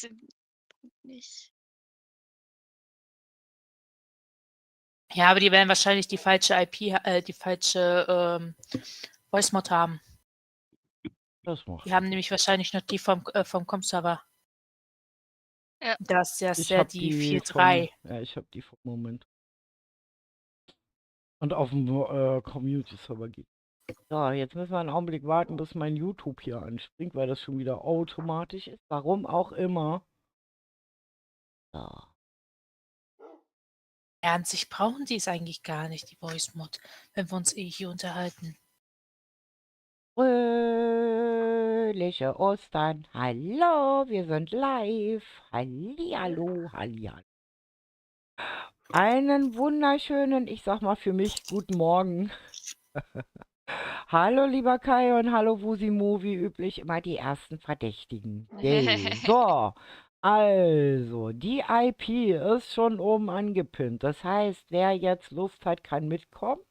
Sind nicht. Ja, aber die werden wahrscheinlich die falsche IP die falsche, Voice-Mod haben. Das macht Die haben Sinn. nämlich wahrscheinlich noch die vom Com-Server. Ja. Das Ich ist ja habe die die 4.3. ich habe die vom Moment. Und auf dem Community-Server geht. So, jetzt müssen wir einen Augenblick warten, bis mein YouTube hier anspringt, weil das schon wieder automatisch ist. Warum auch immer. So. Ja, an sich brauchen die es eigentlich gar nicht, die Voice-Mod, wenn wir uns hier unterhalten. Fröhliche Ostern. Hallo, wir sind live. Hallihallo, hallihallo. Einen wunderschönen, ich sag mal für mich, guten Morgen. Hallo, lieber Kai und hallo, Wusimo, wie üblich immer die ersten Verdächtigen. Yay. So, also, die IP ist schon oben angepinnt. Das heißt, wer jetzt Lust hat, kann mitkommen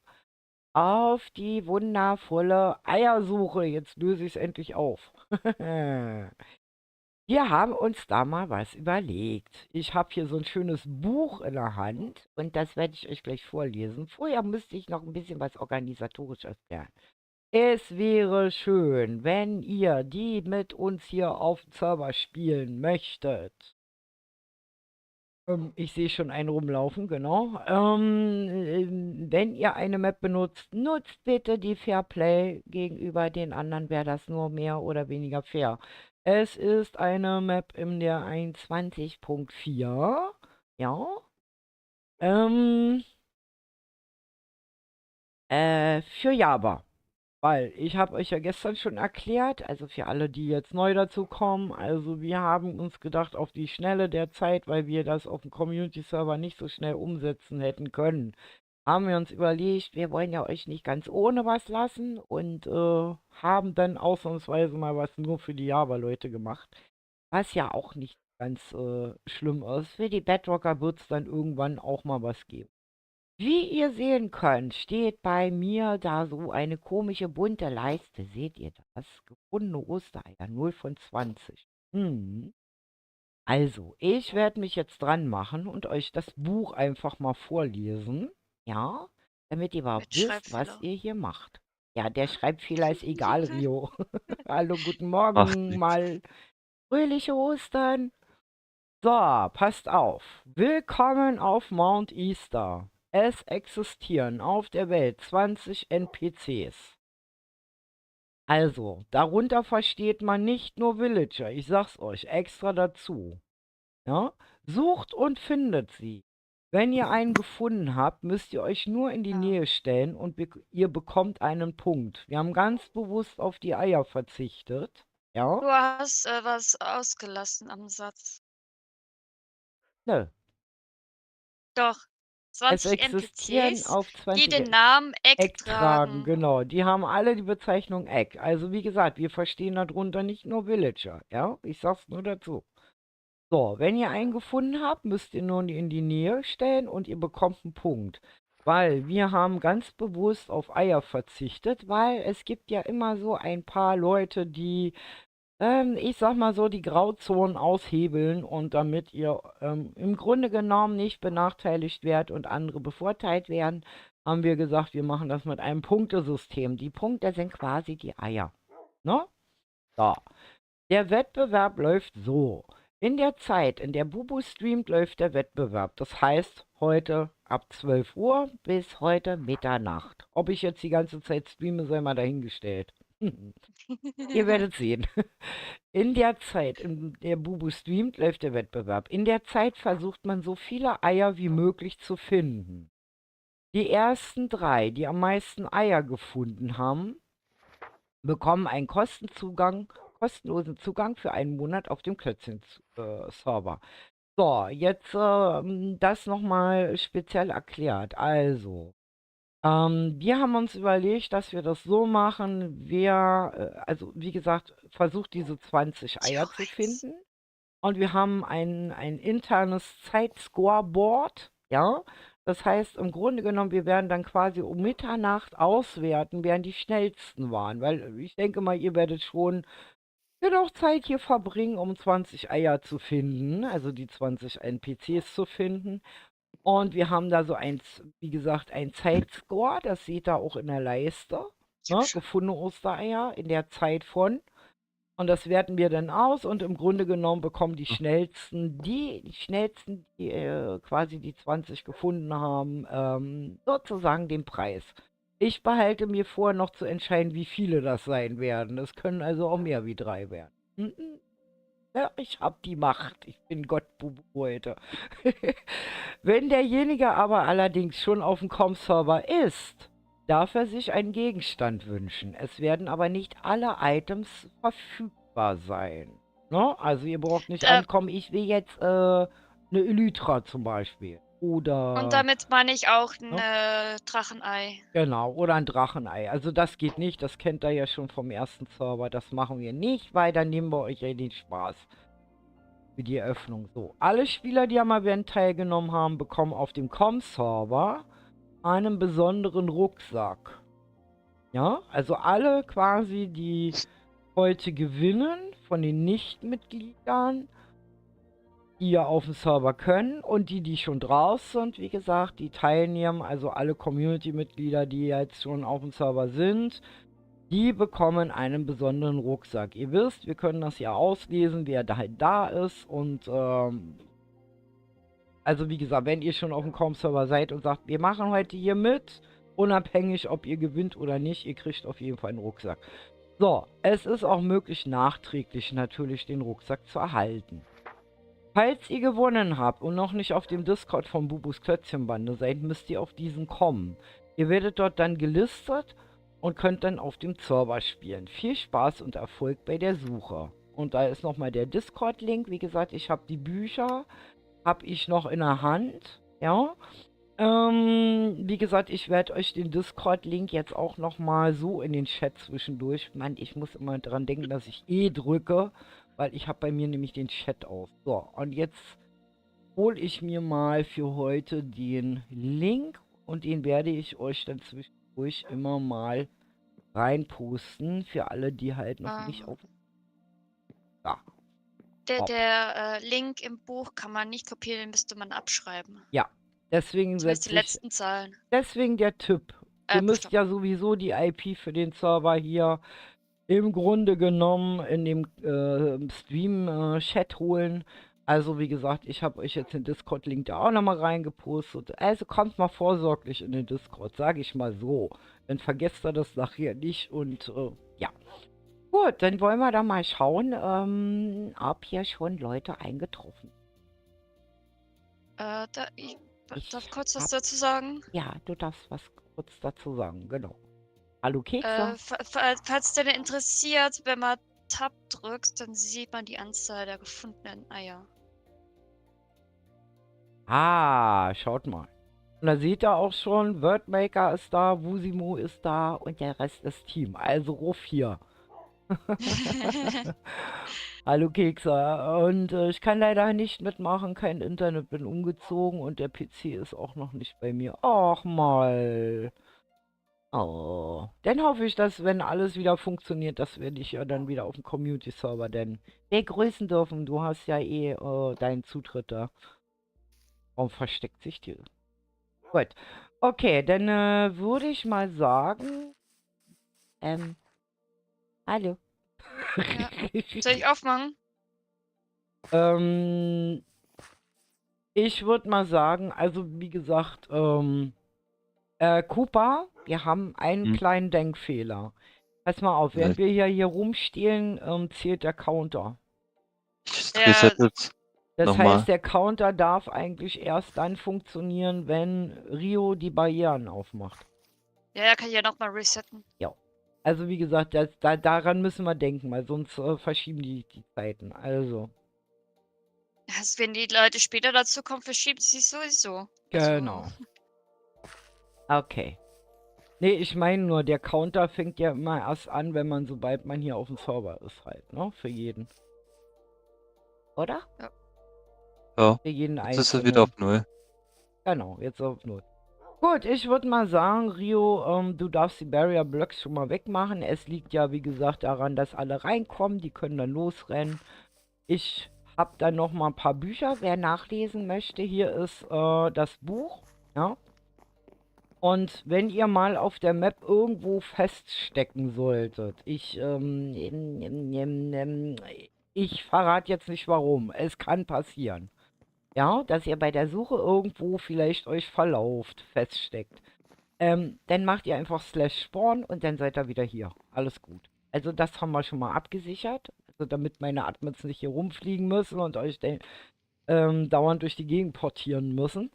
auf die wundervolle Eiersuche. Jetzt löse ich es endlich auf. Wir haben uns da mal was überlegt. Ich habe hier so ein schönes Buch in der Hand und das werde ich euch gleich vorlesen. Vorher müsste ich noch ein bisschen was Organisatorisches erklären. Es wäre schön, wenn ihr die mit uns hier auf dem Server spielen möchtet. Ich sehe schon einen rumlaufen, genau. Wenn ihr eine Map benutzt, nutzt bitte die Fairplay. Gegenüber den anderen wäre das nur mehr oder weniger fair. Es ist eine Map in der 21.4. Ja. Für Java. Weil ich habe euch ja gestern schon erklärt, also für alle, die jetzt neu dazu kommen, also wir haben uns gedacht, auf die Schnelle der Zeit, weil wir das auf dem Community-Server nicht so schnell umsetzen hätten können, haben wir uns überlegt, wir wollen ja euch nicht ganz ohne was lassen und haben dann ausnahmsweise mal was nur für die Java-Leute gemacht, was ja auch nicht ganz schlimm ist. Für die Bedrocker wird es dann irgendwann auch mal was geben. Wie ihr sehen könnt, steht bei mir da so eine komische bunte Leiste. Seht ihr das? Gefundene Ostereier, 0 von 20. Also, ich werde mich jetzt dran machen und euch das Buch einfach mal vorlesen. Ja, damit ihr überhaupt Mit wisst, was Schreibfehler. ihr hier macht. Ja, der Schreibfehler ist egal, Rio. Hallo, guten Macht Morgen, nichts. mal fröhliche Ostern. So, passt auf. Willkommen auf Mount Easter. Es existieren auf der Welt 20 NPCs. Also, darunter versteht man nicht nur Villager, ich sag's euch extra dazu. Ja? Sucht und findet sie. Wenn ihr einen gefunden habt, müsst ihr euch nur in die Ja. Nähe stellen und ihr bekommt einen Punkt. Wir haben ganz bewusst auf die Eier verzichtet. Ja? Du hast, was ausgelassen am Satz. Nö. Doch. Es 20 existieren NPCs, auf die 20 den Namen Egg Eck tragen, tragen. genau. Die haben alle die Bezeichnung Eck. Also wie gesagt, wir verstehen darunter nicht nur Villager, ja? Ich sag's nur dazu. So, wenn ihr einen gefunden habt, müsst ihr nur in die Nähe stellen und ihr bekommt einen Punkt. Weil wir haben ganz bewusst auf Eier verzichtet, weil es gibt ja immer so ein paar Leute, die, ich sag mal so, die Grauzonen aushebeln und damit ihr im Grunde genommen nicht benachteiligt werdet und andere bevorteilt werden, haben wir gesagt, wir machen das mit einem Punktesystem. Die Punkte sind quasi die Eier. Ne? So. Der Wettbewerb läuft so. In der Zeit, in der Bubu streamt, läuft der Wettbewerb. Das heißt, heute ab 12 Uhr bis heute Mitternacht. Ob ich jetzt die ganze Zeit streame, sei mal dahingestellt. Ihr werdet sehen. In der Zeit, in der Bubu streamt, läuft der Wettbewerb. In der Zeit versucht man so viele Eier wie möglich zu finden. Die ersten drei, die am meisten Eier gefunden haben, bekommen einen kostenlosen Zugang für einen Monat auf dem Klötzchen-Server. So, jetzt das nochmal speziell erklärt. Also, wir haben uns überlegt, dass wir das so machen, wer, also wie gesagt, versucht diese 20 Eier zu Joins. finden. Und wir haben ein internes Zeitscoreboard, ja. Das heißt, im Grunde genommen, wir werden dann quasi um Mitternacht auswerten, wer die schnellsten waren. Weil ich denke mal, ihr werdet schon genug Zeit hier verbringen, um 20 Eier zu finden, also die 20 NPCs zu finden. Und wir haben da so wie gesagt, ein Zeitscore, das seht ihr auch in der Leiste. Ich hab Ne? schon. Gefundene Ostereier in der Zeit von. Und das werten wir dann aus und im Grunde genommen bekommen die schnellsten, die quasi die 20 gefunden haben, sozusagen den Preis. Ich behalte mir vor, noch zu entscheiden, wie viele das sein werden. Es können also auch mehr wie 3 werden. Ja, ich hab die Macht. Ich bin Gott-Bubu heute. Wenn derjenige aber allerdings schon auf dem Com-Server ist, darf er sich einen Gegenstand wünschen. Es werden aber nicht alle Items verfügbar sein. Ne? Also ihr braucht nicht Da, ankommen, ich will jetzt eine Elytra zum Beispiel. und Oder, damit meine ich auch ne? ein Drachenei. Genau, oder ein Drachenei. Also das geht nicht, das kennt ihr ja schon vom ersten Server. Das machen wir nicht, weil dann nehmen wir euch ja den Spaß für die Eröffnung. So, alle Spieler, die am Event teilgenommen haben, bekommen auf dem Com-Server einen besonderen Rucksack. Ja, also alle quasi, die heute gewinnen von den Nichtmitgliedern, die ja auf dem Server können und die schon draus sind, wie gesagt, die teilnehmen, also alle Community-Mitglieder, die jetzt schon auf dem Server sind, die bekommen einen besonderen Rucksack. Ihr wisst, wir können das ja auslesen, wer da halt da ist und also wie gesagt, wenn ihr schon auf dem Com-Server seid und sagt, wir machen heute hier mit, unabhängig ob ihr gewinnt oder nicht, ihr kriegt auf jeden Fall einen Rucksack. So, es ist auch möglich, nachträglich natürlich den Rucksack zu erhalten. Falls ihr gewonnen habt und noch nicht auf dem Discord von Bubus Klötzchenbande seid, müsst ihr auf diesen kommen. Ihr werdet dort dann gelistet und könnt dann auf dem Server spielen. Viel Spaß und Erfolg bei der Suche. Und da ist nochmal der Discord-Link. Wie gesagt, ich habe die Bücher, habe ich noch in der Hand. Ja. Wie gesagt, ich werde euch den Discord-Link jetzt auch nochmal so in den Chat zwischendurch. Mann, ich muss immer dran denken, dass ich E drücke, weil ich habe bei mir nämlich den Chat auf. So, und jetzt hole ich mir mal für heute den Link und den werde ich euch dann zwischendurch immer mal reinposten für alle, die halt noch nicht auf... Da, hopp. Der Link im Buch kann man nicht kopieren, den müsste man abschreiben. Ja, deswegen Zumindest die setze ich... letzten Zahlen. Deswegen der Tipp. Ihr müsst Buchstaben. ja sowieso die IP für den Server hier im Grunde genommen in dem Stream-Chat holen. Also wie gesagt, ich habe euch jetzt den Discord-Link da auch nochmal reingepostet. Also kommt mal vorsorglich in den Discord, sage ich mal so. Dann vergesst ihr das nachher nicht und ja. Gut, dann wollen wir da mal schauen, ob hier schon Leute eingetroffen. Ich darf kurz was hab- dazu sagen. Ja, du darfst was kurz dazu sagen, genau. Hallo Kekse. Falls denn interessiert, wenn man Tab drückt, dann sieht man die Anzahl der gefundenen Eier. Ah, schaut mal. Und da seht ihr auch schon, Wordmaker ist da, Wusimo ist da und der Rest ist Team. Also Ruf hier. Hallo Kekse. Und ich kann leider nicht mitmachen, kein Internet, bin umgezogen und der PC ist auch noch nicht bei mir. Ach mal. Oh. Dann hoffe ich, dass, wenn alles wieder funktioniert, dass wir dich ja dann wieder auf dem Community-Server denn begrüßen dürfen. Du hast ja eh deinen Zutritt da. Warum versteckt sich die? Gut. Okay, dann würde ich mal sagen, hallo. Ja. Soll ich aufmachen? Ich würde mal sagen, also wie gesagt, Cooper, wir haben einen kleinen Denkfehler. Pass mal auf, während wir hier rumstehlen, zählt der Counter. Ich Ja. reset jetzt Das nochmal. heißt, der Counter darf eigentlich erst dann funktionieren, wenn Rio die Barrieren aufmacht. Ja, kann ich ja nochmal resetten. Also wie gesagt, daran müssen wir denken, weil sonst verschieben die Zeiten. Also, Also, wenn die Leute später dazu kommen, verschiebt sie sowieso. genau. Okay. Nee, ich meine nur, der Counter fängt ja immer erst an, wenn man, sobald man hier auf dem Server ist halt, ne? Für jeden. Oder? Ja. Ja, Für jeden jetzt ist er wieder einzelnen. auf 0. Genau, jetzt auf 0. Gut, ich würde mal sagen, Rio, du darfst die Barrier Blocks schon mal wegmachen. Es liegt ja, wie gesagt, daran, dass alle reinkommen. Die können dann losrennen. Ich habe dann noch mal ein paar Bücher. Wer nachlesen möchte, hier ist das Buch. Ja. Und wenn ihr mal auf der Map irgendwo feststecken solltet, ich verrate jetzt nicht warum. Es kann passieren. Ja, dass ihr bei der Suche irgendwo vielleicht euch verlauft, feststeckt. Dann macht ihr einfach /spawn und dann seid ihr wieder hier. Alles gut. Also das haben wir schon mal abgesichert. Also damit meine Admins nicht hier rumfliegen müssen und euch dauernd durch die Gegend portieren müssen.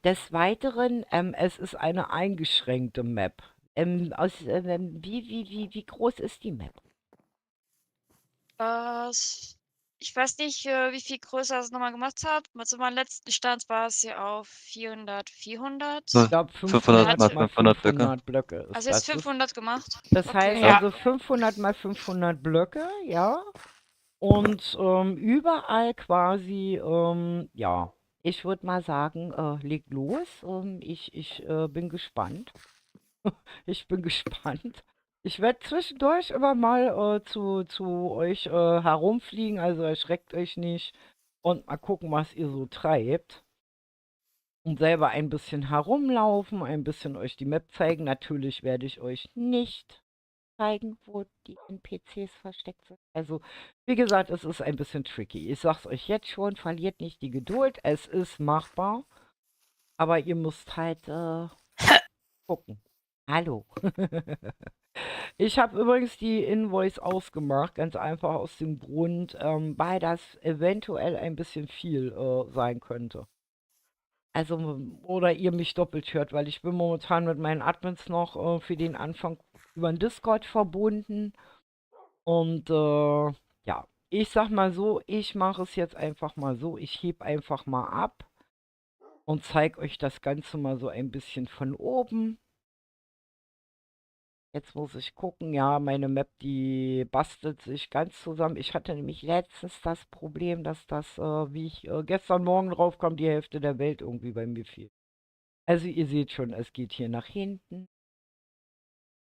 Des Weiteren, es ist eine eingeschränkte Map. Wie groß ist die Map? Ich weiß nicht, wie viel größer es nochmal gemacht hat. Zu meinem letzten Stand war es ja auf 400, 400. Ich glaube 500 500 mal mal 500 Blöcke. 500 Blöcke ist Also jetzt das. 500 gemacht. Das heißt Okay. also 500 mal 500 Blöcke, ja. Und überall quasi, ja, ich würde mal sagen, legt los. Ich bin gespannt. Ich bin gespannt. Ich werde zwischendurch immer mal zu euch herumfliegen, also erschreckt euch nicht. Und mal gucken, was ihr so treibt. Und selber ein bisschen herumlaufen, ein bisschen euch die Map zeigen. Natürlich werde ich euch nicht zeigen, wo die NPCs versteckt sind. Also, wie gesagt, es ist ein bisschen tricky. Ich sag's euch jetzt schon, verliert nicht die Geduld. Es ist machbar. Aber ihr müsst halt gucken. Hallo. Ich habe übrigens die Invoice ausgemacht, ganz einfach aus dem Grund, weil das eventuell ein bisschen viel sein könnte. Also, oder ihr mich doppelt hört, weil ich bin momentan mit meinen Admins noch für den Anfang über den Discord verbunden. Und ja, ich sag mal so, ich mache es jetzt einfach mal so, ich heb einfach mal ab und zeige euch das Ganze mal so ein bisschen von oben. Jetzt muss ich gucken, ja, meine Map, die bastelt sich ganz zusammen. Ich hatte nämlich letztens das Problem, dass das, wie ich gestern Morgen drauf kam, die Hälfte der Welt irgendwie bei mir fiel. Also ihr seht schon, es geht hier nach hinten.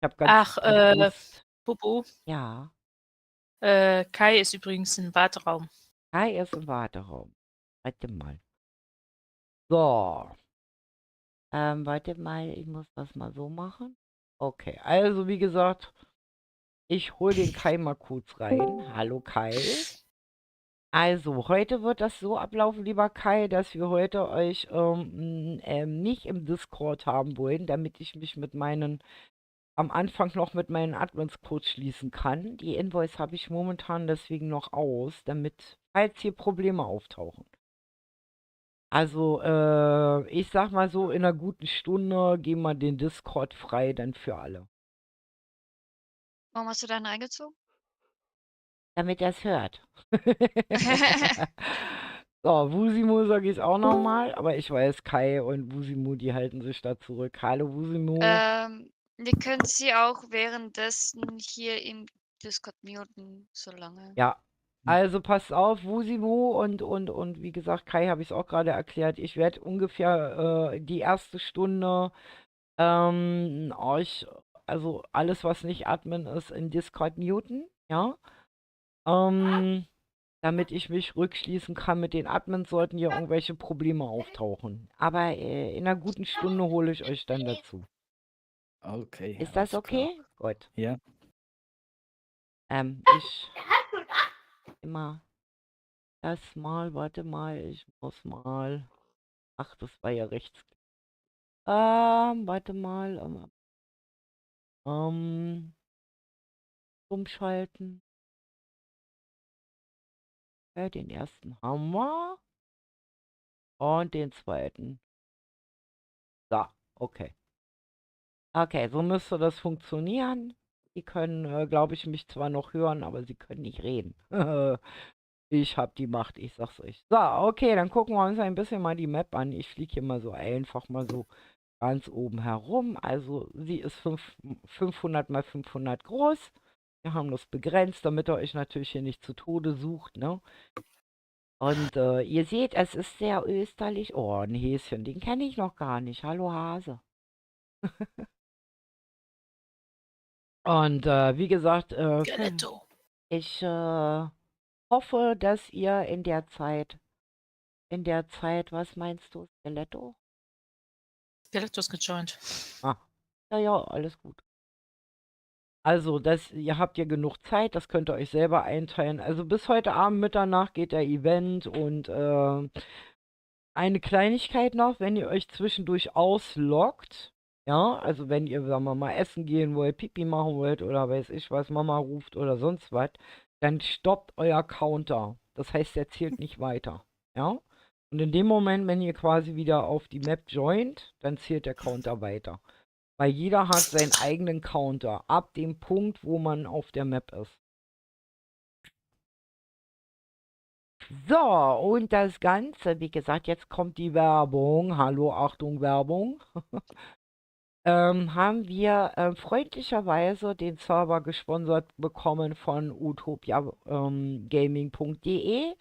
Ich habe ganz Ach, bewusst, Bobo, ja, Kai ist übrigens im Warteraum. Kai ist im Warteraum. Warte mal. So, warte mal, ich muss das mal so machen. Okay, also wie gesagt, ich hole den Kai mal kurz rein. Hallo Kai. Also, heute wird das so ablaufen, lieber Kai, dass wir heute euch nicht im Discord haben wollen, damit ich mich mit meinen, am Anfang noch mit meinen Admins kurz schließen kann. Die Invoice habe ich momentan deswegen noch aus, damit, falls hier Probleme auftauchen. Also, ich sag mal so, in einer guten Stunde gehen wir den Discord frei, dann für alle. Warum hast du dann eingezogen? Damit er es hört. So, Wusimo sage ich auch nochmal, aber ich weiß, Kai und Wusimo, die halten sich da zurück. Hallo Wusimo. Wir können sie auch währenddessen hier im Discord muten, solange. Ja, also passt auf, Wusimo und wie gesagt, Kai habe ich es auch gerade erklärt. Ich werde ungefähr die erste Stunde euch, also alles, was nicht Admin ist, in Discord muten, ja. Damit ich mich rückschließen kann mit den Admins, sollten hier irgendwelche Probleme auftauchen. Aber in einer guten Stunde hole ich euch dann dazu. Okay. Ist das alles klar. okay? Gut. Ja. Ich immer das mal, warte mal, ich muss mal. Ach, das war ja rechts. Warte mal. Umschalten. Ja, den ersten haben wir. Und den zweiten. So, okay. Okay, so müsste das funktionieren. Die können, glaube ich, mich zwar noch hören, aber sie können nicht reden. Ich habe die Macht, ich sag's euch. So, okay, dann gucken wir uns ein bisschen mal die Map an. Ich fliege hier mal so einfach mal so ganz oben herum. Also sie ist 500 mal 500 groß. Wir haben das begrenzt, damit ihr euch natürlich hier nicht zu Tode sucht, ne? Und ihr seht, es ist sehr österlich. Oh, ein Häschen, den kenne ich noch gar nicht. Hallo Hase. Und wie gesagt, Skeletto. ich hoffe, dass ihr in der Zeit, was meinst du, Skeletto? Skeletto ist gejoint. Ah, ja, ja, alles gut. Also, ihr habt ja genug Zeit, das könnt ihr euch selber einteilen. Also bis heute Abend Mitternacht geht der Event und eine Kleinigkeit noch, wenn ihr euch zwischendurch ausloggt, ja, also wenn ihr, sagen wir mal, essen gehen wollt, Pipi machen wollt oder weiß ich was, Mama ruft oder sonst was, dann stoppt euer Counter. Das heißt, der zählt nicht weiter, ja. Und in dem Moment, wenn ihr quasi wieder auf die Map joint, dann zählt der Counter weiter. Weil jeder hat seinen eigenen Counter ab dem Punkt, wo man auf der Map ist. So, und das Ganze, wie gesagt, jetzt kommt die Werbung. Hallo, Achtung, Werbung. Haben wir freundlicherweise den Server gesponsert bekommen von utopiagaming.de.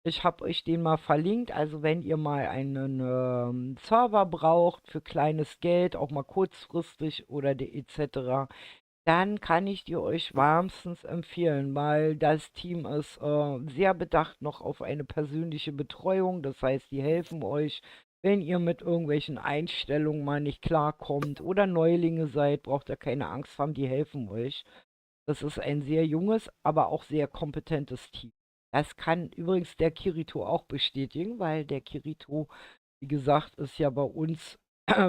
Ich habe euch den mal verlinkt. Also wenn ihr mal einen Server braucht für kleines Geld, auch mal kurzfristig oder etc., dann kann ich die euch wärmstens empfehlen, weil das Team ist sehr bedacht noch auf eine persönliche Betreuung. Das heißt, die helfen euch, wenn ihr mit irgendwelchen Einstellungen mal nicht klarkommt oder Neulinge seid, braucht ihr keine Angst haben, die helfen euch. Das ist ein sehr junges, aber auch sehr kompetentes Team. Das kann übrigens der Kirito auch bestätigen, weil der Kirito, wie gesagt, ist ja bei uns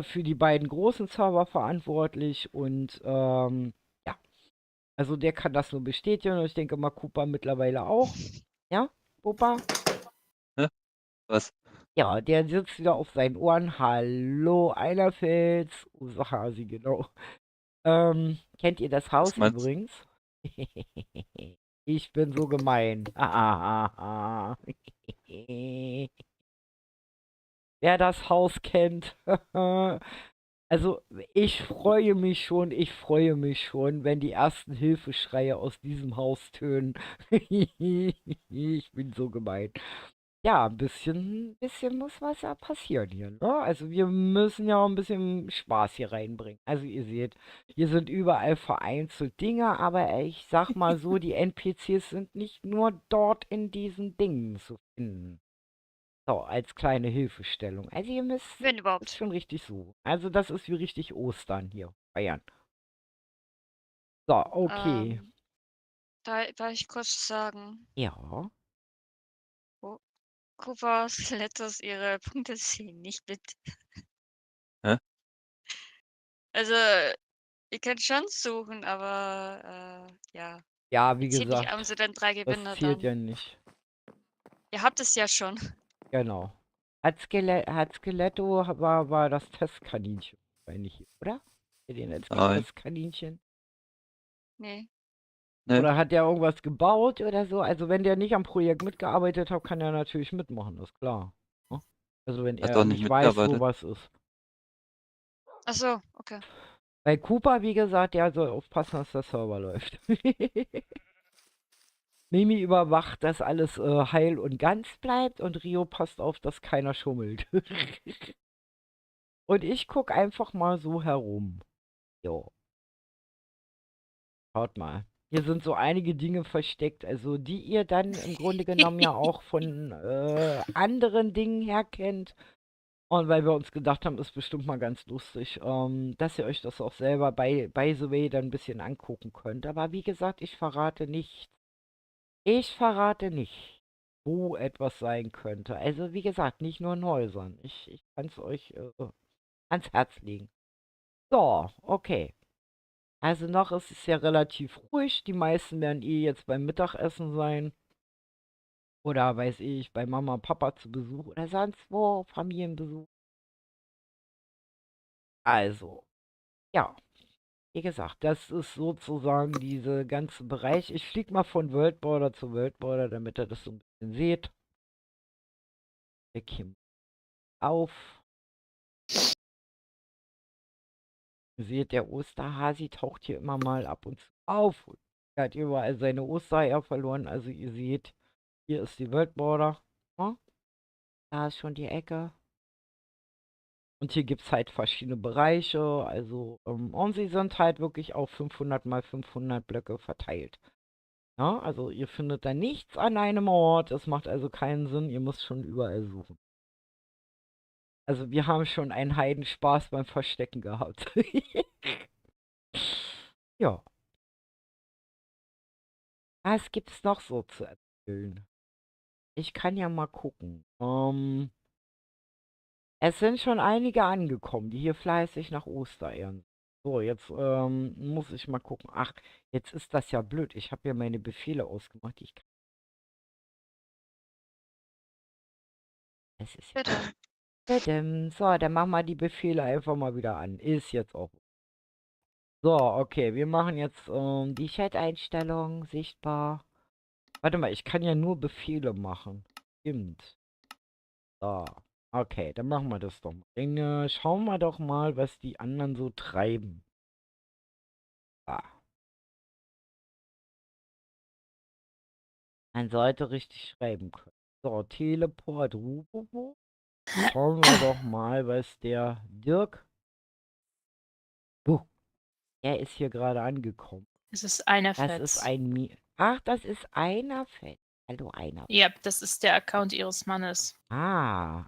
für die beiden großen Server verantwortlich und ja, also der kann das nur bestätigen und ich denke mal Cooper mittlerweile auch. Ja, Opa? Hä? Was? Ja, der sitzt wieder auf seinen Ohren. Hallo, Einerfels. Usahasi, genau. Kennt ihr das Haus meinst du? übrigens? Ich bin so gemein. Wer das Haus kennt. Also, ich freue mich schon, wenn die ersten Hilfeschreie aus diesem Haus tönen. Ich bin so gemein. Ja, ein bisschen muss was ja passieren hier, ne? Also wir müssen ja auch ein bisschen Spaß hier reinbringen. Also ihr seht, hier sind überall vereinzelt Dinge, aber ich sag mal so, die NPCs sind nicht nur dort in diesen Dingen zu finden. So, als kleine Hilfestellung. Also ihr müsst Wenn ist überhaupt. schon richtig so. Also das ist wie richtig Ostern hier, Bayern. So, okay. Darf ich kurz sagen, Ja. Coopers Letters ihre Punkte ziehen nicht mit. Hä? Also, ihr könnt schon suchen, aber ja. Ja, wie Ihr zieht nicht gesagt, so dann 3 das Gewinne zählt ja dann. nicht. Ihr habt es ja schon. Genau. Hat Skeletto war das Testkaninchen, meine ich, oder? Habt ihr den als Nein. Testkaninchen? Nee. Ne? Oder hat der irgendwas gebaut oder so? Also wenn der nicht am Projekt mitgearbeitet hat, kann er natürlich mitmachen, ist klar. Ne? Also wenn Hat er doch nicht nicht weiß, wo mitgearbeitet. was ist. Ach so, okay. Bei Cooper, wie gesagt, der soll aufpassen, dass der Server läuft. Mimi überwacht, dass alles heil und ganz bleibt und Rio passt auf, dass keiner schummelt. Und ich gucke einfach mal so herum. Jo. Schaut mal. Hier sind so einige Dinge versteckt, also die ihr dann im Grunde genommen ja auch von anderen Dingen her kennt. Und weil wir uns gedacht haben, ist bestimmt mal ganz lustig, dass ihr euch das auch selber by the way dann ein bisschen angucken könnt. Aber wie gesagt, ich verrate nicht. Ich verrate nicht, wo etwas sein könnte. Also wie gesagt, nicht nur in Häusern. Ich kann es euch ans Herz legen. So, okay. Also noch ist es ja relativ ruhig. Die meisten werden eh jetzt beim Mittagessen sein. Oder weiß ich, bei Mama und Papa zu Besuch oder sonst wo, Familienbesuch. Also, ja, wie gesagt, das ist sozusagen dieser ganze Bereich. Ich fliege mal von World Border zu World Border, damit ihr das so ein bisschen seht. Wir kämen auf. Ihr seht, der Osterhasi taucht hier immer mal ab und zu auf. Er hat überall seine Ostereier verloren. Also ihr seht, hier ist die World Border. Ja, da ist schon die Ecke. Und hier gibt es halt verschiedene Bereiche. Also, und sie sind halt wirklich auf 500 mal 500 Blöcke verteilt. Ja, also ihr findet da nichts an einem Ort. Es macht also keinen Sinn. Ihr müsst schon überall suchen. Also wir haben schon einen Heidenspaß beim Verstecken gehabt. Ja. Was gibt's noch so zu erzählen? Ich kann ja mal gucken. Es sind schon einige angekommen, die hier fleißig nach Ostereiern. So, jetzt muss ich mal gucken. Ach, jetzt ist das ja blöd. Ich habe ja meine Befehle ausgemacht. Es ist ja. Bitte. Tadam. So, dann machen wir die Befehle einfach mal wieder an. Ist jetzt auch. So, okay, wir machen jetzt die Chat-Einstellung sichtbar. Warte mal, ich kann ja nur Befehle machen. Stimmt. So, okay, dann machen wir das doch mal. Dann schauen wir doch mal, was die anderen so treiben. Ah. Man sollte richtig schreiben können. So, Teleport, Rubobo. Schauen wir doch mal, was der Dirk. Er ist hier gerade angekommen. Es ist einer Das ist ein Ach, das ist einer Fett. Hallo, einer. Ja, das ist der Account ihres Mannes. Ah.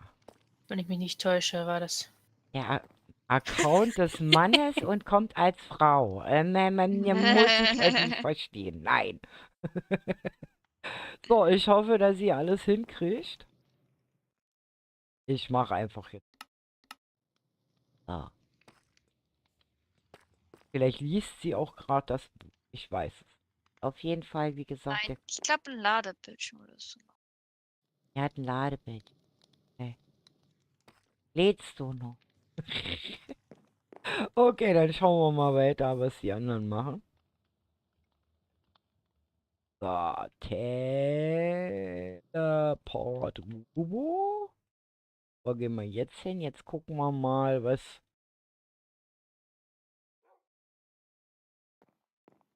Wenn ich mich nicht täusche, war das. Der Account des Mannes und kommt als Frau. Man muss ich nicht verstehen. Nein. So, ich hoffe, dass sie alles hinkriegt. Ich mache einfach jetzt. So. Vielleicht liest sie auch gerade das Buch. Ich weiß es. Auf jeden Fall, wie gesagt, Nein, ich glaube ein Ladebildschirm oder so. er hat ein Ladebild. Okay. Lädst du noch? Okay, dann schauen wir mal weiter, was die anderen machen. So, Teleport. Wo gehen wir jetzt hin? Jetzt gucken wir mal, was.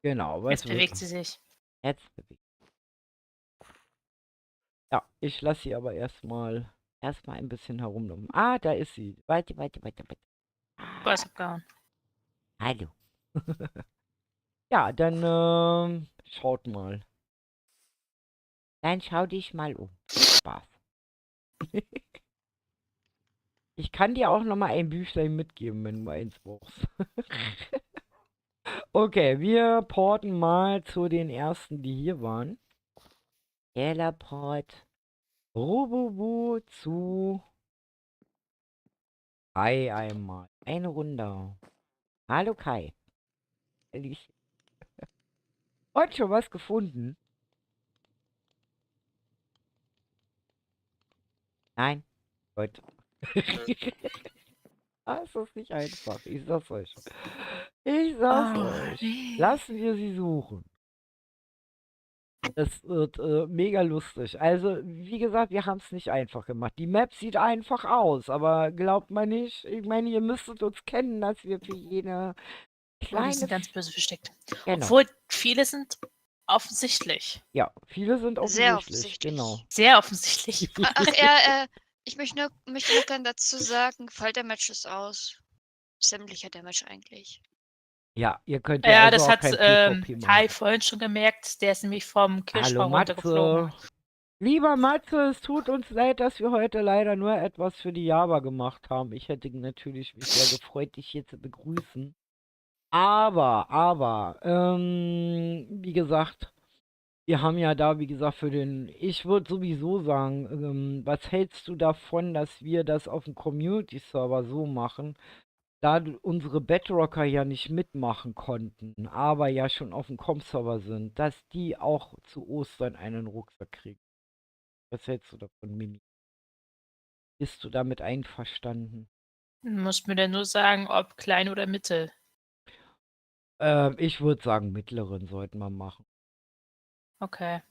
Genau, was Jetzt bewegt sie sich. Jetzt bewegt. Ja, ich lasse sie aber erstmal ein bisschen herumlaufen. Ah, da ist sie. Weiter. Wo ist abgehauen? Hallo. Ja, dann schaut mal. Dann schau dich mal um. Spaß. Ich kann dir auch noch mal ein Büchlein mitgeben, wenn du eins brauchst. Okay, wir porten mal zu den ersten, die hier waren. Teleport. Rububu zu Kai einmal. Eine Runde. Hallo Kai. Hallöchen. Und schon was gefunden? Nein? Gut. Das ist nicht einfach. Ich sag's euch. Ich sag's euch. nee. Lassen wir sie suchen. Das wird mega lustig. Also, wie gesagt, wir haben es nicht einfach gemacht. Die Map sieht einfach aus, aber glaubt man nicht. Ich meine, ihr müsstet uns kennen, dass wir für jede Oh, die kleine... sind ganz böse versteckt. Genau. Obwohl, viele sind offensichtlich. Ja, viele sind Sehr offensichtlich. Genau. offensichtlich. Sehr offensichtlich. Ach ja, ich möchte nur gerne dazu sagen, fällt der Match ist aus. Sämtlicher Damage eigentlich. Ja, ihr könnt Ja, also das auch hat kein PvP machen. Kai vorhin schon gemerkt. Der ist nämlich vom Hallo Kirschbaum runtergeflogen. Matze. Lieber Matze, es tut uns leid, dass wir heute leider nur etwas für die Java gemacht haben. Ich hätte natürlich mich sehr gefreut, dich hier zu begrüßen. Aber, wie gesagt, wir haben ja da, wie gesagt, ich würde sowieso sagen, was hältst du davon, dass wir das auf dem Community-Server so machen, da unsere Bedrocker ja nicht mitmachen konnten, aber ja schon auf dem Com-Server sind, dass die auch zu Ostern einen Rucksack kriegen. Was hältst du davon, Mimi? Bist du damit einverstanden? Du musst mir dann nur sagen, ob klein oder mittel. Ich würde sagen, mittleren sollten wir machen. Okay.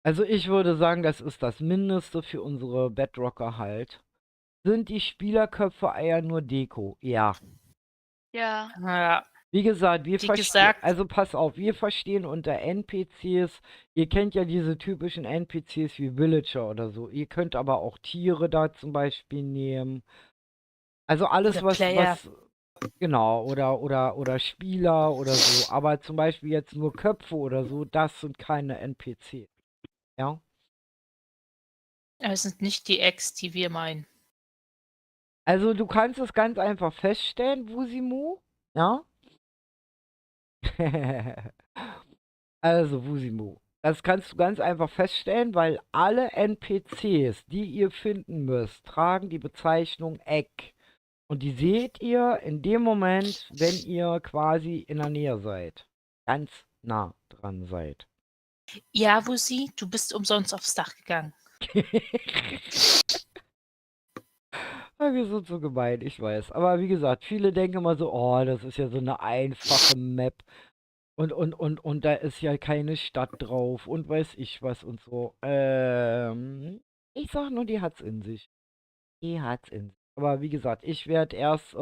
Also ich würde sagen, das ist das Mindeste für unsere Bedrocker halt. Sind die Spielerköpfe eher nur Deko? Ja. Ja. Ja. Wie gesagt, Wie gesagt, also pass auf, wir verstehen unter NPCs, ihr kennt ja diese typischen NPCs wie Villager oder so. Ihr könnt aber auch Tiere da zum Beispiel nehmen. Also alles, oder Player. genau, oder Spieler oder so. Aber zum Beispiel jetzt nur Köpfe oder so, das sind keine NPCs. Ja? Es sind nicht die Eggs, die wir meinen. Also du kannst es ganz einfach feststellen, Wusimu. Ja? Also, Wusimu. Das kannst du ganz einfach feststellen, weil alle NPCs, die ihr finden müsst, tragen die Bezeichnung Egg. Und die seht ihr in dem Moment, wenn ihr quasi in der Nähe seid. Ganz nah dran seid. Ja, Wusi, du bist umsonst aufs Dach gegangen. Wir sind so gemein, ich weiß. Aber wie gesagt, viele denken immer so, oh, das ist ja so eine einfache Map. Und da ist ja keine Stadt drauf und weiß ich was und so. Ich sag nur, die hat's in sich. Die hat's in sich. Aber wie gesagt, ich werde erst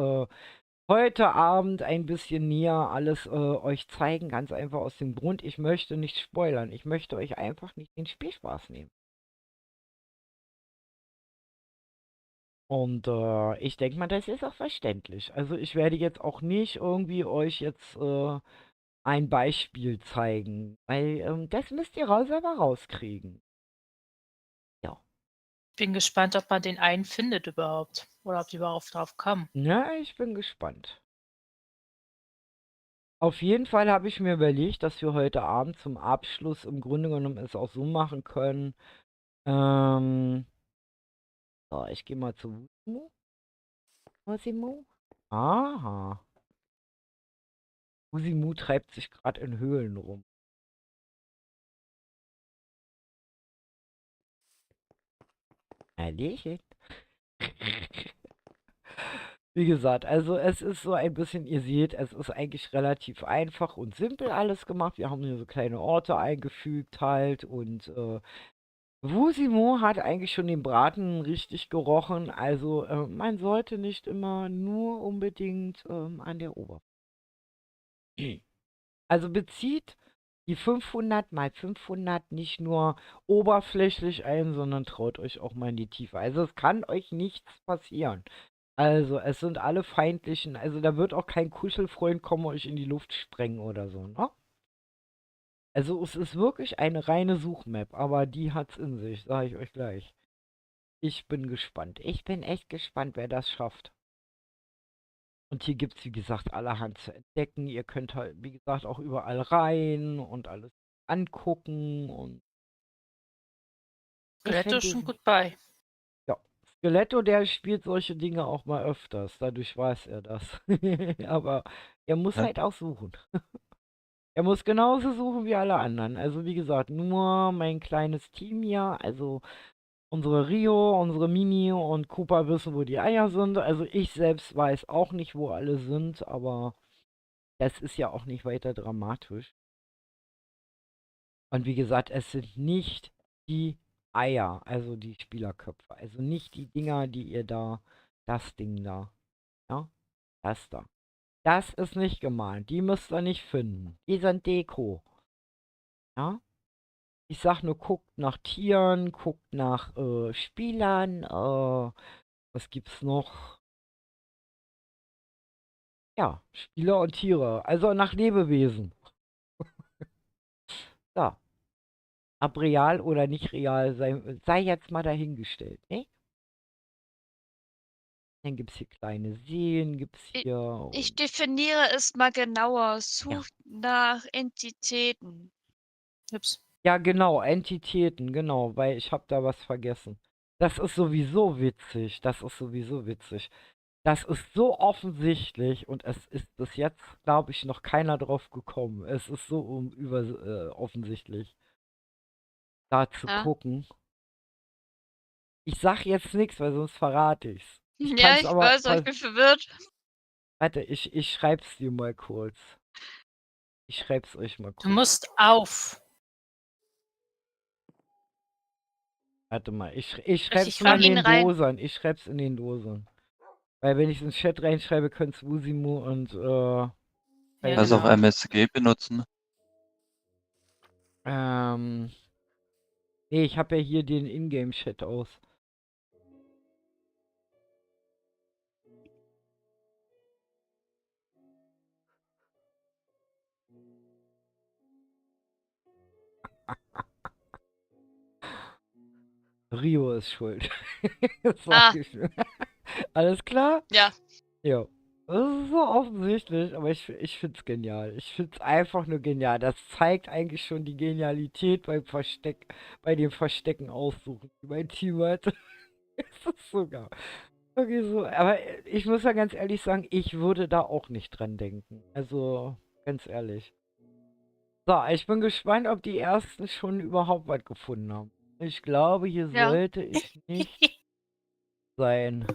heute Abend ein bisschen näher alles euch zeigen. Ganz einfach aus dem Grund, ich möchte nicht spoilern. Ich möchte euch einfach nicht den Spielspaß nehmen. Und ich denke mal, das ist auch verständlich. Also ich werde jetzt auch nicht irgendwie euch jetzt ein Beispiel zeigen, weil das müsst ihr selber rauskriegen. Ja. Bin gespannt, ob man den einen findet überhaupt. Oder ob die überhaupt drauf kommen. Na, ich bin gespannt. Auf jeden Fall habe ich mir überlegt, dass wir heute Abend zum Abschluss im Grunde genommen es auch so machen können. So, ich gehe mal zu Wusimo. Wusimo? Aha. Wusimu treibt sich gerade in Höhlen rum. Hallöchen. Wie gesagt, also es ist so ein bisschen, ihr seht, es ist eigentlich relativ einfach und simpel alles gemacht. Wir haben hier so kleine Orte eingefügt halt und Wusimo hat eigentlich schon den Braten richtig gerochen. Also man sollte nicht immer nur unbedingt an der Oberfläche. Also bezieht die 500 mal 500 nicht nur oberflächlich ein, sondern traut euch auch mal in die Tiefe. Also es kann euch nichts passieren. Also es sind alle feindlichen, also da wird auch kein Kuschelfreund kommen und euch in die Luft sprengen oder so, ne? Also es ist wirklich eine reine Suchmap, aber die hat's in sich, sage ich euch gleich. Ich bin gespannt. Ich bin echt gespannt, wer das schafft. Und hier gibt es, wie gesagt, allerhand zu entdecken. Ihr könnt halt, wie gesagt, auch überall rein und alles angucken. Und ich Skeletto finde ist schon diesen, gut bei. ja, Skeletto, der spielt solche Dinge auch mal öfters. Dadurch weiß er das. Aber er muss Ja. halt auch suchen. Er muss genauso suchen wie alle anderen. Also wie gesagt, nur mein kleines Team hier, also unsere Rio, unsere Mimi und Cooper wissen, wo die Eier sind. Also ich selbst weiß auch nicht, wo alle sind, aber das ist ja auch nicht weiter dramatisch. Und wie gesagt, es sind nicht die Eier, also die Spielerköpfe. Also nicht die Dinger, die ihr da, das Ding da, ja, das da. Das ist nicht gemalt. Die müsst ihr nicht finden. Die sind Deko. Ja? Ich sag nur, guckt nach Tieren, guckt nach Spielern, was gibt's noch? Ja, Spieler und Tiere. Also nach Lebewesen. Ja. Ob real oder nicht real, sei jetzt mal dahingestellt, ne? Dann gibt's hier kleine Seen, gibt's I hier. Ich definiere es mal genauer. Ja. Sucht nach Entitäten. Ups. Ja, genau, Entitäten, genau, weil ich habe da was vergessen. Das ist sowieso witzig. Das ist sowieso witzig. Das ist so offensichtlich und es ist bis jetzt, glaube ich, noch keiner drauf gekommen. Es ist so offensichtlich, da zu Ja. gucken. Ich sag jetzt nichts, weil sonst verrate ich's. Ich Ja, kann's ich aber, weiß, aber ich bin verwirrt. warte, ich schreib's dir mal kurz. Ich schreib's euch mal Du kurz. musst auf. Warte mal, ich Ich schreib's mal in fang ihn den rein. Dosern. Ich schreib's in den Dosern. Weil wenn ich ins Chat reinschreibe, können's Wusimu und Ja, Kannst auch genau. MSG benutzen. Nee, ich habe ja hier den Ingame-Chat aus. Rio ist schuld. Das sag Ah. ich nur. Alles klar? Ja. Ja. Das ist so offensichtlich, aber ich find's genial. Ich find's einfach nur genial. Das zeigt eigentlich schon die Genialität bei dem Verstecken aussuchen, die mein Team hat. Das ist sogar. Okay, so. Aber ich muss ja ganz ehrlich sagen, ich würde da auch nicht dran denken. Also, ganz ehrlich. So, ich bin gespannt, ob die ersten schon überhaupt was gefunden haben. Ich glaube, hier Ja. sollte ich nicht sein.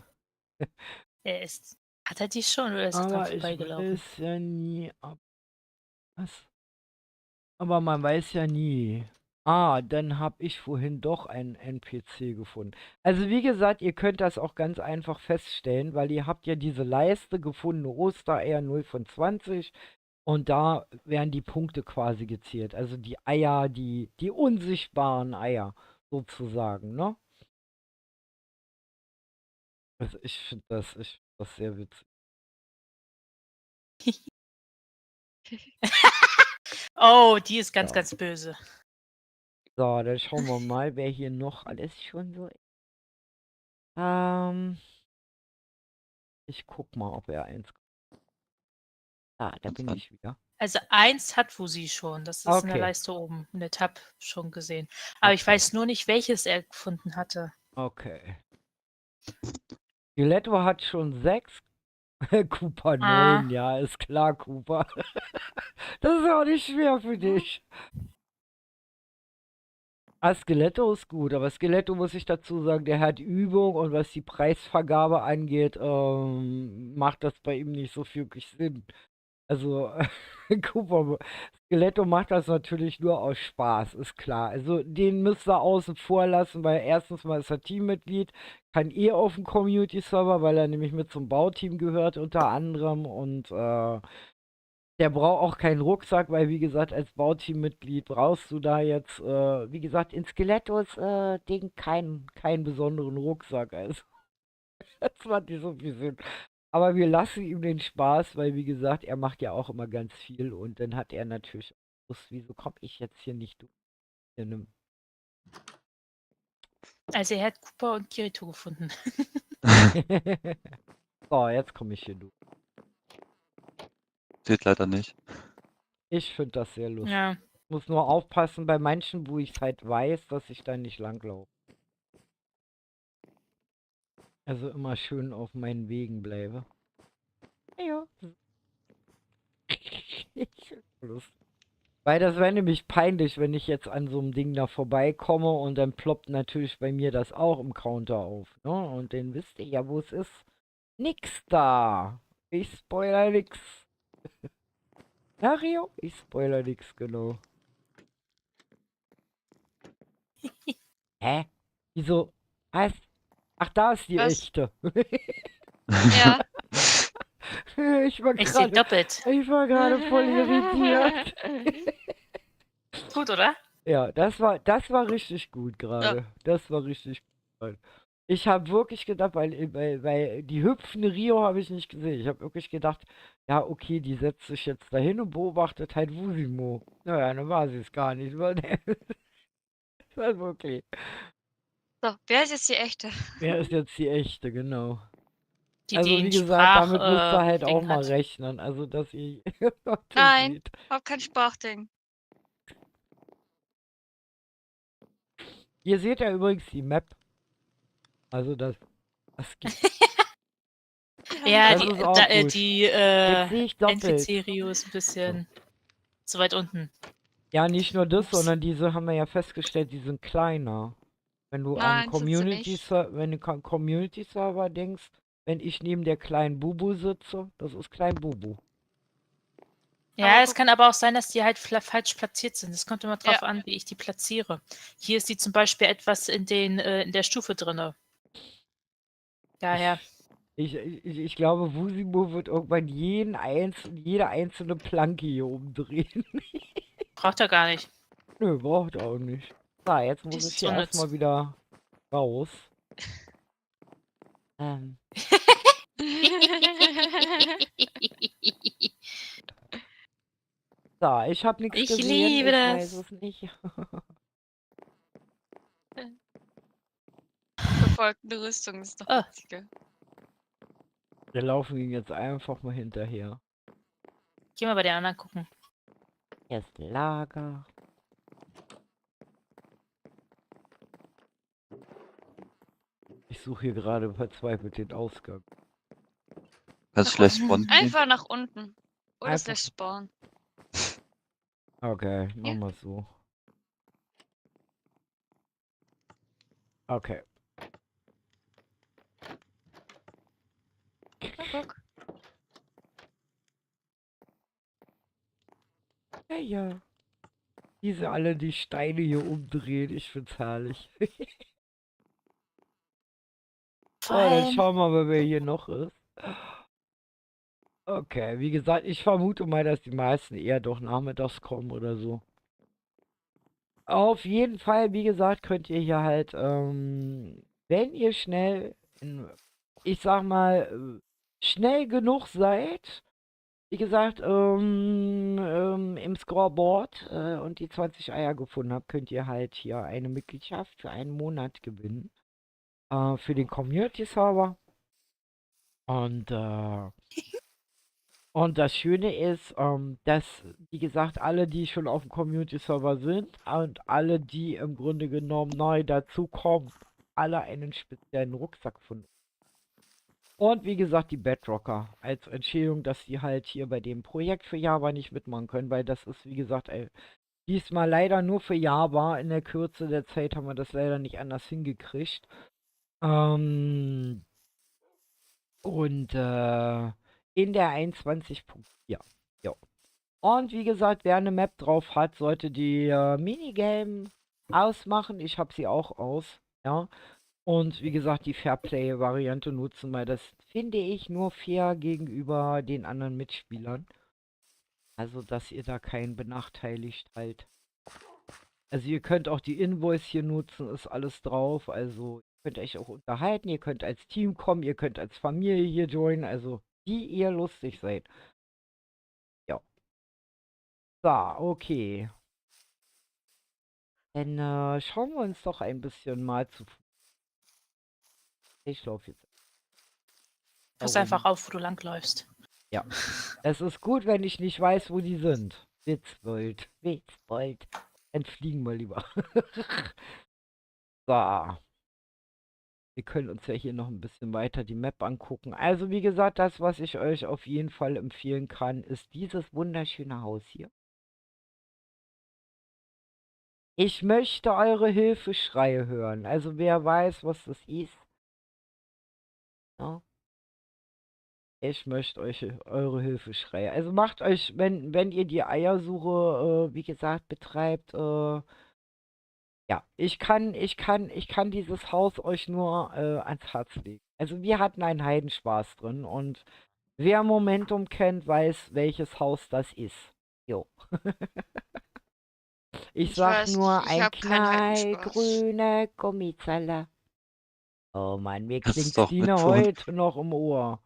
Hat er die schon oder ist er dran Aber ich vorbeigelaufen? weiß ja nie, ob was. Aber man weiß ja nie. Ah, dann habe ich vorhin doch einen NPC gefunden. Also wie gesagt, ihr könnt das auch ganz einfach feststellen, weil ihr habt ja diese Leiste gefundene Ostereier 0 von 20 und da werden die Punkte quasi gezählt. Also die Eier, die unsichtbaren Eier sozusagen, ne? Also ich finde das sehr witzig. Oh, die ist ganz, Ja. ganz böse. So, dann schauen wir mal, wer hier noch alles schon so. Ich guck mal, ob er eins. Ah, da bin ich wieder. Also 1 hat Wusi schon. Das ist in der Okay. Leiste oben, in der Tab schon gesehen. Aber ich Okay. weiß nur nicht, welches er gefunden hatte. Okay. Giletto hat schon 6. Cooper Ah. 9, ja, ist klar, Cooper. Das ist auch nicht schwer für dich. Ah, Skeletto ist gut, aber Skeletto muss ich dazu sagen, der hat Übung und was die Preisvergabe angeht, macht das bei ihm nicht so wirklich Sinn. Also, Cooper, Skeletto macht das natürlich nur aus Spaß, ist klar. Also, den müsst ihr außen vor lassen, weil erstens mal ist er Teammitglied, kann auf dem Community-Server, weil er nämlich mit zum Bauteam gehört unter anderem und der braucht auch keinen Rucksack, weil wie gesagt, als Bauteammitglied brauchst du da jetzt, wie gesagt, in Skelettos Ding keinen besonderen Rucksack. Also, das macht nicht so viel Sinn. Aber wir lassen ihm den Spaß, weil wie gesagt, er macht ja auch immer ganz viel und dann hat er natürlich Lust, wieso komme ich jetzt hier nicht durch? Also er hat Cooper und Kirito gefunden. So, jetzt komme ich hier durch. Steht leider nicht. Ich finde das sehr lustig. Ja. Muss nur aufpassen bei manchen, wo ich es halt weiß, dass ich da nicht langlaufe. Also immer schön auf meinen Wegen bleibe. Ja. Lustig. Weil das wäre nämlich peinlich, wenn ich jetzt an so einem Ding da vorbeikomme und dann ploppt natürlich bei mir das auch im Counter auf. Ne? Und dann wisst ihr ja, wo es ist. Nix da. Ich spoiler nix. Na, Rio? Ich spoiler nix, genau. Hä? Wieso? Was? Ach, da ist die Was? echte. Ja. Ich war Ich sehe gerade doppelt. voll irritiert. Gut, oder? Ja, das war richtig gut gerade. Das war richtig gut. Ich habe wirklich gedacht, weil die hüpfende Rio habe ich nicht gesehen. Ich habe wirklich gedacht, ja, okay, die setzt sich jetzt dahin und beobachtet halt Wusimo. Naja, dann war sie es gar nicht. Das war wirklich. So, wer ist jetzt die echte? Wer ist jetzt die echte, genau. Die Also, den wie gesagt, damit müsst ihr halt auch Ding mal hat. rechnen. Also, dass ihr das Nein. seht. Hab kein Sprachding. Ihr seht ja übrigens die Map. Also, das gibt. Ja, Das die, ist auch da, gut. die Jetzt sehe ich doppelt. NPC-Rio ist ein bisschen zu weit unten. Ja, nicht nur das, Ups. sondern diese haben wir ja festgestellt, die sind kleiner. Wenn du an Nein, sind sie nicht. Wenn du an Community-Server denkst, wenn ich neben der kleinen Bubu sitze, das ist Klein Bubu. Ja, Aber es kann aber auch sein, dass die halt falsch platziert sind. Es kommt immer drauf Ja. an, wie ich die platziere. Hier ist die zum Beispiel etwas in der Stufe drinne. Daher. Ich glaube, Wusimo wird irgendwann jede einzelne Planke hier umdrehen. Braucht er gar nicht. Nö, braucht er auch nicht. So, jetzt muss Das ich ist hier unnütz. erstmal wieder raus. Ähm, so, ich habe nichts Ich gesehen, liebe ich weiß das. es nicht. Verfolgende Rüstung ist doch Ah. witziger. Wir laufen ihm jetzt einfach mal hinterher. Geh mal bei den anderen gucken. Erst Lager. Ich suche hier gerade verzweifelt den Ausgang. Kannst du Nach schlecht unten. spawnen gehen? Einfach nach unten. Oder Einfach- slash spawn. Okay, Ja. machen wir es so. Okay. Na, guck. Ja, ja. Diese alle die Steine hier umdrehen, ich find's herrlich. Vor So, dann allem, schauen wir mal, wer hier noch ist. Okay, wie gesagt, ich vermute mal, dass die meisten eher doch nachmittags kommen oder so. Auf jeden Fall, wie gesagt, könnt ihr hier halt, wenn ihr schnell, ich sag mal, schnell genug seid, wie gesagt, im Scoreboard und die 20 Eier gefunden habt, könnt ihr halt hier eine Mitgliedschaft für einen Monat gewinnen. Für den Community-Server. Und das Schöne ist, dass, wie gesagt, alle, die schon auf dem Community-Server sind und alle, die im Grunde genommen neu dazukommen, alle einen speziellen Rucksack von. Und wie gesagt, die Bedrocker als Entschädigung, dass sie halt hier bei dem Projekt für Java nicht mitmachen können, weil das ist, wie gesagt, diesmal leider nur für Java. In der Kürze der Zeit haben wir das leider nicht anders hingekriegt. In der 21.4. Ja. Und wie gesagt, wer eine Map drauf hat, sollte die Minigame ausmachen. Ich habe sie auch aus. Ja. Und wie gesagt, die Fairplay-Variante nutzen, weil das finde ich nur fair gegenüber den anderen Mitspielern. Also, dass ihr da keinen benachteiligt halt. Also, ihr könnt auch die Invoice hier nutzen, ist alles drauf. Also, ihr könnt euch auch unterhalten, ihr könnt als Team kommen, ihr könnt als Familie hier joinen. Also, wie ihr lustig seid. Ja. So, okay. Dann schauen wir uns doch ein bisschen mal zu. Ich laufe jetzt. pass herum. einfach auf, wo du langläufst. Ja. Es ist gut, wenn ich nicht weiß, wo die sind. Witzbold. Witzbold. Dann fliegen wir lieber. So. Wir können uns ja hier noch ein bisschen weiter die Map angucken. Also wie gesagt, das, was ich euch auf jeden Fall empfehlen kann, ist dieses wunderschöne Haus hier. Ich möchte eure Hilfeschreie hören. Also wer weiß, was das ist. Ja. Ich möchte euch eure Hilfeschreie. Also macht euch, wenn ihr die Eiersuche, wie gesagt, betreibt, ja, ich kann dieses Haus euch nur ans Herz legen. Also wir hatten einen Heidenspaß drin und wer Momentum kennt, weiß, welches Haus das ist. Jo. Ich sag weiß nur nicht, ich ein habe keinen Heidenspaß. knallgrüner Gummizelle. Oh Mann, mir Das klingt ist doch Stine mit heute noch im Ohr.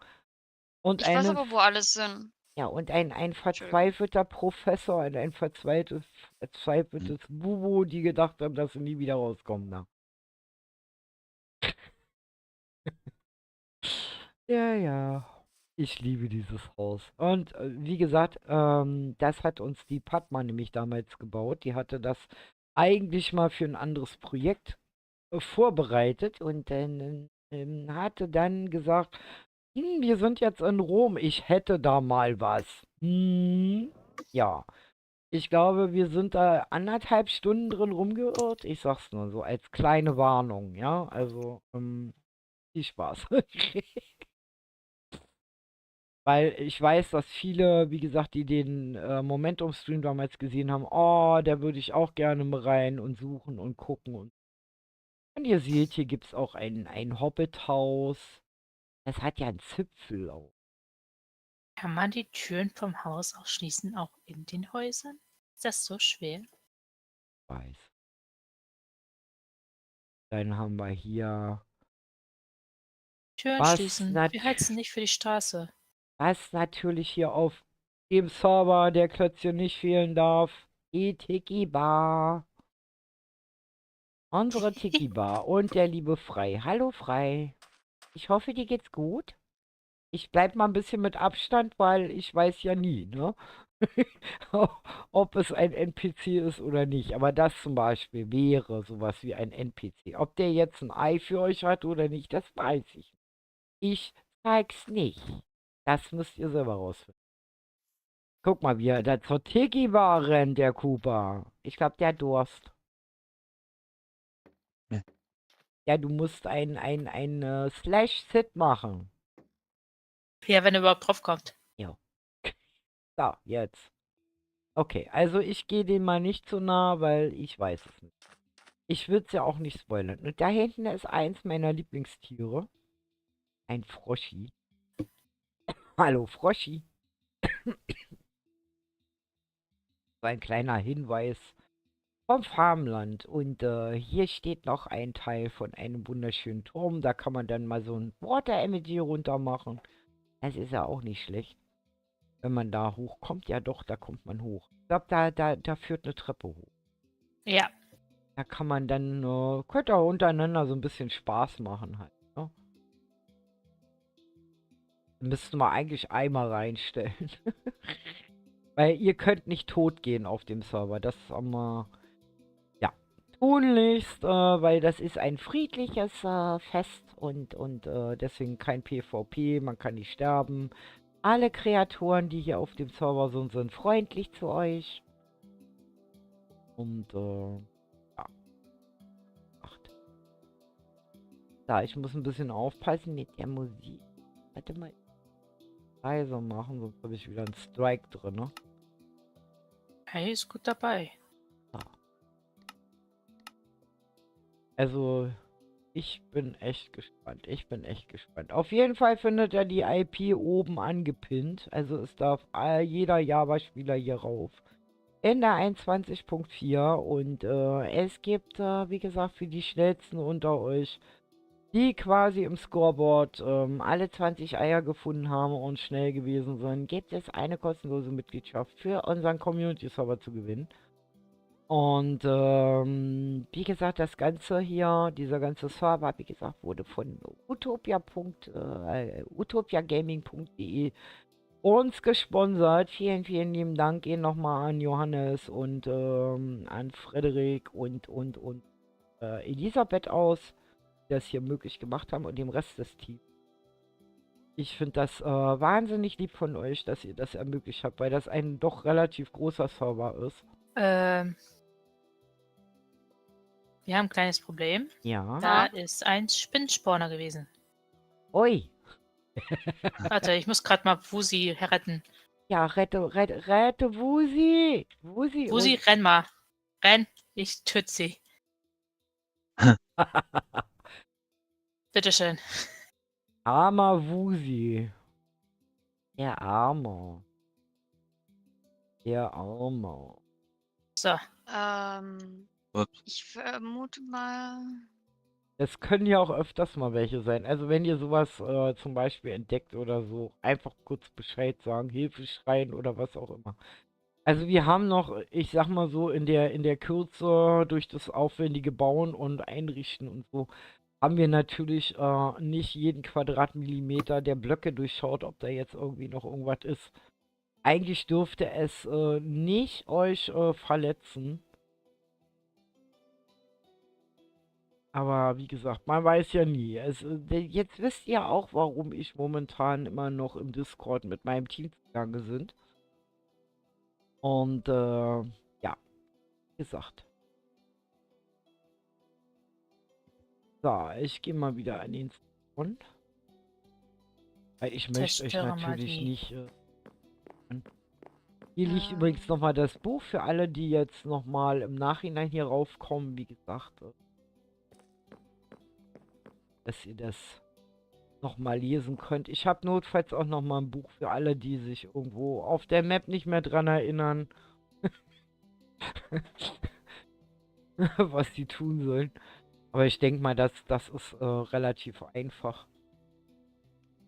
Und Ich weiß eine, aber, wo alle sind. ja, und ein verzweifelter Professor und ein verzweifeltes Bubu, die gedacht haben, dass sie nie wieder rauskommen. Na. Ja, ja. Ich liebe dieses Haus. Und wie gesagt, das hat uns die Padma nämlich damals gebaut. Die hatte das eigentlich mal für ein anderes Projekt vorbereitet und dann hatte dann gesagt, wir sind jetzt in Rom, ich hätte da mal was. Ja. Ich glaube, wir sind da 1,5 Stunden drin rumgeirrt. Ich sag's nur so als kleine Warnung, ja. Also, viel Spaß. Weil ich weiß, dass viele, wie gesagt, die den Momentum-Stream damals gesehen haben, oh, da würde ich auch gerne mal rein und suchen und gucken. Und ihr seht, hier gibt es auch ein Hobbit-Haus. Das hat ja einen Zipfel auch. Kann man die Türen vom Haus auch schließen, auch in den Häusern? Ist das so schwer? Weiß. Dann haben wir hier, Türen was, schließen. Wir heizen nicht für die Straße. was natürlich hier auf dem Server der Klötzchen nicht fehlen darf. Die Tiki-Bar. Unsere Tiki-Bar und der liebe Frei. Hallo Frei. Ich hoffe, dir geht's gut. Ich bleib mal ein bisschen mit Abstand, weil ich weiß ja nie, ne? Ob es ein NPC ist oder nicht. Aber das zum Beispiel wäre sowas wie ein NPC. Ob der jetzt ein Ei für euch hat oder nicht, das weiß ich nicht. Ich zeig's nicht. Das müsst ihr selber rausfinden. Guck mal, wie er da zur Tiki-Bar rennt, der Cooper. Ich glaube, der hat Durst. Ja. Ja, du musst ein Slash-Sit machen. Ja, wenn er überhaupt drauf kommt. Ja. So, jetzt. Okay, also ich gehe dem mal nicht zu nah, weil ich weiß es nicht. Ich würde es ja auch nicht spoilern. Und da hinten ist eins meiner Lieblingstiere. Ein Froschi. Hallo, Froschi. So ein kleiner Hinweis vom Farmland. Und hier steht noch ein Teil von einem wunderschönen Turm. Da kann man dann mal so ein Water Emoji runter machen. Das ist ja auch nicht schlecht. Wenn man da hochkommt, ja doch, da kommt man hoch. Ich glaube, da führt eine Treppe hoch. Ja. Da kann man dann, könnt ihr untereinander so ein bisschen Spaß machen halt, ne? Müssten wir eigentlich Eimer reinstellen. Weil ihr könnt nicht tot gehen auf dem Server. Das ist aber, ja, tunlichst, weil das ist ein friedliches Fest und deswegen kein PvP, man kann nicht sterben. Alle Kreaturen, die hier auf dem Server sind freundlich zu euch. Und, ja. Acht. Da, ich muss ein bisschen aufpassen mit der Musik. Warte mal. Leise machen, sonst habe ich wieder einen Strike drin, ne? Hey, ist gut dabei. Also, ich bin echt gespannt. Ich bin echt gespannt. Auf jeden Fall findet er die IP oben angepinnt. Also es darf jeder Java-Spieler hier rauf. In der 21.4 und es gibt, wie gesagt, für die Schnellsten unter euch, die quasi im Scoreboard alle 20 Eier gefunden haben und schnell gewesen sind, gibt es eine kostenlose Mitgliedschaft für unseren Community-Server zu gewinnen. Und wie gesagt, das Ganze hier, dieser ganze Server, wie gesagt, wurde von utopiagaming.de uns gesponsert. Vielen, vielen lieben Dank Ihnen nochmal an Johannes und an Frederik und Elisabeth aus, die das hier möglich gemacht haben und dem Rest des Teams. Ich finde das wahnsinnig lieb von euch, dass ihr das ermöglicht habt, weil das ein doch relativ großer Server ist. Wir haben ein kleines Problem. Ja. Da ist ein Spinnenspawner gewesen. Ui. Warte, ich muss gerade mal Wusi retten. Ja, rette Wusi. Wusi. Wusi, renn mal. Renn. Ich töte sie. Bitteschön. Armer Wusi. Der Arme. Der Arme. So. Ups. Ich vermute mal. Es können ja auch öfters mal welche sein. Also wenn ihr sowas zum Beispiel entdeckt oder so, einfach kurz Bescheid sagen, Hilfe schreien oder was auch immer. Also wir haben noch, ich sag mal so, in der Kürze durch das aufwendige Bauen und Einrichten und so, haben wir natürlich nicht jeden Quadratmillimeter der Blöcke durchschaut, ob da jetzt irgendwie noch irgendwas ist. Eigentlich dürfte es nicht euch verletzen. Aber wie gesagt, man weiß ja nie. Jetzt wisst ihr auch, warum ich momentan immer noch im Discord mit meinem Team zugange sind. Und ja, wie gesagt. So, ich gehe mal wieder an den Spawn. Weil ich möchte euch Zerstöre mal natürlich die- nicht... Hier liegt übrigens nochmal das Buch für alle, die jetzt nochmal im Nachhinein hier raufkommen. Wie gesagt, dass ihr das nochmal lesen könnt. Ich habe notfalls auch nochmal ein Buch für alle, die sich irgendwo auf der Map nicht mehr dran erinnern, was sie tun sollen. Aber ich denke mal, das ist relativ einfach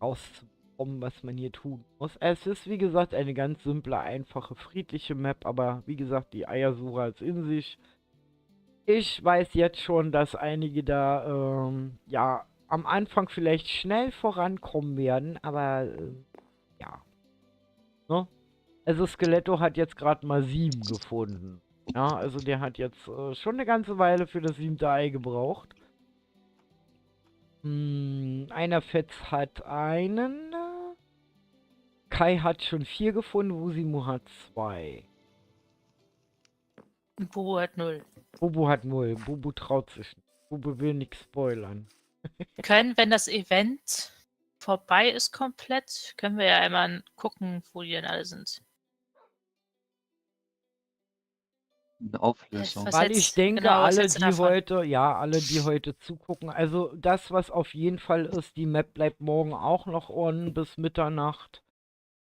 rauszubekommen, was man hier tun muss. Es ist, wie gesagt, eine ganz simple, einfache, friedliche Map, aber wie gesagt, die Eiersuche hat's in sich. Ich weiß jetzt schon, dass einige da, ja, am Anfang vielleicht schnell vorankommen werden, aber, ja, ne? Also Skeletto hat jetzt gerade mal 7 gefunden. Ja, also der hat jetzt schon eine ganze Weile für das 7. Ei gebraucht. Einer Fetz hat einen. Kai hat schon 4 gefunden, Wusimo hat 2. Und Bobo hat 0. Bubu hat 0. Bubu traut sich nicht. Bubu will nichts spoilern. Können, wenn das Event vorbei ist komplett, können wir ja einmal gucken, wo die denn alle sind. Eine Auflösung. Was Weil ich hältst- denke, genau, was alle, hältst du die davon? heute, ja, alle, die heute zugucken, also das, was auf jeden Fall ist, die Map bleibt morgen auch noch on bis Mitternacht.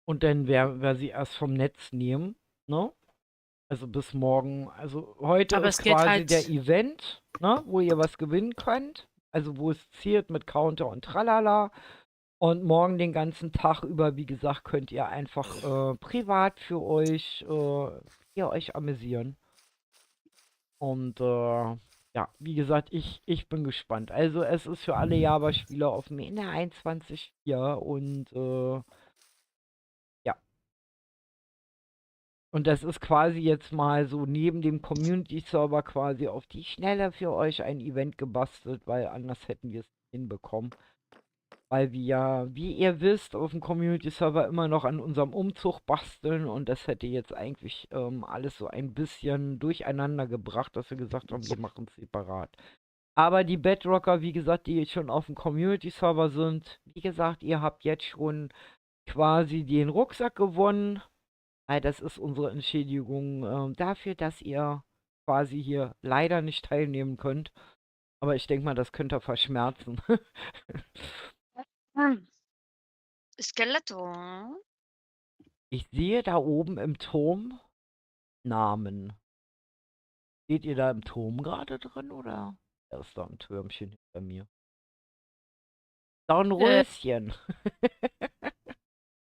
Und dann werden wir sie erst vom Netz nehmen, ne? Also bis morgen. Also heute Aber ist es geht quasi halt, der Event, ne? Wo ihr was gewinnen könnt. Also wo es zielt mit Counter und Tralala. Und morgen den ganzen Tag über, wie gesagt, könnt ihr einfach privat für euch, ihr euch amüsieren. Und ja, wie gesagt, ich bin gespannt. Also es ist für alle Java-Spieler offen in der 21.4 und ja. Und das ist quasi jetzt mal so neben dem Community-Server quasi auf die Schnelle für euch ein Event gebastelt, weil anders hätten wir es nicht hinbekommen. Weil wir ja, wie ihr wisst, auf dem Community-Server immer noch an unserem Umzug basteln und das hätte jetzt eigentlich alles so ein bisschen durcheinander gebracht, dass wir gesagt haben, wir machen es separat. Aber die Bedrocker, wie gesagt, die jetzt schon auf dem Community-Server sind, wie gesagt, ihr habt jetzt schon quasi den Rucksack gewonnen. Das ist unsere Entschädigung dafür, dass ihr quasi hier leider nicht teilnehmen könnt. Aber ich denke mal, das könnt ihr verschmerzen. Hm. Skeletto. Ich sehe da oben im Turm Namen. Steht ihr da im Turm gerade drin oder? Er ist da ein Türmchen hinter mir. äh, Dornröschen.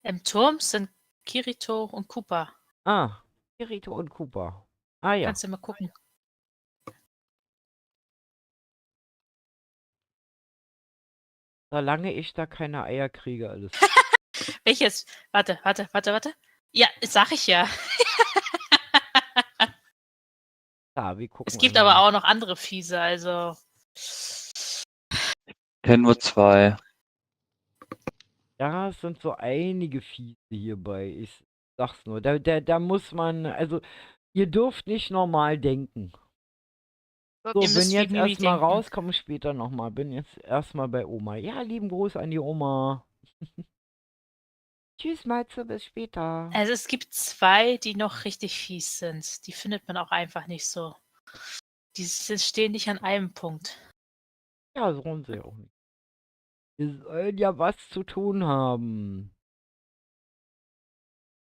im Turm sind Kirito und Koopa. Ah, Kirito und Cooper. Ah ja. Kannst du mal gucken. Solange ich da keine Eier kriege, alles. Welches? Warte. Ja, sag ich ja. Da, wir gucken Es gibt einmal. aber auch noch andere Fiese, also. Kennen nur 2. Ja, es sind so einige Fiese hierbei. Ich sag's nur. Da muss man, also, ihr dürft nicht normal denken. So, Ihr bin müsst wie jetzt Mimi erstmal denken. raus, komme später nochmal. Bin jetzt erstmal bei Oma. Ja, lieben Gruß an die Oma. Tschüss, Matze, bis später. Also es gibt 2, die noch richtig fies sind. Die findet man auch einfach nicht so. Stehen nicht an einem Punkt. Ja, sollen sie auch nicht. Wir sollen ja was zu tun haben.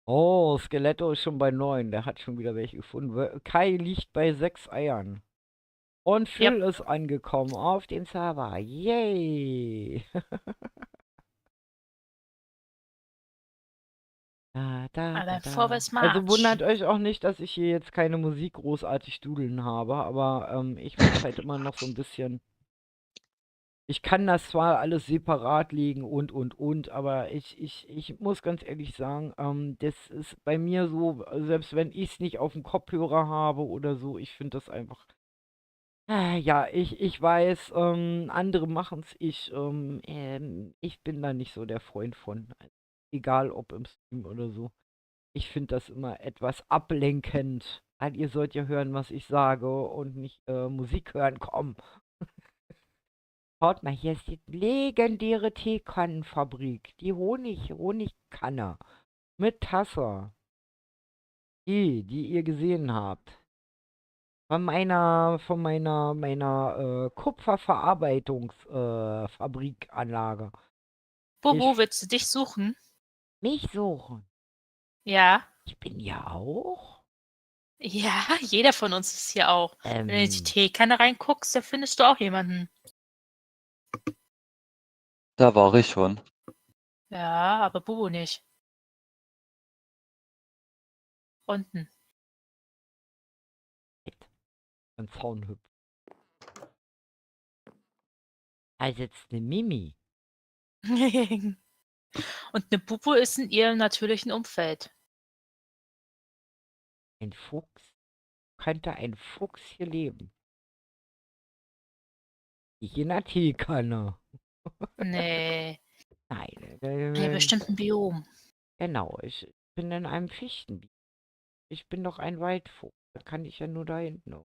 Oh, Skeletto ist schon bei 9. Der hat schon wieder welche gefunden. Kai liegt bei 6 Eiern. Und Phil ist angekommen auf den Server. Yay! Aber vorwärts Also Marsch. wundert euch auch nicht, dass ich hier jetzt keine Musik großartig dudeln habe, aber ich muss halt immer noch so ein bisschen. Ich kann das zwar alles separat legen und, aber ich muss ganz ehrlich sagen, das ist bei mir so, selbst wenn ich es nicht auf dem Kopfhörer habe oder so, ich finde das einfach. Ja, ich weiß, andere machen es, ich bin da nicht so der Freund von. Egal ob im Stream oder so. Ich finde das immer etwas ablenkend. Weil ihr sollt ja hören, was ich sage und nicht Musik hören. Komm. Schaut mal, hier ist die legendäre Teekannenfabrik. Die Honigkanne. Mit Tasse. Die ihr gesehen habt. Von meiner Kupferverarbeitungs Fabrikanlage. Bobo, willst du dich suchen? Mich suchen. Ja. Ich bin ja auch. Ja, jeder von uns ist hier auch. Wenn du in die Ähm, Teekanne reinguckst, da findest du auch jemanden. Da war ich schon. Ja, aber Bobo nicht. Unten. ein Zaunhüpfer. Da sitzt eine Mimi. Und eine Bobo ist in ihrem natürlichen Umfeld. Ein Fuchs. Könnte ein Fuchs hier leben? Ich in der Teekanne. Nee, Nein. in einem bestimmten Biom. Genau, ich bin in einem Fichtenbiet. Ich bin doch ein Waldfuchs. Da kann ich ja nur da hinten.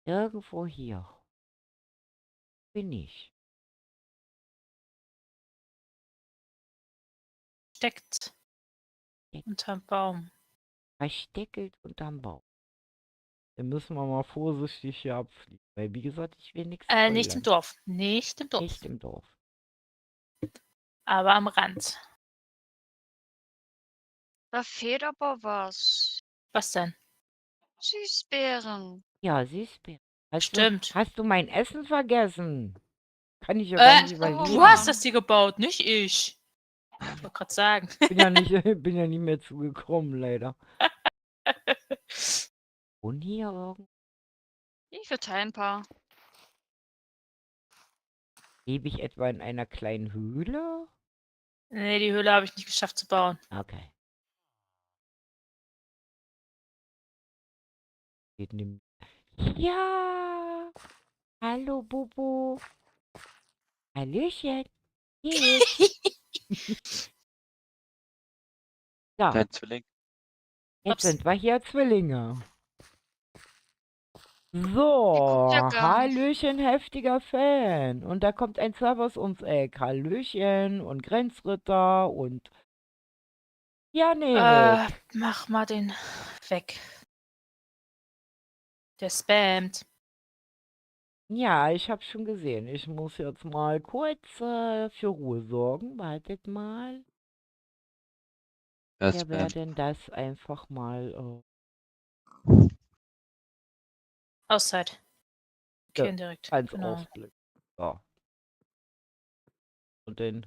Irgendwo hier bin ich. Steckt unterm Baum. Versteckelt unterm Baum. Dann müssen wir mal vorsichtig hier abfliegen. Weil, wie gesagt, ich will nichts Nicht im spoilern. Dorf. Nicht im Dorf. Nicht im Dorf. Aber am Rand. Da fehlt aber was. Was denn? Süßbeeren. Ja, siehst du. Stimmt. Hast du mein Essen vergessen? Kann ich ja gar nicht Hunger. überleben. Du hast das hier gebaut, nicht ich. Ich wollte gerade sagen. Bin ja nicht mehr zugekommen, leider. Und hier irgendwo Ich verteile ein paar. lebe ich etwa in einer kleinen Höhle? Nee, die Höhle habe ich nicht geschafft zu bauen. Okay. Geht nem- Ja! Hallo, Bobo. Hallöchen. Geht's? So, Dein Zwilling. jetzt Ups. sind wir hier Zwillinge. Die So, guckt ja gar nicht. Hallöchen, heftiger Fan. Und da kommt ein Servus ums Eck. Hallöchen und Grenzritter und Janik. Mach mal den weg. Der spammt. Ja, ich habe schon gesehen. Ich muss jetzt mal kurz für Ruhe sorgen. Wartet mal. Wer Wir spammt? werden das einfach mal. Auszeit. Ja, Okay, direkt. Ganz Genau. ausblicken. So. Und dann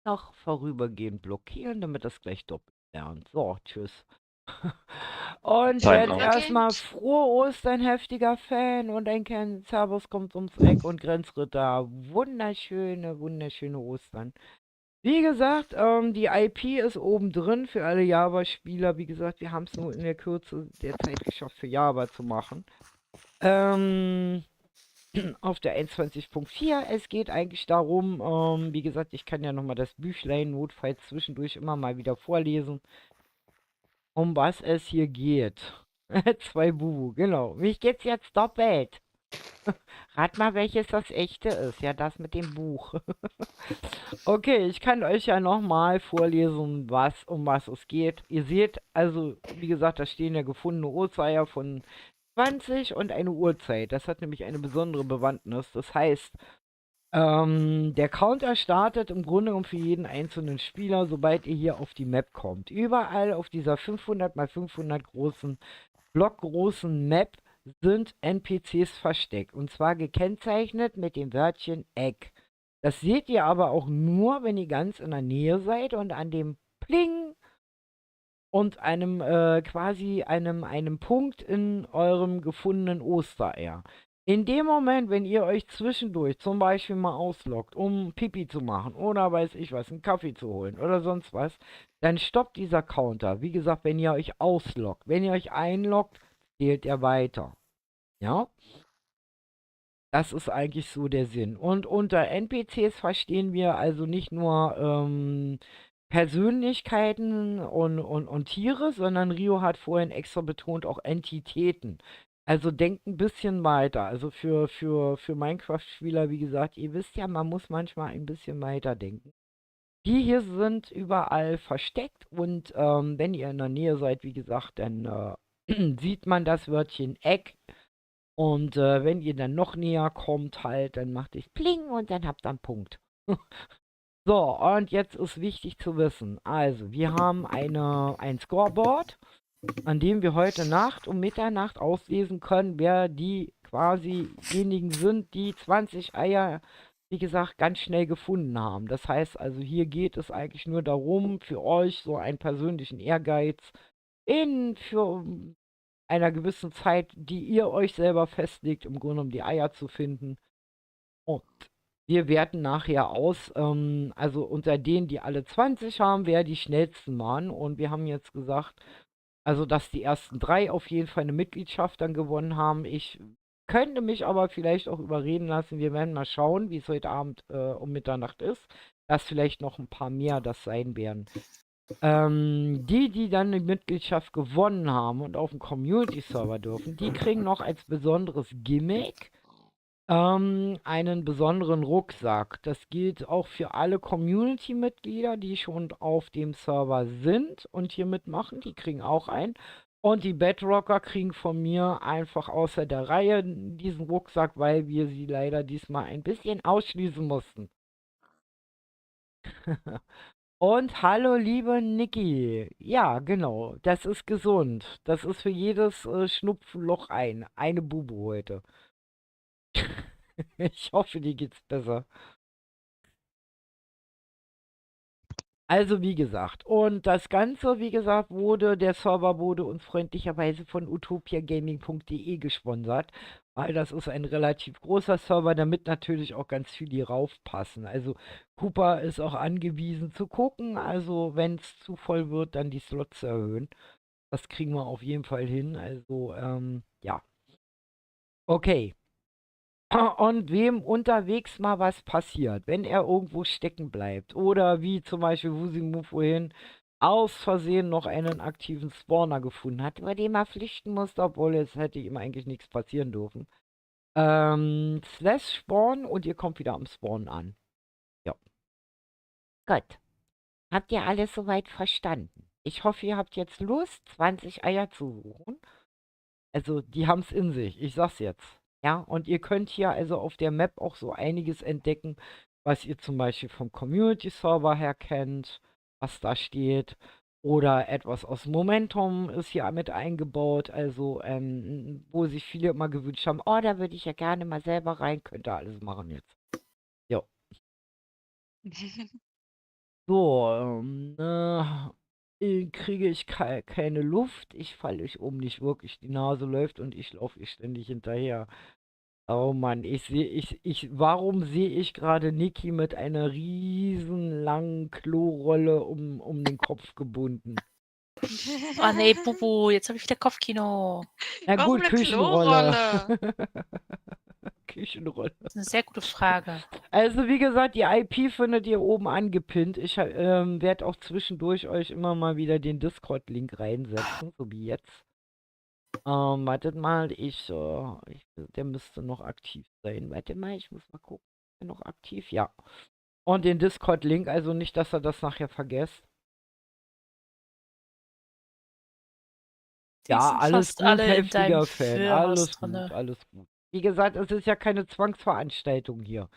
noch vorübergehend blockieren, damit das gleich doppelt lernt. So, tschüss. Und Sein jetzt Name. erstmal frohe Ostern, heftiger Fan. Und ein Ken Servus kommt ums Eck und Grenzritter. Wunderschöne Ostern. Wie gesagt, die IP ist oben drin für alle Java-Spieler. Wie gesagt, wir haben es nur in der Kürze der Zeit geschafft, für Java zu machen. Auf der 21.4. Es geht eigentlich darum, wie gesagt, ich kann ja nochmal das Büchlein notfalls zwischendurch immer mal wieder vorlesen, um was es hier geht. 2 Bubu, genau. Mich geht's jetzt doppelt. Rat mal, welches das echte ist. Ja, das mit dem Buch. Okay, ich kann euch ja nochmal vorlesen, um was es geht. Ihr seht, also, wie gesagt, da stehen ja gefundene Uhrzeiger von 20 und eine Uhrzeit. Das hat nämlich eine besondere Bewandtnis. Das heißt, der Counter startet im Grunde genommen für jeden einzelnen Spieler, sobald ihr hier auf die Map kommt. Überall auf dieser 500 x 500 blockgroßen Map sind NPCs versteckt. Und zwar gekennzeichnet mit dem Wörtchen Egg. Das seht ihr aber auch nur, wenn ihr ganz in der Nähe seid und an dem Pling und einem quasi einem Punkt in eurem gefundenen Ostereier. In dem Moment, wenn ihr euch zwischendurch zum Beispiel mal ausloggt, um Pipi zu machen oder weiß ich was, einen Kaffee zu holen oder sonst was, dann stoppt dieser Counter. Wie gesagt, wenn ihr euch ausloggt. Wenn ihr euch einloggt, zählt er weiter. Ja? Das ist eigentlich so der Sinn. Und unter NPCs verstehen wir also nicht nur Persönlichkeiten und Tiere, sondern Rio hat vorhin extra betont auch Entitäten. Also denkt ein bisschen weiter. Also für Minecraft-Spieler, wie gesagt, ihr wisst ja, man muss manchmal ein bisschen weiter denken. Die hier sind überall versteckt und wenn ihr in der Nähe seid, wie gesagt, dann sieht man das Wörtchen Egg Und wenn ihr dann noch näher kommt, halt, dann macht ich Pling und dann habt ihr einen Punkt. So, und jetzt ist wichtig zu wissen. Also, wir haben ein Scoreboard, an dem wir heute Nacht um Mitternacht auslesen können, wer die quasi diejenigen sind, die 20 Eier, wie gesagt, ganz schnell gefunden haben. Das heißt also, hier geht es eigentlich nur darum, für euch so einen persönlichen Ehrgeiz für einer gewissen Zeit, die ihr euch selber festlegt, im Grunde um die Eier zu finden. Und wir werten nachher aus, also unter denen, die alle 20 haben, wer die schnellsten waren. Und wir haben jetzt gesagt, also dass die ersten 3 auf jeden Fall eine Mitgliedschaft dann gewonnen haben. Ich könnte mich aber vielleicht auch überreden lassen. Wir werden mal schauen, wie es heute Abend um Mitternacht ist, dass vielleicht noch ein paar mehr das sein werden. Die dann eine Mitgliedschaft gewonnen haben und auf dem Community-Server dürfen, die kriegen noch als besonderes Gimmick einen besonderen Rucksack. Das gilt auch für alle Community-Mitglieder, die schon auf dem Server sind und hier mitmachen. Die kriegen auch einen. Und die Bedrocker kriegen von mir einfach außer der Reihe diesen Rucksack, weil wir sie leider diesmal ein bisschen ausschließen mussten. Und hallo, liebe Niki. Ja, genau. Das ist gesund. Das ist für jedes Schnupfenloch eine Bubu heute. Ich hoffe, dir geht's besser. Also, wie gesagt, und das Ganze, wie gesagt, der Server wurde uns freundlicherweise von utopiagaming.de gesponsert, weil das ist ein relativ großer Server, damit natürlich auch ganz viele raufpassen. Also, Cooper ist auch angewiesen zu gucken, also wenn es zu voll wird, dann die Slots erhöhen. Das kriegen wir auf jeden Fall hin, also, ja. Okay. Und wem unterwegs mal was passiert, wenn er irgendwo stecken bleibt oder wie zum Beispiel Wusimu vorhin aus Versehen noch einen aktiven Spawner gefunden hat, über den er flüchten musste, obwohl es hätte ihm eigentlich nichts passieren dürfen. Slash Spawn und ihr kommt wieder am Spawn an. Ja. Gut. Habt ihr alles soweit verstanden? Ich hoffe, ihr habt jetzt Lust, 20 Eier zu suchen. Also, die haben es in sich. Ich sag's jetzt. Ja, und ihr könnt hier also auf der Map auch so einiges entdecken, was ihr zum Beispiel vom Community-Server her kennt, was da steht. Oder etwas aus Momentum ist hier mit eingebaut. Also, wo sich viele immer gewünscht haben, oh, da würde ich ja gerne mal selber rein. Könnt ihr alles machen jetzt. Jo. So, kriege ich keine Luft, ich falle ich um, nicht wirklich, die Nase läuft und ich laufe ihr ständig hinterher. Oh Mann, warum sehe ich gerade Niki mit einer riesen langen Klorolle um den Kopf gebunden? Oh nee, Bubu, jetzt habe ich wieder Kopfkino. Na Warum gut, eine Küchenrolle. Klorolle? Küchenrolle. Das ist eine sehr gute Frage. Also wie gesagt, die IP findet ihr oben angepinnt. Ich werde auch zwischendurch euch immer mal wieder den Discord-Link reinsetzen, so wie jetzt. Wartet mal, der müsste noch aktiv sein. Warte mal, ich muss mal gucken. Ist der noch aktiv? Ja. Und den Discord-Link, also nicht, dass ihr das nachher vergesst. Die Ja, sind alles fast gut, alle in heftiger deinem Fan. Wirrwarr Alles gut, drinne. alles gut. Wie gesagt, es ist ja keine Zwangsveranstaltung hier.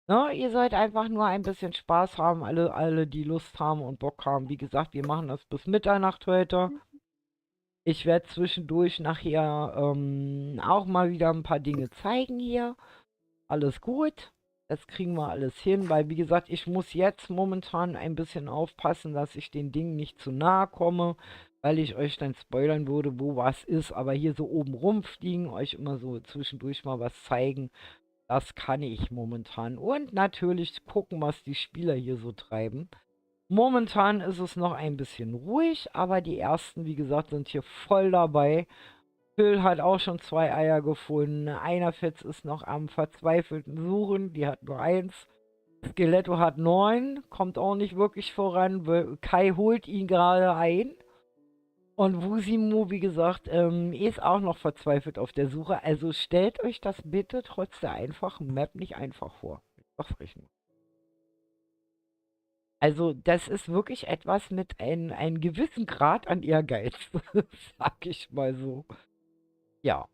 Ne? Ihr sollt einfach nur ein bisschen Spaß haben, alle, die Lust haben und Bock haben. Wie gesagt, wir machen das bis Mitternacht heute. Ich werde zwischendurch nachher auch mal wieder ein paar Dinge zeigen hier. Alles gut. Das kriegen wir alles hin, weil wie gesagt, ich muss jetzt momentan ein bisschen aufpassen, dass ich den Dingen nicht zu nahe komme, weil ich euch dann spoilern würde, wo was ist. Aber hier so oben rumfliegen, euch immer so zwischendurch mal was zeigen, das kann ich momentan. Und natürlich gucken, was die Spieler hier so treiben. Momentan ist es noch ein bisschen ruhig, aber die ersten, wie gesagt, sind hier voll dabei. Phil hat auch schon 2 Eier gefunden. Einer Fetz ist noch am verzweifelten Suchen, die hat nur 1. Skeletto hat 9, kommt auch nicht wirklich voran. Kai holt ihn gerade ein. Und Wusimu, wie gesagt, ist auch noch verzweifelt auf der Suche. Also stellt euch das bitte trotz der einfachen Map nicht einfach vor. Ich sag's euch nur. Also, das ist wirklich etwas mit einem gewissen Grad an Ehrgeiz, sag ich mal so. Ja.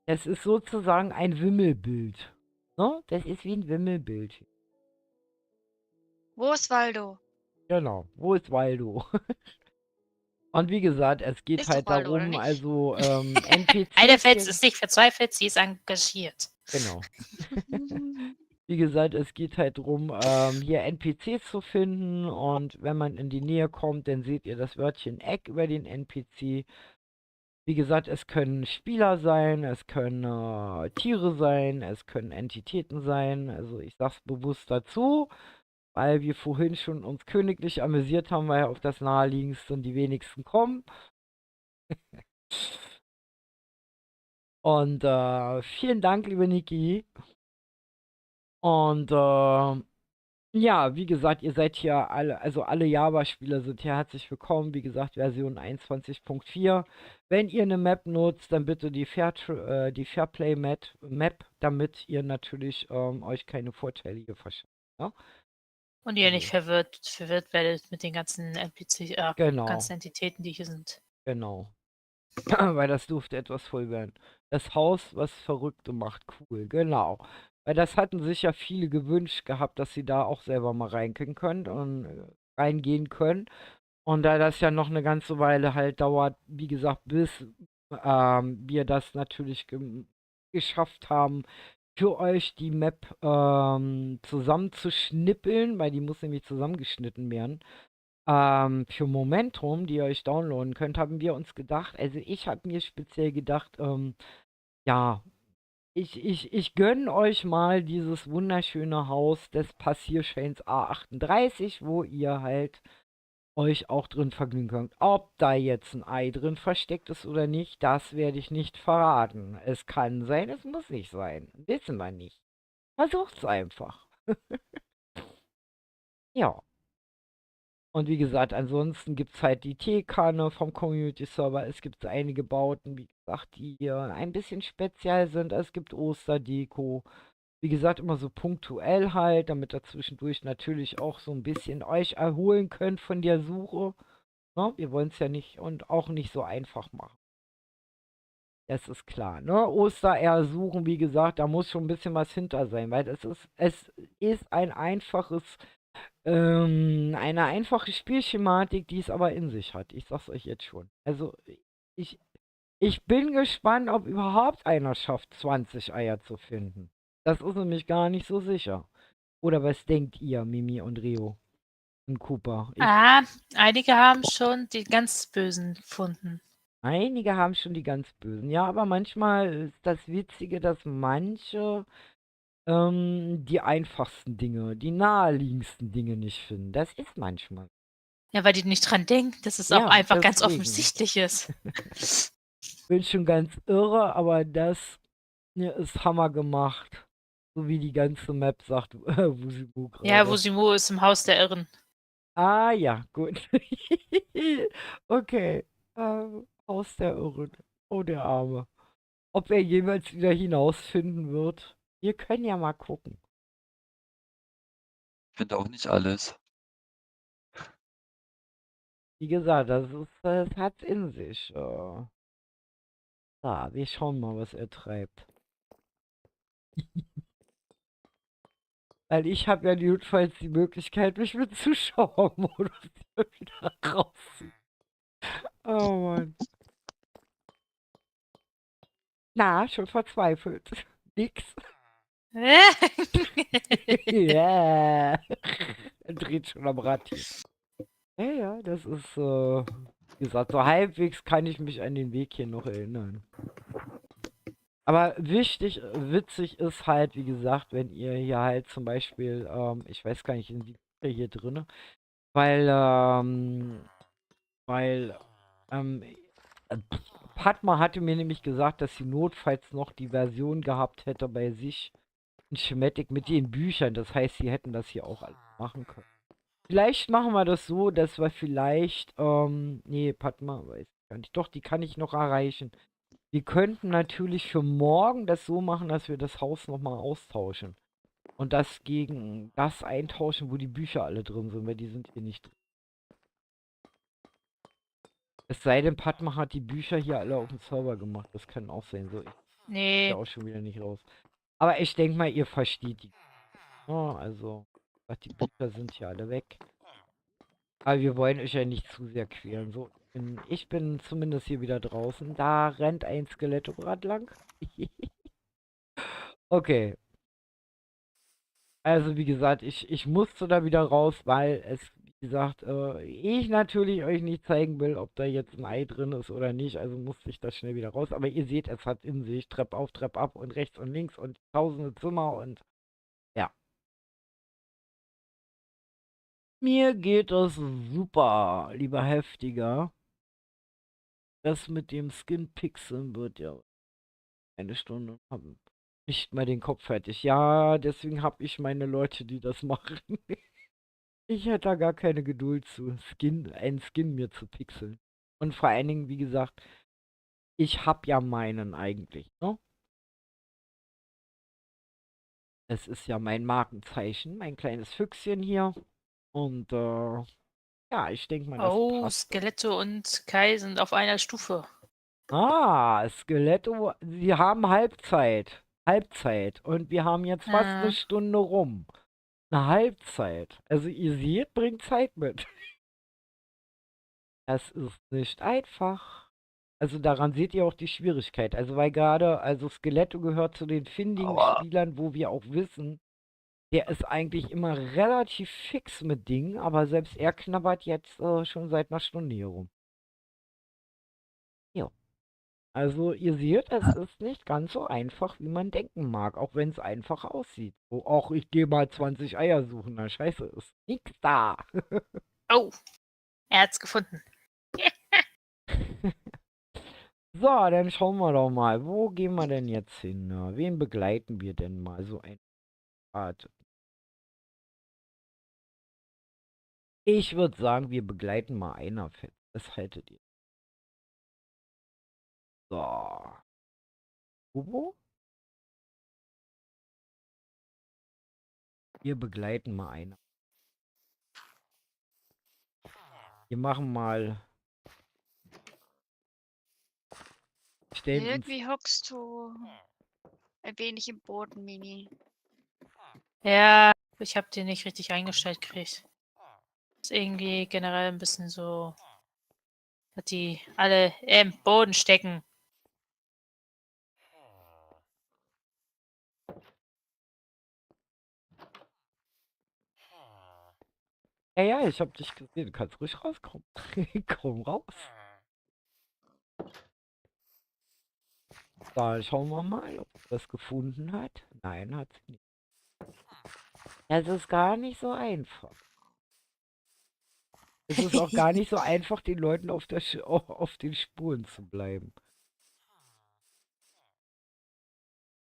Das ist sozusagen ein Wimmelbild. Ne? Das ist wie ein Wimmelbild. Wo ist Waldo? Genau. Wo ist Waldo? Und wie gesagt, es geht Ist doch halt Waldo, oder darum, nicht? also Eine NPCs Fels hier. ist nicht verzweifelt, sie ist engagiert. Genau. Wie gesagt, es geht halt darum, hier NPCs zu finden und wenn man in die Nähe kommt, dann seht ihr das Wörtchen Egg über den NPC. Wie gesagt, es können Spieler sein, es können Tiere sein, es können Entitäten sein. Also ich sag's bewusst dazu, weil wir vorhin schon uns königlich amüsiert haben, weil auf das naheliegendste die wenigsten kommen. Und vielen Dank, liebe Niki. Und ja, wie gesagt, ihr seid hier alle, also alle Java-Spieler sind hier herzlich willkommen. Wie gesagt, Version 21.4. Wenn ihr eine Map nutzt, dann bitte die Fairplay Map, damit ihr natürlich euch keine Vorteile hier verschafft. Ne? Und ihr nicht Also, verwirrt werdet mit den ganzen NPC, genau, ganzen Entitäten, die hier sind. genau. Weil das durfte etwas voll werden. Das Haus, was Verrückte macht, cool, genau. Weil das hatten sich ja viele gewünscht gehabt, dass sie da auch selber mal reingehen können und reingehen können. Und da das ja noch eine ganze Weile halt dauert, wie gesagt, bis wir das natürlich geschafft haben, für euch die Map zusammenzuschnippeln, weil die muss nämlich zusammengeschnitten werden. Für Momentum, die ihr euch downloaden könnt, haben wir uns gedacht, also ich habe mir speziell gedacht, ja, ich gönne euch mal dieses wunderschöne Haus des Passierscheins A38, wo ihr halt euch auch drin vergnügen könnt. Ob da jetzt ein Ei drin versteckt ist oder nicht, das werde ich nicht verraten. Es kann sein, es muss nicht sein. Wissen wir nicht. Versucht's einfach. Ja. Und wie gesagt, ansonsten gibt es halt die Teekanne vom Community Server. Es gibt einige Bauten, wie gesagt, die ein bisschen speziell sind. Es gibt Osterdeko. Wie gesagt, immer so punktuell halt, damit ihr zwischendurch natürlich auch so ein bisschen euch erholen könnt von der Suche. Ne? Wir wollen es ja nicht und auch nicht so einfach machen. Das ist klar, ne? Ostereier suchen, wie gesagt, da muss schon ein bisschen was hinter sein, weil es ist eine einfache Spielschematik, die es aber in sich hat. Ich sag's euch jetzt schon. Also, ich, ich bin gespannt, ob überhaupt einer schafft, 20 Eier zu finden. Das ist nämlich gar nicht so sicher. Oder was denkt ihr, Mimi und Rio und Cooper? Einige haben schon die ganz Bösen gefunden. Einige haben schon die ganz Bösen. Ja, aber manchmal ist das Witzige, dass manche die einfachsten Dinge, die naheliegendsten Dinge nicht finden. Das ist manchmal. Ja, weil die nicht dran denken, dass es auch Ja, einfach ganz deswegen. offensichtlich ist. Bin schon ganz irre, aber das ist Hammer gemacht. So wie die ganze Map sagt, Wusibu Ja, gerade. Wusimo ist im Haus der Irren. Ah ja, gut. Okay. Haus der Irren. Oh, der Arme. Ob er jemals wieder hinausfinden wird? Wir können ja mal gucken. Ich finde auch nicht alles. Wie gesagt, das hat's in sich. Wir schauen mal, was er treibt. Weil ich habe ja notfalls die Möglichkeit, mich mit Zuschauermodus hier wieder raus. Oh Mann. Na, schon verzweifelt. Nix. Ja. Er dreht schon am Rad hier. Ja, das ist, wie gesagt, so halbwegs kann ich mich an den Weg hier noch erinnern. Aber witzig ist halt, wie gesagt, wenn ihr hier halt zum Beispiel, ich weiß gar nicht, sind die hier drinne, weil, weil, ähm, Padma hatte mir nämlich gesagt, dass sie notfalls noch die Version gehabt hätte bei sich in Schematic mit den Büchern. Das heißt, sie hätten das hier auch alles machen können. Vielleicht machen wir das so, dass wir vielleicht, nee, Padma, weiß ich gar nicht. Doch, die kann ich noch erreichen. Wir könnten natürlich für morgen das so machen, dass wir das Haus nochmal austauschen. Und das gegen das eintauschen, wo die Bücher alle drin sind, weil die sind hier nicht drin. Es sei denn, Padma hat die Bücher hier alle auf dem Server gemacht. Das kann auch sein. So, Nee. auch schon wieder nicht raus. Aber ich denke mal, ihr versteht die. Ja, also, die Bücher sind ja alle weg. Aber wir wollen euch ja nicht zu sehr quälen. So, ich bin zumindest hier wieder draußen. Da rennt ein Skelettorad lang. Okay. Also, wie gesagt, ich musste da wieder raus, weil es, wie gesagt, ich natürlich euch nicht zeigen will, ob da jetzt ein Ei drin ist oder nicht. Also musste ich da schnell wieder raus. Aber ihr seht, es hat in sich Treppe auf, Treppe ab und rechts und links und tausende Zimmer und ja. Mir geht es super, lieber Heftiger. Das mit dem Skin-Pixeln wird ja eine Stunde. Hab nicht mal den Kopf fertig. Ja, deswegen habe ich meine Leute, die das machen. Ich hätte da gar keine Geduld zu, einen Skin mir zu pixeln. Und vor allen Dingen, wie gesagt, ich habe ja meinen eigentlich, ne? Es ist ja mein Markenzeichen, mein kleines Füchschen hier. Und ja, ich denke mal, das Oh, passt. Skeletto und Kai sind auf einer Stufe. Ah, Skeletto, sie haben Halbzeit. Halbzeit. Und wir haben jetzt fast eine Stunde rum. Eine Halbzeit. Also ihr seht, bringt Zeit mit. Das ist nicht einfach. Also daran seht ihr auch die Schwierigkeit. Also weil gerade, also Skeletto gehört zu den findigen Spielern, wo wir auch wissen, der ist eigentlich immer relativ fix mit Dingen, aber selbst er knabbert jetzt schon seit einer Stunde hier rum. Ja. Also ihr seht, es ist nicht ganz so einfach, wie man denken mag, auch wenn es einfach aussieht. Oh, auch ich gehe mal 20 Eier suchen, na scheiße, ist nix da. Oh, er hat's gefunden. So, dann schauen wir doch mal, wo gehen wir denn jetzt hin? Na, wen begleiten wir denn mal so ein Art? Ich würde sagen, wir begleiten mal einer fett. Was haltet ihr? So. Bobo? Wir begleiten mal einer. Wir machen mal. Stellen uns. Irgendwie hockst du ein wenig im Boden, Mini. Ja, ich habe den nicht richtig eingestellt gekriegt. Ist irgendwie generell ein bisschen so, dass die alle im Boden stecken. Ja, ja, ich hab dich gesehen. Du kannst ruhig rauskommen. Komm raus. Da schauen wir mal, ob sie das gefunden hat. Nein, hat sie nicht. Das ist gar nicht so einfach. Es ist auch gar nicht so einfach, den Leuten auf den Spuren zu bleiben.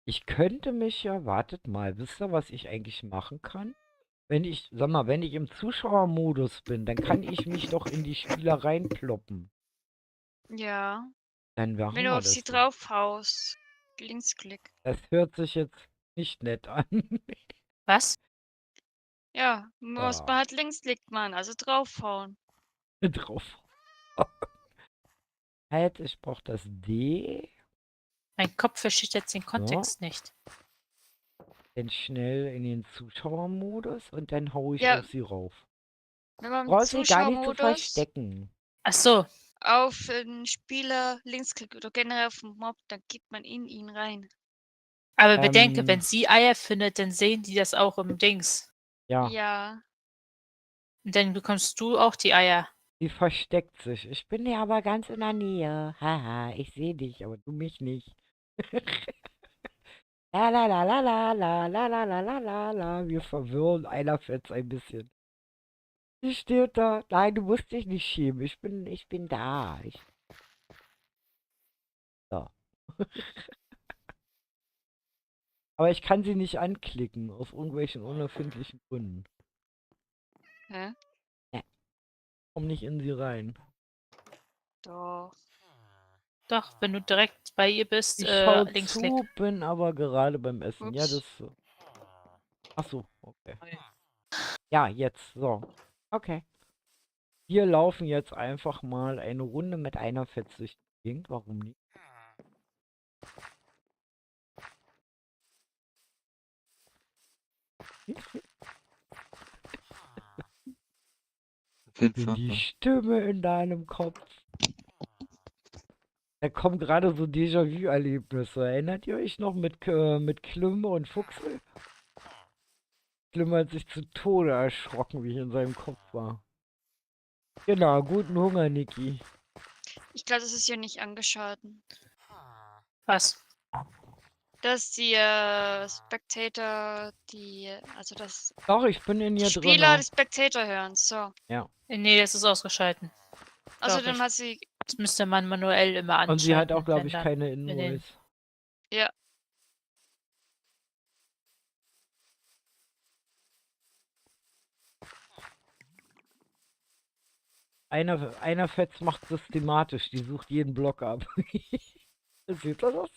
Ich könnte mich ja, wartet mal, wisst ihr, was ich eigentlich machen kann? Wenn ich, sag mal, wenn ich im Zuschauermodus bin, dann kann ich mich doch in die Spieler reinploppen. Ja. Dann Wenn machen du wir auf sie das so. draufhaust. Linksklick. Das hört sich jetzt nicht nett an. Was? Ja, muss man Ah, halt linksklickt man, also draufhauen. drauf. Halt, ich brauche das D. Mein Kopf versteht jetzt den So, Kontext nicht. dann schnell in den Zuschauermodus und dann hau ich Ja, auf sie rauf. wenn man im Brauchst sie gar nicht zu Zuschauermodus verstecken. Ach so. auf den Spieler linksklickt oder generell auf den Mob, dann geht man in ihn rein. Aber bedenke, wenn Ähm, sie Eier findet, dann sehen die das auch im Dings. ja, Ja. Und dann bekommst du auch die Eier. sie versteckt sich. Ich bin ja aber ganz in der Nähe. Haha, ich sehe dich, aber du mich nicht. La la la la la la la la la la la la. Wir verwirren einer Fetz ein bisschen. Sie steht da. Nein, du musst dich nicht schämen. Ich bin da. So. Aber ich kann sie nicht anklicken, aus irgendwelchen unerfindlichen Gründen. Hä? Komm nicht in sie rein. Doch. Doch, wenn du direkt bei ihr bist, Ich schau Linksklick. zu, bin aber gerade beim Essen. Ja, Ups. das. Ach so, okay. Ja, jetzt. So. Okay. Wir laufen jetzt einfach mal eine Runde mit einer Fetz durch die Gegend. Warum nicht? auf jeden Bin Fall. die Stimme in deinem Kopf. Da kommen gerade so Déjà-vu-Erlebnisse. Erinnert ihr euch noch mit Klimme und Fuchsel? Klimme hat sich zu Tode erschrocken, wie ich in seinem Kopf war. Genau, guten Hunger, Niki. Ich glaube, das ist hier nicht angeschalten. Was? Dass die Spectator, also das Doch, ich bin in ihr Spieler drinne. die Spectator hören. So. Ja. Nee, das ist ausgeschalten. Außerdem ich. hat sie. Das müsste man manuell immer Und sie hat auch, anschalten, glaube wenn ich, dann. keine in den- Invoice. Ja. Einer Fetz macht systematisch, die sucht jeden Block ab. Seht ihr das?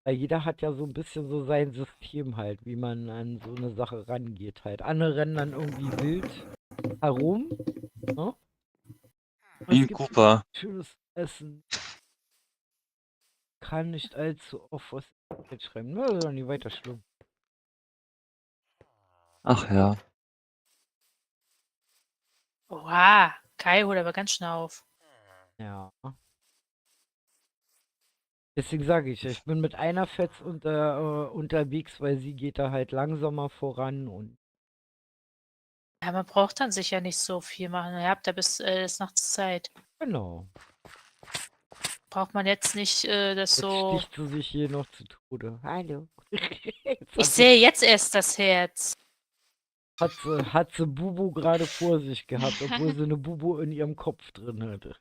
Weil jeder hat ja so ein bisschen so sein System halt, wie man an so eine Sache rangeht halt. Andere rennen dann irgendwie wild herum, ne? Und Wie es ein gibt Cooper. schönes Essen. Kann nicht allzu oft was schreiben. Ne, das ist doch nicht weiter schlimm. Ach ja. Oha, Kai holt aber ganz schnell auf. Ja. Deswegen sage ich bin mit einer Fetz unterwegs, weil sie geht da halt langsamer voran und Ja, man braucht dann sicher nicht so viel machen. Ihr habt ja bis des Nachts Zeit. genau. Braucht man jetzt nicht das Jetzt so. sticht sie sich hier noch zu Tode. Hallo. Jetzt Ich sehe jetzt erst das Herz. hat sie Bubu gerade vor sich gehabt, obwohl sie eine Bubu in ihrem Kopf drin hatte.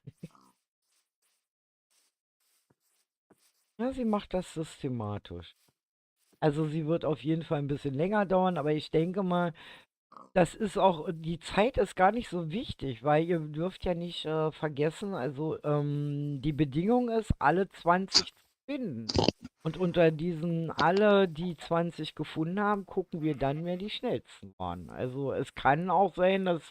Ja, sie macht das systematisch. Also sie wird auf jeden Fall ein bisschen länger dauern, aber ich denke mal, das ist auch, die Zeit ist gar nicht so wichtig, weil ihr dürft ja nicht vergessen, also die Bedingung ist, alle 20 zu finden. Und unter diesen alle, die 20 gefunden haben, gucken wir dann, wer die schnellsten waren. Also es kann auch sein, dass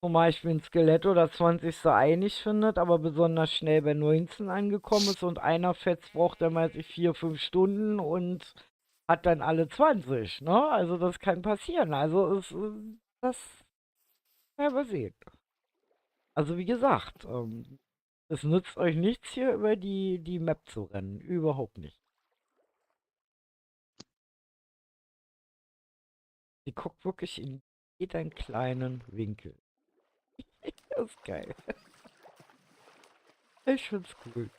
zum Beispiel ein Skeletto das 20. Ei nicht findet, aber besonders schnell bei 19 angekommen ist und einer Fetz braucht dann mal 4, 5 Stunden und hat dann alle 20, ne? Also das kann passieren. Also das werden wir sehen. Also wie gesagt, es nützt euch nichts hier über die Map zu rennen. Überhaupt nicht. Sie guckt wirklich in jeden kleinen Winkel. Das ist geil. Ich find's cool.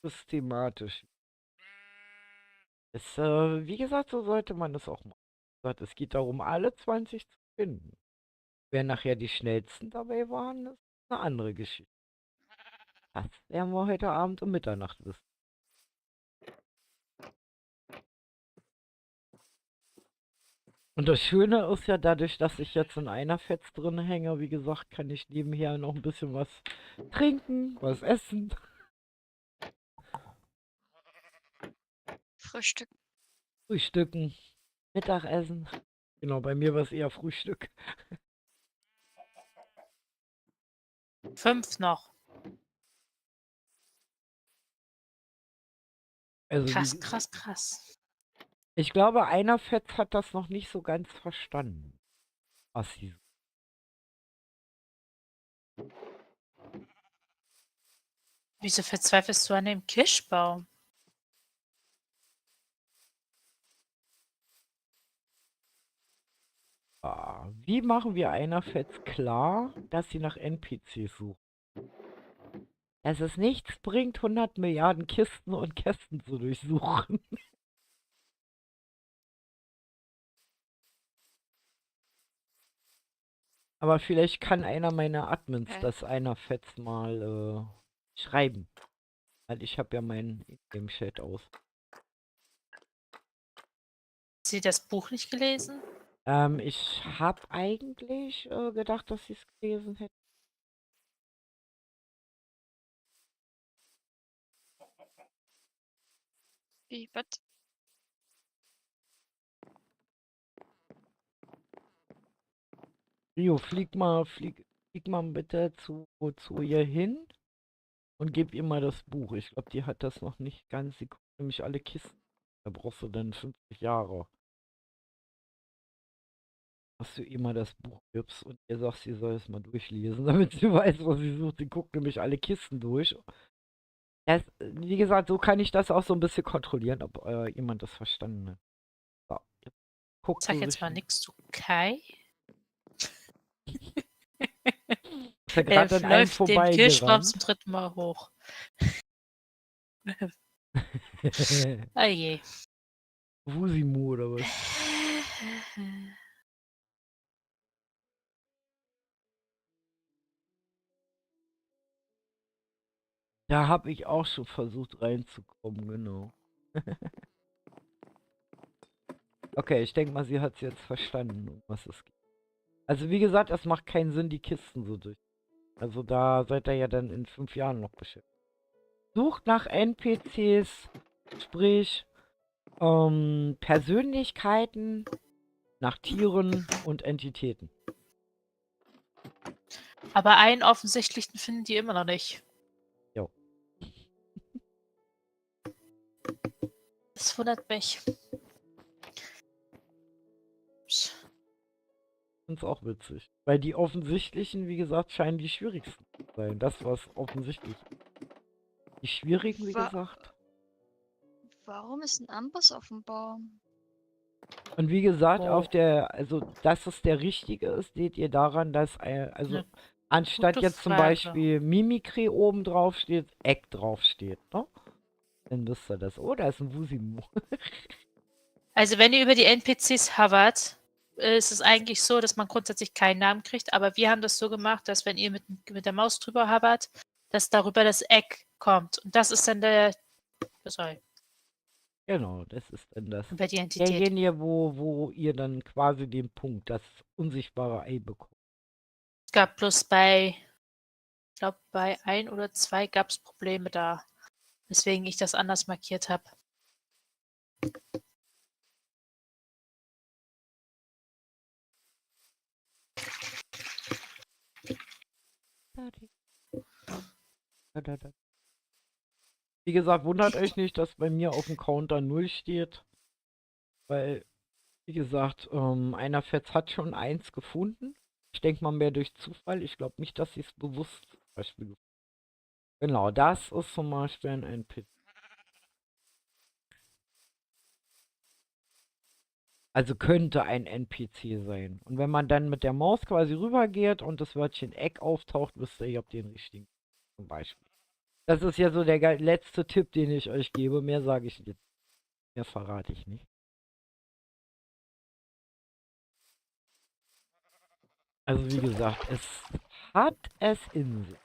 Systematisch. Wie gesagt, so sollte man es auch machen. Wie gesagt, es geht darum, alle 20 zu finden. Wer nachher die schnellsten dabei waren, ist eine andere Geschichte. Das werden wir heute Abend um Mitternacht wissen. Und das Schöne ist ja, dadurch, dass ich jetzt in einer Fetz drin hänge, wie gesagt, kann ich nebenher noch ein bisschen was trinken, was essen. Frühstück. Frühstücken, Mittagessen. Genau, bei mir war es eher Frühstück. 5 noch. Also Krass, krass, krass. ich glaube, einer Fetz hat das noch nicht so ganz verstanden. Was sie Wieso verzweifelst du an dem Kirschbaum? Wie machen wir einer Fetz klar, dass sie nach NPCs sucht? Dass es nichts bringt, 100 Milliarden Kisten und Kästen zu durchsuchen. Aber vielleicht kann einer meiner Admins das einer Fetz mal schreiben. Weil ich habe ja meinen im Chat aus. Hat sie das Buch nicht gelesen? Ich habe eigentlich gedacht, dass sie es gelesen hätte. Wie, was? Rio, flieg mal bitte zu ihr hin. Und gib ihr mal das Buch. Ich glaube, die hat das noch nicht ganz. Sie guckt nämlich alle Kisten. Da brauchst du dann 50 Jahre. Dass du ihr mal das Buch gibst und ihr sagst, sie soll es mal durchlesen, damit sie weiß, was sie sucht. Sie guckt nämlich alle Kisten durch. Das, wie gesagt, so kann ich das auch so ein bisschen kontrollieren, ob jemand das verstanden hat. So, jetzt guckt Sag sie jetzt sich. mal nichts zu Kai. Ist er gerade an einem Läuft den Kirschbaum zum vorbeigerannt? 3. Mal hoch. Oh je. Wusimu oder was? Da habe ich auch schon versucht reinzukommen, genau. Okay, ich denke mal, sie hat es jetzt verstanden, um was es geht. Also wie gesagt, es macht keinen Sinn, die Kisten so durch. Also da seid ihr ja dann in 5 Jahren noch beschäftigt. Sucht nach NPCs, sprich Persönlichkeiten, nach Tieren und Entitäten. Aber einen offensichtlichen finden die immer noch nicht. Jo. Das wundert mich. Ups. Ich finde es auch witzig. Weil die offensichtlichen, wie gesagt, scheinen die schwierigsten zu sein. Das, was offensichtlich ist. Die schwierigen, wie Wa gesagt. warum ist ein Amboss auf dem Baum? Und wie gesagt, Oh, also, dass es der richtige ist, seht ihr daran, dass, also, eine anstatt gute jetzt zum Frage. Beispiel Mimikry oben drauf steht, Eck drauf steht, ne? Dann wisst ihr das. Oh, da ist ein Wusimu. Also wenn ihr über die NPCs hovert, ist es eigentlich so, dass man grundsätzlich keinen Namen kriegt, aber wir haben das so gemacht, dass wenn ihr mit der Maus drüber hovert, dass darüber das Eck kommt. Und das ist dann sorry, Genau, das ist dann das. über die Entität. Derjenige, wo ihr dann quasi den Punkt, das unsichtbare Ei bekommt. Es gab bloß ich glaube bei 1 oder 2 gab es Probleme da, weswegen ich das anders markiert habe. Wie gesagt, wundert euch nicht, dass bei mir auf dem Counter 0 steht. Weil, wie gesagt, einer Fetz hat schon eins gefunden. Ich denke mal mehr durch Zufall. Ich glaube nicht, dass sie es bewusst zum Beispiel gefunden haben. Genau, das ist zum Beispiel ein NPC. Also könnte ein NPC sein. Und wenn man dann mit der Maus quasi rübergeht und das Wörtchen Eck auftaucht, wisst ihr, ihr habt den richtigen. Zum Beispiel. Das ist ja so der letzte Tipp, den ich euch gebe. Mehr sage ich jetzt. Mehr verrate ich nicht. Also wie gesagt, es hat es in sich.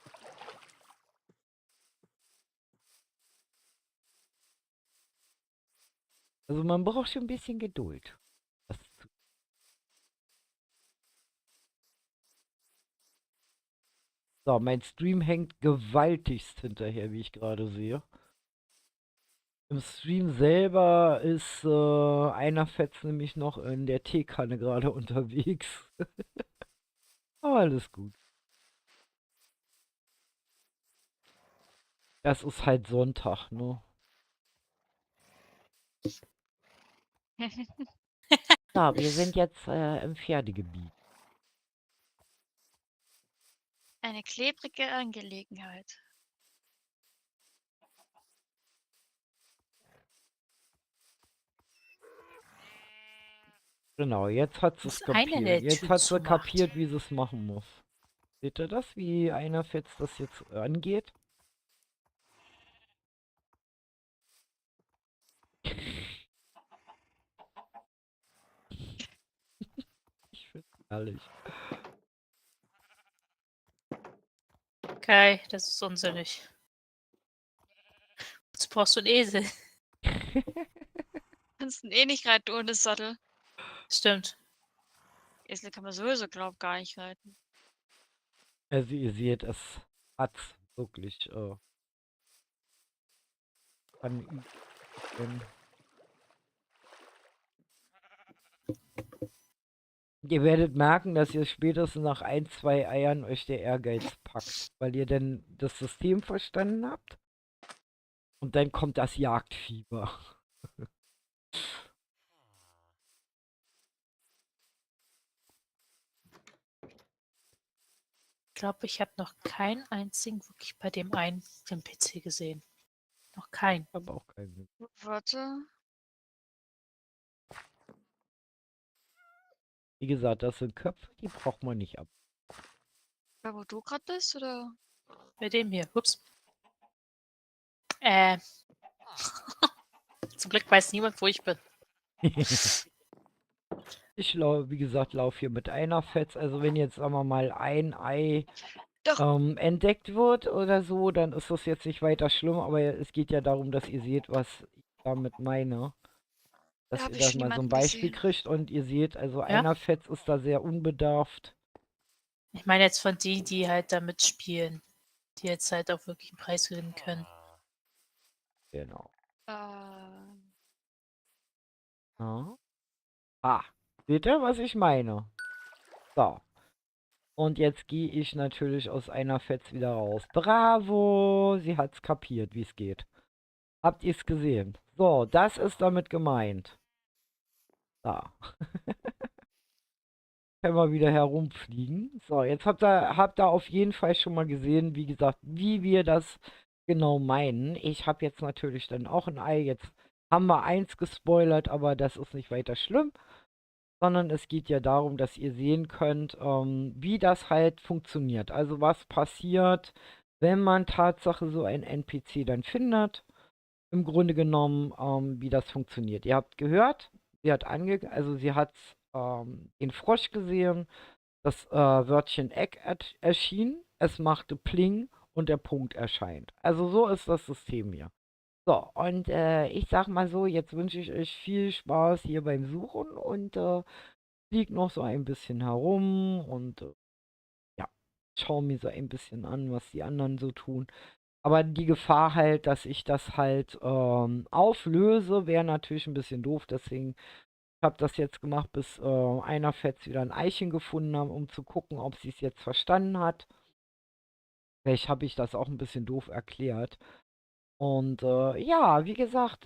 Also man braucht schon ein bisschen Geduld. Das zu so, mein Stream hängt gewaltigst hinterher, wie ich gerade sehe. Im Stream selber ist einer Fetz nämlich noch in der Teekanne gerade unterwegs. Aber alles gut. Das ist halt Sonntag, ne? So, wir sind jetzt im Pferdegebiet. Eine klebrige Angelegenheit. Genau, jetzt hat sie es Ist einer, kapiert. der Jetzt Tür hat sie zumacht. kapiert, wie sie es machen muss. Seht ihr das, wie einer Fetz das jetzt angeht? Ich find's herrlich. Okay, das ist unsinnig. Jetzt brauchst du einen Esel. Kannst ihn eh nicht reiten ohne Sattel. Stimmt. Esel kann man sowieso, glaub, gar nicht reiten. Also ihr seht, es hat wirklich an üben. Ihr werdet merken, dass ihr spätestens nach 1, 2 Eiern euch der Ehrgeiz packt, weil ihr dann das System verstanden habt. Und dann kommt das Jagdfieber. Ich glaube, ich habe noch keinen einzigen wirklich bei dem einen NPC gesehen. Noch keinen. Ich habe auch keinen Sinn. Warte. Wie gesagt, das sind Köpfe, die braucht man nicht ab. Da, wo du gerade bist, oder? Bei dem hier. Ups. Zum Glück weiß niemand, wo ich bin. Ich wie gesagt, laufe hier mit einer Fetz. Also wenn jetzt, sagen wir mal, ein Ei Doch. entdeckt wird oder so, dann ist das jetzt nicht weiter schlimm. Aber es geht ja darum, dass ihr seht, was ich damit meine. Da Dass habe ihr ich da schon mal so ein jemanden Beispiel gesehen. kriegt und ihr seht, also Ja. einer Fetz ist da sehr unbedarft. Ich meine jetzt von denen, die halt da mitspielen. Die jetzt halt auch wirklich einen Preis gewinnen können. Genau. Äh, Ja. Ah, seht ihr, was ich meine? So. Und jetzt gehe ich natürlich aus einer Fetz wieder raus. Bravo! Sie hat's kapiert, wie es geht. Habt ihr es gesehen? So, das ist damit gemeint. Da. Können wir wieder herumfliegen. So, jetzt habt ihr auf jeden Fall schon mal gesehen, wie gesagt, wie wir das genau meinen. Ich habe jetzt natürlich dann auch ein Ei. Jetzt haben wir eins gespoilert, aber das ist nicht weiter schlimm. Sondern es geht ja darum, dass ihr sehen könnt, wie das halt funktioniert. Also was passiert, wenn man Tatsache so ein NPC dann findet. Im Grunde genommen, wie das funktioniert. Ihr habt gehört, sie hat den Frosch gesehen, das Wörtchen Egg erschien, es machte Pling und der Punkt erscheint. Also so ist das System hier. So, und ich sag mal so, jetzt wünsche ich euch viel Spaß hier beim Suchen und flieg noch so ein bisschen herum und ja, schau mir so ein bisschen an, was die anderen so tun. Aber die Gefahr halt, dass ich das halt auflöse, wäre natürlich ein bisschen doof. Deswegen habe ich das jetzt gemacht, bis einer Fetz wieder ein Eichen gefunden hat, um zu gucken, ob sie es jetzt verstanden hat. Vielleicht habe ich das auch ein bisschen doof erklärt. Und ja, wie gesagt,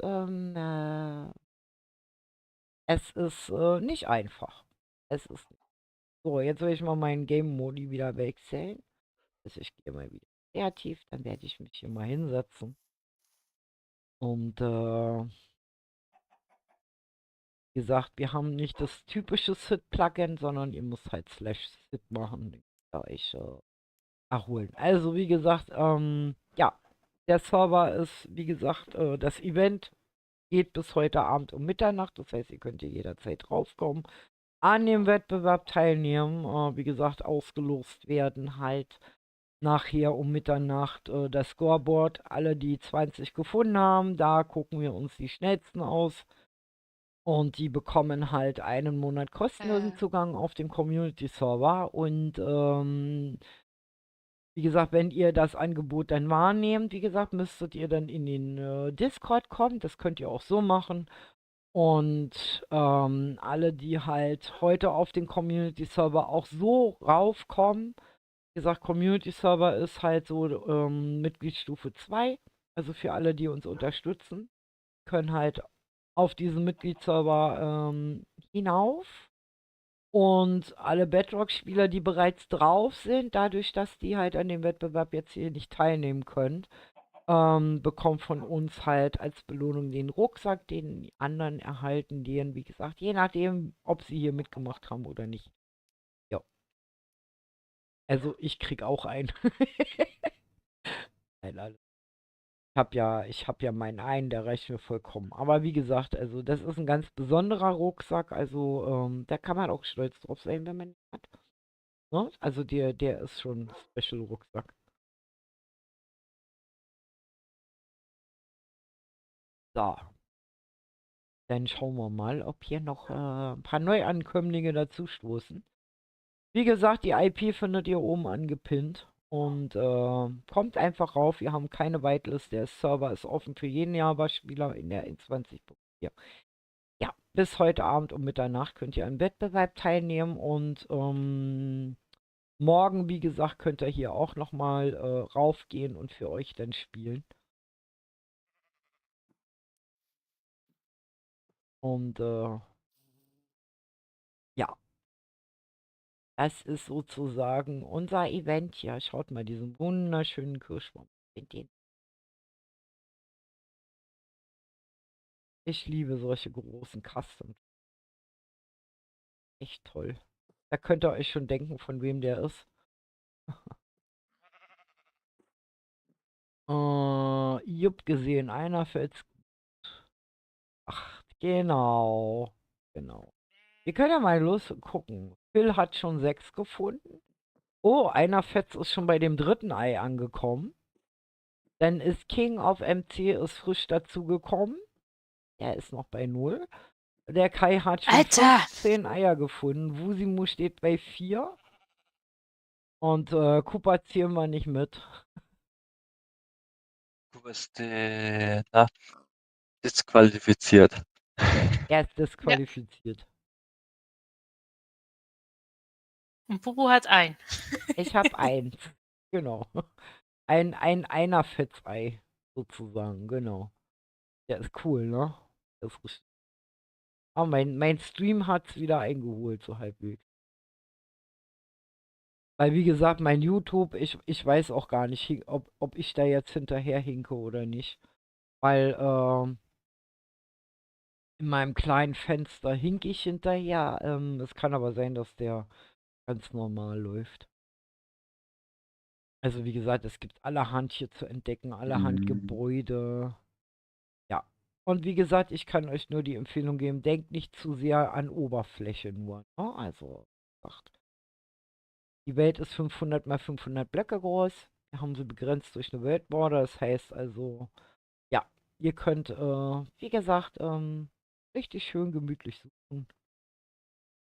es ist nicht einfach. Es ist nicht. So, jetzt will ich mal meinen Game-Modi wieder wechseln. Also ich gehe mal wieder kreativ, dann werde ich mich hier mal hinsetzen. Und wie gesagt, wir haben nicht das typische Sit-Plugin, sondern ihr müsst halt /sit machen, da euch erholen. Also wie gesagt, ja, der Server ist, wie gesagt, das Event geht bis heute Abend um Mitternacht. Das heißt, ihr könnt hier jederzeit draufkommen, an dem Wettbewerb teilnehmen. Wie gesagt, ausgelost werden halt nachher um Mitternacht das Scoreboard. Alle, die 20 gefunden haben, da gucken wir uns die schnellsten aus. Und die bekommen halt einen Monat kostenlosen Zugang auf dem Community-Server. Und wie gesagt, wenn ihr das Angebot dann wahrnehmt, wie gesagt, müsstet ihr dann in den Discord kommen. Das könnt ihr auch so machen. Und alle, die halt heute auf den Community-Server auch so raufkommen, wie gesagt, Community-Server ist halt so Mitgliedsstufe 2. Also für alle, die uns unterstützen, können halt auf diesen Mitgliedsserver hinauf. Und alle Bedrock-Spieler, die bereits drauf sind, dadurch, dass die halt an dem Wettbewerb jetzt hier nicht teilnehmen können, bekommen von uns halt als Belohnung den Rucksack, den die anderen erhalten, den, wie gesagt, je nachdem, ob sie hier mitgemacht haben oder nicht. Ja. Also ich krieg auch einen. Nein, alles. Ich hab ja meinen einen, der reicht mir vollkommen. Aber wie gesagt, also das ist ein ganz besonderer Rucksack. Also da kann man auch stolz drauf sein, wenn man ihn hat. Ne? Also der ist schon ein Special-Rucksack. So, dann schauen wir mal, ob hier noch ein paar Neuankömmlinge dazu stoßen. Wie gesagt, die IP findet ihr oben angepinnt. Und kommt einfach rauf. Wir haben keine Whitelist. Der Server ist offen für jeden Java-Spieler in der 21.4. Ja, bis heute Abend um Mitternacht könnt ihr am Wettbewerb teilnehmen und morgen, wie gesagt, könnt ihr hier auch nochmal raufgehen und für euch dann spielen. Und ja, das ist sozusagen unser Event hier. Schaut mal diesen wunderschönen Kirschbaum. Ich liebe solche großen Custom. Echt toll. Da könnt ihr euch schon denken, von wem der ist. Jupp gesehen, einer fällt. Ach, genau. Genau. Wir können ja mal los gucken. Phil hat schon 6 gefunden. Oh, einer Fetz ist schon bei dem 3. Ei angekommen. Dann ist King auf MC ist frisch dazugekommen. Der ist noch bei 0. Der Kai hat schon Alter! 15 Eier gefunden. Wusimu steht bei 4. Und Cooper zählen wir nicht mit. Du bist da disqualifiziert. Er ist disqualifiziert. Und Bubu hat ein. Ich habe 1. Genau. Einer Fetzei, sozusagen, genau. Der ist cool, ne? Der ist richtig. Ah, mein Stream hat's wieder eingeholt, so halbwegs. Weil, wie gesagt, mein YouTube, ich weiß auch gar nicht, ob ich da jetzt hinterher hinke oder nicht. Weil, in meinem kleinen Fenster hinke ich hinterher. Es kann aber sein, dass der ganz normal läuft. Also, wie gesagt, es gibt allerhand hier zu entdecken, allerhand Gebäude. Ja. Und wie gesagt, ich kann euch nur die Empfehlung geben, denkt nicht zu sehr an Oberfläche nur. Ne? Also, sagt, die Welt ist 500 mal 500 Blöcke groß. Wir haben sie begrenzt durch eine Weltborder. Das heißt also, ja, ihr könnt, wie gesagt, richtig schön gemütlich suchen.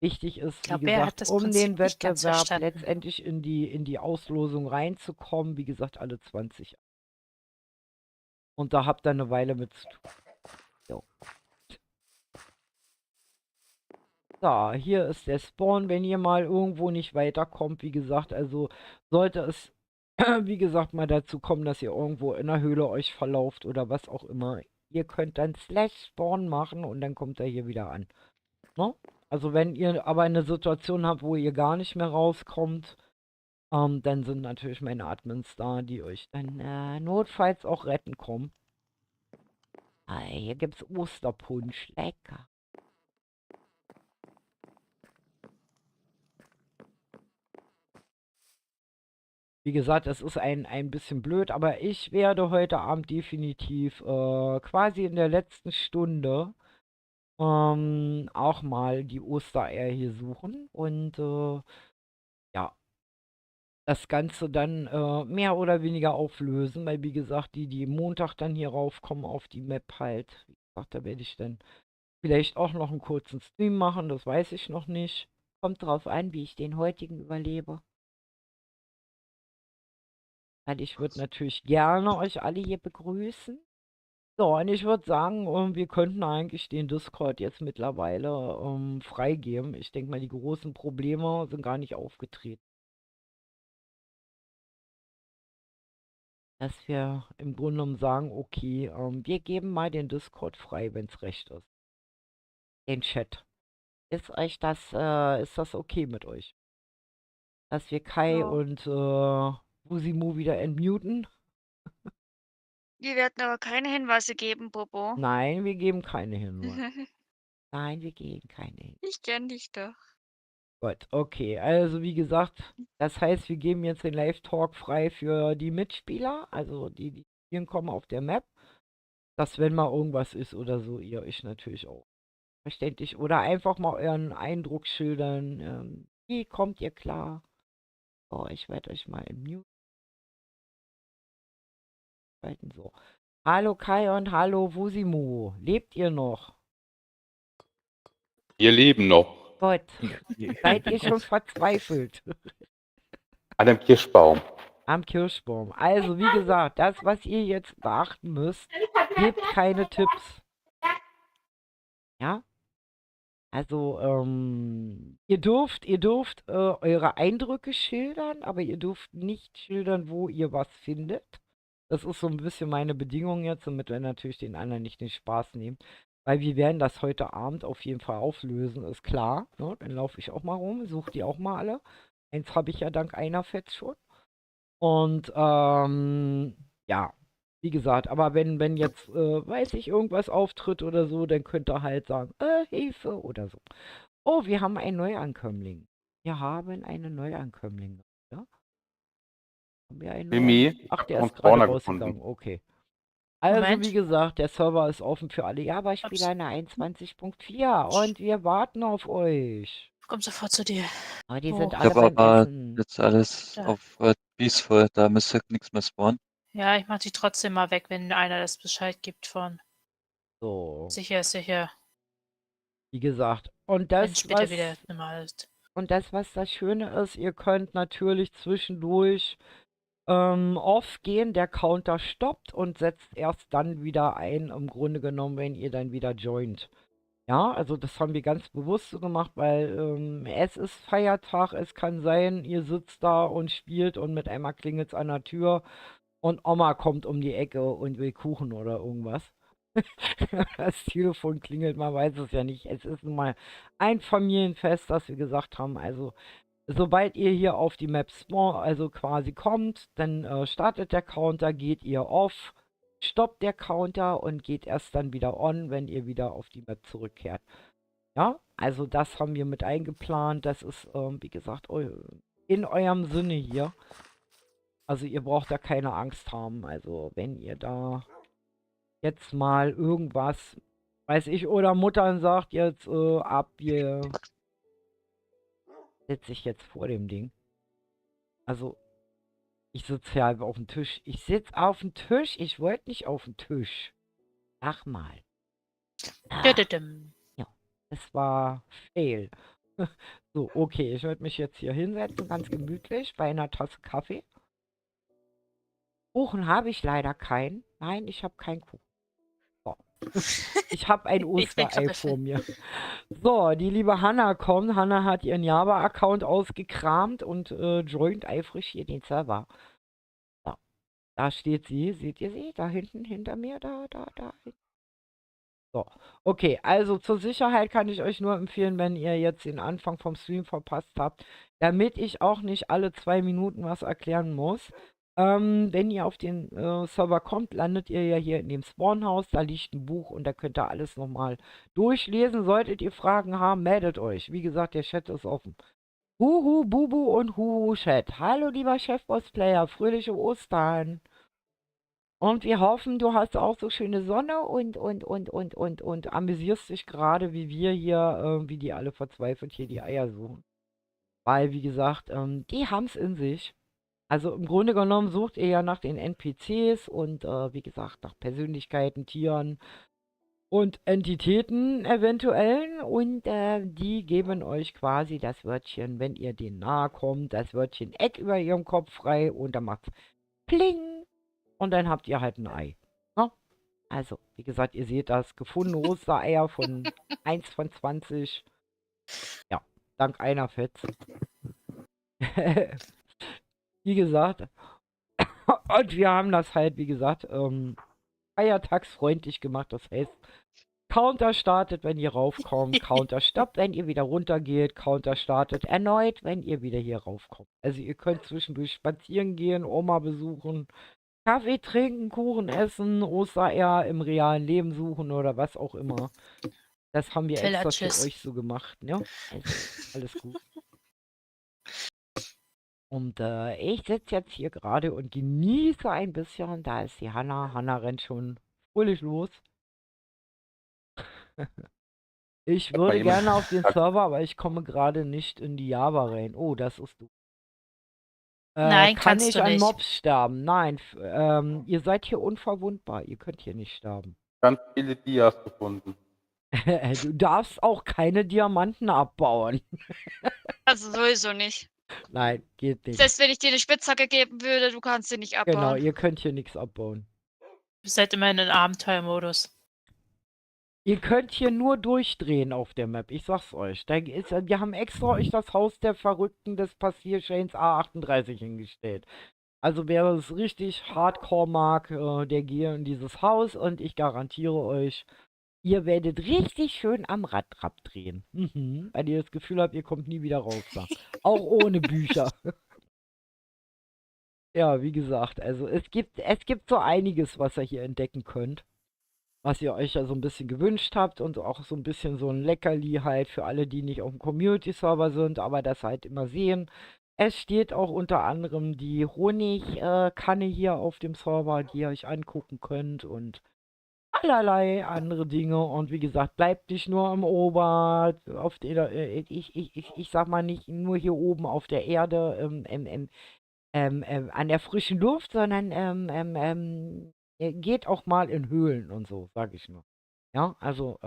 Wichtig Ich ist, wie glaube, er hat gesagt, das um den Prinzip nicht ganz Wettbewerb verstanden. letztendlich in die Auslosung reinzukommen, wie gesagt, alle 20. Und da habt ihr eine Weile mit zu tun. So. So, hier ist der Spawn, wenn ihr mal irgendwo nicht weiterkommt, wie gesagt, also sollte es, wie gesagt, mal dazu kommen, dass ihr irgendwo in der Höhle euch verlauft oder was auch immer. Ihr könnt dann /Spawn machen und dann kommt er hier wieder an. Ne? Also wenn ihr aber eine Situation habt, wo ihr gar nicht mehr rauskommt, dann sind natürlich meine Admins da, die euch dann notfalls auch retten kommen. Ah, hier gibt's Osterpunsch, lecker. Wie gesagt, es ist ein bisschen blöd, aber ich werde heute Abend definitiv quasi in der letzten Stunde auch mal die Ostereier hier suchen und ja, das Ganze dann mehr oder weniger auflösen, weil wie gesagt, die Montag dann hier raufkommen auf die Map halt. Wie gesagt, da werde ich dann vielleicht auch noch einen kurzen Stream machen, das weiß ich noch nicht. Kommt drauf an, wie ich den heutigen überlebe. Weil ich würde natürlich gerne euch alle hier begrüßen. So, und ich würde sagen, wir könnten eigentlich den Discord jetzt mittlerweile freigeben. Ich denke mal, die großen Probleme sind gar nicht aufgetreten. Dass wir im Grunde genommen sagen, okay, wir geben mal den Discord frei, wenn es recht ist. Den Chat. Ist das okay mit euch? Dass wir Kai Ja. und Wusimu wieder entmuten? Wir werden aber keine Hinweise geben, Bobo. Nein, wir geben keine Hinweise. Nein, wir geben keine Hinweise. Ich kenne dich doch. Gut, okay. Also wie gesagt, das heißt, wir geben jetzt den Live-Talk frei für die Mitspieler, also die spielen kommen auf der Map. Dass wenn mal irgendwas ist oder so, ihr euch natürlich auch verständlich oder einfach mal euren Eindruck schildern. Wie kommt ihr klar? So, ich werde euch mal im Mute halten. So. Hallo Kai und hallo Wusimu. Lebt ihr noch? Wir leben noch Gott, seid ihr schon verzweifelt? an einem Kirschbaum. Am Kirschbaum. Also, wie gesagt, das, was ihr jetzt beachten müsst, gebt keine Tipps. Ja? Also, ihr dürft eure Eindrücke schildern, aber ihr dürft nicht schildern, wo ihr was findet. Das ist so ein bisschen meine Bedingung jetzt, damit wir natürlich den anderen nicht den Spaß nehmen. Weil wir werden das heute Abend auf jeden Fall auflösen, ist klar. Ne? Dann laufe ich auch mal rum, suche die auch mal alle. Eins habe ich ja dank einer Fett schon. Und ja, wie gesagt, aber wenn jetzt, weiß ich, irgendwas auftritt oder so, dann könnt ihr halt sagen, Hilfe oder so. Oh, wir haben einen Neuankömmling. Wir haben einen Neuankömmling. Ja? Haben wir einen Mimi, Neuankömmling? Ach, hab der noch ist einen gerade Spawner rausgegangen. gefunden. Okay. Also, wie Moment. gesagt, der Server ist offen für alle. Ja, aber ich Ups. spiele eine 21.4 und wir warten auf euch. Komm sofort zu dir. Aber die Oh, sind Ich alle habe beim aber Essen. jetzt alles da. auf Peaceful, da müsste nichts mehr spawnen. Ja, ich mach die trotzdem mal weg, wenn einer das Bescheid gibt von So, sicher ist sicher, wie gesagt. Und wenn das, später was wieder normal ist. Und was das Schöne ist, ihr könnt natürlich zwischendurch off gehen, der Counter stoppt und setzt erst dann wieder ein, im Grunde genommen, wenn ihr dann wieder joint. Ja, also das haben wir ganz bewusst so gemacht, weil es ist Feiertag, es kann sein, ihr sitzt da und spielt und mit einmal klingelt es an der Tür und Oma kommt um die Ecke und will Kuchen oder irgendwas. Das Telefon klingelt, man weiß es ja nicht. Es ist nun mal ein Familienfest, das wir gesagt haben. Also, sobald ihr hier auf die Map spawn, also quasi kommt, dann startet der Counter, geht ihr off, stoppt der Counter und geht erst dann wieder on, wenn ihr wieder auf die Map zurückkehrt. Ja, also das haben wir mit eingeplant. Das ist, wie gesagt, in eurem Sinne hier. Also ihr braucht da keine Angst haben. Also wenn ihr da jetzt mal irgendwas, weiß ich, oder Muttern sagt jetzt, wir setze ich jetzt vor dem Ding. Also, ich sitze hier halb auf dem Tisch. Ich sitze auf dem Tisch, ich wollte nicht auf dem Tisch. Ach mal. Ah, Düdüdüm. ja, es war fail. So, okay, ich werde mich jetzt hier hinsetzen, ganz gemütlich, bei einer Tasse Kaffee. Kuchen habe ich leider keinen. Nein, ich habe keinen Kuchen. So. Ich habe ein Ich bin Osterei Kartoffel. vor mir. So, die liebe Hanna kommt. Hanna hat ihren Java-Account ausgekramt und joint eifrig hier den Server. So, da steht sie. Seht ihr sie? Da hinten, hinter mir, da. So, okay, also zur Sicherheit kann ich euch nur empfehlen, wenn ihr jetzt den Anfang vom Stream verpasst habt, damit ich auch nicht alle 2 Minuten was erklären muss. Wenn ihr auf den Server kommt, landet ihr ja hier in dem Spawnhaus, da liegt ein Buch und da könnt ihr alles nochmal durchlesen. Solltet ihr Fragen haben, meldet euch. Wie gesagt, der Chat ist offen. Huhu, Bubu und Huhu Chat. Hallo lieber Chefboss-Player, fröhliche Ostern. Und wir hoffen, du hast auch so schöne Sonne und amüsierst dich gerade, wie wir hier, wie die alle verzweifelt hier die Eier suchen. Weil, wie gesagt, die haben's in sich. Also im Grunde genommen sucht ihr ja nach den NPCs und, wie gesagt, nach Persönlichkeiten, Tieren und Entitäten eventuellen. Und die geben euch quasi das Wörtchen, wenn ihr denen nahe kommt, das Wörtchen Eck über ihrem Kopf frei und dann macht's Pling. Und dann habt ihr halt ein Ei. Ne? Also, wie gesagt, ihr seht das. Gefundene Ostereier von 1 von 20. Ja, dank einer Fetz. Wie gesagt. Und wir haben das halt, wie gesagt, feiertagsfreundlich gemacht. Das heißt, Counter startet, wenn ihr raufkommt. Counter stoppt, wenn ihr wieder runtergeht. Counter startet erneut, wenn ihr wieder hier raufkommt. Also ihr könnt zwischendurch spazieren gehen, Oma besuchen, Kaffee trinken, Kuchen essen, Ostereier im realen Leben suchen oder was auch immer. Das haben wir extra für Villages. euch so gemacht, ne? Also, alles gut. Und ich sitze jetzt hier gerade und genieße ein bisschen. Da ist die Hanna. Hanna rennt schon fröhlich los. Ich würde ihm. gerne auf den Server, aber ich komme gerade nicht in die Java rein. Oh, das ist du. Nein, Kann kannst ich du an nicht. Mobs sterben? Nein, ihr seid hier unverwundbar. Ihr könnt hier nicht sterben. Ganz viele Dias gefunden. Du darfst auch keine Diamanten abbauen. Also sowieso nicht. Nein, geht nicht. Selbst wenn ich dir eine Spitzhacke geben würde, du kannst sie nicht Genau, abbauen. ihr könnt hier nichts abbauen. Ihr seid immer in den Abenteuermodus. Ihr könnt hier nur durchdrehen auf der Map, ich sag's euch. Wir haben extra euch das Haus der Verrückten des Passierscheins A38 hingestellt. Also wer es richtig hardcore mag, der gehe in dieses Haus und ich garantiere euch, ihr werdet richtig schön am Rad drehen. Mhm. Weil ihr das Gefühl habt, ihr kommt nie wieder raus da. Auch ohne Bücher. Ja, wie gesagt, also es gibt so einiges, was ihr hier entdecken könnt. Was ihr euch ja so ein bisschen gewünscht habt und auch so ein bisschen so ein Leckerli halt für alle, die nicht auf dem Community-Server sind, aber das halt immer sehen. Es steht auch unter anderem die Honigkanne hier auf dem Server, die ihr euch angucken könnt und allerlei andere Dinge. Und wie gesagt, bleibt nicht nur am auf der, ich sag mal nicht nur hier oben auf der Erde, an der frischen Luft, sondern geht auch mal in Höhlen und so, sag ich nur. Ja, also,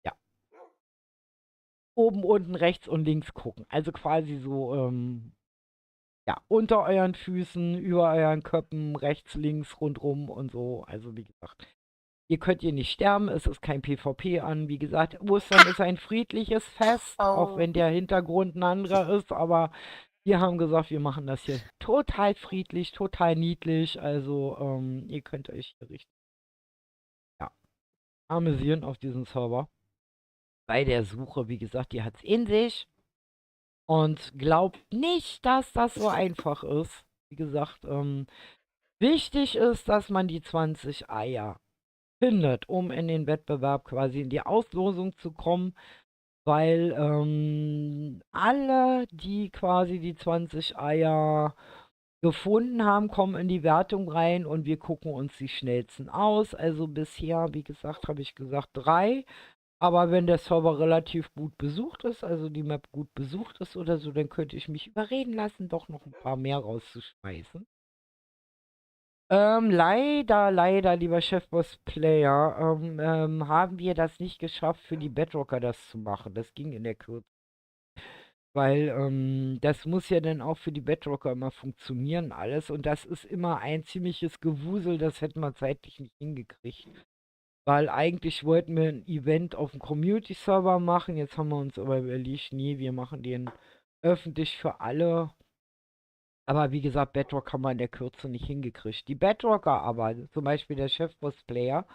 ja. Oben, unten, rechts und links gucken. Also quasi so, ja, unter euren Füßen, über euren Köppen, rechts, links, rundrum und so. Also wie gesagt, ihr könnt hier nicht sterben, es ist kein PvP an. Wie gesagt, Ostern ist ein friedliches Fest, auch wenn der Hintergrund ein anderer ist, aber wir haben gesagt, wir machen das hier total friedlich, total niedlich. Also, ihr könnt euch hier richtig, ja, amüsieren auf diesem Server. Bei der Suche, wie gesagt, die hat es in sich. Und glaubt nicht, dass das so einfach ist. Wie gesagt, wichtig ist, dass man die 20 Eier findet, um in den Wettbewerb quasi in die Auslosung zu kommen. Weil alle, die quasi die 20 Eier gefunden haben, kommen in die Wertung rein und wir gucken uns die schnellsten aus. Also bisher, wie gesagt, habe ich gesagt 3. Aber wenn der Server relativ gut besucht ist, also die Map gut besucht ist oder so, dann könnte ich mich überreden lassen, doch noch ein paar mehr rauszuschmeißen. Leider, lieber Chefboss-Player, haben wir das nicht geschafft, für die Bedrocker das zu machen. Das ging in der Kürze. Weil, das muss ja dann auch für die Bedrocker immer funktionieren alles. Und das ist immer ein ziemliches Gewusel, das hätten wir zeitlich nicht hingekriegt. Weil eigentlich wollten wir ein Event auf dem Community-Server machen. Jetzt haben wir uns aber überlegt, nee, wir machen den öffentlich für alle. Aber wie gesagt, Bedrock haben wir in der Kürze nicht hingekriegt. Die Bedrocker aber, zum Beispiel der Chefboss-Player,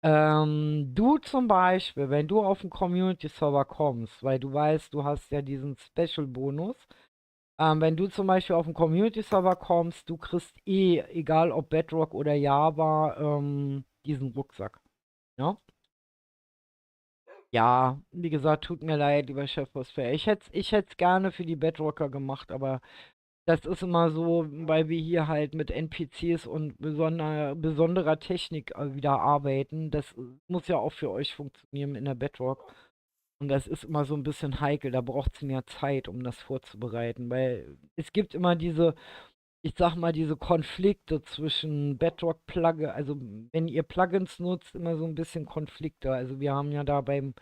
du zum Beispiel, wenn du auf den Community-Server kommst, weil du weißt, du hast ja diesen Special-Bonus, wenn du zum Beispiel auf den Community-Server kommst, du kriegst egal ob Bedrock oder Java, diesen Rucksack. Ja? Ja, wie gesagt, tut mir leid, lieber Chefboss-Player. Ich hätt's gerne für die Bedrocker gemacht, aber das ist immer so, weil wir hier halt mit NPCs und besonderer Technik wieder arbeiten. Das muss ja auch für euch funktionieren in der Bedrock. Und das ist immer so ein bisschen heikel. Da braucht es mehr Zeit, um das vorzubereiten. Weil es gibt immer diese, ich sag mal, diese Konflikte zwischen Bedrock-Plugin, also wenn ihr Plugins nutzt, immer so ein bisschen Konflikte. Also wir haben ja da beim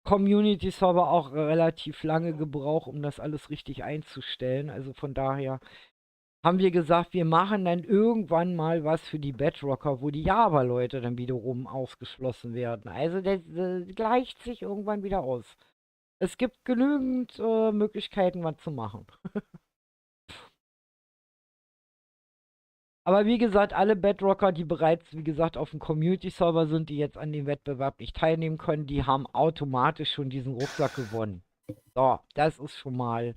Community-Server auch relativ lange gebraucht, um das alles richtig einzustellen. Also von daher haben wir gesagt, wir machen dann irgendwann mal was für die Bedrocker, wo die Java-Leute dann wiederum ausgeschlossen werden. Also das gleicht sich irgendwann wieder aus. Es gibt genügend Möglichkeiten, was zu machen. Aber wie gesagt, alle Bedrocker, die bereits, wie gesagt, auf dem Community-Server sind, die jetzt an dem Wettbewerb nicht teilnehmen können, die haben automatisch schon diesen Rucksack gewonnen. So, das ist schon mal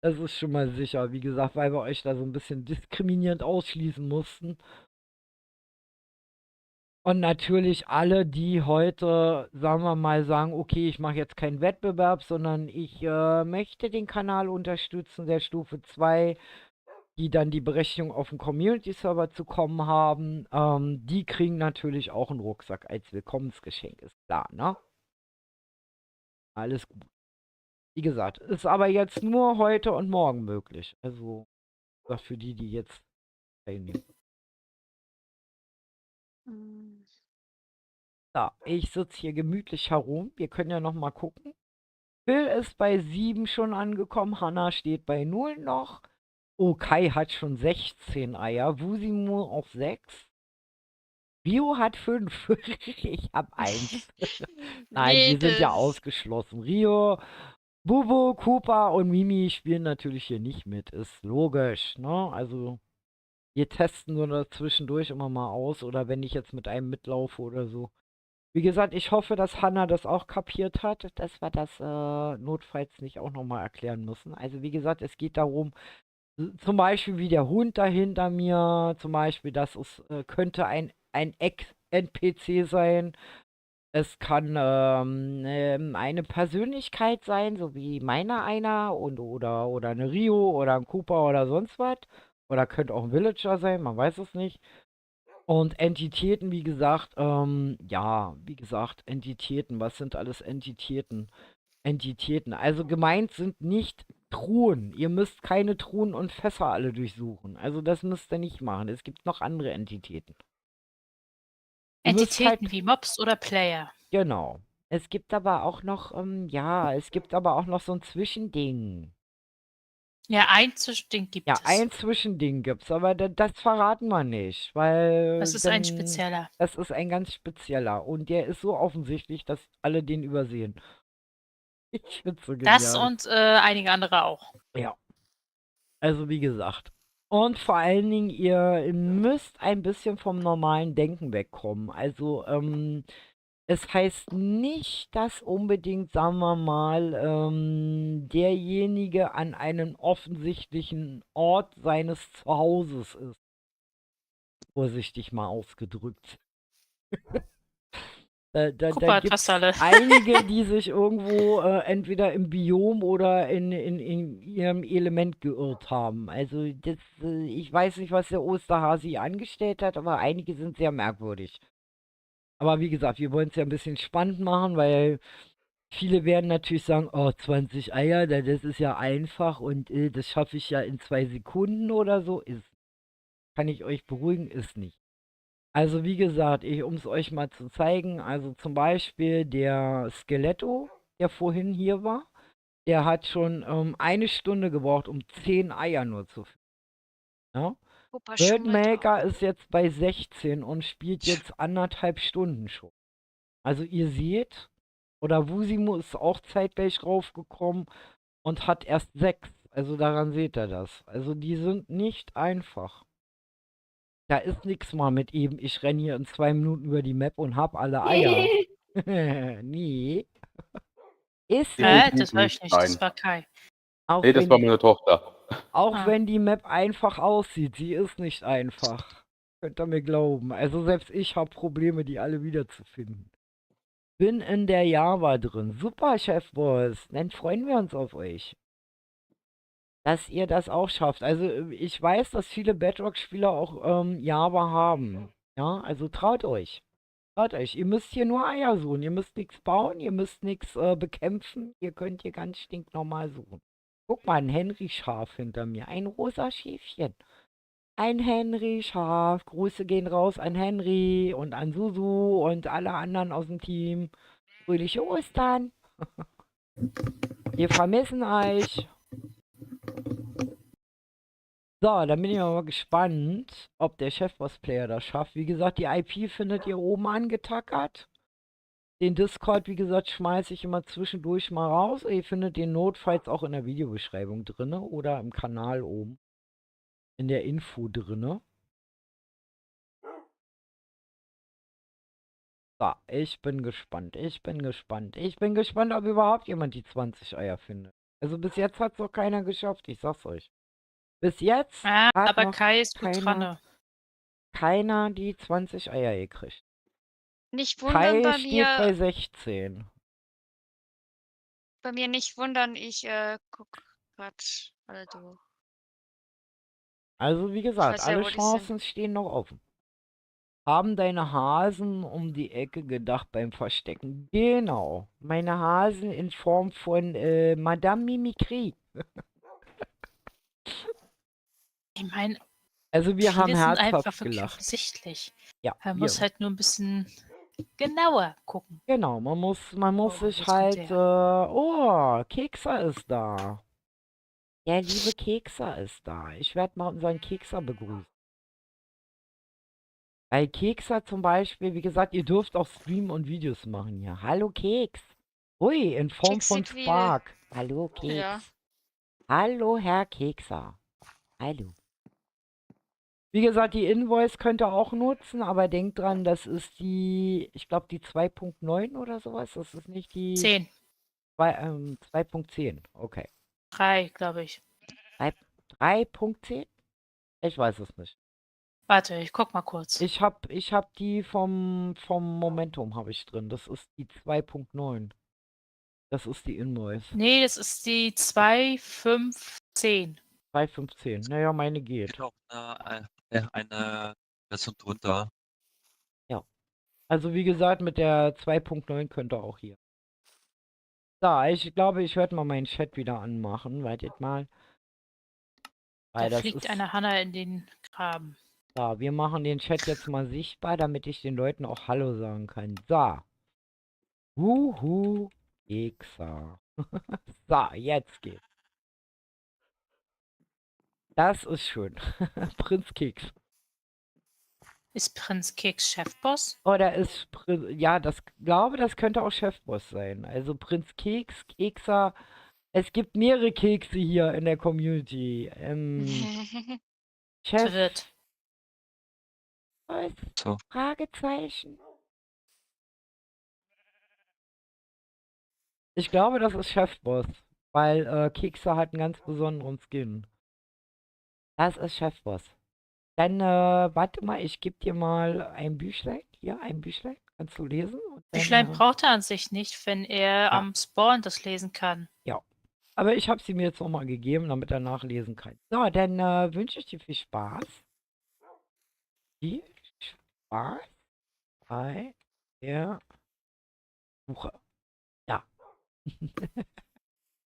das ist schon mal sicher. Wie gesagt, weil wir euch da so ein bisschen diskriminierend ausschließen mussten. Und natürlich alle, die heute, sagen wir mal, sagen, okay, ich mache jetzt keinen Wettbewerb, sondern ich möchte den Kanal unterstützen, der Stufe 2, die dann die Berechtigung auf den Community-Server zu kommen haben, die kriegen natürlich auch einen Rucksack als Willkommensgeschenk, ist klar, ne? Alles gut. Wie gesagt, ist aber jetzt nur heute und morgen möglich. Also, für die, die jetzt teilnehmen. Hm. So, ich sitze hier gemütlich herum. Wir können ja noch mal gucken. Phil ist bei 7 schon angekommen. Hannah steht bei 0 noch. Oh, Kai hat schon 16 Eier. Wusimu auch 6. Rio hat 5. Ich hab 1. Nein, Nee, die sind ja das ausgeschlossen. Rio, Bubu, Koopa und Mimi spielen natürlich hier nicht mit. Ist logisch, ne? Also, wir testen nur da zwischendurch immer mal aus oder wenn ich jetzt mit einem mitlaufe oder so. Wie gesagt, ich hoffe, dass Hannah das auch kapiert hat, dass wir das notfalls nicht auch nochmal erklären müssen. Also wie gesagt, es geht darum, zum Beispiel wie der Hund da hinter mir, zum Beispiel, könnte ein Eck-NPC sein. Es kann eine Persönlichkeit sein, so wie meiner einer oder eine Rio oder ein Cooper oder sonst was. Oder könnte auch ein Villager sein, man weiß es nicht. Und Entitäten, wie gesagt, ja, wie gesagt, Entitäten, was sind alles Entitäten? Entitäten. Also gemeint sind nicht Truhen. Ihr müsst keine Truhen und Fässer alle durchsuchen. Also das müsst ihr nicht machen. Es gibt noch andere Entitäten. Ihr müsst Entitäten halt, wie Mobs oder Player. genau. Es gibt aber auch noch, ja, es gibt aber auch noch so ein Zwischending. Ja, ein Zwischending gibt Ja, es. ein Zwischending gibt's, aber das verraten wir nicht, weil Das ist ein dann, spezieller. das ist ein ganz spezieller und der ist so offensichtlich, dass alle den übersehen. Ich find's so Das genial. und einige andere auch. Ja, also wie gesagt. Und vor allen Dingen, ihr müsst ein bisschen vom normalen Denken wegkommen. Also, es heißt nicht, dass unbedingt, sagen wir mal, derjenige an einem offensichtlichen Ort seines Zuhauses ist. Vorsichtig mal ausgedrückt. Da Cooper hat gibt fast es alle. einige, die sich irgendwo entweder im Biom oder in ihrem Element geirrt haben. Also ich weiß nicht, was der Osterhasi angestellt hat, aber einige sind sehr merkwürdig. Aber wie gesagt, wir wollen es ja ein bisschen spannend machen, weil viele werden natürlich sagen, oh, 20 Eier, das ist ja einfach und das schaffe ich ja in 2 Sekunden oder so. Kann ich euch beruhigen, ist nicht. Also wie gesagt, um es euch mal zu zeigen, also zum Beispiel der Skeletto, der vorhin hier war, der hat schon 1 Stunde gebraucht, um 10 Eier nur zu finden. Ja? Opa schummelt Birdmaker auch. ist jetzt bei 16 und spielt jetzt 1,5 Stunden schon. Also ihr seht, oder Wusimo ist auch zeitgleich raufgekommen und hat erst 6. Also daran seht ihr das. Also die sind nicht einfach. Da ist nix mal mit eben, ich renne hier in 2 Minuten über die Map und hab alle Eier. Nee. Ist nicht. Definitiv Das war nicht, ich nicht, das nein. war Kai. Auch Nee, das war wenn, meine Tochter. auch Ah. wenn die Map einfach aussieht, sie ist nicht einfach. Könnt ihr mir glauben. Also selbst ich habe Probleme, die alle wiederzufinden. Bin in der Java drin. Super, Chefboss. Dann freuen wir uns auf euch. Dass ihr das auch schafft. Also ich weiß, dass viele Bedrock-Spieler auch Java haben. Ja, also traut euch. Traut euch. Ihr müsst hier nur Eier suchen. Ihr müsst nichts bauen, ihr müsst nichts bekämpfen. Ihr könnt hier ganz stinknormal suchen. Guck mal, ein Henry-Schaf hinter mir. Ein rosa Schäfchen. Ein Henry-Schaf. Grüße gehen raus an Henry und an Susu und alle anderen aus dem Team. Fröhliche Ostern. Wir vermissen euch. So, dann bin ich mal gespannt, ob der Chefboss-Player das schafft. Wie gesagt, die IP findet ihr oben angetackert. Den Discord, wie gesagt, schmeiße ich immer zwischendurch mal raus. Ihr findet den notfalls auch in der Videobeschreibung drinne oder im Kanal oben. In der Info drinne. So, ich bin gespannt. Ich bin gespannt. Ich bin gespannt, ob überhaupt jemand die 20 Eier findet. Also bis jetzt hat es noch keiner geschafft, ich sag's euch. Bis jetzt Ah, hat aber noch Kai ist gut dran. Ne? keiner die 20 Eier gekriegt. Nicht wundern Kai steht bei 16. bei mir nicht wundern, ich guck grad alle durch. Also wie Ich gesagt, weiß ja, alle wo die Chancen sind. stehen noch offen. Haben deine Hasen um die Ecke gedacht beim Verstecken? Genau. Meine Hasen in Form von Madame Mimikry. Ich meine, Also wir haben viele sind einfach herzhaft wirklich gelacht. offensichtlich. Ja, Man wir. muss halt nur ein bisschen genauer gucken. Genau, man muss Oh, sich jetzt kommt halt, der. oh, Kekser ist da. Der liebe Kekser ist da. Ich werde mal unseren Kekser begrüßen. Bei Kekser zum Beispiel, wie gesagt, ihr dürft auch streamen und Videos machen hier. Hallo Keks. Ui, in Form von Keksliebe. Spark. Hallo Keks. Ja. Hallo Herr Kekser. Hallo. Wie gesagt, die Invoice könnt ihr auch nutzen, aber denkt dran, das ist die, ich glaube die 2.9 oder sowas. Das ist nicht die 10. 2.10. Okay. 3, glaube ich. 3.10? Ich weiß es nicht. Warte, ich guck mal kurz. Ich hab die vom Momentum habe ich drin. Das ist die 2.9. Das ist die Invoice. Nee, das ist die 2.5.10. 2.15. Naja, meine geht. Geht auch eine Version drunter. Ja. Also wie gesagt, mit der 2.9 könnt ihr auch hier. So, ich glaube, ich werde mal meinen Chat wieder anmachen. Wartet mal. Da Weil das fliegt ist. eine Hanna in den Graben. So, wir machen den Chat jetzt mal sichtbar, damit ich den Leuten auch Hallo sagen kann. So. Huhu. Exa. So, jetzt geht's. Das ist schön. Prinz Keks. Ist Prinz Keks Chefboss? Oder ist ja, das glaube, das könnte auch Chefboss sein. Also Prinz Keks, Kekser. Es gibt mehrere Kekse hier in der Community. Chef. Verwirrt. Was? So. Fragezeichen. Ich glaube, das ist Chefboss. Weil Kekse hat einen ganz besonderen Skin. Das ist Chefboss. Dann, warte mal, ich gebe dir mal ein Büchlein. Hier, ein Büchlein. Kannst du lesen? Und dann, Büchlein braucht er an sich nicht, wenn er am Spawn das lesen kann. aber ich habe sie mir jetzt nochmal gegeben, damit er nachlesen kann. So, dann wünsche ich dir viel Spaß. Viel Spaß bei der Suche. Ja.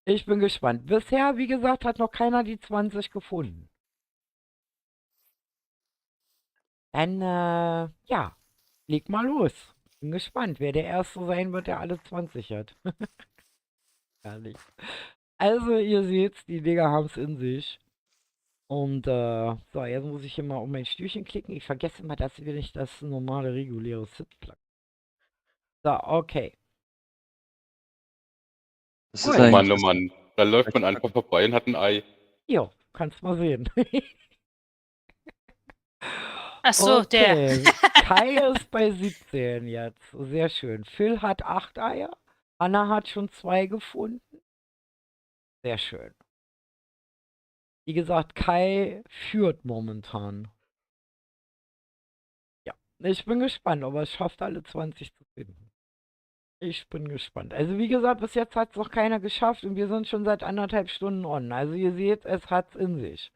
Ich bin gespannt. Bisher, wie gesagt, hat noch keiner die 20 gefunden. Dann, ja, leg mal los. Bin gespannt, wer der Erste sein wird, der alle 20 hat. Herrlich. Also, ihr seht, die Digger haben es in sich. Und, so, jetzt muss ich hier mal um mein Stühlchen klicken. Ich vergesse immer, dass wir nicht das normale, reguläre Sitzplatz. So, okay. Das Gut. ist Oh Mann, eigentlich oh Mann. Da läuft man einfach vorbei und hat ein Ei. Jo, kannst mal sehen. Ach so, Okay, der. Kai ist bei 17 jetzt. Sehr schön. Phil hat 8 Eier. Anna hat schon 2 gefunden. Sehr schön. Wie gesagt, Kai führt momentan. Ja, ich bin gespannt, ob er es schafft, alle 20 zu finden. Ich bin gespannt. Also wie gesagt, bis jetzt hat es noch keiner geschafft und wir sind schon seit 1,5 Stunden on. Also ihr seht, es hat es in sich.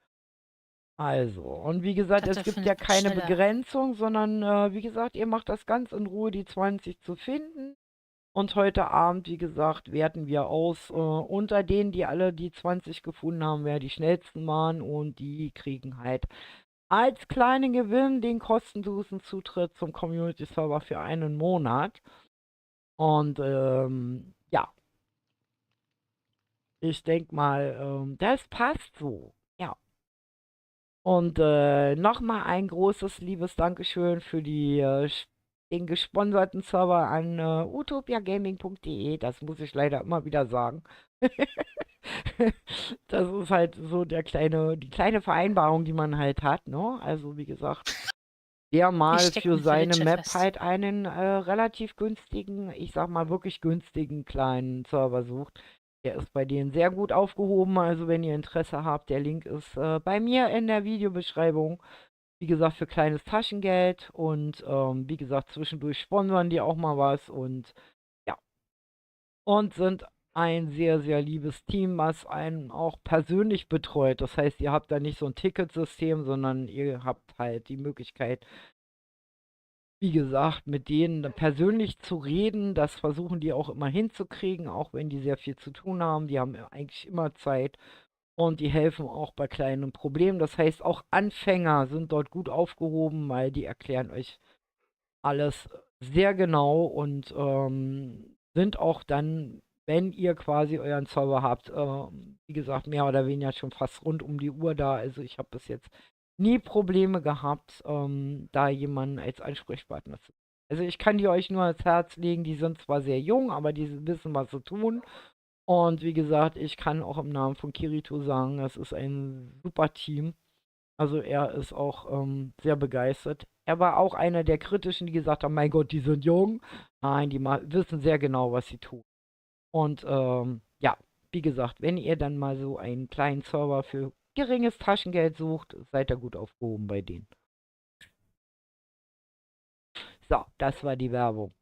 Also, und wie gesagt, es gibt ja keine schneller. Begrenzung, sondern wie gesagt, ihr macht das ganz in Ruhe, die 20 zu finden. Und heute Abend, wie gesagt, werten wir aus unter denen, die alle die 20 gefunden haben, wer die schnellsten waren. Und die kriegen halt als kleinen Gewinn den kostenlosen Zutritt zum Community-Server für einen Monat. Und ja, ich denke mal, das passt so. Ja. Und nochmal ein großes, liebes Dankeschön für den gesponserten Server an utopiagaming.de. Das muss ich leider immer wieder sagen. Das ist halt so die kleine Vereinbarung, die man halt hat, ne? Also wie gesagt, der mal steck für mit seine Villager Map fest. halt einen relativ günstigen, ich sag mal wirklich günstigen kleinen Server sucht. Der ist bei denen sehr gut aufgehoben, also wenn ihr Interesse habt, der Link ist bei mir in der Videobeschreibung. Wie gesagt, für kleines Taschengeld und wie gesagt, zwischendurch sponsern die auch mal was und ja. Und sind ein sehr, sehr liebes Team, was einen auch persönlich betreut. Das heißt, ihr habt da nicht so ein Ticketsystem, sondern ihr habt halt die Möglichkeit, wie gesagt, mit denen persönlich zu reden. Das versuchen die auch immer hinzukriegen, auch wenn die sehr viel zu tun haben. Die haben eigentlich immer Zeit und die helfen auch bei kleinen Problemen. Das heißt, auch Anfänger sind dort gut aufgehoben, weil die erklären euch alles sehr genau und sind auch dann, wenn ihr quasi euren Server habt, wie gesagt, mehr oder weniger schon fast rund um die Uhr da. Also ich habe bis jetzt nie Probleme gehabt, da jemanden als Ansprechpartner zu. Also ich kann die euch nur ans Herz legen, die sind zwar sehr jung, aber die wissen, was sie tun. Und wie gesagt, ich kann auch im Namen von Kirito sagen, das ist ein super Team. Also er ist auch sehr begeistert. Er war auch einer der Kritischen, die gesagt haben, mein Gott, die sind jung. Nein, die wissen sehr genau, was sie tun. Und ja, wie gesagt, wenn ihr dann mal so einen kleinen Server für geringes Taschengeld sucht, seid ihr gut aufgehoben bei denen. So, das war die Werbung.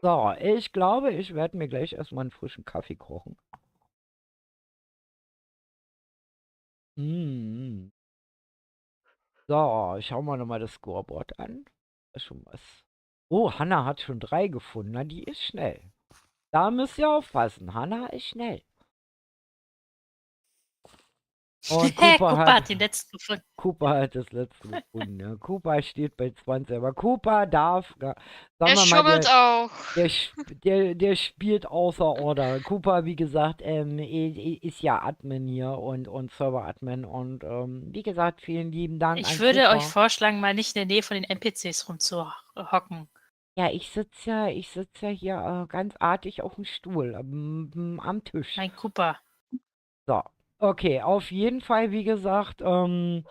So, ich glaube, ich werde mir gleich erstmal einen frischen Kaffee kochen. Mm. So, schauen wir nochmal das Scoreboard an. Das ist schon was. Oh, Hanna hat schon 3 gefunden. Na, die ist schnell. Da müsst ihr aufpassen. Hanna ist schnell. Und Cooper hat den letzten gefunden. Cooper hat das letzte gefunden. Ja. Cooper steht bei 20. Aber Cooper darf, sagen Er wir mal, schummelt auch. der spielt außer Order. Cooper, wie gesagt, ist ja Admin hier und Server-Admin. Und wie gesagt, vielen lieben Dank Ich an würde Cooper. euch vorschlagen, mal nicht in der Nähe von den NPCs rumzuhocken. Ja, ich sitz ja hier ganz artig auf dem Stuhl, am Tisch. Mein Cooper. So, okay, auf jeden Fall, wie gesagt, einen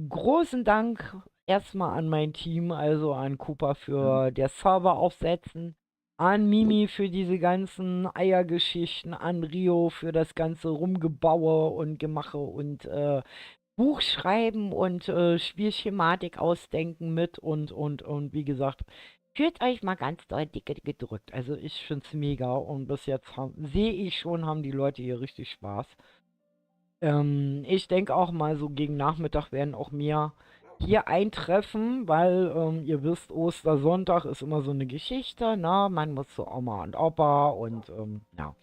großen Dank erstmal an mein Team, also an Cooper für der Server aufsetzen, an Mimi für diese ganzen Eiergeschichten, an Rio für das ganze Rumgebaue und Gemache und Buchschreiben und Spielschematik ausdenken mit und wie gesagt, fühlt euch mal ganz doll dicke gedrückt. Also ich finde es mega und bis jetzt sehe ich schon, haben die Leute hier richtig Spaß. Ich denke auch mal so gegen Nachmittag werden auch mehr hier eintreffen, weil ihr wisst, Ostersonntag ist immer so eine Geschichte, ne? Man muss zu Oma und Opa und ja.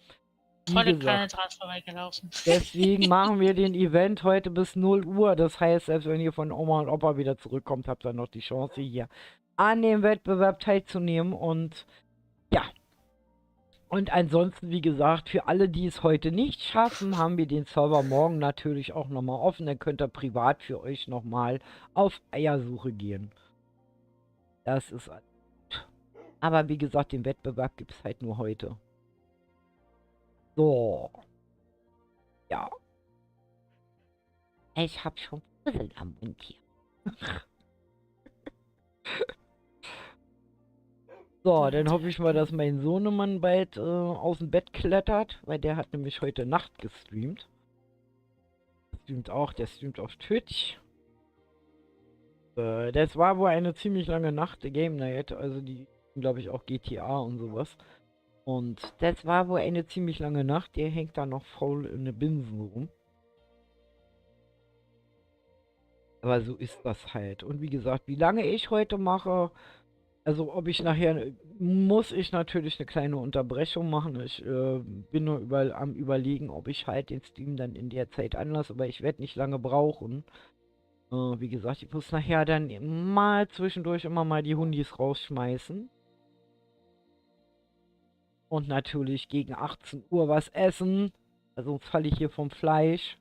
Wie Tolle gesagt, kleine dran vorbeigelaufen. deswegen machen wir den Event heute bis 0 Uhr. Das heißt, selbst wenn ihr von Oma und Opa wieder zurückkommt, habt ihr noch die Chance, hier an dem Wettbewerb teilzunehmen. Und ja. Und ansonsten, wie gesagt, für alle, die es heute nicht schaffen, haben wir den Server morgen natürlich auch nochmal offen. Dann könnt ihr privat für euch nochmal auf Eiersuche gehen. Das ist alles. Aber wie gesagt, den Wettbewerb gibt es halt nur heute. So. Ja. Ich hab schon Puzzle am Mund hier. So, dann hoffe ich mal, dass mein Sohnemann bald aus dem Bett klettert, weil der hat nämlich heute Nacht gestreamt. Der streamt auf Twitch. Das war wohl eine ziemlich lange Nacht, der Game Night, also die, glaube ich, auch GTA und sowas. Und das war wohl eine ziemlich lange Nacht, der hängt da noch faul in der Binsen rum. Aber so ist das halt. Und wie gesagt, wie lange ich heute mache, also ob ich nachher, muss ich natürlich eine kleine Unterbrechung machen. Ich bin nur am Überlegen, ob ich halt den Stream dann in der Zeit anlasse, aber ich werde nicht lange brauchen. Wie gesagt, ich muss nachher dann mal zwischendurch immer mal die Hundis rausschmeißen. Und natürlich gegen 18 Uhr was essen. Also sonst falle ich hier vom Fleisch.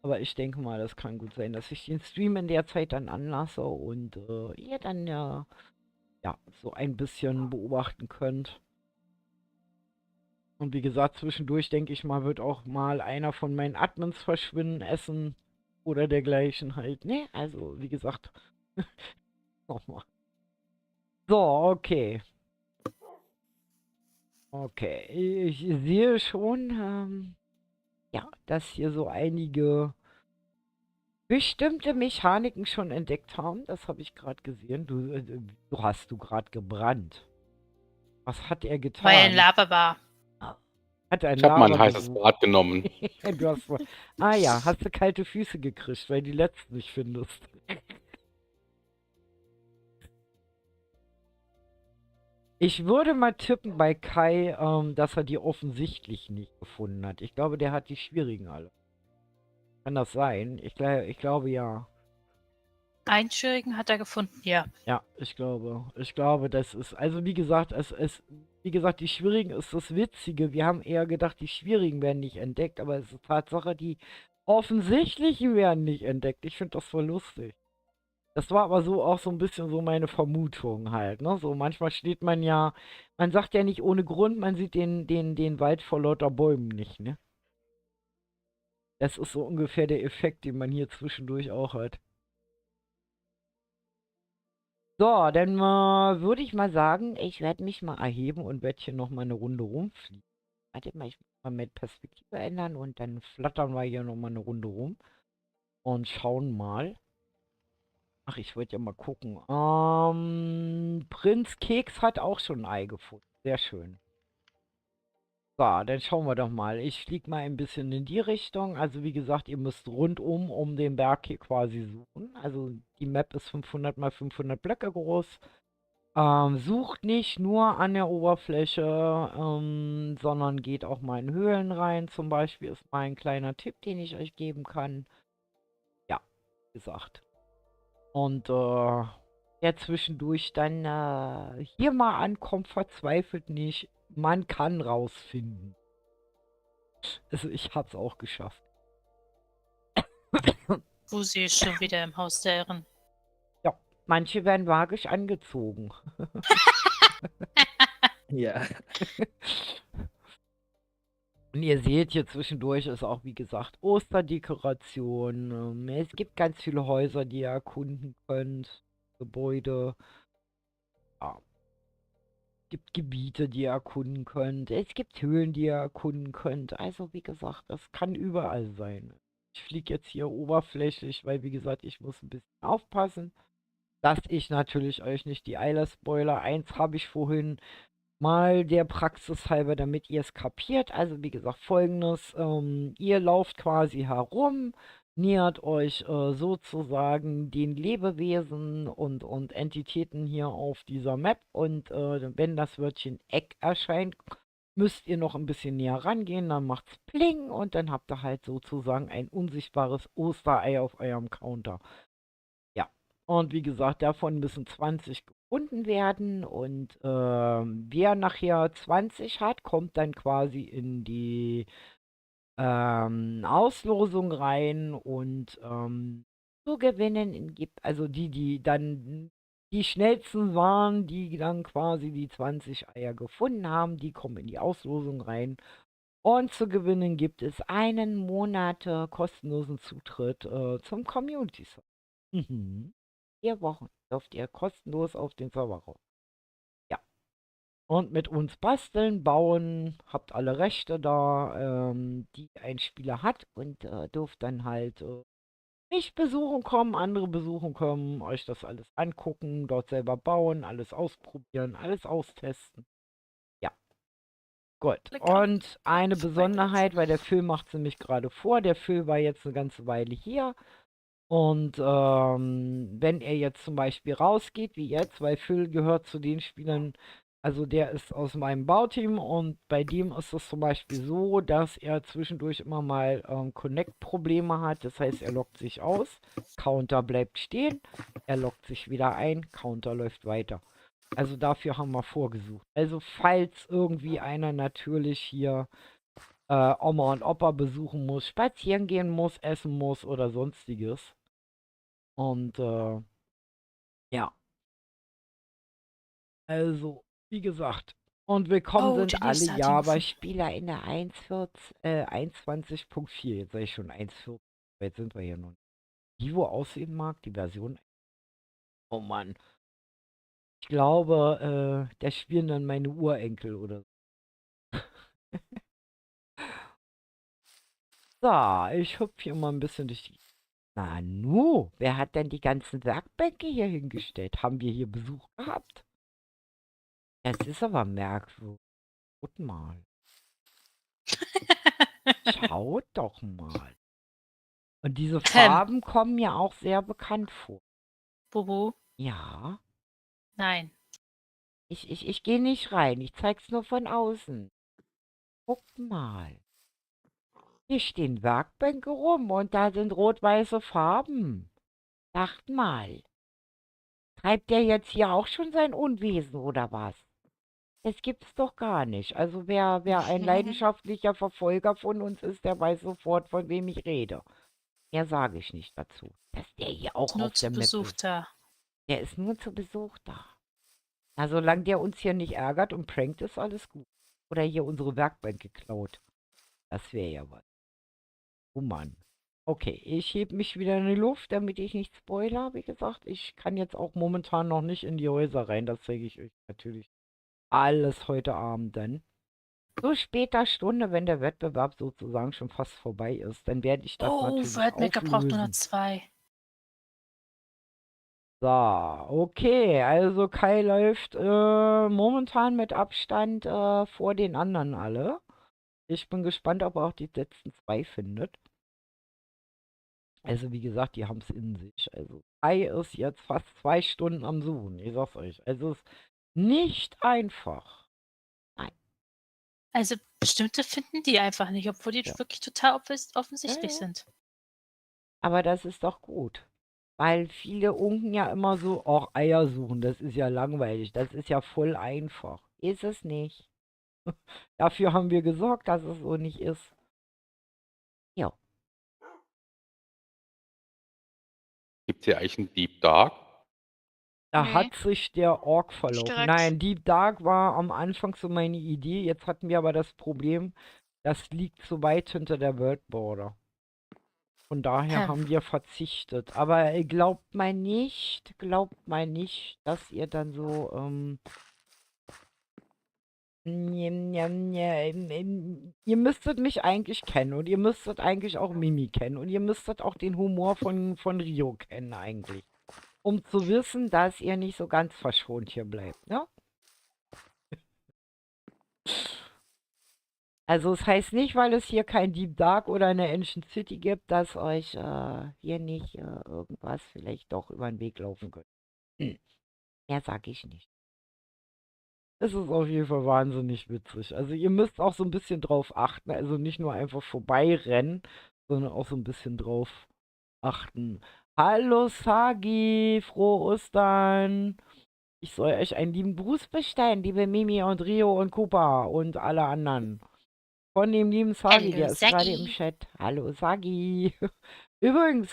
Aber ich denke mal, das kann gut sein, dass ich den Stream in der Zeit dann anlasse und ihr dann ja so ein bisschen beobachten könnt. Und wie gesagt, zwischendurch denke ich mal, wird auch mal einer von meinen Admins verschwinden, essen oder dergleichen halt. Ne, also wie gesagt. Nochmal. So, okay. Okay, ich sehe schon, ja, dass hier so einige bestimmte Mechaniken schon entdeckt haben. Das habe ich gerade gesehen. Du hast gerade gebrannt. Was hat er getan? Weil ein Lava war. Hat ein Ich habe mal ein Lava heißes gesucht. Bad genommen. Du hast ah ja, hast du kalte Füße gekriegt, weil die letzten nicht findest. Ich würde mal tippen bei Kai, dass er die offensichtlich nicht gefunden hat. Ich glaube, der hat die schwierigen alle. Kann das sein? Ich glaube ja. Einschürigen hat er gefunden, ja. Ja, ich glaube, das ist, also wie gesagt, wie gesagt, die Schwierigen ist das Witzige. Wir haben eher gedacht, die Schwierigen werden nicht entdeckt, aber es ist Tatsache, die Offensichtlichen werden nicht entdeckt. Ich finde das voll lustig. Das war aber so auch so ein bisschen so meine Vermutung halt, ne? So manchmal steht man ja, man sagt ja nicht ohne Grund, man sieht den Wald vor lauter Bäumen nicht, ne? Das ist so ungefähr der Effekt, den man hier zwischendurch auch hat. So, dann würde ich mal sagen, ich werde mich mal erheben und werde hier nochmal eine Runde rumfliegen. Warte mal, ich muss mal mit Perspektive ändern und dann flattern wir hier nochmal eine Runde rum und schauen mal. Ach, ich wollte ja mal gucken. Prinz Keks hat auch schon ein Ei gefunden. Sehr schön. So, dann schauen wir doch mal. Ich fliege mal ein bisschen in die Richtung. Also wie gesagt, ihr müsst rundum um den Berg hier quasi suchen. Also die Map ist 500 mal 500 Blöcke groß. Sucht nicht nur an der Oberfläche, sondern geht auch mal in Höhlen rein. Zum Beispiel ist mal ein kleiner Tipp, den ich euch geben kann. Ja, wie gesagt. Und wer zwischendurch dann hier mal ankommt, verzweifelt nicht. Man kann rausfinden. Also ich hab's auch geschafft. Busi ist schon wieder im Haus der Irren. Ja, manche werden magisch angezogen. Ja. Und ihr seht hier zwischendurch ist auch, wie gesagt, Osterdekoration. Es gibt ganz viele Häuser, die ihr erkunden könnt. Gebäude. Ja. Es gibt Gebiete, die ihr erkunden könnt. Es gibt Höhlen, die ihr erkunden könnt. Also, wie gesagt, das kann überall sein. Ich fliege jetzt hier oberflächlich, weil, wie gesagt, ich muss ein bisschen aufpassen, dass ich natürlich euch nicht die Eiler spoiler. Eins habe ich vorhin mal der Praxis halber, damit ihr es kapiert. Also wie gesagt, folgendes, ihr lauft quasi herum, nähert euch sozusagen den Lebewesen und Entitäten hier auf dieser Map und wenn das Wörtchen Eck erscheint, müsst ihr noch ein bisschen näher rangehen, dann macht's Pling und dann habt ihr halt sozusagen ein unsichtbares Osterei auf eurem Counter. Ja, und wie gesagt, davon müssen 20 gefunden werden und wer nachher 20 hat, kommt dann quasi in die Auslosung rein und zu gewinnen gibt, also die dann die schnellsten waren, die dann quasi die 20 Eier gefunden haben, die kommen in die Auslosung rein. Und zu gewinnen gibt es einen Monat kostenlosen Zutritt zum Community Server. Mhm. 4 Wochen dürft ihr kostenlos auf den Server raus. Ja. Und mit uns basteln, bauen, habt alle Rechte da, die ein Spieler hat und dürft dann halt mich besuchen kommen, andere besuchen kommen, euch das alles angucken, dort selber bauen, alles ausprobieren, alles austesten. Ja. Gut. Lecker. Und eine Vorbei Besonderheit, weil der Phil macht sie mich gerade vor. Der Phil war jetzt eine ganze Weile hier. Und wenn er jetzt zum Beispiel rausgeht, wie jetzt, weil Phil gehört zu den Spielern, also der ist aus meinem Bauteam und bei dem ist es zum Beispiel so, dass er zwischendurch immer mal Connect-Probleme hat. Das heißt, er loggt sich aus, Counter bleibt stehen, er loggt sich wieder ein, Counter läuft weiter. Also dafür haben wir vorgesucht. Also falls irgendwie einer natürlich hier Oma und Opa besuchen muss, spazieren gehen muss, essen muss oder sonstiges. Und ja, also, wie gesagt. Und willkommen Oh, sind alle Denise hat ihn gefunden. Java-Spieler in der 21.4. Jetzt sage ich schon 1.14. Jetzt sind wir hier nun. Die, wo aussehen mag, die Version. Oh Mann. Ich glaube, da spielen dann meine Urenkel oder so. So, ich hüpfe hier mal ein bisschen durch die. Nanu, wer hat denn die ganzen Werkbänke hier hingestellt? Haben wir hier Besuch gehabt? Das ist aber merkwürdig. Schaut mal. Schaut doch mal. Und diese Farben kommen mir auch sehr bekannt vor. Bubu, Ja, nein. ich gehe nicht rein. Ich zeig's nur von außen. Guck mal. Hier stehen Werkbänke rum und da sind rot-weiße Farben. Sagt mal, treibt der jetzt hier auch schon sein Unwesen oder was? Das gibt's doch gar nicht. Also wer ein leidenschaftlicher Verfolger von uns ist, der weiß sofort, von wem ich rede. Mehr sage ich nicht dazu. Dass der hier auch Nur auf zu der Map Besuch ist. da. Der ist nur zu Besuch da. Na, solange der uns hier nicht ärgert und prankt, ist alles gut. Oder hier unsere Werkbank geklaut. Das wäre ja was. Oh Mann. Okay, ich heb mich wieder in die Luft, damit ich nicht spoiler. Wie gesagt, ich kann jetzt auch momentan noch nicht in die Häuser rein. Das zeige ich euch natürlich alles heute Abend dann. So später Stunde, wenn der Wettbewerb sozusagen schon fast vorbei ist, dann werde ich das Oh, natürlich Wordmaker braucht nur noch auflösen. 2. So, okay, also Kai läuft momentan mit Abstand vor den anderen alle. Ich bin gespannt, ob er auch die letzten 2 findet. Also wie gesagt, die haben es in sich. Also Kai ist jetzt fast 2 Stunden am Suchen, ich sag's euch. Also es ist nicht einfach. Nein. Also bestimmte finden die einfach nicht, obwohl die Ja. wirklich total Ja, offensichtlich ja. sind. Aber das ist doch gut. Weil viele unken ja immer so, auch Eier suchen, das ist ja langweilig, das ist ja voll einfach. Ist es nicht. Dafür haben wir gesorgt, dass es so nicht ist. Ja. Gibt's hier eigentlich einen Deep Dark? Da Nee, hat sich der Ork nicht verlaufen. direkt. Nein, Deep Dark war am Anfang so meine Idee. Jetzt hatten wir aber das Problem, das liegt zu weit hinter der World Border. Von daher haben wir verzichtet. Aber glaubt mal nicht, dass ihr dann so, ihr müsstet mich eigentlich kennen und ihr müsstet eigentlich auch Mimi kennen und ihr müsstet auch den Humor von Rio kennen eigentlich. Um zu wissen, dass ihr nicht so ganz verschont hier bleibt, ne? Also es heißt nicht, weil es hier kein Deep Dark oder eine Ancient City gibt, dass euch hier nicht irgendwas vielleicht doch über den Weg laufen könnte. Mehr sage ich nicht. Es ist auf jeden Fall wahnsinnig witzig. Also ihr müsst auch so ein bisschen drauf achten. Also nicht nur einfach vorbeirennen, sondern auch so ein bisschen drauf achten. Hallo Sagi, frohe Ostern. Ich soll euch einen lieben Gruß bestellen, liebe Mimi und Rio und Cooper und alle anderen. Von dem lieben Sagi, Hallo, der ist gerade im Sagi. Chat. Hallo Sagi. Übrigens,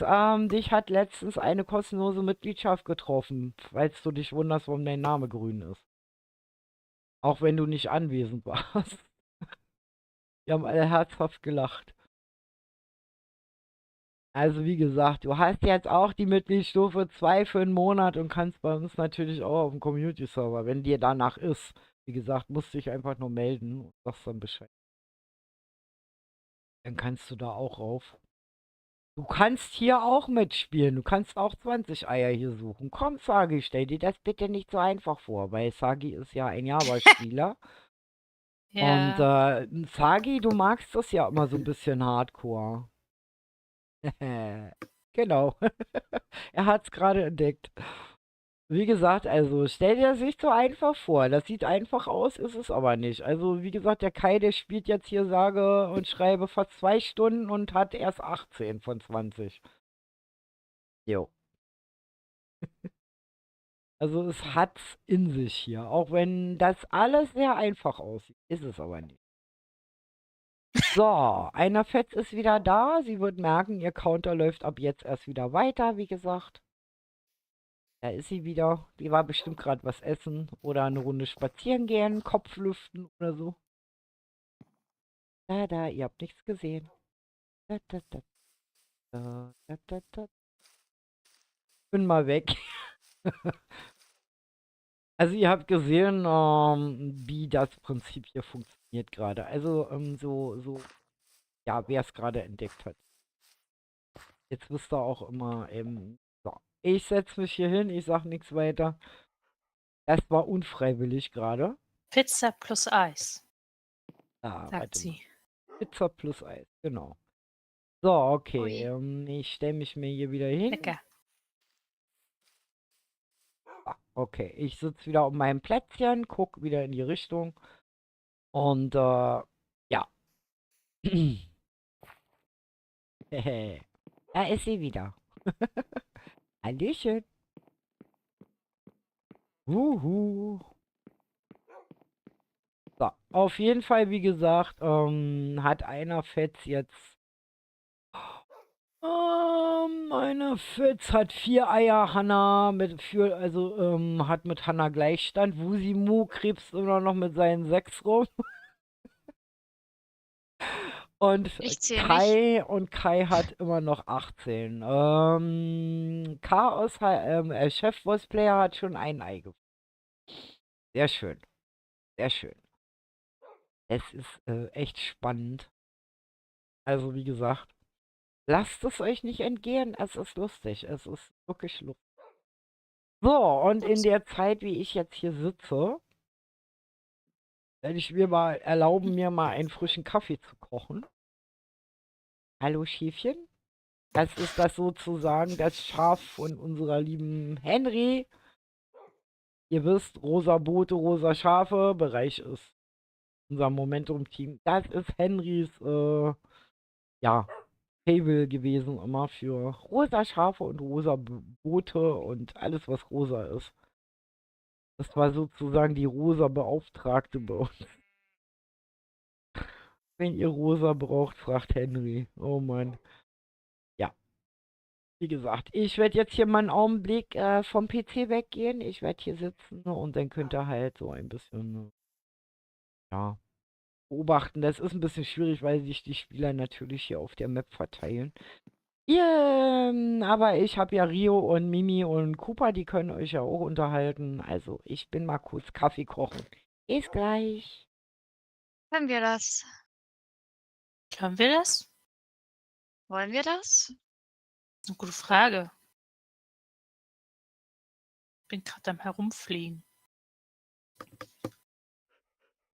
dich hat letztens eine kostenlose Mitgliedschaft getroffen, falls du dich wunderst, warum dein Name grün ist. Auch wenn du nicht anwesend warst. Wir haben alle herzhaft gelacht. Also wie gesagt, du hast jetzt auch die Mitgliedsstufe 2 für einen Monat und kannst bei uns natürlich auch auf dem Community-Server, wenn dir danach ist. Wie gesagt, musst dich einfach nur melden und sagst dann Bescheid. Dann kannst du da auch rauf. Du kannst hier auch mitspielen. Du kannst auch 20 Eier hier suchen. Komm, Sagi, stell dir das bitte nicht so einfach vor, weil Sagi ist ja ein Java-Spieler. Und Ja. Sagi, du magst das ja immer so ein bisschen hardcore. Genau. Er hat es gerade entdeckt. Wie gesagt, also stell dir das nicht so einfach vor. Das sieht einfach aus, ist es aber nicht. Also wie gesagt, der Kai, der spielt jetzt hier sage und schreibe fast 2 Stunden und hat erst 18 von 20. Jo. Also es hat's in sich hier. Auch wenn das alles sehr einfach aussieht. Ist es aber nicht. So, einer Fetz ist wieder da. Sie wird merken, ihr Counter läuft ab jetzt erst wieder weiter, wie gesagt. Da ist sie wieder. Die war bestimmt gerade was essen oder eine Runde spazieren gehen, Kopf lüften oder so. Da, ihr habt nichts gesehen. Da, da, da, da. Bin mal weg. Also ihr habt gesehen, wie das Prinzip hier funktioniert gerade. Also ja, wer es gerade entdeckt hat. Jetzt wisst ihr auch immer, so. Ich setze mich hier hin, ich sag nichts weiter. Das war unfreiwillig gerade. Pizza plus Eis, Ah, sagt warte mal. sie. Pizza plus Eis, genau. So, okay. Ui. Ich stelle mich mir hier wieder hin. Lecker. Ah, okay, ich sitze wieder auf meinem Plätzchen, gucke wieder in die Richtung. Und ja. Da ist sie wieder. Hallöchen. Wuhu. So, auf jeden Fall, wie gesagt, hat einer Fetz jetzt. Einer Fetz hat 4 Eier, Hanna hat mit Hanna Gleichstand. Wusimu krebst immer noch mit seinen 6 rum. Und Ich zähle nicht. Kai hat immer noch 18. Chef-Voice-Player hat schon ein Ei gefunden. Sehr schön. Sehr schön. Es ist echt spannend. Also, wie gesagt, lasst es euch nicht entgehen. Es ist lustig. Es ist wirklich lustig. So, und in der Zeit, wie ich jetzt hier sitze, werde ich mir mal erlauben, mir mal einen frischen Kaffee zu kochen. Hallo, Schäfchen. Das ist das sozusagen das Schaf von unserer lieben Henry. Ihr wisst, rosa Boote, rosa Schafe, Bereich ist unser Momentum-Team. Das ist Henrys, ja, Fable gewesen immer für rosa Schafe und rosa Boote und alles, was rosa ist. Das war sozusagen die rosa Beauftragte bei uns. Wenn ihr rosa braucht, fragt Henry. Oh Mann. Ja, wie gesagt, ich werde jetzt hier mal einen Augenblick vom PC weggehen. Ich werde hier sitzen und dann könnt ihr halt so ein bisschen, ja, beobachten. Das ist ein bisschen schwierig, weil sich die Spieler natürlich hier auf der Map verteilen. Aber ich habe ja Rio und Mimi und Cooper, die können euch ja auch unterhalten. Also ich bin mal kurz Kaffee kochen. Bis gleich. Können wir das? Können wir das? Wollen wir das? Eine gute Frage. Bin gerade am Herumfliegen.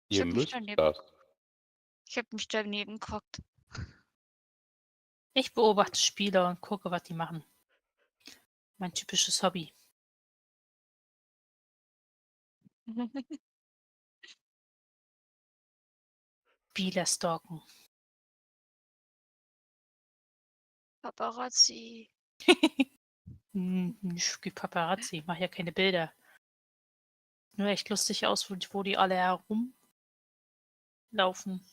Ich Ihr habe mich müsst daneben, das. ich habe mich daneben geguckt. Ich beobachte Spieler und gucke, was die machen. Mein typisches Hobby. Spieler stalken. Paparazzi. Ich gebe Paparazzi, mache ja keine Bilder. Nur echt lustig aus, wo die alle herumlaufen.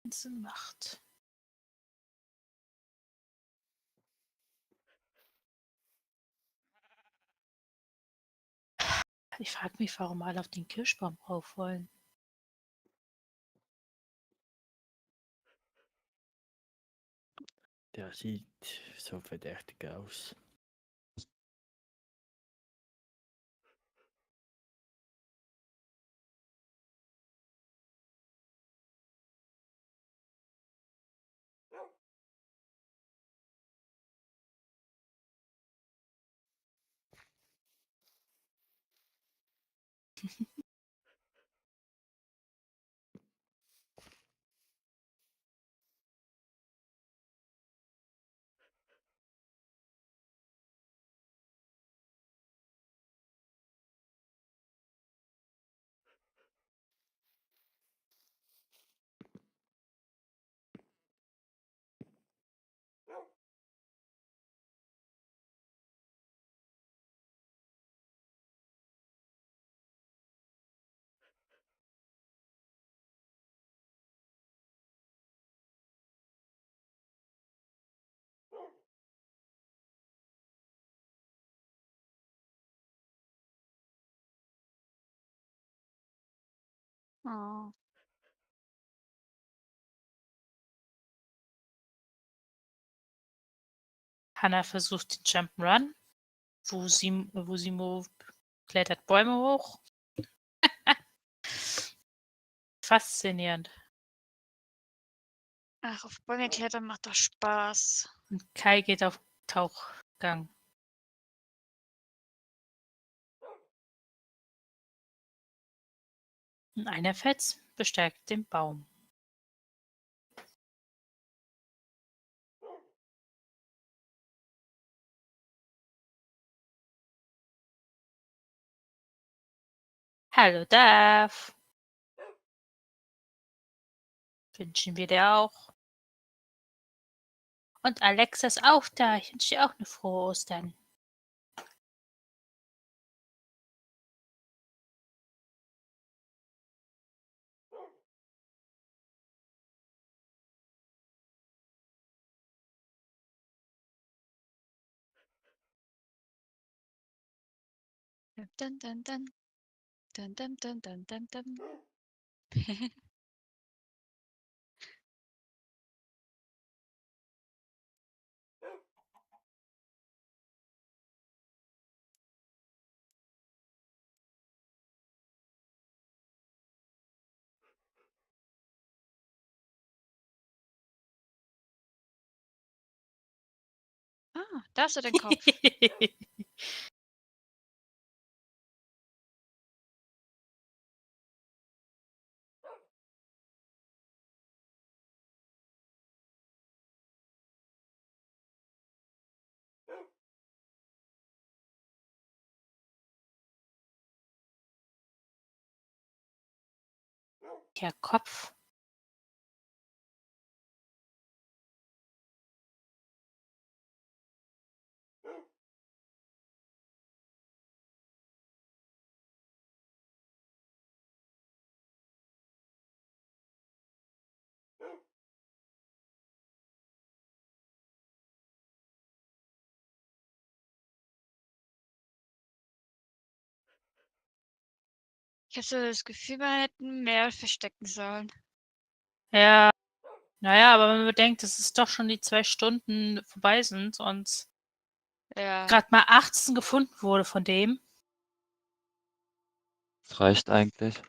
Sinn macht. Ich frage mich, warum alle auf den Kirschbaum rauf wollen. Der sieht so verdächtig aus. Oh. Hannah versucht den Jump'n'Run. Wusimo klettert Bäume hoch. Faszinierend. Ach, auf Bäume klettern macht doch Spaß. Und Kai geht auf Tauchgang. Und einer Fetz bestärkt den Baum. Hallo, Dave. Wünschen wir dir auch. Und Alexa ist auch da. Ich wünsche dir auch eine frohe Ostern. Dun, dun, dun. Dun, dun, dun, dun, dun, dun. Ah, da hast du den Kopf. Der Kopf. Ich habe so das Gefühl, wir hätten mehr verstecken sollen. Ja, naja, aber wenn man bedenkt, dass es doch schon die 2 Stunden vorbei sind und Ja. gerade mal 18 gefunden wurde von dem. Das reicht eigentlich.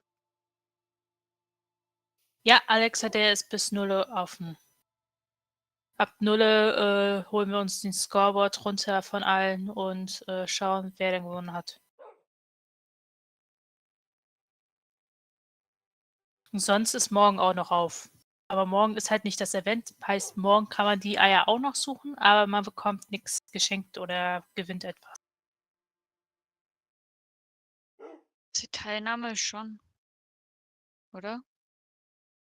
Ja, Alexa, der ist bis 0 offen. Ab 0 holen wir uns den Scoreboard runter von allen und schauen, wer denn gewonnen hat. Und sonst ist morgen auch noch auf. Aber morgen ist halt nicht das Event. Heißt, morgen kann man die Eier auch noch suchen, aber man bekommt nichts geschenkt oder gewinnt etwas. Die Teilnahme schon. Oder?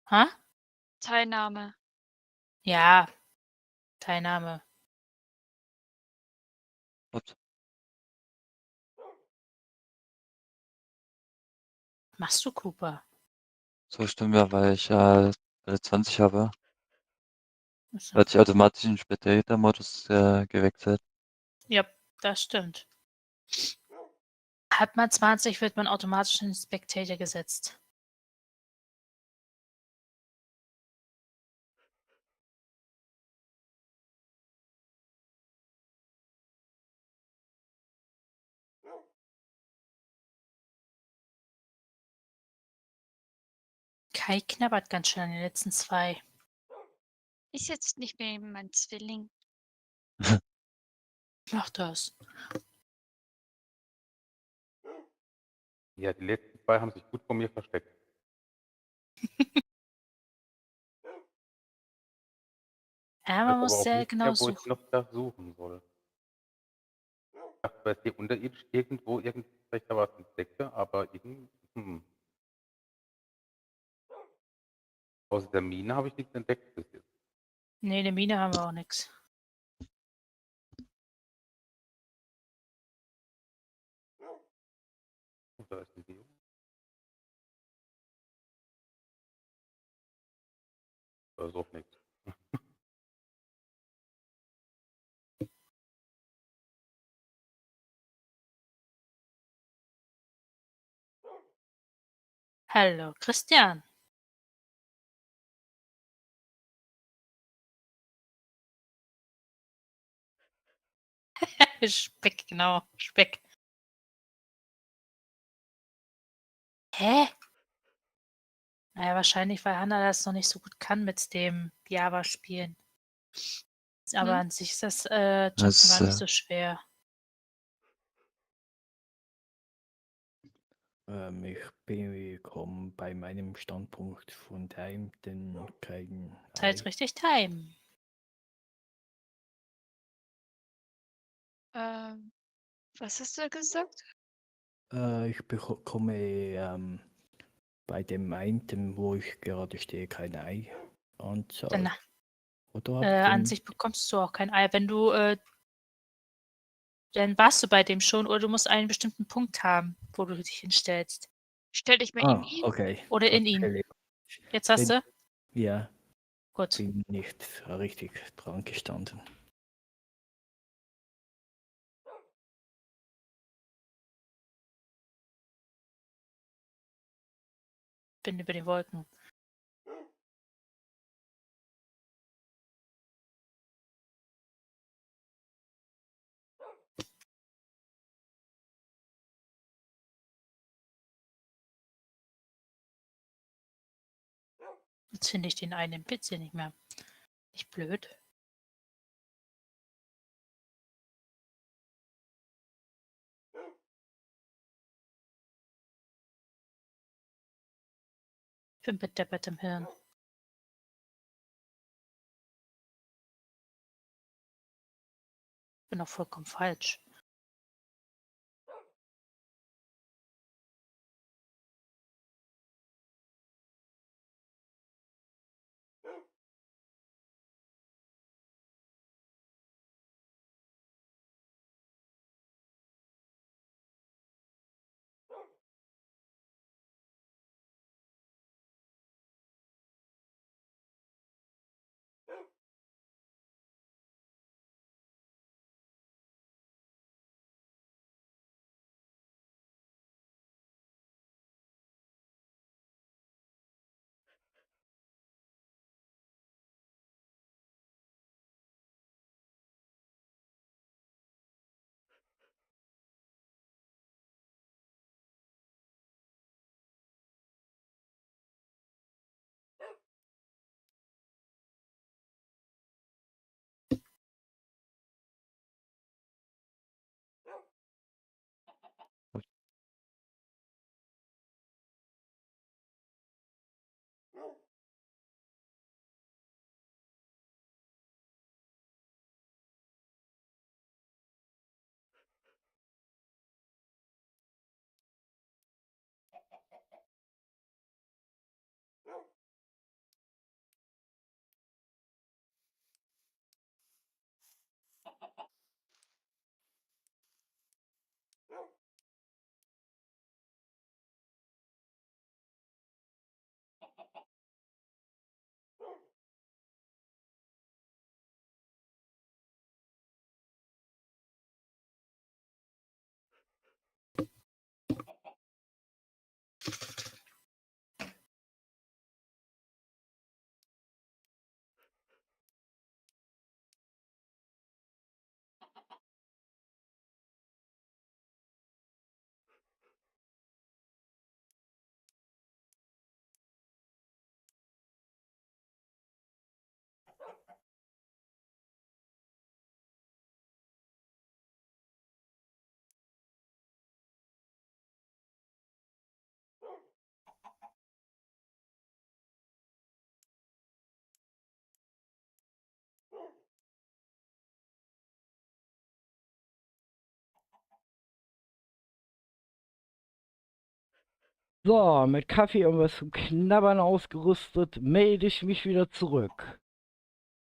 Ha? Teilnahme. Ja, Teilnahme. Ups. Machst du, Cooper? So stimmt ja, weil ich alle 20 habe, Achso. wird sich automatisch in den Spectator-Modus gewechselt. Ja, das stimmt. Hat man 20, wird man automatisch in den Spectator gesetzt. Kai knabbert ganz schön an den letzten 2. Ist jetzt nicht mehr mein Zwilling. Mach das. Ja, die letzten 2 haben sich gut vor mir versteckt. Ja, Ich man weiß muss aber auch sehr nicht genau mehr, wo ich suchen. noch da suchen soll. Ich dachte, bei dir unterirdisch irgendwo vielleicht da was entdeckte, aber außer der Mine habe ich nichts entdeckt bis jetzt. Nee, eine Mine haben wir auch nichts. Oh, da ist ein Bio. Da ist auch nichts. Hallo, Christian. Speck, genau, Speck. Hä? Naja, wahrscheinlich, weil Hannah das noch nicht so gut kann mit dem Java-Spielen. Aber an sich ist das Das, gar nicht so schwer. Ich bekomme bei meinem Standpunkt von Time kein Zeit Ei. richtig time. Was hast du gesagt? Ich bekomme bei dem einen, wo ich gerade stehe, kein Ei. Anzahl. Dann, Oder habe ich an den? sich bekommst du auch kein Ei. Wenn du, dann warst du bei dem schon oder du musst einen bestimmten Punkt haben, wo du dich hinstellst. Stell dich mal in ihn. Okay. Oder in ihn. Okay. Jetzt hast Bin- du? Ja, Gut. bin nicht richtig dran gestanden. Bin über den Wolken. Jetzt finde ich den einen Pizza nicht mehr. Nicht blöd. Ich bin bedeppert im Hirn. Bin auch vollkommen falsch. So, mit Kaffee und was zum Knabbern ausgerüstet, melde ich mich wieder zurück.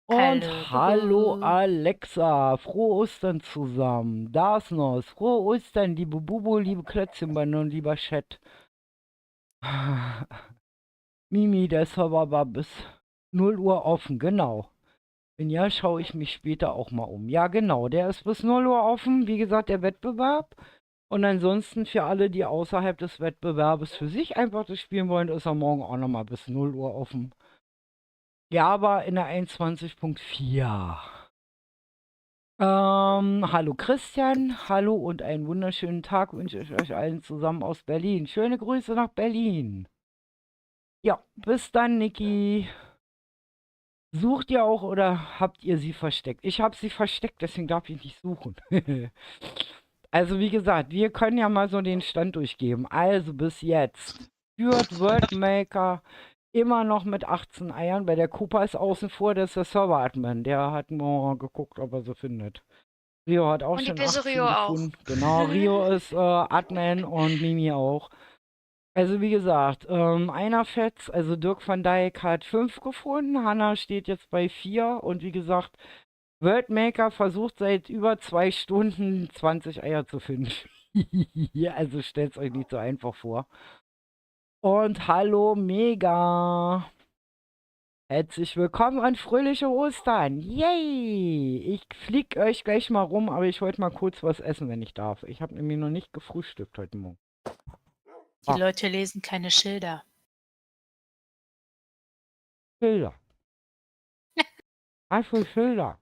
Und hallo Bubu. Alexa, frohe Ostern zusammen. Dasnos, frohe Ostern, liebe Bubo, liebe Klötzchenbande und lieber Chat. Mimi, der Server war bis 0 Uhr offen, genau. Wenn ja, schaue ich mich später auch mal um. Ja, genau, der ist bis 0 Uhr offen, wie gesagt, der Wettbewerb. Und ansonsten für alle, die außerhalb des Wettbewerbes für sich einfach das spielen wollen, ist er morgen auch nochmal bis 0 Uhr offen. Ja, aber in der 21.4. Hallo Christian, hallo und einen wunderschönen Tag wünsche ich euch allen zusammen aus Berlin. Schöne Grüße nach Berlin. Ja, bis dann, Niki. Sucht ihr auch oder habt ihr sie versteckt? Ich habe sie versteckt, deswegen darf ich nicht suchen. Also wie gesagt, wir können ja mal so den Stand durchgeben. Also bis jetzt führt Worldmaker immer noch mit 18 Eiern. Bei der Cooper ist außen vor, das ist der Server-Admin. Der hat mal geguckt, ob er sie findet. Rio hat auch Und die schon böse 18 Rio auch. gefunden. Genau, Rio ist Admin und Mimi auch. Also wie gesagt, einer fetzt, also Dirk van Dijk hat 5 gefunden, Hanna steht jetzt bei 4 und wie gesagt, Worldmaker versucht seit über 2 Stunden 20 Eier zu finden. Ja, also stellt's euch nicht so einfach vor. Und hallo Mega. Herzlich willkommen und fröhliche Ostern. Yay! Ich flieg euch gleich mal rum, aber ich wollte mal kurz was essen, wenn ich darf. Ich habe nämlich noch nicht gefrühstückt heute Morgen. Die Ah. Leute lesen keine Schilder. Schilder. Was für Schilder?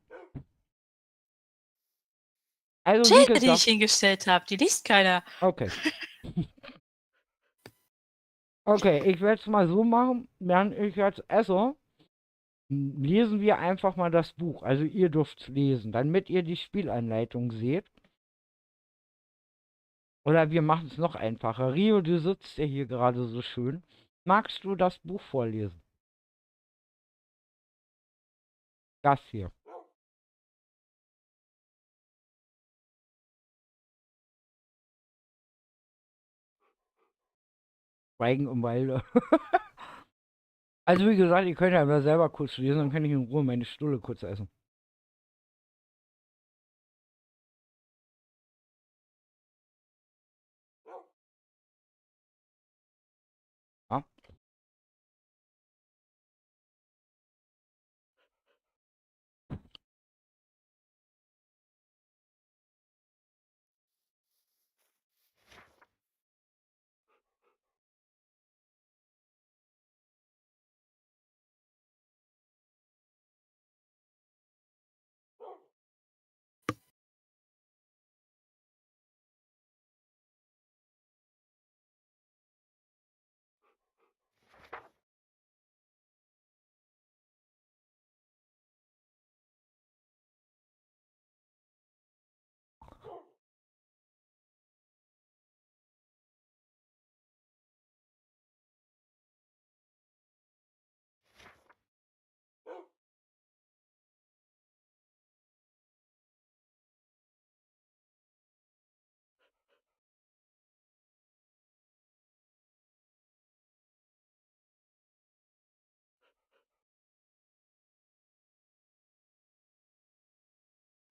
Also wie Schilder, die ich gesagt, hingestellt habe, die liest keiner. okay. Okay, ich werde es mal so machen, während ich jetzt esse, lesen wir einfach mal das Buch. Also ihr dürft lesen, damit ihr die Spielanleitung seht. Oder wir machen es noch einfacher. Rio, du sitzt ja hier gerade so schön. Magst du das Buch vorlesen? Das hier. Schweigen im Walde. Also wie gesagt, ihr könnt ja mal selber kurz lesen, dann kann ich in Ruhe meine Stulle kurz essen. Ja?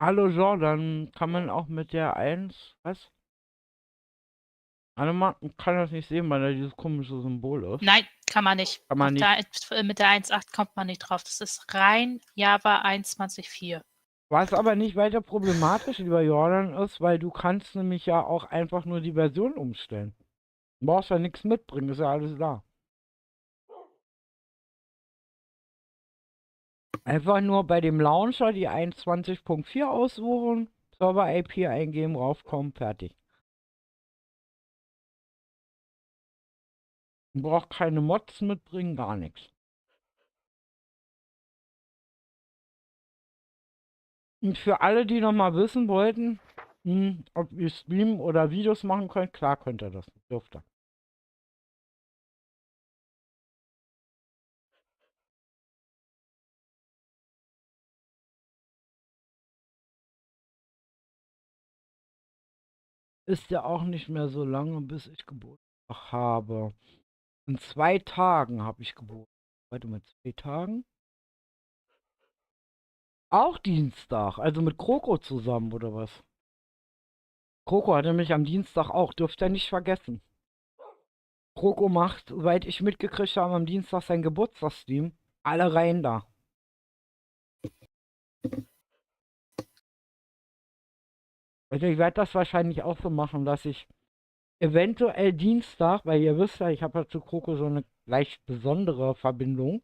Hallo Jordan, kann man auch mit der 1, was? Annemann kann das nicht sehen, weil da dieses komische Symbol ist. Nein, kann man nicht. Kann man nicht. Mit der 1.8 kommt man nicht drauf. Das ist rein Java 21.4. Was aber nicht weiter problematisch, lieber Jordan, ist, weil du kannst nämlich ja auch einfach nur die Version umstellen. Du brauchst ja nichts mitbringen, ist ja alles da. Einfach nur bei dem Launcher die 21.4 aussuchen, Server-IP eingeben, raufkommen, fertig. Du brauchst keine Mods mitbringen, gar nichts. Und für alle, die nochmal wissen wollten, ob ihr streamen oder Videos machen könnt, klar könnt ihr das. Dürft ihr. Ist ja auch nicht mehr so lange, bis ich Geburtstag habe. In 2 Tagen habe ich Geburtstag. Warte mal, 2 Tagen? Auch Dienstag, also mit Kroko zusammen, oder was? Kroko hatte mich am Dienstag auch, dürft ihr nicht vergessen. Kroko macht, soweit ich mitgekriegt habe, am Dienstag sein Geburtstagsstream. Alle rein da. Also ich werde das wahrscheinlich auch so machen, dass ich eventuell Dienstag, weil ihr wisst ja, ich habe ja zu Kroko so eine leicht besondere Verbindung,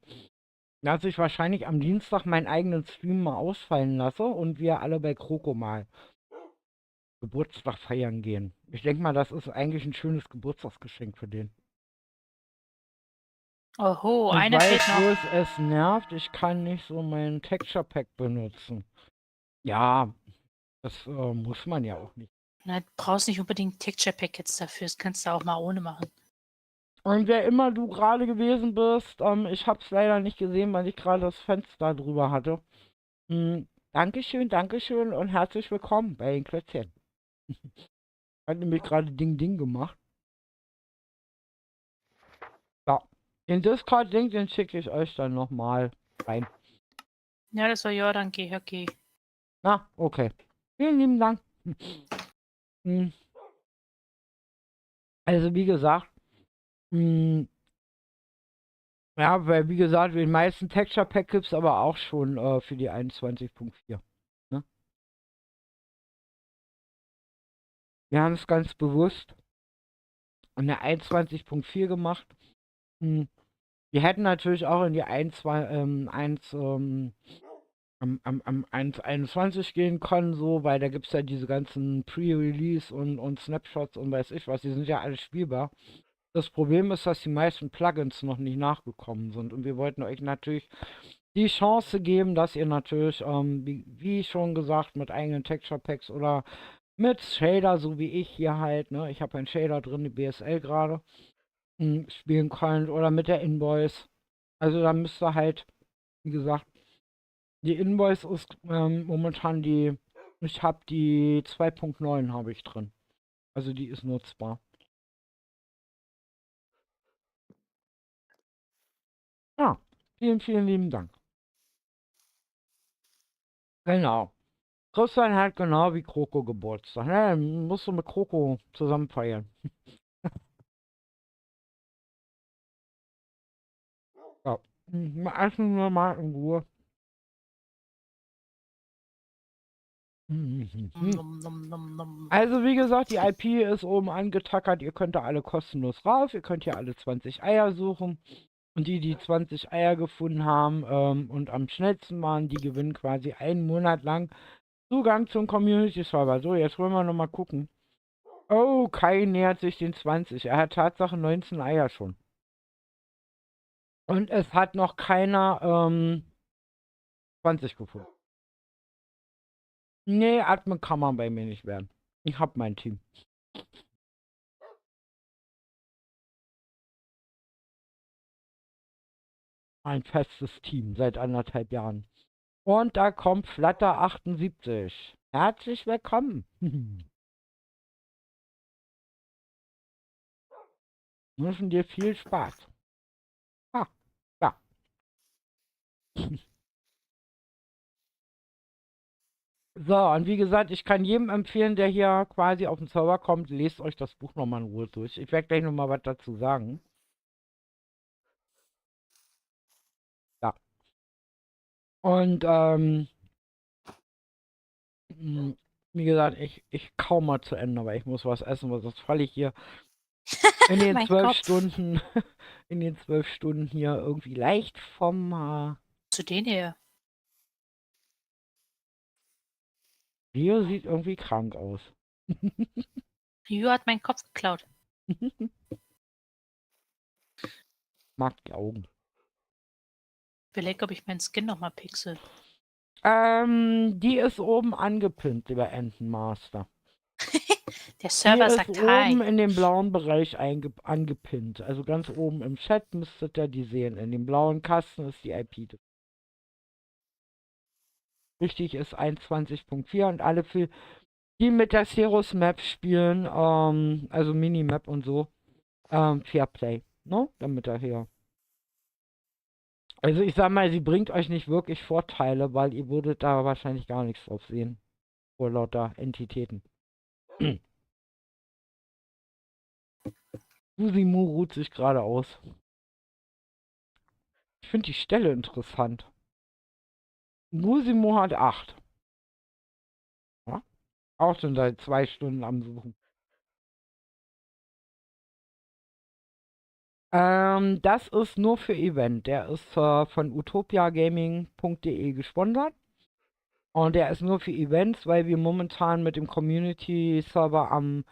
dass ich wahrscheinlich am Dienstag meinen eigenen Stream mal ausfallen lasse und wir alle bei Kroko mal Geburtstag feiern gehen. Ich denke mal, das ist eigentlich ein schönes Geburtstagsgeschenk für den. Oho, Ich einer fehlt weiß, noch. bloß es nervt, ich kann nicht so meinen Texture Pack benutzen. Ja, das muss man ja auch nicht. Na, du brauchst nicht unbedingt Texture Packets dafür. Das kannst du auch mal ohne machen. Und wer immer du gerade gewesen bist, ich habe es leider nicht gesehen, weil ich gerade das Fenster drüber hatte. Dankeschön und herzlich willkommen bei den Klötzchen. Hat nämlich gerade Ding Ding gemacht. Den Discord-Link, den schicke ich euch dann nochmal rein. Ja, das war Jordan Gehöcki. Na, okay. Vielen lieben Dank. Hm. Also wie gesagt, ja, weil wie gesagt, den meisten Texture Pack gibt es aber auch schon für die 21.4. Ne? Wir haben es ganz bewusst an der 21.4 gemacht. Wir hätten natürlich auch in die 1.21 gehen können, so, weil da gibt es ja diese ganzen Pre-Release und Snapshots und weiß ich was, die sind ja alle spielbar. Das Problem ist, dass die meisten Plugins noch nicht nachgekommen sind und wir wollten euch natürlich die Chance geben, dass ihr natürlich, wie schon gesagt, mit eigenen Texture Packs oder mit Shader, so wie ich hier halt, ne, ich habe einen Shader drin, die BSL gerade, spielen könnt oder mit der Invoice. Also da müsst ihr halt, wie gesagt, die Invoice ist momentan ich habe die 2.9 habe ich drin. Also die ist nutzbar. Ja, vielen, vielen lieben Dank. Genau. Christian hat genau wie Kroko Geburtstag. Ne, dann musst du mit Kroko zusammen feiern. Ja. Essen wir mal in Ruhe. Nom, nom, nom, nom. Also wie gesagt, die IP ist oben angetackert. Ihr könnt da alle kostenlos rauf. Ihr könnt hier alle 20 Eier suchen. Und die 20 Eier gefunden haben und am schnellsten waren, die gewinnen quasi einen Monat lang Zugang zum Community-Server. So, jetzt wollen wir nochmal gucken. Oh, Kai nähert sich den 20. Er hat Tatsache 19 Eier schon. Und es hat noch keiner 20 gefunden. Nee, Admin kann man bei mir nicht werden. Ich hab mein Team. Ein festes Team seit 1,5 Jahren. Und da kommt Flutter 78. Herzlich willkommen. Wünschen dir viel Spaß. Ah, ja. So, und wie gesagt, ich kann jedem empfehlen, der hier quasi auf den Server kommt, lest euch das Buch nochmal in Ruhe durch. Ich werde gleich nochmal was dazu sagen. Ja. Und, wie gesagt, ich kaum mal zu Ende, weil ich muss was essen, weil sonst falle ich hier in den Mein 12 Kopf. Stunden, in den 12 Stunden hier irgendwie leicht vom, Zu denen her. Rio sieht irgendwie krank aus. Rio hat meinen Kopf geklaut. Mag die Augen. Überleg, ob ich meinen Skin nochmal pixel. Die ist oben angepinnt, lieber Entenmaster. Der Die Server ist sagt oben Hi. in dem blauen Bereich angepinnt. Also ganz oben im Chat müsstet ihr die sehen. In dem blauen Kasten ist die IP. Richtig ist 21.4 und alle für die mit der Ceros Map spielen, also Minimap und so, Fairplay, ne? Damit er hier. Also ich sag mal, sie bringt euch nicht wirklich Vorteile, weil ihr würdet da wahrscheinlich gar nichts drauf sehen. Vor lauter Entitäten. Usimu ruht sich gerade aus. Ich finde die Stelle interessant. Musimo hat 8. Ja? Auch schon seit 2 Stunden am Suchen. Das ist nur für Event. Der ist von utopiagaming.de gesponsert. Und der ist nur für Events, weil wir momentan mit dem Community-Server am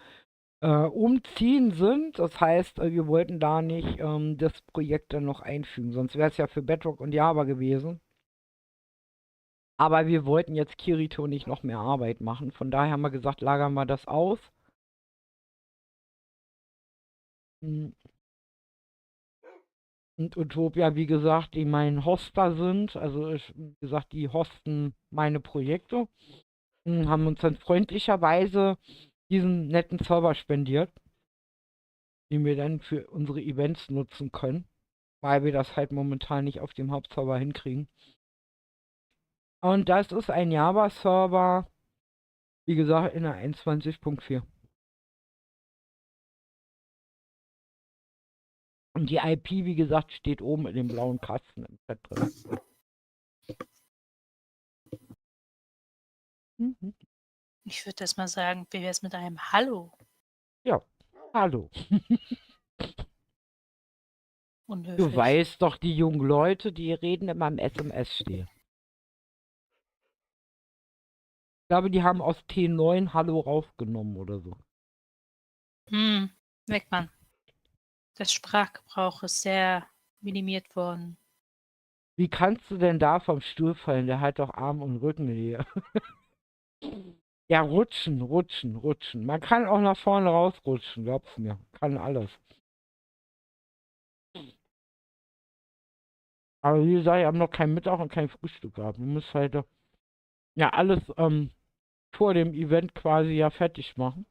Umziehen sind. Das heißt, wir wollten da nicht das Projekt dann noch einfügen. Sonst wäre es ja für Bedrock und Java gewesen. Aber wir wollten jetzt Kirito nicht noch mehr Arbeit machen. Von daher haben wir gesagt, lagern wir das aus. Und Utopia, wie gesagt, die mein Hoster sind. Also, wie gesagt, die hosten meine Projekte. Haben uns dann freundlicherweise diesen netten Server spendiert, den wir dann für unsere Events nutzen können. weil wir das halt momentan nicht auf dem Hauptserver hinkriegen. Und das ist ein Java-Server, wie gesagt, in der 21.4. Und die IP, wie gesagt, steht oben in dem blauen Kasten im Chat drin. Mhm. Ich würde das mal sagen, wie wäre es mit einem Hallo? Ja, hallo. Du Unhöflich. weißt doch, die jungen Leute, die reden immer im SMS stehen. Ich glaube, die haben aus T9 Hallo rausgenommen oder so. Weckmann. Das Sprachgebrauch ist sehr minimiert worden. Wie kannst du denn da vom Stuhl fallen? Der hat doch Arm und Rücken hier. Ja, rutschen, rutschen, rutschen. Man kann auch nach vorne rausrutschen, glaub's mir. Kann alles. Aber wie gesagt, ich habe noch kein Mittag und kein Frühstück gehabt. Man muss halt ja alles vor dem Event quasi ja fertig machen.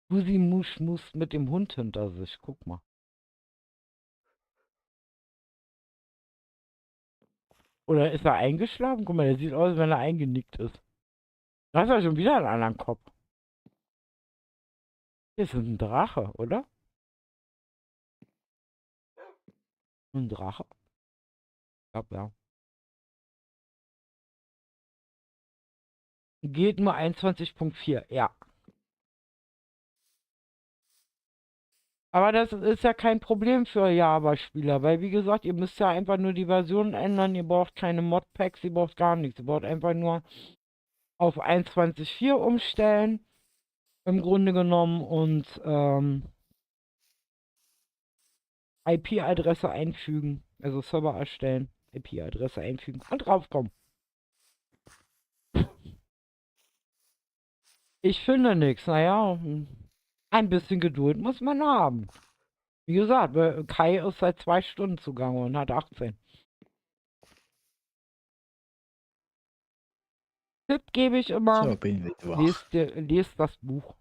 Susi muss mit dem Hund hinter sich. Guck mal. Oder ist er eingeschlafen? Guck mal, der sieht aus, als wenn er eingenickt ist. Da ist er schon wieder einen anderen Kopf. Das ist ein Drache, oder? Ein Drache? Ich glaube, ja. Geht nur 21.4, ja. Aber das ist ja kein Problem für Java-Spieler, weil wie gesagt, ihr müsst ja einfach nur die Version ändern, ihr braucht keine Modpacks, ihr braucht gar nichts. Ihr braucht einfach nur auf 21.4 umstellen, im Grunde genommen, und IP-Adresse einfügen, also Server erstellen, IP-Adresse einfügen und draufkommen. Ich finde nichts, naja, ein bisschen Geduld muss man haben. Wie gesagt, Kai ist seit 2 Stunden zugange und hat 18. Tipp gebe ich immer, So, bin wieder wach. lest das Buch.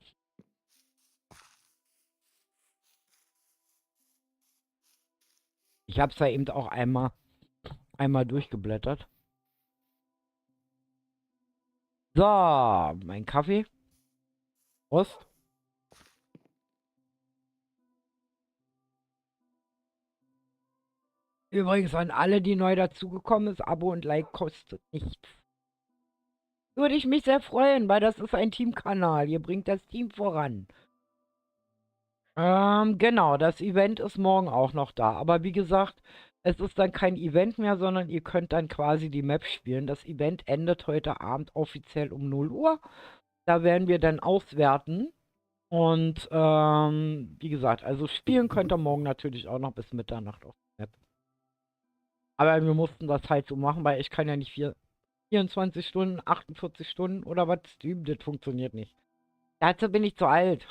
Ich habe es ja eben auch einmal durchgeblättert. So, mein Kaffee. Prost. Übrigens an alle, die neu dazugekommen ist, Abo und Like kostet nichts. Würde ich mich sehr freuen, weil das ist ein Teamkanal. Ihr bringt das Team voran. Genau, das Event ist morgen auch noch da. Aber wie gesagt, es ist dann kein Event mehr, sondern ihr könnt dann quasi die Map spielen. Das Event endet heute Abend offiziell um 0 Uhr. Da werden wir dann auswerten. Und wie gesagt, also spielen könnt ihr morgen natürlich auch noch bis Mitternacht auf der Map. Aber wir mussten das halt so machen, weil ich kann ja nicht 24 Stunden, 48 Stunden oder was streamen, das funktioniert nicht. Dazu bin ich zu alt.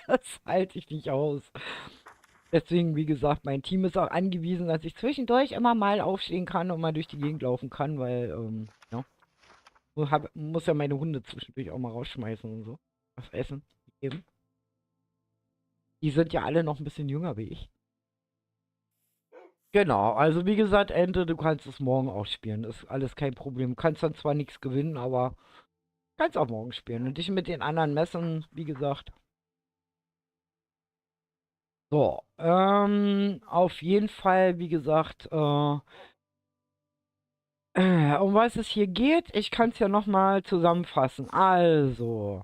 Das halte ich nicht aus. Deswegen, wie gesagt, mein Team ist auch angewiesen, dass ich zwischendurch immer mal aufstehen kann und mal durch die Gegend laufen kann, weil, ja. Muss ja meine Hunde zwischendurch auch mal rausschmeißen und so. Was essen. Eben. Die sind ja alle noch ein bisschen jünger wie ich. Genau, also wie gesagt, Ente, du kannst es morgen auch spielen. Ist alles kein Problem. Du kannst dann zwar nichts gewinnen, aber kannst auch morgen spielen. Und dich mit den anderen messen, wie gesagt. So, auf jeden Fall, wie gesagt, um was es hier geht, ich kann es ja nochmal zusammenfassen. Also,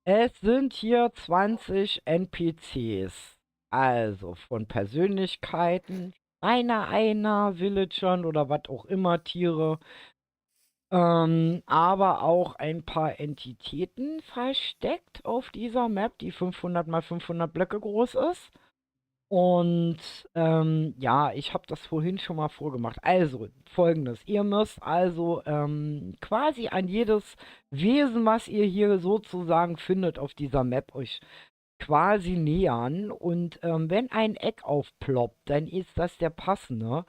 es sind hier 20 NPCs. Also, von Persönlichkeiten, einer, Villagern oder was auch immer, Tiere. Aber auch ein paar Entitäten versteckt auf dieser Map, die 500 mal 500 Blöcke groß ist. Und ja, ich habe das vorhin schon mal vorgemacht. Also, folgendes. Ihr müsst also quasi an jedes Wesen, was ihr hier sozusagen findet auf dieser Map, euch quasi nähern. Und wenn ein Eck aufploppt, dann ist das der passende.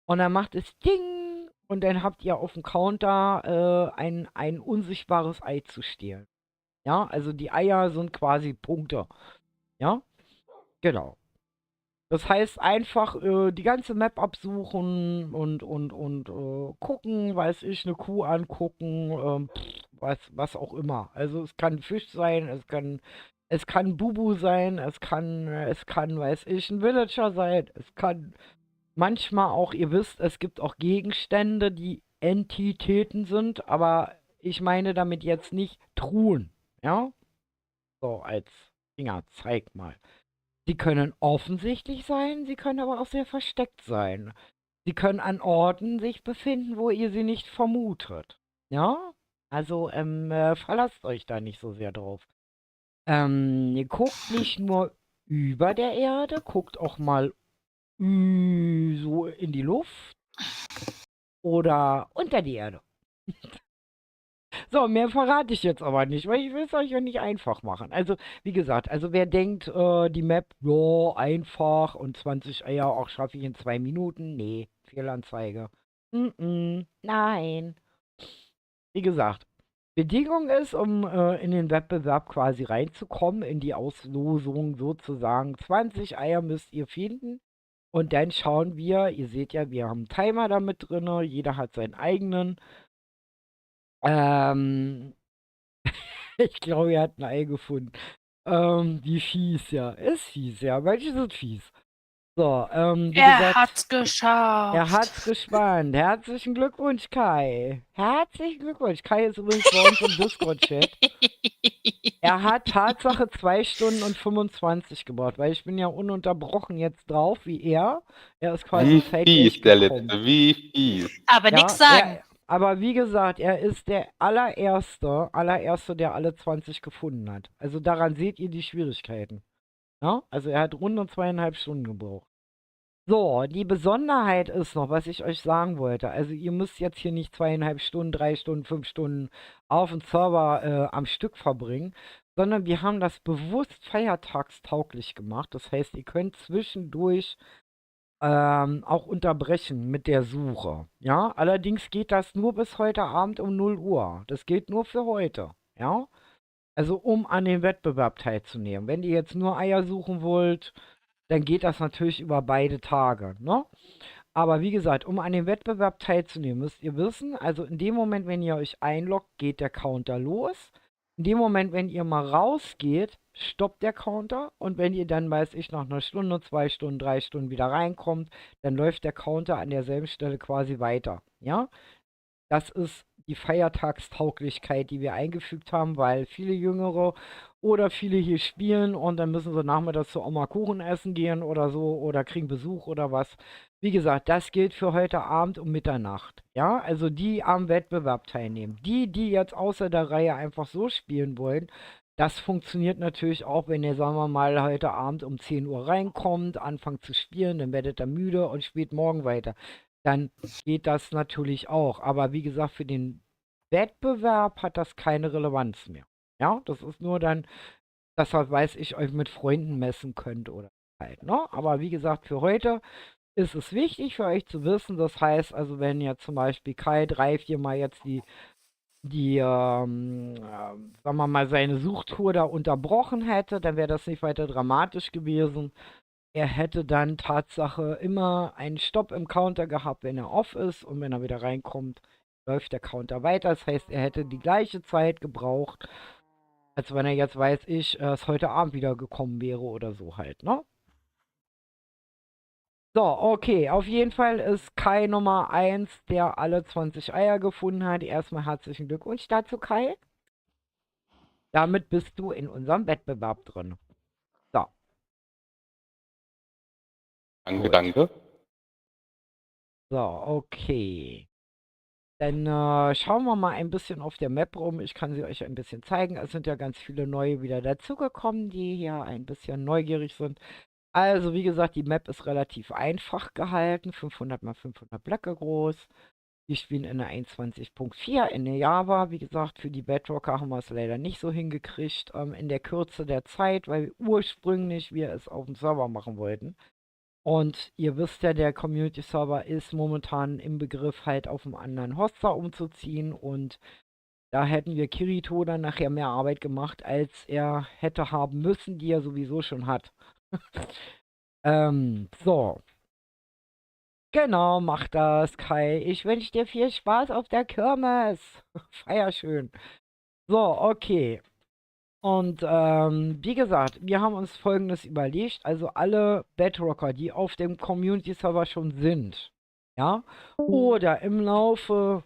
Und dann macht es Ding. Und dann habt ihr auf dem Counter ein unsichtbares Ei zu stehlen. Ja, also die Eier sind quasi Punkte. Ja, genau. Das heißt einfach die ganze Map absuchen und gucken, weiß ich, eine Kuh angucken, was auch immer. Also es kann Fisch sein, es kann Bubu sein, es kann, weiß ich, ein Villager sein, es kann manchmal auch, ihr wisst, es gibt auch Gegenstände, die Entitäten sind, aber ich meine damit jetzt nicht Truhen, ja? So als Finger, zeig mal. Sie können offensichtlich sein, sie können aber auch sehr versteckt sein. Sie können an Orten sich befinden, wo ihr sie nicht vermutet. Ja? Also, verlasst euch da nicht so sehr drauf. Ihr guckt nicht nur über der Erde, guckt auch mal so in die Luft oder unter die Erde. So, mehr verrate ich jetzt aber nicht, weil ich will es euch ja nicht einfach machen. Also, wie gesagt, also wer denkt, die Map, ja, einfach und 20 Eier auch schaffe ich in 2 Minuten. Nee, Fehlanzeige. Nein. Wie gesagt, Bedingung ist, um in den Wettbewerb quasi reinzukommen, in die Auslosung sozusagen, 20 Eier müsst ihr finden. Und dann schauen wir, ihr seht ja, wir haben einen Timer da mit drin, jeder hat seinen eigenen. Ähm, Ich glaube, er hat ein Ei gefunden. Wie fies, ja. Ist fies, ja. Manche sind fies. So, wie Er gesagt, hat's er geschafft. hat's gespannt. Herzlichen Glückwunsch, Kai. Herzlichen Glückwunsch. Kai ist übrigens bei uns im Discord-Chat. Er hat Tatsache 2 Stunden und 25 gebraucht, weil ich bin ja ununterbrochen jetzt drauf, wie er. Er ist quasi Wie zeitgleich fies, der gekommen. Letzte, wie fies. Aber Ja, nix sagen. aber wie gesagt, er ist der allererste, der alle 20 gefunden hat. Also daran seht ihr die Schwierigkeiten. Ja? Also er hat rund 2,5 Stunden gebraucht. So, die Besonderheit ist noch, was ich euch sagen wollte. Also ihr müsst jetzt hier nicht 2,5 Stunden, 3 Stunden, 5 Stunden auf dem Server am Stück verbringen, sondern wir haben das bewusst feiertagstauglich gemacht. Das heißt, ihr könnt zwischendurch auch unterbrechen mit der Suche. Ja, allerdings geht das nur bis heute Abend um 0 Uhr. Das gilt nur für heute. Ja, also um an dem Wettbewerb teilzunehmen. Wenn ihr jetzt nur Eier suchen wollt, dann geht das natürlich über beide Tage. Ne? Aber wie gesagt, um an dem Wettbewerb teilzunehmen, müsst ihr wissen, also in dem Moment, wenn ihr euch einloggt, geht der Counter los. In dem Moment, wenn ihr mal rausgeht, stoppt der Counter. Und wenn ihr dann, weiß ich, nach einer Stunde, 2 Stunden, 3 Stunden wieder reinkommt, dann läuft der Counter an derselben Stelle quasi weiter. Ja? Das ist die Feiertagstauglichkeit, die wir eingefügt haben, weil viele Jüngere oder viele hier spielen und dann müssen sie nachmittags zu Oma Kuchen essen gehen oder so oder kriegen Besuch oder was. Wie gesagt, das gilt für heute Abend um Mitternacht. Ja, also die am Wettbewerb teilnehmen. Die jetzt außer der Reihe einfach so spielen wollen, das funktioniert natürlich auch, wenn ihr, sagen wir mal, heute Abend um 10 Uhr reinkommt, anfangt zu spielen, dann werdet ihr müde und spielt morgen weiter. Dann geht das natürlich auch. Aber wie gesagt, für den Wettbewerb hat das keine Relevanz mehr. Ja, das ist nur dann, dass ihr, weiß ich, euch mit Freunden messen könnt oder halt, ne? Aber wie gesagt, für heute ist es wichtig für euch zu wissen. Das heißt also, wenn ihr zum Beispiel Kai 3, 4 Mal jetzt sagen wir mal, seine Suchtour da unterbrochen hätte, dann wäre das nicht weiter dramatisch gewesen. Er hätte dann Tatsache immer einen Stopp im Counter gehabt, wenn er off ist und wenn er wieder reinkommt, läuft der Counter weiter. Das heißt, er hätte die gleiche Zeit gebraucht, als wenn er jetzt, weiß ich, es heute Abend wieder gekommen wäre oder so halt, ne? So, okay, auf jeden Fall ist Kai Nummer 1, der alle 20 Eier gefunden hat. Erstmal herzlichen Glückwunsch dazu, Kai. Damit bist du in unserem Wettbewerb drin. So. Danke, Gut. danke. So, okay. Dann schauen wir mal ein bisschen auf der Map rum. Ich kann sie euch ein bisschen zeigen. Es sind ja ganz viele neue wieder dazugekommen, die hier ein bisschen neugierig sind. Also, wie gesagt, die Map ist relativ einfach gehalten. 500 x 500 Blöcke groß. Wir spielen in der 21.4 in der Java. Wie gesagt, für die Bedrocker haben wir es leider nicht so hingekriegt in der Kürze der Zeit, weil ursprünglich wir es auf dem Server machen wollten. Und ihr wisst ja, der Community-Server ist momentan im Begriff, halt auf einen anderen Hoster umzuziehen. Und Da hätten wir Kirito dann nachher mehr Arbeit gemacht, als er hätte haben müssen, die er sowieso schon hat. So. Genau, mach das, Kai. Ich wünsche dir viel Spaß auf der Kirmes. Feier schön. So, okay. Und wie gesagt, wir haben uns Folgendes überlegt. Also alle Bedrocker, die auf dem Community-Server schon sind, ja, oder im Laufe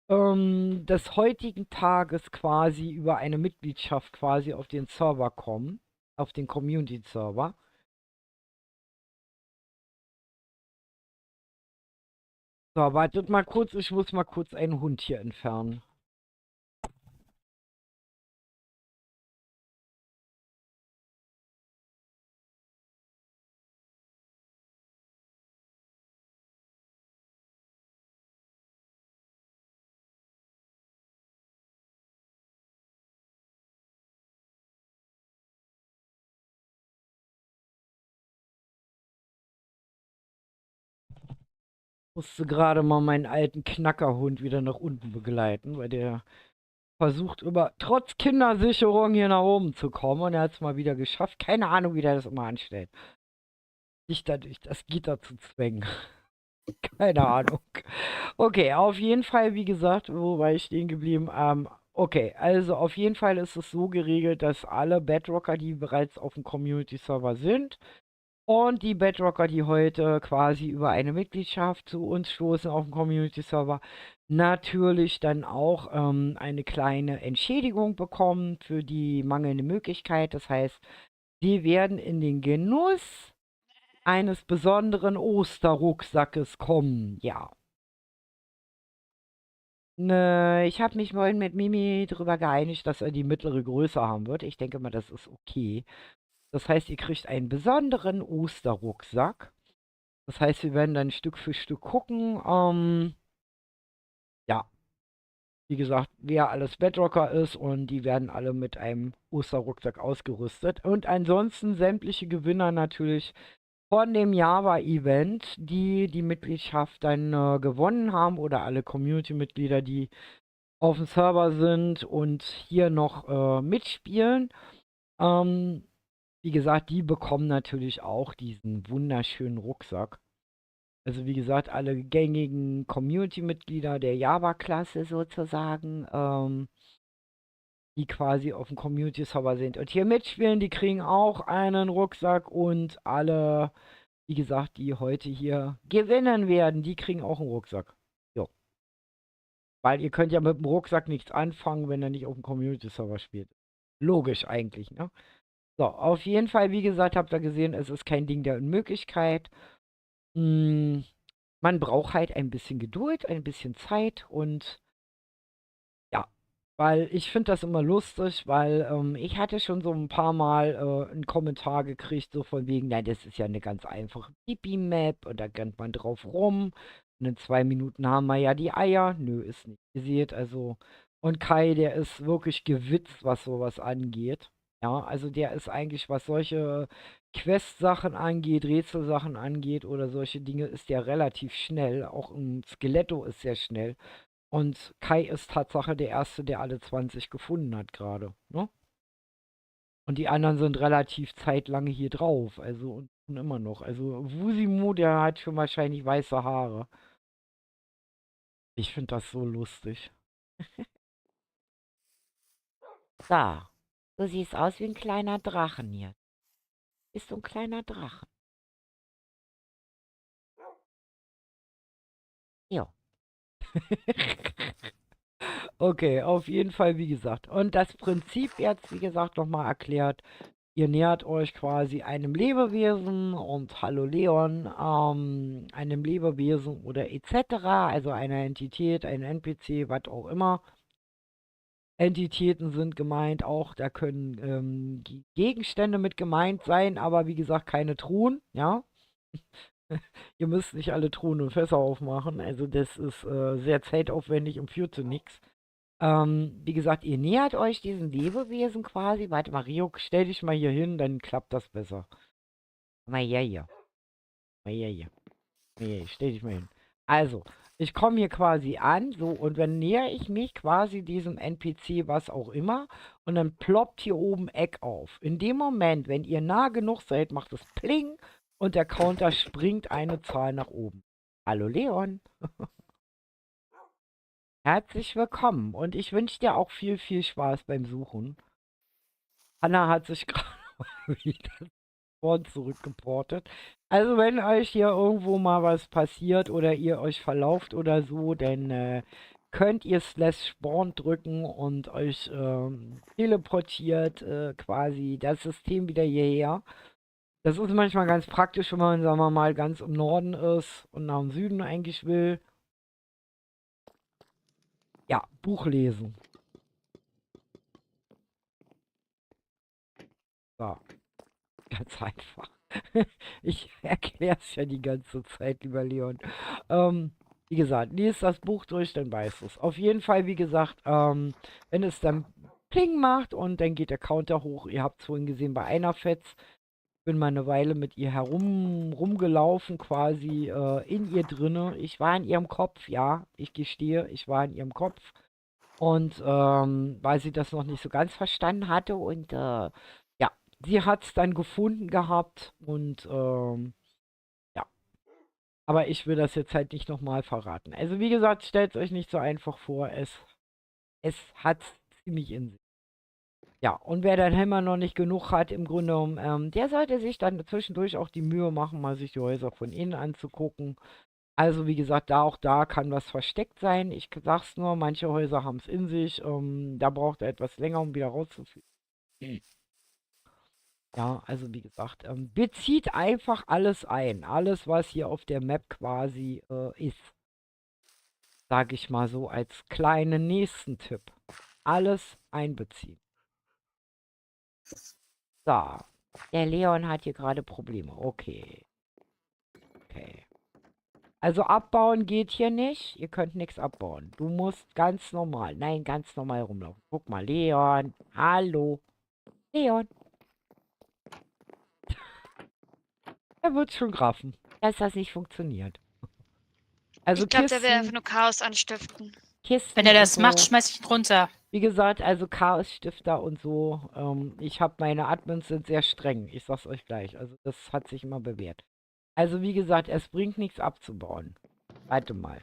des heutigen Tages quasi über eine Mitgliedschaft quasi auf den Server kommen, auf den Community-Server. So, wartet mal kurz, ich muss mal kurz einen Hund hier entfernen. Musste gerade mal meinen alten Knackerhund wieder nach unten begleiten, weil der versucht trotz Kindersicherung hier nach oben zu kommen und er hat es mal wieder geschafft. Keine Ahnung, wie der das immer anstellt. Sich dadurch das Gitter zu zwängen. Keine Ahnung. Okay, auf jeden Fall, wie gesagt, wo war ich stehen geblieben? Okay, also auf jeden Fall ist es so geregelt, dass alle Bedrocker, die bereits auf dem Community-Server sind, und die Bedrocker, die heute quasi über eine Mitgliedschaft zu uns stoßen auf dem Community-Server, natürlich dann auch eine kleine Entschädigung bekommen für die mangelnde Möglichkeit. Das heißt, sie werden in den Genuss eines besonderen Osterrucksackes kommen. Ja. Ich habe mich vorhin mit Mimi darüber geeinigt, dass er die mittlere Größe haben wird. Ich denke mal, das ist okay. Das heißt, ihr kriegt einen besonderen Osterrucksack. Das heißt, wir werden dann Stück für Stück gucken. Ja, wie gesagt, wer alles Bedrocker ist und die werden alle mit einem Osterrucksack ausgerüstet. Und ansonsten sämtliche Gewinner natürlich von dem Java-Event, die die Mitgliedschaft dann gewonnen haben oder alle Community-Mitglieder, die auf dem Server sind und hier noch mitspielen. Wie gesagt, die bekommen natürlich auch diesen wunderschönen Rucksack. Also wie gesagt, alle gängigen Community-Mitglieder der Java-Klasse sozusagen, die quasi auf dem Community-Server sind und hier mitspielen, die kriegen auch einen Rucksack und alle, wie gesagt, die heute hier gewinnen werden, die kriegen auch einen Rucksack. Jo. Weil ihr könnt ja mit dem Rucksack nichts anfangen, wenn er nicht auf dem Community-Server spielt. Logisch eigentlich, ne? So, auf jeden Fall, wie gesagt, habt ihr gesehen, es ist kein Ding der Unmöglichkeit. Man braucht halt ein bisschen Geduld, ein bisschen Zeit und ja, weil ich finde das immer lustig, weil ich hatte schon so ein paar Mal einen Kommentar gekriegt, so von wegen, nein, das ist ja eine ganz einfache Pipi-Map und da rennt man drauf rum und in 2 Minuten haben wir ja die Eier. Nö, ist nicht. Ihr seht also, und Kai, der ist wirklich gewitzt, was sowas angeht. Ja, also der ist eigentlich, was solche Quest-Sachen angeht, Rätselsachen angeht oder solche Dinge, ist der relativ schnell. Auch ein Skeletto ist sehr schnell. Und Kai ist Tatsache der Erste, der alle 20 gefunden hat gerade, ne? Und die anderen sind relativ zeitlange hier drauf, also und immer noch. Also Wusimu, der hat schon wahrscheinlich weiße Haare. Ich finde das so lustig. So, du siehst aus wie ein kleiner Drachen hier. Bist du ein kleiner Drachen? Jo. Okay, auf jeden Fall, wie gesagt. Und das Prinzip jetzt, wie gesagt, nochmal erklärt. Ihr nähert euch quasi einem Lebewesen und hallo Leon, einem Lebewesen oder etc., also einer Entität, ein NPC, was auch immer. Entitäten sind gemeint auch, da können Gegenstände mit gemeint sein, aber wie gesagt keine Truhen, ja. Ihr müsst nicht alle Truhen und Fässer aufmachen, also das ist sehr zeitaufwendig und führt zu nichts. Wie gesagt, ihr nähert euch diesen Lebewesen quasi. Warte mal, Rio, stell dich mal hier hin, dann klappt das besser. Mal her hier. Mal her hier. Mal her hier. Stell dich mal hin. Also, Ich komme hier quasi an, so, und dann nähere ich mich quasi diesem NPC, was auch immer, und dann ploppt hier oben Egg auf. In dem Moment, wenn ihr nah genug seid, macht es Pling und der Counter springt eine Zahl nach oben. Hallo Leon. Herzlich willkommen und ich wünsche dir auch viel, viel Spaß beim Suchen. Hanna hat sich gerade wieder vorn zurückgeportet. Also wenn euch hier irgendwo mal was passiert oder ihr euch verlauft oder so, dann könnt ihr /spawn drücken und euch teleportiert quasi das System wieder hierher. Das ist manchmal ganz praktisch, wenn man, sagen wir mal, ganz im Norden ist und nach dem Süden eigentlich will. Ja, Buch lesen. So, ganz einfach. Ich erkläre es ja die ganze Zeit, lieber Leon. Wie gesagt, lies das Buch durch, dann weißt du es. Auf jeden Fall, wie gesagt, wenn es dann Pling macht und dann geht der Counter hoch. Ihr habt es vorhin gesehen bei einer Fetz. Bin mal eine Weile mit ihr rumgelaufen, quasi in ihr drinne. Ich war in ihrem Kopf, ja, ich gestehe, ich war in ihrem Kopf. Und weil sie das noch nicht so ganz verstanden hatte und ja, sie hat es dann gefunden gehabt und ja. Aber ich will das jetzt halt nicht nochmal verraten. Also wie gesagt, stellt euch nicht so einfach vor, es hat ziemlich in sich. Ja, und wer dann immer noch nicht genug hat, im Grunde genommen, der sollte sich dann zwischendurch auch die Mühe machen, mal sich die Häuser von innen anzugucken. Also wie gesagt, auch da kann was versteckt sein. Ich sag's nur, manche Häuser haben es in sich. Da braucht er etwas länger, um wieder rauszufinden. Ja, also wie gesagt, bezieht einfach alles ein. Alles, was hier auf der Map quasi ist. Sage ich mal so als kleinen nächsten Tipp. Alles einbeziehen. So. Der Leon hat hier gerade Probleme. Okay. Okay. Also abbauen geht hier nicht. Ihr könnt nichts abbauen. Du musst ganz normal, nein, ganz normal rumlaufen. Guck mal, Leon. Hallo. Leon. Er wird schon raffen, dass das nicht funktioniert. Also Ich glaube, der will einfach Kisten, nur Chaos anstiften. Kisten Wenn er und das macht, so. schmeiß ich ihn runter. Wie gesagt, also Chaos-Stifter und so. Ich habe meine Admins sind sehr streng. Ich sag's euch gleich. Also das hat sich immer bewährt. Also wie gesagt, es bringt nichts abzubauen. Warte mal.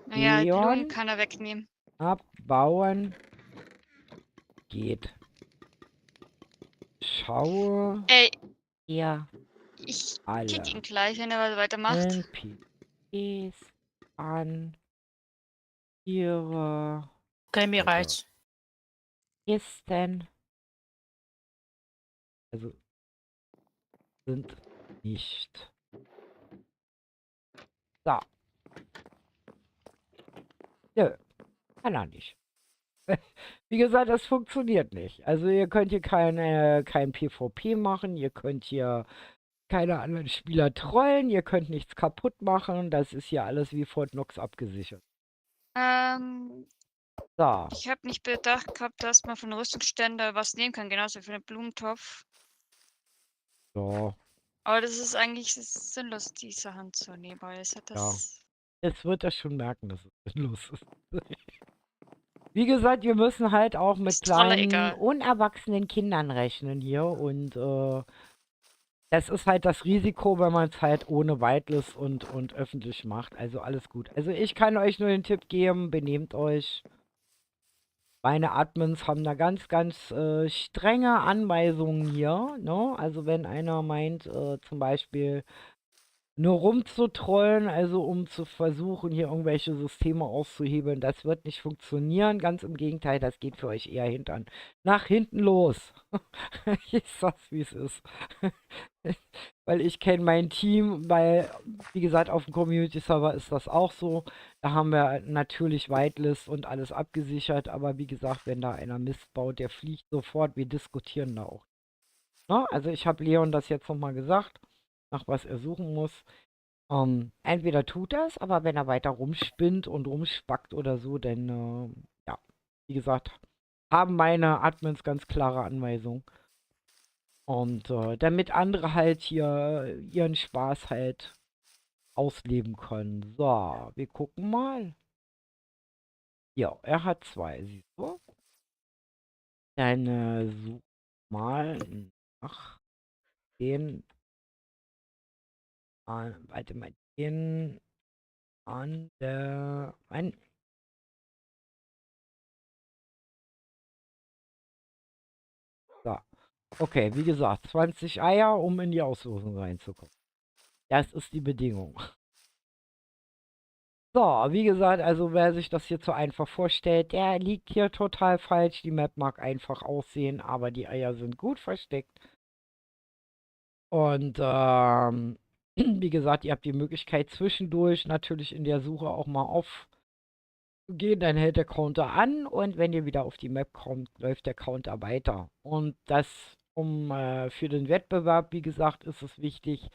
Naja, die Blumen Leon, kann er wegnehmen. abbauen geht. Schaue Ey, ihr ich alle kick ihn gleich, wenn er weitermacht. NPCs an ihre Okay, mir Also. reicht's. Kisten. Also sind nicht. So. Nö, kann er nicht. Wie gesagt, das funktioniert nicht. Also ihr könnt hier kein PvP machen, ihr könnt hier keine anderen Spieler trollen, ihr könnt nichts kaputt machen, das ist hier alles wie Fort Knox abgesichert. So, Ich habe nicht bedacht gehabt, dass man von Rüstungsständer was nehmen kann, genauso wie von einem Blumentopf. so. Aber das ist eigentlich sinnlos, die Sachen zu nehmen, weil es hat das. Jetzt wird er schon merken, dass es sinnlos ist. Wie gesagt, wir müssen halt auch mit Ist Trolle kleinen, egal. unerwachsenen Kindern rechnen hier und das ist halt das Risiko, wenn man es halt ohne Whitelist und öffentlich macht. Also alles gut. Also ich kann euch nur den Tipp geben, benehmt euch. Meine Admins haben da ganz, ganz strenge Anweisungen hier. Ne? Also wenn einer meint, zum Beispiel nur rumzutrollen, also um zu versuchen, hier irgendwelche Systeme auszuhebeln, das wird nicht funktionieren. Ganz im Gegenteil, das geht für euch eher nach hinten los. Ich sag's, wie es ist. Weil ich kenne mein Team, weil, wie gesagt, auf dem Community-Server ist das auch so. Da haben wir natürlich Whitelist und alles abgesichert, aber wie gesagt, wenn da einer Mist baut, der fliegt sofort. Wir diskutieren da auch. Ne? Also ich habe Leon das jetzt nochmal gesagt, nach was er suchen muss. Entweder tut das, aber wenn er weiter rumspinnt und rumspackt oder so, dann, ja, wie gesagt, haben meine Admins ganz klare Anweisungen. Und damit andere halt hier ihren Spaß halt ausleben können. So, wir gucken mal. Ja, er hat 2, siehst du? Dann such mal nach den warte mal, den an der so. Okay, wie gesagt, 20 Eier, um in die Auslosung reinzukommen. Das ist die Bedingung. So, wie gesagt, also wer sich das hier zu einfach vorstellt, der liegt hier total falsch. Die Map mag einfach aussehen, aber die Eier sind gut versteckt. Und wie gesagt, ihr habt die Möglichkeit zwischendurch natürlich in der Suche auch mal aufzugehen. Dann hält der Counter an und wenn ihr wieder auf die Map kommt, läuft der Counter weiter. Und das für den Wettbewerb, wie gesagt, ist es wichtig,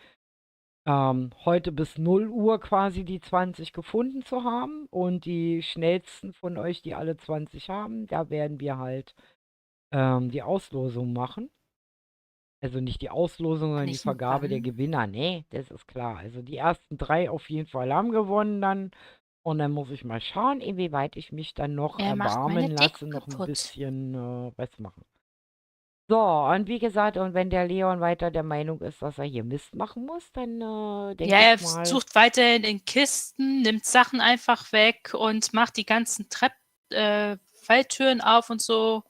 heute bis 0 Uhr quasi die 20 gefunden zu haben. Und die schnellsten von euch, die alle 20 haben, da werden wir halt die Auslosung machen. Also nicht die Auslosung, sondern die Nicht Vergabe der wann? Gewinner. Nee, das ist klar. Also die ersten 3 auf jeden Fall haben gewonnen dann. Und dann muss ich mal schauen, inwieweit ich mich dann noch Er macht meine erbarmen lasse, Deko noch ein kaputt. bisschen was machen. So, und wie gesagt, und wenn der Leon weiter der Meinung ist, dass er hier Mist machen muss, dann denke Ja, er ich mal. sucht weiterhin in Kisten, nimmt Sachen einfach weg und macht die ganzen Falltüren auf und so.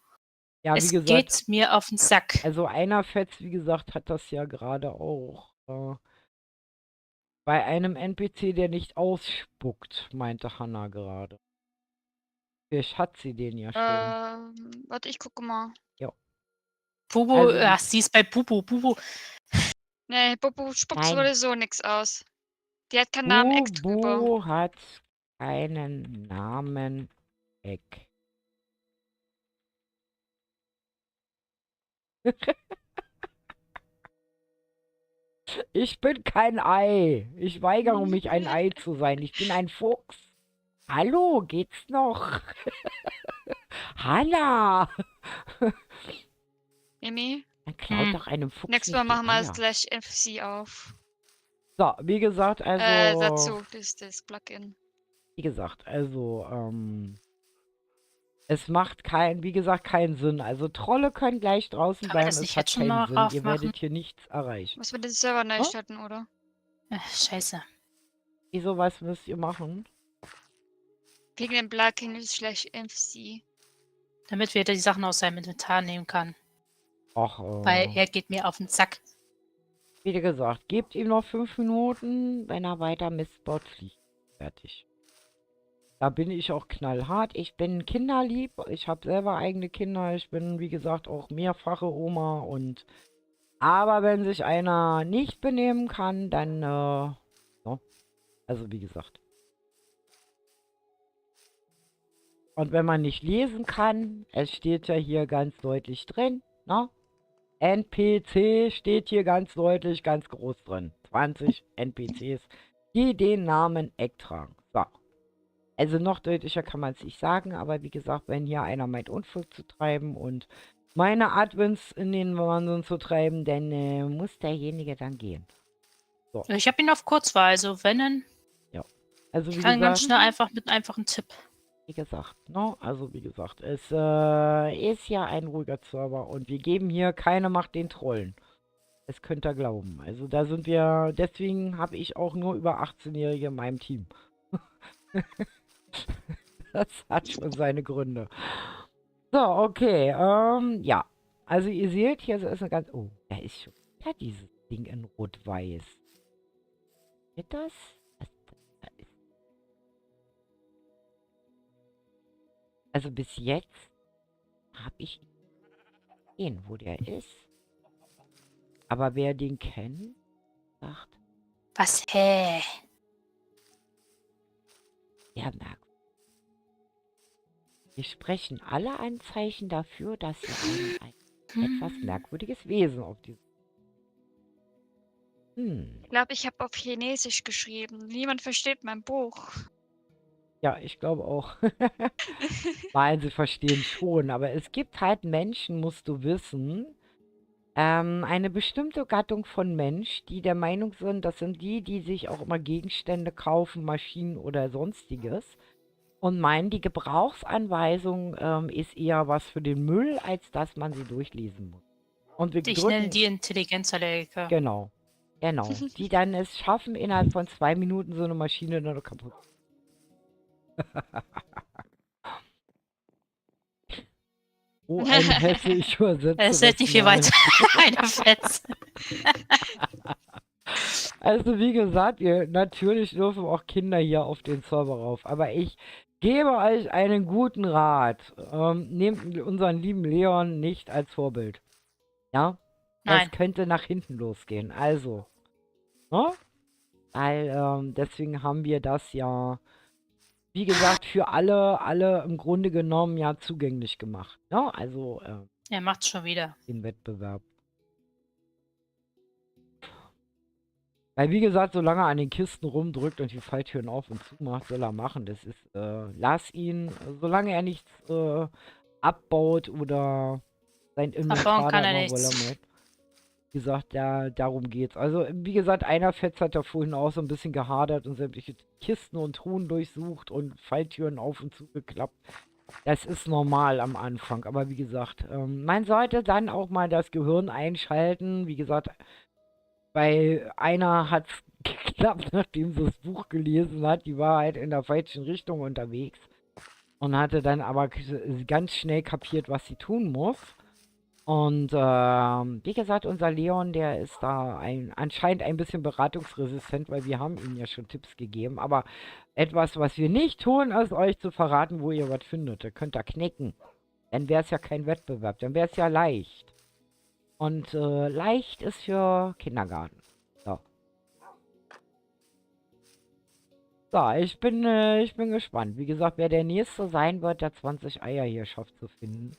Ja, wie Es gesagt, geht mir auf den Sack. also einer Fetz, wie gesagt, hat das ja gerade auch. Bei einem NPC, der nicht ausspuckt, meinte Hannah gerade. Vielleicht hat sie den ja schon. Warte, ich gucke mal. Bubu, Also, ach, sie ist bei Bubu. Bubu, Nee, Bobo spuckt Nein. sowieso nichts aus. Die hat keinen Namen Eck drüber. Bubu hat keinen Namen Eck. Ich bin kein Ei. Ich weigere mich, ein Ei zu sein. Ich bin ein Fuchs. Hallo, geht's noch? Hanna! Mimi, Dann klaut doch einem Fuchs nächstes nicht Mal die machen wir Eier. slash FC auf. So, wie gesagt, also, Dazu, das Plugin. wie gesagt, also, es macht wie gesagt, keinen Sinn. Also Trolle können gleich draußen Kann man bleiben, das es nicht hat jetzt schon keinen mal Sinn. Ihr raufmachen? werdet hier nichts erreichen. Muss man den Server neu Hä? starten, oder? Scheiße. Wieso, was müsst ihr machen? Wegen dem Plugin slash FC. Damit wir die Sachen aus seinem Inventar nehmen kann. Ach, Weil er geht mir auf den Sack. wie gesagt, gebt ihm noch 5 Minuten, wenn er weiter Mist baut, fliegt. Fertig. Da bin ich auch knallhart. Ich bin kinderlieb. Ich habe selber eigene Kinder. Ich bin, wie gesagt, auch mehrfache Oma. Aber wenn sich einer nicht benehmen kann, dann, no. Also wie gesagt. Und wenn man nicht lesen kann, es steht ja hier ganz deutlich drin, ne? NPC steht hier ganz deutlich, ganz groß drin. 20 NPCs, die den Namen Eck tragen. So. Also noch deutlicher kann man es nicht sagen, aber wie gesagt, wenn hier einer meint, Unfug zu treiben und meine Advents in den Wahnsinn zu treiben, dann muss derjenige dann gehen. So. Ich habe ihn auf Kurzwahl, also wenn dann. Also wie Ich kann ganz gesagt, schnell einfach mit einem einfachen Tipp. wie gesagt, ne? Also wie gesagt, es ist ja ein ruhiger Server und wir geben hier keine Macht den Trollen. Das könnt ihr glauben. Also da sind wir, deswegen habe ich auch nur über 18-Jährige in meinem Team. Das hat schon seine Gründe. So, okay, ja. Also ihr seht, hier ist eine ganz, oh, da ist schon wieder dieses Ding in Rot-Weiß. Geht das? Da ist. Also bis jetzt habe ich gesehen, wo der ist. Aber wer den kennt, sagt, Was? Hä? ja, merkwürdig. Wir sprechen alle Anzeichen dafür, dass hier ein etwas merkwürdiges Wesen auf diesem. Ich glaube, ich habe auf Chinesisch geschrieben. Niemand versteht mein Buch. Ja, ich glaube auch. Nein, sie verstehen schon, aber es gibt halt Menschen, musst du wissen, Eine bestimmte Gattung von Mensch, die der Meinung sind, das sind die, die sich auch immer Gegenstände kaufen, Maschinen oder sonstiges und meinen, die Gebrauchsanweisung ist eher was für den Müll, als dass man sie durchlesen muss. Und wir Ich nenne drücken, die Intelligenzallergiker. genau, die dann es schaffen, innerhalb von 2 Minuten so eine Maschine dann kaputt. Oh, ein Hesse, ich übersetze Es ist halt das nicht viel mal. weiter. Einer Fetz. Also wie gesagt, natürlich dürfen auch Kinder hier auf den Server rauf. Aber ich gebe euch einen guten Rat. Nehmt unseren lieben Leon nicht als Vorbild. Ja? Das Nein. könnte nach hinten losgehen. Also, ne? Weil, deswegen haben wir das ja, wie gesagt, für alle im Grunde genommen ja zugänglich gemacht. Ne? Also, Er macht's schon wieder. den Wettbewerb. Weil, wie gesagt, solange er an den Kisten rumdrückt und die Falltüren auf und zu macht, soll er machen. Das ist, lass ihn, solange er nichts abbaut oder sein Inventar kann da er immer nichts. voller macht. Wie gesagt, darum geht's. Also, wie gesagt, einer Fetz hat da vorhin auch so ein bisschen gehadert und sämtliche Kisten und Truhen durchsucht und Falltüren auf und zu geklappt. Das ist normal am Anfang. Aber wie gesagt, man sollte dann auch mal das Gehirn einschalten. Wie gesagt, bei einer hat es geklappt, nachdem sie das Buch gelesen hat. Die war halt in der falschen Richtung unterwegs. Und hatte dann aber ganz schnell kapiert, was sie tun muss. Und wie gesagt, unser Leon, der ist da anscheinend ein bisschen beratungsresistent, weil wir haben ihm ja schon Tipps gegeben. Aber etwas, was wir nicht tun, ist euch zu verraten, wo ihr was findet. Ihr könnt da knicken. Dann wäre es ja kein Wettbewerb. Dann wäre es ja leicht. Und leicht ist für Kindergarten. So. So, ich bin gespannt. Wie gesagt, wer der Nächste sein wird, der 20 Eier hier schafft zu finden.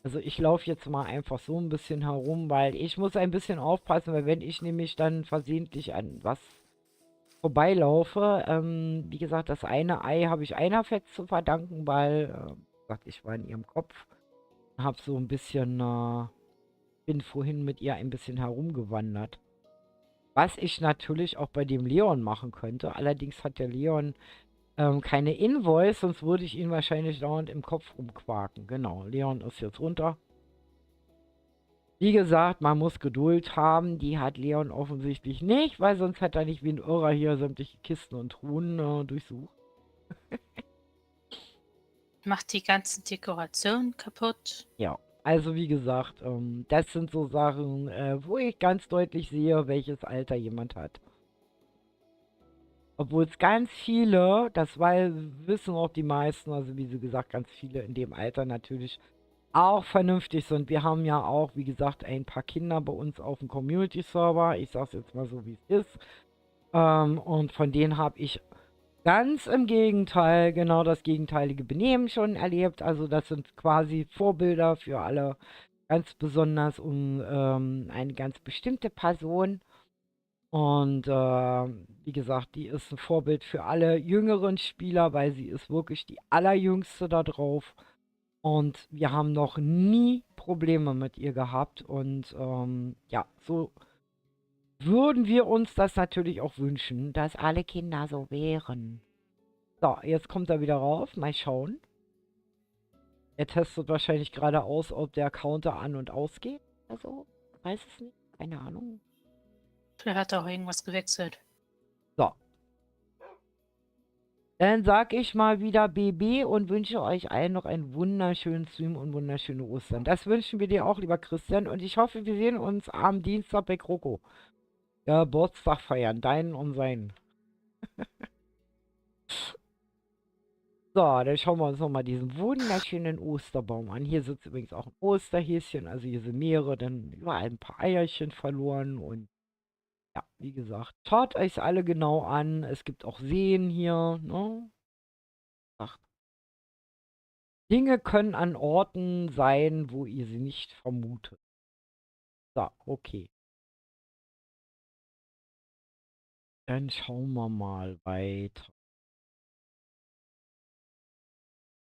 Also ich laufe jetzt mal einfach so ein bisschen herum, weil ich muss ein bisschen aufpassen, weil wenn ich nämlich dann versehentlich an was vorbeilaufe, wie gesagt, das eine Ei habe ich einer Fett zu verdanken, weil, wie gesagt, ich war in ihrem Kopf, habe so ein bisschen, bin vorhin mit ihr ein bisschen herumgewandert. Was ich natürlich auch bei dem Leon machen könnte. Allerdings hat der Leon keine Invoice, sonst würde ich ihn wahrscheinlich dauernd im Kopf rumquaken. Genau, Leon ist jetzt runter. Wie gesagt, man muss Geduld haben. Die hat Leon offensichtlich nicht, weil sonst hat er nicht wie ein Irrer hier sämtliche Kisten und Truhen durchsucht. Macht die ganzen Dekorationen kaputt. Ja, also wie gesagt, das sind so Sachen, wo ich ganz deutlich sehe, welches Alter jemand hat. Obwohl es ganz viele, wissen auch die meisten, also wie sie gesagt, ganz viele in dem Alter natürlich auch vernünftig sind. Wir haben ja auch, wie gesagt, ein paar Kinder bei uns auf dem Community-Server. Ich sag's jetzt mal so, wie es ist. Und von denen habe ich ganz im Gegenteil, genau das gegenteilige Benehmen schon erlebt. Also das sind quasi Vorbilder für alle, ganz besonders um eine ganz bestimmte Person. Und wie gesagt, die ist ein Vorbild für alle jüngeren Spieler, weil sie ist wirklich die allerjüngste da drauf. Und wir haben noch nie Probleme mit ihr gehabt. Und ja, so würden wir uns das natürlich auch wünschen, dass alle Kinder so wären. So, jetzt kommt er wieder rauf. Mal schauen. Er testet wahrscheinlich gerade aus, ob der Counter an- und ausgeht. Also, weiß es nicht. Keine Ahnung. Vielleicht hat er auch irgendwas gewechselt. So. Dann sag ich mal wieder BB und wünsche euch allen noch einen wunderschönen Stream und wunderschöne Ostern. Das wünschen wir dir auch, lieber Christian. Und ich hoffe, wir sehen uns am Dienstag bei Kroko. Geburtstag feiern, deinen und seinen. So, dann schauen wir uns nochmal diesen wunderschönen Osterbaum an. Hier sitzt übrigens auch ein Osterhäschen, also hier sind mehrere, dann überall ein paar Eierchen verloren und ja, wie gesagt, schaut euch alle genau an. Es gibt auch Seen hier, ne? Ach, Dinge können an Orten sein, wo ihr sie nicht vermutet. So, okay. Dann schauen wir mal weiter.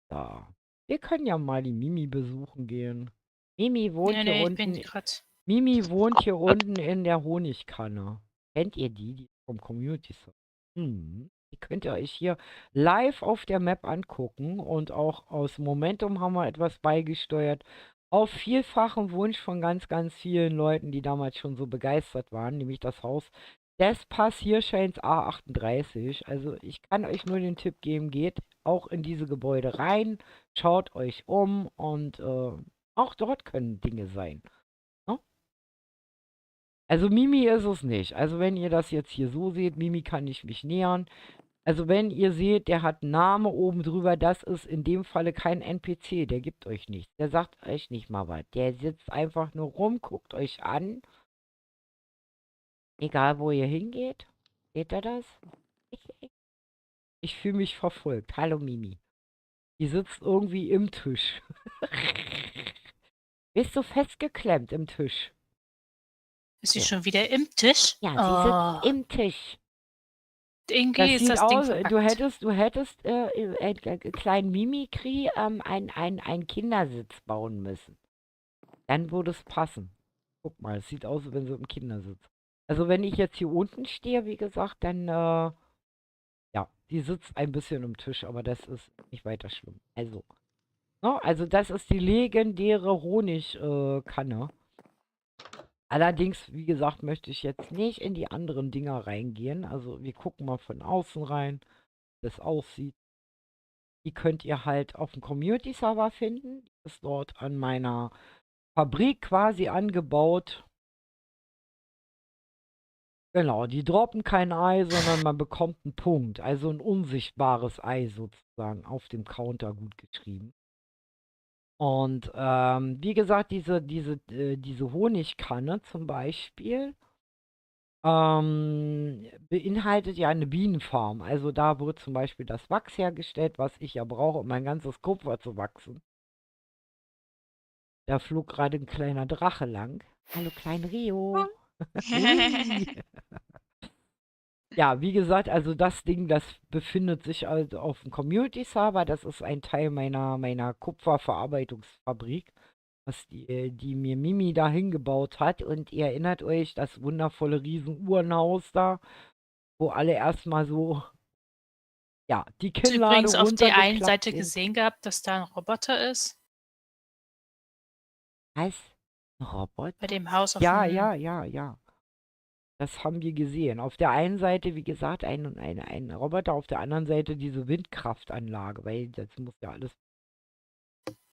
Da. Wir können ja mal die Mimi besuchen gehen. Mimi wohnt Nee, hier nee, ich bin unten. gerade. Mimi wohnt hier unten in der Honigkanne. Kennt ihr die? Die ist vom Community Server. Die könnt ihr euch hier live auf der Map angucken. Und auch aus Momentum haben wir etwas beigesteuert. Auf vielfachen Wunsch von ganz, ganz vielen Leuten, die damals schon so begeistert waren. Nämlich das Haus des Passierscheins A38. Also ich kann euch nur den Tipp geben, geht auch in diese Gebäude rein. Schaut euch um und auch dort können Dinge sein. Ne? Also Mimi ist es nicht. Also wenn ihr das jetzt hier so seht, Mimi kann ich mich nähern. Also wenn ihr seht, der hat einen Namen oben drüber, das ist in dem Falle kein NPC, der gibt euch nichts. Der sagt euch nicht mal was. Der sitzt einfach nur rum, guckt euch an. Egal wo ihr hingeht. Seht ihr das? Ich fühle mich verfolgt. Hallo Mimi. Die sitzt irgendwie im Tisch. Bist du festgeklemmt im Tisch? Ist sie Ja. schon wieder im Tisch? Ja, sie sitzt im Tisch. Irgendwie Das ist sieht das Ding aus, verpackt. du hättest kleinen Mimikry einen Kindersitz bauen müssen. Dann würde es passen. Guck mal, es sieht aus, als wenn sie im Kindersitz. Also wenn ich jetzt hier unten stehe, wie gesagt, dann, ja, die sitzt ein bisschen am Tisch, aber das ist nicht weiter schlimm. Also, ne, also das ist die legendäre Honigkanne. Allerdings, wie gesagt, möchte ich jetzt nicht in die anderen Dinger reingehen. Also wir gucken mal von außen rein, wie das aussieht. Die könnt ihr halt auf dem Community-Server finden. Die ist dort an meiner Fabrik quasi angebaut. Genau, die droppen kein Ei, sondern man bekommt einen Punkt. Also ein unsichtbares Ei sozusagen auf dem Counter gut geschrieben. Und wie gesagt, diese Honigkanne zum Beispiel beinhaltet ja eine Bienenfarm. Also da wird zum Beispiel das Wachs hergestellt, was ich ja brauche, um mein ganzes Kupfer zu wachsen. Da flog gerade ein kleiner Drache lang. Hallo, klein Rio. Hui. Ja, wie gesagt, also das Ding, das befindet sich also auf dem Community-Server. Das ist ein Teil meiner Kupferverarbeitungsfabrik, was die mir Mimi da hingebaut hat. Und ihr erinnert euch, das wundervolle Riesen-Uhrenhaus da, wo alle erstmal so, ja, die Hast du Kinnlade übrigens auf der einen runtergeklappt Seite sind. gesehen gehabt, dass da ein Roboter ist? Was? Ein Roboter? Bei dem Haus auf Ja, dem... ja. Das haben wir gesehen. Auf der einen Seite, wie gesagt, ein Roboter, auf der anderen Seite diese Windkraftanlage, weil das muss ja alles.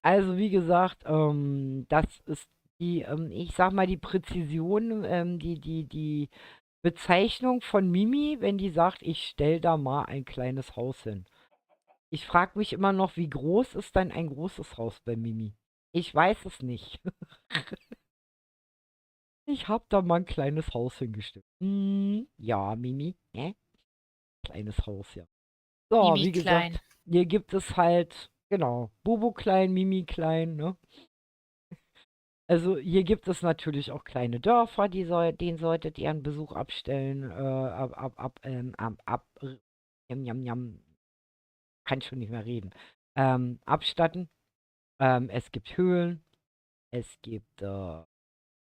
Also, wie gesagt, das ist die, ich sag mal, die Präzision, die Bezeichnung von Mimi, wenn die sagt, ich stell da mal ein kleines Haus hin. Ich frage mich immer noch, wie groß ist denn ein großes Haus bei Mimi? Ich weiß es nicht. Ich hab da mal ein kleines Haus hingestellt. Ja, Mimi, ne? Kleines Haus, ja. So, Mimi wie klein. gesagt, hier gibt es halt, genau, Bobo klein, Mimi klein, ne? Also hier gibt es natürlich auch kleine Dörfer, denen solltet ihr einen Besuch abstellen, jam, kann schon nicht mehr reden, abstatten. Es gibt Höhlen, es gibt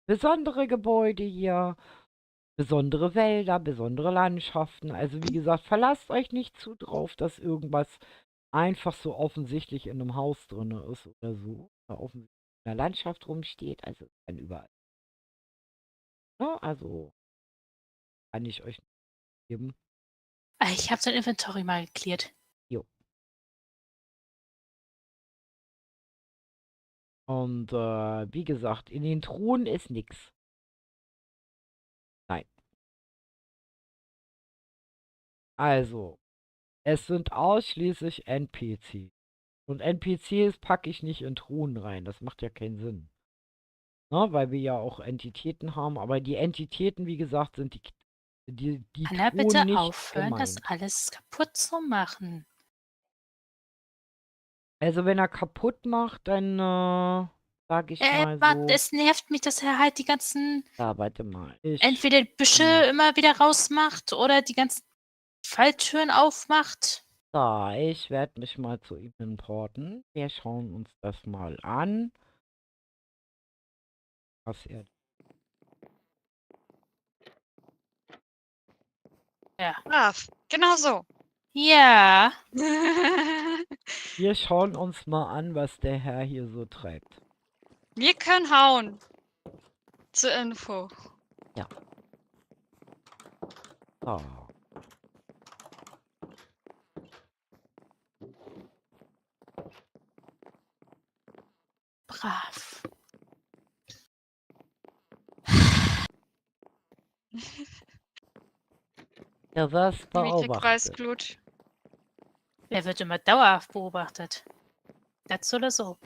besondere Gebäude hier, besondere Wälder, besondere Landschaften. Also wie gesagt, verlasst euch nicht zu drauf, dass irgendwas einfach so offensichtlich in einem Haus drin ist oder so. Oder offensichtlich in der Landschaft rumsteht. Also es kann überall. Ne? Also kann ich euch geben. Ich habe sein Inventory mal geklärt. Jo. Und wie gesagt, in den Truhen ist nichts. Nein. Also, es sind ausschließlich NPC. Und NPCs packe ich nicht in Truhen rein. Das macht ja keinen Sinn. Ne? Weil wir ja auch Entitäten haben. Aber die Entitäten, wie gesagt, sind die Kann er Truhen bitte nicht aufhören, das gemeint. alles kaputt zu machen? Also wenn er kaputt macht, dann sag ich mal Mann, so. es nervt mich, dass er halt die ganzen, Ja, warte mal. entweder Büsche immer wieder rausmacht oder die ganzen Falltüren aufmacht. So, ich werde mich mal zu ihm importen. Wir schauen uns das mal an. Was er Ja. Brav. Genau so. Ja. Wir schauen uns mal an, was der Herr hier so treibt. Wir können hauen. Zur Info. So. Brav. Er wirst Dimitri beobachtet. Kreisblut. Er wird immer dauerhaft beobachtet. Das oder so.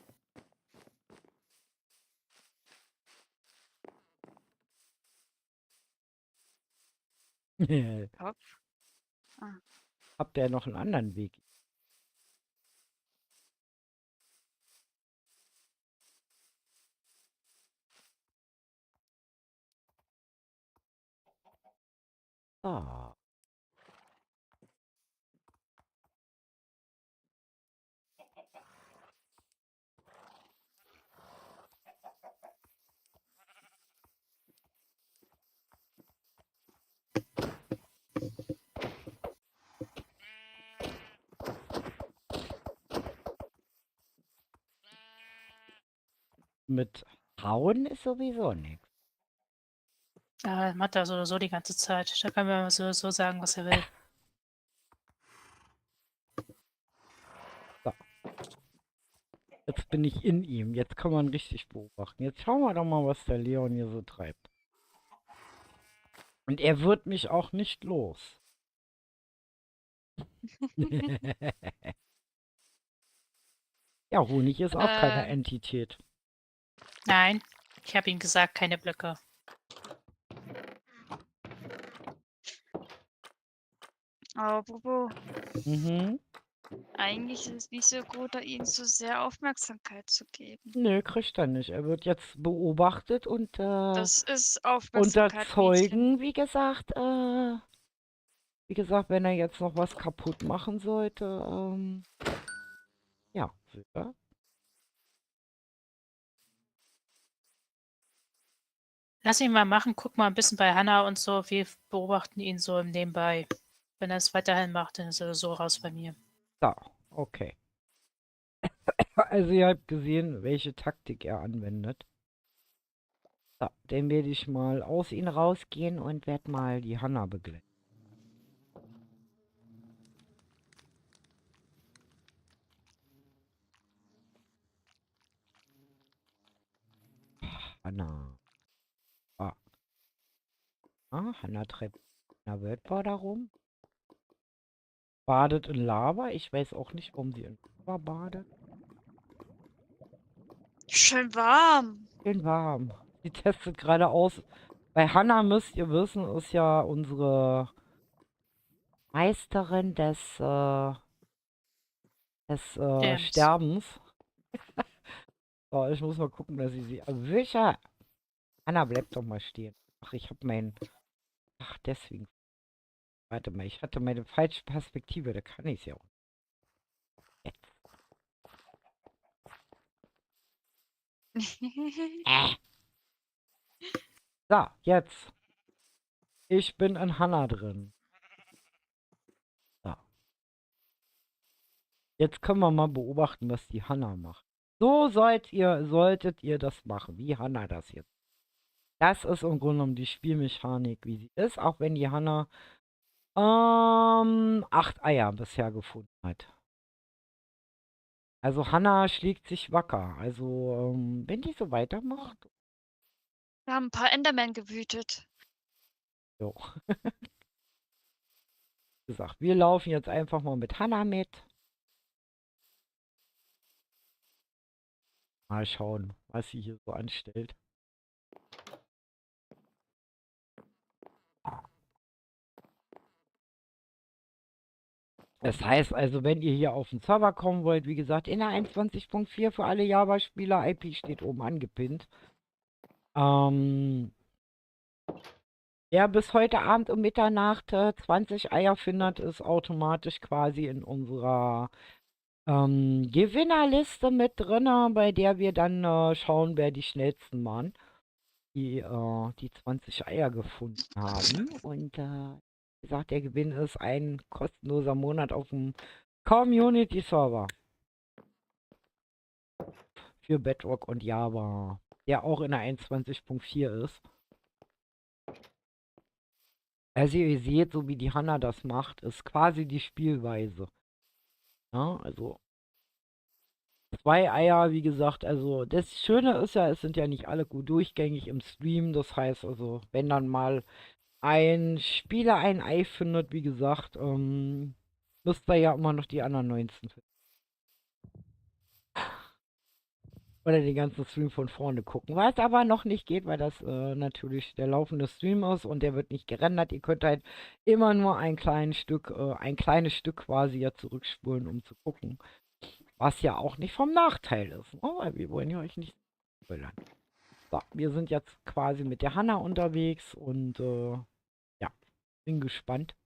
Kopf. Ah. Habt ihr noch einen anderen Weg? So. Mit Hauen ist sowieso nichts. Ja, macht er so oder so die ganze Zeit. Da kann man so sagen, was er will. Jetzt bin ich in ihm. Jetzt kann man richtig beobachten. Jetzt schauen wir doch mal, was der Leon hier so treibt. Und er wird mich auch nicht los. Ja, Honig ist auch keine Entität. Nein, ich habe ihm gesagt, keine Blöcke. Aber Bobo, Mhm. eigentlich ist es nicht so gut, ihnen so sehr Aufmerksamkeit zu geben. Nö, kriegt er nicht. Er wird jetzt beobachtet und Das ist unter Aufmerksamkeit, Mädchen. Zeugen, wie gesagt, wenn er jetzt noch was kaputt machen sollte, ja, sicher. Lass ihn mal machen, guck mal ein bisschen bei Hannah und so. Wir beobachten ihn so im Nebenbei. Wenn er es weiterhin macht, dann ist er so raus bei mir. So, okay. Also ihr habt gesehen, welche Taktik er anwendet. So, dann werde ich mal aus ihm rausgehen und werde mal die Hannah begleiten. Hannah. Hannah treibt in der Wildbau da rum. Badet in Lava. Ich weiß auch nicht, warum sie in Lava badet. Schön warm. Schön warm. Sie testet gerade aus. Bei Hannah müsst ihr wissen, ist ja unsere Meisterin des Sterbens. So, ich muss mal gucken, dass ich sie erwische. Hannah, bleib doch mal stehen. Ach, ich habe meinen... Ach, deswegen. Warte mal, ich hatte meine falsche Perspektive. Da kann ich es ja auch. Jetzt. So, jetzt. Ich bin in Hannah drin. So. Jetzt können wir mal beobachten, was die Hannah macht. So solltet ihr das machen, wie Hannah das jetzt. Das ist im Grunde genommen die Spielmechanik, wie sie ist, auch wenn die Hannah 8 Eier bisher gefunden hat. Also Hannah schlägt sich wacker. Also, wenn die so weitermacht. Wir haben ein paar Endermen gewütet. Jo. Wie gesagt, wir laufen jetzt einfach mal mit Hannah mit. Mal schauen, was sie hier so anstellt. Das heißt also, wenn ihr hier auf den Server kommen wollt, wie gesagt, in der 21.4 für alle Java-Spieler, IP steht oben angepinnt. Wer bis heute Abend um Mitternacht 20 Eier findet, ist automatisch quasi in unserer Gewinnerliste mit drin, bei der wir dann schauen, wer die schnellsten waren, die 20 Eier gefunden haben. Und Wie gesagt, der Gewinn ist ein kostenloser Monat auf dem Community-Server für Bedrock und Java, der auch in der 21.4 ist. Also ihr seht, so wie die Hanna das macht, ist quasi die Spielweise. Ja, also 2 Eier, wie gesagt, also das Schöne ist ja, es sind ja nicht alle gut durchgängig im Stream. Das heißt also, wenn dann mal ein Spieler ein Ei findet, wie gesagt, müsst ihr ja immer noch die anderen 19 finden. Oder den ganzen Stream von vorne gucken. Was aber noch nicht geht, weil das natürlich der laufende Stream ist und der wird nicht gerendert. Ihr könnt halt immer nur ein kleines Stück quasi ja zurückspulen, um zu gucken. Was ja auch nicht vom Nachteil ist. Ne? Weil wir wollen ja euch nicht spoilern. So, wir sind jetzt quasi mit der Hanna unterwegs und ja, bin gespannt.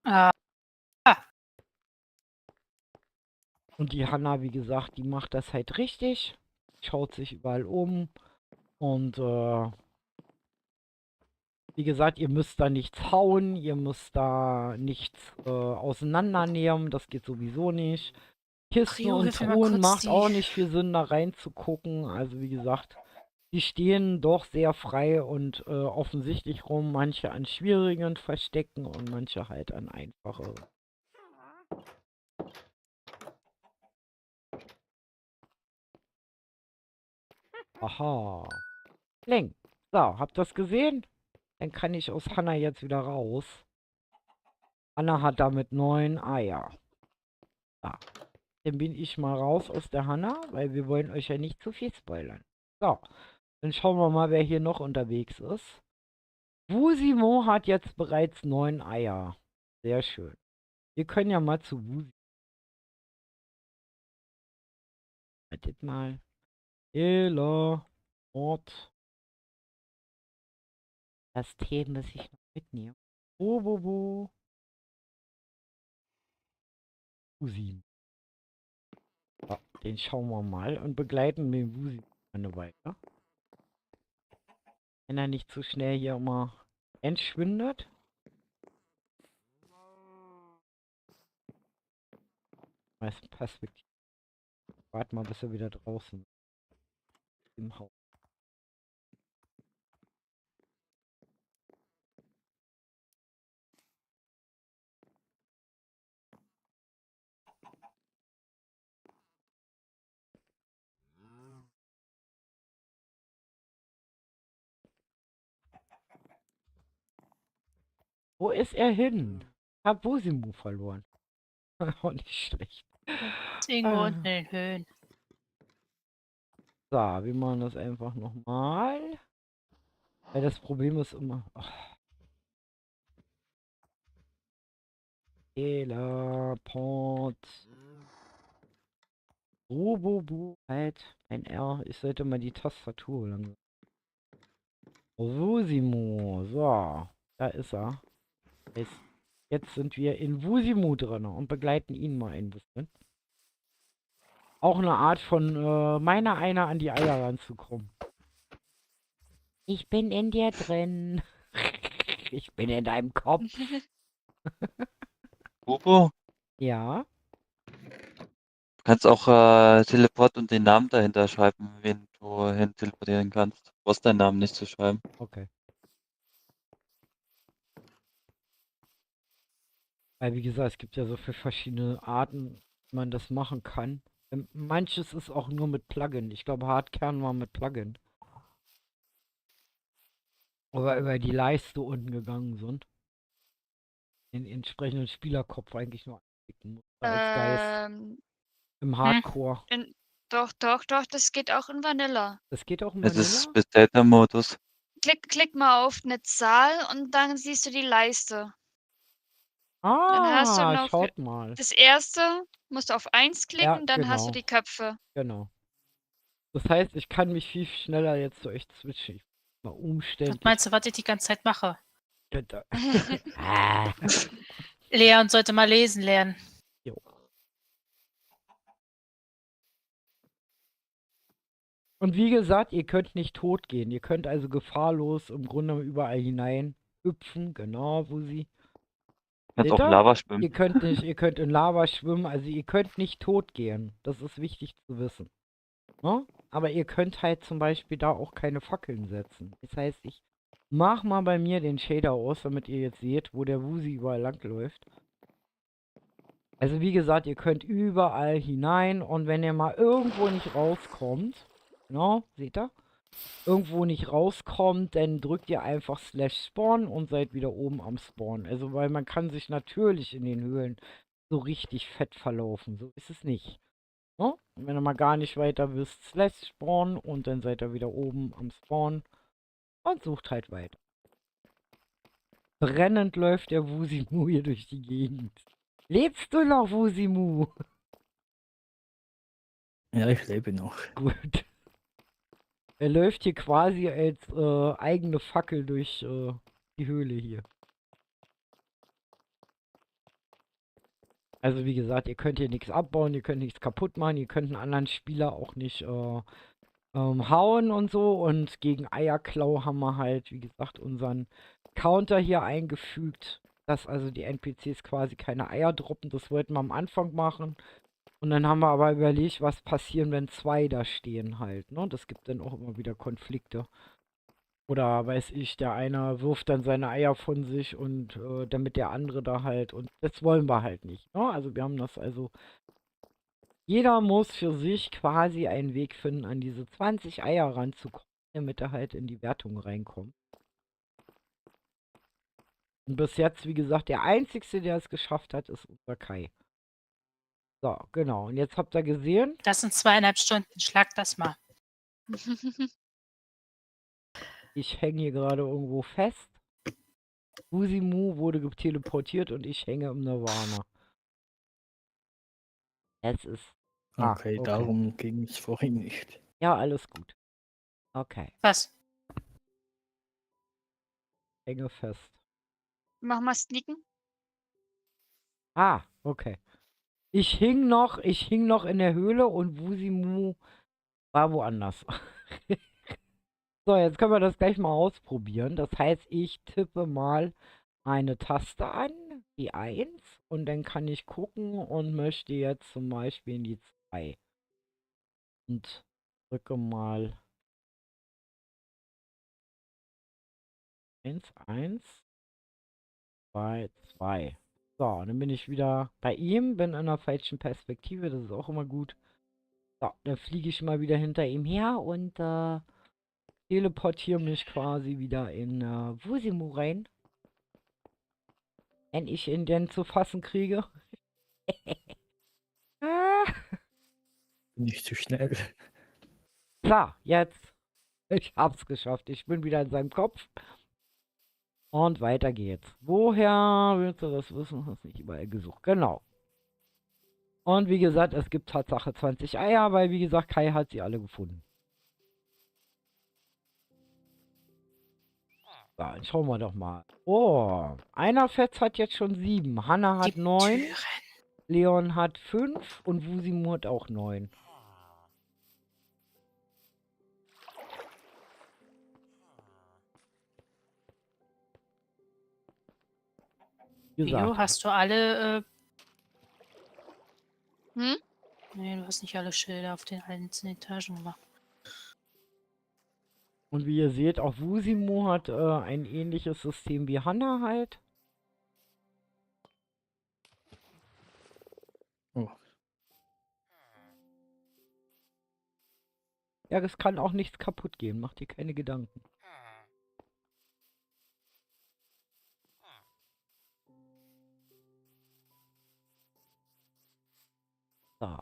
Ah, Und die Hanna, wie gesagt, die macht das halt richtig. Schaut sich überall um. Und wie gesagt, ihr müsst da nichts hauen. Ihr müsst da nichts auseinandernehmen. Das geht sowieso nicht. Kisten Jo, und hilf mir mal Truhen kurz macht auch die. nicht viel Sinn, da reinzugucken. Also wie gesagt, die stehen doch sehr frei und offensichtlich rum. Manche an schwierigen Verstecken und manche halt an einfacheren. Aha. Link. So, habt ihr das gesehen? Dann kann ich aus Hanna jetzt wieder raus. Hanna hat damit 9 Eier. Ja. Dann bin ich mal raus aus der Hanna, weil wir wollen euch ja nicht zu viel spoilern. So, dann schauen wir mal, wer hier noch unterwegs ist. Wusimo hat jetzt bereits 9 Eier. Sehr schön. Wir können ja mal zu Wusimo. Wartet mal. Hello. Ort. Das Tee muss ich noch mitnehmen. Wo. Wusimo. Ja, den schauen wir mal und begleiten den Wusimo eine weiter. Wenn er nicht zu schnell hier immer entschwindet. Meist Perspektive. Warte mal, bis er wieder draußen ist. Im Haus. Wo ist er hin? Hab Wusimo verloren. Auch nicht schlecht. Ist irgendwo Ah. unten in den Höhen. So, wir machen das einfach nochmal. Weil das Problem ist immer... Teleport. Robobu. Halt. Ein R. Ich sollte mal die Tastatur langsam. Wusimo. So. Da ist er. Jetzt sind wir in Wusimo drin und begleiten ihn mal ein bisschen. Auch eine Art von meiner einer an die Eier ranzukommen. Ich bin in dir drin. Ich bin in deinem Kopf. Bobo, Ja. du kannst auch Teleport und den Namen dahinter schreiben, wen du hin teleportieren kannst. Du brauchst deinen Namen nicht zu schreiben. Okay. Weil wie gesagt, es gibt ja so viele verschiedene Arten, wie man das machen kann. Manches ist auch nur mit Plugin. Ich glaube, Hardkern war mit Plugin. Aber über die Leiste unten gegangen sind. Den entsprechenden Spielerkopf eigentlich nur anklicken muss. Als Geist. Im Hardcore. Doch, das geht auch in Vanilla. Das geht auch in Es Vanilla? ist Bethesda-Modus. Klick mal auf eine Zahl und dann siehst du die Leiste. Dann hast du noch Schaut mal. das erste, musst du auf 1 klicken, Ja, dann hast du genau. die Köpfe. Genau. Das heißt, ich kann mich viel schneller jetzt zu euch switchen. Ich muss mal Was umständlich. meinst du, was ich die ganze Zeit mache? Ah. Leon sollte mal lesen lernen. Jo. Und wie gesagt, ihr könnt nicht tot gehen. Ihr könnt also gefahrlos im Grunde überall hinein. hüpfen, genau, wo sie. Kannst Seht auch ihr? Lava schwimmen. Ihr könnt nicht, ihr könnt in Lava schwimmen, also ihr könnt nicht tot gehen. Das ist wichtig zu wissen. Ne? Aber ihr könnt halt zum Beispiel da auch keine Fackeln setzen. Das heißt, ich mach mal bei mir den Shader aus, damit ihr jetzt seht, wo der Wusi überall langläuft. Also wie gesagt, ihr könnt überall hinein und wenn ihr mal irgendwo nicht rauskommt, genau, seht ihr? Irgendwo nicht rauskommt, dann drückt ihr einfach /spawn und seid wieder oben am Spawn. Also weil man kann sich natürlich in den Höhlen so richtig fett verlaufen. So ist es nicht. Ne? Und wenn ihr mal gar nicht weiter wisst, /spawn und dann seid ihr wieder oben am Spawn und sucht halt weiter. Brennend läuft der Wusimu hier durch die Gegend. Lebst du noch, Wusimu? Ja, ich lebe noch. Gut. Er läuft hier quasi als eigene Fackel durch die Höhle hier. Also wie gesagt, ihr könnt hier nichts abbauen, ihr könnt nichts kaputt machen, ihr könnt einen anderen Spieler auch nicht hauen und so. Und gegen Eierklau haben wir halt, wie gesagt, unseren Counter hier eingefügt, dass also die NPCs quasi keine Eier droppen. Das wollten wir am Anfang machen. Und dann haben wir aber überlegt, was passieren, wenn zwei da stehen halt, ne? Das gibt dann auch immer wieder Konflikte. Oder weiß ich, der eine wirft dann seine Eier von sich und damit der andere da halt. Und das wollen wir halt nicht, ne? Also wir haben das also. Jeder muss für sich quasi einen Weg finden, an diese 20 Eier ranzukommen, damit er halt in die Wertung reinkommt. Und bis jetzt, wie gesagt, der Einzige, der es geschafft hat, ist unser Kai. So, genau. Und jetzt habt ihr gesehen, Das sind 2,5 Stunden. Schlag das mal. ich hänge hier gerade irgendwo fest. Wusimu wurde teleportiert und ich hänge im Nirvana. Es ist. Okay, darum ging es vorhin nicht. Ja, alles gut. Okay, Was? hänge fest. Mach mal sneaken. Ah, okay. Ich hing noch in der Höhle und Wusimu war woanders. So, jetzt können wir das gleich mal ausprobieren. Das heißt, ich tippe mal eine Taste an, die 1, und dann kann ich gucken und möchte jetzt zum Beispiel in die 2. Und drücke mal 1, 1, 2, 2. So, und dann bin ich wieder bei ihm, bin in einer falschen Perspektive, das ist auch immer gut. So, dann fliege ich mal wieder hinter ihm her und teleportiere mich quasi wieder in Wusimu rein. Wenn ich ihn denn zu fassen kriege. Ah. Nicht zu schnell. So, jetzt. Ich hab's geschafft. Ich bin wieder in seinem Kopf. Und weiter geht's. Woher willst du das wissen? Hast nicht überall gesucht. Genau. Und wie gesagt, es gibt Tatsache 20 Eier, weil wie gesagt, Kai hat sie alle gefunden. So, dann schauen wir doch mal. Oh, einer Fetz hat jetzt schon 7. Hanna hat 9. Türen. Leon hat 5 und Wusimu hat auch 9. Wie Leo, gesagt, hast du alle. Hm? Nee, du hast nicht alle Schilder auf den einzelnen Etagen gemacht. und wie ihr seht, auch Wusimu hat ein ähnliches System wie Hanna halt. Oh, Ja, es kann auch nichts kaputt gehen, macht dir keine Gedanken. So.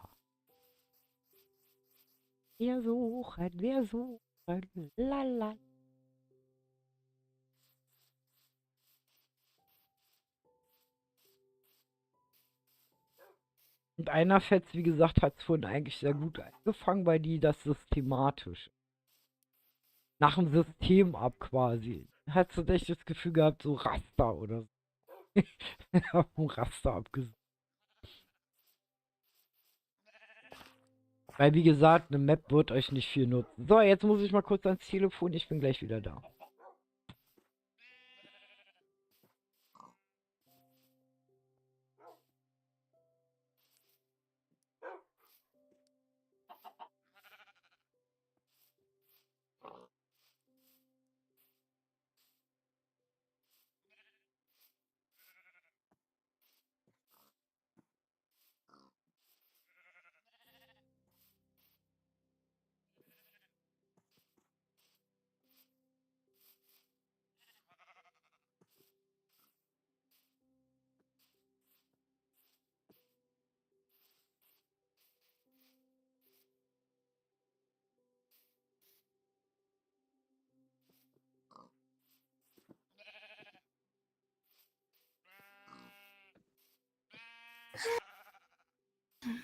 Wir suchen, lala. Und einer Fetz, wie gesagt, hat es vorhin eigentlich sehr gut angefangen, weil die das systematisch. Nach dem System ab quasi. Hast du echt das Gefühl gehabt, so Raster oder so. Ein Raster abgesucht. Weil, wie gesagt, eine Map wird euch nicht viel nutzen. So, jetzt muss ich mal kurz ans Telefon. Ich bin gleich wieder da.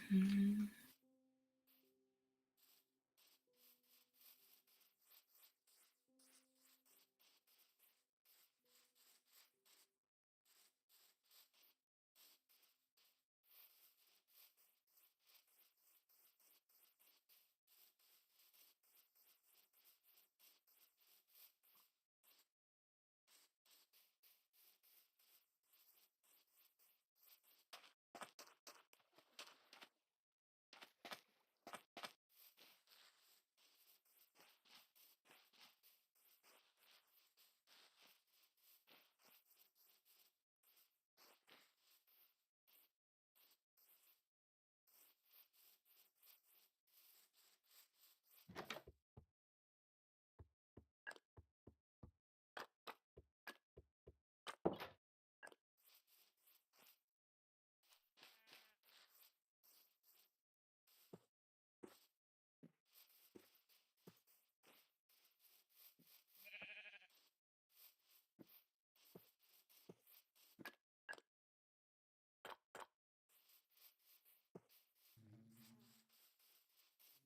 Hm.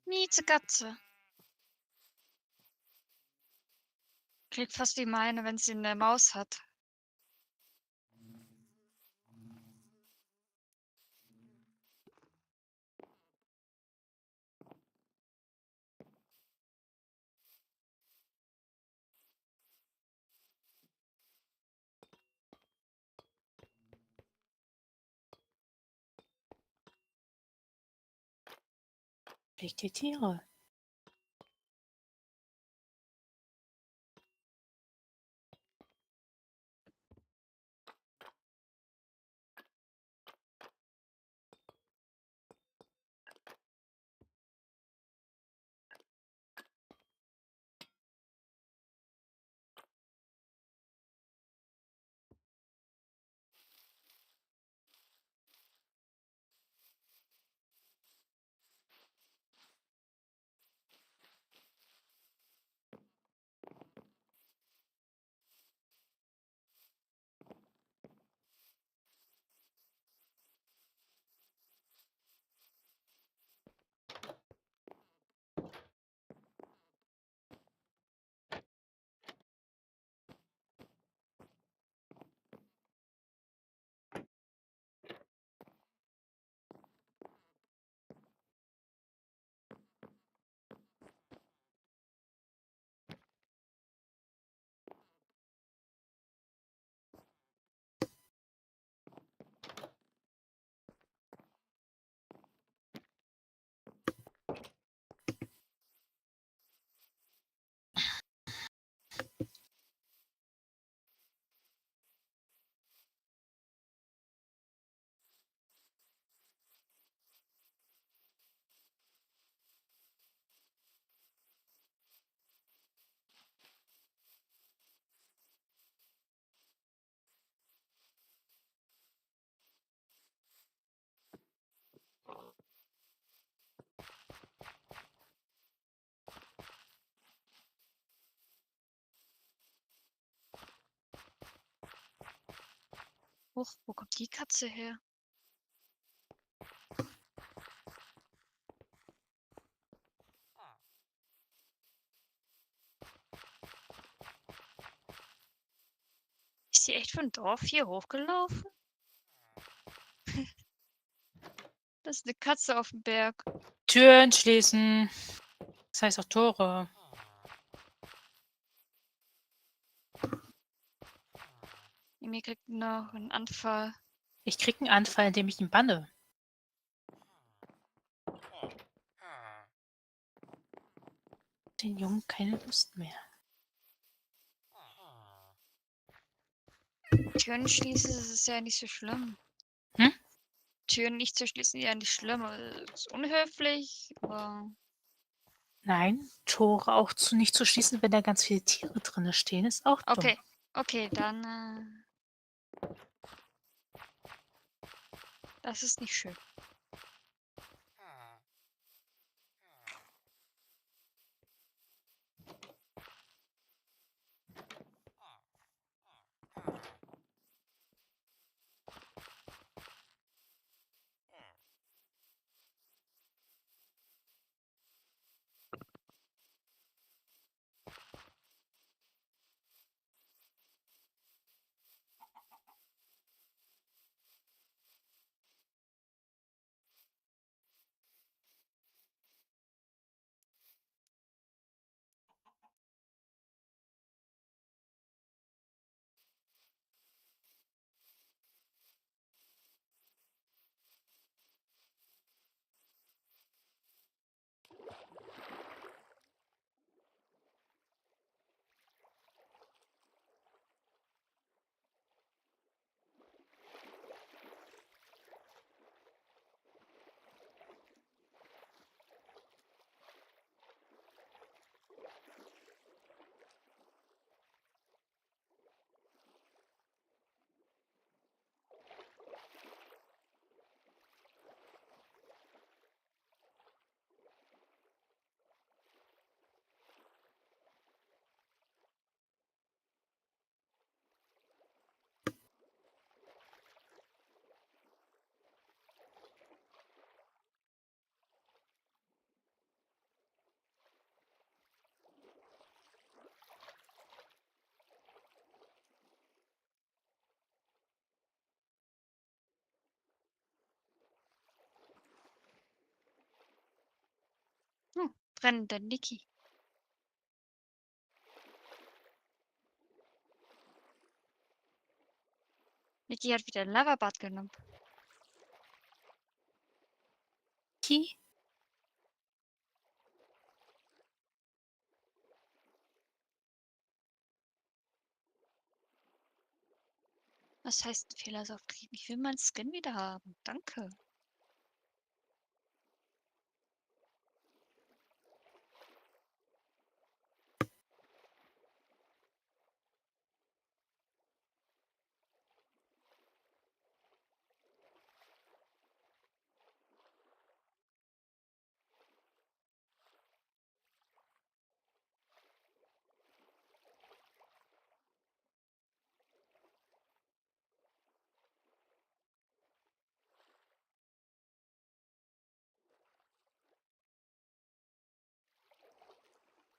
Mieze Katze. Klingt fast wie meine, wenn sie 'ne Maus hat. Pflegt die Tiere. Huch, wo kommt die Katze her? Ist die echt vom Dorf hier hochgelaufen? Das ist 'ne Katze auf'm Berg. Türen schließen. Das heißt auch Tore. Mimi kriegt noch 'n Anfall. Ich krieg 'n Anfall, indem ich ihn banne. Den Jungen keine Lust mehr. Türen schließen, das ist ja nicht so schlimm. Hm? Türen nicht zu schließen, ja nicht schlimm. Ist unhöflich, aber Nein, Tore auch nicht zu schließen, wenn da ganz viele Tiere drinne stehen, ist auch dumm. okay. Okay, dann, das ist nicht schön. brennende Niki. Niki hat wieder ein Lavabad genommen. Ki? Was heißt ein Fehler ist aufgetreten? Ich will meinen Skin wieder haben. Danke.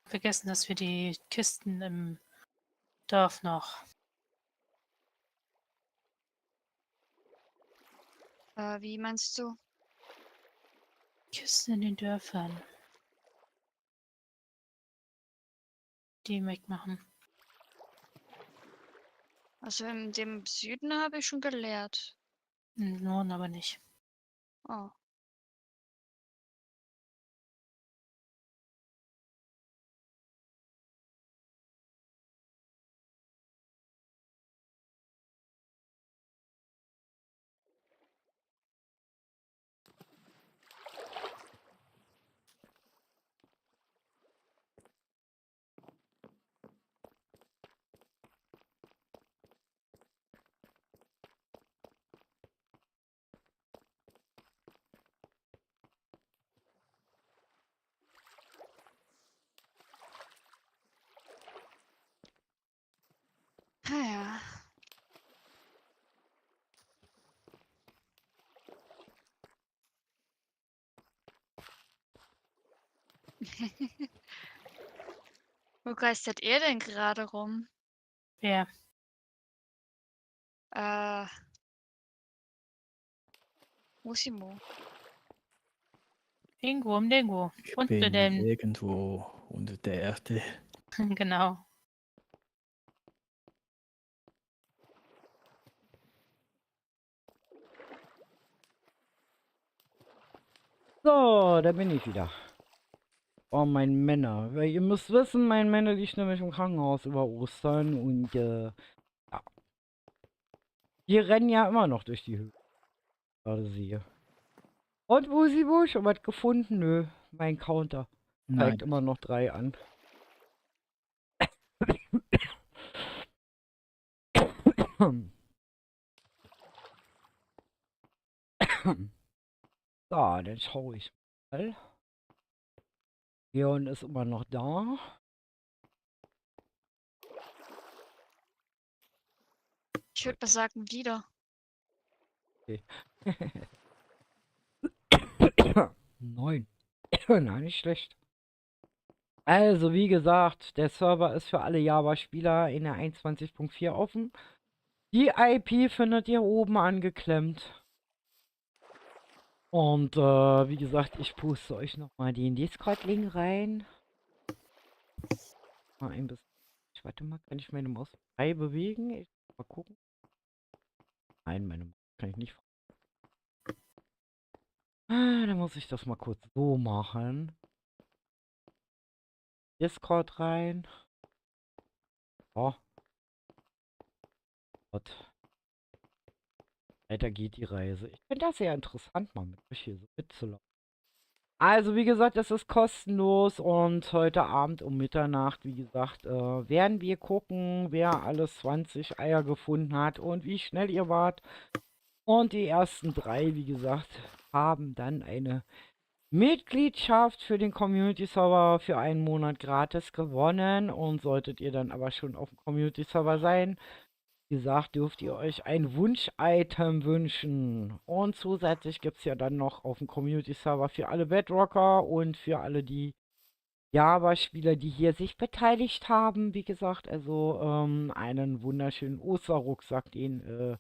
Vergessen, dass wir die Kisten im Dorf noch. Wie meinst du? Kisten in den Dörfern. Die wegmachen. Also in dem Süden habe ich schon geleert. Im Norden aber nicht. Oh. Ja. Wo geistert ihr denn gerade rum? Wer? Musimo. Irgendwo um Dingo. Ich Unter bin den. irgendwo unter der Erde. Genau. So, da bin ich wieder. Oh, mein Männer. Weil ihr müsst wissen, mein Männer liegt nämlich im Krankenhaus über Ostern und ja. Die rennen ja immer noch durch die Höhe. Gerade sehe. Und Wusibu, schon was gefunden? Nö, mein Counter zeigt Nein, immer noch 3 an. So, dann schaue ich mal. Leon ist immer noch da. Ich würde mal sagen, wieder. Okay. 9. Na, nicht schlecht. Also, wie gesagt, der Server ist für alle Java-Spieler in der 21.4 offen. Die IP findet ihr oben angeklemmt. Und wie gesagt, ich puste euch nochmal den Discord-Link rein. Mal ein bisschen. Warte mal, kann ich meine Maus frei bewegen? Ich mal gucken. Nein, meine Maus kann ich nicht. Dann muss ich das mal kurz so machen. Discord rein. Oh. Gott. Weiter geht die Reise. Ich finde das sehr interessant, mal mit euch hier so mitzulaufen. Also, wie gesagt, es ist kostenlos und heute Abend um Mitternacht, wie gesagt, werden wir gucken, wer alles 20 Eier gefunden hat und wie schnell ihr wart. Und die ersten 3, wie gesagt, haben dann eine Mitgliedschaft für den Community-Server für einen Monat gratis gewonnen. Und solltet ihr dann aber schon auf dem Community-Server sein, wie gesagt, dürft ihr euch ein Wunsch-Item wünschen. Und zusätzlich gibt es ja dann noch auf dem Community-Server für alle Bedrocker und für alle die Java-Spieler, die hier sich beteiligt haben, wie gesagt, also einen wunderschönen Osterrucksack, den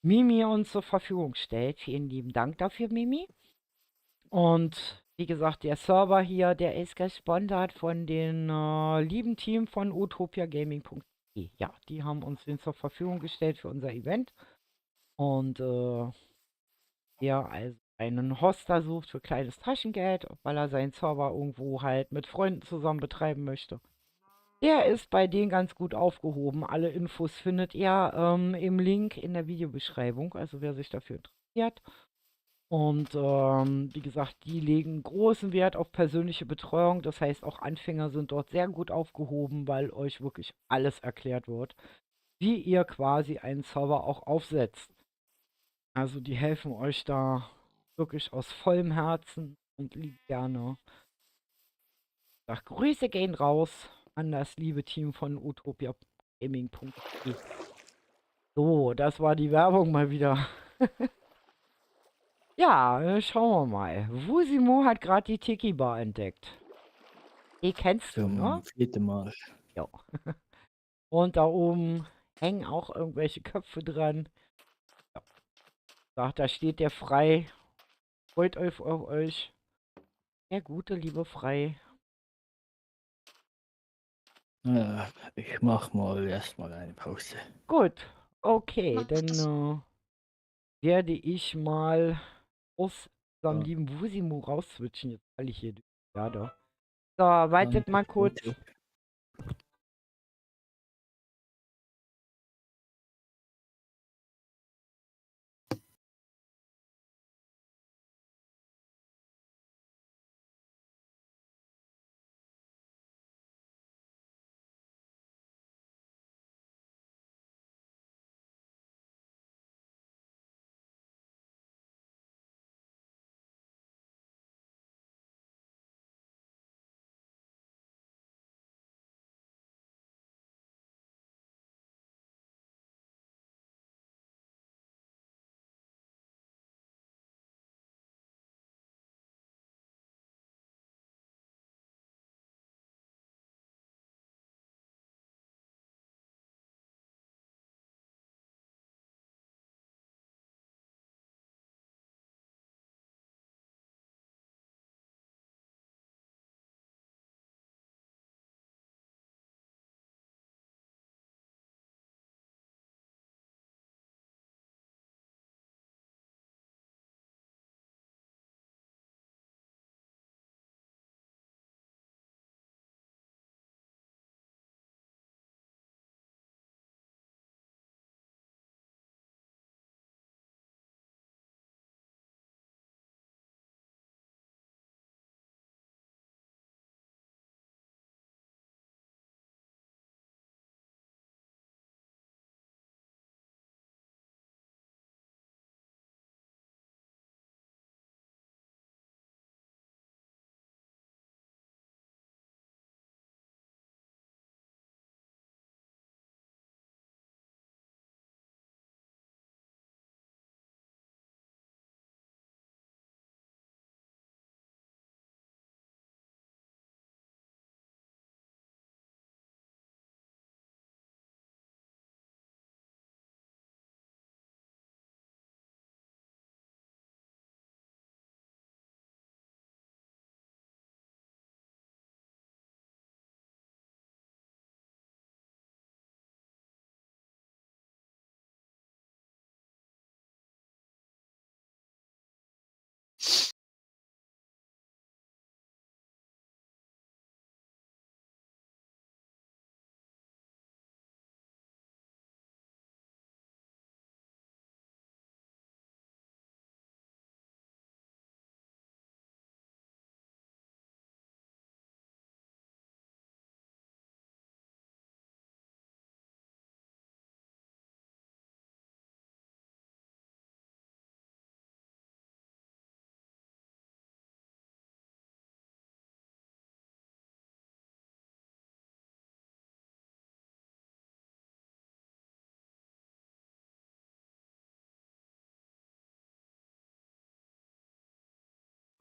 Mimi uns zur Verfügung stellt. Vielen lieben Dank dafür, Mimi. Und wie gesagt, der Server hier, der ist gesponsert von den lieben Team von utopiagaming.de. Ja, die haben uns den zur Verfügung gestellt für unser Event. Und wer also einen Hoster sucht für kleines Taschengeld, weil er seinen Server irgendwo halt mit Freunden zusammen betreiben möchte, der ist bei denen ganz gut aufgehoben. Alle Infos findet ihr im Link in der Videobeschreibung, also wer sich dafür interessiert. Und wie gesagt, die legen großen Wert auf persönliche Betreuung. Das heißt, auch Anfänger sind dort sehr gut aufgehoben, weil euch wirklich alles erklärt wird, wie ihr quasi einen Server auch aufsetzt. Also die helfen euch da wirklich aus vollem Herzen und lieb gerne. Sag, Grüße gehen raus an das liebe Team von utopiagaming.de. So, das war die Werbung mal wieder. Ja, schauen wir mal. Wusimo hat gerade die Tiki Bar entdeckt. Die kennst du, ne? Zum 4. Mal. Ja. Und da oben hängen auch irgendwelche Köpfe dran. Ja. Da steht der Frei. Freut euch auf euch. Der gute, liebe Frei. Ja, ich mach mal erstmal eine Pause. Gut, okay, Mach dann das. werde ich mal aus unserem Ja, lieben Wusimo rausswitchen. Jetzt falle ich hier durch die Erde. So, wartet danke, mal kurz. bitte.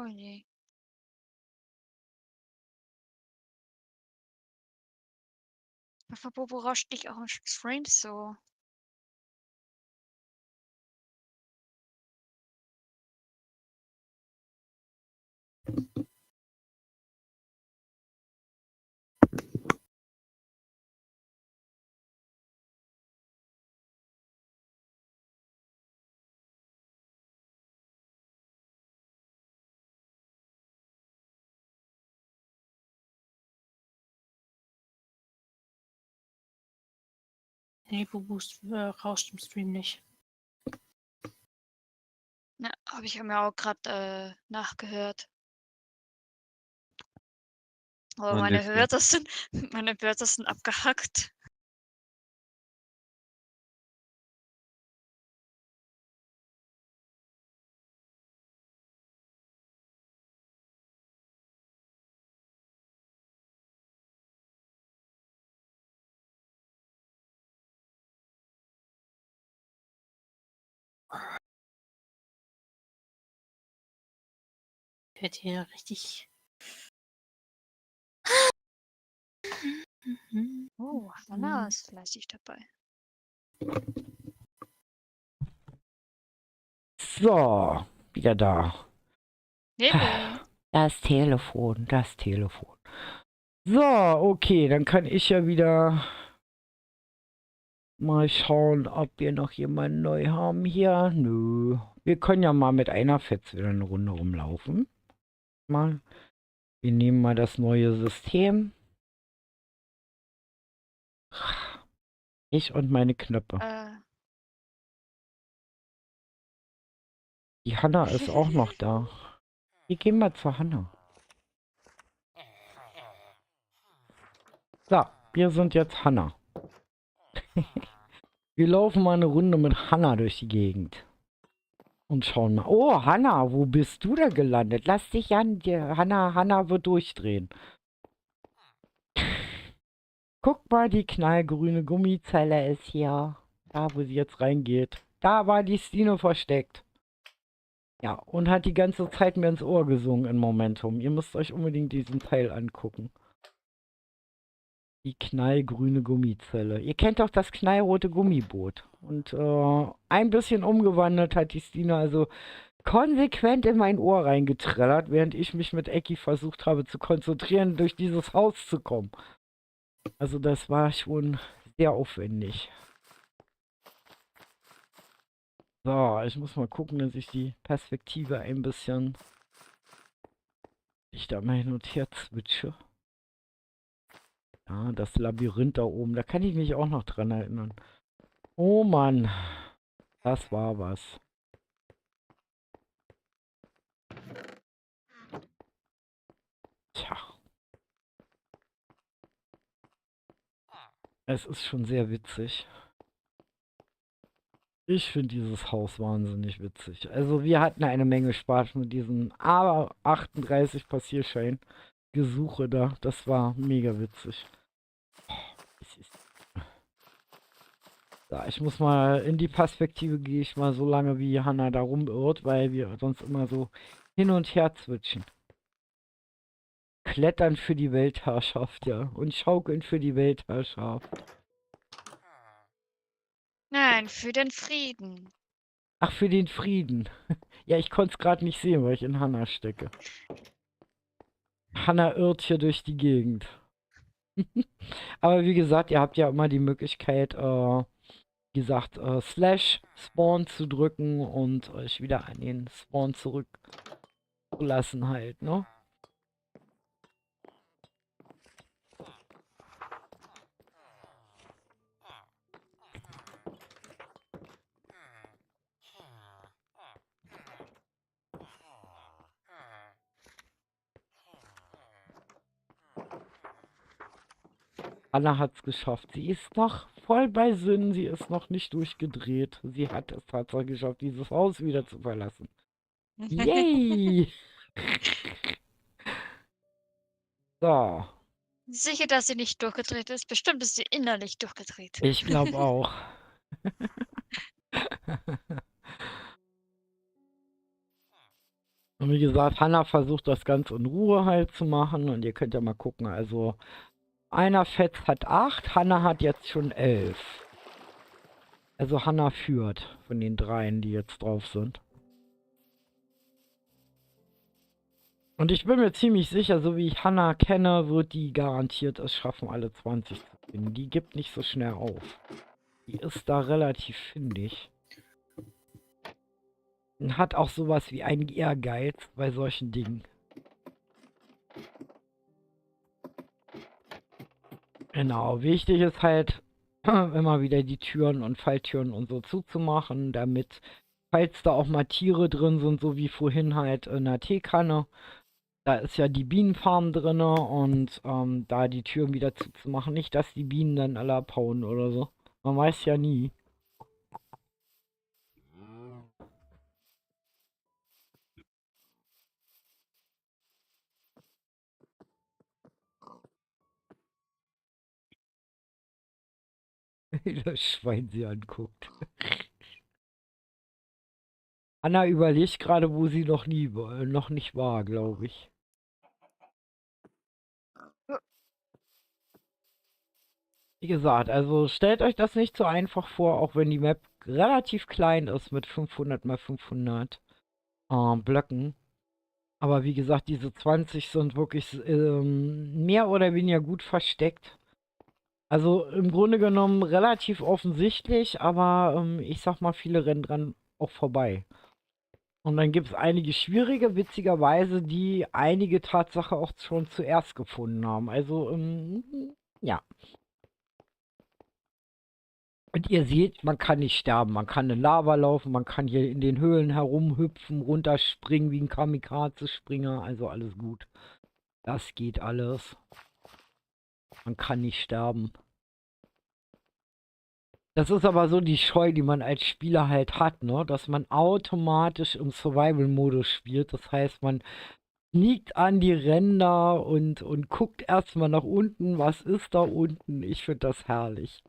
Oh je. Aber wo rauscht dich auch ein Stream so? Nee, Bubus rauscht im Stream nicht. Ja, habe ich mir auch gerade nachgehört. Aber Und meine nix mehr. Wörter sind, meine Wörter sind abgehackt. Wird hier richtig. Oh, Hanna ist fleißig dabei. So, wieder da. Yippie. Das Telefon, das Telefon. So, okay, dann kann ich ja wieder mal schauen, ob wir noch jemanden neu haben hier. Nö. Wir können ja mal mit einer Fetz wieder eine Runde rumlaufen. Mal. Wir nehmen mal das neue System. Ich und meine Knöpfe. Die Hanna ist auch noch da. Wir gehen mal zur Hanna. So, wir sind jetzt Hanna. Wir laufen mal eine Runde mit Hanna durch die Gegend. Und schauen mal. Oh, Hanna, wo bist du da gelandet? Lass dich an. Hanna wird durchdrehen. Guck mal, die knallgrüne Gummizelle ist hier. Da, wo sie jetzt reingeht. Da war die Stine versteckt. Ja, und hat die ganze Zeit mir ins Ohr gesungen in Momentum. Ihr müsst euch unbedingt diesen Teil angucken. Die knallgrüne Gummizelle. Ihr kennt doch das knallrote Gummiboot. Und ein bisschen umgewandelt hat die Stine also konsequent in mein Ohr reingetrellert, während ich mich mit Ecki versucht habe zu konzentrieren, durch dieses Haus zu kommen. Also das war schon sehr aufwendig. So, ich muss mal gucken, dass ich die Perspektive ein bisschen... Ich da mal hin und her switche. Ja, das Labyrinth da oben, da kann ich mich auch noch dran erinnern. Oh Mann, das war was. Tja. Es ist schon sehr witzig. Ich finde dieses Haus wahnsinnig witzig. Also wir hatten eine Menge Spaß mit diesem A38 Passierschein Gesuche da. Das war mega witzig. So, ich muss mal in die Perspektive, gehe ich mal so lange, wie Hanna da rumirrt, weil wir sonst immer so hin und her switchen. Klettern für die Weltherrschaft, ja. Und schaukeln für die Weltherrschaft. Nein, für den Frieden. Ach, für den Frieden. Ja, ich konnte es gerade nicht sehen, weil ich in Hanna stecke. Hanna irrt hier durch die Gegend. Aber wie gesagt, ihr habt ja immer die Möglichkeit, wie gesagt, Slash Spawn zu drücken und euch wieder an den Spawn zurückzulassen halt, ne? Anna hat's geschafft. Sie ist noch voll bei Sinn. Sie ist noch nicht durchgedreht. Sie hat es tatsächlich geschafft, dieses Haus wieder zu verlassen. Yay! So. Sicher, dass sie nicht durchgedreht ist. Bestimmt ist sie innerlich durchgedreht. Ich glaube auch. Und wie gesagt, Hanna versucht das Ganze in Ruhe halt zu machen. Und ihr könnt ja mal gucken. Also, einer Fetz hat 8, Hanna hat jetzt schon 11. Also Hanna führt von den dreien, die jetzt drauf sind. Und ich bin mir ziemlich sicher, so wie ich Hanna kenne, wird die garantiert es schaffen, alle 20 zu finden. Die gibt nicht so schnell auf. Die ist da relativ findig. Und hat auch sowas wie einen Ehrgeiz bei solchen Dingen. Genau, wichtig ist halt, immer wieder die Türen und Falltüren und so zuzumachen, damit, falls da auch mal Tiere drin sind, so wie vorhin halt in der Teekanne, da ist ja die Bienenfarm drinne und da die Türen wieder zuzumachen, nicht, dass die Bienen dann alle abhauen oder so. Man weiß ja nie. Wie das Schwein sie anguckt. Anna überlegt gerade, wo sie noch nicht war, glaube ich. Wie gesagt, also stellt euch das nicht so einfach vor, auch wenn die Map relativ klein ist mit 500 mal 500 Blöcken. Aber wie gesagt, diese 20 sind wirklich mehr oder weniger gut versteckt. Also im Grunde genommen relativ offensichtlich, aber ich sag mal, viele rennen dran auch vorbei. Und dann gibt es einige schwierige, witzigerweise, die einige Tatsache auch schon zuerst gefunden haben. Also, ja. Und ihr seht, man kann nicht sterben. Man kann in Lava laufen, man kann hier in den Höhlen herumhüpfen, runterspringen wie ein Kamikaze-Springer. Also alles gut. Das geht alles. Man kann nicht sterben. Das ist aber so die Scheu, die man als Spieler halt hat, ne? Dass man automatisch im Survival-Modus spielt. Das heißt, man sneakt an die Ränder und guckt erstmal nach unten. Was ist da unten? Ich finde das herrlich.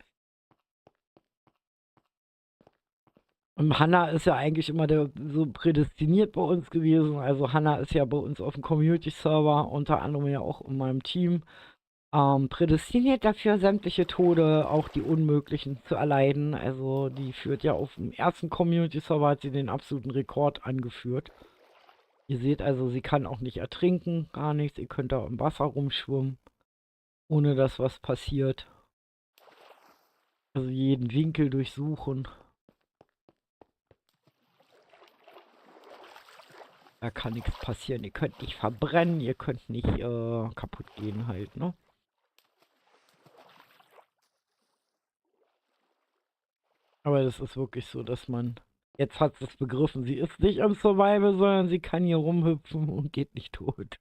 Und Hanna ist ja eigentlich immer so prädestiniert bei uns gewesen. Also Hanna ist ja bei uns auf dem Community-Server, unter anderem ja auch in meinem Team, prädestiniert dafür, sämtliche Tode, auch die unmöglichen, zu erleiden. Also die führt ja auf dem ersten Community-Server, hat sie den absoluten Rekord angeführt. Ihr seht also, sie kann auch nicht ertrinken, gar nichts. Ihr könnt da im Wasser rumschwimmen, ohne dass was passiert. Also jeden Winkel durchsuchen. Da kann nichts passieren. Ihr könnt nicht verbrennen, ihr könnt nicht kaputt gehen halt, ne? Aber das ist wirklich so, dass man... Jetzt hat es begriffen, sie ist nicht im Survival, sondern sie kann hier rumhüpfen und geht nicht tot.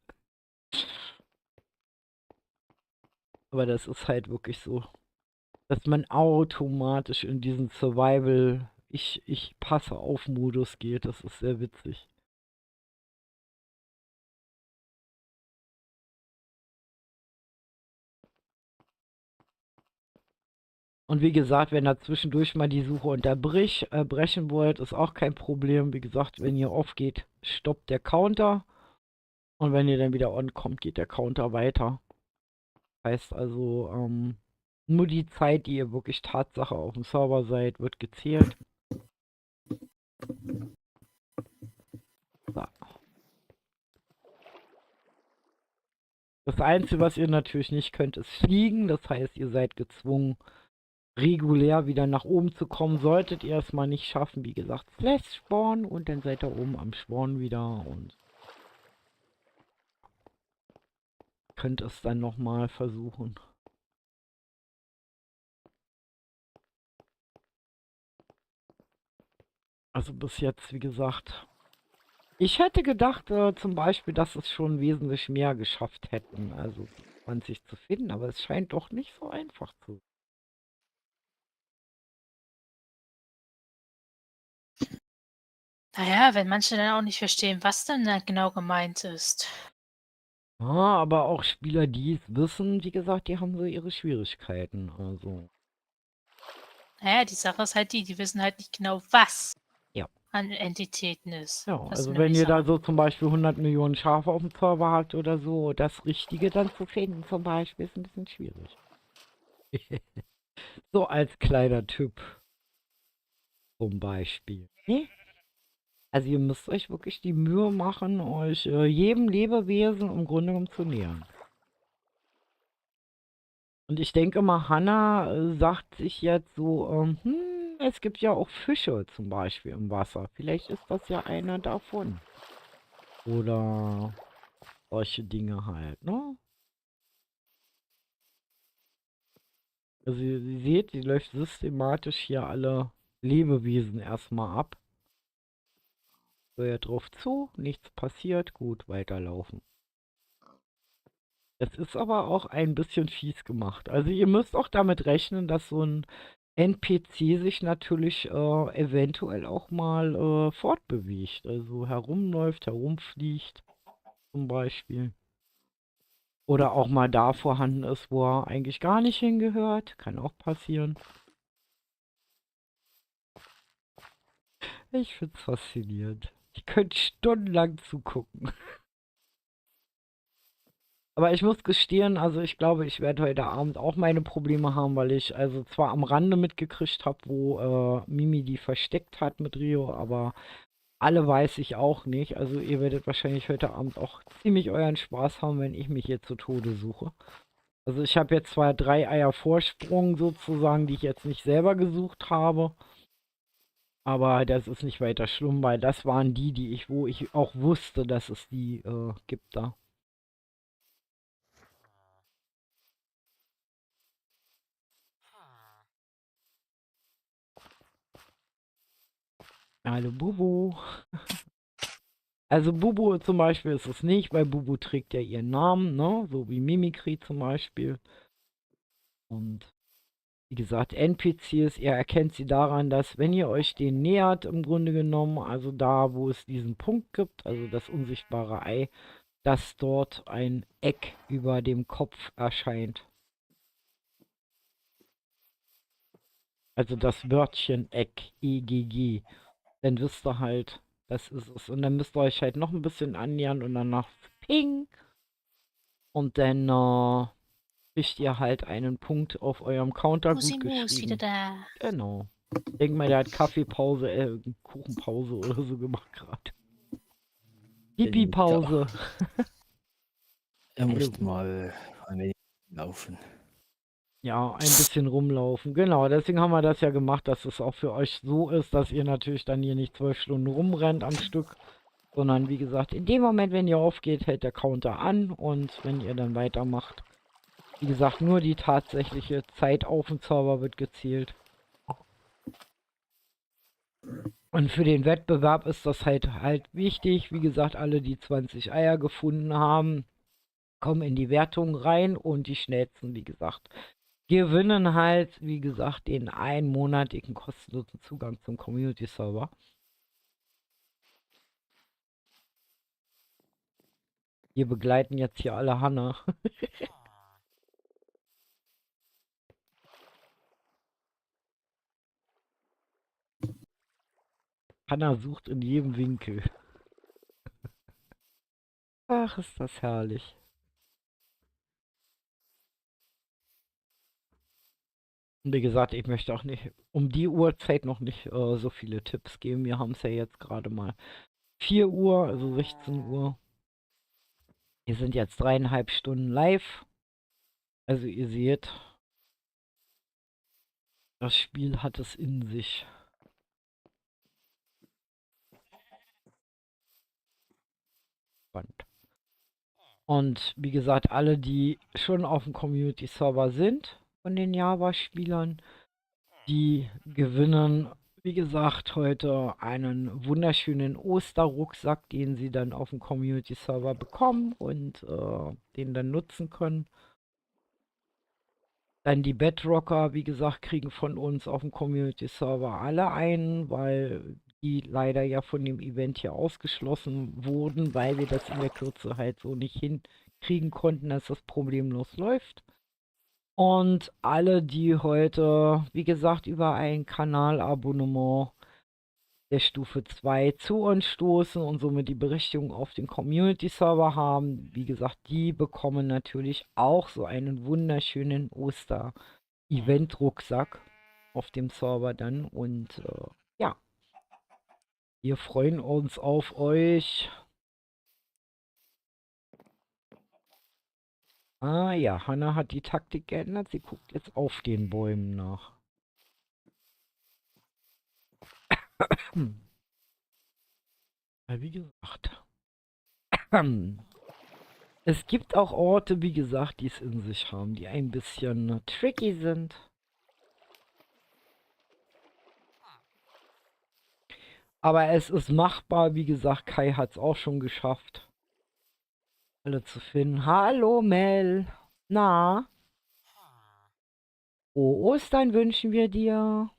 Aber das ist halt wirklich so, dass man automatisch in diesen Survival, ich passe auf Modus geht. Das ist sehr witzig. Und wie gesagt, wenn ihr zwischendurch mal die Suche unterbrechen wollt, ist auch kein Problem. Wie gesagt, wenn ihr off geht, stoppt der Counter. Und wenn ihr dann wieder on kommt, geht der Counter weiter. Heißt also, nur die Zeit, die ihr wirklich Tatsache auf dem Server seid, wird gezählt. So. Das Einzige, was ihr natürlich nicht könnt, ist fliegen. Das heißt, ihr seid gezwungen, regulär wieder nach oben zu kommen. Solltet ihr es mal nicht schaffen, wie gesagt, Slash Spawn und dann seid ihr oben am Spawn wieder und könnt es dann nochmal versuchen. Also bis jetzt, wie gesagt, ich hätte gedacht, zum Beispiel, dass es schon wesentlich mehr geschafft hätten, also 20 zu finden, aber es scheint doch nicht so einfach zu. Naja, wenn manche dann auch nicht verstehen, was denn da genau gemeint ist. Ja, aber auch Spieler, die es wissen, wie gesagt, die haben so ihre Schwierigkeiten, also. Naja, die Sache ist halt die wissen halt nicht genau, was Ja. an Entitäten ist. Ja, Das ist also nämlich wenn die ihr da Sache. so zum Beispiel 100 Millionen Schafe auf dem Server habt oder so, das Richtige dann zu finden zum Beispiel, ist ein bisschen schwierig. So als kleiner Typ zum Beispiel. Ne? Also ihr müsst euch wirklich die Mühe machen, euch jedem Lebewesen im Grunde genommen zu nähern. Und ich denke mal, Hanna sagt sich jetzt so, es gibt ja auch Fische zum Beispiel im Wasser. Vielleicht ist das ja einer davon. Oder solche Dinge halt, ne? Also ihr seht, die läuft systematisch hier alle Lebewesen erstmal ab. Steuert drauf zu, nichts passiert, gut, weiterlaufen. Es ist aber auch ein bisschen fies gemacht. Also ihr müsst auch damit rechnen, dass so ein NPC sich natürlich eventuell auch mal fortbewegt. Also herumläuft, herumfliegt zum Beispiel. Oder auch mal da vorhanden ist, wo er eigentlich gar nicht hingehört. Kann auch passieren. Ich find's faszinierend. Ich könnte stundenlang zugucken. Aber ich muss gestehen, also ich glaube, ich werde heute Abend auch meine Probleme haben, weil ich also zwar am Rande mitgekriegt habe, wo Mimi die versteckt hat mit Rio, aber alle weiß ich auch nicht. Also ihr werdet wahrscheinlich heute Abend auch ziemlich euren Spaß haben, wenn ich mich hier zu Tode suche. Also ich habe jetzt zwar 3 Eier Vorsprung sozusagen, die ich jetzt nicht selber gesucht habe. Aber das ist nicht weiter schlimm, weil das waren die, wo ich auch wusste, dass es die gibt da. Hallo Bubu. Also Bubu zum Beispiel ist es nicht, weil Bubu trägt ja ihren Namen, ne? So wie Mimikry zum Beispiel. Und wie gesagt, NPCs, ihr erkennt sie daran, dass wenn ihr euch denen nähert, im Grunde genommen, also da, wo es diesen Punkt gibt, also das unsichtbare Ei, dass dort ein Eck über dem Kopf erscheint. Also das Wörtchen Eck, EGG. Dann wisst ihr halt, das ist es. Und dann müsst ihr euch halt noch ein bisschen annähern und danach Ping. Und dann kriegt ihr halt einen Punkt auf eurem Counter gut Musimus wieder geschrieben. da. Genau. Ich denke mal, der hat Kaffeepause, Kuchenpause oder so gemacht gerade. Pipi-Pause. Er muss mal ein wenig laufen. Ja, ein bisschen rumlaufen. Genau, deswegen haben wir das ja gemacht, dass es auch für euch so ist, dass ihr natürlich dann hier nicht 12 Stunden rumrennt am Stück, sondern wie gesagt, in dem Moment, wenn ihr aufgeht, hält der Counter an und wenn ihr dann weitermacht, wie gesagt, nur die tatsächliche Zeit auf dem Server wird gezählt. Und für den Wettbewerb ist das halt wichtig. Wie gesagt, alle, die 20 Eier gefunden haben, kommen in die Wertung rein und die schnellsten, wie gesagt, gewinnen halt, wie gesagt, den einmonatigen kostenlosen Zugang zum Community-Server. Wir begleiten jetzt hier alle Hanna. Hanna sucht in jedem Winkel. Ach, ist das herrlich. Und wie gesagt, ich möchte auch nicht um die Uhrzeit noch nicht so viele Tipps geben. Wir haben es ja jetzt gerade mal 4 Uhr, also 16 Uhr. Wir sind jetzt 3,5 Stunden live. Also ihr seht, das Spiel hat es in sich. Spannend. Und wie gesagt, alle, die schon auf dem Community-Server sind von den Java-Spielern, die gewinnen, wie gesagt, heute einen wunderschönen Osterrucksack, den sie dann auf dem Community-Server bekommen und den dann nutzen können. Dann die Bedrocker, wie gesagt, kriegen von uns auf dem Community-Server alle einen, weil die leider ja von dem Event hier ausgeschlossen wurden, weil wir das in der Kürze halt so nicht hinkriegen konnten, dass das problemlos läuft. Und alle, die heute, wie gesagt, über ein Kanalabonnement der Stufe 2 zu uns stoßen und somit die Berechtigung auf den Community-Server haben, wie gesagt, die bekommen natürlich auch so einen wunderschönen Oster-Event-Rucksack auf dem Server dann. Und ja, wir freuen uns auf euch. Ah ja, Hanna hat die Taktik geändert. Sie guckt jetzt auf den Bäumen nach. Wie gesagt. Es gibt auch Orte, wie gesagt, die es in sich haben, die ein bisschen tricky sind. Aber es ist machbar, wie gesagt, Kai hat es auch schon geschafft, alle zu finden. Hallo Mel. Na, frohe Ostern wünschen wir dir.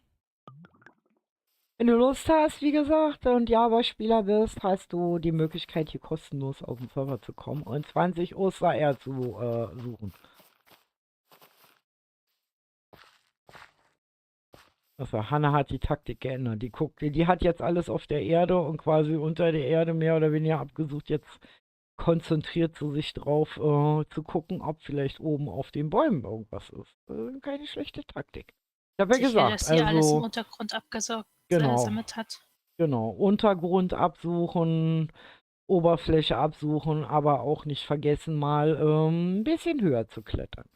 Wenn du Lust hast, wie gesagt, und Java-Spieler bist, hast du die Möglichkeit, hier kostenlos auf den Server zu kommen und 20 Ostereier zu suchen. Also Hanna hat die Taktik geändert. Die hat jetzt alles auf der Erde und quasi unter der Erde mehr oder weniger abgesucht. Jetzt konzentriert sie sich drauf, zu gucken, ob vielleicht oben auf den Bäumen irgendwas ist. Keine schlechte Taktik. Ich habe ja Sicher, gesagt, dass sie alles im also Untergrund abgesaugt genau, sammelt hat. genau. Untergrund absuchen, Oberfläche absuchen, aber auch nicht vergessen, mal ein bisschen höher zu klettern.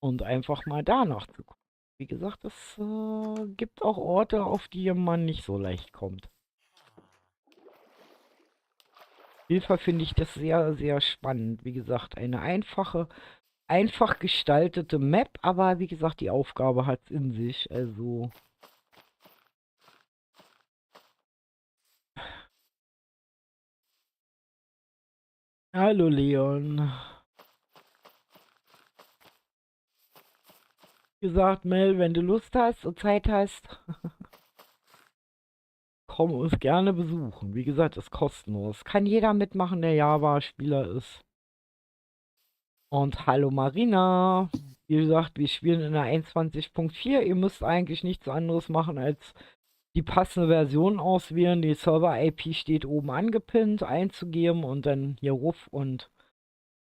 Und einfach mal danach zu gucken. Wie gesagt, es gibt auch Orte, auf die man nicht so leicht kommt. Auf jeden Fall finde ich das sehr, sehr spannend. Wie gesagt, eine einfach gestaltete Map, aber wie gesagt, die Aufgabe hat es in sich. Also. Hallo Leon. Wie gesagt, Mel, wenn du Lust hast und Zeit hast, komm uns gerne besuchen. Wie gesagt, ist kostenlos. Kann jeder mitmachen, der Java-Spieler ist. Und hallo Marina. Wie gesagt, wir spielen in der 21.4. Ihr müsst eigentlich nichts anderes machen, als die passende Version auswählen. Die Server-IP steht oben angepinnt, einzugeben und dann hier ruf und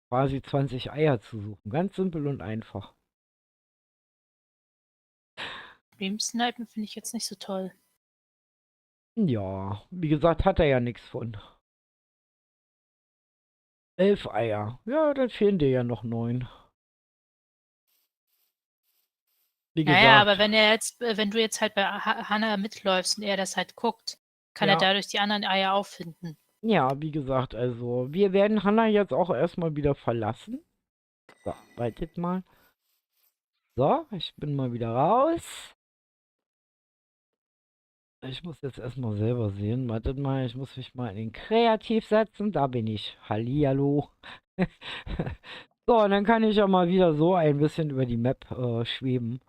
quasi 20 Eier zu suchen. Ganz simpel und einfach. Stream-Snipen finde ich jetzt nicht so toll. Ja, wie gesagt, hat er ja nichts von. 11 Eier. Ja, dann fehlen dir ja noch 9. Wie Naja, aber gesagt, wenn du jetzt halt bei Hannah mitläufst und er das halt guckt, kann er ja, dadurch die anderen Eier auffinden. ja, wie gesagt, also wir werden Hannah jetzt auch erstmal wieder verlassen. So, wartet mal. So, ich bin mal wieder raus. Ich muss jetzt erstmal selber sehen. Wartet mal, ich muss mich mal in den Kreativ setzen. Da bin ich. Hallihallo. So, und dann kann ich ja mal wieder so ein bisschen über die Map schweben.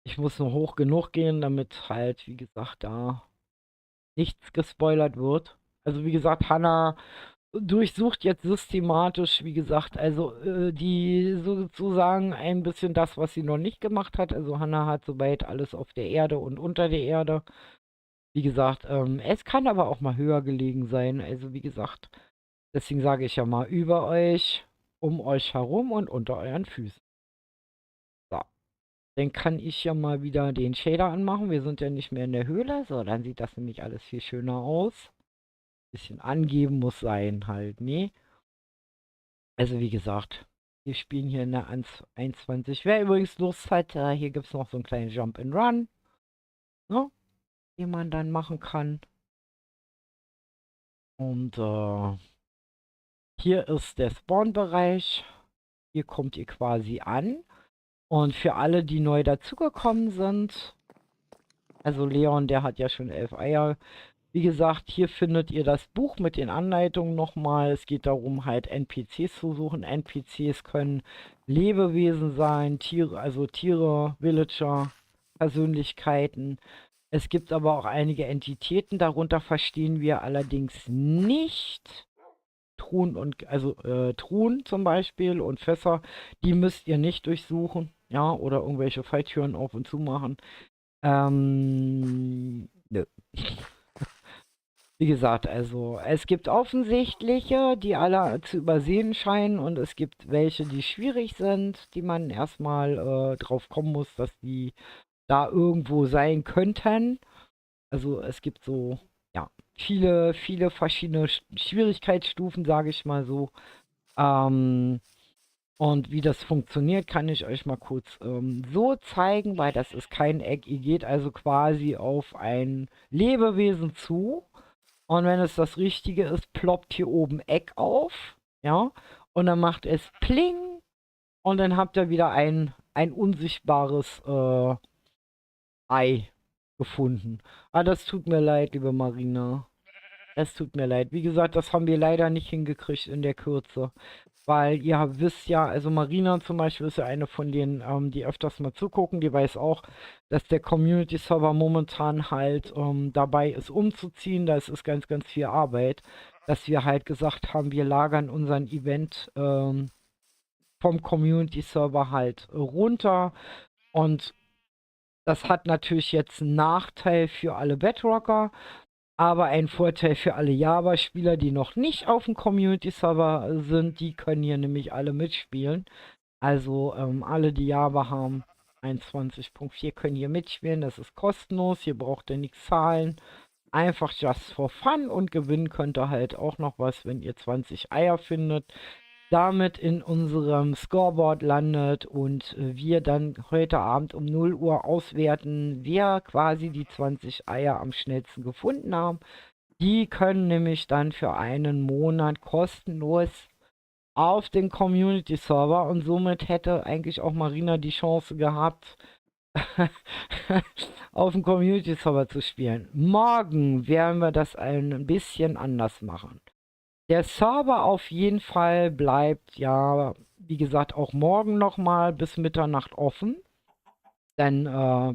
Ich muss nur hoch genug gehen, damit halt, wie gesagt, da nichts gespoilert wird. Also wie gesagt, Hannah durchsucht jetzt systematisch, wie gesagt, also die sozusagen ein bisschen das, was sie noch nicht gemacht hat. Also Hannah hat soweit alles auf der Erde und unter der Erde. Wie gesagt, es kann aber auch mal höher gelegen sein. Also wie gesagt, deswegen sage ich ja mal über euch, um euch herum und unter euren Füßen. So, dann kann ich ja mal wieder den Shader anmachen. Wir sind ja nicht mehr in der Höhle. So, dann sieht das nämlich alles viel schöner aus. Bisschen angeben muss sein halt, ne? Also wie gesagt, wir spielen hier in der 21. Wer übrigens Lust hat, hier gibt es noch so einen kleinen Jump and Run, ne? Den man dann machen kann. Und hier ist der Spawn-Bereich. Hier kommt ihr quasi an. Und für alle, die neu dazugekommen sind, also Leon, der hat ja schon 11 Eier. Wie gesagt, hier findet ihr das Buch mit den Anleitungen nochmal. Es geht darum, halt NPCs zu suchen. NPCs können Lebewesen sein, Tiere, also Tiere, Villager, Persönlichkeiten. Es gibt aber auch einige Entitäten. Darunter verstehen wir allerdings nicht Truhen Truhen zum Beispiel und Fässer. Die müsst ihr nicht durchsuchen, ja, oder irgendwelche Falltüren auf und zu machen. Nö. Wie gesagt, also es gibt offensichtliche, die alle zu übersehen scheinen und es gibt welche, die schwierig sind, die man erstmal drauf kommen muss, dass die da irgendwo sein könnten. Also es gibt so, ja, viele verschiedene Schwierigkeitsstufen, sage ich mal so. Und wie das funktioniert, kann ich euch mal kurz so zeigen, weil das ist kein Eck. Ihr geht also quasi auf ein Lebewesen zu. Und wenn es das Richtige ist, ploppt hier oben Eck auf. Ja. Und dann macht es Pling. Und dann habt ihr wieder ein unsichtbares Ei. gefunden. Ah, das tut mir leid, liebe Marina. Es tut mir leid. Wie gesagt, das haben wir leider nicht hingekriegt in der Kürze. Weil ihr wisst ja, also Marina zum Beispiel ist ja eine von denen, die öfters mal zugucken. Die weiß auch, dass der Community-Server momentan halt dabei ist umzuziehen. Das ist ganz, ganz viel Arbeit. Dass wir halt gesagt haben, wir lagern unseren Event vom Community-Server halt runter. Und das hat natürlich jetzt einen Nachteil für alle Bedrocker. Aber ein Vorteil für alle Java-Spieler, die noch nicht auf dem Community-Server sind, die können hier nämlich alle mitspielen. Also alle, die Java haben, 21.4 können hier mitspielen. Das ist kostenlos, hier braucht ihr nichts zahlen. Einfach just for fun und gewinnen könnt ihr halt auch noch was, wenn ihr 20 Eier findet. Damit in unserem Scoreboard landet und wir dann heute Abend um 0 Uhr auswerten, wer quasi die 20 Eier am schnellsten gefunden haben. Die können nämlich dann für einen Monat kostenlos auf den Community-Server und somit hätte eigentlich auch Marina die Chance gehabt, auf dem Community-Server zu spielen. Morgen werden wir das ein bisschen anders machen. Der Server auf jeden Fall bleibt ja, wie gesagt, auch morgen nochmal bis Mitternacht offen. Dann,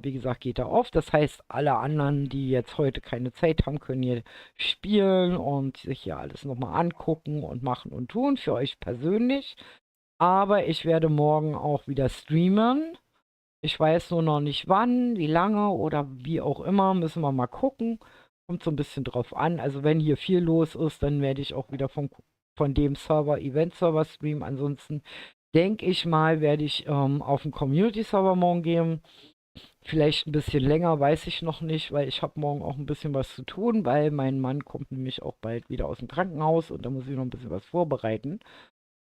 wie gesagt, geht er auf. Das heißt, alle anderen, die jetzt heute keine Zeit haben, können hier spielen und sich hier alles nochmal angucken und machen und tun für euch persönlich. Aber ich werde morgen auch wieder streamen. Ich weiß nur noch nicht wann, wie lange oder wie auch immer. Müssen wir mal gucken. Kommt so ein bisschen drauf an. Also wenn hier viel los ist, dann werde ich auch wieder von dem Server, Event-Server streamen. Ansonsten denke ich mal, werde ich auf den Community-Server morgen gehen. Vielleicht ein bisschen länger, weiß ich noch nicht, weil ich habe morgen auch ein bisschen was zu tun, weil mein Mann kommt nämlich auch bald wieder aus dem Krankenhaus und da muss ich noch ein bisschen was vorbereiten.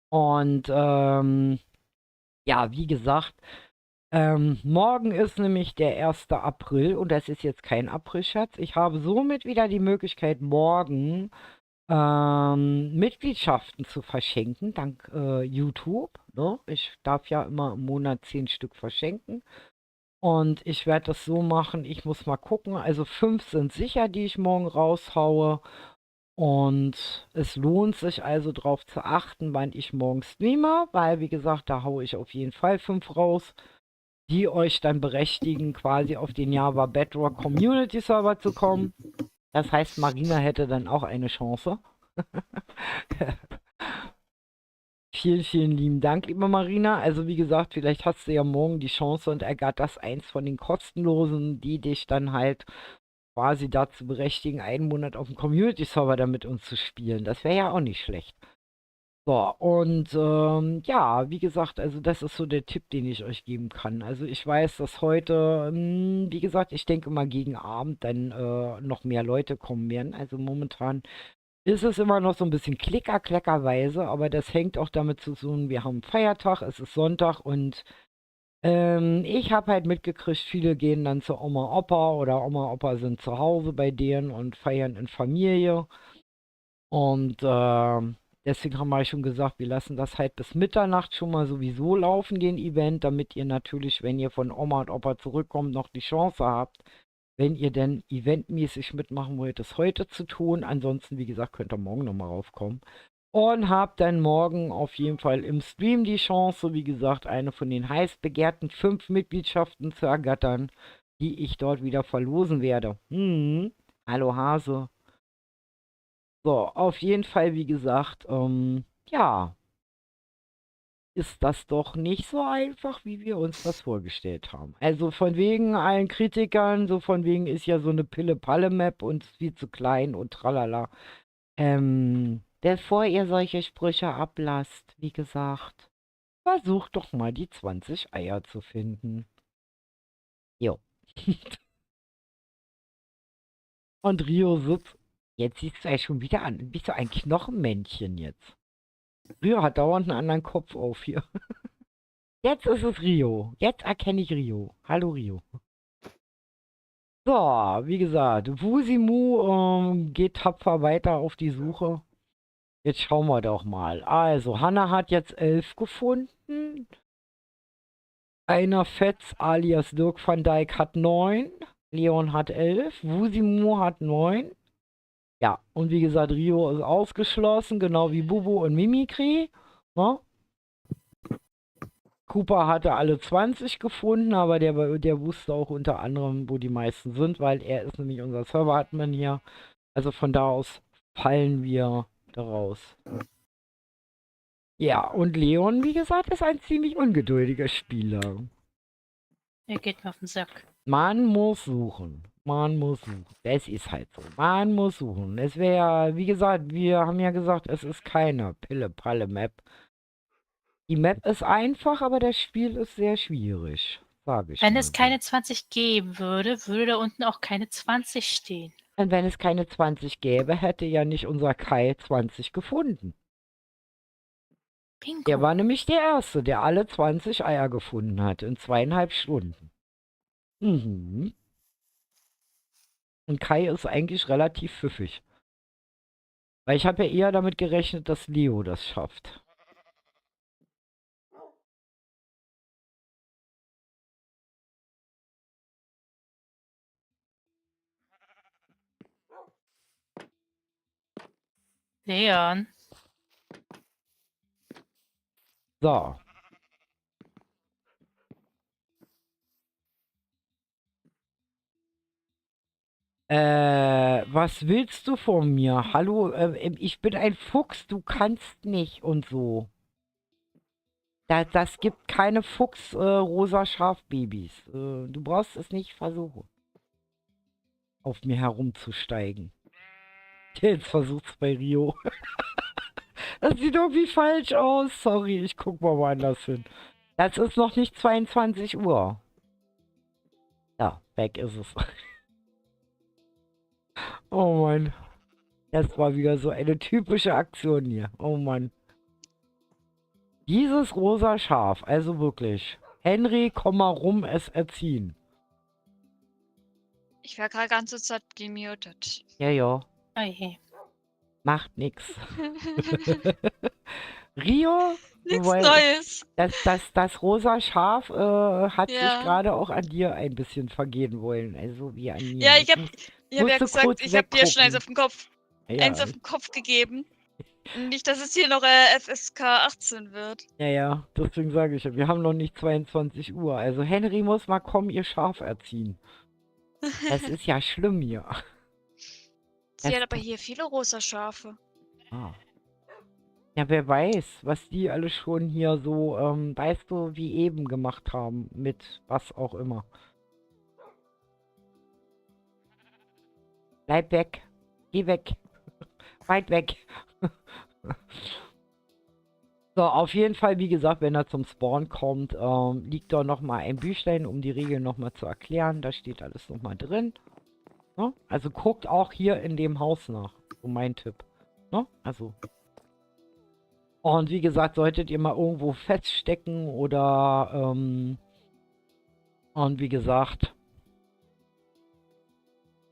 Und ja, wie gesagt, morgen ist nämlich der 1. April und das ist jetzt kein Aprilscherz. Ich habe somit wieder die Möglichkeit, morgen Mitgliedschaften zu verschenken, dank YouTube. Ne? Ich darf ja immer im Monat 10 Stück verschenken. Und ich werde das so machen, ich muss mal gucken. Also 5 sind sicher, die ich morgen raushaue. Und es lohnt sich also darauf zu achten, wann ich morgen streame, weil wie gesagt, da haue ich auf jeden Fall 5 raus, die euch dann berechtigen, quasi auf den Java Bedrock Community Server zu kommen. Das heißt, Marina hätte dann auch eine Chance. Vielen, vielen lieben Dank, liebe Marina. Also wie gesagt, vielleicht hast du ja morgen die Chance und ergattert eins von den kostenlosen, die dich dann halt quasi dazu berechtigen, einen Monat auf dem Community-Server da mit uns zu spielen. Das wäre ja auch nicht schlecht. So, und ja, wie gesagt, also das ist so der Tipp, den ich euch geben kann. Also ich weiß, dass heute, wie gesagt, ich denke mal gegen Abend dann noch mehr Leute kommen werden. Also momentan ist es immer noch so ein bisschen kleckerweise, aber das hängt auch damit zu tun, wir haben Feiertag, es ist Sonntag und ich habe halt mitgekriegt, viele gehen dann zu Oma, Opa oder Oma, Opa sind zu Hause bei denen und feiern in Familie. Und deswegen haben wir schon gesagt, wir lassen das halt bis Mitternacht schon mal sowieso laufen, den Event, damit ihr natürlich, wenn ihr von Oma und Opa zurückkommt, noch die Chance habt, wenn ihr denn eventmäßig mitmachen wollt, das heute zu tun. Ansonsten, wie gesagt, könnt ihr morgen nochmal raufkommen. Und habt dann morgen auf jeden Fall im Stream die Chance, wie gesagt, eine von den heiß begehrten 5 Mitgliedschaften zu ergattern, die ich dort wieder verlosen werde. Hallo Hase. So, auf jeden Fall, wie gesagt, ja, ist das doch nicht so einfach, wie wir uns das vorgestellt haben. Also von wegen allen Kritikern, so von wegen ist ja so eine Pille-Palle-Map und ist viel zu klein und tralala. Bevor ihr solche Sprüche ablasst, wie gesagt, versucht doch mal die 20 Eier zu finden. Jo. Und Rio sitzt. Jetzt siehst du ja schon wieder an. Bist du ein Knochenmännchen jetzt? Rio hat dauernd einen anderen Kopf auf hier. Jetzt ist es Rio. Jetzt erkenne ich Rio. Hallo Rio. So, wie gesagt, Wusimu geht tapfer weiter auf die Suche. Jetzt schauen wir doch mal. Also, Hanna hat jetzt 11 gefunden. Einer Fetz alias Dirk van Dijk hat 9. Leon hat 11, Wusimo hat 9. Ja, und wie gesagt, Rio ist ausgeschlossen, genau wie Bubu und Mimikry. Ne? Cooper hatte alle 20 gefunden, aber der wusste auch unter anderem, wo die meisten sind, weil er ist nämlich unser Server-Admin hier. Also von da aus fallen wir daraus. Ja, und Leon, wie gesagt, ist ein ziemlich ungeduldiger Spieler. Er geht mir auf den Sack. Man muss suchen. Man muss suchen. Das ist halt so. Man muss suchen. Es wäre ja, wie gesagt, wir haben ja gesagt, es ist keine Pille-Palle-Map. Die Map ist einfach, aber das Spiel ist sehr schwierig. Sag ich Wenn mal es so. keine 20 geben würde, würde da unten auch keine 20 stehen. Und wenn es keine 20 gäbe, hätte ja nicht unser Kai 20 gefunden. Bingo. Der war nämlich der Erste, der alle 20 Eier gefunden hat in 2,5 Stunden. Mhm. Und Kai ist eigentlich relativ pfiffig. Weil ich habe ja eher damit gerechnet, dass Leo das schafft. Leon. So. Was willst du von mir? Hallo, ich bin ein Fuchs, du kannst nicht und so. Das gibt keine rosa Schafbabys. Du brauchst es nicht versuchen, auf mir herumzusteigen. Jetzt versucht's bei Rio. Das sieht irgendwie falsch aus. Sorry, ich guck mal woanders hin. Das ist noch nicht 22 Uhr. Ja, weg ist es. Oh Mann. Das war wieder so eine typische Aktion hier. Oh Mann. Dieses rosa Schaf, also wirklich. Henry, komm mal rum, es erziehen. Ich war gerade ganze Zeit gemutet. Ja, ja. Oh je. Macht nix. Rio, Nichts weil Neues. das rosa Schaf hat sich Ja. gerade auch an dir ein bisschen vergehen wollen. Also wie an mir. Ja, ich hab ja musste gesagt, kurz ich hab dir schon eins weggucken. auf den Kopf, Ja, eins auf den Kopf gegeben. Nicht, dass es hier noch FSK 18 wird. ja, deswegen sage ich ja, wir haben noch nicht 22 Uhr. Also Henry muss mal kommen, ihr Schaf erziehen. Das ist ja schlimm hier. Sie Das- hat aber hier viele rosa Schafe. Ah. Ja, wer weiß, was die alle schon hier so, weißt du, wie eben gemacht haben, mit was auch immer. Bleib weg. Geh weg. Weit weg. So, auf jeden Fall, wie gesagt, wenn er zum Spawn kommt, liegt da nochmal ein Büchlein, um die Regeln nochmal zu erklären. Da steht alles nochmal drin. Ne? Also guckt auch hier in dem Haus nach. So mein Tipp. Ne? Also. Und wie gesagt, solltet ihr mal irgendwo feststecken oder, und wie gesagt,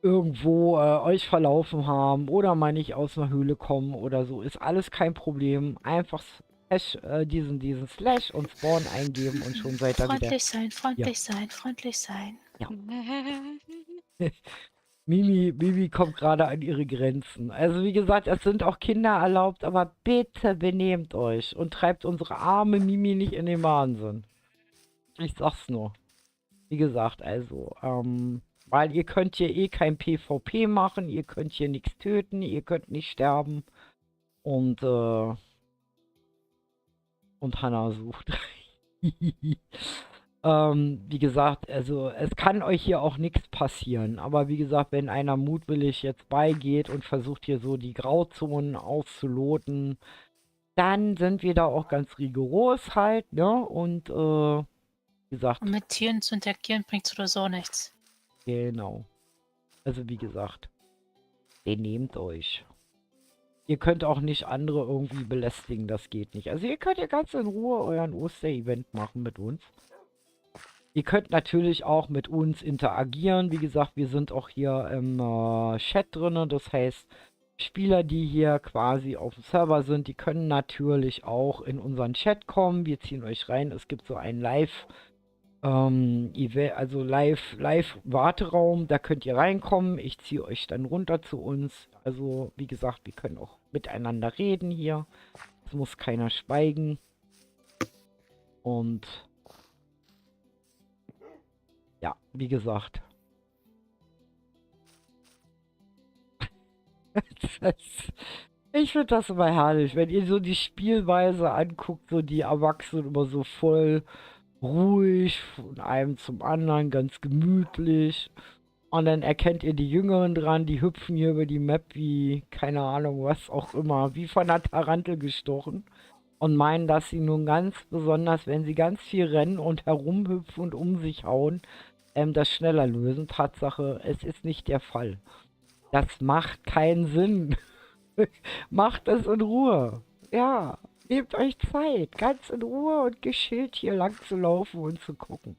irgendwo euch verlaufen haben oder mal nicht aus einer Höhle kommen oder so, ist alles kein Problem. Einfach diesen Slash und Spawn eingeben und schon seid ihr wieder. Freundlich sein, freundlich sein, freundlich sein. Mimi kommt gerade an ihre Grenzen. Also wie gesagt, es sind auch Kinder erlaubt, aber bitte benehmt euch und treibt unsere arme Mimi nicht in den Wahnsinn. Ich sag's nur. Wie gesagt, also, weil ihr könnt hier eh kein PvP machen, ihr könnt hier nichts töten, ihr könnt nicht sterben. Und Hannah sucht. Wie gesagt, also es kann euch hier auch nichts passieren. Aber wie gesagt, wenn einer mutwillig jetzt beigeht und versucht hier so die Grauzonen auszuloten, dann sind wir da auch ganz rigoros halt, ne? Und wie gesagt, Und mit Tieren zu interagieren bringt oder so nichts. genau. Also wie gesagt, benehmt euch. Ihr könnt auch nicht andere irgendwie belästigen, das geht nicht. Also ihr könnt ja ganz in Ruhe euren Oster-Event machen mit uns. Ihr könnt natürlich auch mit uns interagieren. Wie gesagt, wir sind auch hier im Chat drin. Das heißt, Spieler, die hier quasi auf dem Server sind, die können natürlich auch in unseren Chat kommen. Wir ziehen euch rein. Es gibt so einen Also Live-Warteraum, da könnt ihr reinkommen. Ich ziehe euch dann runter zu uns. Also, wie gesagt, wir können auch miteinander reden hier. Es muss keiner schweigen. Und ja, wie gesagt. Ich finde das immer herrlich, wenn ihr so die Spielweise anguckt, so die Erwachsenen immer so voll ruhig, von einem zum anderen, ganz gemütlich. Und dann erkennt ihr die Jüngeren dran, die hüpfen hier über die Map wie, keine Ahnung, was auch immer, wie von einer Tarantel gestochen. Und meinen, dass sie nun ganz besonders, wenn sie ganz viel rennen und herumhüpfen und um sich hauen, das schneller lösen. Tatsache, es ist nicht der Fall. Das macht keinen Sinn. Macht es in Ruhe. Ja, nehmt euch Zeit, ganz in Ruhe und geschillt hier lang zu laufen und zu gucken.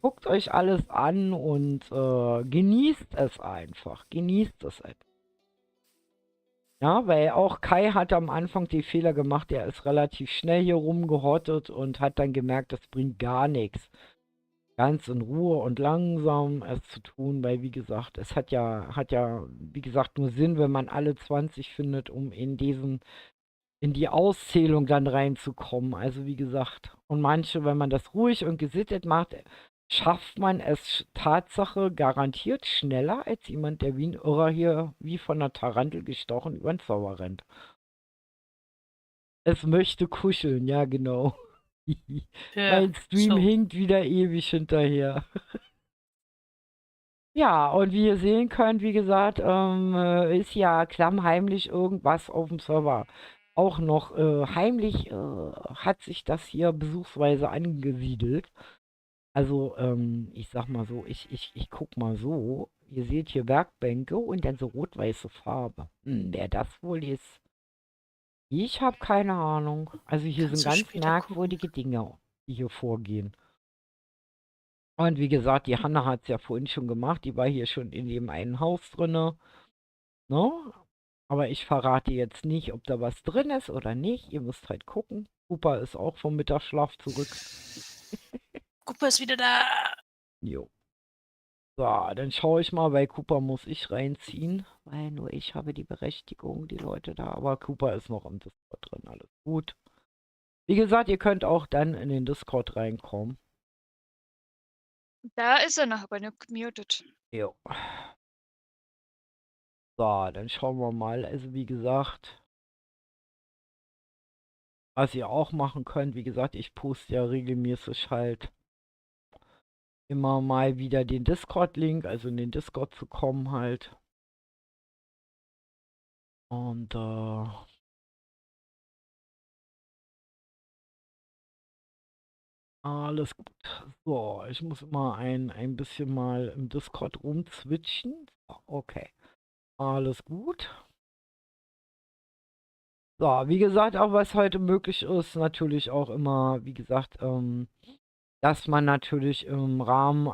Guckt euch alles an und genießt es einfach. Genießt es einfach. Ja, weil auch Kai hat am Anfang die Fehler gemacht. Er ist relativ schnell hier rumgehottet und hat dann gemerkt, das bringt gar nichts. Ganz in Ruhe und langsam es zu tun, weil wie gesagt, es hat ja, wie gesagt, nur Sinn, wenn man alle 20 findet, um in die Auszählung dann reinzukommen. Also wie gesagt, und manche, wenn man das ruhig und gesittet macht, schafft man es Tatsache garantiert schneller als jemand, der wie ein Irrer hier, wie von einer Tarantel gestochen, über den Zauber rennt. Es möchte kuscheln, ja genau. Ja, Mein Stream so. hinkt wieder ewig hinterher. Ja, und wie ihr sehen könnt, wie gesagt, ist ja klammheimlich irgendwas auf dem Server. Auch noch heimlich hat sich das hier besuchsweise angesiedelt. Also, ich sag mal so, ich guck mal so. Ihr seht hier Werkbänke und dann so rot-weiße Farbe. Wer das wohl ist? Ich habe keine Ahnung. Also hier Kannst sind du ganz später merkwürdige Dinge, die hier vorgehen. Und wie gesagt, die Hanna hat es ja vorhin schon gemacht. Die war hier schon in dem einen Haus drinne. Ne? Aber ich verrate jetzt nicht, ob da was drin ist oder nicht. Ihr müsst halt gucken. Cooper ist auch vom Mittagsschlaf zurück. Cooper ist wieder da. Jo. So, dann schaue ich mal. Bei Cooper muss ich reinziehen. Weil nur ich habe die Berechtigung, die Leute da. Aber Cooper ist noch im Discord drin. Alles gut. Wie gesagt, ihr könnt auch dann in den Discord reinkommen. Da ist er noch, aber nur gemutet. Jo. So, dann schauen wir mal. Also wie gesagt, was ihr auch machen könnt, wie gesagt, ich poste ja regelmäßig halt immer mal wieder den Discord-Link, also in den Discord zu kommen halt. Und alles gut. So, ich muss immer ein bisschen mal im Discord rumzwitschen. So, okay. Alles gut. So, wie gesagt, auch was heute möglich ist, natürlich auch immer, wie gesagt, dass man natürlich im Rahmen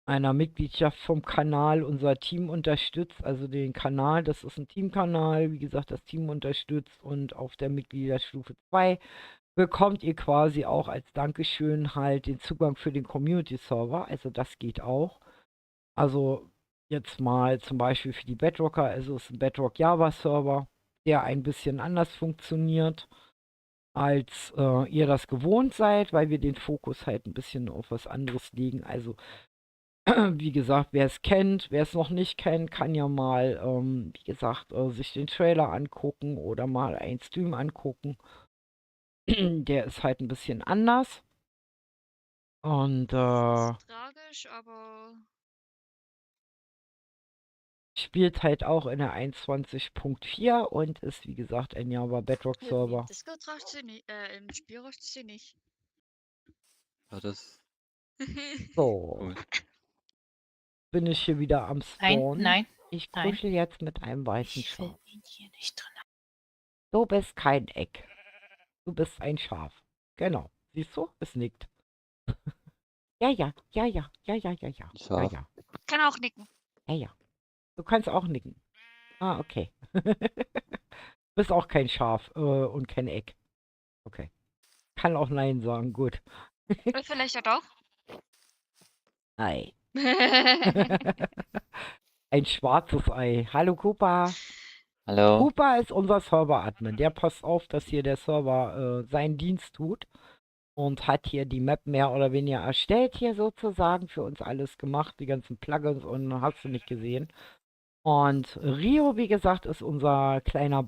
einer Mitgliedschaft vom Kanal unser Team unterstützt, also den Kanal, das ist ein Teamkanal, wie gesagt, das Team unterstützt und auf der Mitgliederstufe 2 bekommt ihr quasi auch als Dankeschön halt den Zugang für den Community-Server, also das geht auch. Also jetzt mal zum Beispiel für die Bedrocker, also es ist ein Bedrock Java-Server, der ein bisschen anders funktioniert, als ihr das gewohnt seid, weil wir den Fokus halt ein bisschen auf was anderes legen. Also wie gesagt, wer es kennt, wer es noch nicht kennt, kann ja mal, wie gesagt, sich den Trailer angucken oder mal einen Stream angucken. Der ist halt ein bisschen anders. Und Das ist tragisch, aber spielt halt auch in der 21.4 und ist, wie gesagt, ein Java Bedrock Server. im Discord reicht sie nicht, im Spiel reicht sie nicht. Ja, das So, cool. bin ich hier wieder am Nein, Spawn. nein, Ich nein. kuschel jetzt mit einem weißen Ich will Schaf. ihn hier nicht drin haben. Du bist kein Eck. Du bist ein Schaf. Genau. Siehst du? Es nickt. Ja, ja, ja, ja, ja, ja, ja, ja, ja, Schaf. ja, Kann auch nicken. ja, ja. Du kannst auch nicken. Ah, okay. Bist auch kein Schaf und kein Eck. Okay. Kann auch Nein sagen, gut. Oder vielleicht ja doch. Ei. Ein schwarzes Ei. Hallo Cooper. Hallo. Cooper ist unser Server-Admin. Der passt auf, dass hier der Server seinen Dienst tut und hat hier die Map mehr oder weniger erstellt hier sozusagen, für uns alles gemacht, die ganzen Plugins und hast du nicht gesehen. Und Rio, wie gesagt, ist unser kleiner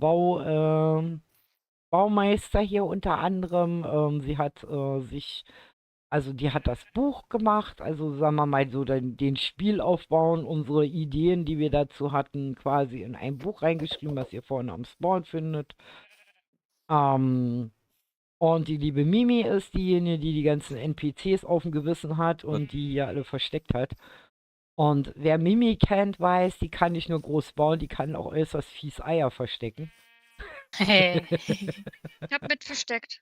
Baumeister hier unter anderem. Sie hat die hat das Buch gemacht, also sagen wir mal so den Spielaufbau, unsere Ideen, die wir dazu hatten, quasi in ein Buch reingeschrieben, was ihr vorne am Spawn findet. Und die liebe Mimi ist diejenige, die die ganzen NPCs auf dem Gewissen hat und die hier alle versteckt hat. Und wer Mimi kennt, weiß, die kann nicht nur groß bauen, die kann auch äußerst fies Eier verstecken. Ich hab mit versteckt.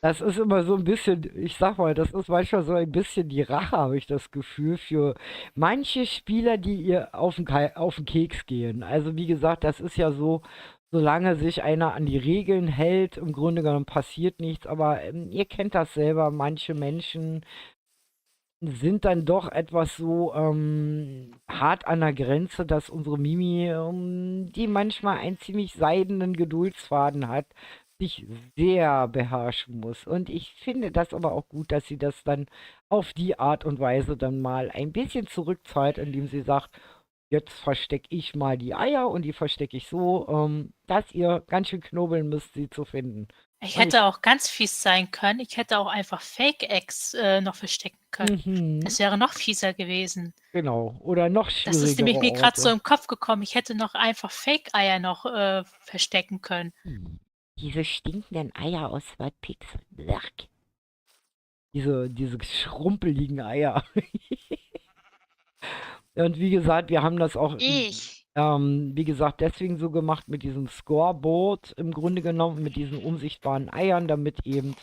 Das ist immer so ein bisschen, ich sag mal, das ist manchmal so ein bisschen die Rache, habe ich das Gefühl, für manche Spieler, die ihr auf den Keks gehen. Also wie gesagt, das ist ja so, solange sich einer an die Regeln hält, im Grunde genommen passiert nichts. Aber ihr kennt das selber, manche Menschen sind dann doch etwas so hart an der Grenze, dass unsere Mimi, die manchmal einen ziemlich seidenen Geduldsfaden hat, sich sehr beherrschen muss. Und ich finde das aber auch gut, dass sie das dann auf die Art und Weise dann mal ein bisschen zurückzahlt, indem sie sagt, jetzt verstecke ich mal die Eier und die verstecke ich so, dass ihr ganz schön knobeln müsst, sie zu finden. Ich Und hätte auch ganz fies sein können. Ich hätte auch einfach Fake-Eggs noch verstecken können. Mhm, Das wäre noch fieser gewesen. genau. Oder noch Das ist nämlich schwierigere mir gerade so Orte. im Kopf gekommen. Ich hätte noch einfach Fake-Eier noch verstecken können. Diese stinkenden Eier aus Wattpix. Diese schrumpeligen Eier. Und wie gesagt, wir haben das auch, wie gesagt, deswegen so gemacht mit diesem Scoreboard im Grunde genommen, mit diesen unsichtbaren Eiern, damit eben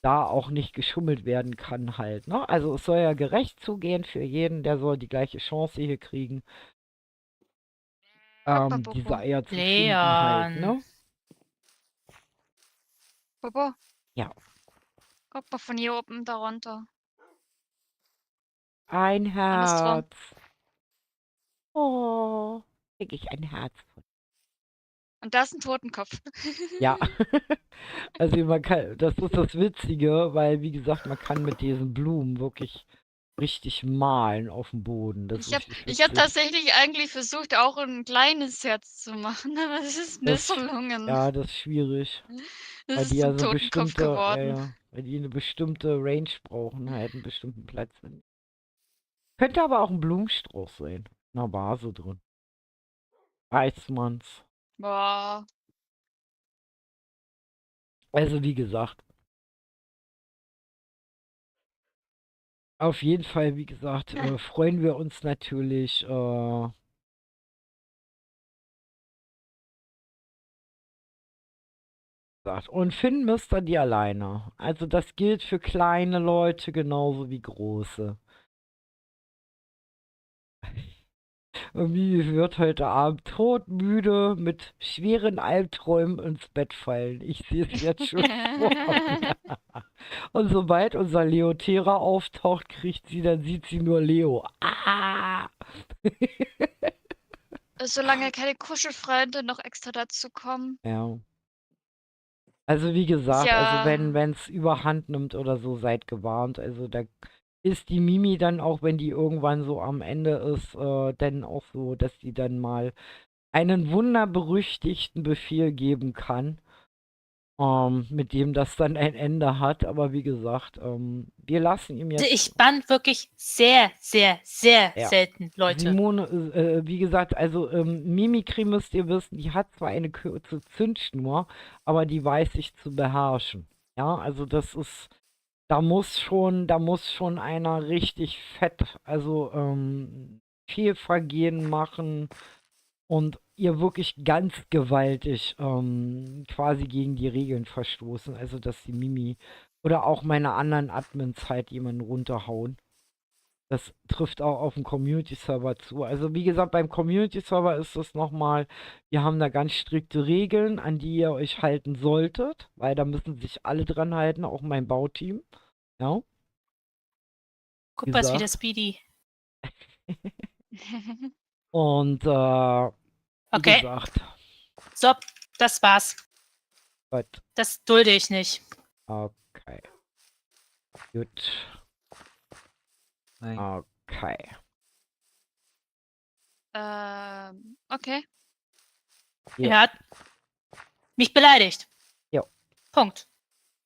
da auch nicht geschummelt werden kann halt. Ne? Also es soll ja gerecht zugehen für jeden, der soll die gleiche Chance hier kriegen, diese Eier zu finden halt. Leon. Ne? Bobo. Ja. Guck mal von hier oben da runter. Ein Alles dran. Herz. Oh, krieg ich ein Herz von. Und da ist ein Totenkopf. Ja. Also man kann, das ist das Witzige, weil wie gesagt, man kann mit diesen Blumen wirklich richtig malen auf dem Boden. Das Ich hab, ist richtig ich hab witzig. tatsächlich eigentlich versucht, auch ein kleines Herz zu machen, aber es ist Das- misslungen. Ja, das ist schwierig. Es Weil ist die ja zum so Totenkopf bestimmte, geworden. weil die eine bestimmte Range brauchen, halt einen bestimmten Platz. Könnte aber auch ein Blumenstrauß sein. In einer Vase drin. Weiß man's. Boah. Also wie gesagt. Auf jeden Fall, wie gesagt, freuen wir uns natürlich. Und finden müsst ihr die alleine. Also das gilt für kleine Leute genauso wie große. Und Mimi wird heute Abend todmüde mit schweren Albträumen ins Bett fallen. Ich sehe es jetzt schon vor mir. Und sobald unser Leotera auftaucht, sieht sie nur Leo. Ah! Solange keine Kuschelfreunde noch extra dazu kommen. Ja. Also wie gesagt, Ja. also wenn es überhand nimmt oder so, seid gewarnt. Also da ist die Mimi dann auch, wenn die irgendwann so am Ende ist, dann auch so, dass die dann mal einen wunderberüchtigten Befehl geben kann, mit dem das dann ein Ende hat. Aber wie gesagt, wir lassen ihm jetzt... Ich bann wirklich sehr, sehr, sehr Ja. selten Leute. Simone, wie gesagt, also Mimikry müsst ihr wissen, die hat zwar eine kurze Zündschnur, aber die weiß sich zu beherrschen. Ja, also das ist, da muss schon einer richtig fett, also viel Vergehen machen und ihr wirklich ganz gewaltig quasi gegen die Regeln verstoßen. Also dass die Mimi oder auch meine anderen Admins halt jemanden runterhauen. Das trifft auch auf den Community-Server zu. Also wie gesagt, beim Community-Server ist das nochmal, wir haben da ganz strikte Regeln, an die ihr euch halten solltet, weil da müssen sich alle dran halten, auch mein Bauteam. Ja. Guck mal, ist wieder gesagt. Speedy. Und wie Okay, gesagt, so, das war's. gut. Das dulde ich nicht. Okay. Gut. Nein. Okay. Okay. Ja. Er hat mich beleidigt. Ja. Punkt.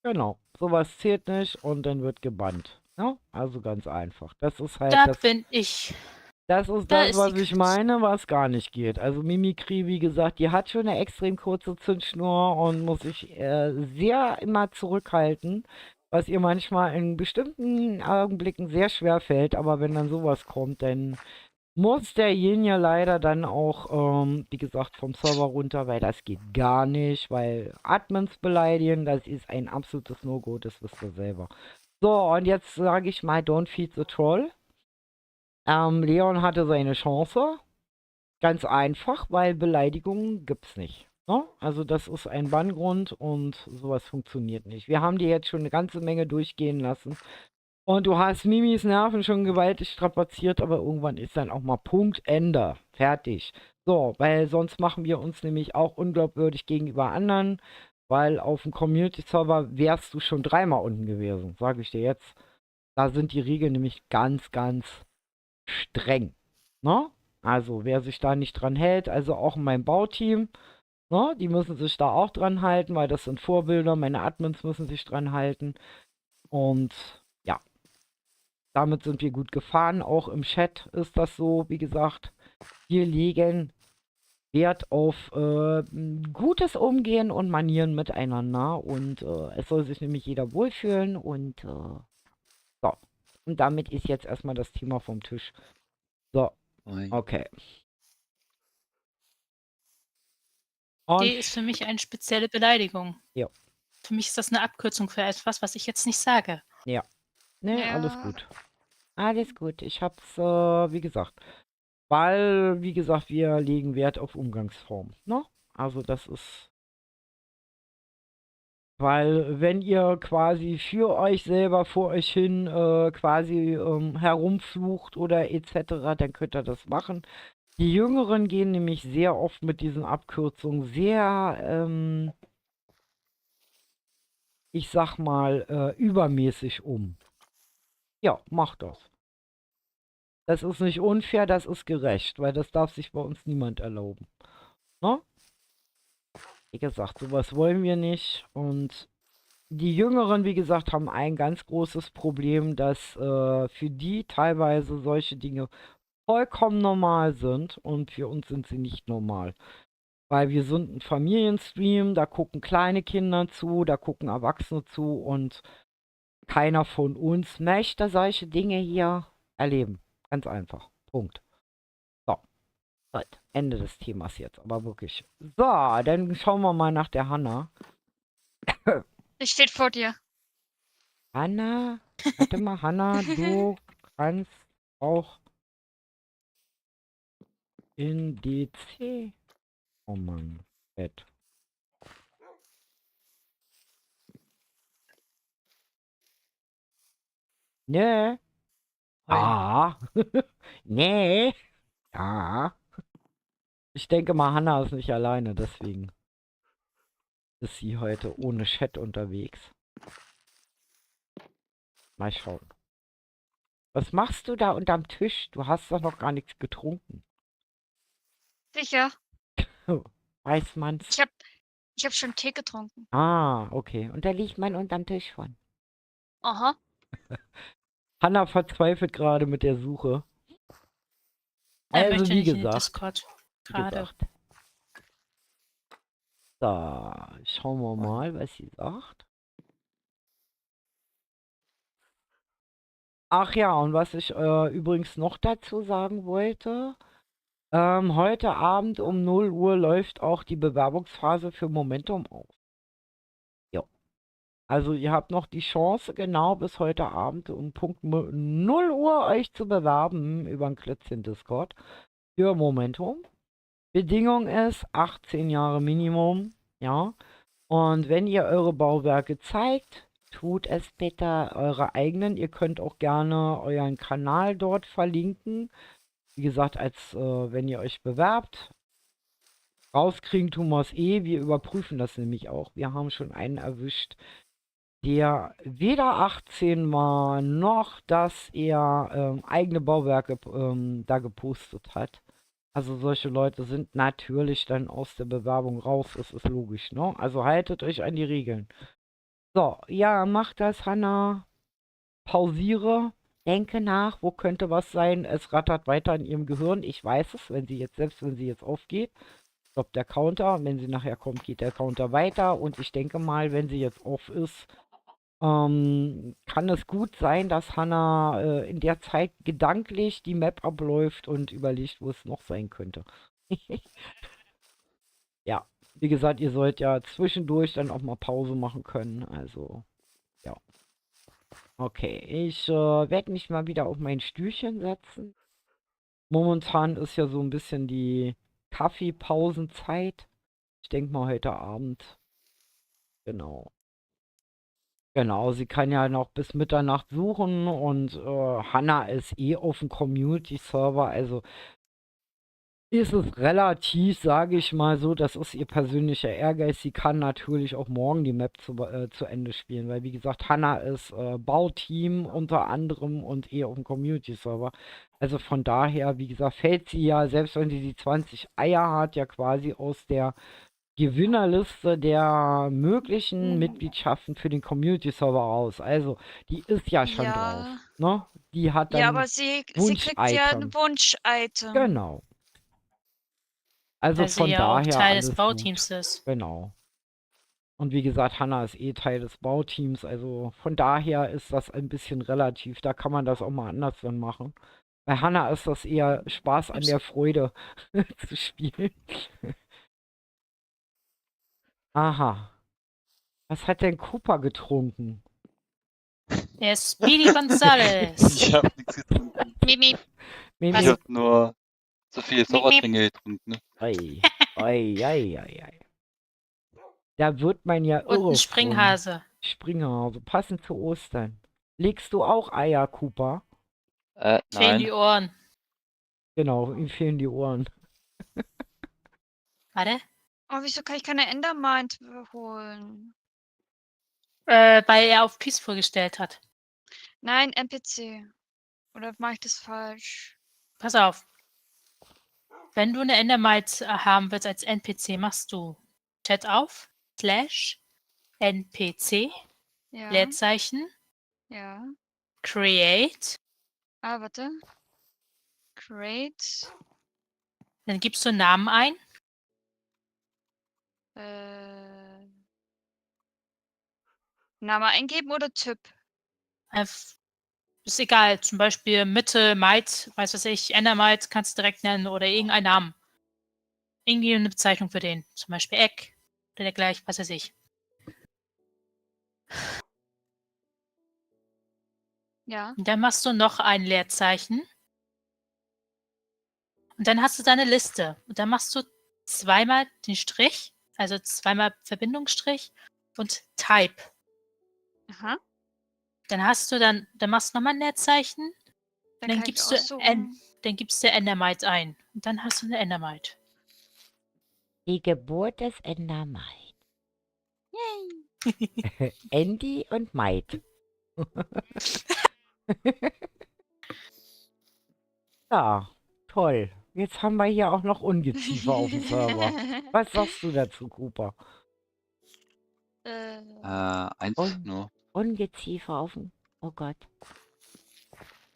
Genau. Sowas zählt nicht und dann wird gebannt. Ja? Also ganz einfach. Das ist halt Da das. bin ich. Das ist Da das, ist was die ich Grenze. meine, was gar nicht geht. Also Mimikry, wie gesagt, die hat schon eine extrem kurze Zündschnur und muss sich sehr immer zurückhalten, was ihr manchmal in bestimmten Augenblicken sehr schwer fällt. Aber wenn dann sowas kommt, dann muss derjenige leider dann auch, wie gesagt, vom Server runter, weil das geht gar nicht, weil Admins beleidigen, das ist ein absolutes No-Go, das wisst ihr selber. So, und jetzt sage ich mal, don't feed the troll. Leon hatte seine Chance. Ganz einfach, weil Beleidigungen gibt's nicht. Ne? Also das ist ein Banngrund und sowas funktioniert nicht. Wir haben dir jetzt schon eine ganze Menge durchgehen lassen. Und du hast Mimis Nerven schon gewaltig strapaziert, aber irgendwann ist dann auch mal Punkt, Ende. Fertig. So, weil sonst machen wir uns nämlich auch unglaubwürdig gegenüber anderen, weil auf dem Community-Server wärst du schon 3-mal unten gewesen, sage ich dir jetzt. Da sind die Regeln nämlich ganz, ganz streng. Ne? Also, wer sich da nicht dran hält, also auch in meinem Bauteam, ne? Die müssen sich da auch dran halten, weil das sind Vorbilder. Meine Admins müssen sich dran halten. Und ja, damit sind wir gut gefahren. Auch im Chat ist das so, wie gesagt. Wir legen Wert auf gutes Umgehen und Manieren miteinander. Und es soll sich nämlich jeder wohlfühlen. Und so. Und damit ist jetzt erstmal das Thema vom Tisch. So, Nein. okay. Die Und ist für mich eine spezielle Beleidigung. Ja. Für mich ist das eine Abkürzung für etwas, was ich jetzt nicht sage. ne, alles Ja. gut. Alles gut. Ich hab's, wie gesagt. Weil, wie gesagt, wir legen Wert auf Umgangsform. Ne? Also das ist. Weil, wenn ihr quasi für euch selber vor euch hin quasi herumflucht oder etc., dann könnt ihr das machen. Die Jüngeren gehen nämlich sehr oft mit diesen Abkürzungen sehr, ich sag mal, übermäßig um. Ja, macht das. Das ist nicht unfair, das ist gerecht, weil das darf sich bei uns niemand erlauben. Ne? Wie gesagt, sowas wollen wir nicht. Und die Jüngeren, wie gesagt, haben ein ganz großes Problem, dass für die teilweise solche Dinge vollkommen normal sind und für uns sind sie nicht normal. Weil wir sind ein Familienstream, da gucken kleine Kinder zu, da gucken Erwachsene zu und keiner von uns möchte solche Dinge hier erleben. Ganz einfach. Punkt. So. Gut. Ende des Themas jetzt, aber wirklich. So, dann schauen wir mal nach der Hanna. Die steht vor dir. Hanna, warte mal, Hanna, du kannst auch in DC. Oh Mann, Bett. Nee. Ah. Nee. Ja. Ich denke mal, Hanna ist nicht alleine, deswegen ist sie heute ohne Chat unterwegs. Mal schauen. Was machst du da unterm Tisch? Du hast doch noch gar nichts getrunken. Sicher. Weiß man's? Ich hab schon Tee getrunken. Ah, okay. Und da liegt man unterm Tisch von. Aha. Hanna verzweifelt gerade mit der Suche. Er Also möchte wie nicht in den gesagt, Discord. wie Gerade. gesagt. So, schauen wir mal, was sie sagt. Ach ja, und was ich übrigens noch dazu sagen wollte. Heute Abend um 0 Uhr läuft auch die Bewerbungsphase für Momentum auf. Ja. Also ihr habt noch die Chance, genau bis heute Abend um Punkt 0 Uhr euch zu bewerben über den Klötzchen Discord für Momentum. Bedingung ist 18 Jahre Minimum, ja. Und wenn ihr eure Bauwerke zeigt, tut es bitte, eure eigenen. Ihr könnt auch gerne euren Kanal dort verlinken. Wie gesagt, als wenn ihr euch bewerbt. Rauskriegen tun wir es eh. Wir überprüfen das nämlich auch. Wir haben schon einen erwischt, der weder 18 war, noch dass er eigene Bauwerke da gepostet hat. Also solche Leute sind natürlich dann aus der Bewerbung raus, das ist logisch, ne? Also haltet euch an die Regeln. So, ja, mach das, Hanna. Pausiere, denke nach, wo könnte was sein. Es rattert weiter in ihrem Gehirn. Ich weiß es, selbst wenn sie jetzt aufgeht, stoppt der Counter. Wenn sie nachher kommt, geht der Counter weiter. Und ich denke mal, wenn sie jetzt off ist, kann es gut sein, dass Hanna in der Zeit gedanklich die Map abläuft und überlegt, wo es noch sein könnte. Ja, wie gesagt, ihr sollt ja zwischendurch dann auch mal Pause machen können. Also, ja. Okay, ich werde mich mal wieder auf mein Stühlchen setzen. Momentan ist ja so ein bisschen die Kaffeepausenzeit. Ich denke mal heute Abend. Genau. Genau, sie kann ja noch bis Mitternacht suchen und Hanna ist eh auf dem Community-Server, also ist es relativ, sage ich mal so, das ist ihr persönlicher Ehrgeiz. Sie kann natürlich auch morgen die Map zu Ende spielen, weil wie gesagt, Hanna ist Bauteam unter anderem und eh auf dem Community-Server. Also von daher, wie gesagt, fällt sie ja, selbst wenn sie die 20 Eier hat, ja quasi aus der Gewinnerliste der möglichen Mitgliedschaften für den Community-Server raus. Also, die ist ja schon drauf, Ja. ne? Die hat Ja, dann aber sie kriegt ja ein Wunsch-Item. Wunsch-Item. Genau. Also Weil sie von ja auch daher Teil des alles Bauteams gut. ist. Genau. Und wie gesagt, Hanna ist eh Teil des Bauteams, also von daher ist das ein bisschen relativ. Da kann man das auch mal anders dann machen. Bei Hanna ist das eher Spaß an der Freude zu spielen. Aha. Was hat denn Cooper getrunken? Er ist Speedy Gonzales. Ich habe nichts getrunken. Miep, miep. Mimi, Ich habe nur zu viel Miep, miep. Sauertränke getrunken. Ne? Ei, ei, ei, ei, ei. Da wird man ja Und irre ein von. Springhase. Springhase, passend zu Ostern. Legst du auch Eier, Cooper? Fehlen die Nein. Ohren. Genau, ihm fehlen die Ohren. Warte. Oh, wieso kann ich keine Endermind holen? Weil er auf Peaceful gestellt hat. Nein, NPC. Oder mache ich das falsch? Pass auf. Wenn du eine Endermite haben willst als NPC, machst du Chat auf, /NPC, Ja. Leerzeichen, Ja. Create, Ah, warte. Create. dann gibst du einen Namen ein. Name eingeben oder Typ? Ist egal, zum Beispiel Mitte, Mite, weiß was ich, Endermite kannst du direkt nennen oder irgendeinen Namen. Irgendwie eine Bezeichnung für den. Zum Beispiel Egg oder dergleichen, was weiß ich. Ja. Und dann machst du noch ein Leerzeichen. Und dann hast du deine Liste. Und dann machst du zweimal den Strich, also zweimal Verbindungsstrich und Type. Aha. Dann machst du nochmal ein Leerzeichen. Dann Dann kann gibst ich du aussuchen. dann gibst du Endermite ein. Und dann hast du eine Endermite. Die Geburt des Endermite. Yay. Andy und Mike. Ja, toll. Jetzt haben wir hier auch noch Ungeziefer auf dem Server. Was sagst du dazu, Cooper? Eins Und- nur. Ungeziefer auf dem... Oh Gott.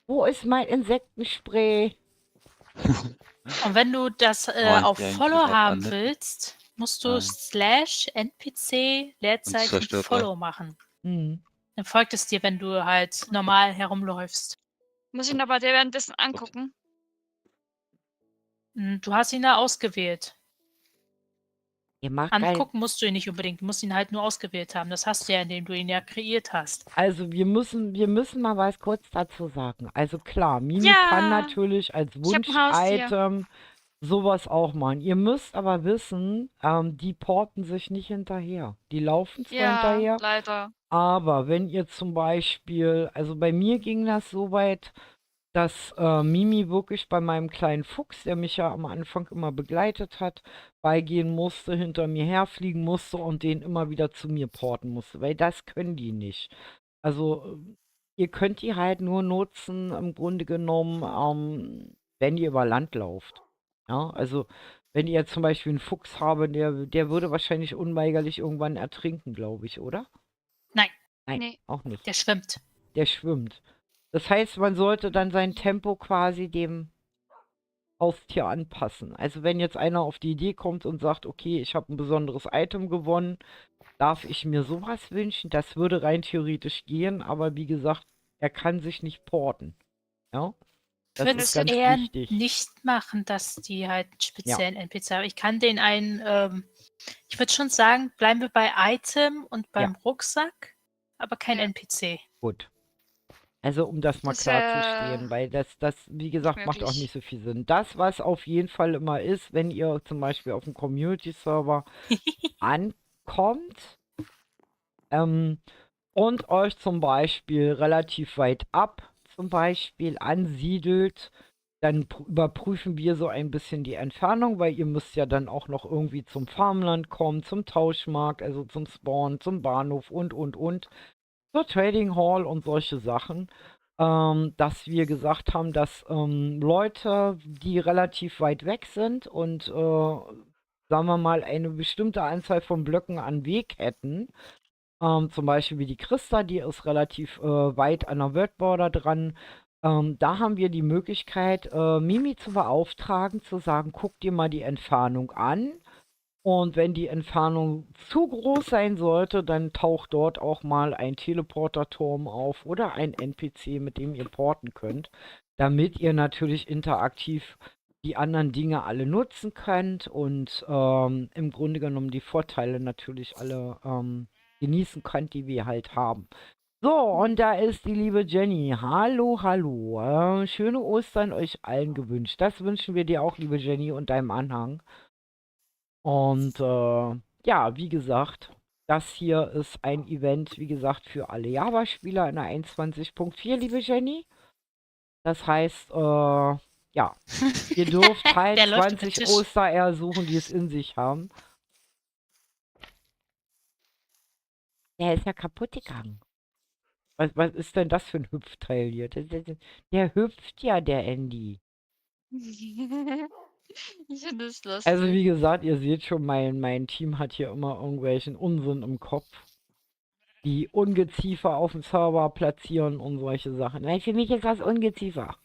Wo ist mein Insektenspray? Und wenn du das ich auf die eigentlich Follow überhaupt haben an? willst, musst du Nein. /NPC Leerzeichen zerstört Follow machen. Hm. Dann folgt es dir, wenn du halt normal herumläufst. Muss ich ihn aber währenddessen angucken? Du hast ihn da ausgewählt. Ihr macht ein... Angucken musst du ihn nicht unbedingt. Du musst ihn halt nur ausgewählt haben. Das hast du ja, indem du ihn ja kreiert hast. Also wir müssen mal was kurz dazu sagen. Also klar, Mimi Ja. kann natürlich als Ich hab ein Haustier. Wunsch-Item sowas auch machen. Ihr müsst aber wissen, die porten sich nicht hinterher. Die laufen zwar Ja, hinterher, leider. aber wenn ihr zum Beispiel, also bei mir ging das so weit, dass Mimi wirklich bei meinem kleinen Fuchs, der mich ja am Anfang immer begleitet hat, beigehen musste, hinter mir herfliegen musste und den immer wieder zu mir porten musste, weil das können die nicht. Also ihr könnt die halt nur nutzen, im Grunde genommen, wenn ihr über Land lauft. Ja, also wenn ihr jetzt zum Beispiel einen Fuchs habe, der würde wahrscheinlich unweigerlich irgendwann ertrinken, glaube ich, oder? Nein, Nein, Nee. auch nicht. der schwimmt. Der schwimmt. Das heißt, man sollte dann sein Tempo quasi dem Haustier anpassen. Also wenn jetzt einer auf die Idee kommt und sagt, okay, ich habe ein besonderes Item gewonnen, darf ich mir sowas wünschen? Das würde rein theoretisch gehen, aber wie gesagt, er kann sich nicht porten. Ja, Ich das würde ist es ganz eher wichtig. nicht machen, dass die halt einen Ja, speziellen NPC haben. Ich kann den ich würde schon sagen, bleiben wir bei Item und ja, beim Rucksack, aber kein Ja, NPC. gut. Also um das mal das klarzustehen, wäre weil das, wie nicht gesagt, macht auch nicht möglich. so viel Sinn. Das, was auf jeden Fall immer ist, wenn ihr zum Beispiel auf dem Community-Server ankommt, ähm, und euch zum Beispiel relativ weit ab zum Beispiel ansiedelt, dann überprüfen wir so ein bisschen die Entfernung, weil ihr müsst ja dann auch noch irgendwie zum Farmland kommen, zum Tauschmarkt, also zum Spawn, zum Bahnhof und, zur Trading Hall und solche Sachen. Dass wir gesagt haben, dass Leute, die relativ weit weg sind und sagen wir mal eine bestimmte Anzahl von Blöcken an Weg hätten, zum Beispiel wie die Christa, die ist relativ weit an der World Border dran. Da haben wir die Möglichkeit, Mimi zu beauftragen, zu sagen, guck dir mal die Entfernung an. Und wenn die Entfernung zu groß sein sollte, dann taucht dort auch mal ein Teleporterturm auf oder ein NPC, mit dem ihr porten könnt, damit ihr natürlich interaktiv die anderen Dinge alle nutzen könnt und im Grunde genommen die Vorteile natürlich alle genießen könnt, die wir halt haben. So, und da ist die liebe Jenny. Hallo, hallo. Schöne Ostern euch allen gewünscht. Das wünschen wir dir auch, liebe Jenny, und deinem Anhang. Und ja, wie gesagt, das hier ist ein Event, wie gesagt, für alle Java-Spieler in der 21.4, liebe Jenny. Das heißt, ja, ihr dürft halt Der läuft über den 20 Tisch. Ostereier suchen, die es in sich haben. Der ist ja kaputt gegangen. Was ist denn das für ein Hüpfteil hier? Der hüpft ja, der Andy. Ich finde es Also wie lustig. gesagt, ihr seht schon, mein Team hat hier immer irgendwelchen Unsinn im Kopf. Die Ungeziefer auf dem Server platzieren und solche Sachen. Nein, für mich ist das Ungeziefer.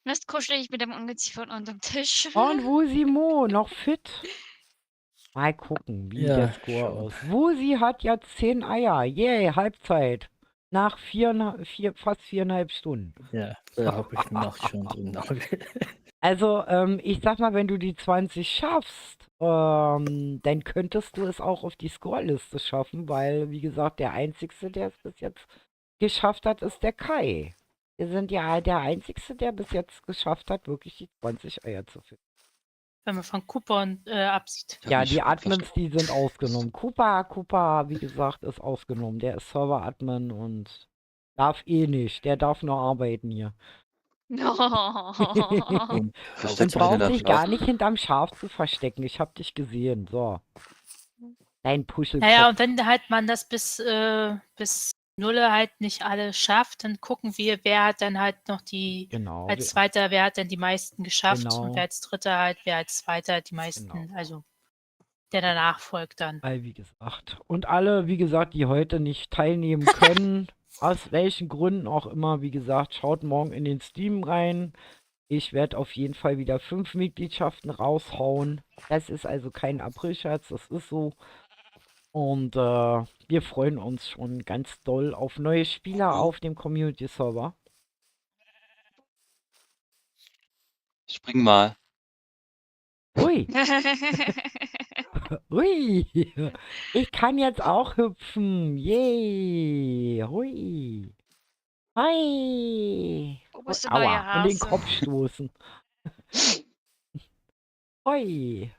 Das kuschel ich mit dem Ungeziefer unterm Tisch. Und Wusimo, noch fit? Mal gucken, wie der Ja, Score schon. aussieht. Wusi hat ja 10 Eier. Yay, Halbzeit. Nach fast 4,5 Stunden. Ja, da habe ich eine Nacht schon drin. Also, ich sag mal, wenn du die 20 schaffst, dann könntest du es auch auf die Scoreliste schaffen, weil, wie gesagt, der Einzige, der es bis jetzt geschafft hat, ist der Kai. Wir sind ja der Einzige, der bis jetzt geschafft hat, wirklich die 20 Eier zu finden. Wenn man von Coupon absieht. Ja, die Admins, die sind ausgenommen. Koopa, wie gesagt, ist ausgenommen. Der ist Server-Admin und darf eh nicht. Der darf nur arbeiten hier. Und Versteckt sich braucht hinter sich Schaf. gar nicht hinterm Schaf zu verstecken. Ich hab dich gesehen. So. Dein Puschelkopf. Naja, und wenn halt man das bis Nulle halt nicht alle schafft, dann gucken wir, wer hat dann halt noch die, Genau. als Zweiter, wer hat denn die meisten geschafft Genau. und wer als Dritter halt, wer als Zweiter die meisten, Genau. also der danach folgt dann. Weil, wie gesagt. Und alle, wie gesagt, die heute nicht teilnehmen können, aus welchen Gründen auch immer, wie gesagt, schaut morgen in den Steam rein. Ich werde auf jeden Fall wieder 5 Mitgliedschaften raushauen. Das ist also kein Aprilscherz, das ist so. Und wir freuen uns schon ganz doll auf neue Spieler auf dem Community-Server. Spring mal. Ui, ui, ich kann jetzt auch hüpfen. Yay, hui. Hi. Wo bist du, Aua, neue in den Hase? Kopf stoßen. Hoi.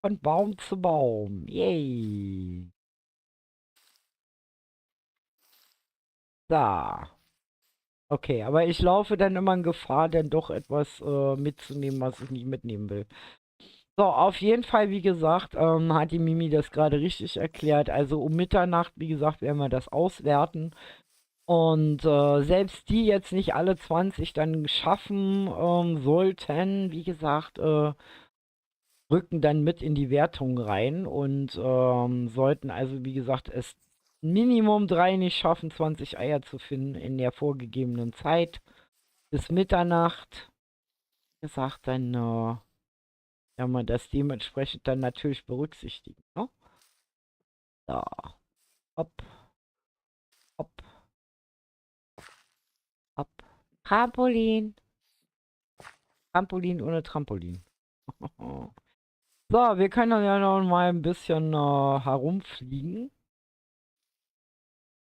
Von Baum zu Baum. Yay. Da. Okay, aber ich laufe dann immer in Gefahr, dann doch etwas mitzunehmen, was ich nicht mitnehmen will. So, auf jeden Fall, wie gesagt, hat die Mimi das gerade richtig erklärt. Also um Mitternacht, wie gesagt, werden wir das auswerten. Und selbst die jetzt nicht alle 20 dann schaffen sollten, wie gesagt, rücken dann mit in die Wertung rein und sollten also, wie gesagt, es Minimum 3 nicht schaffen, 20 Eier zu finden in der vorgegebenen Zeit bis Mitternacht. Wie gesagt, dann werden wir das dementsprechend dann natürlich berücksichtigen. Ne? Da. Hopp, hopp, hopp. Trampolin. Trampolin ohne Trampolin. So, wir können ja noch mal ein bisschen herumfliegen.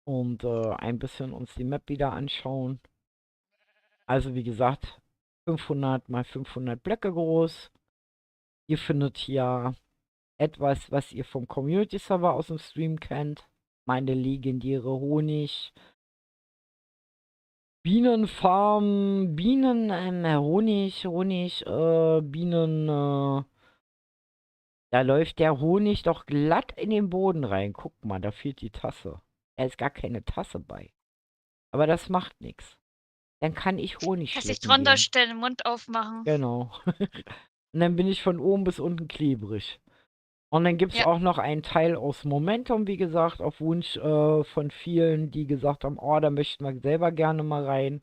Und ein bisschen uns die Map wieder anschauen. Also wie gesagt, 500 mal 500 Blöcke groß. Ihr findet hier etwas, was ihr vom Community Server aus dem Stream kennt. Meine legendäre Honig. Bienenfarm, Bienen, Honig, Bienen, da läuft der Honig doch glatt in den Boden rein. Guck mal, da fehlt die Tasse. Da ist gar keine Tasse bei. Aber das macht nichts. Dann kann ich Honig Kannst dich schlecken drunter gehen. stellen, den Mund aufmachen. Genau. Und dann bin ich von oben bis unten klebrig. Und dann gibt es Ja. auch noch einen Teil aus Momentum, wie gesagt, auf Wunsch von vielen, die gesagt haben, oh, da möchten wir selber gerne mal rein.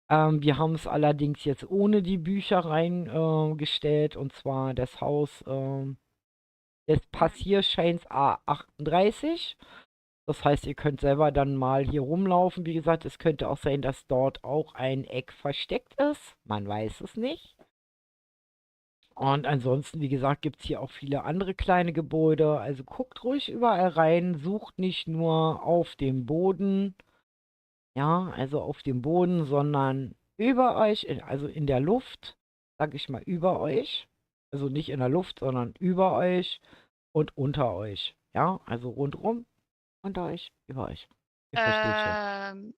Wir haben es allerdings jetzt ohne die Bücher reingestellt, und zwar das Haus des Passierscheins A38. Das heißt, ihr könnt selber dann mal hier rumlaufen. Wie gesagt, es könnte auch sein, dass dort auch ein Eck versteckt ist. Man weiß es nicht. Und ansonsten, wie gesagt, gibt es hier auch viele andere kleine Gebäude. Also guckt ruhig überall rein. Sucht nicht nur auf dem Boden. Ja, also auf dem Boden, sondern über euch, also in der Luft. Sag ich mal, über euch. Also nicht in der Luft, sondern über euch und unter euch. Ja, also rundrum, unter euch, über euch. Ihr versteht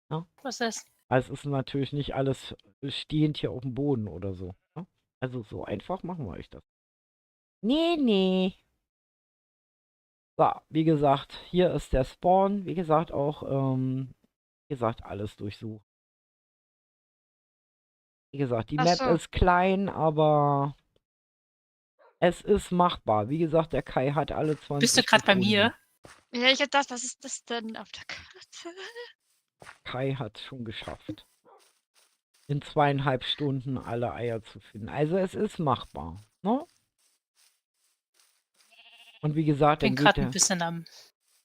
schon. Was ist das? Also es ist natürlich nicht alles stehend hier auf dem Boden oder so. Ne? Also so einfach machen wir euch das. Nee, nee. So, wie gesagt, hier ist der Spawn. Wie gesagt, auch, wie gesagt, alles durchsucht. Wie gesagt, die Ach Map so. ist klein, aber es ist machbar. Wie gesagt, der Kai hat alle 20 Bist du gerade bei gefunden. mir? Ja, ich hab das. Was ist das denn auf der Karte? Kai hat es schon geschafft. In 2,5 Stunden alle Eier zu finden. Also es ist machbar. Ne? Und wie gesagt, Ich dann bin geht gerade ein der... bisschen am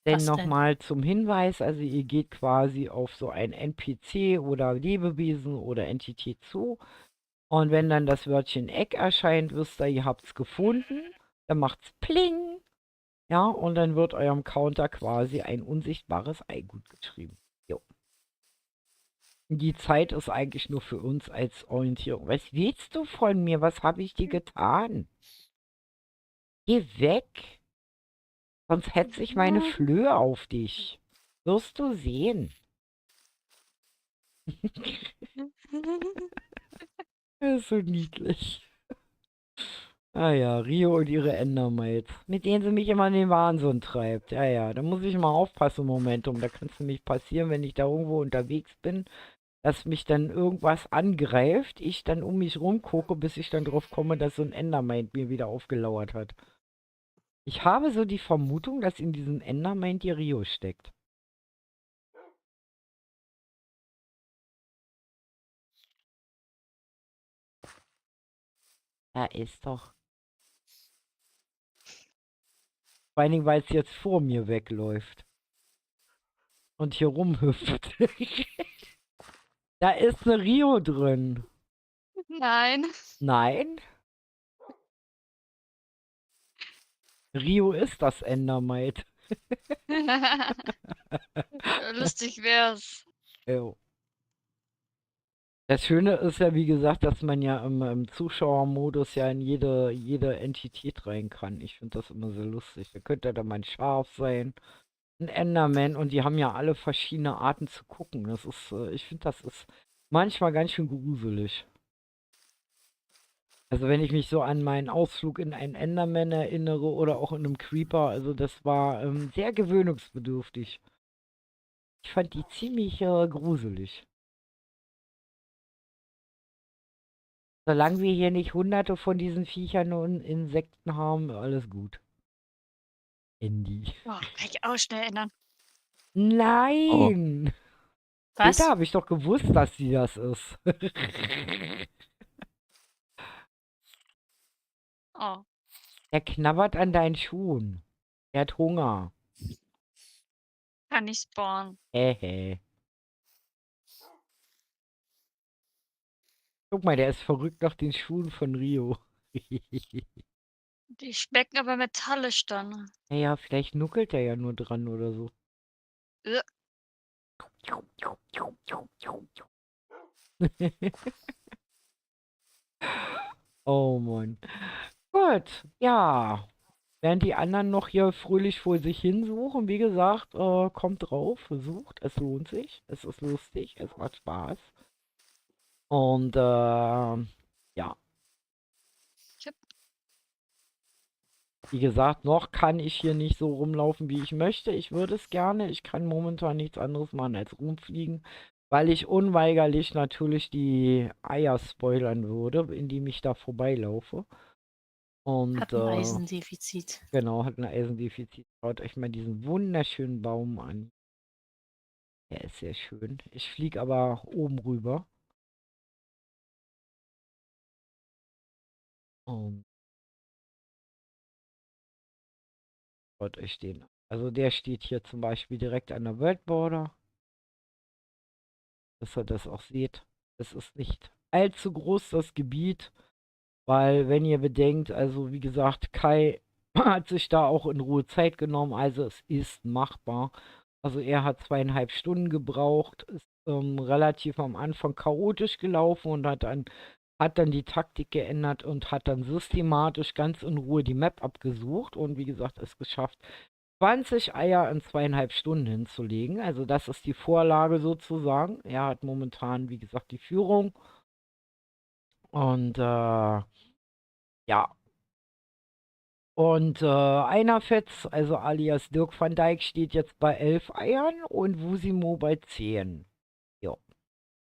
Denn Basteln. nochmal zum Hinweis, also ihr geht quasi auf so ein NPC oder Lebewesen oder Entität zu. Und wenn dann das Wörtchen Eck erscheint, wisst ihr, ihr habt es gefunden. Dann macht's Pling. Ja, und dann wird eurem Counter quasi ein unsichtbares Ei gut geschrieben. Jo. Die Zeit ist eigentlich nur für uns als Orientierung. Was willst du von mir? Was habe ich dir getan? Geh weg. Sonst hetze ich meine Flöhe auf dich. Wirst du sehen. Das ist so niedlich. Ah ja, Rio und ihre Endermites. Mit denen sie mich immer in den Wahnsinn treibt. Ja, ja, da muss ich mal aufpassen, Momentum. Da kann es nämlich passieren, wenn ich da irgendwo unterwegs bin, dass mich dann irgendwas angreift, ich dann um mich rumgucke, bis ich dann drauf komme, dass so ein Endermite mir wieder aufgelauert hat. Ich habe so die Vermutung, dass in diesem Endermite die Rio steckt. Da ist doch. Vor allen Dingen, weil es jetzt vor mir wegläuft. Und hier rumhüpft. Da ist eine Rio drin. Nein. Nein? Rio ist das Endermite. Lustig wär's. Jo. Das Schöne ist ja, wie gesagt, dass man ja im Zuschauermodus ja in jede Entität rein kann. Ich finde das immer sehr lustig. Da könnte dann mal ein Schaf sein, ein Enderman und die haben ja alle verschiedene Arten zu gucken. Das ist, ich finde, das ist manchmal ganz schön gruselig. Also wenn ich mich so an meinen Ausflug in einen Enderman erinnere oder auch in einem Creeper, also das war sehr gewöhnungsbedürftig. Ich fand die ziemlich gruselig. Solange wir hier nicht hunderte von diesen Viechern und Insekten haben, alles gut. Andy. Oh, kann ich auch schnell ändern. Oh, Nein! Später Was? habe ich doch gewusst, dass sie das ist. Oh, Er knabbert an deinen Schuhen. Er hat Hunger. kann ich spawnen. Hehe. Guck mal, der ist verrückt nach den Schuhen von Rio. Die schmecken aber metallisch dann. Naja, vielleicht nuckelt er ja nur dran oder so. Äh, Oh Mann. Gut, ja. Während die anderen noch hier fröhlich vor sich hinsuchen, wie gesagt, kommt drauf, versucht, es lohnt sich, es ist lustig, es macht Spaß. Und ja, Chip. wie gesagt, noch kann ich hier nicht so rumlaufen, wie ich möchte. Ich würde es gerne. Ich kann momentan nichts anderes machen als rumfliegen, weil ich unweigerlich natürlich die Eier spoilern würde, indem ich da vorbeilaufe. Und Hat ein Eisendefizit. genau, hat ein Eisendefizit. Schaut euch mal diesen wunderschönen Baum an. Der ist sehr schön. Ich fliege aber oben rüber. Und schaut euch den an. Also der steht hier zum Beispiel direkt an der World Border. Dass ihr das auch seht. Es ist nicht allzu groß, das Gebiet. Weil, wenn ihr bedenkt, also wie gesagt, Kai hat sich da auch in Ruhe Zeit genommen. Also es ist machbar. Also er hat 2,5 Stunden gebraucht. Ist relativ am Anfang chaotisch gelaufen und hat dann die Taktik geändert und hat dann systematisch ganz in Ruhe die Map abgesucht und wie gesagt es geschafft, 20 Eier in 2,5 Stunden hinzulegen. Also das ist die Vorlage sozusagen. Er hat momentan, wie gesagt, die Führung. Und ja. Und Einerfetz, also alias Dirk van Dijk, steht jetzt bei 11 Eiern und Wusimo bei 10. Ja.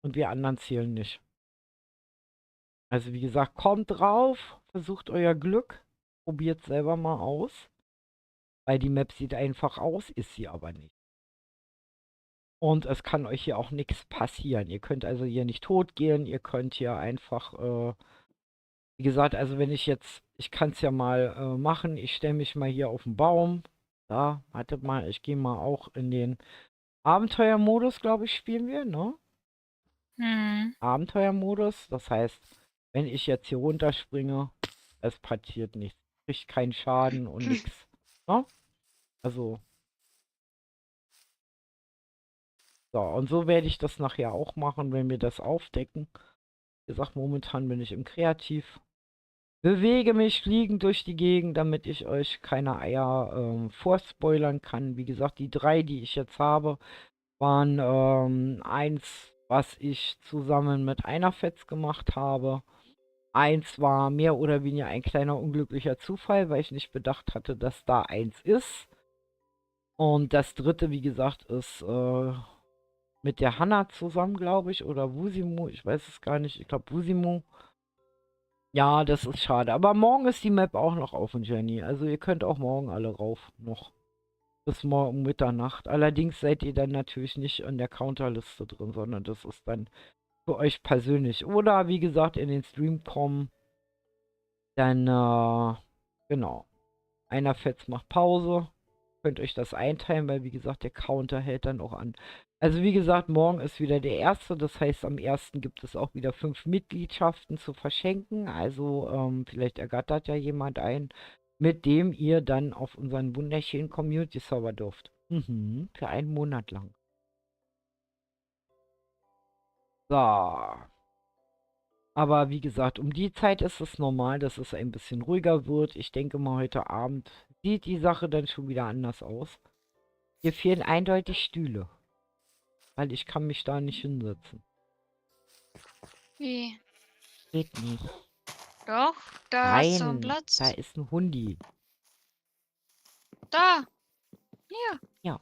Und wir anderen zählen nicht. Also wie gesagt, kommt drauf, versucht euer Glück, probiert selber mal aus. Weil die Map sieht einfach aus, ist sie aber nicht. Und es kann euch hier auch nichts passieren. Ihr könnt also hier nicht tot gehen, ihr könnt hier einfach, wie gesagt, also wenn ich kann es ja mal machen, ich stelle mich mal hier auf den Baum. Da, wartet mal, ich gehe mal auch in den Abenteuermodus, glaube ich, spielen wir, ne? Hm. Abenteuermodus, das heißt, wenn ich jetzt hier runterspringe, es passiert nichts. Kriegt keinen Schaden und nichts. Ne? Also, so, und so werde ich das nachher auch machen, wenn wir das aufdecken. Wie gesagt, momentan bin ich im Kreativ. Bewege mich fliegend durch die Gegend, damit ich euch keine Eier vorspoilern kann. Wie gesagt, die 3, die ich jetzt habe, waren eins, was ich zusammen mit Einerfetz gemacht habe. Eins war mehr oder weniger ein kleiner unglücklicher Zufall, weil ich nicht bedacht hatte, dass da eins ist. Und das dritte, wie gesagt, ist mit der Hanna zusammen, glaube ich, oder Wusimo, ich weiß es gar nicht. Ich glaube Wusimo. Ja, das ist schade. Aber morgen ist die Map auch noch auf, Jenny. Also ihr könnt auch morgen alle rauf noch. Bis morgen Mitternacht. Allerdings seid ihr dann natürlich nicht in der Counterliste drin, sondern das ist dann für euch persönlich. Oder wie gesagt, in den Stream kommen. Dann, genau. Einerfetz macht Pause. Könnt euch das einteilen, weil wie gesagt, der Counter hält dann auch an. Also wie gesagt, morgen ist wieder der erste. Das heißt, am ersten gibt es auch wieder 5 Mitgliedschaften zu verschenken. Also vielleicht ergattert ja jemand ein, mit dem ihr dann auf unseren wunderschönen Community-Server dürft. Mhm, für einen Monat lang. So. Aber wie gesagt, um die Zeit ist es normal, dass es ein bisschen ruhiger wird. Ich denke mal, heute Abend sieht die Sache dann schon wieder anders aus. Hier fehlen eindeutig Stühle, weil ich kann mich da nicht hinsetzen. Wie? Geht nicht. Doch, da hast du einen Nein, Platz. da ist ein Hundi. Da. Hier. Ja.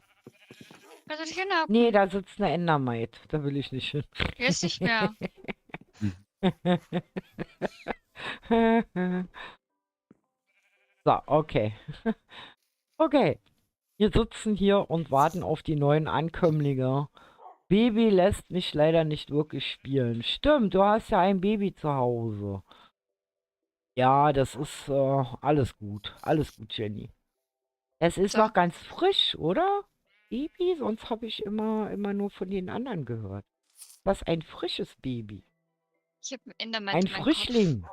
Kannst du dich hinhaben. Nee, da sitzt eine Endermaid. Da will ich nicht hin. Jetzt nicht mehr. So, okay. Okay. Wir sitzen hier und warten auf die neuen Ankömmlinge. Baby lässt mich leider nicht wirklich spielen. Stimmt, du hast ja ein Baby zu Hause. Ja, das ist alles gut. Alles gut, Jenny. Es ist So. noch ganz frisch, oder? Baby, sonst habe ich immer nur von den anderen gehört. Was ein frisches Baby. Ich habe Enderman Ein in meinem Frischling.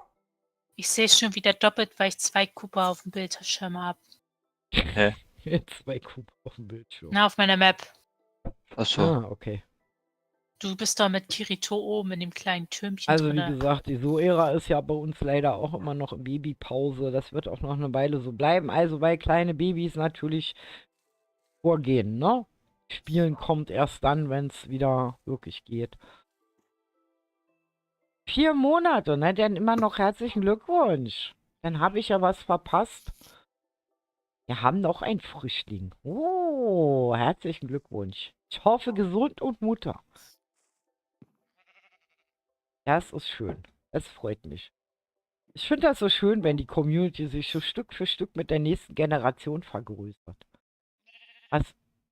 Ich sehe es schon wieder doppelt, weil ich 2 Cooper auf dem Bildschirm habe. Hä? 2 Kuba auf dem Bildschirm. Na, auf meiner Map. Achso. Ah, okay. Du bist doch mit Kirito oben in dem kleinen Türmchen Also wie drinne. gesagt, die So-Ära ist ja bei uns leider auch immer noch in Babypause. Das wird auch noch eine Weile so bleiben. Also weil kleine Babys natürlich vorgehen, ne? Spielen kommt erst dann, wenn es wieder wirklich geht. 4 Monate, ne? Dann immer noch herzlichen Glückwunsch. Dann habe ich ja was verpasst. Wir haben noch einen Frischling. Oh, herzlichen Glückwunsch. Ich hoffe gesund und Mutter. Das ist schön. Es freut mich. Ich finde das so schön, wenn die Community sich so Stück für Stück mit der nächsten Generation vergrößert.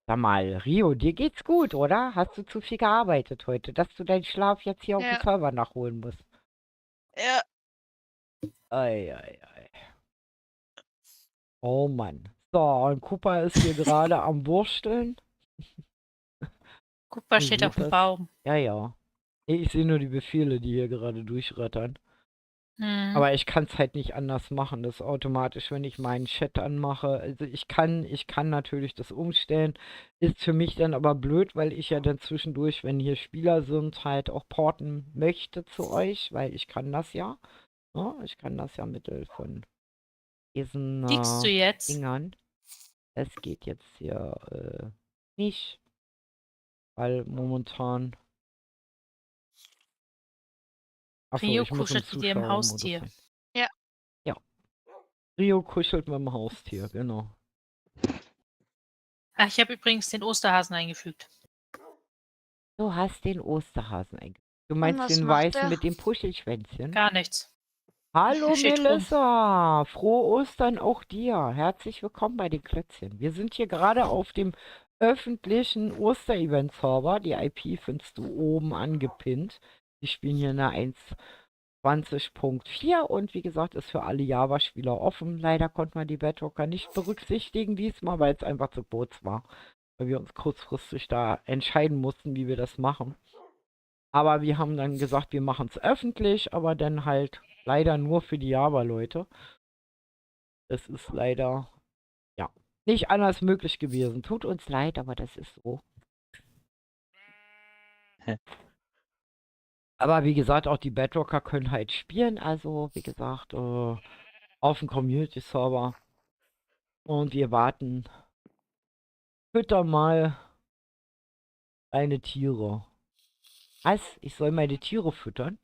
Sag mal, Rio, dir geht's gut, oder? Hast du zu viel gearbeitet heute, dass du deinen Schlaf jetzt hier auf Ja. dem Server nachholen musst? Ja. Ei, ei, ei. Oh Mann. So, und Cooper ist hier gerade am Wursteln. Cooper Ihr steht seht auf dem das? Baum. Ja, ja. Ich sehe nur die Befehle, die hier gerade durchrattern. Hm. Aber ich kann es halt nicht anders machen. Das ist automatisch, wenn ich meinen Chat anmache. Also ich kann natürlich das umstellen. Ist für mich dann aber blöd, weil ich ja dann zwischendurch, wenn hier Spieler sind, halt auch porten möchte zu euch, weil ich kann das ja. Ja, ich kann das ja mittels von diesen Liegst du jetzt? Dingern. Es geht jetzt hier nicht, weil momentan. Achso, Rio ich muss im kuschelt mit ihrem Zuschauermodus Haustier. sein. Ja. Ja. Rio kuschelt mit dem Haustier, genau. Ach, ich habe übrigens den Osterhasen eingefügt. Du hast den Osterhasen eingefügt. Du meinst was den macht weißen der? mit dem Puschelschwänzchen? Gar nichts. Hallo Steht rum. Melissa! Frohe Ostern auch dir. Herzlich willkommen bei den Klötzchen. Wir sind hier gerade auf dem öffentlichen Osterevent-Server. Die IP findest du oben angepinnt. Wir spielen hier eine 1.20.4 und wie gesagt, ist für alle Java-Spieler offen. Leider konnte man die Bedrocker nicht berücksichtigen diesmal, weil es einfach zu kurz war. Weil wir uns kurzfristig da entscheiden mussten, wie wir das machen. Aber wir haben dann gesagt, wir machen es öffentlich, aber dann halt leider nur für die Java-Leute. Das ist leider, ja, nicht anders möglich gewesen. Tut uns leid, aber das ist so. Aber wie gesagt, auch die Bedrocker können halt spielen. Also, wie gesagt, auf dem Community-Server. Und wir warten. Fütter mal deine Tiere. Was? Ich soll meine Tiere füttern?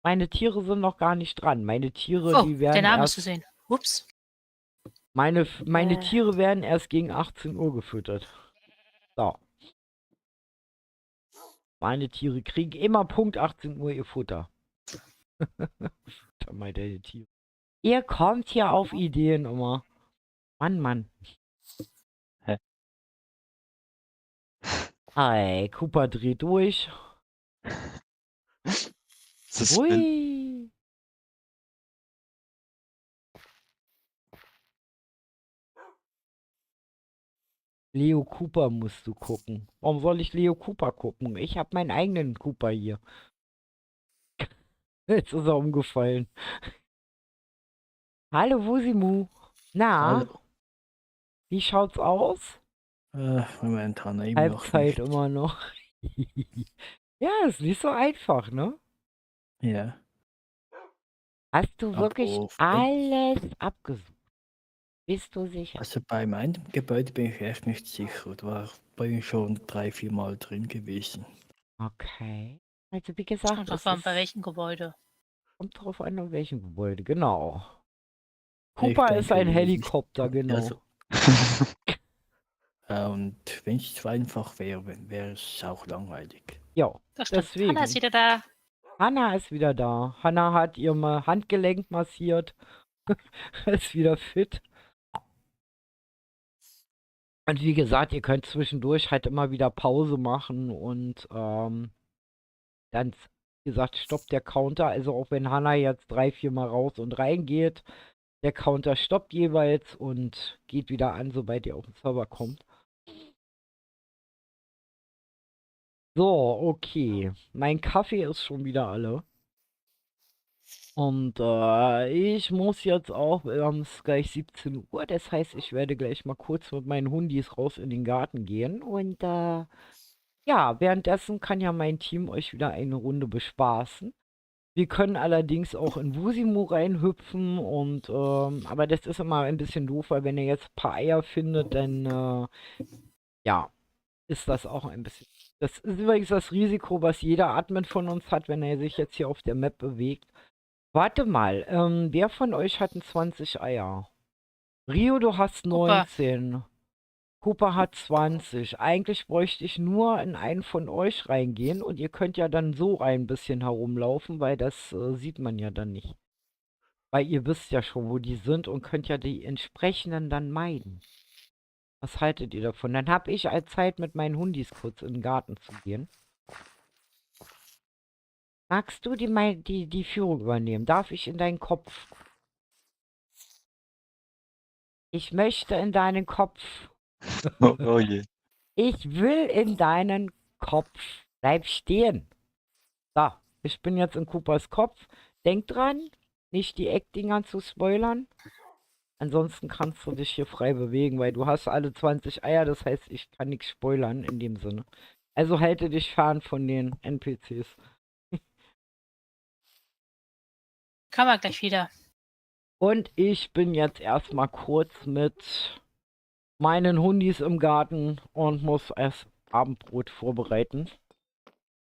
Meine Tiere sind noch gar nicht dran. Meine Tiere, Oh, die der werden Name ist erst... zu sehen. Ups. Meine Tiere werden erst gegen 18 Uhr gefüttert. So. Meine Tiere kriegen immer Punkt 18 Uhr ihr Futter. Futter mal deine Tiere. Ihr kommt hier auf Ideen immer. Mann, Mann. Hä? Hey, Cooper dreht durch. Das bin Ui. Leo Cooper musst du gucken. Warum soll ich Leo Cooper gucken? Ich habe meinen eigenen Cooper hier. Jetzt ist er umgefallen. Hallo Wusimu. Na, Hallo. wie schaut's aus? Momentan eben noch Halbzeit nicht. immer noch. Ja, ist nicht so einfach, ne? Ja. Hast du wirklich Aber wenn, alles abgesucht? Bist du sicher? also bei meinem Gebäude bin ich echt nicht sicher. Da bin ich schon 3, 4 Mal drin gewesen. Okay. Also wie Es gesagt, kommt drauf es an, bei ist, welchem Gebäude. kommt drauf an, in welchem Gebäude, genau. Ich Cooper ist denke, ein es ist, Helikopter, also, genau. und wenn es zu einfach wäre, wäre es auch langweilig. Ja, Das stimmt. Hanna ist deswegen. wieder da. Hanna ist wieder da. Hanna hat ihr Handgelenk massiert. Ist wieder fit. Und wie gesagt, ihr könnt zwischendurch halt immer wieder Pause machen und dann, wie gesagt, stoppt der Counter. Also auch wenn Hanna jetzt 3, 4 Mal raus und rein geht, der Counter stoppt jeweils und geht wieder an, sobald ihr auf den Server kommt. So, okay. Mein Kaffee ist schon wieder alle. Und ich muss jetzt auch, es ist gleich 17 Uhr, das heißt, ich werde gleich mal kurz mit meinen Hundis raus in den Garten gehen. Und ja, währenddessen kann ja mein Team euch wieder eine Runde bespaßen. Wir können allerdings auch in Wusimo reinhüpfen und aber das ist immer ein bisschen doof, weil wenn ihr jetzt ein paar Eier findet, dann ja, ist das auch ein bisschen. Das ist übrigens das Risiko, was jeder Admin von uns hat, wenn er sich jetzt hier auf der Map bewegt. Warte mal, wer von euch hat 20 Eier? Rio, du hast Super. 19. Cooper hat 20. Eigentlich bräuchte ich nur in einen von euch reingehen und ihr könnt ja dann so ein bisschen herumlaufen, weil das sieht man ja dann nicht. Weil ihr wisst ja schon, wo die sind und könnt ja die entsprechenden dann meiden. Was haltet ihr davon? Dann habe ich als Zeit mit meinen Hundis kurz in den Garten zu gehen. Magst du die Führung übernehmen? Darf ich in deinen Kopf? Ich möchte in deinen Kopf. Oh je. Ich will in deinen Kopf. Bleib stehen. So, ich bin jetzt in Coopers Kopf. Denk dran, nicht die Eckdinger zu spoilern. Ansonsten kannst du dich hier frei bewegen, weil du hast alle 20 Eier. Das heißt, ich kann nichts spoilern in dem Sinne. Also halte dich fern von den NPCs. Kann man gleich wieder. Und ich bin jetzt erstmal kurz mit meinen Hundis im Garten und muss erst Abendbrot vorbereiten.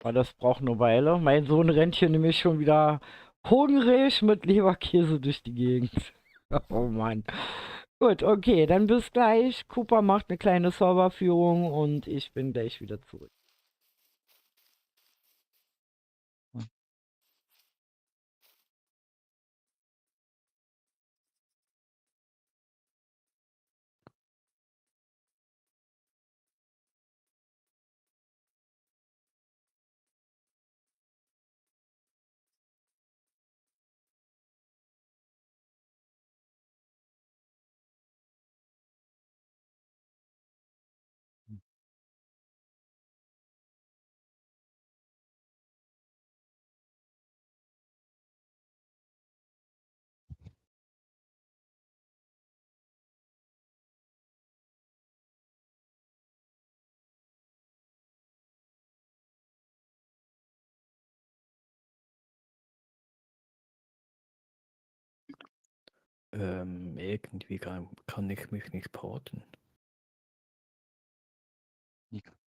Weil das braucht eine Weile. Mein Sohn rennt hier nämlich schon wieder hungrig mit Leberkäse durch die Gegend. Oh Mann. Gut, okay, dann bis gleich. Cooper macht eine kleine Serverführung und ich bin gleich wieder zurück. Irgendwie kann ich mich nicht porten.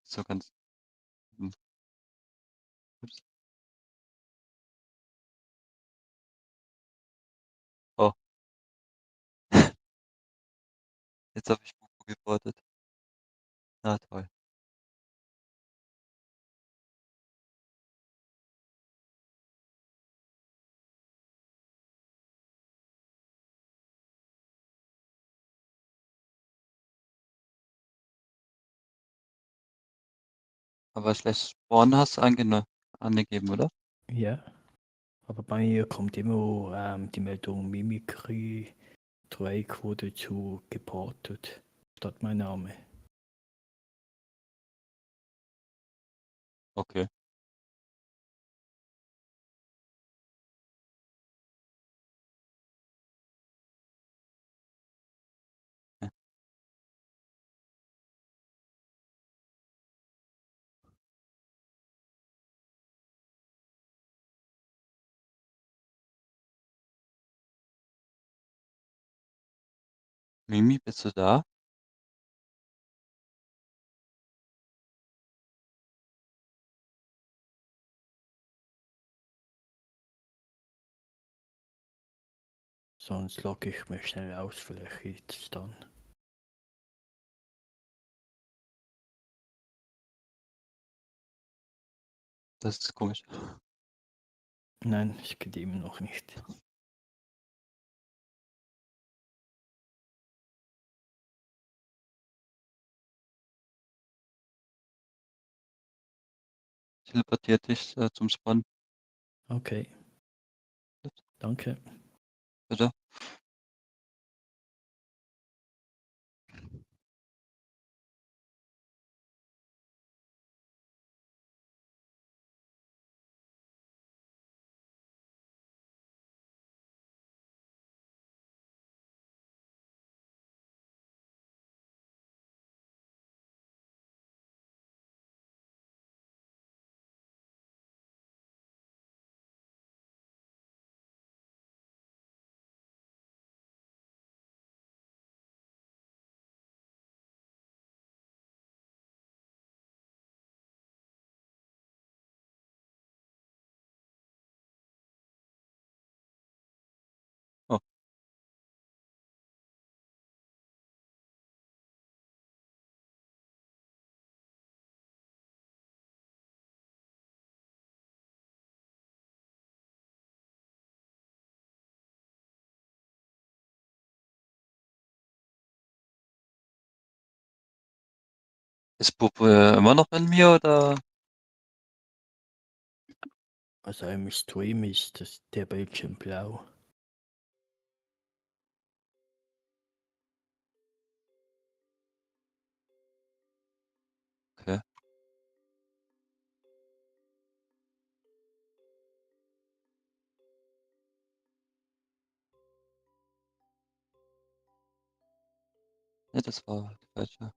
So ganz. Hm. Ups. Oh, jetzt habe ich Buko geportet. Na toll. Aber schlecht Spawn hast du angegeben, oder? Ja, aber bei mir kommt immer die Meldung Mimikry Drake wurde zu geportet, statt mein Name. Okay. Ja. Mimi, bist du da? Sonst logge ich mich schnell aus, vielleicht geht's dann. Das ist komisch. Nein, es geht immer noch nicht. Teleportiert dich zum Spawn, Okay, danke. bitte. Oh, ist Puppe immer noch in mir oder? Also im Stream ist der Bildschirm blau. Okay. Ja, das war die falsche.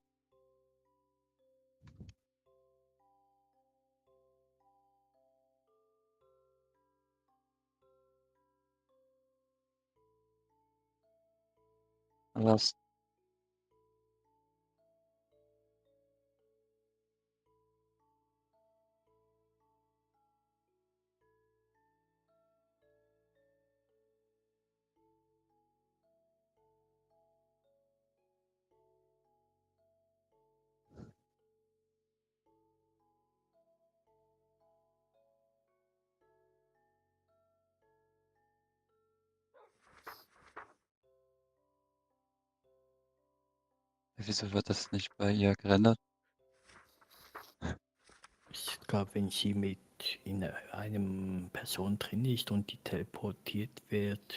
Was? Wieso wird das nicht bei ihr gerendert? Ich glaube, wenn sie mit in einem Person drin ist und die teleportiert wird,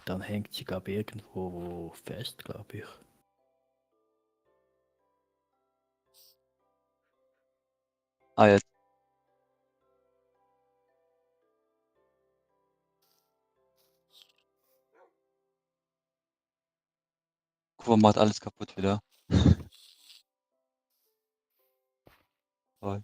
dann hängt sie, glaube ich, irgendwo fest, glaube ich. Ah, jetzt. Kuba macht alles kaputt wieder. Toll.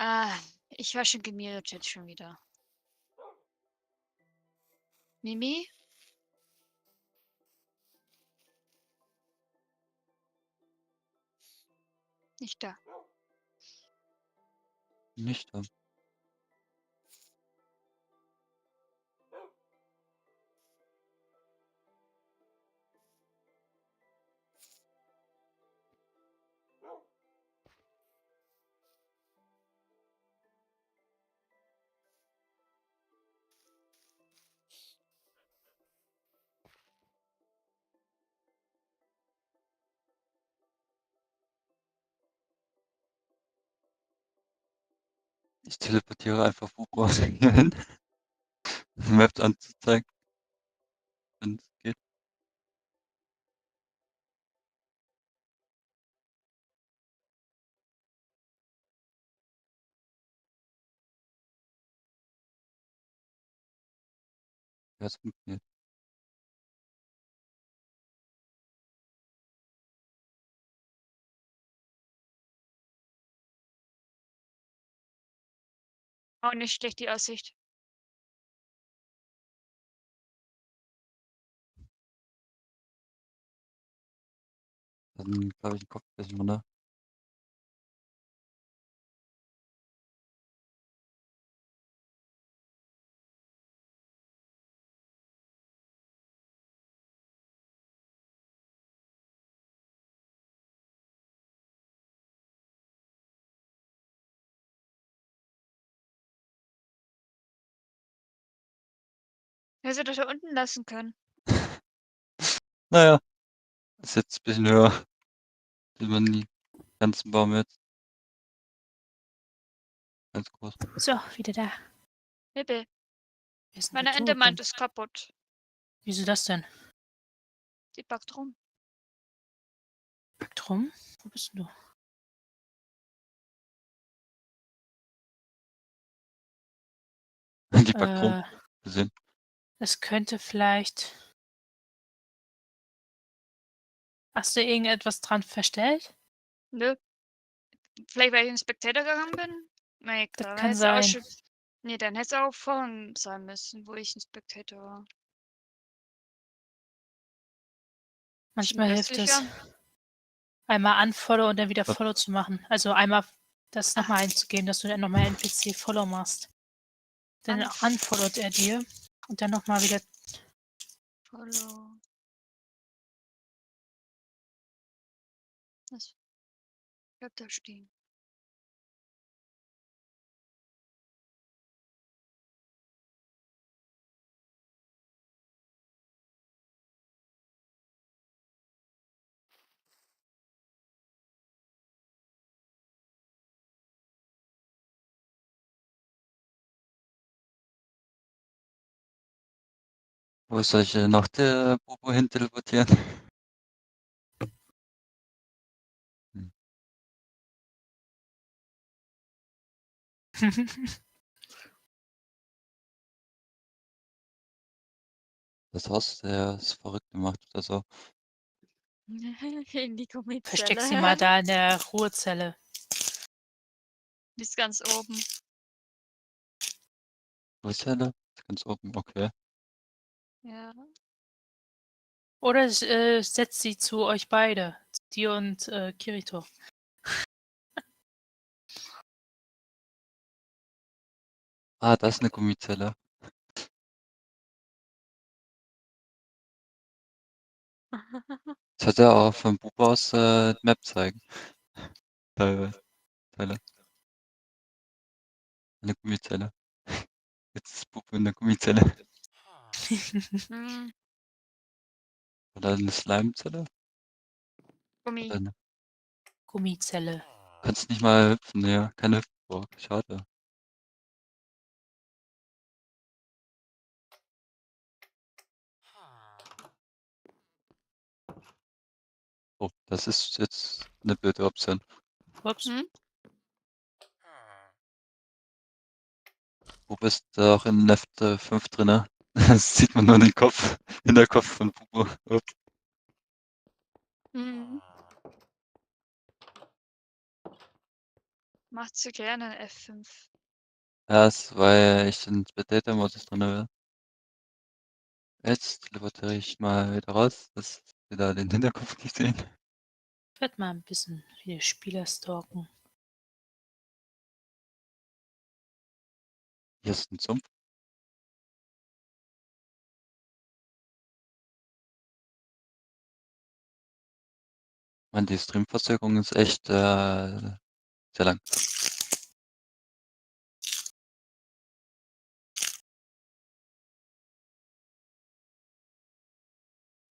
Ah, ich war schon gemutet schon wieder. Mimi? Nicht da. Nicht da. Ich teleportiere einfach Fubus hier hin. Maps anzuzeigen, wenn es geht. Ja, es funktioniert. Auch nicht schlecht, die Aussicht. Dann glaube ich, 'n Kopfkissen runter. Hättest du doch da unten lassen können. Na ja, ist jetzt 'n bisschen höher. Sieht man die ganzen Baum jetzt. Ganz groß. So, wieder da. Hippe, Wer ist denn meine dazugekommen? Ente meint, ist kaputt. Wieso das denn? Die backt rum. Packt rum? Wo bist denn du? Die backt rum. Gesehen. Das könnte vielleicht. Hast du irgendetwas dran verstellt? Nö. Vielleicht, weil ich in Spectator gegangen bin? Na ja, Das klar. Dann kann hättest du auch sein. schon. Nee, dann hättest du auch vorhin sein müssen, wo ich in Spectator war. Bisschen Manchmal hilft es, östlicher. einmal unfollow und dann wieder Ja. follow zu machen. Also einmal das nochmal einzugeben, dass du dann nochmal NPC Follow machst. Dann unfollowt er dir und dann nochmal wieder. Follow. Was bleibt da stehen? Wo soll ich noch der Bobo hin teleportieren? Hm. Das Haus, der ist verrückt gemacht oder so. In die Versteck sie mal Gummizelle. da in der Ruhezelle. Die ist ganz oben. Wo ist der da? Ist ganz oben, okay. Ja. Oder setzt sie zu euch beide. Zu dir und Kirito. Ah, da ist 'ne Gummizelle. Das hat er auch vom Bobo aus, Map zeigen. Teilweise. Teile. Eine Gummizelle. Jetzt ist Bobo in der Gummizelle. Hm, Oder 'ne Slimezelle? Gummi. Oder 'ne Gummizelle. kannst nicht mal hüpfen, ja, keine Hüpfburg, schade. Oh, das ist jetzt 'ne blöde Option. Ups. Hm? Bobo ist auch in Left 5 drinne. Das sieht man nur den Kopf, Hinterkopf von Bobo. Ups. Mhm. Macht sie gerne F5. Ja, ist, weil ich in Spectator-Modus drinne bin. Jetzt teleportiere ich mal wieder raus, dass wir da den Hinterkopf nicht sehen. Ich werde mal ein bisschen die Spieler stalken. Hier ist 'n Sumpf. Mann, die Streamverzögerung ist echt, sehr lang.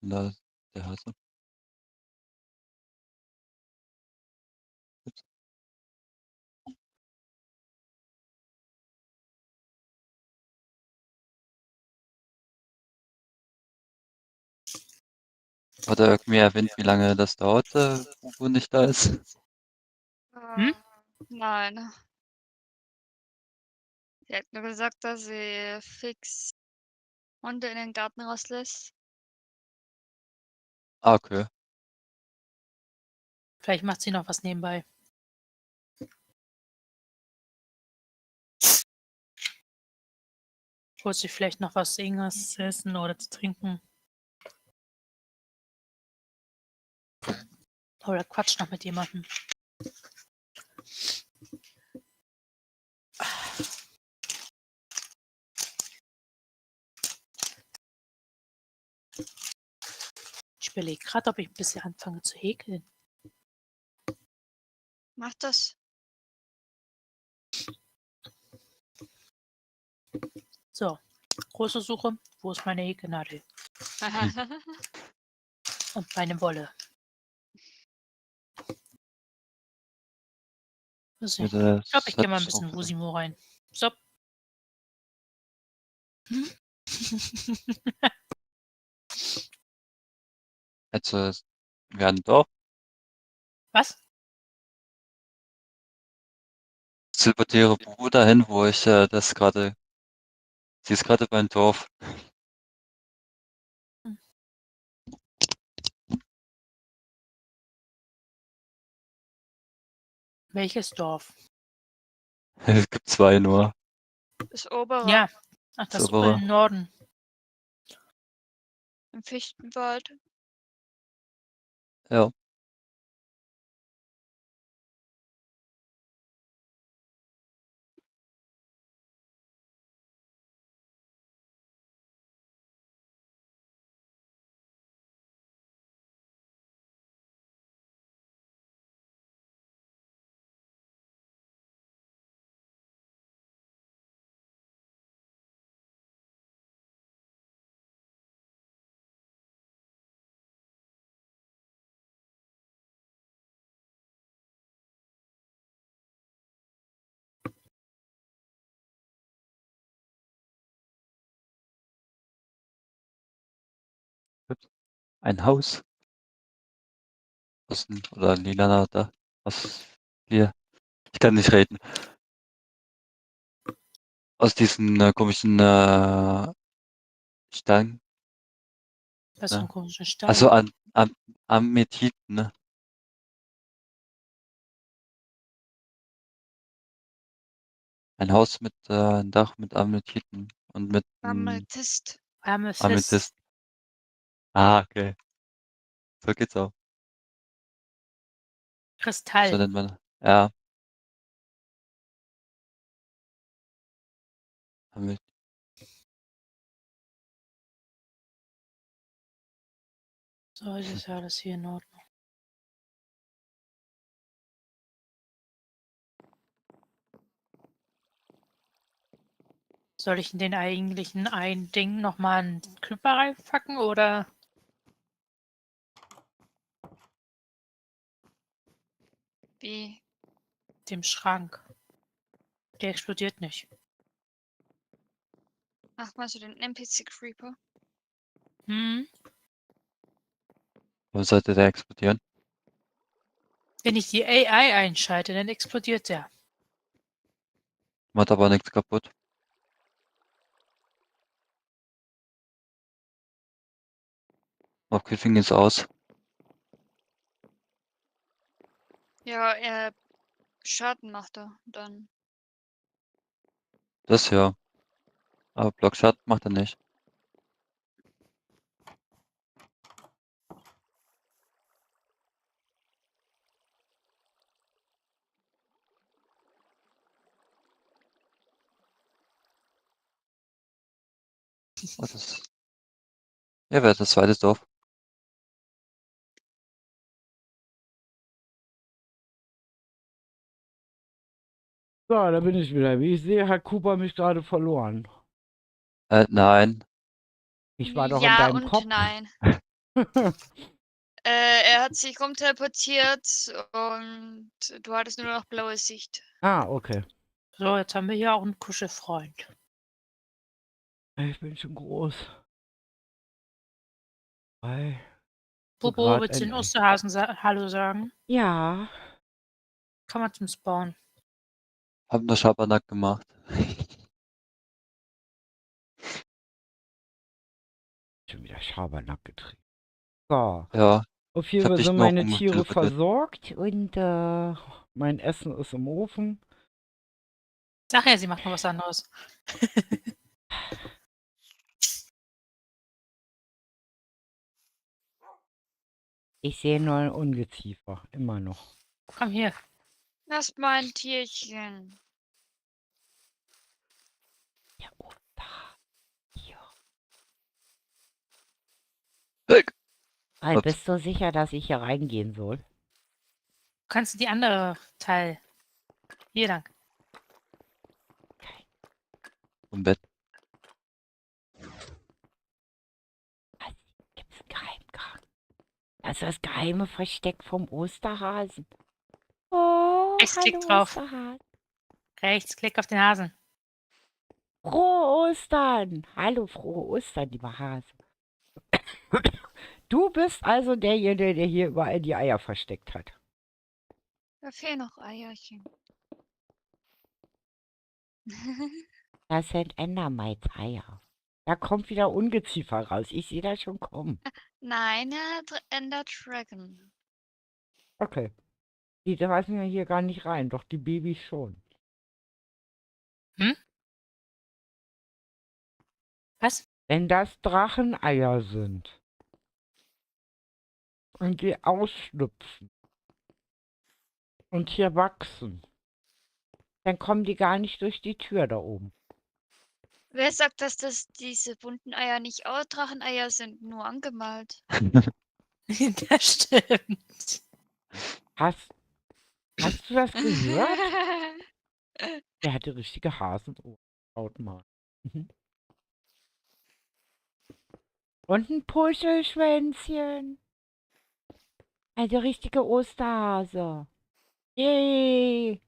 Da ist der Hase. Ups. Hat er irgendwie erwähnt, wie lange das dauert, Bobo nicht da ist? Hm? Nein. Sie hat nur gesagt, dass sie fix Hunde in den Garten rauslässt. Ah, okay. Vielleicht macht sie noch was nebenbei. Holt sie vielleicht noch was irgendwas zu essen oder zu trinken. Oder quatscht noch mit jemandem. Ich überlege gerade, ob ich ein bisschen anfange zu häkeln. Mach das. So, große Suche. Wo ist meine Häkelnadel? Und meine Wolle. So, ich Wieder glaube, ich gehe mal ein Satz bisschen auf- Wusimo rein. So. Also, wir haben doch Was? Silbertiere Bruder dahin, wo ich das gerade. Sie ist gerade beim Dorf. Welches Dorf? Es gibt zwei nur. Das obere Ja. Ach, Das das obere. im Norden. im Fichtenwald. Ja. Ein Haus. Oder Lilana da. Was hier. Ich kann nicht reden. Aus diesen komischen Steinen. Was für ein Ne? komischer Stein. Also Amethiten, ne? Ein Haus mit ein Dach mit Amethiten und mit Amethyst. Amethyst. Amethyst. Ah, okay. So geht's auch. So Kristall. nennt man. Ja. Ameth So ist es ja alles hier in Ordnung. Soll ich in den eigentlichen ein Ding nochmal einen Klüpper reinpacken oder Wie? dem Schrank? Der explodiert nicht. Ach, meinst du den NPC Creeper? Hm? Warum sollte der explodieren? Wenn ich die AI einschalte, dann explodiert der. Macht aber nichts kaputt. Okay, fing jetzt aus. Ja, Schaden macht er dann. Das ja. Aber Blockschaden macht er nicht. Oh, das. Ja, wer ist das zweite Dorf? So, da bin ich wieder. Wie ich sehe, hat Cooper mich gerade verloren. Nein. Ich war doch in Ja deinem und Kopf. nein. Er hat sich rumteleportiert und du hattest nur noch blaue Sicht. Ah, okay. So, jetzt haben wir hier auch einen Kuschelfreund. Ich bin schon groß. Hi. Bobo, grad willst du den ein Ei. Osterhasen Hallo sagen? Ja. Komm mal zum Spawn. Hab nur Schabernack gemacht. Schon wieder Schabernack getrieben. So. Ja, Auf ich jeden hab Fall dich sind nur meine Tiere rumtelefoniert. versorgt und mein Essen ist im Ofen. Sag ja, sie macht noch was anderes. Ich sehe nur ein Ungeziefer, immer noch. Komm hier. Das ist mein Tierchen. Der Oster. Hier. Weg! Hey, Ups. bist du sicher, dass ich hier reingehen soll? Du kannst die andere Teil. Hier lang. Im Bett. Was? Gibt's einen Geheimgang? Das ist das geheime Versteck vom Osterhasen. Oh, Rechtsklick hallo drauf. Osterhasen. Rechts, klick auf den Hasen. Frohe Ostern. Hallo, frohe Ostern, lieber Hase. Du bist also derjenige, der hier überall die Eier versteckt hat. Da fehlen noch Eierchen. Das sind Endermites-Eier. Da kommt wieder Ungeziefer raus. Ich sehe das schon kommen. Nein, Ender Dragon. Okay. Die lassen ja hier gar nicht rein, doch die Babys schon. Was? Wenn das Dracheneier sind und die ausschlüpfen und hier wachsen, dann kommen die gar nicht durch die Tür da oben. Wer sagt, dass das diese bunten Eier nicht auch Dracheneier sind, nur angemalt? Das stimmt. Hast du das gehört? Der hatte richtige Hasenohren. Schaut mal. Mhm. Und ein Puschelschwänzchen. Also richtige Osterhase. Yay.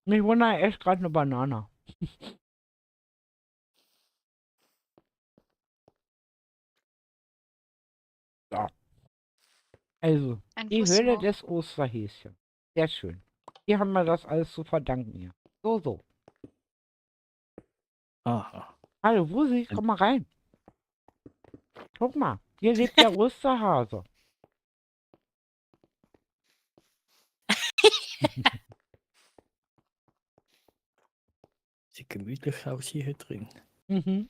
Mich wundert, er isst gerade eine Banane. So. Also, Ein die Höhle Fusmo. des Osterhäschen. Sehr schön. Hier haben wir das alles zu verdanken hier. So. Aha. Hallo, Wusi, komm mal rein. Guck mal, hier lebt der Osterhase. Sieht gemütlich aus hier drin. Mhm.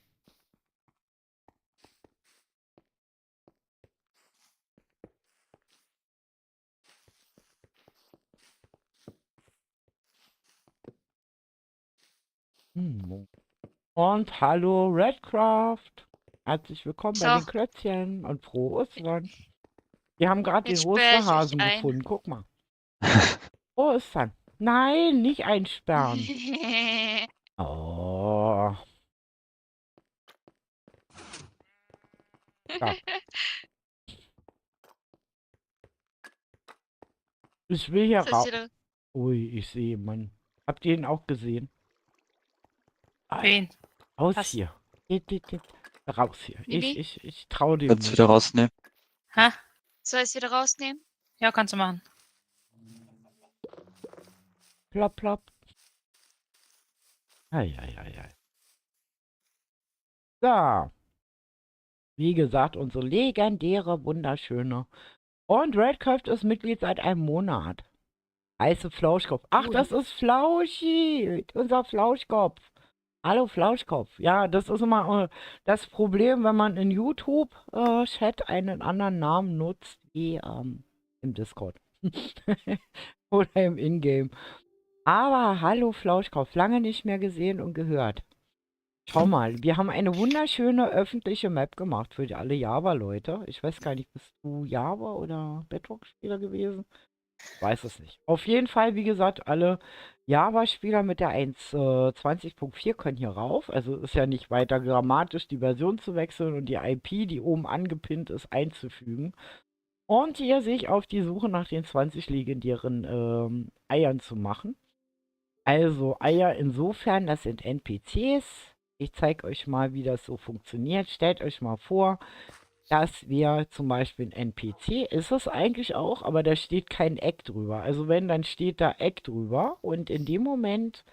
Und hallo Redcraft. Herzlich willkommen bei So. den Klötzchen und frohe Ostern. Wir haben gerade den Jetzt sperre ich euch Osterhasen ein. gefunden. Guck mal. Frohe Ostern. Nein, nicht einsperren. Oh. Ja. Ich will hier Das ist raus. wieder Ui, ich sehe, Mann. Habt ihr ihn auch gesehen? Wen? Raus Was? hier. Geht. Raus hier. Bibi? Ich traue dem Kannst nicht. wieder rausnehmen. Ha? Soll ich es wieder rausnehmen? Ja, kannst du machen. Plopp, plopp. Ei. So. Wie gesagt, unsere legendäre, wunderschöne. Und Redcraft ist Mitglied seit einem Monat. Heiße Flauschkopf. Ach, das ist Flauschi. Unser Flauschkopf. Hallo Flauschkopf. Ja, das ist immer das Problem, wenn man in YouTube-Chat einen anderen Namen nutzt, wie im Discord. Oder im Ingame. Aber hallo Flauschkopf. Lange nicht mehr gesehen und gehört. Schau mal, wir haben eine wunderschöne öffentliche Map gemacht für alle Java-Leute. Ich weiß gar nicht, bist du Java oder Bedrock-Spieler gewesen? Weiß es nicht. Auf jeden Fall, wie gesagt, alle Java-Spieler mit der 1.20.4 können hier rauf. Also ist ja nicht weiter dramatisch, die Version zu wechseln und die IP, die oben angepinnt ist, einzufügen. Und hier sich auf die Suche nach den 20 legendären Eiern zu machen. Also Eier insofern, das sind NPCs. Ich zeige euch mal, wie das so funktioniert. Stellt euch mal vor, dass wir zum Beispiel ein NPC, ist es eigentlich auch, aber da steht kein Eck drüber. Also wenn, dann steht da Eck drüber und in dem Moment,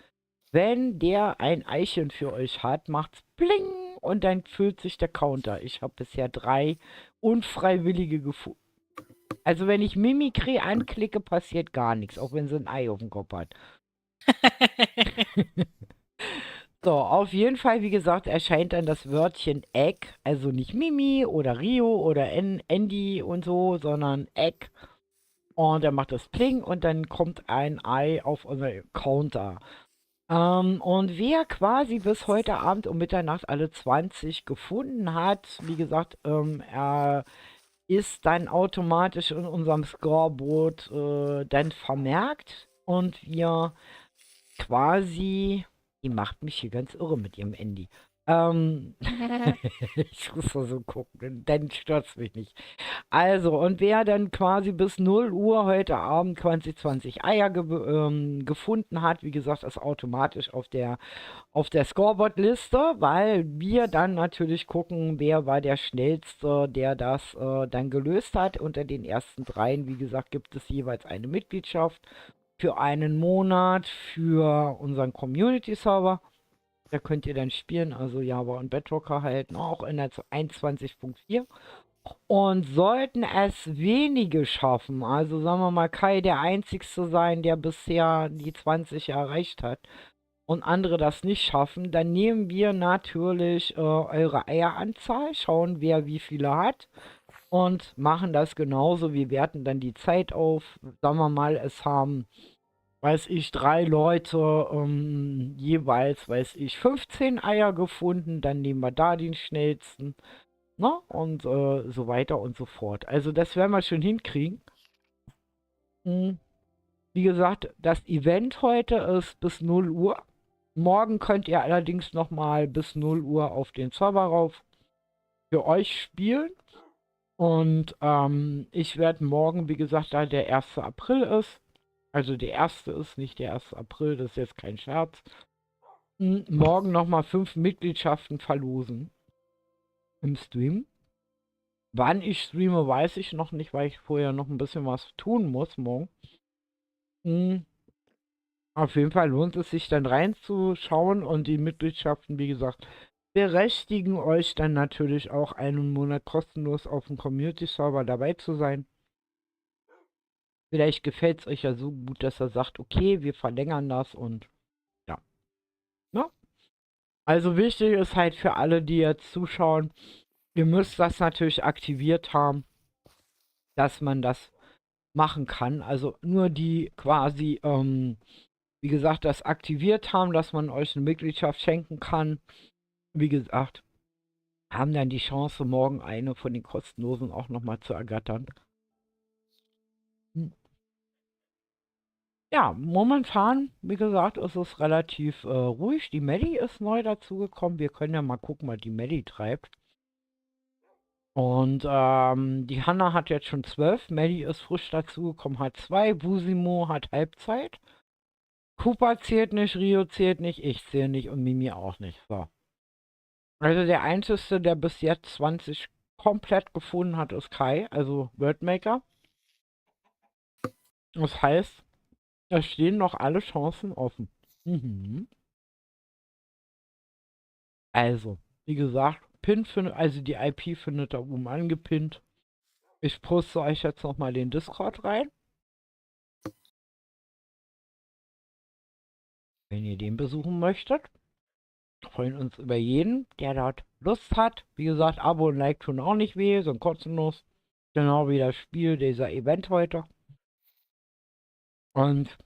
wenn der ein Eichen für euch hat, macht's bling und dann füllt sich der Counter. Ich habe bisher 3 Unfreiwillige gefunden. Also wenn ich Mimikry anklicke, passiert gar nichts, auch wenn sie ein Ei auf dem Kopf hat. So, auf jeden Fall, wie gesagt, erscheint dann das Wörtchen Egg, also nicht Mimi oder Rio oder Andy und so, sondern Egg. Und er macht das Pling und dann kommt ein Ei auf unser Counter. Und wer quasi bis heute Abend um Mitternacht alle 20 gefunden hat, wie gesagt, er ist dann automatisch in unserem Scoreboard dann vermerkt und wir quasi, die macht mich hier ganz irre mit ihrem Handy. Ich muss da so gucken, dann stört's mich nicht. Also, und wer dann quasi bis 0 Uhr heute Abend 20 Eier gefunden hat, wie gesagt, ist automatisch auf der Scoreboard-Liste, weil wir dann natürlich gucken, wer war der Schnellste, der das dann gelöst hat. Unter den ersten 3, wie gesagt, gibt es jeweils eine Mitgliedschaft für einen Monat für unseren Community-Server. Da könnt ihr dann spielen, also Java und Bedrocker halt auch in der 21.4. Und sollten es wenige schaffen, also sagen wir mal Kai der Einzigste sein, der bisher die 20 erreicht hat und andere das nicht schaffen, dann nehmen wir natürlich eure Eieranzahl, schauen wer wie viele hat und machen das genauso. Wir werten dann die Zeit auf. Sagen wir mal, es haben, weiß ich, 3 Leute jeweils, weiß ich, 15 Eier gefunden, dann nehmen wir da den schnellsten. Ne? Und so weiter und so fort. Also das werden wir schon hinkriegen. Wie gesagt, das Event heute ist bis 0 Uhr. Morgen könnt ihr allerdings nochmal bis 0 Uhr auf den Server rauf für euch spielen. Und ich werde morgen, wie gesagt, da der 1. April ist, also der 1. ist nicht der 1. April, das ist jetzt kein Scherz, morgen nochmal 5 Mitgliedschaften verlosen im Stream. Wann ich streame, weiß ich noch nicht, weil ich vorher noch ein bisschen was tun muss morgen. Auf jeden Fall lohnt es sich dann reinzuschauen und die Mitgliedschaften, wie gesagt, berechtigen euch dann natürlich auch einen Monat kostenlos auf dem Community-Server dabei zu sein. Vielleicht gefällt es euch ja so gut, dass er sagt, okay, wir verlängern das und ja. Ne? Also wichtig ist halt für alle, die jetzt zuschauen, ihr müsst das natürlich aktiviert haben, dass man das machen kann. Also nur die quasi, wie gesagt, das aktiviert haben, dass man euch eine Mitgliedschaft schenken kann. Wie gesagt, haben dann die Chance, morgen eine von den kostenlosen auch nochmal zu ergattern. Ja, momentan, wie gesagt, ist es relativ ruhig. Die Melli ist neu dazugekommen. Wir können ja mal gucken, was die Melli treibt. Und die Hanna hat jetzt schon 12. Melli ist frisch dazugekommen, hat 2. Busimo hat Halbzeit. Cooper zählt nicht, Rio zählt nicht, ich zähle nicht und Mimi auch nicht. So. Also der Einzige, der bis jetzt 20 komplett gefunden hat, ist Kai, also Wordmaker. Das heißt, da stehen noch alle Chancen offen. Also, wie gesagt, also die IP findet da oben angepinnt. Ich poste euch jetzt nochmal den Discord rein. Wenn ihr den besuchen möchtet. Freuen uns über jeden, der dort Lust hat. Wie gesagt, Abo und Like tun auch nicht weh, sind kostenlos. Genau wie das Spiel, dieser Event heute. Und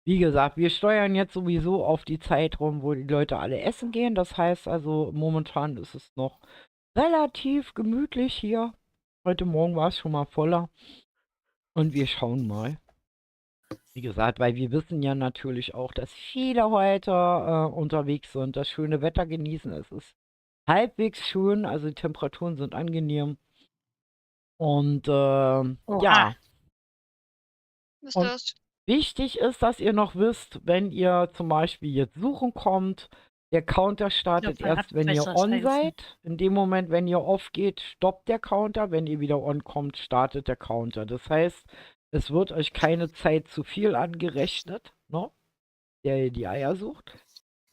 wie gesagt, wir steuern jetzt sowieso auf die Zeit rum, wo die Leute alle essen gehen. Das heißt also, momentan ist es noch relativ gemütlich hier. Heute Morgen war es schon mal voller. Und wir schauen mal. Wie gesagt, weil wir wissen ja natürlich auch, dass viele heute unterwegs sind, das schöne Wetter genießen. Es ist halbwegs schön, also die Temperaturen sind angenehm. Und ja. Was ist Und das? wichtig ist, dass ihr noch wisst, wenn ihr zum Beispiel jetzt suchen kommt, der Counter startet man hat erst, wenn ihr besser on Chancen. seid. In dem Moment, wenn ihr off geht, stoppt der Counter. Wenn ihr wieder on kommt, startet der Counter. Das heißt, es wird euch keine Zeit zu viel angerechnet, ne? Der ihr die Eier sucht.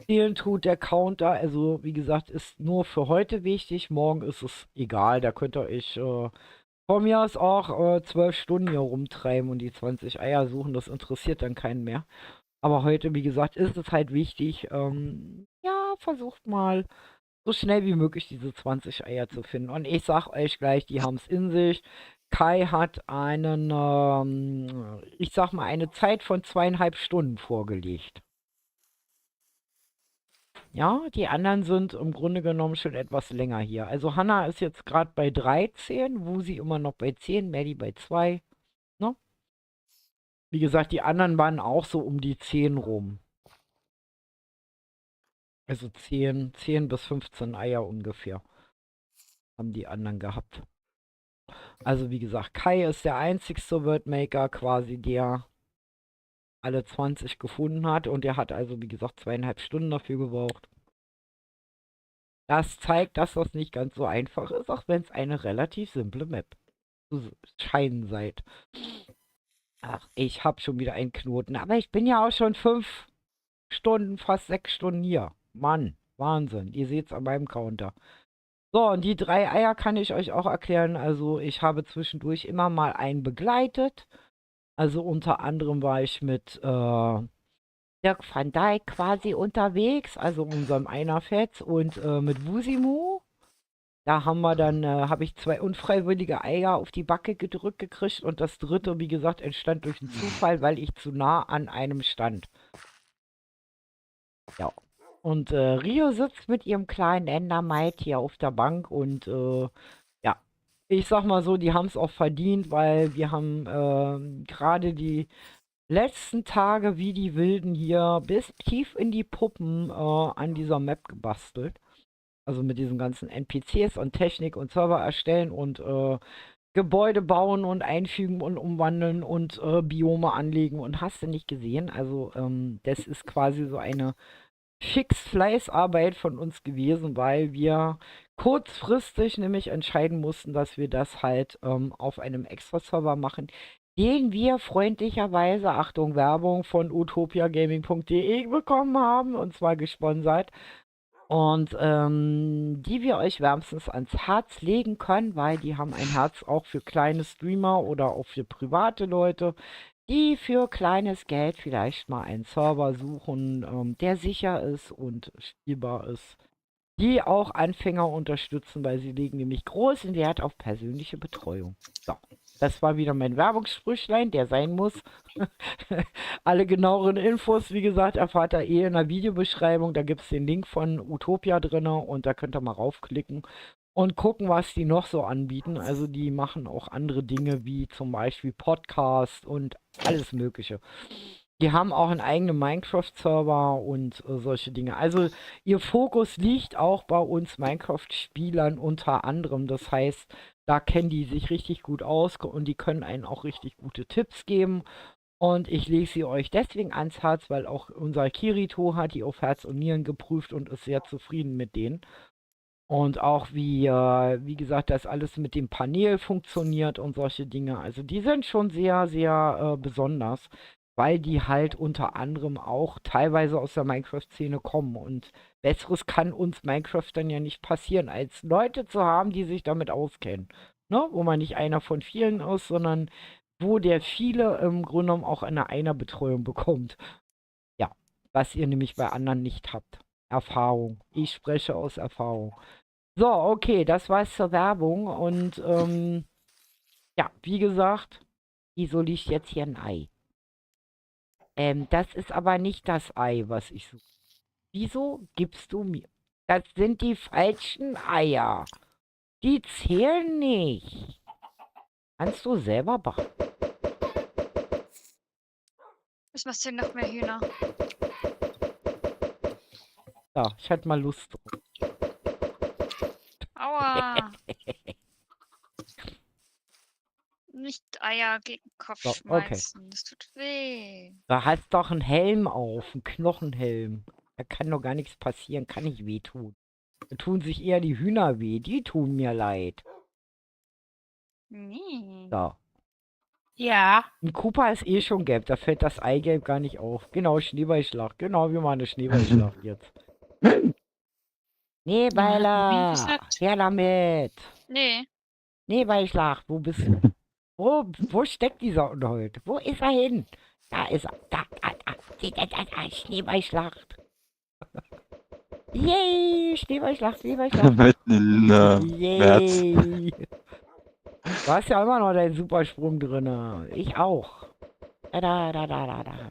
Zählen tut der Counter, also wie gesagt, ist nur für heute wichtig. Morgen ist es egal, da könnt ihr euch von mir aus auch 12 Stunden hier rumtreiben und die 20 Eier suchen, das interessiert dann keinen mehr. Aber heute, wie gesagt, ist es halt wichtig, ja, versucht mal so schnell wie möglich diese 20 Eier zu finden. Und ich sag euch gleich, die haben es in sich. Kai hat einen, ich sag mal, eine Zeit von 2,5 Stunden vorgelegt. Ja, die anderen sind im Grunde genommen schon etwas länger hier. Also Hanna ist jetzt gerade bei 13, Wusi immer noch bei 10, Maddie bei 2. Ne? Wie gesagt, die anderen waren auch so um die 10 rum. Also 10 bis 15 Eier ungefähr haben die anderen gehabt. Also wie gesagt, Kai ist der einzigste Wordmaker quasi, der alle 20 gefunden hat. Und der hat also, wie gesagt, 2,5 Stunden dafür gebraucht. Das zeigt, dass das nicht ganz so einfach ist, auch wenn es eine relativ simple Map zu scheinen seid. Ach, ich habe schon wieder einen Knoten. Aber ich bin ja auch schon 5 Stunden, fast 6 Stunden hier. Mann, Wahnsinn. Ihr seht es an meinem Counter. So, und die 3 Eier kann ich euch auch erklären. Also ich habe zwischendurch immer mal einen begleitet. Also unter anderem war ich mit Dirk van Dijk quasi unterwegs, also unserem Einerfetz und mit Wusimu. Da haben wir dann, habe ich 2 unfreiwillige Eier auf die Backe gedrückt gekriegt und das dritte, wie gesagt, entstand durch einen Zufall, weil ich zu nah an einem stand. Ja. Und Rio sitzt mit ihrem kleinen Endermite hier auf der Bank und ja, ich sag mal so, die haben es auch verdient, weil wir haben gerade die letzten Tage wie die Wilden hier bis tief in die Puppen an dieser Map gebastelt. Also mit diesen ganzen NPCs und Technik und Server erstellen und Gebäude bauen und einfügen und umwandeln und Biome anlegen und hast du nicht gesehen. Also das ist quasi so eine Fix-Fleißarbeit von uns gewesen, weil wir kurzfristig nämlich entscheiden mussten, dass wir das halt auf einem Extra-Server machen, den wir freundlicherweise, Achtung, Werbung von utopiagaming.de bekommen haben, und zwar gesponsert. Und die wir euch wärmstens ans Herz legen können, weil die haben ein Herz auch für kleine Streamer oder auch für private Leute, die für kleines Geld vielleicht mal einen Server suchen, der sicher ist und spielbar ist. Die auch Anfänger unterstützen, weil sie legen nämlich großen Wert auf persönliche Betreuung. So, das war wieder mein Werbungssprüchlein, der sein muss. Alle genaueren Infos, wie gesagt, erfahrt ihr in der Videobeschreibung. Da gibt es den Link von Utopia drin und da könnt ihr mal raufklicken und gucken, was die noch so anbieten. Also die machen auch andere Dinge wie zum Beispiel Podcast und alles Mögliche. Die haben auch einen eigenen Minecraft-Server und solche Dinge. Also ihr Fokus liegt auch bei uns Minecraft-Spielern unter anderem. Das heißt, da kennen die sich richtig gut aus und die können einen auch richtig gute Tipps geben. Und ich lege sie euch deswegen ans Herz, weil auch unser Kirito hat die auf Herz und Nieren geprüft und ist sehr zufrieden mit denen. Und auch wie gesagt, das alles mit dem Panel funktioniert und solche Dinge. Also die sind schon sehr, sehr besonders, weil die halt unter anderem auch teilweise aus der Minecraft-Szene kommen. Und Besseres kann uns Minecraft dann ja nicht passieren, als Leute zu haben, die sich damit auskennen. Ne? Wo man nicht einer von vielen ist, sondern wo der viele im Grunde genommen auch eine Einerbetreuung bekommt. Ja, was ihr nämlich bei anderen nicht habt. Erfahrung. Ich spreche aus Erfahrung. So, okay, das war's zur Werbung. Und ja, wie gesagt, wieso liegt jetzt hier ein Ei? Das ist aber nicht das Ei, was ich suche. Wieso gibst du mir? Das sind die falschen Eier. Die zählen nicht. Kannst du selber backen? Was machst du denn noch mehr Hühner? Ja, ich hatte mal Lust drauf. Aua! Nicht Eier gegen Kopf So, okay. schmeißen. Das tut weh. Da hast doch einen Helm auf, einen Knochenhelm. Da kann doch gar nichts passieren, kann nicht wehtun. Da tun sich eher die Hühner weh, die tun mir leid. Nee. So. Ja. Ein Cooper ist eh schon gelb, da fällt das Eigelb gar nicht auf. Genau, Schneeballschlacht. Genau, wir machen eine Schneeballschlacht jetzt. Wie Schneeballer! gesagt. Her damit! Ne. Schneeballschlacht, wo bist du? Wo steckt dieser Unhold? Wo ist er hin? Da ist er. Da. Schneeballschlacht. Yay! Schneeballschlacht, Schneeballschlacht. Mitten in März. Yay! Du hast ja immer noch deinen Supersprung drin. Ich auch. Da.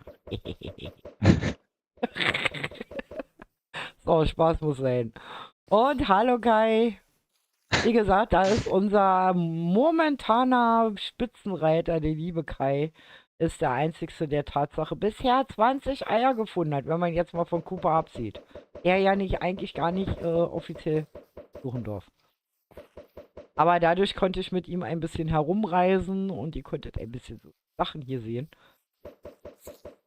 So, Spaß muss sein. Und hallo Kai. Wie gesagt, da ist unser momentaner Spitzenreiter, der liebe Kai. Ist der einzigste, der Tatsache bisher 20 Eier gefunden hat, wenn man jetzt mal von Cooper absieht. Der ja eigentlich gar nicht offiziell suchen darf. Aber dadurch konnte ich mit ihm ein bisschen herumreisen und ihr konntet ein bisschen so Sachen hier sehen.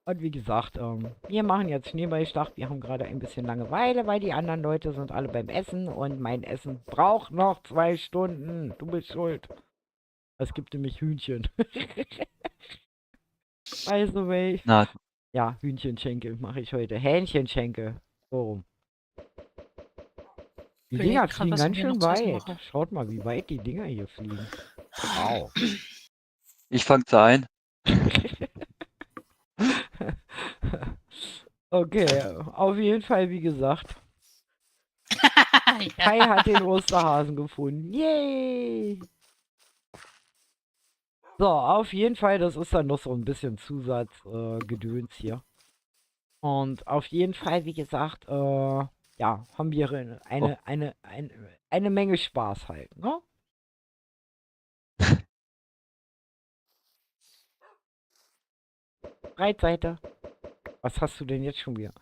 Und wie gesagt, wir machen jetzt Schneeballschlacht. Wir haben gerade ein bisschen Langeweile, weil die anderen Leute sind alle beim Essen und mein Essen braucht noch 2 Stunden. Du bist schuld. Es gibt nämlich Hühnchen. By the way. Na, Ja, Hühnchenschenkel mache ich heute. Hähnchenschenkel. So rum. Die Überleg Dinger grad, fliegen was ich ganz mir schön noch zu essen weit. mache. Schaut mal, wie weit die Dinger hier fliegen. Wow. ich fang sie ein. Okay, auf jeden Fall, wie gesagt. Kai Ja. hat den Osterhasen gefunden. Yay! So, auf jeden Fall, das ist dann noch so ein bisschen Zusatzgedöns hier. Und auf jeden Fall, wie gesagt, ja, haben wir eine Menge Spaß halt, ne? Breitseite. Was hast du denn jetzt schon wieder?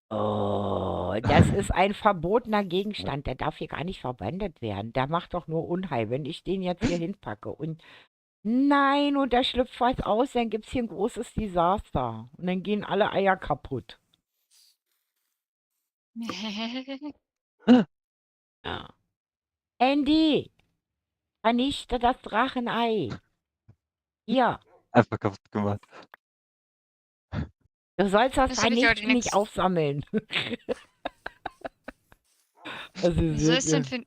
Oh, das ist ein verbotener Gegenstand. Der darf hier gar nicht verwendet werden. Der macht doch nur Unheil, wenn ich den jetzt hier hinpacke. Und nein, und da schlüpft was aus, dann gibt es hier ein großes Desaster. Und dann gehen alle Eier kaputt. Ja. Andy, vernichte das Drachenei. Hier, Einfach kaputt gemacht. du sollst das Das hab ich heute vernichten, nicht nix. aufsammeln. Also, Wieso ist denn für...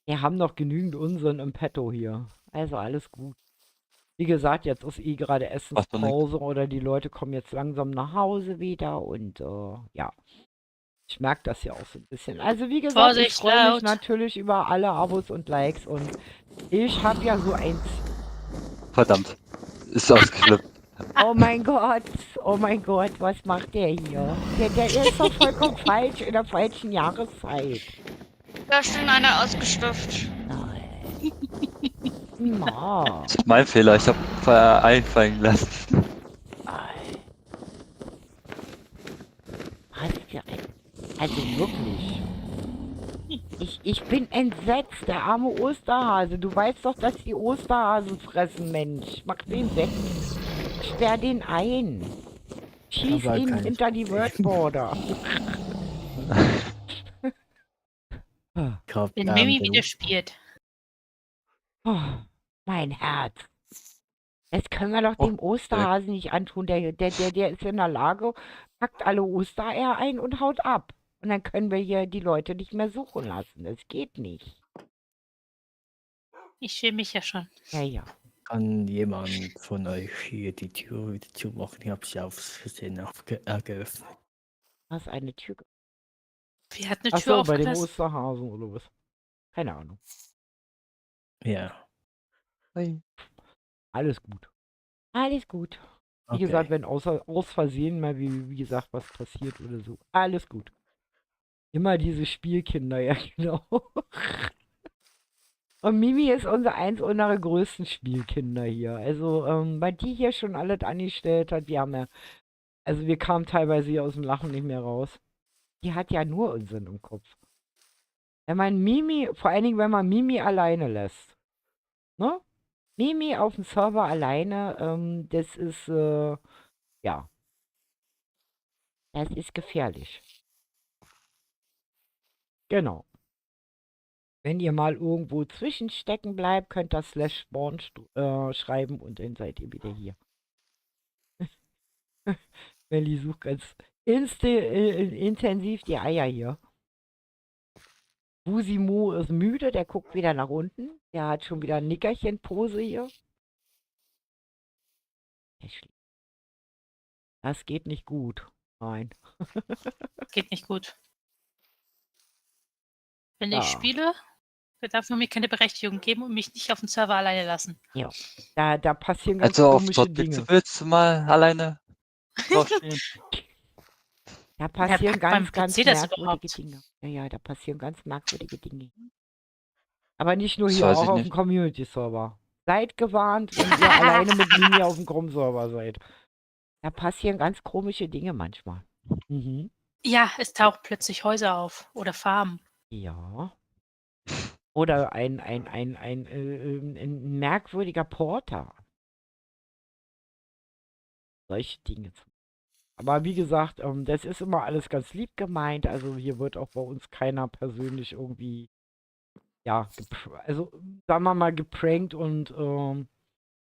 wir haben noch genügend Unsinn im Petto hier. Also alles gut. Wie gesagt, jetzt ist eh gerade Macht doch nix. Essenspause oder die Leute kommen jetzt langsam nach Hause wieder und ja. Ich merke das ja auch so ein bisschen. Also wie gesagt, ich Vorsicht, freue mich laut. natürlich über alle Abos und Likes und ich habe ja so ein... Verdammt. Ist ausgeflippt. Oh mein Gott, was macht der hier? Der ist doch vollkommen falsch in der falschen Jahreszeit. Da ist schon einer ausgestopft. Nein. Ma. Das ist mein Fehler. Ich habe einfallen lassen. Was für ein... Also wirklich. Ich bin entsetzt, der arme Osterhase. Du weißt doch, dass die Osterhasen fressen, Mensch. Mach den weg. Sperr den ein. Schieß war ihn kein hinter die Problem. Wordborder. Ich hab Wenn Mimi den wieder spielt. Oh, mein Herz. Das können wir doch Oh, dem Osterhasen nicht antun. Der ist in der Lage, packt alle Ostereier ein und haut ab. Und dann können wir hier die Leute nicht mehr suchen lassen. Das geht nicht. Ich schäme mich ja schon. Ja. Kann jemand von euch hier die Tür wieder zumachen? Ich habe sie aus Versehen geöffnet. Was eine Tür. Wir hatten eine Tür Achso, bei dem aufgelassen. Osterhasen oder was? Keine Ahnung. Ja, Alles gut. Alles gut. Wie okay. gesagt, wenn aus Versehen mal, wie gesagt, was passiert oder so. Alles gut. Immer diese Spielkinder, ja genau. Und Mimi ist eins unserer größten Spielkinder hier. Also, weil die hier schon alles angestellt hat, wir haben ja, also wir kamen teilweise hier aus dem Lachen nicht mehr raus. Die hat ja nur Unsinn im Kopf. Wenn man Mimi, vor allen Dingen, wenn man Mimi alleine lässt. Ne? Mimi auf dem Server alleine, das ist, ja. Das ist gefährlich. Genau. Wenn ihr mal irgendwo zwischenstecken bleibt, könnt ihr /spawn schreiben und dann seid ihr wieder hier. Melli sucht ganz intensiv die Eier hier. Busimo ist müde, der guckt wieder nach unten. Der hat schon wieder Nickerchen-Pose hier. Das geht nicht gut. Nein. Geht nicht gut. Wenn ich Ja. spiele, darf man mir keine Berechtigung geben und mich nicht auf dem Server alleine lassen. Da passieren ganz Also auf komische Tortpizza Dinge. willst du mal alleine draufstehen? Da passieren beim ganz PC das merkwürdige überhaupt? Dinge. Ja, da passieren ganz merkwürdige Dinge. Aber nicht nur Das hier, weiß auch ich auf dem nicht. Community-Server. Seid gewarnt, wenn ihr alleine mit Mimi auf dem Chrome-Server seid. Da passieren ganz komische Dinge manchmal. Mhm. Ja, es tauchen plötzlich Häuser auf oder Farmen. Ja. Oder ein merkwürdiger Porter. Solche Dinge. Aber wie gesagt, das ist immer alles ganz lieb gemeint. Also hier wird auch bei uns keiner persönlich irgendwie, ja, also sagen wir mal geprankt und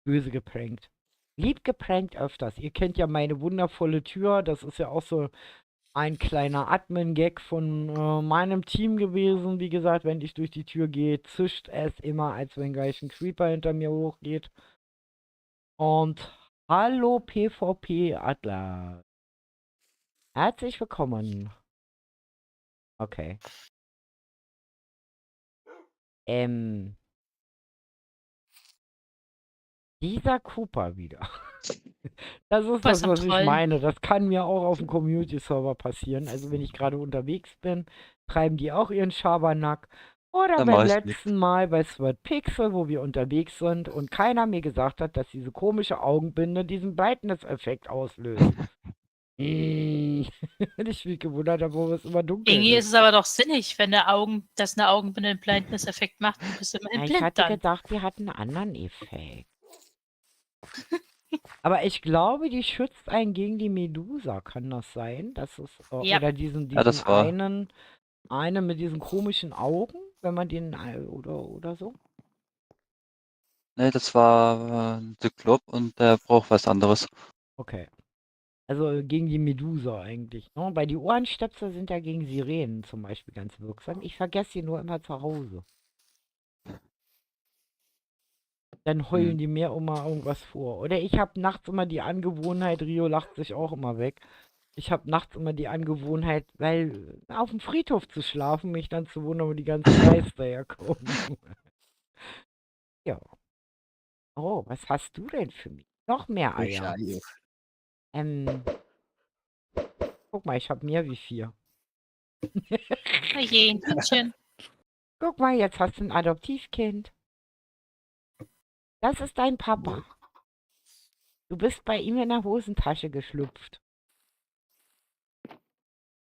böse geprankt. Lieb geprankt öfters. Ihr kennt ja meine wundervolle Tür. Das ist ja auch so ein kleiner Admin-Gag von meinem Team gewesen. Wie gesagt, wenn ich durch die Tür gehe, zischt es immer, als wenn gleich ein Creeper hinter mir hochgeht. Und hallo PvP Atlas. Herzlich willkommen. Okay. Dieser Cooper wieder. Das ist Was das, am was ich Trollen. meine. Das kann mir auch auf dem Community-Server passieren. Also wenn ich gerade unterwegs bin, treiben die auch ihren Schabernack. Oder Da beim mach ich nichts. letzten Mal bei Sword Pixel, wo wir unterwegs sind und keiner mir gesagt hat, dass diese komische Augenbinde diesen Brightness-Effekt auslöst. Ich mich gewundert habe, wo es immer dunkel Irgendwie ist ist. es aber doch sinnig, wenn das eine Augenbinde einen Blindness-Effekt macht. Du bist immerhin Ja, ich blind hatte dann. gedacht, die hat einen anderen Effekt. Aber ich glaube, die schützt einen gegen die Medusa. Kann das sein? Das ist, Ja. oder diesen Ja, das war. einen mit diesen komischen Augen, wenn man den, oder so? Ne, das war ein Zyklop und der braucht was anderes. Okay. Also gegen die Medusa eigentlich. Ne? Weil die Ohrenstöpsel sind ja gegen Sirenen zum Beispiel ganz wirksam. Ich vergesse sie nur immer zu Hause. Dann heulen die mir immer irgendwas vor. Oder ich habe nachts immer die Angewohnheit, Rio lacht sich auch immer weg. Ich habe nachts immer die Angewohnheit, weil auf dem Friedhof zu schlafen, mich dann zu wundern, wo die ganzen Geister herkommen. Ja. Oh, was hast du denn für mich? Noch mehr Eier. Guck mal, ich habe mehr wie 4. Oh je, ein Hühnchen. Guck mal, jetzt hast du ein Adoptivkind. Das ist dein Papa. Du bist bei ihm in der Hosentasche geschlüpft.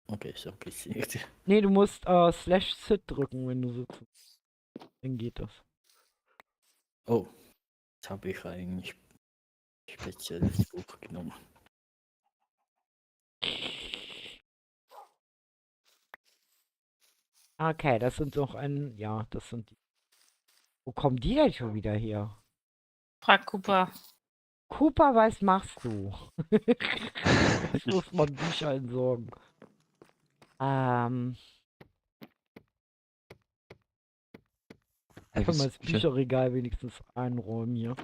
Okay, ich hab gesehen. Nee, du musst /sit drücken, wenn du sitzt. Dann geht das. Oh, jetzt habe ich ein spezielles Buch genommen. Okay, das sind doch ja, das sind die. Wo kommen die denn schon wieder her? Frag Cooper. Cooper, was machst du? Ich muss mal Bücher entsorgen. Ja, Können wir wieso das Bücherregal wenigstens einräumen hier.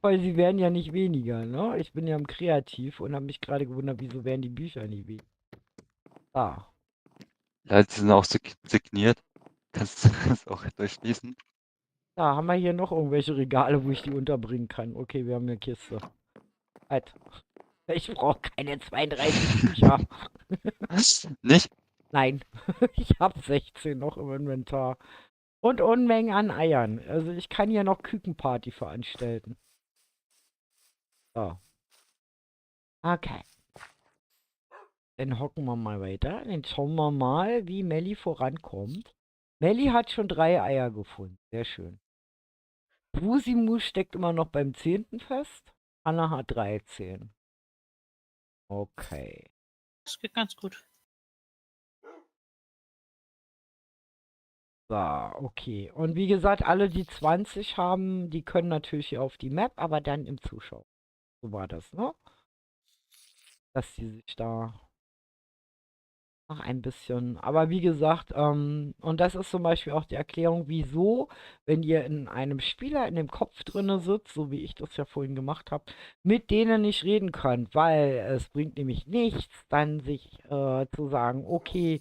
Weil sie werden ja nicht weniger, ne? Ich bin ja im Kreativ und habe mich gerade gewundert, wieso werden die Bücher nicht weniger. Ah. Ja, die sind auch signiert. Kannst du das auch durchlesen? Da haben wir hier noch irgendwelche Regale, wo ich die unterbringen kann. Okay, wir haben eine Kiste. Halt. Ich brauche keine 32 Bücher. Nicht? Nein, ich habe 16 noch im Inventar. Und Unmengen an Eiern. Also ich kann hier noch Kükenparty veranstalten. So. Okay. Dann hocken wir mal weiter. Dann schauen wir mal, wie Melli vorankommt. Melli hat schon 3 Eier gefunden. Sehr schön. Busimu steckt immer noch beim 10. fest. Anna hat 13. Okay. Das geht ganz gut. So, okay. Und wie gesagt, alle, die 20 haben, die können natürlich hier auf die Map, aber dann im Zuschauer. So war das, ne? Dass die sich da noch ein bisschen. Aber wie gesagt, und das ist zum Beispiel auch die Erklärung, wieso, wenn ihr in einem Spieler in dem Kopf drinne sitzt, so wie ich das ja vorhin gemacht habe, mit denen nicht reden könnt, weil es bringt nämlich nichts, dann sich zu sagen, okay,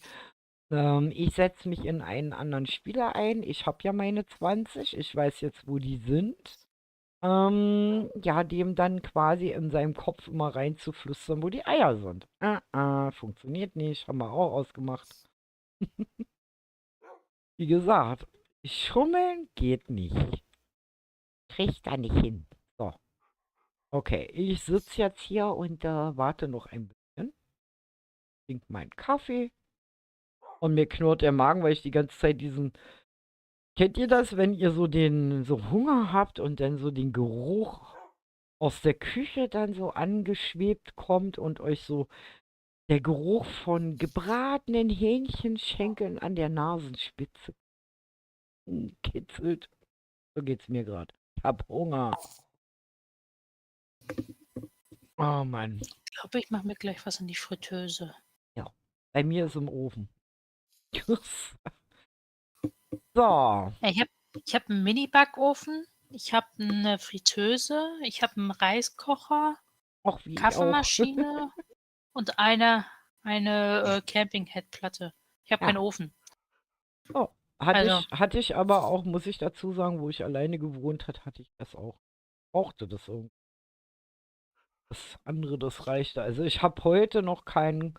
ich setze mich in einen anderen Spieler ein, ich habe ja meine 20, ich weiß jetzt, wo die sind. Ja, dem dann quasi in seinem Kopf immer reinzuflüstern, wo die Eier sind. Funktioniert nicht, haben wir auch ausgemacht. Wie gesagt, schummeln geht nicht. Kriegt da nicht hin. So. Okay, ich sitze jetzt hier und warte noch ein bisschen. Trink meinen Kaffee. Und mir knurrt der Magen, weil ich die ganze Zeit diesen. Kennt ihr das, wenn ihr so Hunger habt und dann so den Geruch aus der Küche dann so angeschwebt kommt und euch so der Geruch von gebratenen Hähnchenschenkeln an der Nasenspitze kitzelt? So geht's mir gerade. Ich hab Hunger. Oh Mann. Ich glaube, ich mache mir gleich was in die Fritteuse. Ja, bei mir ist im Ofen. So, Ich hab einen Mini-Backofen, ich habe eine Fritteuse, ich habe einen Reiskocher, auch wie ich auch. Kaffeemaschine und eine Camping-Herdplatte. Ich habe Ja. keinen Ofen. Oh, Also hatte ich aber auch, muss ich dazu sagen, wo ich alleine gewohnt hat, hatte ich das auch. Brauchte das irgendwie. Das andere, das reichte. Also ich habe heute noch keinen,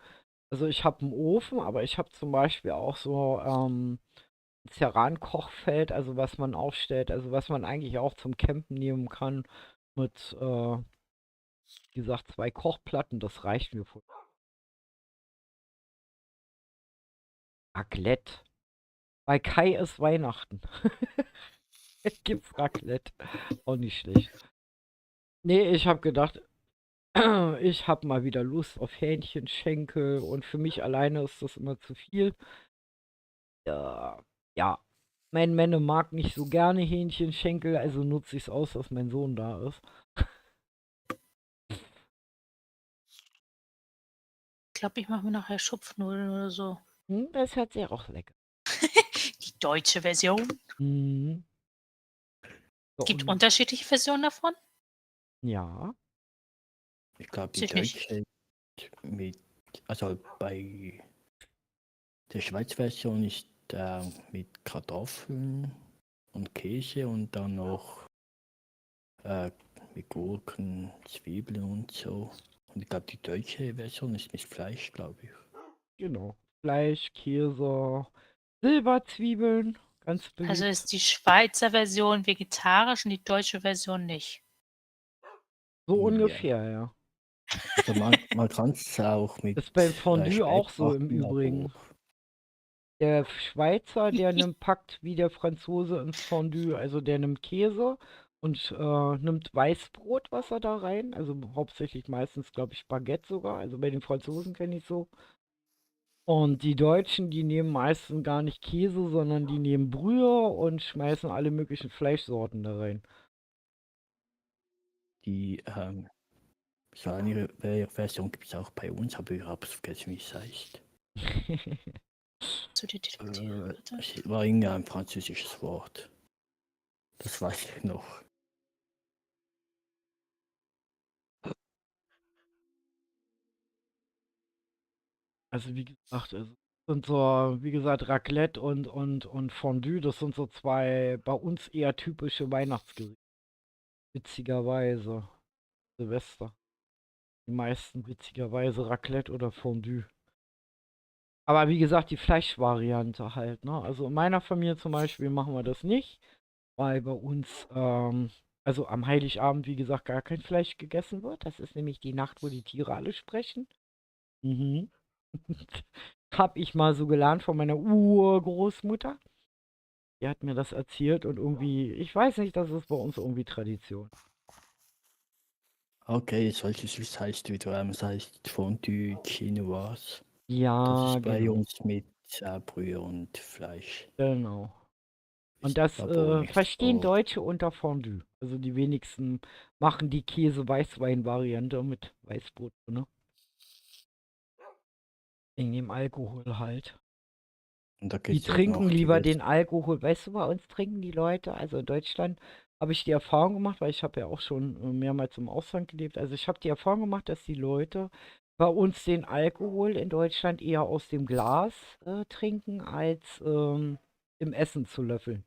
also ich habe einen Ofen, aber ich habe zum Beispiel auch so ein Ceran-Kochfeld, also was man aufstellt, also was man eigentlich auch zum Campen nehmen kann mit, wie gesagt, 2 Kochplatten, das reicht mir voll. Raclette. Bei Kai ist Weihnachten. Gibt's Raclette. Auch nicht schlecht. Nee, ich habe gedacht, ich habe mal wieder Lust auf Hähnchenschenkel und für mich alleine ist das immer zu viel. Ja, mein Männer mag nicht so gerne Hähnchenschenkel, also nutze ich es aus, dass mein Sohn da ist. ich glaube, ich mache mir nachher Schupfnudeln oder so. Das hört sich auch lecker. Die deutsche Version. Mhm. So, Es gibt und- unterschiedliche Versionen davon. Ja. Ich glaube, die Weiß ich nicht. deutsche mit, also bei der Schweiz-Version ist mit Kartoffeln und Käse und dann noch mit Gurken, Zwiebeln und so. Und ich glaube, die deutsche Version ist mit Fleisch, glaube ich. Genau. Fleisch, Käse, Silberzwiebeln, ganz beliebt. Also ist die Schweizer Version vegetarisch und die deutsche Version nicht. So Ja. ungefähr, ja. Also man kann es auch mit Ist beim Fondue Speck auch so im machen, Übrigen. aber Der Schweizer, der packt wie der Franzose ins Fondue. Also der nimmt Käse und nimmt Weißbrot, was er da rein. Also hauptsächlich meistens, glaube ich, Baguette sogar. Also bei den Franzosen kenne ich so. Und die Deutschen, die nehmen meistens gar nicht Käse, sondern die nehmen Brühe und schmeißen alle möglichen Fleischsorten da rein. die so eine Version gibt es auch bei uns, aber ich habe es vergessen, wie es heißt. Zu die Detektive, bitte. Es war irgendein französisches Wort. Das weiß ich noch. Also wie gesagt, es sind so, wie gesagt, Raclette und Fondue, das sind so 2 bei uns eher typische Weihnachtsgerichte. Witzigerweise. Silvester. Die meisten witzigerweise Raclette oder Fondue. Aber wie gesagt, die Fleischvariante halt, ne? Also in meiner Familie zum Beispiel machen wir das nicht, weil bei uns, also am Heiligabend, wie gesagt, gar kein Fleisch gegessen wird. Das ist nämlich die Nacht, wo die Tiere alle sprechen. Mhm. Hab ich mal so gelernt von meiner Urgroßmutter. Die hat mir das erzählt und irgendwie, ich weiß nicht, das ist bei uns irgendwie Tradition. Okay, jetzt weiß ich, wie es heißt wieder. Es heißt Fondue Chinoise. Das Ja, ist bei genau. uns mit Brühe und Fleisch. Genau. Und Ist das aber wohl nicht verstehen so. Deutsche unter Fondue. Also die wenigsten machen die Käse-Weißwein-Variante mit Weißbrot, ne? Wegen dem Alkohol halt. Und da Die gibt es auch trinken noch die lieber den Würste. Alkohol. Weißt du, bei uns trinken die Leute, also in Deutschland habe ich die Erfahrung gemacht, weil ich habe ja auch schon mehrmals im Ausland gelebt. Also ich habe die Erfahrung gemacht, dass die Leute bei uns den Alkohol in Deutschland eher aus dem Glas trinken, als im Essen zu löffeln.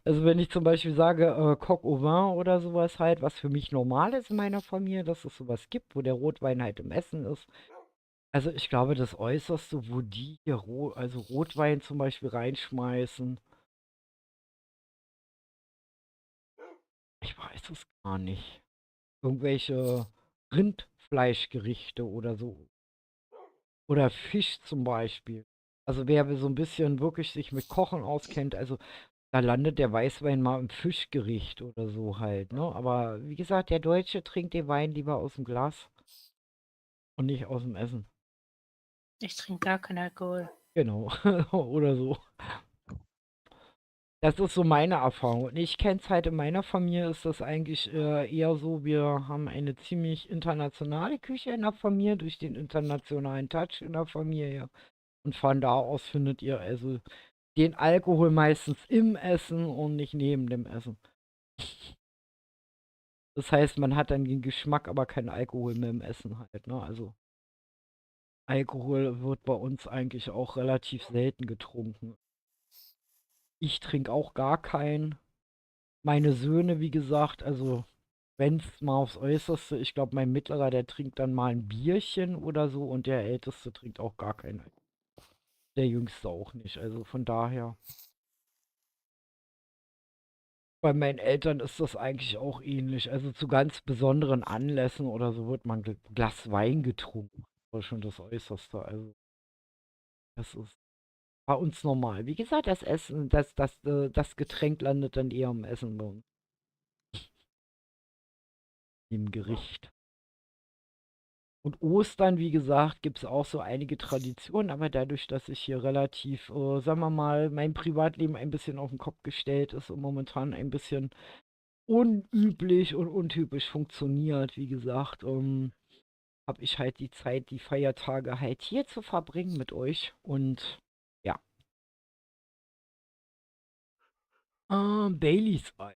Also wenn ich zum Beispiel sage, Coq au vin oder sowas halt, was für mich normal ist in meiner Familie, dass es sowas gibt, wo der Rotwein halt im Essen ist. Also ich glaube, das Äußerste, wo die hier also Rotwein zum Beispiel reinschmeißen, ich weiß es gar nicht. Irgendwelche Rindfleischgerichte oder so. Oder Fisch zum Beispiel. Also wer so ein bisschen wirklich sich mit Kochen auskennt, also da landet der Weißwein mal im Fischgericht oder so halt, ne? Aber wie gesagt, der Deutsche trinkt den Wein lieber aus dem Glas und nicht aus dem Essen. Ich trinke gar keinen Alkohol. Genau. Oder so. Das ist so meine Erfahrung. Und ich kenne es halt in meiner Familie, ist das eigentlich eher so, wir haben eine ziemlich internationale Küche in der Familie, durch den internationalen Touch in der Familie. Und von da aus findet ihr also den Alkohol meistens im Essen und nicht neben dem Essen. Das heißt, man hat dann den Geschmack, aber keinen Alkohol mehr im Essen halt, ne? Also Alkohol wird bei uns eigentlich auch relativ selten getrunken. Ich trinke auch gar keinen. Meine Söhne, wie gesagt, also wenn es mal aufs Äußerste, ich glaube, mein Mittlerer, der trinkt dann mal ein Bierchen oder so und der Älteste trinkt auch gar keinen. Der Jüngste auch nicht. Also von daher. Bei meinen Eltern ist das eigentlich auch ähnlich. Also zu ganz besonderen Anlässen oder so wird mal ein Glas Wein getrunken. Das war schon das Äußerste. Also das ist bei uns normal. Wie gesagt, das Essen, das Getränk landet dann eher am Essen bei uns. Im Gericht. Und Ostern, wie gesagt, gibt es auch so einige Traditionen, aber dadurch, dass ich hier relativ, sagen wir mal, mein Privatleben ein bisschen auf den Kopf gestellt ist und momentan ein bisschen unüblich und untypisch funktioniert, wie gesagt, habe ich halt die Zeit, die Feiertage halt hier zu verbringen mit euch. Und ja, Baileys Ei.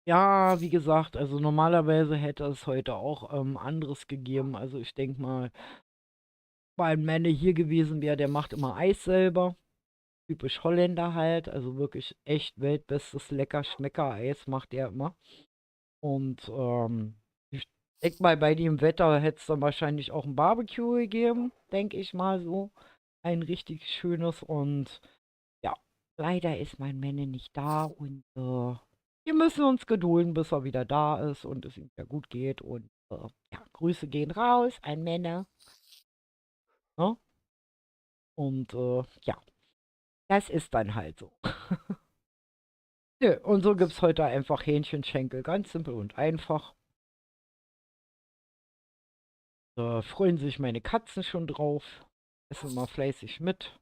Ja, wie gesagt, also normalerweise hätte es heute auch anderes gegeben. Also ich denke mal, weil Männer hier gewesen wäre, der macht immer Eis selber. Typisch Holländer halt. Also wirklich echt weltbestes lecker Schmecker-Eis macht er immer. Und ich denke mal, bei dem Wetter hätte es dann wahrscheinlich auch ein Barbecue gegeben, denke ich mal so. Ein richtig schönes und ja, leider ist mein Männer nicht da und wir müssen uns gedulden, bis er wieder da ist und es ihm wieder gut geht. Und ja, Grüße gehen raus an Männer. Ne? Und ja, das ist dann halt so. Nö, und so gibt es heute einfach Hähnchenschenkel, ganz simpel und einfach. Da freuen sich meine Katzen schon drauf. Essen mal fleißig mit.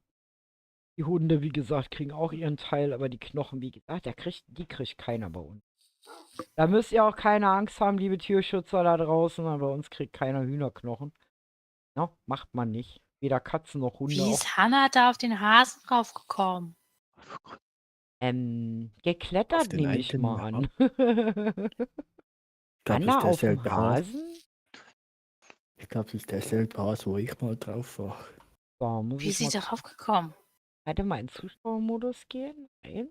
Die Hunde, wie gesagt, kriegen auch ihren Teil, aber die Knochen, wie gesagt, die kriegt keiner bei uns. Da müsst ihr auch keine Angst haben, liebe Tierschützer da draußen, aber bei uns kriegt keiner Hühnerknochen. No, macht man nicht. Weder Katzen noch Hunde. Wie Auch, ist Hannah da auf den Hasen draufgekommen? Auf geklettert den nehme ich mal einen, an. ich glaube, das ist Anna auf dem derselbe Hase. Hasen? Ich glaube, das ist derselbe Hase, wo ich mal drauf war. So, muss Wie ich ist sie mal, darauf gekommen? warte mal in Zuschauermodus gehen. Eins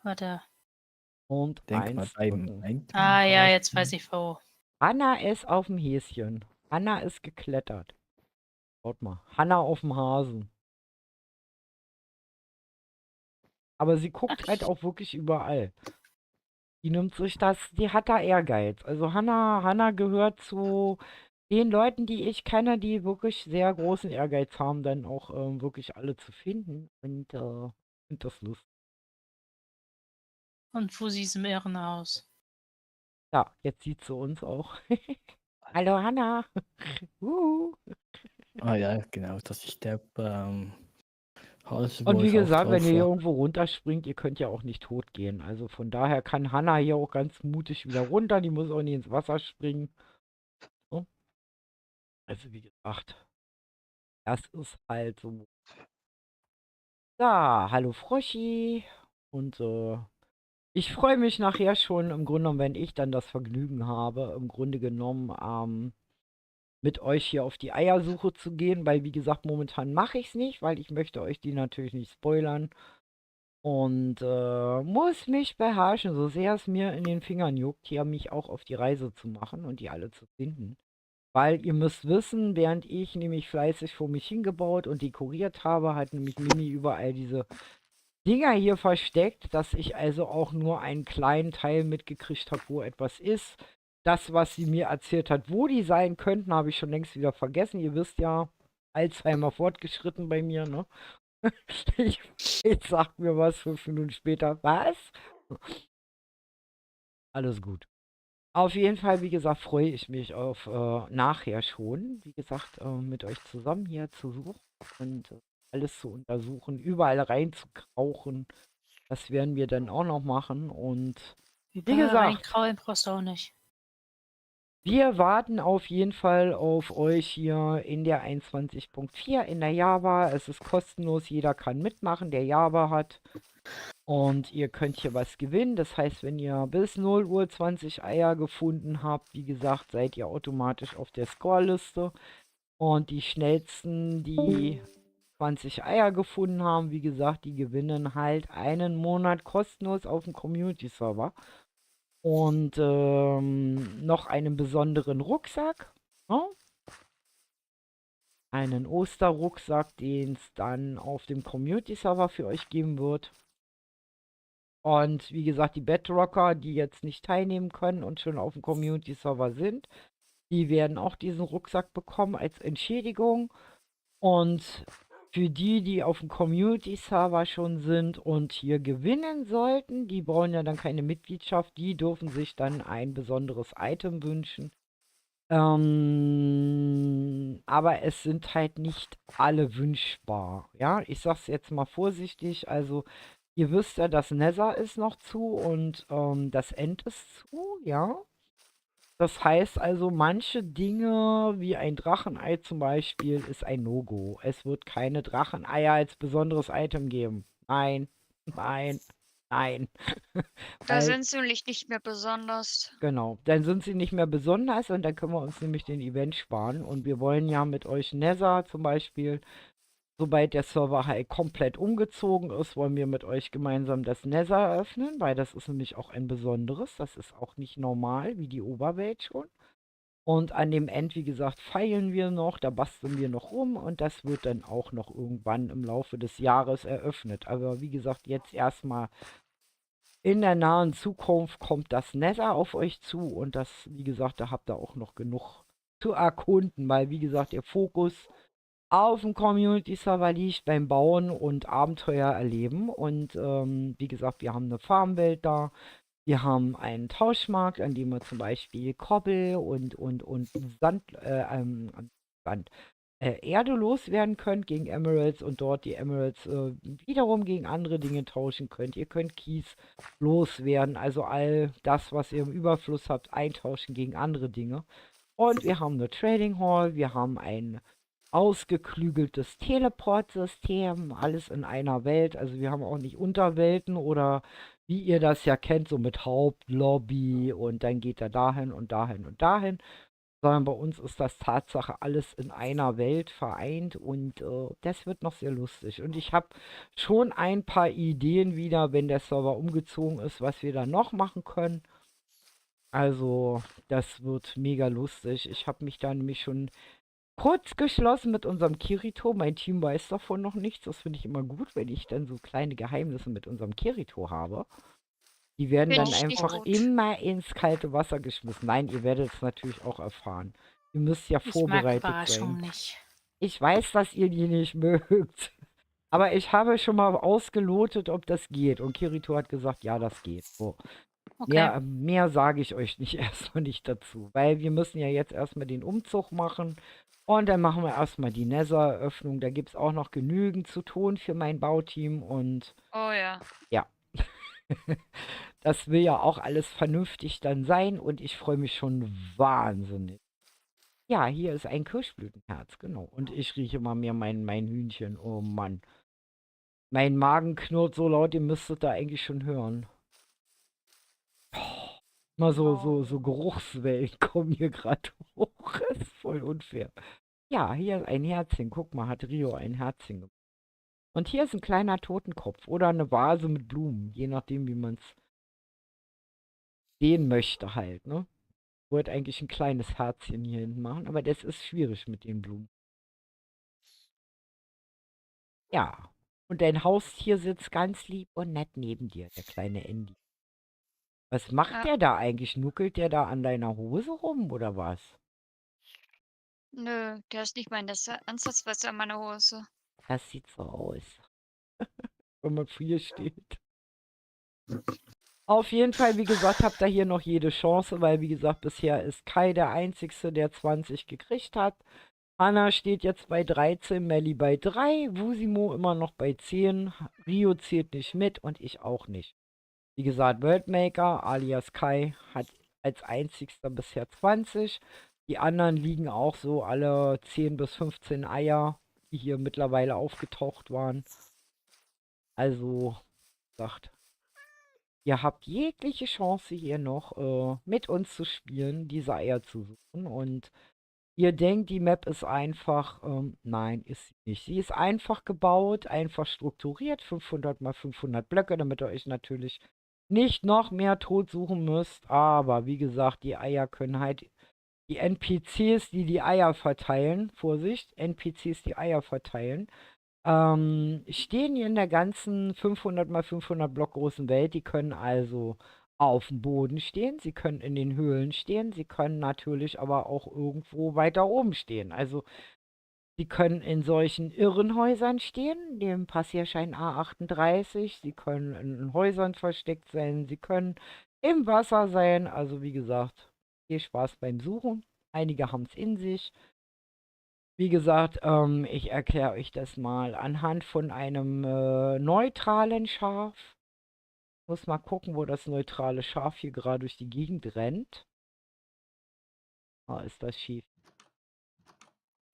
Warte. und Denk mal eins beim drücken. einen Ja, jetzt weiß Hasen. ich wo. Anna ist auf dem Häschen. Anna ist geklettert. Schaut mal. Hanna auf dem Hasen. Aber sie guckt halt auch wirklich überall. Die nimmt sich das, die hat da Ehrgeiz. Also Hanna gehört zu den Leuten, die ich kenne, die wirklich sehr großen Ehrgeiz haben, dann auch wirklich alle zu finden. Und finde das lustig. Und wo sie ist im Irrenhaus. Ja, jetzt sieht sie uns auch. Hallo Hanna. Ah ja, genau, das ist der Hals, Und wo wie ich auch gesagt, wenn ihr drauf hier war. irgendwo runterspringt, ihr könnt ja auch nicht tot gehen. Also von daher kann Hanna hier auch ganz mutig wieder runter. Die muss auch nicht ins Wasser springen. So. Also wie gesagt, das ist halt so. Da, hallo Froschi. Und ich freue mich nachher schon, im Grunde genommen, wenn ich dann das Vergnügen habe, im Grunde genommen mit euch hier auf die Eiersuche zu gehen, weil wie gesagt, momentan mache ich es nicht, weil ich möchte euch die natürlich nicht spoilern und muss mich beherrschen, so sehr es mir in den Fingern juckt, hier mich auch auf die Reise zu machen und die alle zu finden. Weil ihr müsst wissen, während ich nämlich fleißig vor mich hingebaut und dekoriert habe, hat nämlich Mimi überall diese Dinger hier versteckt, dass ich also auch nur einen kleinen Teil mitgekriegt habe, wo etwas ist. Das, was sie mir erzählt hat, wo die sein könnten, habe ich schon längst wieder vergessen. Ihr wisst ja, Alzheimer fortgeschritten bei mir, ne? Jetzt sagt mir was 5 Minuten später. Was? Alles gut. Auf jeden Fall, wie gesagt, freue ich mich auf nachher schon, wie gesagt, mit euch zusammen hier zu suchen und alles zu untersuchen, überall reinzukrauchen. Das werden wir dann auch noch machen. Und wie Überall gesagt, reinkraulen brauchst du auch nicht. wir warten auf jeden Fall auf euch hier in der 21.4 in der Java. Es ist kostenlos, jeder kann mitmachen, der Java hat. Und ihr könnt hier was gewinnen. Das heißt, wenn ihr bis 0 Uhr 20 Eier gefunden habt, wie gesagt, seid ihr automatisch auf der Scoreliste. Und die schnellsten, die 20 Eier gefunden haben, wie gesagt, die gewinnen halt einen Monat kostenlos auf dem Community-Server. Und noch einen besonderen Rucksack. Ne? Einen Osterrucksack, den es dann auf dem Community-Server für euch geben wird. Und wie gesagt, die Bedrocker, die jetzt nicht teilnehmen können und schon auf dem Community-Server sind, die werden auch diesen Rucksack bekommen als Entschädigung. Und für die, die auf dem Community-Server schon sind und hier gewinnen sollten, die brauchen ja dann keine Mitgliedschaft, die dürfen sich dann ein besonderes Item wünschen. Aber es sind halt nicht alle wünschbar. Ja, ich sag's jetzt mal vorsichtig. Also, ihr wisst ja, das Nether ist noch zu und das End ist zu, ja. Das heißt also, manche Dinge, wie ein Drachenei zum Beispiel, ist ein No-Go. Es wird keine Dracheneier als besonderes Item geben. Nein, nein, nein. Da Weil, sind sie nämlich nicht mehr besonders. genau, dann sind sie nicht mehr besonders und dann können wir uns nämlich den Event sparen. Und wir wollen ja mit euch Nether zum Beispiel, sobald der Server halt komplett umgezogen ist, wollen wir mit euch gemeinsam das Nether eröffnen, weil das ist nämlich auch ein besonderes. Das ist auch nicht normal wie die Oberwelt schon. Und an dem End, wie gesagt, feilen wir noch, da basteln wir noch rum und das wird dann auch noch irgendwann im Laufe des Jahres eröffnet. Aber wie gesagt, jetzt erstmal in der nahen Zukunft kommt das Nether auf euch zu und das, wie gesagt, da habt ihr auch noch genug zu erkunden, weil, wie gesagt, der Fokus auf dem Community-Server liegt beim Bauen und Abenteuer erleben. Und wie gesagt, wir haben eine Farmwelt da. Wir haben einen Tauschmarkt, an dem wir zum Beispiel Kobbel und Sand, Erde loswerden könnt gegen Emeralds und dort die Emeralds wiederum gegen andere Dinge tauschen könnt. Ihr könnt Kies loswerden, also all das, was ihr im Überfluss habt, eintauschen gegen andere Dinge. Und wir haben eine Trading Hall, wir haben ein ausgeklügeltes Teleport-System, alles in einer Welt. Also wir haben auch nicht Unterwelten oder wie ihr das ja kennt, so mit Hauptlobby und dann geht er dahin und dahin und dahin. Sondern bei uns ist das Tatsache alles in einer Welt vereint und das wird noch sehr lustig. Und ich habe schon ein paar Ideen wieder, wenn der Server umgezogen ist, was wir da noch machen können. Also, das wird mega lustig. Ich habe mich da nämlich schon kurz geschlossen mit unserem Kirito. Mein Team weiß davon noch nichts. Das finde ich immer gut, wenn ich dann so kleine Geheimnisse mit unserem Kirito habe. Die werden Finde dann ich nicht einfach gut. immer ins kalte Wasser geschmissen. Nein, ihr werdet es natürlich auch erfahren. Ihr müsst ja Ich mag vorbereitet Überraschungen sein. nicht. Ich weiß, dass ihr die nicht mögt. Aber ich habe schon mal ausgelotet, ob das geht. Und Kirito hat gesagt, ja, das geht. So. Okay. Mehr sage ich euch nicht erstmal nicht dazu, weil wir müssen ja jetzt erstmal den Umzug machen und dann machen wir erstmal die Nether-Öffnung. Da gibt es auch noch genügend zu tun für mein Bauteam und Oh ja. ja, das will ja auch alles vernünftig dann sein und ich freue mich schon wahnsinnig. Ja, hier ist ein Kirschblütenherz, genau. Und ich rieche mal mir mein Hühnchen. Oh Mann. Mein Magen knurrt so laut, ihr müsstet da eigentlich schon hören. Mal so Geruchswellen kommen hier gerade hoch. Das ist voll unfair. Ja, hier ist ein Herzchen. Guck mal, hat Rio ein Herzchen gemacht. Und hier ist ein kleiner Totenkopf oder eine Vase mit Blumen, je nachdem, wie man es sehen möchte halt, ne? Ich wollte eigentlich ein kleines Herzchen hier hinten machen, aber das ist schwierig mit den Blumen. Ja. Und dein Haustier sitzt ganz lieb und nett neben dir, der kleine Andy. Was macht Ja. der da eigentlich? Nuckelt der da an deiner Hose rum oder was? Nö, der ist nicht mal in der Ansatzweise an meiner Hose. Das sieht so aus, wenn man vor ihr steht. Auf jeden Fall, wie gesagt, habt ihr hier noch jede Chance, weil, wie gesagt, bisher ist Kai der Einzige, der 20 gekriegt hat. Anna steht jetzt bei 13, Melli bei 3, Wusimo immer noch bei 10, Rio zählt nicht mit und ich auch nicht. Wie gesagt, Worldmaker alias Kai hat als einzigster bisher 20. Die anderen liegen auch so alle 10 bis 15 Eier, die hier mittlerweile aufgetaucht waren. Also, wie gesagt, ihr habt jegliche Chance hier noch mit uns zu spielen, diese Eier zu suchen. Und ihr denkt, die Map ist einfach. Nein, ist sie nicht. Sie ist einfach gebaut, einfach strukturiert. 500 mal 500 Blöcke, damit ihr euch natürlich nicht noch mehr tot suchen müsst. Aber wie gesagt, die Eier können halt. Die NPCs, die die Eier verteilen, Vorsicht, NPCs, die Eier verteilen, stehen hier in der ganzen 500 mal 500 Block großen Welt. Die können also auf dem Boden stehen, sie können in den Höhlen stehen, sie können natürlich aber auch irgendwo weiter oben stehen. Also sie können in solchen Irrenhäusern stehen, dem Passierschein A38, sie können in Häusern versteckt sein, sie können im Wasser sein. Also wie gesagt, viel Spaß beim Suchen. Einige haben es in sich. Wie gesagt, ich erkläre euch das mal anhand von einem neutralen Schaf. Muss mal gucken, wo das neutrale Schaf hier gerade durch die Gegend rennt. Ah, ist das schief.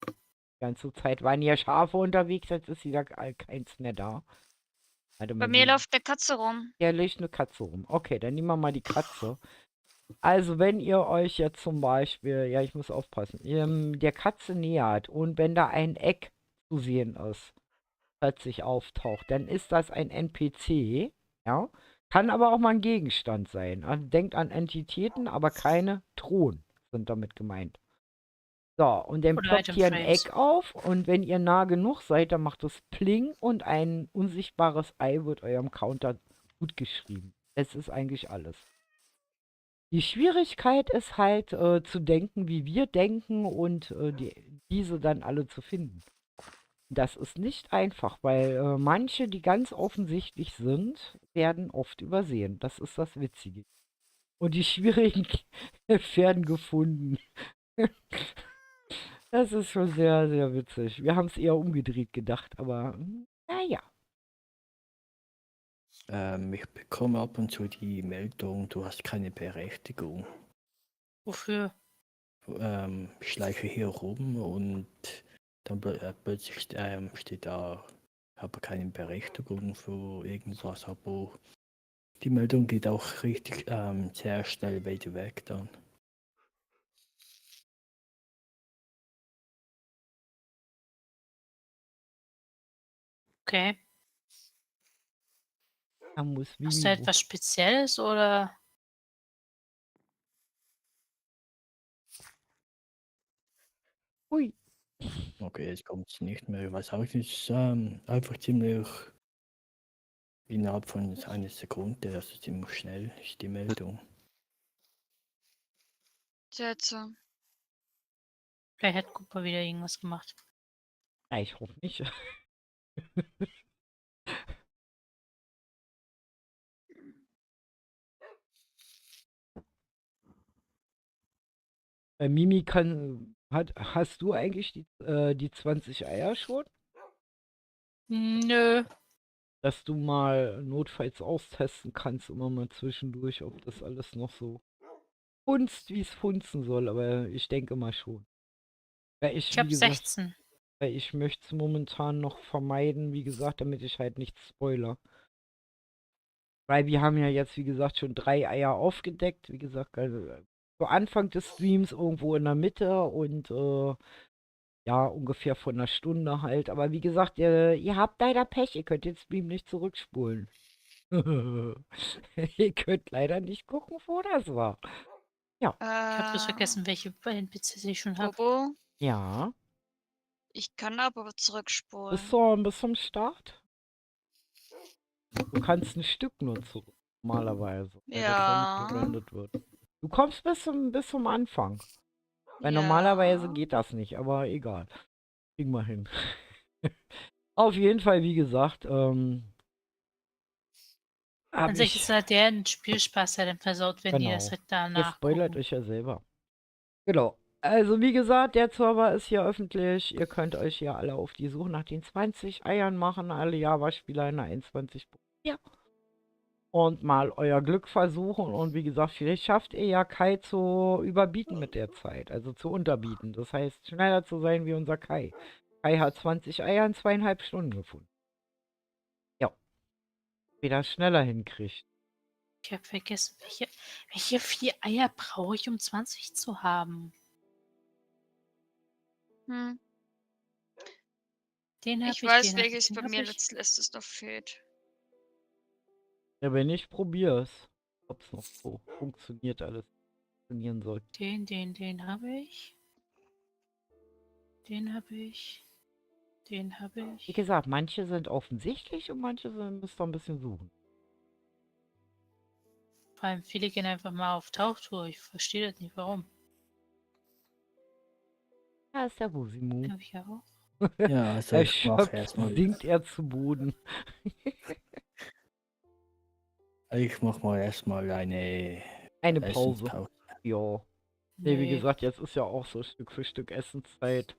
Die ganze Zeit waren hier Schafe unterwegs, jetzt ist wieder keins mehr da. Warte Bei mal, mir läuft 'ne Katze rum. hier liegt eine Katze rum. Okay, dann nehmen wir mal die Katze. Also, wenn ihr euch jetzt zum Beispiel, ja, ich muss aufpassen, der Katze nähert und wenn da ein Eck zu sehen ist, plötzlich auftaucht, dann ist das ein NPC, ja. Kann aber auch mal ein Gegenstand sein. Also denkt an Entitäten, aber keine Thron sind damit gemeint. So, und dann Oder ploppt hier ein Itemframes. Eck auf und wenn ihr nah genug seid, dann macht es Pling und ein unsichtbares Ei wird eurem Counter gut geschrieben. Das ist eigentlich alles. Die Schwierigkeit ist halt zu denken, wie wir denken und diese dann alle zu finden. Das ist nicht einfach, weil manche, die ganz offensichtlich sind, werden oft übersehen. Das ist das Witzige. Und die schwierigen werden gefunden. Das ist schon sehr, sehr witzig. Wir haben es eher umgedreht gedacht, aber naja. Ich bekomme ab und zu die Meldung, du hast keine Berechtigung. Wofür? Ich schleiche hier rum und dann plötzlich steht da, ich habe keine Berechtigung für irgendwas, aber die Meldung geht auch richtig sehr schnell weit weg dann. Okay. Da muss Hast du Vivi. etwas Spezielles oder? Ui. Okay, jetzt kommt es nicht mehr. Ich weiß auch nicht, einfach ziemlich innerhalb von einer Sekunde, also ziemlich schnell ist die Meldung. Seltsam. Vielleicht hat Cooper wieder irgendwas gemacht. Ja, ich hoffe nicht. Mimi hast du eigentlich die 20 Eier schon? Nö. Dass du mal notfalls austesten kannst, immer mal zwischendurch, ob das alles noch so funzt, wie es funzen soll. Aber ich denke mal schon. Weil Ich wie habe gesagt, 16. weil ich möchte es momentan noch vermeiden, wie gesagt, damit ich halt nicht spoiler. Weil wir haben ja jetzt, wie gesagt, schon 3 Eier aufgedeckt. Wie gesagt, also, zu Anfang des Streams irgendwo in der Mitte und ja, ungefähr vor einer Stunde halt. Aber wie gesagt, ihr habt leider Pech, ihr könnt den Stream nicht zurückspulen. Ihr könnt leider nicht gucken, wo das war. Ich habe bloß vergessen, welche NPCs ich schon habe. Bobo, Ja, ich kann aber bis zurückspulen. zum Start. Du kannst ein Stück nur zurück, normalerweise, weil das dann nicht Ja, gerendert wird. Du kommst bis zum Anfang. Weil normalerweise ja. geht das nicht, aber egal. Kriegen wir hin. Auf jeden Fall, wie gesagt, An habe sich ist ich. halt der Spielspaß ja dann versaut, wenn die das Genau. halt Ihr danach spoilert gucken. euch ja selber. Genau. Also wie gesagt, der Server ist hier öffentlich. Ihr könnt euch hier alle auf die Suche nach den 20 Eiern machen. Alle Java-Spieler in der 21.4. Und mal euer Glück versuchen. Und wie gesagt, vielleicht schafft ihr ja Kai zu überbieten mit der Zeit. Also zu unterbieten. Das heißt, schneller zu sein wie unser Kai. Kai hat 20 Eier in 2,5 Stunden gefunden. Ja. Wie das schneller hinkriegt. Ich habe vergessen, welche 4 Eier brauche ich, um 20 zu haben? Hm. Den habe Ich ich, weiß, den habe ich, welches den bei habe mir ich. letztes noch fehlt. Ja, wenn nicht, probier's. Ob es noch so funktioniert, alles funktionieren soll. Den habe ich. Den habe ich. Den habe Wie ich. gesagt, manche sind offensichtlich und manche müsst ihr ein bisschen suchen. Vor allem viele gehen einfach mal auf Tauchtour. Ich verstehe das nicht, warum. Da ist der Busimu. Habe ich ja auch. Ja, also ich mache Erschöpft erstmal, sinkt er zu Boden. mal erstmal eine Eine Pause. Essenspause. Ja. Nee, wie Nee. gesagt, jetzt ist ja auch so Stück für Stück Essenszeit.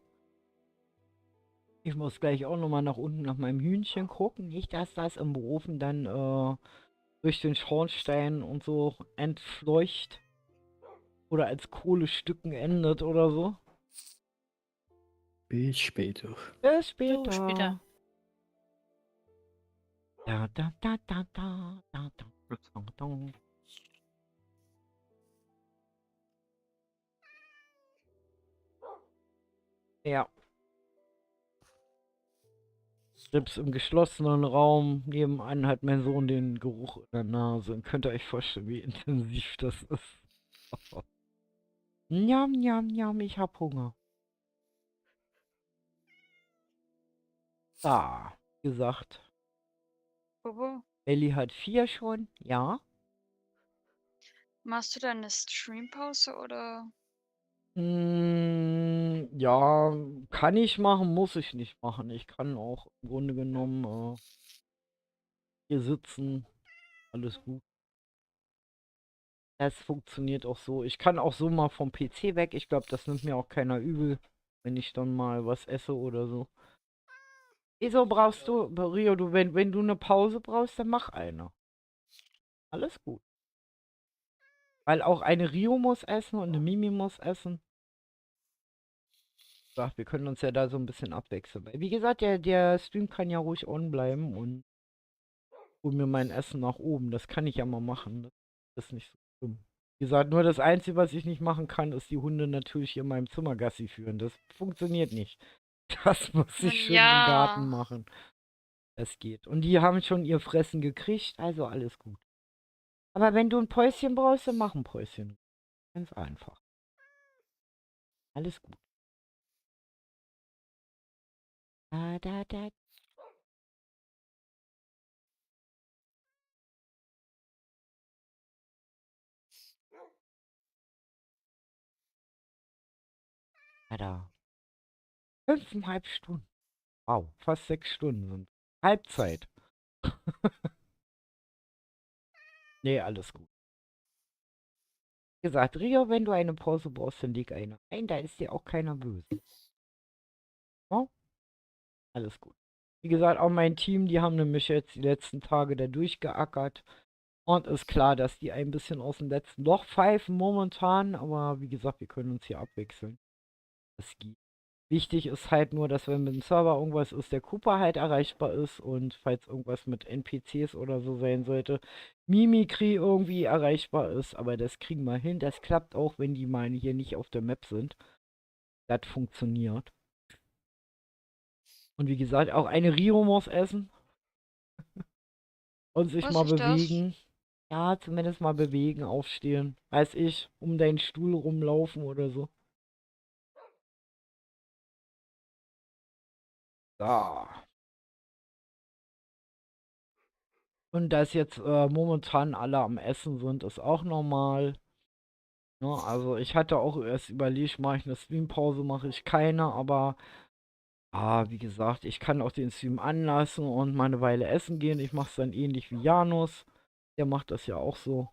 Ich muss gleich auch nochmal nach unten nach meinem Hühnchen gucken. Nicht, dass das im Ofen dann durch den Schornstein und so entfleucht. Oder als Kohlestücken endet oder so. Bis später. Bis Jo, später. später. Da, da, da, da, da, da, da, da, da. Ja. Selbst im geschlossenen Raum nebenan hat mein Sohn den Geruch in der Nase. Und könnt ihr euch vorstellen, wie intensiv das ist. Njam, njam, njam, ich hab Hunger. Da, wie gesagt. Bobo, Ellie hat 4 schon, ja. machst du deine Streampause oder? Ja, kann ich machen, muss ich nicht machen. Ich kann auch im Grunde genommen hier sitzen. Alles gut. Das funktioniert auch so. Ich kann auch so mal vom PC weg. Ich glaube, das nimmt mir auch keiner übel, wenn ich dann mal was esse oder so. Wieso brauchst du, Rio, wenn du eine Pause brauchst, dann mach eine. Alles gut. Weil auch eine Rio muss essen und eine Mimi muss essen. Ja, wir können uns ja da so ein bisschen abwechseln. Weil, wie gesagt, der Stream kann ja ruhig on bleiben und hol mir mein Essen nach oben. Das kann ich ja mal machen. Das ist nicht so schlimm. Wie gesagt, nur das Einzige, was ich nicht machen kann, ist die Hunde natürlich in meinem Zimmer Gassi führen. Das funktioniert nicht. Das muss ich schön im Garten Ja. machen. Das geht. Und die haben schon ihr Fressen gekriegt, also alles gut. Aber wenn du ein Päuschen brauchst, dann mach ein Päuschen. Ganz einfach. Alles gut. Da, da, da. Da, da. 5,5 Stunden. Wow, fast 6 Stunden sind. Halbzeit. Nee, alles gut. Wie gesagt, Rio, wenn du eine Pause brauchst, dann leg eine ein. Da ist dir auch keiner böse. Ja? Alles gut. Wie gesagt, auch mein Team, die haben nämlich jetzt die letzten Tage da durchgeackert. Und ist klar, dass die ein bisschen aus dem letzten Loch pfeifen momentan. Aber wie gesagt, wir können uns hier abwechseln. Das geht. Wichtig ist halt nur, dass wenn mit dem Server irgendwas ist, der Cooper halt erreichbar ist und falls irgendwas mit NPCs oder so sein sollte, Mimikry irgendwie erreichbar ist. Aber das kriegen wir hin. Das klappt auch, wenn die mal hier nicht auf der Map sind. Das funktioniert. Und wie gesagt, auch eine Rio muss essen und sich Muss mal ich das? bewegen. Ja, zumindest mal bewegen, aufstehen. Weiß ich, um deinen Stuhl rumlaufen oder so. So. Und dass jetzt momentan alle am Essen sind, ist auch normal. Ne? Also ich hatte auch erst überlegt, mache ich eine Streampause, mache ich keine, aber wie gesagt, ich kann auch den Stream anlassen und mal eine Weile essen gehen. Ich mache es dann ähnlich wie Janus. Der macht das ja auch so,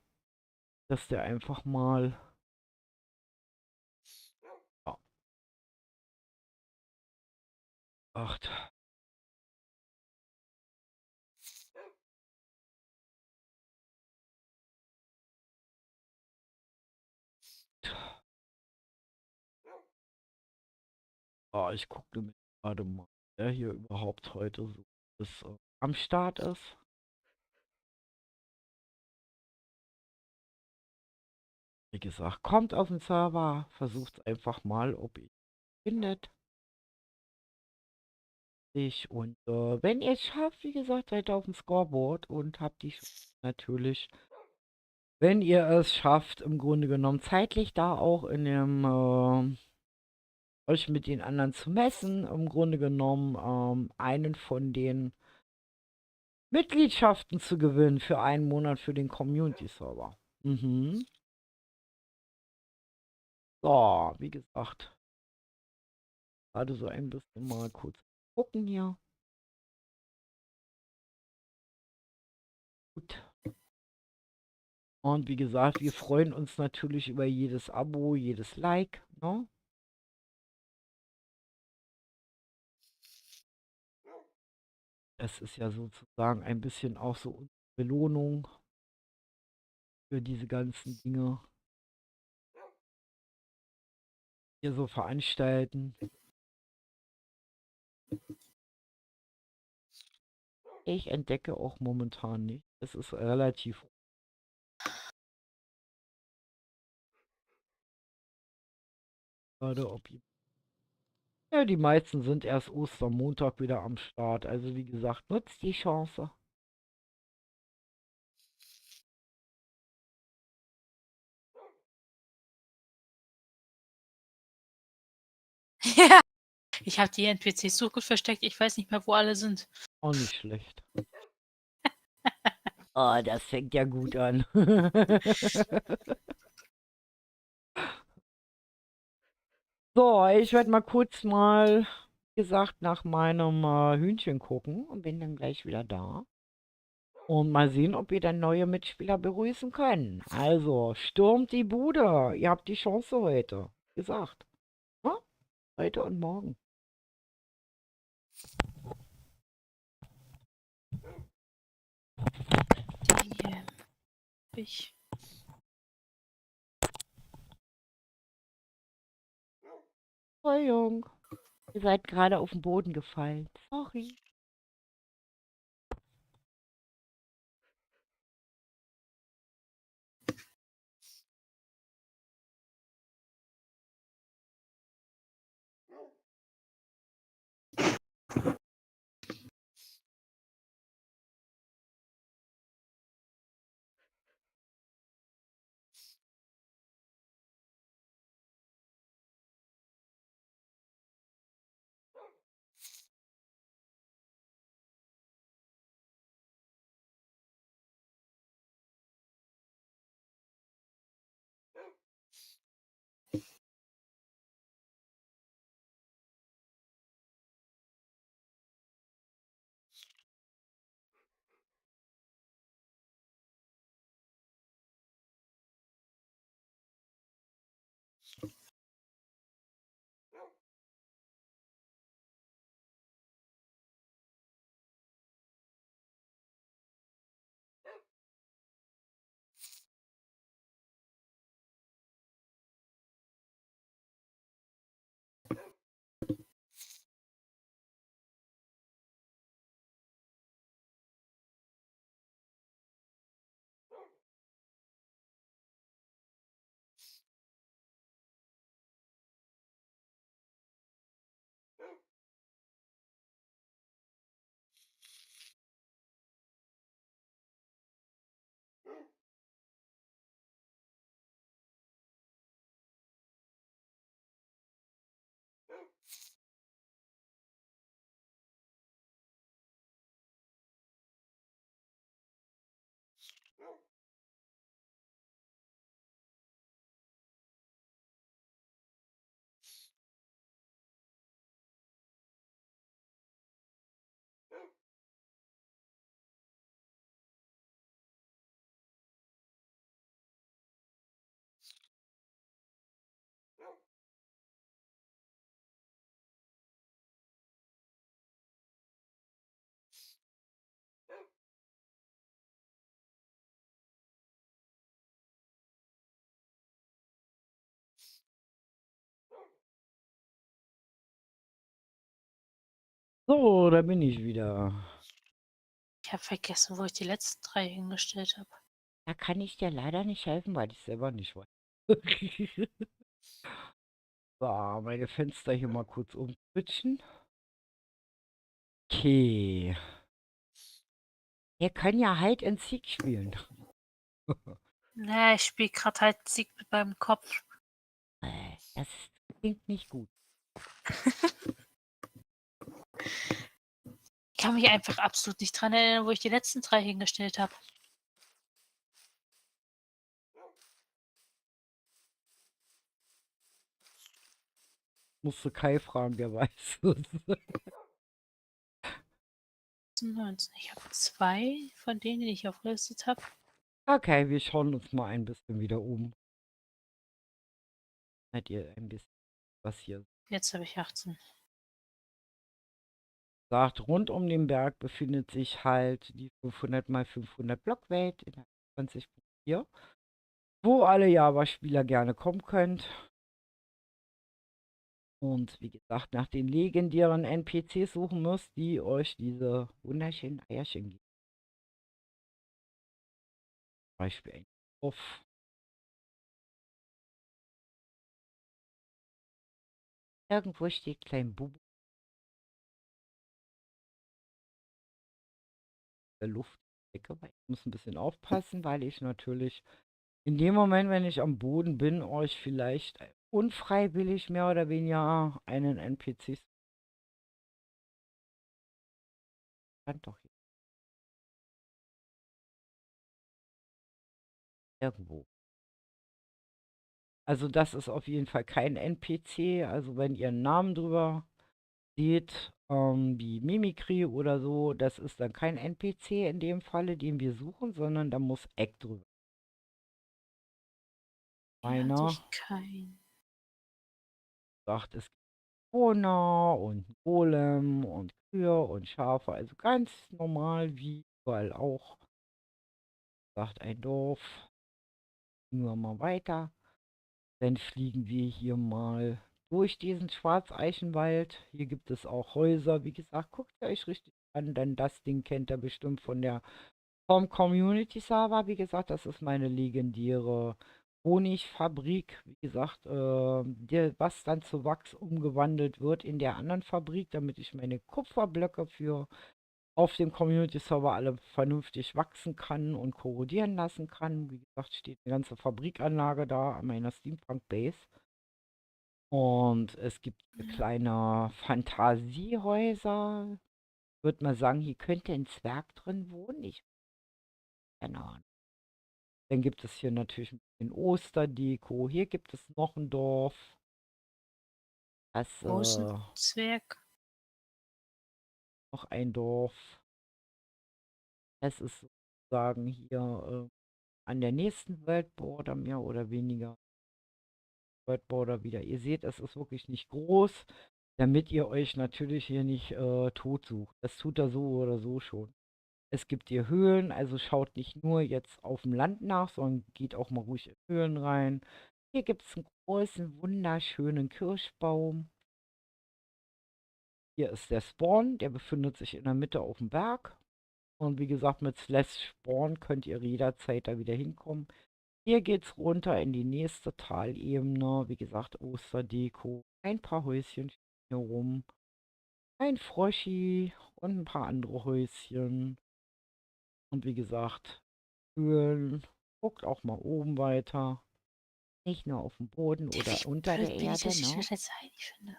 dass der einfach mal. Ja, 8. Ich gucke mir gerade mal, wer hier überhaupt heute so ist, am Start ist. Wie gesagt, kommt auf den Server, versucht einfach mal, ob ihr findet. Und wenn ihr es schafft, wie gesagt, seid ihr auf dem Scoreboard und habt die Chance natürlich, wenn ihr es schafft, im Grunde genommen zeitlich da auch in dem euch mit den anderen zu messen, im Grunde genommen einen von den Mitgliedschaften zu gewinnen für einen Monat für den Community-Server. Mhm. So, wie gesagt, gerade so ein bisschen mal kurz gucken hier. Gut. Und wie gesagt, wir freuen uns natürlich über jedes Abo, jedes Like, ne? Das ist ja sozusagen ein bisschen auch so unsere Belohnung für diese ganzen Dinge, die wir so veranstalten. Ich entdecke auch momentan nicht. Es ist relativ gerade, ob ja, die meisten sind erst Ostermontag wieder am Start. Also wie gesagt, nutzt die Chance. Ja. Ich habe die NPCs so gut versteckt, ich weiß nicht mehr, wo alle sind. Auch nicht schlecht. Oh, das fängt ja gut an. So, ich werde mal kurz mal, wie gesagt, nach meinem Hühnchen gucken und bin dann gleich wieder da. Und mal sehen, ob wir dann neue Mitspieler begrüßen können. Also, stürmt die Bude. Ihr habt die Chance heute. Wie gesagt. Ne? Heute und morgen. Ich. Entschuldigung. Ihr seid gerade auf den Boden gefallen. Sorry. So, da bin ich wieder. Ich habe vergessen, wo ich die letzten 3 hingestellt habe. Da kann ich dir leider nicht helfen, weil ich selber nicht weiß. So, meine Fenster hier mal kurz umswitchen. Okay. Ihr könnt ja Hide and Seek spielen. Na, ich spiele gerade halt Sieg mit meinem Kopf. Das klingt nicht gut. Ich kann mich einfach absolut nicht dran erinnern, wo ich die letzten 3 hingestellt habe. Musste Kai fragen, der weiß es. 19. Ich habe 2 von denen, die ich aufgelistet habe. Okay, wir schauen uns mal ein bisschen wieder um. Seid ihr ein bisschen was hier Jetzt habe ich 18. sagt. Rund um den Berg befindet sich halt die 500 mal 500 Blockwelt in der 20.4, wo alle Java-Spieler gerne kommen könnt. Und wie gesagt, nach den legendären NPCs suchen müsst, die euch diese wunderschönen Eierchen geben. Zum Beispiel ein Dorf. Irgendwo steht Klein Bubu in der Luftdecke, weil ich muss ein bisschen aufpassen, weil ich natürlich in dem Moment, wenn ich am Boden bin, euch vielleicht unfreiwillig mehr oder weniger einen NPC stand doch hier irgendwo. Also das ist auf jeden Fall kein NPC. Also wenn ihr einen Namen drüber seht, wie Mimikry oder so, das ist dann kein NPC in dem Falle, den wir suchen, sondern da muss Eck drüber. Hier hatte Einer ich keinen. sagt, es gibt Bewohner und Golem und Kühe und Schafe, also ganz normal wie überall auch. Sagt ein Dorf. Gehen wir mal weiter. Dann fliegen wir hier mal durch diesen Schwarzeichenwald. Hier gibt es auch Häuser. Wie gesagt, guckt euch richtig an, denn das Ding kennt ihr bestimmt vom Community Server. Wie gesagt, das ist meine legendäre Honigfabrik. Wie gesagt, was dann zu Wachs umgewandelt wird in der anderen Fabrik, damit ich meine Kupferblöcke für auf dem Community-Server alle vernünftig wachsen kann und korrodieren lassen kann. Wie gesagt, steht eine ganze Fabrikanlage da an meiner Steampunk-Base. Und es gibt hier kleine Fantasiehäuser. Würde mal sagen, hier könnte ein Zwerg drin wohnen. Ich keine Ahnung. Dann gibt es hier natürlich ein bisschen Osterdeko. Hier gibt es noch ein Dorf. Das, Großen Zwerg. noch ein Dorf. Das ist sozusagen hier an der nächsten Weltborder mehr oder weniger. World wieder. Ihr seht, es ist wirklich nicht groß, damit ihr euch natürlich hier nicht tot sucht. Das tut er so oder so schon. Es gibt hier Höhlen, also schaut nicht nur jetzt auf dem Land nach, sondern geht auch mal ruhig in Höhlen rein. Hier gibt es einen großen, wunderschönen Kirschbaum. Hier ist der Spawn, der befindet sich in der Mitte auf dem Berg. Und wie gesagt, mit /Spawn könnt ihr jederzeit da wieder hinkommen. Hier geht's runter in die nächste Talebene. Wie gesagt, Osterdeko. Ein paar Häuschen stehen hier rum. Ein Froschi und ein paar andere Häuschen. Und wie gesagt, Höhlen. Guckt auch mal oben weiter. Nicht nur auf dem Boden oder Wie unter der blöd bin ich, Erde, dass ich ne? das jetzt eigentlich finde.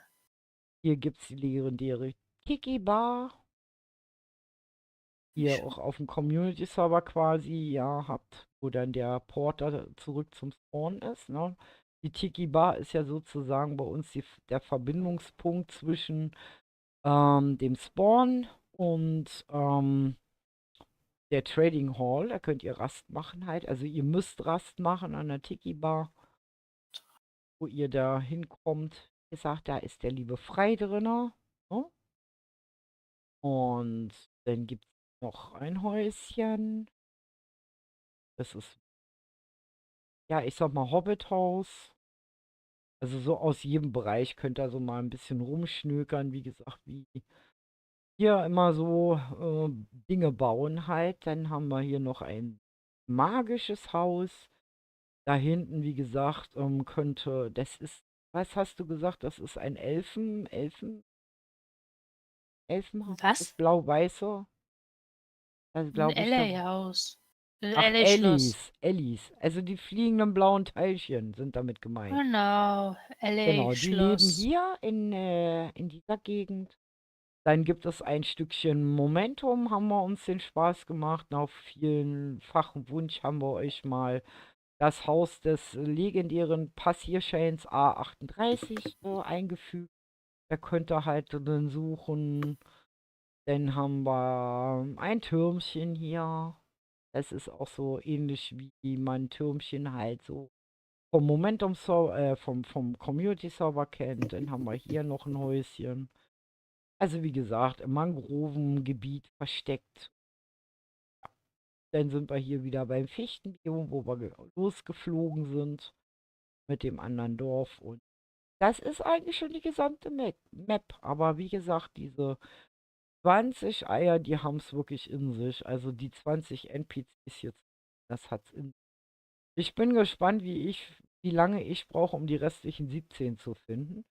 Hier gibt's die legendäre Tiki-Bar. Wie Ihr schön. auch auf dem Community-Server quasi, ja, habt, wo dann der Porter zurück zum Spawn ist, ne? Die Tiki Bar ist ja sozusagen bei uns der Verbindungspunkt zwischen dem Spawn und der Trading Hall. Da könnt ihr Rast machen halt. Also ihr müsst Rast machen an der Tiki Bar, wo ihr da hinkommt. Wie gesagt, da ist der liebe Frei drinne. Ne? Und dann gibt es noch ein Häuschen. Das ist ja, ich sag mal, Hobbithaus. Also so aus jedem Bereich könnt ihr so mal ein bisschen rumschnökern, wie gesagt, wie hier immer so Dinge bauen halt. Dann haben wir hier noch ein magisches Haus. Da hinten, wie gesagt, das ist, was hast du gesagt? Das ist ein Elfenhaus, das Was? blau-weiße. Das Ein glaube ich, das. LA-Haus. Ein Ach, LA-Schloss. Ellis. Also die fliegenden blauen Teilchen sind damit gemeint. Genau, Genau, die leben LA-Schloss. hier in dieser Gegend. Dann gibt es ein Stückchen Momentum, haben wir uns den Spaß gemacht. Auf vielen fachen Wunsch haben wir euch mal das Haus des legendären Passierscheins A38 eingefügt. Da könnt ihr halt drin suchen. Dann haben wir ein Türmchen hier. Das ist auch so ähnlich wie man Türmchen halt so vom Momentum Server, vom Community Server kennt. Dann haben wir hier noch ein Häuschen. Also wie gesagt, im Mangrovengebiet versteckt. Dann sind wir hier wieder beim Fichtenbiom, wo wir losgeflogen sind mit dem anderen Dorf. Und das ist eigentlich schon die gesamte Map. Aber wie gesagt, diese 20 Eier, die haben es wirklich in sich. Also die 20 NPCs jetzt, das hat's in sich. Ich bin gespannt, wie lange ich brauche, um die restlichen 17 zu finden.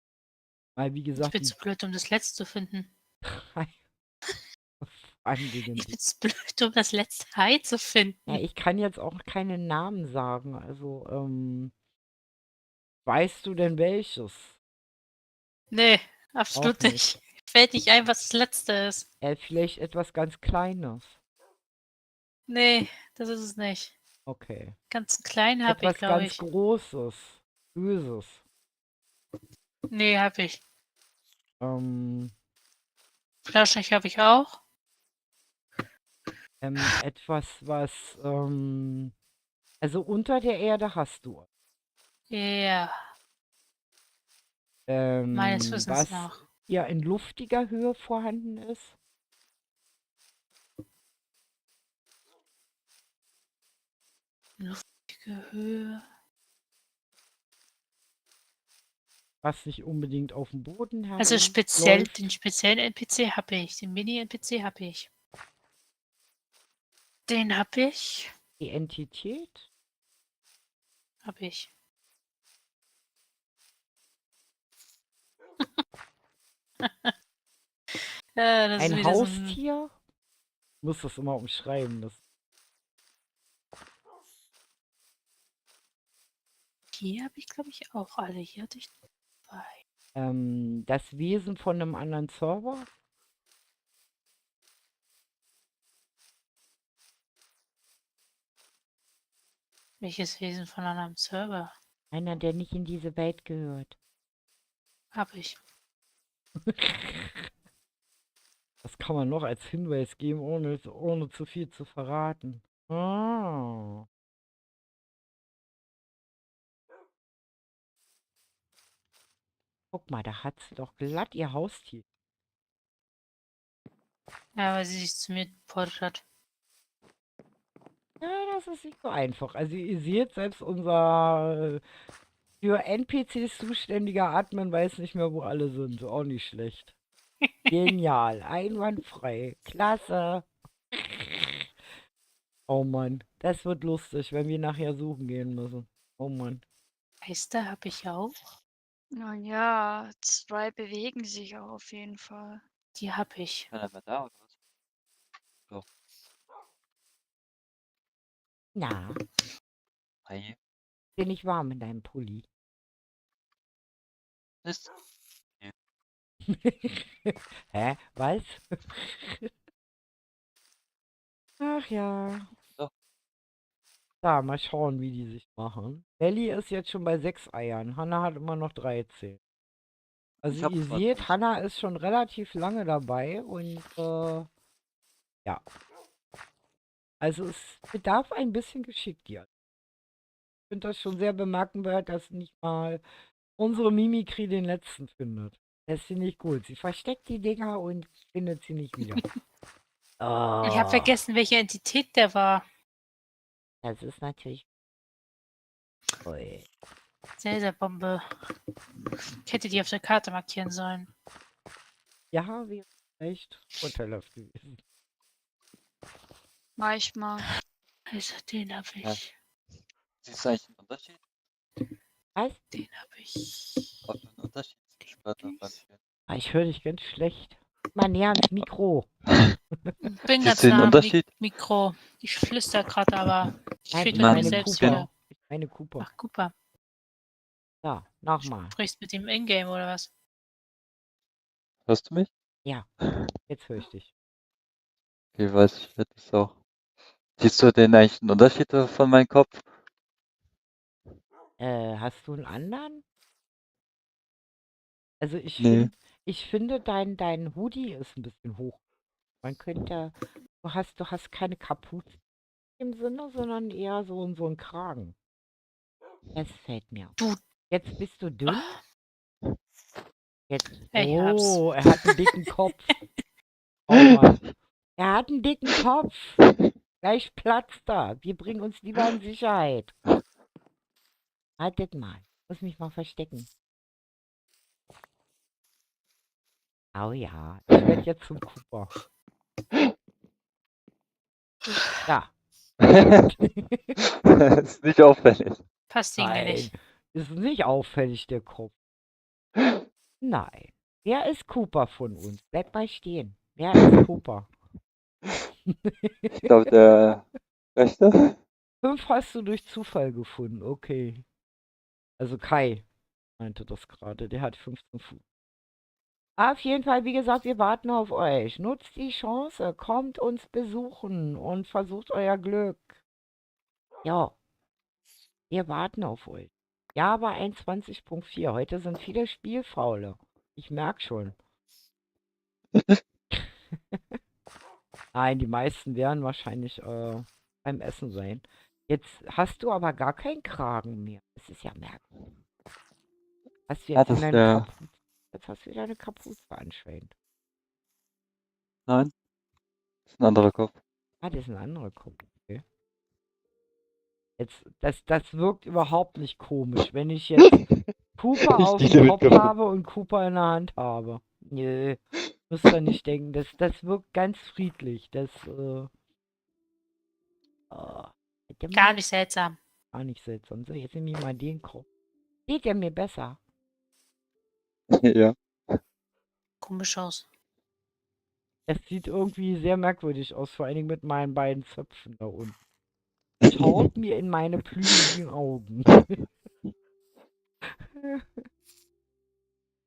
Weil, wie Ich gesagt, bin die zu blöd, um das letzte zu finden. drei Anliegen Ich sind. bin zu blöd, um das letzte Hai zu Ja, finden. ich kann jetzt auch keine Namen sagen. Also, weißt du denn welches? Nee, Auch absolut nicht. nicht. Fällt nicht ein, was das letzte ist. Vielleicht etwas ganz Kleines. Nee, das ist es nicht. Okay. Ganz klein habe ich, Etwas glaube ganz ich. Großes. Böses. Nee, habe ich. Ähm, Flauschig habe ich auch. etwas, also unter der Erde hast du. Ja, meines Wissens Was nach. ja in luftiger Höhe vorhanden ist. Luftige Höhe. Was nicht unbedingt auf dem Boden Also herumläuft. den speziellen NPC habe ich. Den Mini-NPC habe ich. Den habe ich. Die Entität. Habe ich. Ja, das ist Ein wieder so ein. Haustier. Ich muss das immer umschreiben. Hier habe ich, glaube ich, auch alle. Hier hatte ich zwei. Das Wesen von einem anderen Server. Welches Wesen von einem Server Einer, der nicht in diese Welt gehört. habe ich? Das kann man noch als Hinweis geben, ohne zu viel zu verraten. Ah. Guck mal, da hat sie doch glatt ihr Haustier. Ja, weil sie sich zu mir geportet hat. Ja, das ist nicht so einfach. Also ihr seht, selbst unser für NPCs zuständiger Admin weiß nicht mehr, wo alle sind. Auch nicht schlecht. Genial, einwandfrei, klasse. Oh Mann, das wird lustig, wenn wir nachher suchen gehen müssen. Oh Mann. Geister habe ich auch. Na ja, 2 bewegen sich auch auf jeden Fall. Die habe ich. Keiner mehr da, oder was? Doch. Na, Hi. dir nicht warm in deinem Pulli. Ist. Hä? Was? Ach ja. So. Da, mal schauen, wie die sich machen. Ellie ist jetzt schon bei 6 Eiern. Hannah hat immer noch 13. Also Ich hab ihr 20. seht, Hannah ist schon relativ lange dabei und ja. Also es bedarf ein bisschen Geschick hier. Ich finde das schon sehr bemerkenswert, dass nicht mal unsere Mimikry den letzten findet. Das finde ich gut. Sie versteckt die Dinger und findet sie nicht wieder. Ich habe Ah, vergessen, welche Entität der war. das ist natürlich. Ui. Bombe. Ich hätte die auf der Karte markieren sollen. Ja, wir echt vorteilhaft gewesen. Manchmal. Also den habe Ja. ich. Siehst du eigentlich einen Unterschied? Was? Den habe ich. Ob du einen Unterschied siehst beim Spielen? Ah, ich höre dich ganz schlecht. Mal näher ans Mikro. Bin Siehst ganz du den nah am Unterschied? Mikro. Ich flüster gerade, aber ich Nein, kriege ich dann Mann, mich meine selbst bin- wieder. Cooper. Ich meine Cooper. Ach, Cooper. Ja, nochmal. Sprichst mit dem Ingame oder was? Hörst du mich? Ja, jetzt höre ich dich. Okay, weiß ich, wird es auch. Siehst du denn eigentlich einen Unterschied von meinem Kopf? Hast du einen anderen? Also ich Nee. finde dein Hoodie ist ein bisschen hoch. Man könnte, du hast keine Kapuze im Sinne, sondern eher so ein Kragen. Das fällt mir auf. Du. Jetzt bist du dünn? Jetzt. Ich hab's. Oh, er hat einen dicken Kopf. Oh Mann. Er hat einen dicken Kopf. Gleich platzt er. Wir bringen uns lieber in Sicherheit. Wartet mal. Ich muss mich mal verstecken. Oh ja. Ich werde jetzt zum Cooper. Da. Ist nicht auffällig. Passt irgendwie Nein. nicht. Ist nicht auffällig, der Kopf. Nein. Wer ist Cooper von uns? Bleib mal stehen. Wer ist Cooper? Ich glaube, der Rechte. 5 hast du durch Zufall gefunden. Okay. Also Kai meinte das gerade. Der hat 15 Fuß. Auf jeden Fall, wie gesagt, wir warten auf euch. Nutzt die Chance, kommt uns besuchen und versucht euer Glück. Ja, wir warten auf euch. Java 21.4. Heute sind viele Spielfaule. Ich merke schon. Nein, die meisten werden wahrscheinlich beim Essen sein. Jetzt hast du aber gar keinen Kragen mehr. Das ist ja merkwürdig. Hast du Ja, jetzt das in ist deine der. Kapuze? Jetzt hast du wieder eine Kapuze anscheinend. Nein, das ist ein anderer Kopf. Ah, das ist ein anderer Kopf. Okay. Jetzt, das wirkt überhaupt nicht komisch, wenn ich jetzt Cooper Ich auf die dem damit Kopf gefunden. habe und Cooper in der Hand habe. Nö, müsst ihr nicht denken. Das wirkt ganz friedlich. Hätte Gar mal nicht seltsam. gar nicht seltsam. So, jetzt nehme ich mal den Kopf. Sieht er mir besser? Ja. Komisch aus. Es sieht irgendwie sehr merkwürdig aus, vor allen Dingen mit meinen beiden Zöpfen da unten. Schaut mir in meine plüschigen Augen.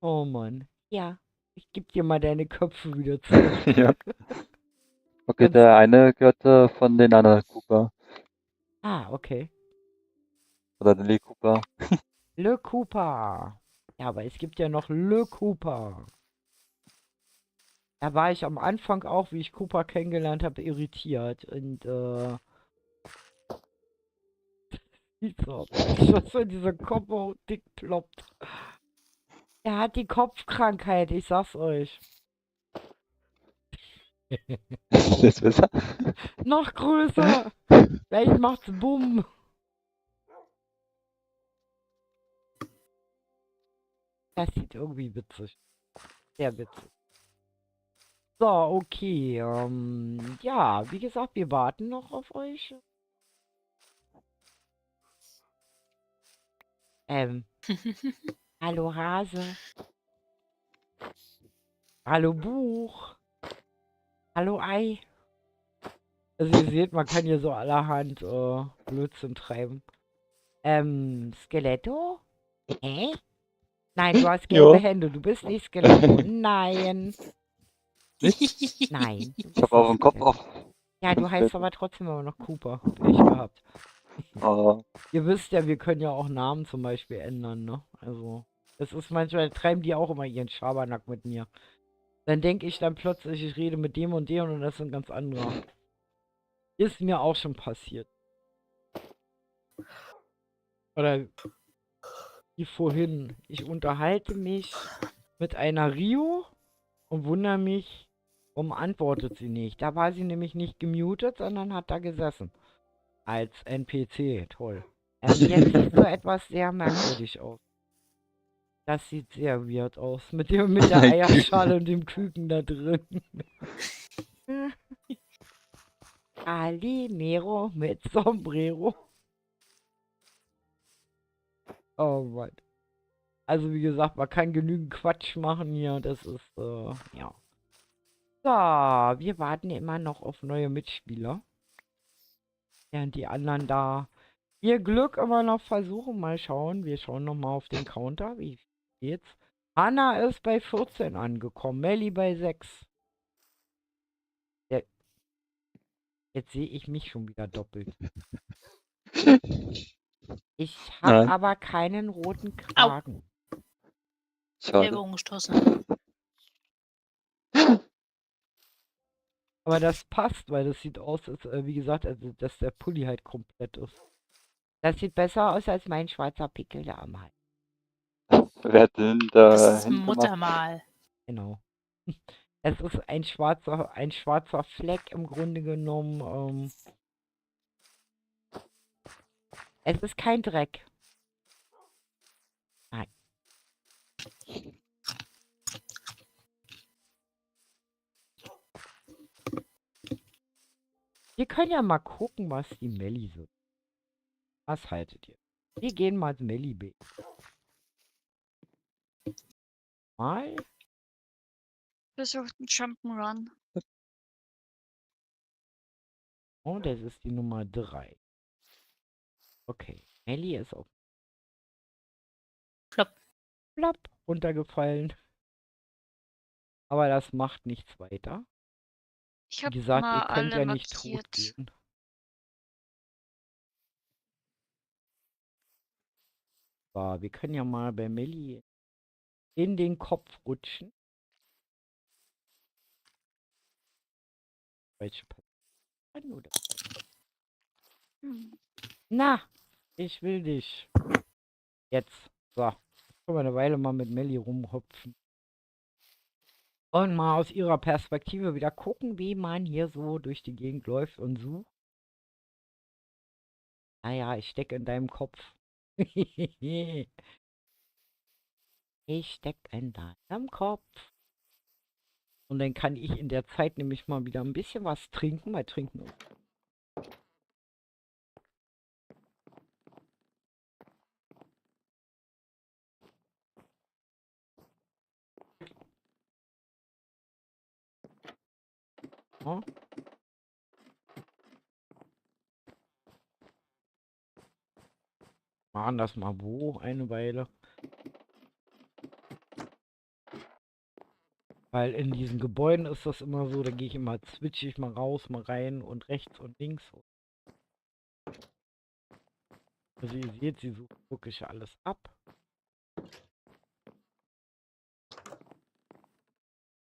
Oh Mann. Ja, ich geb dir mal deine Köpfe wieder zurück. Ja. Okay, Ganz- der eine gehörte von den anderen Cooper. Ah, okay. Oder der Lee Cooper. Le Cooper. Ja, aber es gibt ja noch Le Cooper. Da war ich am Anfang auch, wie ich Cooper kennengelernt habe, irritiert. Und, sieht so aus, als wenn dieser Kopf auch dick ploppt. Er hat die Kopfkrankheit, ich sag's euch. Ist besser? Noch größer. Vielleicht macht's Bumm. Das sieht irgendwie witzig. Sehr witzig. So, okay. Ja, wie gesagt, wir warten noch auf euch. Hallo Hase. Hallo Buch. Hallo Ei. Also ihr seht, man kann hier so allerhand Blödsinn treiben. Skeletto? Hä? Nein, du hast gelbe Ja. Hände. Du bist nicht Skeletto. Nein. Nein. Du Ich bist habe auf nicht dem Kopf Skeletto. auf. Ja, du heißt aber trotzdem immer noch Cooper. Pech gehabt. Oh, Ihr wisst ja, wir können ja auch Namen zum Beispiel ändern, ne? Also, das ist manchmal, treiben die auch immer ihren Schabernack mit mir. Dann denke ich dann plötzlich, ich rede mit dem und dem und das ist ein ganz anderer. Ist mir auch schon passiert. Oder wie vorhin, ich unterhalte mich mit einer Rio und wundere mich, warum antwortet sie nicht. Da war sie nämlich nicht gemutet, sondern hat da gesessen. Als NPC, toll. Jetzt sieht so etwas sehr merkwürdig aus. Das sieht sehr weird aus. Mit der Eierschale und dem Küken da drin. Calimero mit Sombrero. Oh Mann. Also wie gesagt, man kann genügend Quatsch machen hier. Das ist, ja. So, wir warten immer noch auf neue Mitspieler. Während die anderen da ihr Glück immer noch versuchen. Mal schauen. Wir schauen nochmal auf den Counter. Wie geht's? Hanna ist bei 14 angekommen. Melli bei 6. Ja, jetzt sehe ich mich schon wieder doppelt. Ich habe Nein, aber keinen roten Au, Kragen. schade. Ellbogen gestoßen. Aber das passt, weil das sieht aus, als, wie gesagt, also, dass der Pulli halt komplett ist. Das sieht besser aus als mein schwarzer Pickel da am Hals. Wer hat denn Das da ist hingemacht? Muttermal. Genau. Es ist ein schwarzer Fleck im Grunde genommen. Es ist kein Dreck. Nein. Wir können ja mal gucken, was die Melli so. Was haltet ihr? Wir gehen mal Melli B. Mal. Versucht 'n Jump'n'Run. Oh, das ist die Nummer 3. Okay. Melli ist auf Plopp. Plopp runtergefallen. Aber das macht nichts weiter. Ich Wie habe gesagt, ihr mal könnt alle ja nicht tot markiert. gehen. So, wir können ja mal bei Melli in den Kopf rutschen. Welche Person oder? Hm. Na, ich will dich. Jetzt. So. Können wir eine Weile mal mit Melli rumhüpfen. Und mal aus ihrer Perspektive wieder gucken, wie man hier so durch die Gegend läuft und sucht. Naja, ich stecke in deinem Kopf. Ich stecke in deinem Kopf. Und dann kann ich in der Zeit nämlich mal wieder ein bisschen was trinken, weil trinken. Ja. Machen das mal wo eine Weile. Weil in diesen Gebäuden ist das immer so, da gehe ich immer, switche ich mal raus, mal rein und rechts und links. Also ihr seht, sie sucht wirklich alles ab.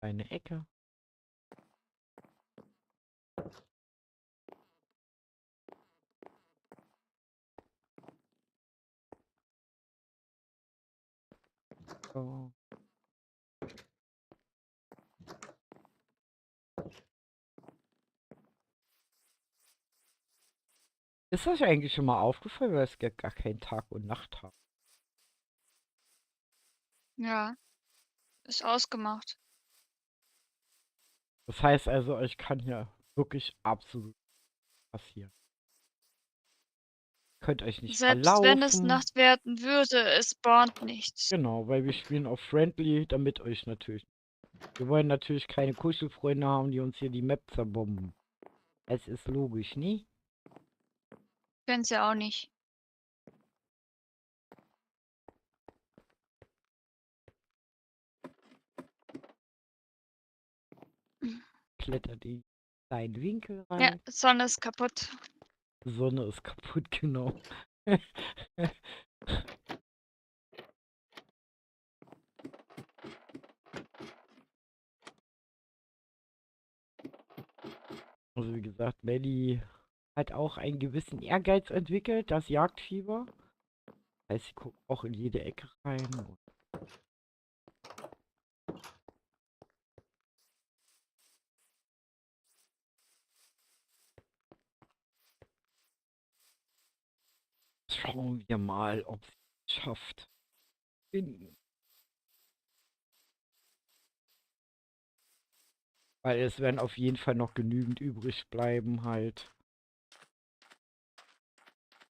Eine Ecke. So. Ist euch eigentlich schon mal aufgefallen, weil es gar keinen Tag und Nacht haben? Ja, ist ausgemacht. Das heißt also, euch kann ja wirklich absolut passieren. Könnt euch nicht Selbst wenn es verlaufen. Nacht werden würde, es spawnt nichts. Genau, weil wir spielen auf Friendly, damit euch natürlich. Wir wollen natürlich keine Kuschelfreunde haben, die uns hier die Map zerbomben. Es ist logisch, nie? Kennen's ja auch nicht. Klettert in deinen Winkel Ja, rein. Sonne ist kaputt. Sonne ist kaputt, genau. Also wie gesagt, Melli hat auch einen gewissen Ehrgeiz entwickelt, das Jagdfieber. Das heißt, sie guckt auch in jede Ecke rein. Schauen wir mal, ob sie es schafft. Finden. Weil es werden auf jeden Fall noch genügend übrig bleiben, halt.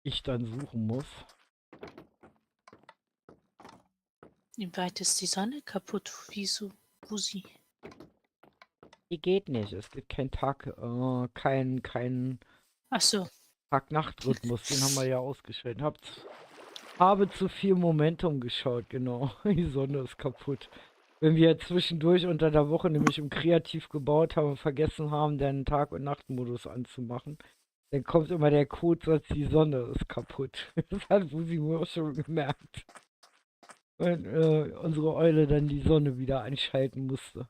Ich dann suchen muss. Wie weit ist die Sonne kaputt? Wieso? Wusi? Die geht nicht. Es gibt keinen keinen Ach so. Tag-Nacht-Rhythmus. Den haben wir ja ausgestellt. Habe zu viel Momentum geschaut, genau. Die Sonne ist kaputt. Wenn wir zwischendurch unter der Woche nämlich im Kreativ gebaut haben und vergessen haben, den Tag- und Nachtmodus anzumachen, dann kommt immer der Codesatz, die Sonne ist kaputt. Das hat Wusi mir auch schon gemerkt. Und unsere Eule dann die Sonne wieder einschalten musste.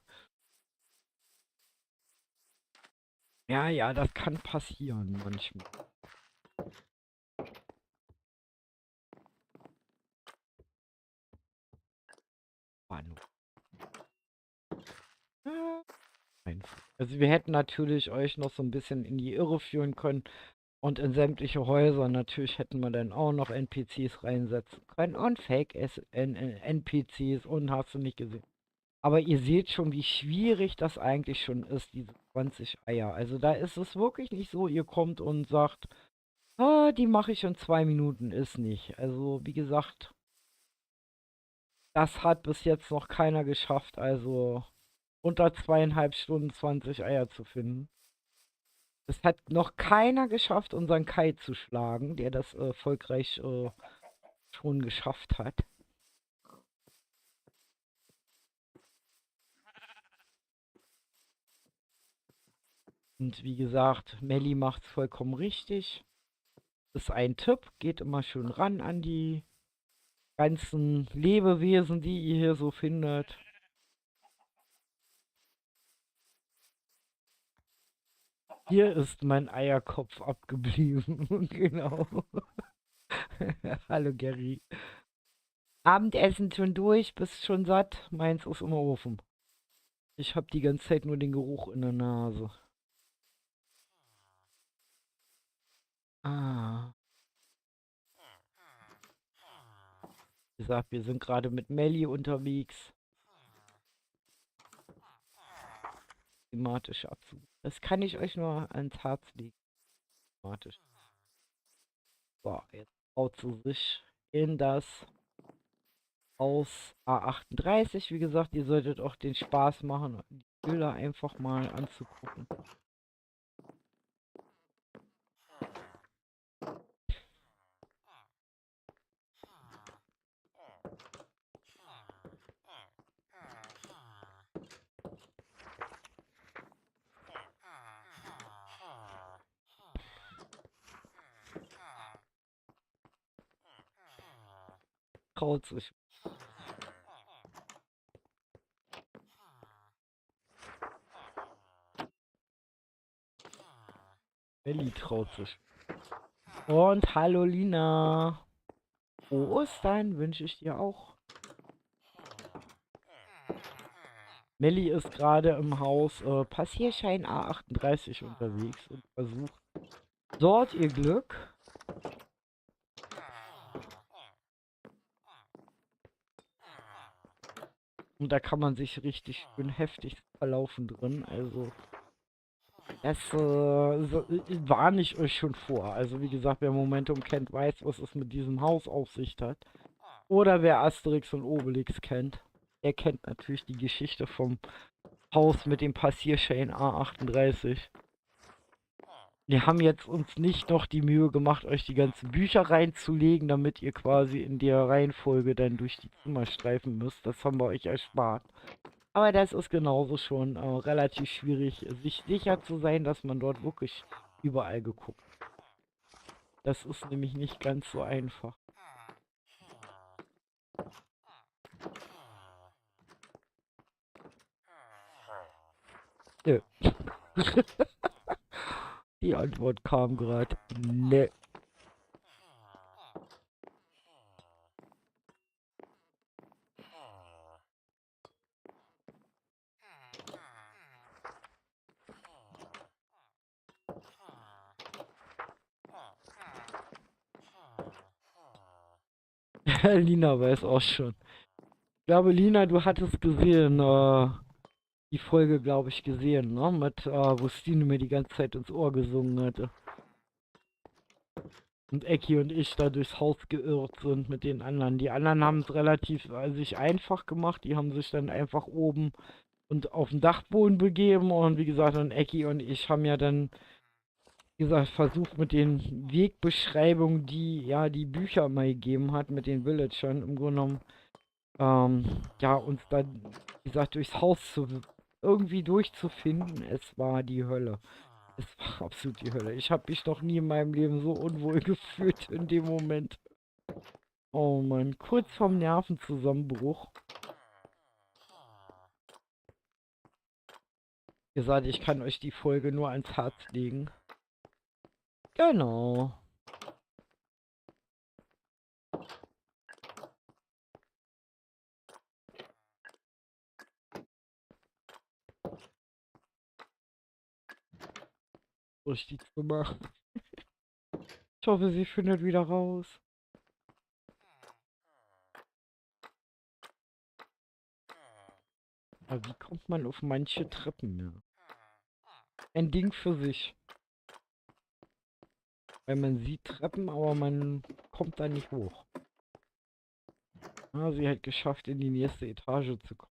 Ja, ja, das kann passieren manchmal. Ahnung. Einfach. Also wir hätten natürlich euch noch so ein bisschen in die Irre führen können und in sämtliche Häuser. Natürlich hätten wir dann auch noch NPCs reinsetzen können und Fake NPCs und hast du nicht gesehen. Aber ihr seht schon, wie schwierig das eigentlich schon ist, diese 20 Eier. Also da ist es wirklich nicht so, ihr kommt und sagt, ah, die mache ich in 2 Minuten, ist nicht. Also wie gesagt, das hat bis jetzt noch keiner geschafft, also unter 2,5 Stunden 20 Eier zu finden. Es hat noch keiner geschafft, unseren Kai zu schlagen, der das erfolgreich schon geschafft hat. Und wie gesagt, Melli macht's vollkommen richtig. Ist ein Tipp, geht immer schön ran an die ganzen Lebewesen, die ihr hier so findet. Hier ist mein Eierkopf abgeblieben. Genau. Hallo Gary. Abendessen schon durch, bist schon satt. Meins ist im Ofen. Ich hab die ganze Zeit nur den Geruch in der Nase. Ah. Wie gesagt, wir sind gerade mit Melli unterwegs. Thematisch Abzug. Das kann ich euch nur ans Herz legen. Thematisch. So, jetzt baut sie sich in das Haus A38. Wie gesagt, ihr solltet auch den Spaß machen, die Bilder einfach mal anzugucken. Traut sich. Melli traut sich. Und hallo Lina. Frohe Ostern wünsche ich dir auch. Melli ist gerade im Haus Passierschein A38 unterwegs und versucht dort ihr Glück. Und da kann man sich richtig schön heftig verlaufen drin. Also das warne ich euch schon vor. Also wie gesagt, wer Momentum kennt, weiß, was es mit diesem Haus auf sich hat. Oder wer Asterix und Obelix kennt, der kennt natürlich die Geschichte vom Haus mit dem Passierschein A38. Wir haben jetzt uns nicht noch die Mühe gemacht, euch die ganzen Bücher reinzulegen, damit ihr quasi in der Reihenfolge dann durch die Zimmer streifen müsst. Das haben wir euch erspart. Aber das ist genauso schon relativ schwierig, sich sicher zu sein, dass man dort wirklich überall geguckt. Das ist nämlich nicht ganz so einfach. Nö. Die Antwort kam gerade. Ne. Lina weiß auch schon. Ich glaube, Lina, du hattest gesehen, die Folge, glaube ich, gesehen, ne? Mit, wo Stine mir die ganze Zeit ins Ohr gesungen hatte. Und Ecki und ich da durchs Haus geirrt sind mit den anderen. Die anderen haben es relativ sich einfach gemacht. Die haben sich dann einfach oben und auf den Dachboden begeben. Und wie gesagt, und Ecki und ich haben ja dann, wie gesagt, versucht mit den Wegbeschreibungen, die ja die Bücher mal gegeben hat, mit den Villagern im Grunde genommen, ja, uns dann, wie gesagt, durchs Haus irgendwie durchzufinden. Es war die Hölle. Es war absolut die Hölle. Ich habe mich noch nie in meinem Leben so unwohl gefühlt in dem Moment. Oh Mann, kurz vorm Nervenzusammenbruch. Wie gesagt, ich kann euch die Folge nur ans Herz legen. Genau. Richtig gemacht. Ich hoffe, sie findet wieder raus. Aber wie kommt man auf manche Treppen, ja? Ein Ding für sich. Weil man sieht Treppen, aber man kommt da nicht hoch. Ah, sie hat geschafft, in die nächste Etage zu kommen.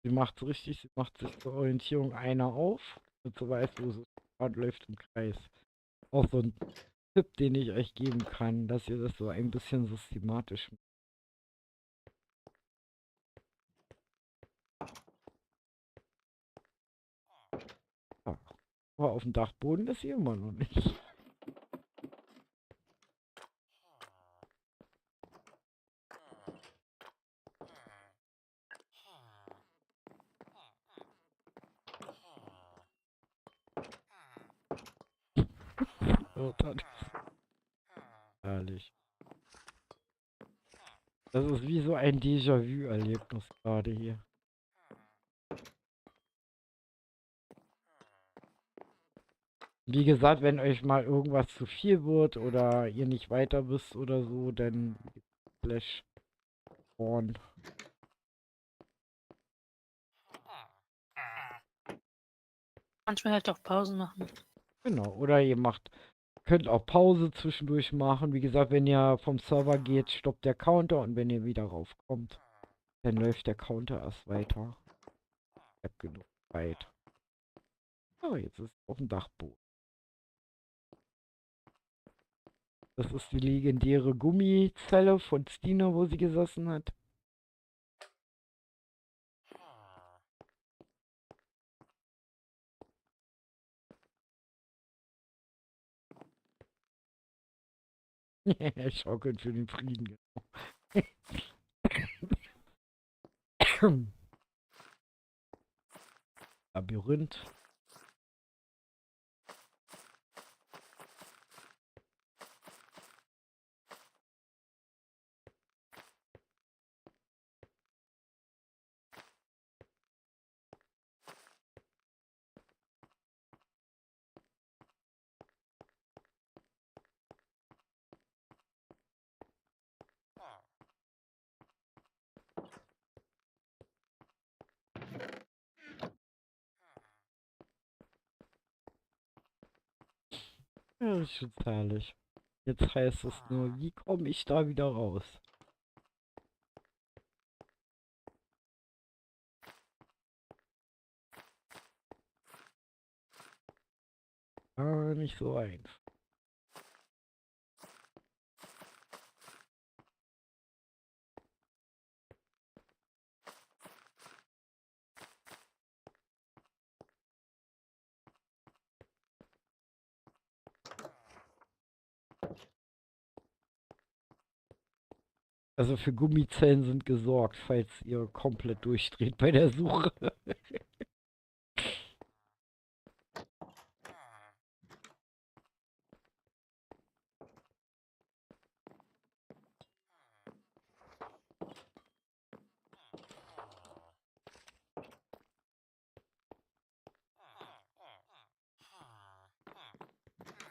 Sie macht es richtig, sie macht sich zur Orientierung einer auf, und so weiß, wo sie gerade läuft im Kreis. Auch so ein Tipp, den ich euch geben kann, dass ihr das so ein bisschen systematisch macht. Ja. Aber auf dem Dachboden ist sie immer noch nicht. Oh, das ist herrlich. Das ist wie so ein Déjà-vu-Erlebnis gerade hier. Wie gesagt, wenn euch mal irgendwas zu viel wird oder ihr nicht weiter wisst oder so, dann Flash on. Manchmal halt auch Pausen machen. Genau, oder ihr könnt auch Pause zwischendurch machen. Wie gesagt, wenn ihr vom Server geht, stoppt der Counter und wenn ihr wieder raufkommt, dann läuft der Counter erst weiter. Ich hab genug Zeit. Ah, jetzt ist es auf dem Dachboden. Das ist die legendäre Gummizelle von Stina, wo sie gesessen hat. Schaukeln für den Frieden. Labyrinth. Ja, das ist schon herrlich. Jetzt heißt es nur, wie komme ich da wieder raus? Nicht so einfach. Also für Gummizellen sind gesorgt, falls ihr komplett durchdreht bei der Suche.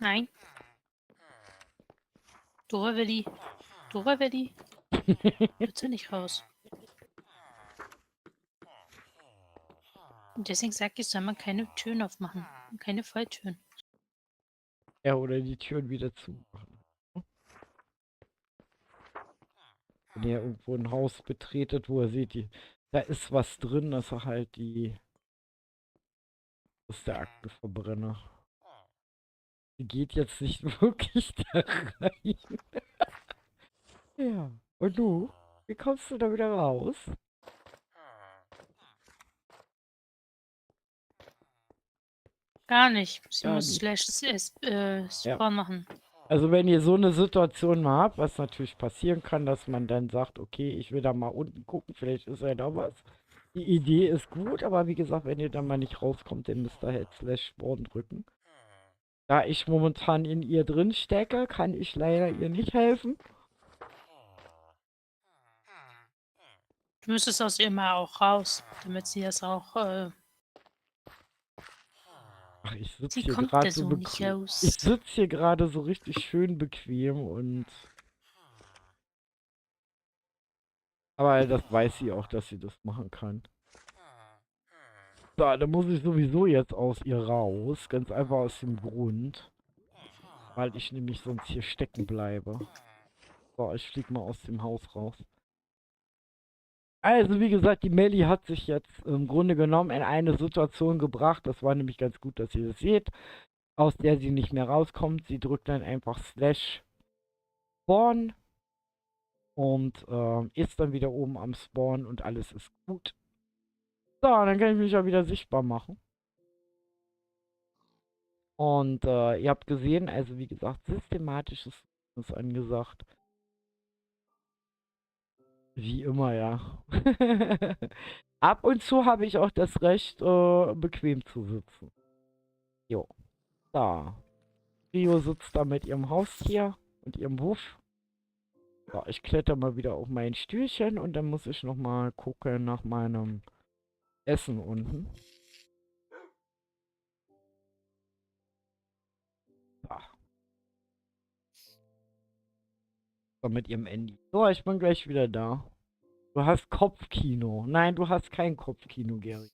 Nein. Dora Willi. Dora Willi. Bitte nicht raus. Und deswegen sag ich, soll man keine Türen aufmachen. Keine Falltüren. Ja, oder die Türen wieder zumachen. Wenn ihr irgendwo ein Haus betretet, wo ihr seht, da ist was drin, dass er halt das ist der Aktenverbrenner. Die geht jetzt nicht wirklich da rein. Ja. Und du? Wie kommst du da wieder raus? Gar nicht. Sie Gar muss nicht. Ja. Spawn machen. Also wenn ihr so eine Situation mal habt, was natürlich passieren kann, dass man dann sagt, okay, ich will da mal unten gucken, vielleicht ist ja da was. Die Idee ist gut, aber wie gesagt, wenn ihr dann mal nicht rauskommt, dann müsst ihr halt /spawn drücken. Da ich momentan in ihr drin stecke, kann ich leider ihr nicht helfen. Du müsstest aus ihr mal auch raus, damit sie das auch. Ach, ich sitze Sie hier kommt gerade da so so nicht bequem. raus. Ich sitze hier gerade so richtig schön bequem und. Aber das weiß sie auch, dass sie das machen kann. So, da muss ich sowieso jetzt aus ihr raus. Ganz einfach aus dem Grund. Weil ich nämlich sonst hier stecken bleibe. So, ich flieg mal aus dem Haus raus. Also, wie gesagt, die Melli hat sich jetzt im Grunde genommen in eine Situation gebracht. Das war nämlich ganz gut, dass ihr das seht. Aus der sie nicht mehr rauskommt. Sie drückt dann einfach /spawn. Und ist dann wieder oben am Spawn und alles ist gut. So, dann kann ich mich ja wieder sichtbar machen. Und ihr habt gesehen, also wie gesagt, systematisches ist angesagt. Wie immer, ja. Ab und zu habe ich auch das Recht, bequem zu sitzen. Jo. Da. Rio sitzt da mit ihrem Haustier und ihrem Wuff. So, ich kletter mal wieder auf mein Stühlchen und dann muss ich nochmal gucken nach meinem Essen unten. So. So, mit ihrem Handy. So, ich bin gleich wieder da. Du hast Kopfkino. Nein, du hast kein Kopfkino, Gary.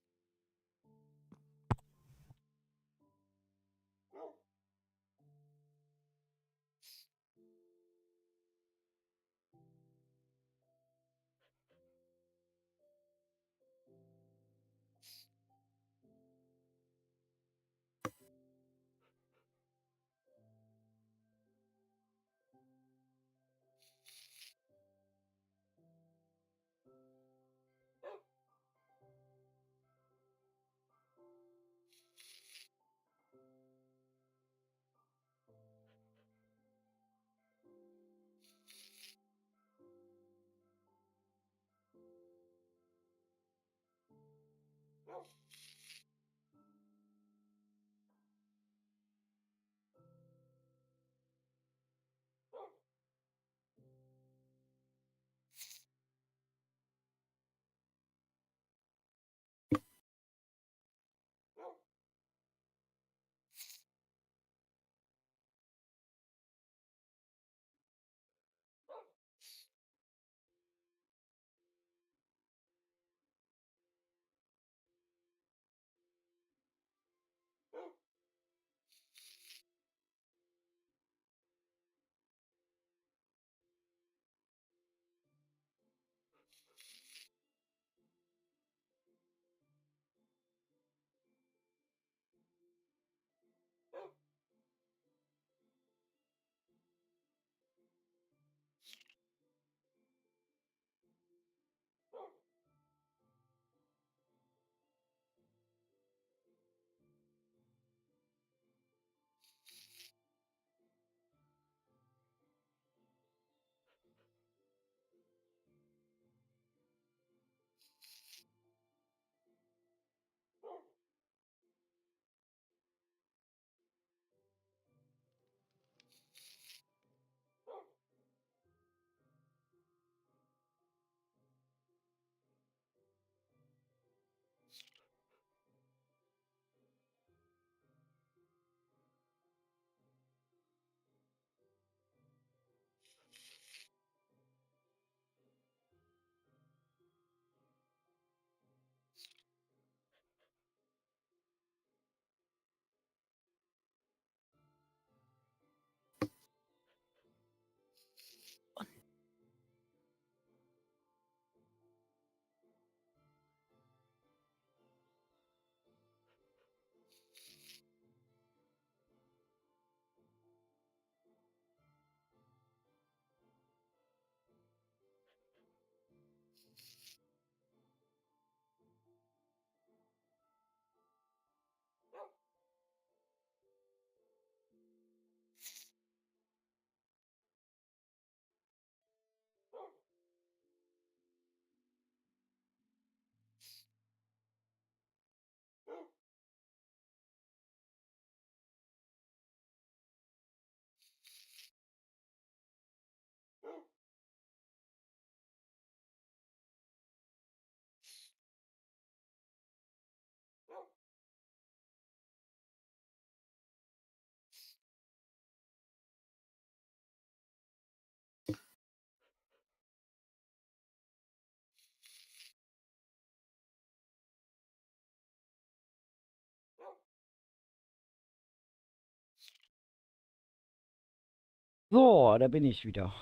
So, da bin ich wieder.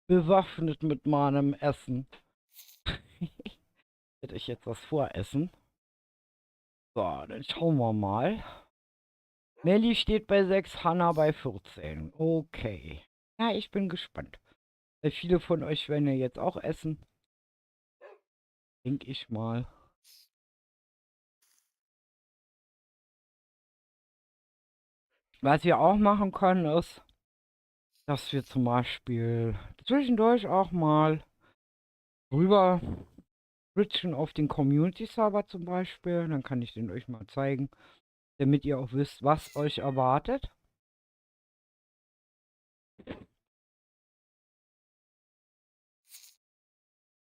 Bewaffnet mit meinem Essen. Werde ich jetzt was voressen. So, dann schauen wir mal. Melli steht bei 6, Hanna bei 14. Okay. Ja, ich bin gespannt. Weil viele von euch werden ja jetzt auch essen. Denke ich mal. Was wir auch machen können, ist, dass wir zum Beispiel zwischendurch auch mal rüber switchen auf den Community-Server zum Beispiel. Dann kann ich den euch mal zeigen, damit ihr auch wisst, was euch erwartet.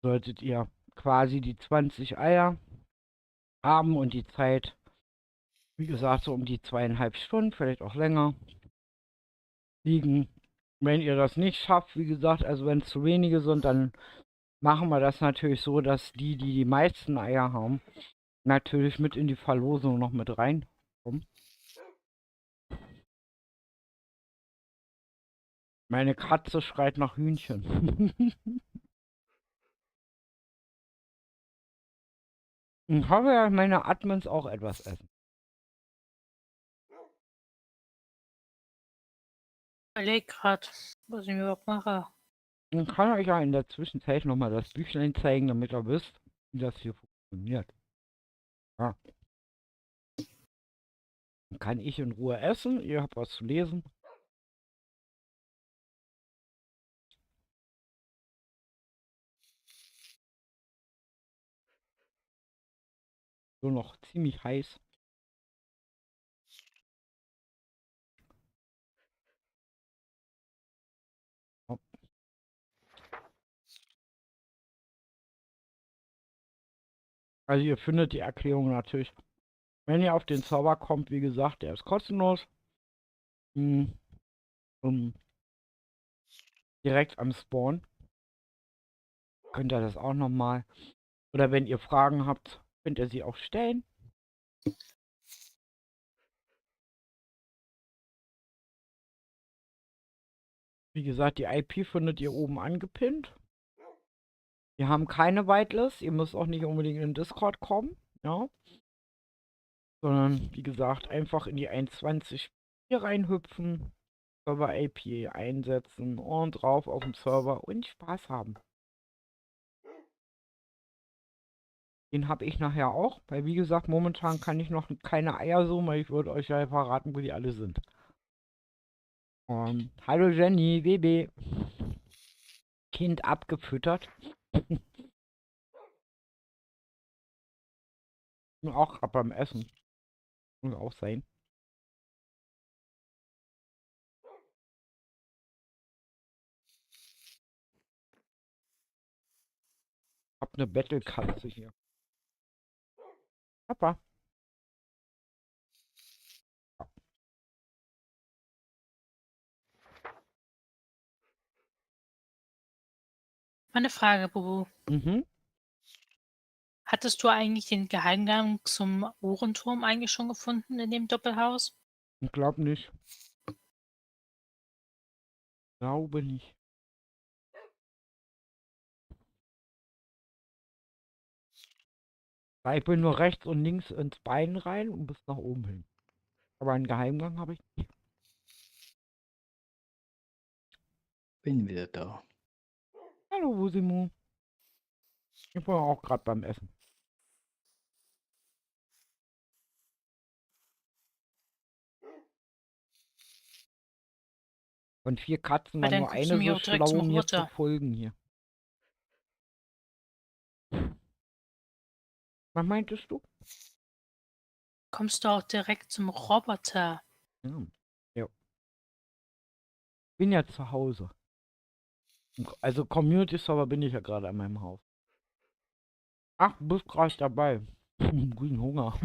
Solltet ihr quasi die 20 Eier haben und die Zeit, wie gesagt, so um die 2,5 Stunden, vielleicht auch länger, liegen. Wenn ihr das nicht schafft, wie gesagt, also wenn es zu wenige sind, dann machen wir das natürlich so, dass die meisten Eier haben, natürlich mit in die Verlosung noch mit reinkommen. Meine Katze schreit nach Hühnchen. Ich hoffe, dass meine Admins auch etwas essen. Überleg grad, was ich mir überhaupt mache. Ich kann euch ja in der Zwischenzeit nochmal das Büchlein zeigen, damit ihr wisst, wie das hier funktioniert. Ja. Dann kann ich in Ruhe essen, ihr habt was zu lesen. So noch ziemlich heiß. Ja. Also ihr findet die Erklärung natürlich, wenn ihr auf den Server kommt, wie gesagt, der ist kostenlos. Hm, direkt am Spawn. Könnt ihr das auch nochmal. Oder wenn ihr Fragen habt, könnt ihr sie auch stellen. Wie gesagt, die IP findet ihr oben angepinnt. Wir haben keine Whitelist. Ihr müsst auch nicht unbedingt in den Discord kommen. Ja. Sondern, wie gesagt, einfach in die 1.20 hier reinhüpfen. Server IP einsetzen und drauf auf dem Server und Spaß haben. Den habe ich nachher auch, weil wie gesagt, momentan kann ich noch keine Eier so, weil ich würde euch ja verraten, wo die alle sind. Hallo Jenny, WB. Kind abgefüttert. Bin auch gerade beim Essen. Muss auch sein. Hab eine Battle-Katze hier. Papa. Meine Frage, Bubu. Mhm. Hattest du eigentlich den Geheimgang zum Uhrenturm eigentlich schon gefunden in dem Doppelhaus? Ich glaube nicht. Glaube nicht. Weil ich bin nur rechts und links ins Bein rein und bis nach oben hin. Aber einen Geheimgang habe ich nicht. Bin wieder da. Hallo Wusimo. Ich war auch gerade beim Essen. Von 4 Katzen Weil war dann nur kommst du eine mir so auch direkt schlau, zum mir zu Roboter. folgen hier. Was meintest du? Kommst du auch direkt zum Roboter? Ja. Ja. Bin ja zu Hause. Also Community Server bin ich ja gerade an meinem Haus. Ach, du bist gerade dabei. Guten Hunger.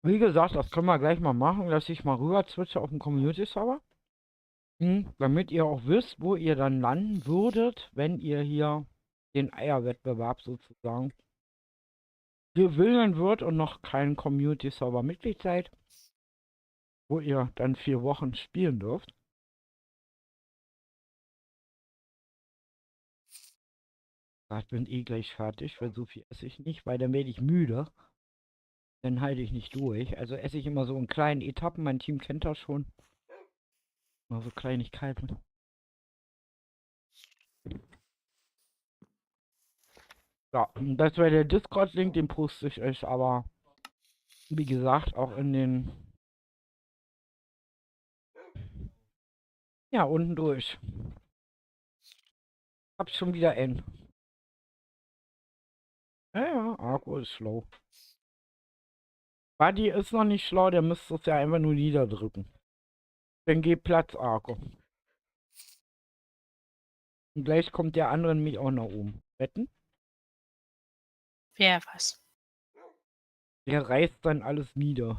Wie gesagt, das können wir gleich mal machen, dass ich mal rüber switche auf den Community-Server. Damit ihr auch wisst, wo ihr dann landen würdet, wenn ihr hier den Eierwettbewerb sozusagen gewinnen würdet und noch kein Community-Server-Mitglied seid, wo ihr dann 4 Wochen spielen dürft. Ich bin eh gleich fertig, weil so viel esse ich nicht, weil dann werde ich müde. Dann halte ich nicht durch. Also esse ich immer so in kleinen Etappen. Mein Team kennt das schon. Mal so Kleinigkeiten. Ja, und das wäre der Discord-Link, den poste ich euch aber, wie gesagt, auch in den... Ja, unten durch. Hab schon wieder N. Ja, Arco ist schlau. Buddy ist noch nicht schlau, der müsste es ja einfach nur niederdrücken. Dann geht Platz, Arco. Und gleich kommt der andere nämlich auch nach oben. Wetten? Wer was? Der reißt dann alles nieder.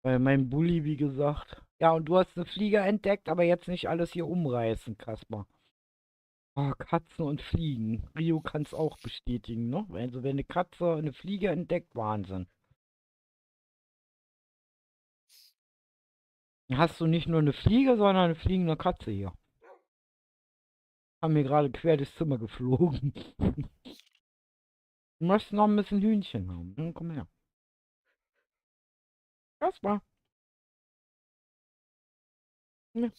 Weil mein Bulli, wie gesagt. Ja, und du hast eine Fliege entdeckt, aber jetzt nicht alles hier umreißen, Kaspar. Oh, Katzen und Fliegen. Rio kann es auch bestätigen, ne? Also wenn eine Katze eine Fliege entdeckt, Wahnsinn. Dann hast du nicht nur eine Fliege, sondern eine fliegende Katze hier. Haben mir gerade quer durchs Zimmer geflogen. Du möchtest noch ein bisschen Hühnchen haben. Komm her. Kaspar. Ja.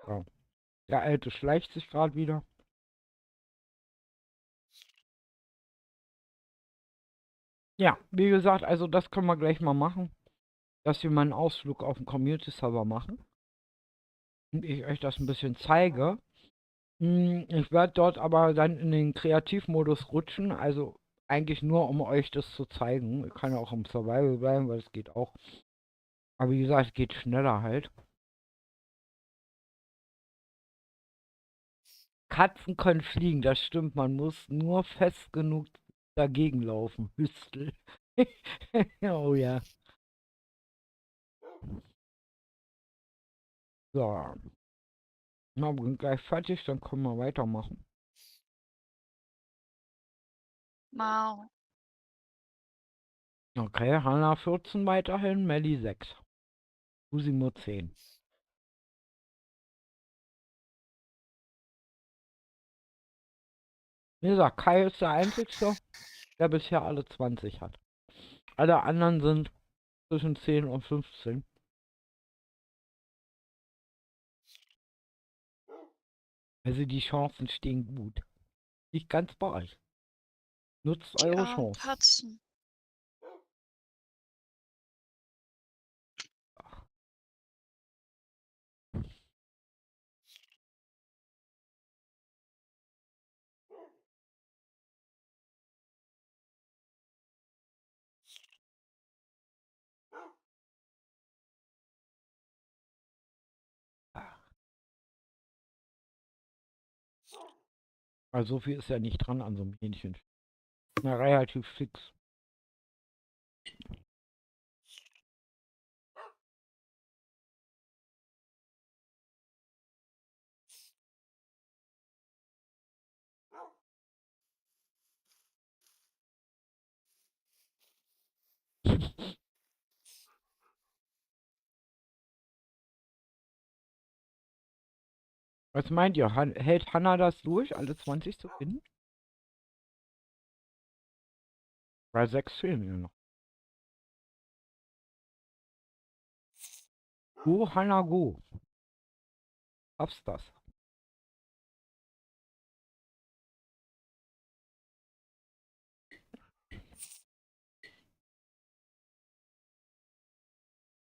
So. Der Alte schleicht sich gerade wieder. Ja, wie gesagt, also das können wir gleich mal machen. Dass wir mal einen Ausflug auf den Community-Server machen. Und ich euch das ein bisschen zeige. Ich werde dort aber dann in den Kreativmodus rutschen. Also eigentlich nur, um euch das zu zeigen. Ich kann ja auch im Survival bleiben, weil es geht auch. Aber wie gesagt, es geht schneller halt. Katzen können fliegen, das stimmt. Man muss nur fest genug dagegen laufen. Hüstel. Oh ja. So. Na, wir sind gleich fertig, dann können wir weitermachen. Mau. Okay, Hanna 14 weiterhin, Melli 6. Usimo 10. Wie gesagt, Kai ist der Einzige, der bisher alle 20 hat. Alle anderen sind zwischen 10 und 15. Also die Chancen stehen gut. Nicht ganz bei euch. Nutzt Die eure armen Chance. Katzen. Also so viel ist ja nicht dran an so einem Hähnchen. Na, relativ fix. Was meint ihr? Hält Hanna das durch, alle 20 zu finden? Weil 6 fehlen ihr noch. Go, Hanna, go. Schaffst das.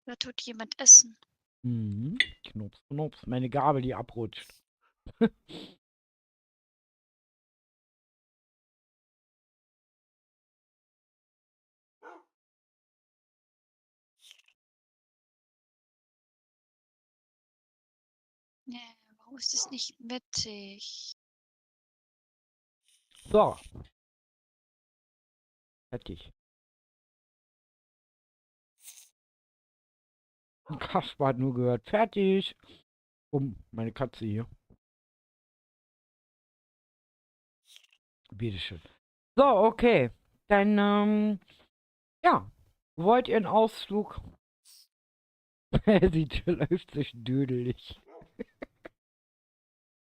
Da tut jemand essen. Mhm. Knups, knups. Meine Gabel, die abrutscht. Nee, warum ist das nicht mittig? So. Fertig. Und Kasper hat nur gehört, fertig. Meine Katze hier. Bitteschön. So, okay. Dann, ja. Wollt ihr einen Ausflug? Sie läuft sich dödelig.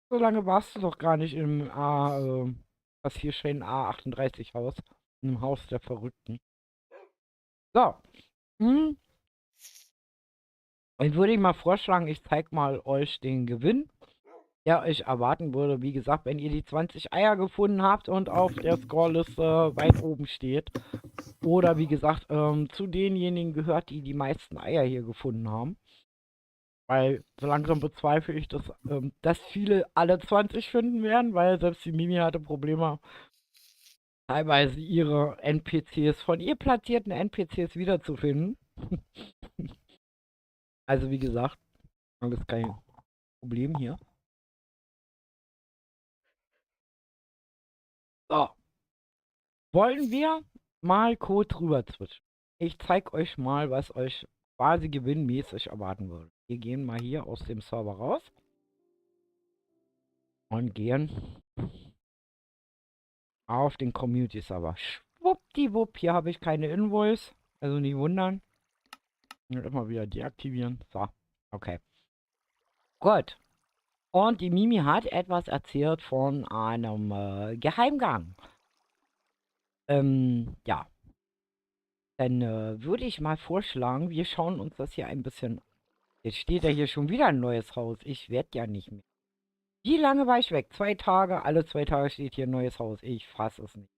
So lange warst du doch gar nicht im was hier steht, A38 Haus. Im Haus der Verrückten. So. Dann würde ich mal vorschlagen, ich zeige mal euch den Gewinn, der euch erwarten würde. Wie gesagt, wenn ihr die 20 Eier gefunden habt und auf der Scoreliste weit oben steht. Oder wie gesagt, zu denjenigen gehört, die die meisten Eier hier gefunden haben. Weil so langsam bezweifle ich, dass viele alle 20 finden werden, weil selbst die Mimi hatte Probleme, teilweise ihre NPCs von ihr platzierten NPCs wiederzufinden. Also wie gesagt, alles kein Problem hier. So. Wollen wir mal kurz rüber switchen. Ich zeige euch mal, was euch quasi gewinnmäßig erwarten würde. Wir gehen mal hier aus dem Server raus. Und gehen auf den Community-Server. Schwuppdiwupp, hier habe ich keine Invoice. Also nicht wundern. Und immer wieder deaktivieren. So, okay. Gut. Und die Mimi hat etwas erzählt von einem Geheimgang. Ja. Dann würde ich mal vorschlagen, wir schauen uns das hier ein bisschen. Jetzt steht ja hier schon wieder ein neues Haus. Ich werde ja nicht mehr. Wie lange war ich weg? 2 Tage. Alle 2 Tage steht hier ein neues Haus. Ich fasse es nicht.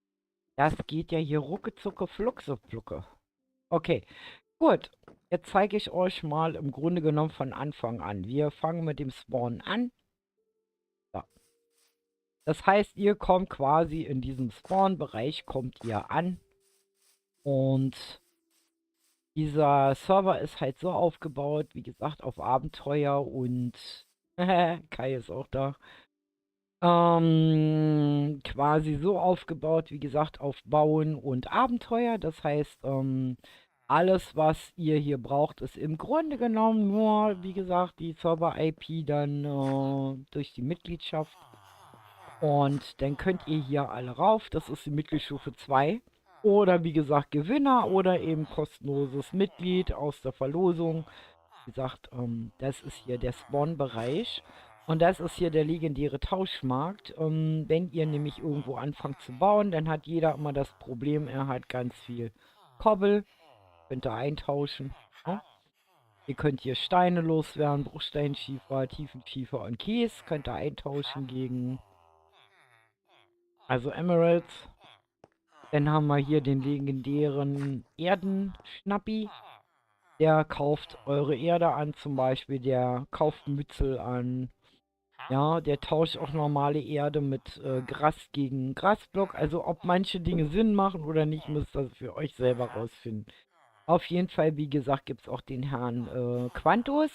Das geht ja hier ruckezucke, flucke. Okay, gut. Jetzt zeige ich euch mal im Grunde genommen von Anfang an. Wir fangen mit dem Spawn an. So. Das heißt, ihr kommt quasi in diesem Spawn-Bereich, kommt ihr an. Und dieser Server ist halt so aufgebaut, wie gesagt, auf Abenteuer und Kai ist auch da. Quasi so aufgebaut, wie gesagt, auf Bauen und Abenteuer. Das heißt, alles, was ihr hier braucht, ist im Grunde genommen nur, wie gesagt, die Server-IP dann durch die Mitgliedschaft. Und dann könnt ihr hier alle rauf. Das ist die Mitgliedsstufe 2. Oder wie gesagt, Gewinner oder eben kostenloses Mitglied aus der Verlosung. Wie gesagt, das ist hier der Spawn-Bereich. Und das ist hier der legendäre Tauschmarkt. Wenn ihr nämlich irgendwo anfangt zu bauen, dann hat jeder immer das Problem, er hat ganz viel Kobbel. Könnt ihr eintauschen. Ja? Ihr könnt hier Steine loswerden, Bruchsteinschiefer, Tiefenschiefer und Kies. Könnt ihr eintauschen gegen, also Emeralds. Dann haben wir hier den legendären Erdenschnappi. Der kauft eure Erde an, zum Beispiel. Der kauft Mützel an. Ja, der tauscht auch normale Erde mit Gras gegen Grasblock. Also ob manche Dinge Sinn machen oder nicht, müsst ihr für euch selber rausfinden. Auf jeden Fall, wie gesagt, gibt es auch den Herrn Quantus.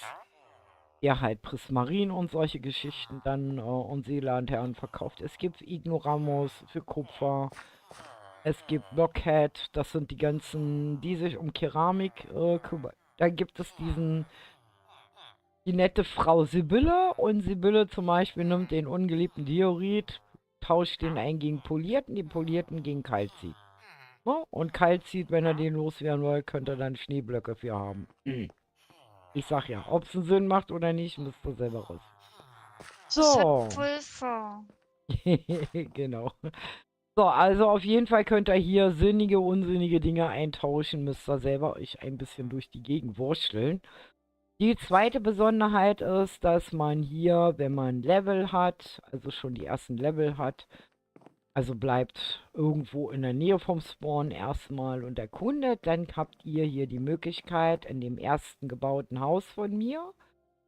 Der halt Prismarin und solche Geschichten dann und Seelandherren verkauft. Es gibt Ignoramus für Kupfer. Es gibt Blockhead, das sind die ganzen, die sich um Keramik kümmern. Dann gibt es die nette Frau Sibylle. Und Sibylle zum Beispiel nimmt den ungeliebten Diorit, tauscht den ein gegen Polierten, die Polierten gegen Kalzit. Ja, und Kalzit, wenn er den loswerden wollt, könnt ihr dann Schneeblöcke für haben. Ich sag ja, ob es einen Sinn macht oder nicht, müsst ihr selber raus. Das So. hat Pulver. Genau. So, also auf jeden Fall könnt ihr hier sinnige, unsinnige Dinge eintauschen. Müsst ihr selber euch ein bisschen durch die Gegend wursteln. Die zweite Besonderheit ist, dass man hier, wenn man Level hat, also schon die ersten Level hat, also bleibt irgendwo in der Nähe vom Spawn erstmal und erkundet, dann habt ihr hier die Möglichkeit, in dem ersten gebauten Haus von mir,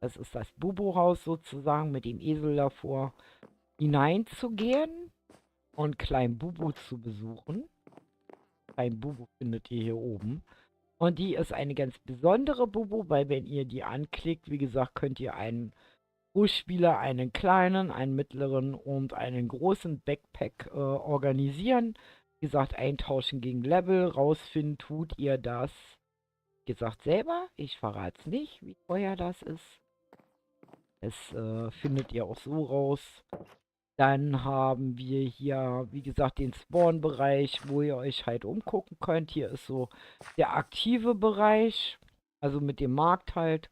das ist das Bubo-Haus sozusagen mit dem Esel davor, hineinzugehen und Klein Bubu zu besuchen. Klein Bubu findet ihr hier oben. Und die ist eine ganz besondere Bubu, weil wenn ihr die anklickt, wie gesagt, könnt ihr einen Pro-Spieler, einen kleinen, einen mittleren und einen großen Backpack organisieren. Wie gesagt, eintauschen gegen Level. Rausfinden tut ihr das, wie gesagt, selber. Ich verrate es nicht, wie teuer das ist. Das findet ihr auch so raus. Dann haben wir hier, wie gesagt, den Spawn-Bereich, wo ihr euch halt umgucken könnt. Hier ist so der aktive Bereich, also mit dem Markt halt.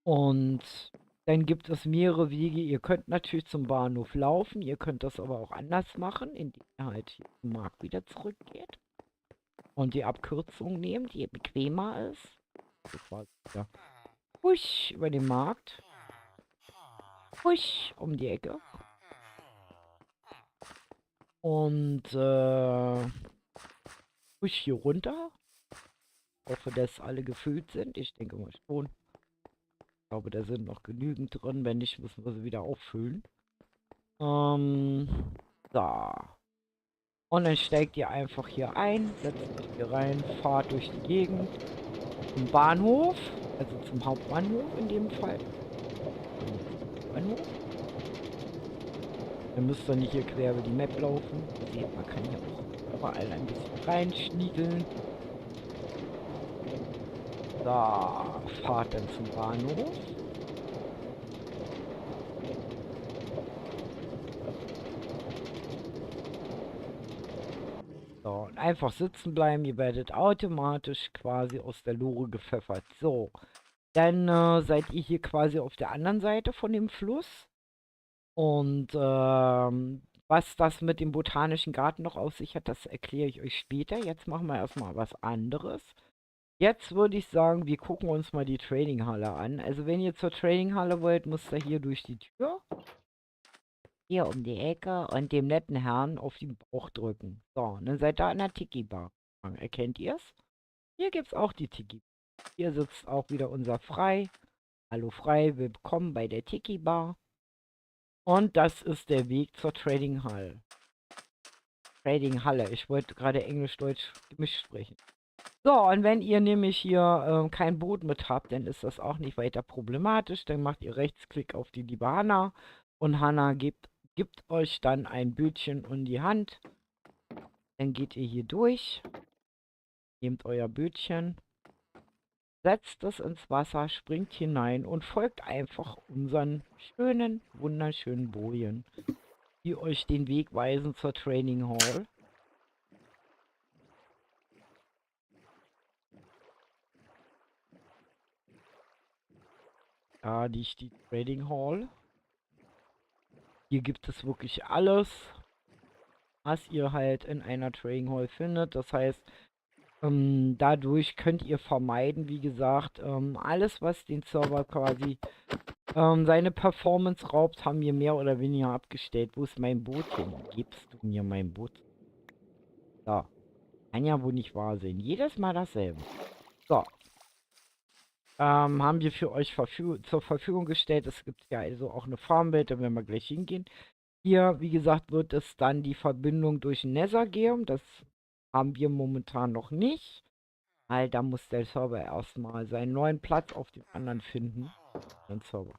Und dann gibt es mehrere Wege. Ihr könnt natürlich zum Bahnhof laufen. Ihr könnt das aber auch anders machen, indem ihr halt hier zum Markt wieder zurückgeht. Und die Abkürzung nehmt, die bequemer ist. Also quasi wieder husch über den Markt. Husch um die Ecke. Und husch hier runter. Ich hoffe, dass alle gefüllt sind. Ich denke mal schon. Ich glaube, da sind noch genügend drin. Wenn nicht, müssen wir sie wieder auffüllen. Da. Und dann steigt ihr einfach hier ein, setzt euch hier rein, fahrt durch die Gegend zum Bahnhof, also zum Hauptbahnhof in dem Fall. Bahnhof. Dann müsst ihr nicht hier quer über die Map laufen. Ihr seht, man kann hier auch überall ein bisschen reinschniedeln. Da, fahrt dann zum Bahnhof. So, und einfach sitzen bleiben. Ihr werdet automatisch quasi aus der Lore gepfeffert. So, dann seid ihr hier quasi auf der anderen Seite von dem Fluss. Und was das mit dem Botanischen Garten noch auf sich hat, das erkläre ich euch später. Jetzt machen wir erstmal was anderes. Jetzt würde ich sagen, wir gucken uns mal die Tradinghalle an. Also wenn ihr zur Tradinghalle wollt, müsst ihr hier durch die Tür. Hier um die Ecke und dem netten Herrn auf den Bauch drücken. So, und dann seid ihr an der Tiki-Bar. Erkennt ihr es? Hier gibt es auch die Tiki-Bar. Hier sitzt auch wieder unser Frei. Hallo Frei, willkommen bei der Tiki-Bar. Und das ist der Weg zur Tradinghalle. Tradinghalle. Ich wollte gerade Englisch-Deutsch gemischt sprechen. So, und wenn ihr nämlich hier kein Boot mit habt, dann ist das auch nicht weiter problematisch. Dann macht ihr Rechtsklick auf die liebe Hanna. Und Hanna gibt euch dann ein Bötchen in die Hand. Dann geht ihr hier durch. Nehmt euer Bötchen. Setzt es ins Wasser, springt hinein und folgt einfach unseren schönen, wunderschönen Bojen, die euch den Weg weisen zur Training Hall. Da liegt die Trading Hall. Hier gibt es wirklich alles, was ihr halt in einer Trading Hall findet. Das heißt, dadurch könnt ihr vermeiden, wie gesagt, alles, was den Server quasi seine Performance raubt, haben wir mehr oder weniger abgestellt. Wo ist mein Boot hin? Gibst du mir mein Boot? So. Kann ja wohl nicht wahr sein. Jedes Mal dasselbe. So. Haben wir für euch zur Verfügung gestellt. Es gibt ja also auch eine Farmwelt, da werden wir gleich hingehen. Hier, wie gesagt, wird es dann die Verbindung durch ein Nether geben. Das haben wir momentan noch nicht. Weil da muss der Server erstmal seinen neuen Platz auf dem anderen finden. Den Server.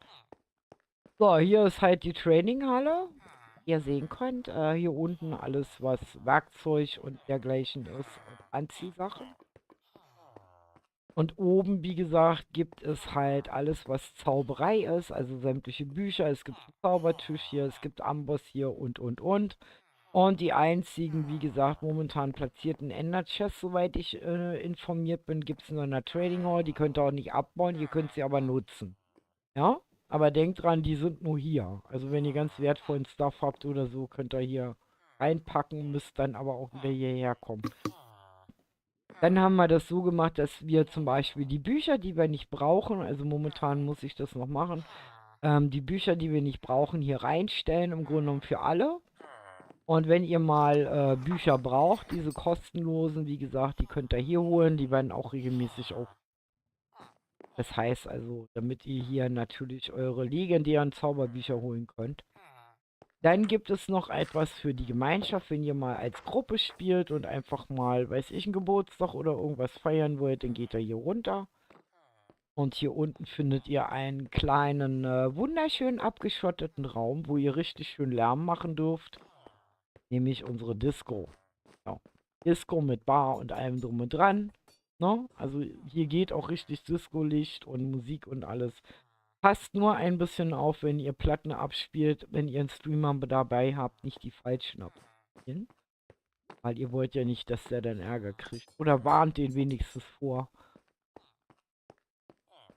So, hier ist halt die Traininghalle. Wie ihr sehen könnt, hier unten alles, was Werkzeug und dergleichen ist. Und Anziehsachen. Und oben, wie gesagt, gibt es halt alles, was Zauberei ist. Also sämtliche Bücher. Es gibt einen Zaubertisch hier, es gibt Amboss hier und. Und die einzigen, wie gesagt, momentan platzierten Ender-Chests, soweit ich informiert bin, gibt es nur in der Trading Hall. Die könnt ihr auch nicht abbauen, ihr könnt sie aber nutzen. Ja? Aber denkt dran, die sind nur hier. Also wenn ihr ganz wertvollen Stuff habt oder so, könnt ihr hier reinpacken, müsst dann aber auch wieder hierher kommen. Dann haben wir das so gemacht, dass wir zum Beispiel die Bücher, die wir nicht brauchen, also momentan muss ich das noch machen, die Bücher, die wir nicht brauchen, hier reinstellen, im Grunde genommen für alle. Und wenn ihr mal Bücher braucht, diese kostenlosen, wie gesagt, die könnt ihr hier holen, die werden auch regelmäßig auf. Das heißt also, damit ihr hier natürlich eure legendären Zauberbücher holen könnt. Dann gibt es noch etwas für die Gemeinschaft, wenn ihr mal als Gruppe spielt und einfach mal, weiß ich, einen Geburtstag oder irgendwas feiern wollt, dann geht ihr hier runter. Und hier unten findet ihr einen kleinen, wunderschön abgeschotteten Raum, wo ihr richtig schön Lärm machen dürft. Nämlich unsere Disco. Ja. Disco mit Bar und allem drum und dran. Ne? Also hier geht auch richtig Disco-Licht und Musik und alles. Passt nur ein bisschen auf, wenn ihr Platten abspielt, wenn ihr einen Streamer dabei habt, nicht die falschen abspielen. Weil ihr wollt ja nicht, dass der dann Ärger kriegt. Oder warnt den wenigstens vor.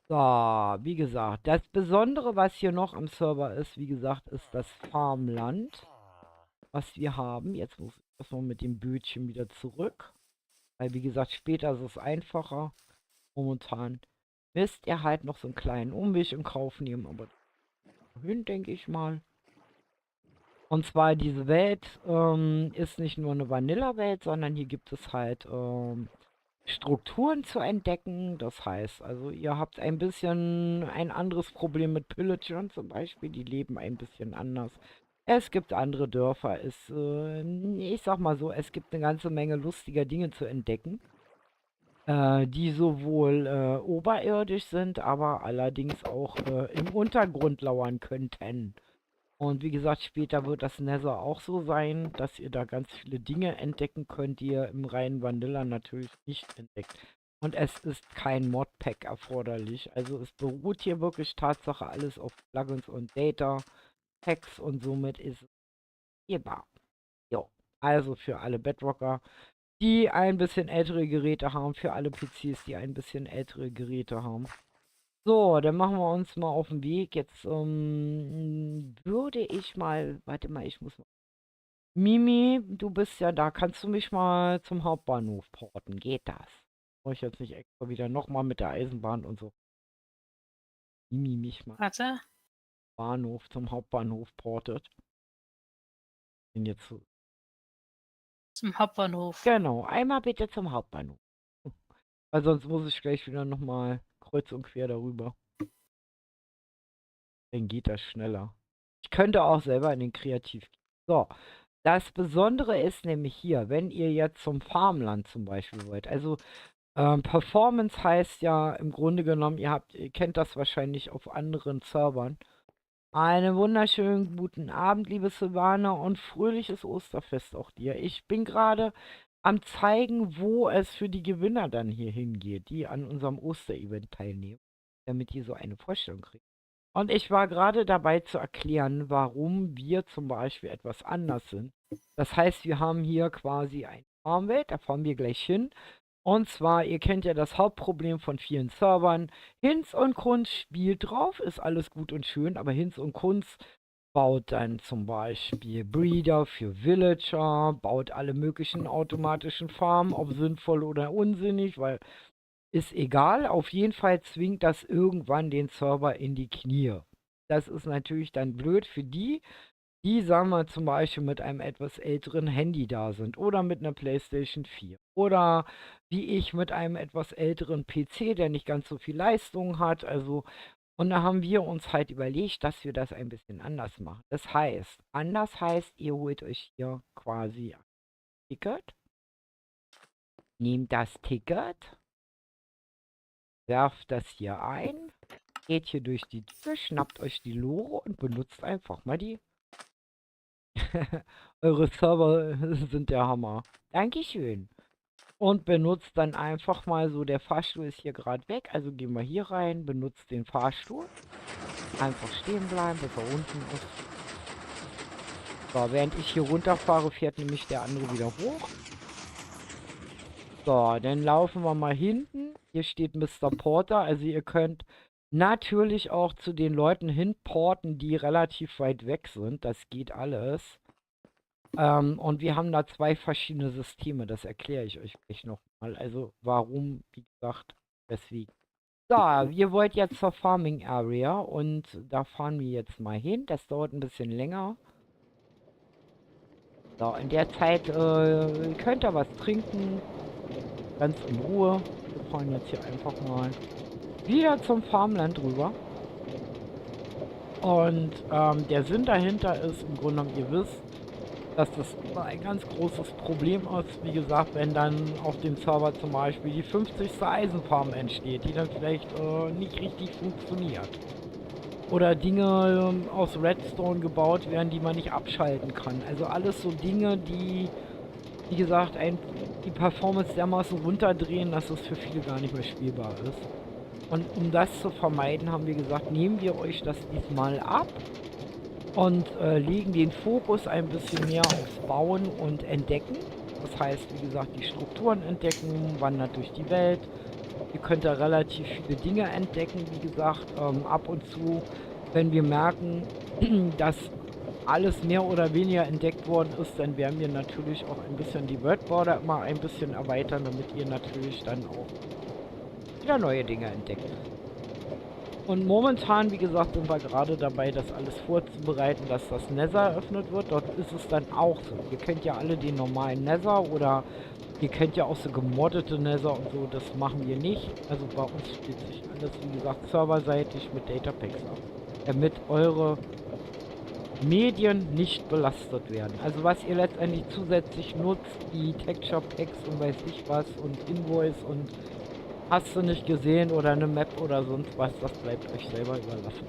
So, wie gesagt, das Besondere, was hier noch am Server ist, wie gesagt, ist das Farmland, was wir haben. Jetzt muss ich erstmal mit dem Bötchen wieder zurück. Weil, wie gesagt, später ist es einfacher. Momentan müsst ihr halt noch so einen kleinen Umweg in Kauf nehmen, aber hin, denke ich mal. Und zwar diese Welt ist nicht nur eine Vanilla-Welt, sondern hier gibt es halt Strukturen zu entdecken. Das heißt, also ihr habt ein bisschen ein anderes Problem mit Pillagern zum Beispiel. Die leben ein bisschen anders. Es gibt andere Dörfer. Ich sag mal so, es gibt eine ganze Menge lustiger Dinge zu entdecken. Die sowohl oberirdisch sind, aber allerdings auch im Untergrund lauern könnten. Und wie gesagt, später wird das Nether auch so sein, dass ihr da ganz viele Dinge entdecken könnt, die ihr im reinen Vanilla natürlich nicht entdeckt. Und es ist kein Modpack erforderlich. Also es beruht hier wirklich Tatsache alles auf Plugins und Data Packs und somit ist es gehbar. Jo. Also für alle Bedrocker, die ein bisschen ältere Geräte haben, für alle PCs, die ein bisschen ältere Geräte haben. So, dann machen wir uns mal auf den Weg. Jetzt würde ich mal, warte mal, ich muss mal. Mimi, du bist ja da. Kannst du mich mal zum Hauptbahnhof porten? Geht das? Brauche ich jetzt nicht extra wieder nochmal mit der Eisenbahn und so. Mimi mich mal Warte. Bahnhof zum Hauptbahnhof portet. Bin jetzt so. Zum Hauptbahnhof. Genau, einmal bitte zum Hauptbahnhof. Weil sonst muss ich gleich wieder nochmal kreuz und quer darüber. Dann geht das schneller. Ich könnte auch selber in den Kreativ. So, das Besondere ist nämlich hier, wenn ihr jetzt zum Farmland zum Beispiel wollt. Also Performance heißt ja im Grunde genommen, ihr kennt das wahrscheinlich auf anderen Servern. Einen wunderschönen guten Abend, liebe Silvana, und fröhliches Osterfest auch dir. Ich bin gerade am zeigen, wo es für die Gewinner dann hier hingeht, die an unserem Osterevent teilnehmen, damit ihr so eine Vorstellung kriegt. Und ich war gerade dabei zu erklären, warum wir zum Beispiel etwas anders sind. Das heißt, wir haben hier quasi ein Farmwelt, da fahren wir gleich hin. Und zwar, ihr kennt ja das Hauptproblem von vielen Servern. Hinz und Kunz spielt drauf, ist alles gut und schön, aber Hinz und Kunz baut dann zum Beispiel Breeder für Villager, baut alle möglichen automatischen Farmen, ob sinnvoll oder unsinnig, weil ist egal. Auf jeden Fall zwingt das irgendwann den Server in die Knie. Das ist natürlich dann blöd für die, sagen wir zum Beispiel mit einem etwas älteren Handy da sind oder mit einer PlayStation 4 oder wie ich mit einem etwas älteren PC, der nicht ganz so viel Leistung hat. Also, und da haben wir uns halt überlegt, dass wir das ein bisschen anders machen. Das heißt, anders heißt, ihr holt euch hier quasi ein Ticket, nehmt das Ticket, werft das hier ein, geht hier durch die Tür, schnappt euch die Lore und benutzt einfach mal die. Eure Server sind der Hammer. Dankeschön. Und benutzt dann einfach mal so, der Fahrstuhl ist hier gerade weg, also gehen wir hier rein, benutzt den Fahrstuhl. Einfach stehen bleiben, bis er unten ist. So, während ich hier runterfahre, fährt nämlich der andere wieder hoch. So, dann laufen wir mal hinten. Hier steht Mr. Porter, also ihr könnt natürlich auch zu den Leuten hinporten, die relativ weit weg sind. Das geht alles. Und wir haben da zwei verschiedene Systeme. Das erkläre ich euch gleich nochmal. Also warum, wie gesagt, deswegen. So, ihr wollt jetzt zur Farming Area und da fahren wir jetzt mal hin. Das dauert ein bisschen länger. So, in der Zeit könnt ihr was trinken. Ganz in Ruhe. Wir fahren jetzt hier einfach mal wieder zum Farmland rüber. Und der Sinn dahinter ist, im Grunde genommen, ihr wisst, dass das immer ein ganz großes Problem ist. Wie gesagt, wenn dann auf dem Server zum Beispiel die 50. Eisenfarm entsteht, die dann vielleicht nicht richtig funktioniert. Oder Dinge aus Redstone gebaut werden, die man nicht abschalten kann. Also alles so Dinge, die wie gesagt, die Performance dermaßen runterdrehen, dass es für viele gar nicht mehr spielbar ist. Und um das zu vermeiden, haben wir gesagt, nehmen wir euch das diesmal ab und legen den Fokus ein bisschen mehr aufs Bauen und Entdecken. Das heißt, wie gesagt, die Strukturen entdecken, wandert durch die Welt. Ihr könnt da relativ viele Dinge entdecken, wie gesagt, ab und zu, wenn wir merken, dass alles mehr oder weniger entdeckt worden ist, dann werden wir natürlich auch ein bisschen die Worldborder immer ein bisschen erweitern, damit ihr natürlich dann auch wieder neue Dinge entdeckt. Und momentan, wie gesagt, sind wir gerade dabei, das alles vorzubereiten, dass das Nether eröffnet wird. Dort ist es dann auch so. Ihr kennt ja alle den normalen Nether oder ihr kennt ja auch so gemoddete Nether und so. Das machen wir nicht. Also bei uns spielt sich alles, wie gesagt, serverseitig mit Datapacks ab. Damit eure Medien nicht belastet werden. Also was ihr letztendlich zusätzlich nutzt, die Texture Packs und weiß ich was und Invoice und hast du nicht gesehen oder eine Map oder sonst was, das bleibt euch selber überlassen.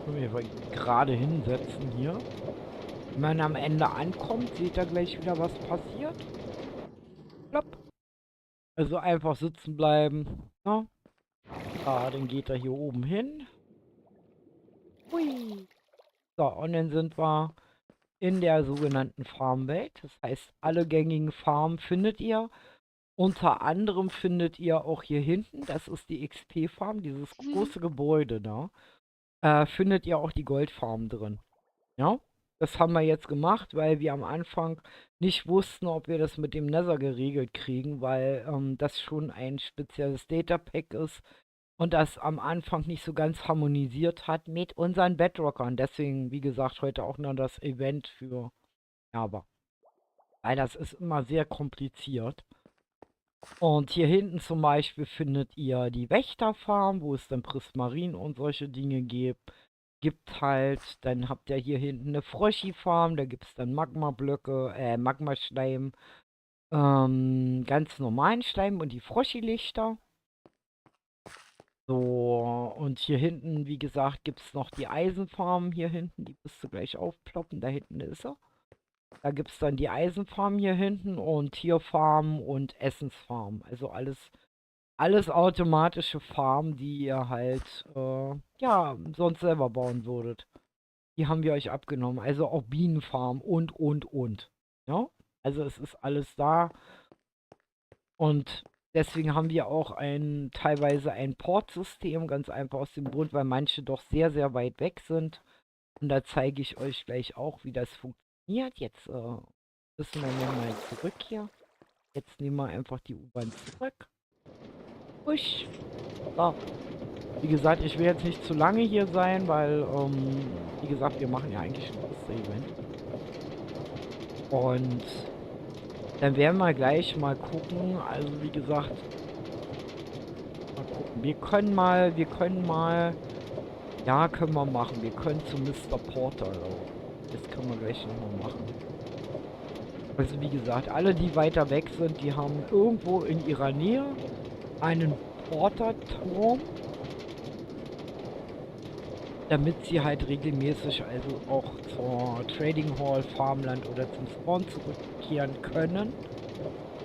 Wir gerade hinsetzen hier. Wenn man am Ende ankommt, seht ihr gleich wieder, was passiert. Plopp. Also einfach sitzen bleiben. Ja. Dann geht er hier oben hin. Hui. So, und dann sind wir in der sogenannten Farmwelt. Das heißt, alle gängigen Farmen findet ihr. Unter anderem findet ihr auch hier hinten, das ist die XP-Farm, dieses große Gebäude da. Findet ihr auch die Goldfarm drin. Ja, das haben wir jetzt gemacht, weil wir am Anfang nicht wussten, ob wir das mit dem Nether geregelt kriegen, weil das schon ein spezielles Datapack ist und das am Anfang nicht so ganz harmonisiert hat mit unseren Bedrockern. Deswegen, wie gesagt, heute auch noch das Event für Java. Weil das ist immer sehr kompliziert. Und hier hinten zum Beispiel findet ihr die Wächterfarm, wo es dann Prismarin und solche Dinge gibt halt. Dann habt ihr hier hinten eine Froschi-Farm, da gibt es dann Magma-Blöcke, Magmaschleim, ganz normalen Schleim und die Froschi-Lichter. So, und hier hinten, wie gesagt, gibt es noch die Eisenfarm hier hinten, die wirst du gleich aufploppen, da hinten ist er. Da gibt es dann die Eisenfarm hier hinten und Tierfarm und Essensfarm. Also alles automatische Farmen, die ihr halt, ja, sonst selber bauen würdet. Die haben wir euch abgenommen. Also auch Bienenfarm und. Ja, also es ist alles da. Und deswegen haben wir auch teilweise ein Portsystem, ganz einfach aus dem Grund, weil manche doch sehr, sehr weit weg sind. Und da zeige ich euch gleich auch, wie das funktioniert. Jetzt müssen wir mal zurück hier. Jetzt nehmen wir einfach die U-Bahn zurück. Usch. So. Wie gesagt, ich will jetzt nicht zu lange hier sein, weil, wie gesagt, wir machen ja eigentlich schon das Event. Und dann werden wir gleich mal gucken. Also wie gesagt, mal gucken. Wir können mal, ja, können wir machen. Wir können zu Mr. Porter laufen. Das können wir gleich nochmal machen. Also wie gesagt, alle, die weiter weg sind, die haben irgendwo in ihrer Nähe einen Porterturm, damit sie halt regelmäßig also auch zur Trading Hall, Farmland oder zum Spawn zurückkehren können.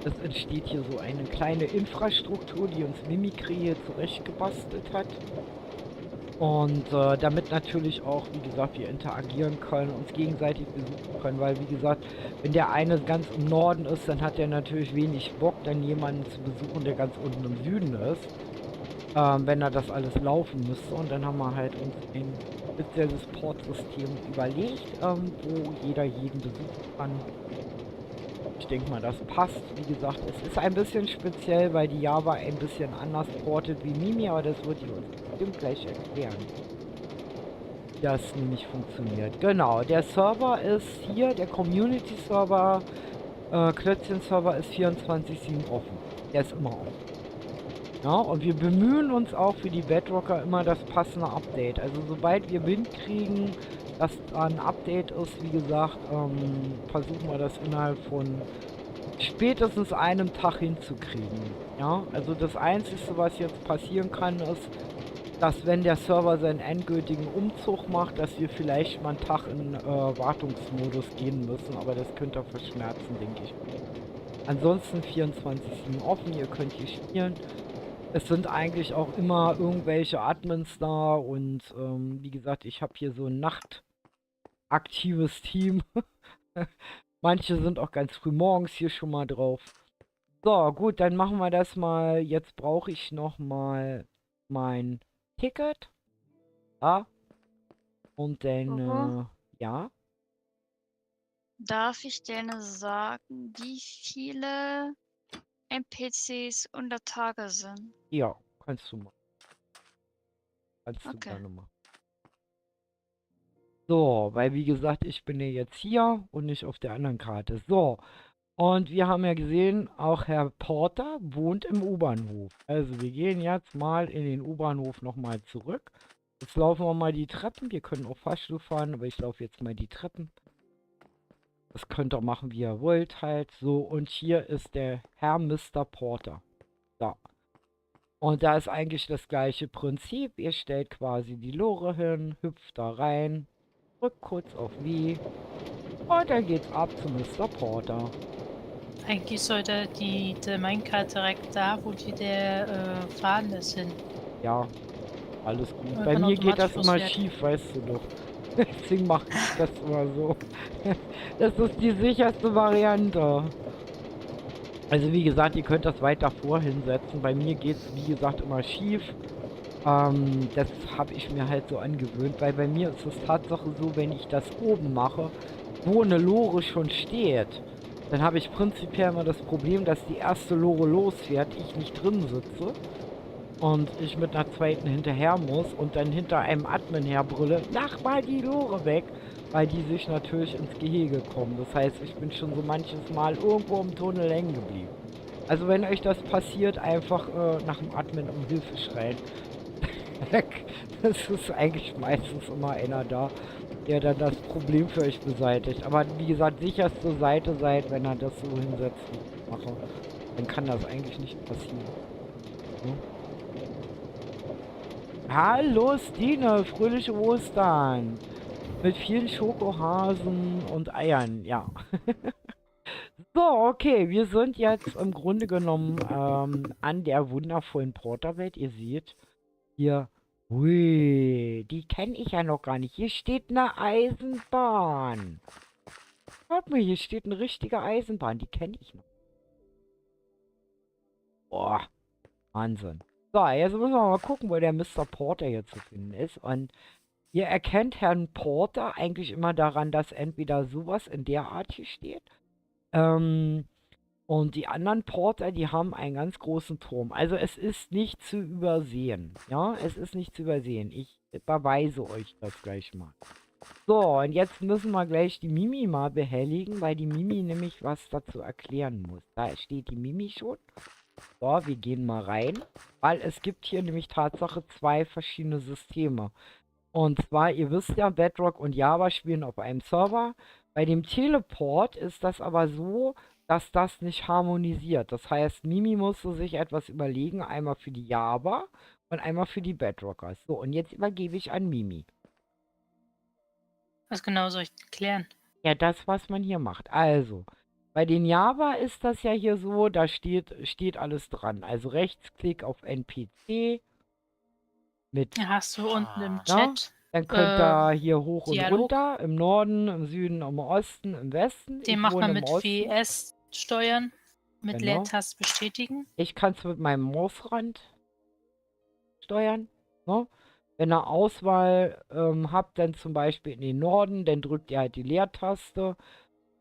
Es entsteht hier so eine kleine Infrastruktur, die uns Mimikry hier zurechtgebastelt hat. Und damit natürlich auch, wie gesagt, wir interagieren können, uns gegenseitig besuchen können, weil wie gesagt, wenn der eine ganz im Norden ist, dann hat er natürlich wenig Bock, dann jemanden zu besuchen, der ganz unten im Süden ist, wenn er das alles laufen müsste. Und dann haben wir halt uns ein spezielles Portsystem überlegt, wo jeder jeden besuchen kann. Ich denke mal, das passt. Wie gesagt, es ist ein bisschen speziell, weil die Java ein bisschen anders portet wie Mimi, aber das wird die uns bestimmt gleich erklären, wie das nämlich funktioniert. Genau, der Server ist hier, der Community-Server, Klötzchen-Server ist 24/7 offen. Der ist immer offen. Ja, und wir bemühen uns auch für die Bedrocker immer das passende Update. Also sobald wir Wind kriegen, dass da ein Update ist, wie gesagt, versuchen wir das innerhalb von spätestens einem Tag hinzukriegen. Ja, also das Einzige, was jetzt passieren kann, ist, dass wenn der Server seinen endgültigen Umzug macht, dass wir vielleicht mal einen Tag in Wartungsmodus gehen müssen, aber das könnt ihr verschmerzen, denke ich. Ansonsten 24/7 offen, ihr könnt hier spielen. Es sind eigentlich auch immer irgendwelche Admins da und wie gesagt, ich habe hier so ein nachtaktives Team. Manche sind auch ganz früh morgens hier schon mal drauf. So, gut, dann machen wir das mal. Jetzt brauche ich noch mal mein Ticket. Ja. Und dann, ja. Darf ich denn sagen, wie viele NPCs unter Tage sind? Ja, kannst du mal. Kannst du Okay. gerne mal. So, weil wie gesagt, ich bin ja jetzt hier und nicht auf der anderen Karte. So, und wir haben ja gesehen, auch Herr Porter wohnt im U-Bahnhof. Also wir gehen jetzt mal in den U-Bahnhof nochmal zurück. Jetzt laufen wir mal die Treppen. Wir können auch Fahrstuhl fahren, aber ich laufe jetzt mal die Treppen. Das könnt ihr machen, wie ihr wollt halt. So, und hier ist der Herr Mr. Porter. So. Und da ist eigentlich das gleiche Prinzip. Ihr stellt quasi die Lore hin, hüpft da rein, drückt kurz auf W und dann geht's ab zu Mr. Porter. Eigentlich sollte die Minecart direkt da, wo der Faden ist, hin. Ja, alles gut. Und Bei dann mir geht das automatisch immer losfährt. schief, weißt du doch. Deswegen mache ich das immer so. Das ist die sicherste Variante. Also wie gesagt, ihr könnt das weiter vorhinsetzen. Bei mir geht es, wie gesagt, immer schief. Das habe ich mir halt so angewöhnt, weil bei mir ist es Tatsache so, wenn ich das oben mache, wo eine Lore schon steht, dann habe ich prinzipiell immer das Problem, dass die erste Lore losfährt, ich nicht drin sitze und ich mit einer zweiten hinterher muss und dann hinter einem Admin herbrülle, mach mal die Lore weg, weil die sich natürlich ins Gehege kommen. Das heißt, ich bin schon so manches Mal irgendwo im Tunnel hängen geblieben. Also wenn euch das passiert, einfach nach dem Admin um Hilfe schreien. Das ist eigentlich meistens immer einer da, der dann das Problem für euch beseitigt. Aber wie gesagt, sicherste Seite seid, wenn er das so hinsetzt, mache, dann kann das eigentlich nicht passieren. Hm? Hallo Stine, fröhliche Ostern. Mit vielen Schokohasen und Eiern, ja. So, okay, wir sind jetzt im Grunde genommen an der wundervollen Porterwelt. Ihr seht hier, hui, die kenne ich ja noch gar nicht. Hier steht eine Eisenbahn. Schaut mal, hier steht eine richtige Eisenbahn, die kenne ich noch. Boah, Wahnsinn. So, jetzt müssen wir mal gucken, wo der Mr. Porter hier zu finden ist. Und ihr erkennt Herrn Porter eigentlich immer daran, dass entweder sowas in der Art hier steht. Und die anderen Porter, die haben einen ganz großen Turm. Also es ist nicht zu übersehen. Ja, es ist nicht zu übersehen. Ich beweise euch das gleich mal. So, und jetzt müssen wir gleich die Mimi mal behelligen, weil die Mimi nämlich was dazu erklären muss. Da steht die Mimi schon. So, wir gehen mal rein. Weil es gibt hier nämlich Tatsache zwei verschiedene Systeme. Und zwar, ihr wisst ja, Bedrock und Java spielen auf einem Server. Bei dem Teleport ist das aber so, dass das nicht harmonisiert. Das heißt, Mimi musste sich etwas überlegen, einmal für die Java und einmal für die Bedrockers. So, und jetzt übergebe ich an Mimi. Was genau soll ich klären? Ja, das, was man hier macht. Also, bei den Java ist das ja hier so, da steht alles dran. Also Rechtsklick auf NPC mit, Ja, hast du unten im ja, Chat dann könnt ihr hier hoch und Dialog. runter, im Norden, im Süden, im Osten, im Westen. Den Ich macht wohne man im mit Osten. WS steuern, mit Genau. Leertaste bestätigen. Ich kann es mit meinem Mausrand steuern. Ne? Wenn ihr Auswahl habt, dann zum Beispiel in den Norden, dann drückt ihr halt die Leertaste.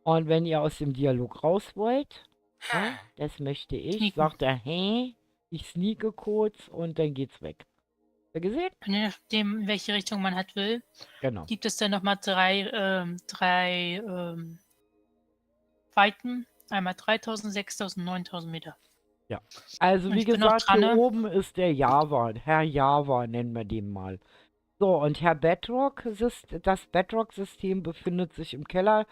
Und wenn ihr aus dem Dialog raus wollt, ne, das möchte ich, Sneaken. sagt er, hä? Ich sneake kurz und dann geht's weg. Habt ihr gesehen? Und je nachdem, in welche Richtung man halt will, Genau. gibt es dann nochmal drei Weiten. Einmal 3000, 6000, 9000 Meter. Also Und wie ich bin noch gesagt, dran, hier ne? oben ist der Java, Herr Java nennen wir den mal. So, und Herr Bedrock, das Bedrock-System befindet sich im Keller.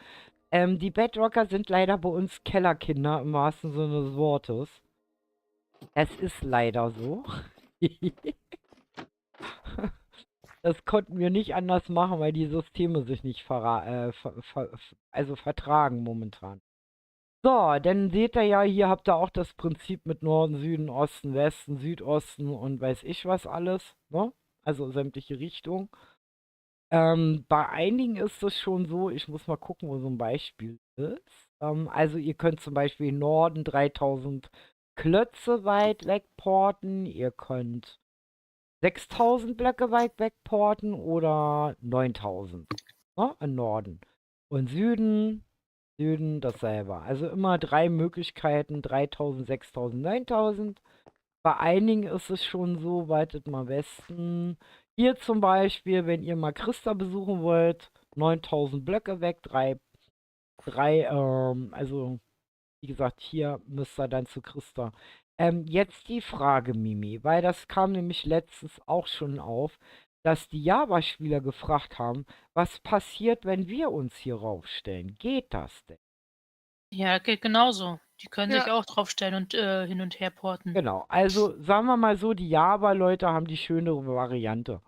Die Bedrocker sind leider bei uns Kellerkinder im wahrsten Sinne des Wortes. Es ist leider so. Das konnten wir nicht anders machen, weil die Systeme sich nicht also vertragen momentan. So, dann seht ihr ja, hier habt ihr auch das Prinzip mit Norden, Süden, Osten, Westen, Südosten und weiß ich was alles, ne? Also sämtliche Richtungen. Bei einigen ist es schon so, ich muss mal gucken, wo so ein Beispiel ist. Also ihr könnt zum Beispiel Norden 3000 Klötze weit wegporten, ihr könnt 6000 Blöcke weit wegporten oder 9000, ne, im Norden. Und Süden dasselbe. Also immer 3 Möglichkeiten, 3000, 6000, 9000. Bei einigen ist es schon so, weitet mal Westen. Hier zum Beispiel, wenn ihr mal Christa besuchen wollt, 9000 Blöcke weg, also wie gesagt, hier müsst ihr dann zu Christa. Jetzt die Frage, Mimi, weil das kam nämlich letztens auch schon auf, dass die Java-Spieler gefragt haben, was passiert, wenn wir uns hier raufstellen? Geht das denn? Ja, geht genauso. Die können sich Ja. auch draufstellen und hin und her porten. Genau, also sagen wir mal so, die Java-Leute haben die schönere Variante.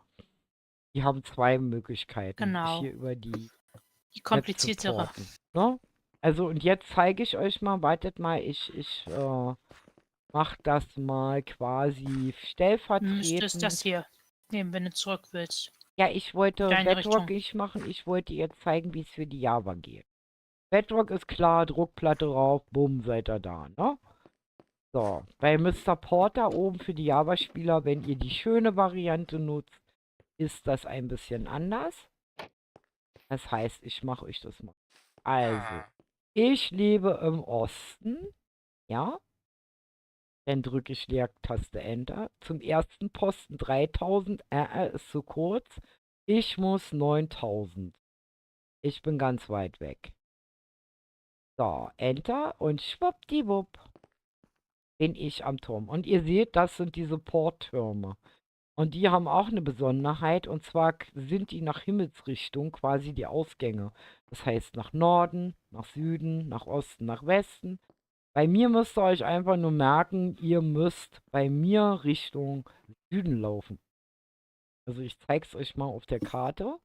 Die haben 2 Möglichkeiten, sich Genau. hier über die Die Web zu kompliziertere. porten. Ne? Also und jetzt zeige ich euch mal, wartet mal, ich mach das mal quasi Müsstest stellvertretend. das hier nehmen, wenn du zurück willst. Ja, ich wollte Deine Bedrock Richtung. nicht machen, ich wollte jetzt zeigen, wie es für die Java geht. Bedrock ist klar, Druckplatte rauf, bumm, seid ihr da, ne? So, bei Mr. Porter oben für die Java-Spieler, wenn ihr die schöne Variante nutzt, ist das ein bisschen anders. Das heißt, ich mache euch das mal. Also, ich lebe im Osten, ja? Dann drücke ich Leertaste Enter. Zum ersten Posten 3000, ist zu kurz. Ich muss 9000. Ich bin ganz weit weg. So, Enter und schwuppdiwupp bin ich am Turm. Und ihr seht, das sind diese Porttürme. Und die haben auch eine Besonderheit, und zwar sind die nach Himmelsrichtung quasi die Ausgänge. Das heißt nach Norden, nach Süden, nach Osten, nach Westen. Bei mir müsst ihr euch einfach nur merken, ihr müsst bei mir Richtung Süden laufen. Also ich zeige es euch mal auf der Karte.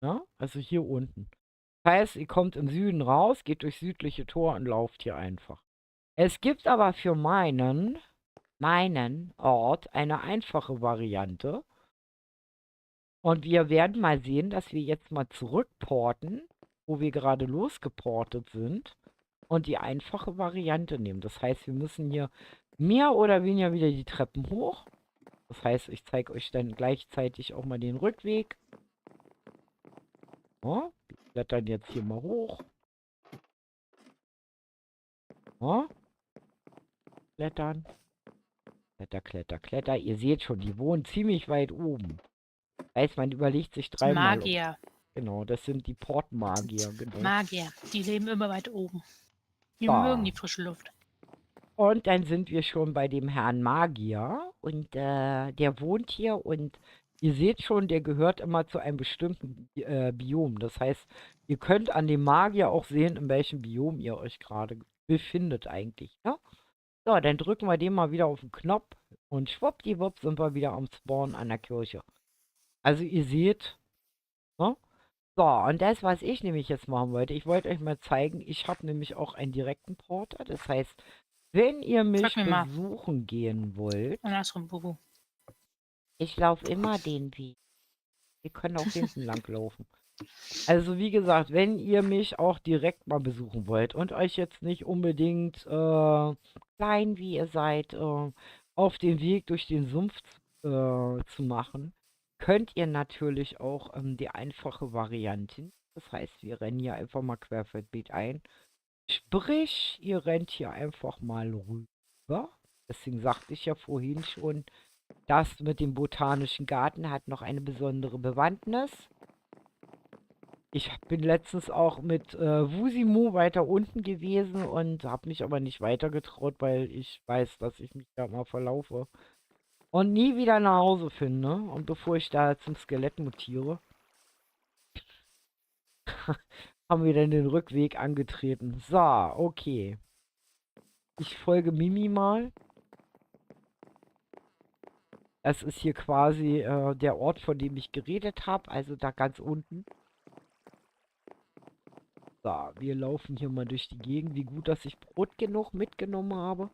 Ja, also hier unten. Das heißt, ihr kommt im Süden raus, geht durchs südliche Tor und lauft hier einfach. Es gibt aber für meinen Ort eine einfache Variante. Und wir werden mal sehen, dass wir jetzt mal zurückporten, wo wir gerade losgeportet sind, und die einfache Variante nehmen. Das heißt, wir müssen hier mehr oder weniger wieder die Treppen hoch. Das heißt, ich zeige euch dann gleichzeitig auch mal den Rückweg. Ja, wir klettern jetzt hier mal hoch. Ja. Klettern. Kletter, kletter, kletter. Ihr seht schon, die wohnen ziemlich weit oben. Heißt, man überlegt sich Die dreimal. Magier. Genau, das sind die Portmagier, genau. Magier. Die leben immer weit oben. Die So. mögen die frische Luft. Und dann sind wir schon bei dem Herrn Magier. Und der wohnt hier und ihr seht schon, der gehört immer zu einem bestimmten Biom. Das heißt, ihr könnt an dem Magier auch sehen, in welchem Biom ihr euch gerade befindet eigentlich. Ne? So, dann drücken wir den mal wieder auf den Knopf und schwuppdiwupp sind wir wieder am Spawn an der Kirche. Also ihr seht, ne? So, und das, was ich nämlich jetzt machen wollte, ich wollte euch mal zeigen, ich habe nämlich auch einen direkten Porter. Das heißt, wenn ihr mich mir mal. besuchen gehen wollt, Andersrum, Bubu. ich laufe immer den Weg. Wir können auch hinten lang laufen. Also wie gesagt, wenn ihr mich auch direkt mal besuchen wollt und euch jetzt nicht unbedingt klein wie ihr seid, auf den Weg durch den Sumpf zu machen, könnt ihr natürlich auch die einfache Variante. Das heißt, wir rennen hier einfach mal querfeldein ein. Sprich, ihr rennt hier einfach mal rüber. Deswegen sagte ich ja vorhin schon, das mit dem Botanischen Garten hat noch eine besondere Bewandtnis. Ich bin letztens auch mit Wusimo weiter unten gewesen und habe mich aber nicht weiter getraut, weil ich weiß, dass ich mich da mal verlaufe. Und nie wieder nach Hause finde. Und bevor ich da zum Skelett mutiere, haben wir dann den Rückweg angetreten. So, okay. Ich folge Mimi mal. Das ist hier quasi der Ort, von dem ich geredet habe, also da ganz unten. So, wir laufen hier mal durch die Gegend. Wie gut, dass ich Brot genug mitgenommen habe.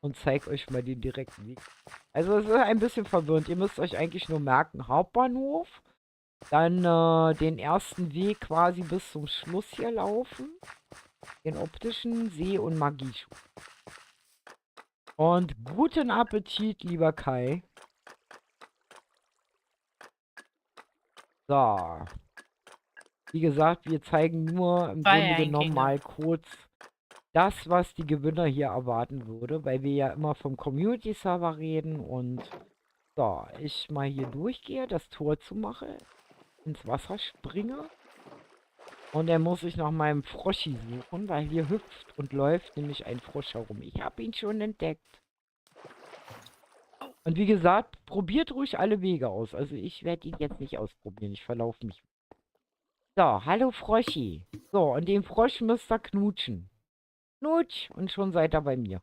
Und zeige euch mal den direkten Weg. Also es ist ein bisschen verwirrend. Ihr müsst euch eigentlich nur merken, Hauptbahnhof. Dann den ersten Weg quasi bis zum Schluss hier laufen. Den optischen See- und Magieschuh. Und guten Appetit, lieber Kai. So. Wie gesagt, wir zeigen nur im Zwei Grunde genommen Eingänge. mal kurz das, was die Gewinner hier erwarten würde, weil wir ja immer vom Community-Server reden und so, ich mal hier durchgehe, das Tor zu machen, ins Wasser springe und dann muss ich nach meinem Froschi suchen, weil hier hüpft und läuft nämlich ein Frosch herum. Ich habe ihn schon entdeckt. Und wie gesagt, probiert ruhig alle Wege aus. Also ich werde ihn jetzt nicht ausprobieren, ich verlaufe mich. So, hallo Froschi. So, und den Frosch müsst ihr knutschen. Knutsch, und schon seid ihr bei mir.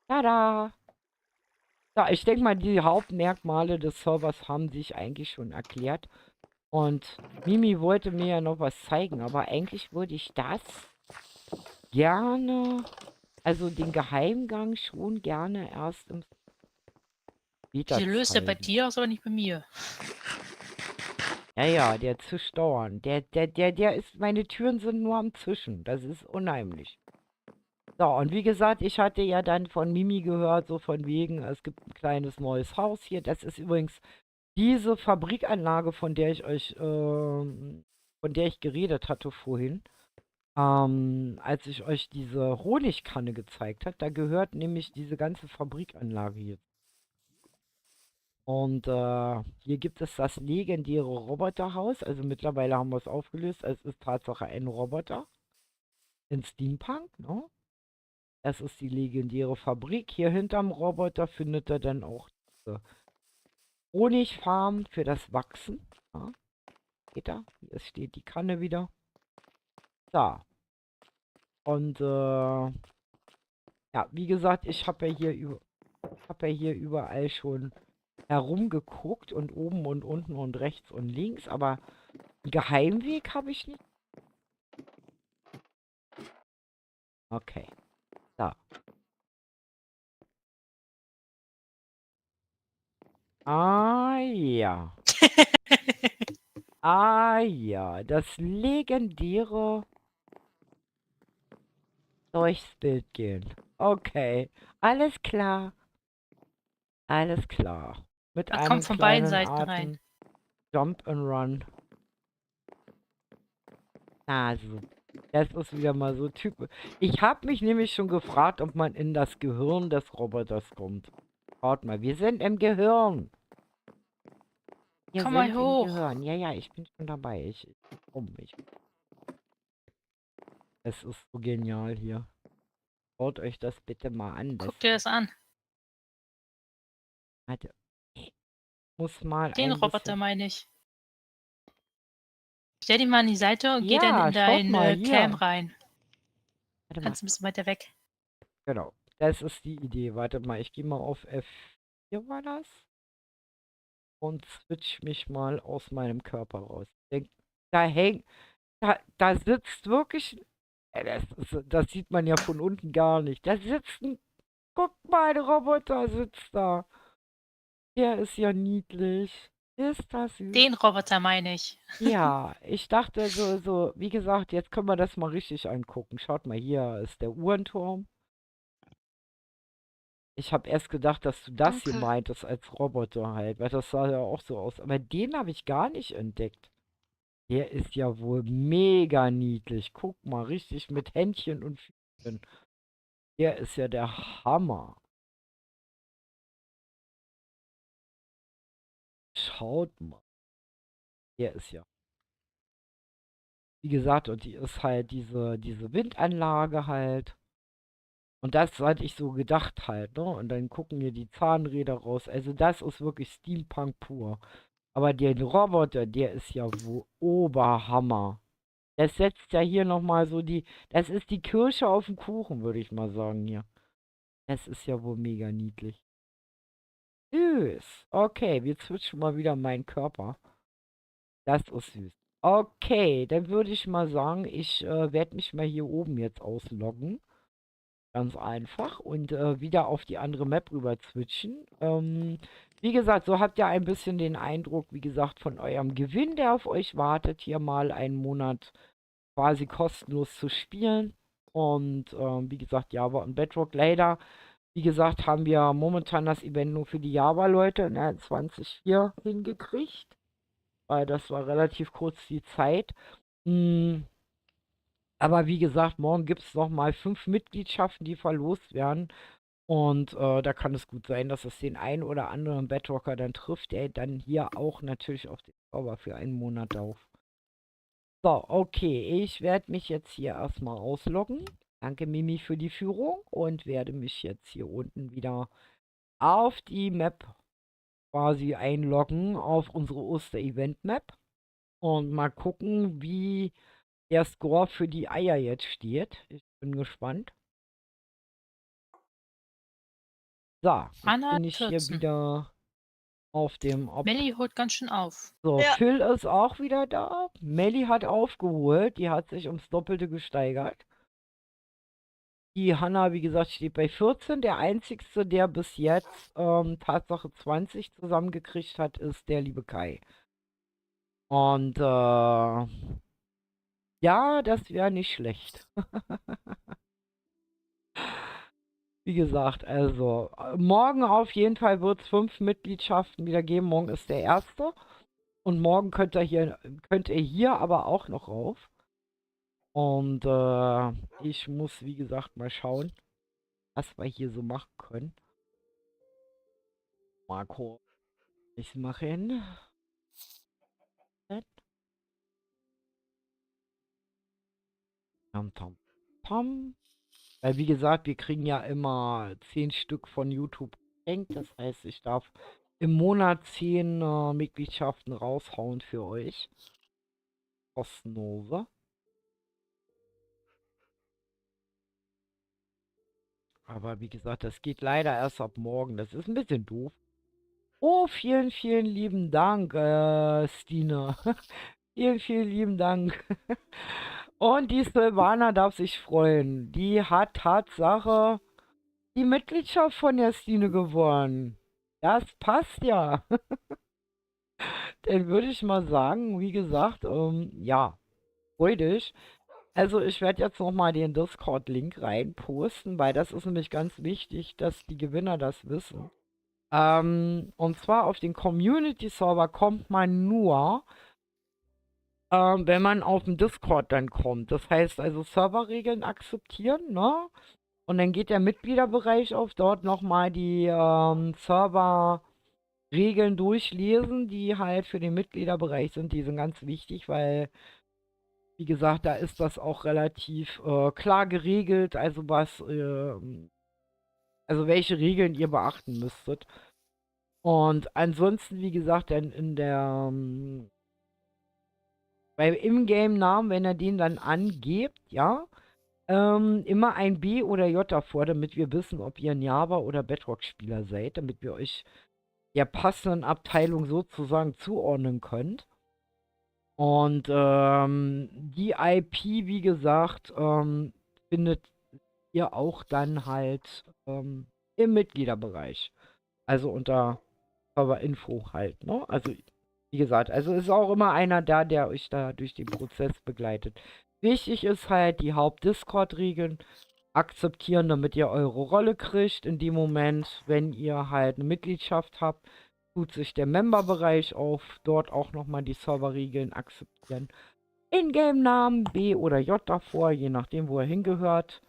Tada! Ja, ich denke mal, die Hauptmerkmale des Servers haben sich eigentlich schon erklärt. Und Mimi wollte mir ja noch was zeigen, aber eigentlich würde ich das gerne, also den Geheimgang schon gerne erst im Beta Die löst er bei zeigen. dir aus, aber nicht bei mir. Ja, ja, der zischt dauernd. Der ist, meine Türen sind nur am Zischen. Das ist unheimlich. So, und wie gesagt, ich hatte ja dann von Mimi gehört, so von wegen, es gibt ein kleines neues Haus hier. Das ist übrigens diese Fabrikanlage, von der ich euch, von der ich geredet hatte vorhin, als ich euch diese Honigkanne gezeigt habe, da gehört nämlich diese ganze Fabrikanlage hier. Und hier gibt es das legendäre Roboterhaus. Also mittlerweile haben wir es aufgelöst. Es ist Tatsache ein Roboter in Steampunk, ne? Das ist die legendäre Fabrik. Hier hinterm Roboter findet ihr dann auch diese Honigfarm für das Wachsen. Ja, geht da? Hier steht die Kanne wieder. Da. Und ja, wie gesagt, ich habe ja hier überall schon herumgeguckt und oben und unten und rechts und links, aber einen Geheimweg habe ich nicht. Okay. Da. Ah ja. Ah ja. Das legendäre durchs Bild gehen. Okay. Alles klar. Alles klar. Mit Man kommt einem von beiden kleinen Seiten rein. Atem. Jump and Run. Also, das ist wieder mal so typisch. Ich habe mich nämlich schon gefragt, ob man in das Gehirn des Roboters kommt. Schaut mal, wir sind im Gehirn. Wir Komm mal sind im hoch. Gehirn. Ja, ja, ich bin schon dabei. Es ist so genial hier. Schaut euch das bitte mal an. Guck dir das an. Warte. Ich muss mal Den ein Roboter bisschen... meine ich. Stell dich mal an die Seite und geh dann Ja, in schaut mal dein Cam hier. rein. Warte mal. Kannst ein bisschen weiter weg. Genau. Das ist die Idee. Warte mal, ich gehe mal auf F4 war das. Und switch mich mal aus meinem Körper raus. Da hängt, da sitzt wirklich, das sieht man ja von unten gar nicht. Da sitzt ein, guck mal, der Roboter sitzt da. Der ist ja niedlich. Ist das süß? Den Roboter meine ich. Ja, ich dachte so, wie gesagt, jetzt können wir das mal richtig angucken. Schaut mal, hier ist der Uhrenturm. Ich habe erst gedacht, dass du das hier Danke. meintest als Roboter halt, weil das sah ja auch so aus. Aber den habe ich gar nicht entdeckt. Der ist ja wohl mega niedlich. Guck mal, richtig mit Händchen und Füßchen. Der ist ja der Hammer. Schaut mal. Der ist ja. Wie gesagt, und die ist halt diese Windanlage halt. Und das hatte ich so gedacht halt, ne? Und dann gucken hier die Zahnräder raus. Also das ist wirklich Steampunk pur. Aber der Roboter, der ist ja wohl Oberhammer. Das setzt ja hier nochmal so das ist die Kirsche auf dem Kuchen, würde ich mal sagen hier. Das ist ja wohl mega niedlich. Süß. Okay, wir switchen mal wieder meinen Körper. Das ist süß. Okay, dann würde ich mal sagen, ich werde mich mal hier oben jetzt ausloggen. Ganz einfach. Und wieder auf die andere Map rüber switchen. Wie gesagt, so habt ihr ein bisschen den Eindruck, wie gesagt, von eurem Gewinn, der auf euch wartet, hier mal einen Monat quasi kostenlos zu spielen. Und wie gesagt, Java und Bedrock. Leider, wie gesagt, haben wir momentan das Event nur für die Java-Leute in der 20.4 hingekriegt. Weil das war relativ kurz die Zeit. Aber wie gesagt, morgen gibt es nochmal 5 Mitgliedschaften, die verlost werden. Und da kann es gut sein, dass es den einen oder anderen Bedrocker dann trifft, der dann hier auch natürlich auf den Server für einen Monat auf. So, okay, ich werde mich jetzt hier erstmal ausloggen. Danke Mimi für die Führung und werde mich jetzt hier unten wieder auf die Map quasi einloggen, auf unsere Oster-Event-Map. Und mal gucken, wie der Score für die Eier jetzt steht. Ich bin gespannt. So, jetzt Anna bin ich hier 14. wieder auf dem Melli holt ganz schön auf. So, Ja. Phil ist auch wieder da. Melli hat aufgeholt. Die hat sich ums Doppelte gesteigert. Die Hanna, wie gesagt, steht bei 14. Der einzigste, der bis jetzt Tatsache 20 zusammengekriegt hat, ist der liebe Kai. Und ja, das wäre nicht schlecht. Wie gesagt, also morgen auf jeden Fall wird es 5 Mitgliedschaften wieder geben. Morgen ist der erste. Und morgen könnt ihr hier aber auch noch rauf. Und ich muss, wie gesagt, mal schauen, was wir hier so machen können. Marco, ich mache hin. Tam, tam, tam. Weil, wie gesagt, wir kriegen ja immer 10 Stück von YouTube geschenkt. Das heißt, ich darf im Monat 10 Mitgliedschaften raushauen für euch. Kostenlose. Aber wie gesagt, das geht leider erst ab morgen. Das ist ein bisschen doof. Oh, vielen, vielen lieben Dank, Stine. Vielen, vielen lieben Dank. Und die Silvana darf sich freuen. Die hat Tatsache die Mitgliedschaft von der Stine gewonnen. Das passt ja. Dann würde ich mal sagen, wie gesagt, ja, freu dich. Also ich werde jetzt nochmal den Discord-Link reinposten, weil das ist nämlich ganz wichtig, dass die Gewinner das wissen. Und zwar auf den Community-Server kommt man nur, wenn man auf den Discord dann kommt. Das heißt also Serverregeln akzeptieren, ne? Und dann geht der Mitgliederbereich auf, dort nochmal die Serverregeln durchlesen, die halt für den Mitgliederbereich sind. Die sind ganz wichtig, weil, wie gesagt, da ist das auch relativ klar geregelt, also also welche Regeln ihr beachten müsstet. Und ansonsten, wie gesagt, dann in der beim Ingame-Namen, wenn ihr den dann angebt, ja, immer ein B oder J davor, damit wir wissen, ob ihr ein Java- oder Bedrock-Spieler seid, damit wir euch der passenden Abteilung sozusagen zuordnen könnt. Und die IP, wie gesagt, findet ihr auch dann halt im Mitgliederbereich. Also unter Server-Info halt, ne? Also, wie gesagt, also ist auch immer einer da, der euch da durch den Prozess begleitet. Wichtig ist halt die Haupt-Discord-Regeln akzeptieren, damit ihr eure Rolle kriegt. In dem Moment, wenn ihr halt eine Mitgliedschaft habt, tut sich der Member-Bereich auf. Dort auch nochmal die Serverregeln akzeptieren. Ingame-Namen, B oder J davor, je nachdem, wo er hingehört.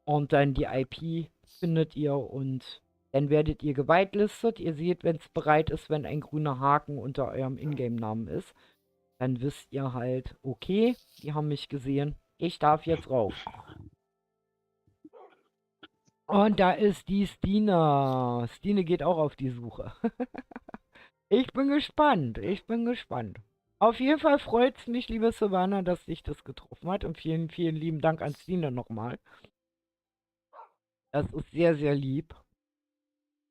Und dann die IP findet ihr und dann werdet ihr gewitelistet. Ihr seht, wenn es bereit ist, wenn ein grüner Haken unter eurem Ingame-Namen ist. Dann wisst ihr halt, okay, die haben mich gesehen. Ich darf jetzt rauf. Und da ist die Stine. Stine geht auch auf die Suche. Ich bin gespannt. Ich bin gespannt. Auf jeden Fall freut es mich, liebe Savannah, dass dich das getroffen hat. Und vielen, vielen lieben Dank an Stine nochmal. Das ist sehr, sehr lieb.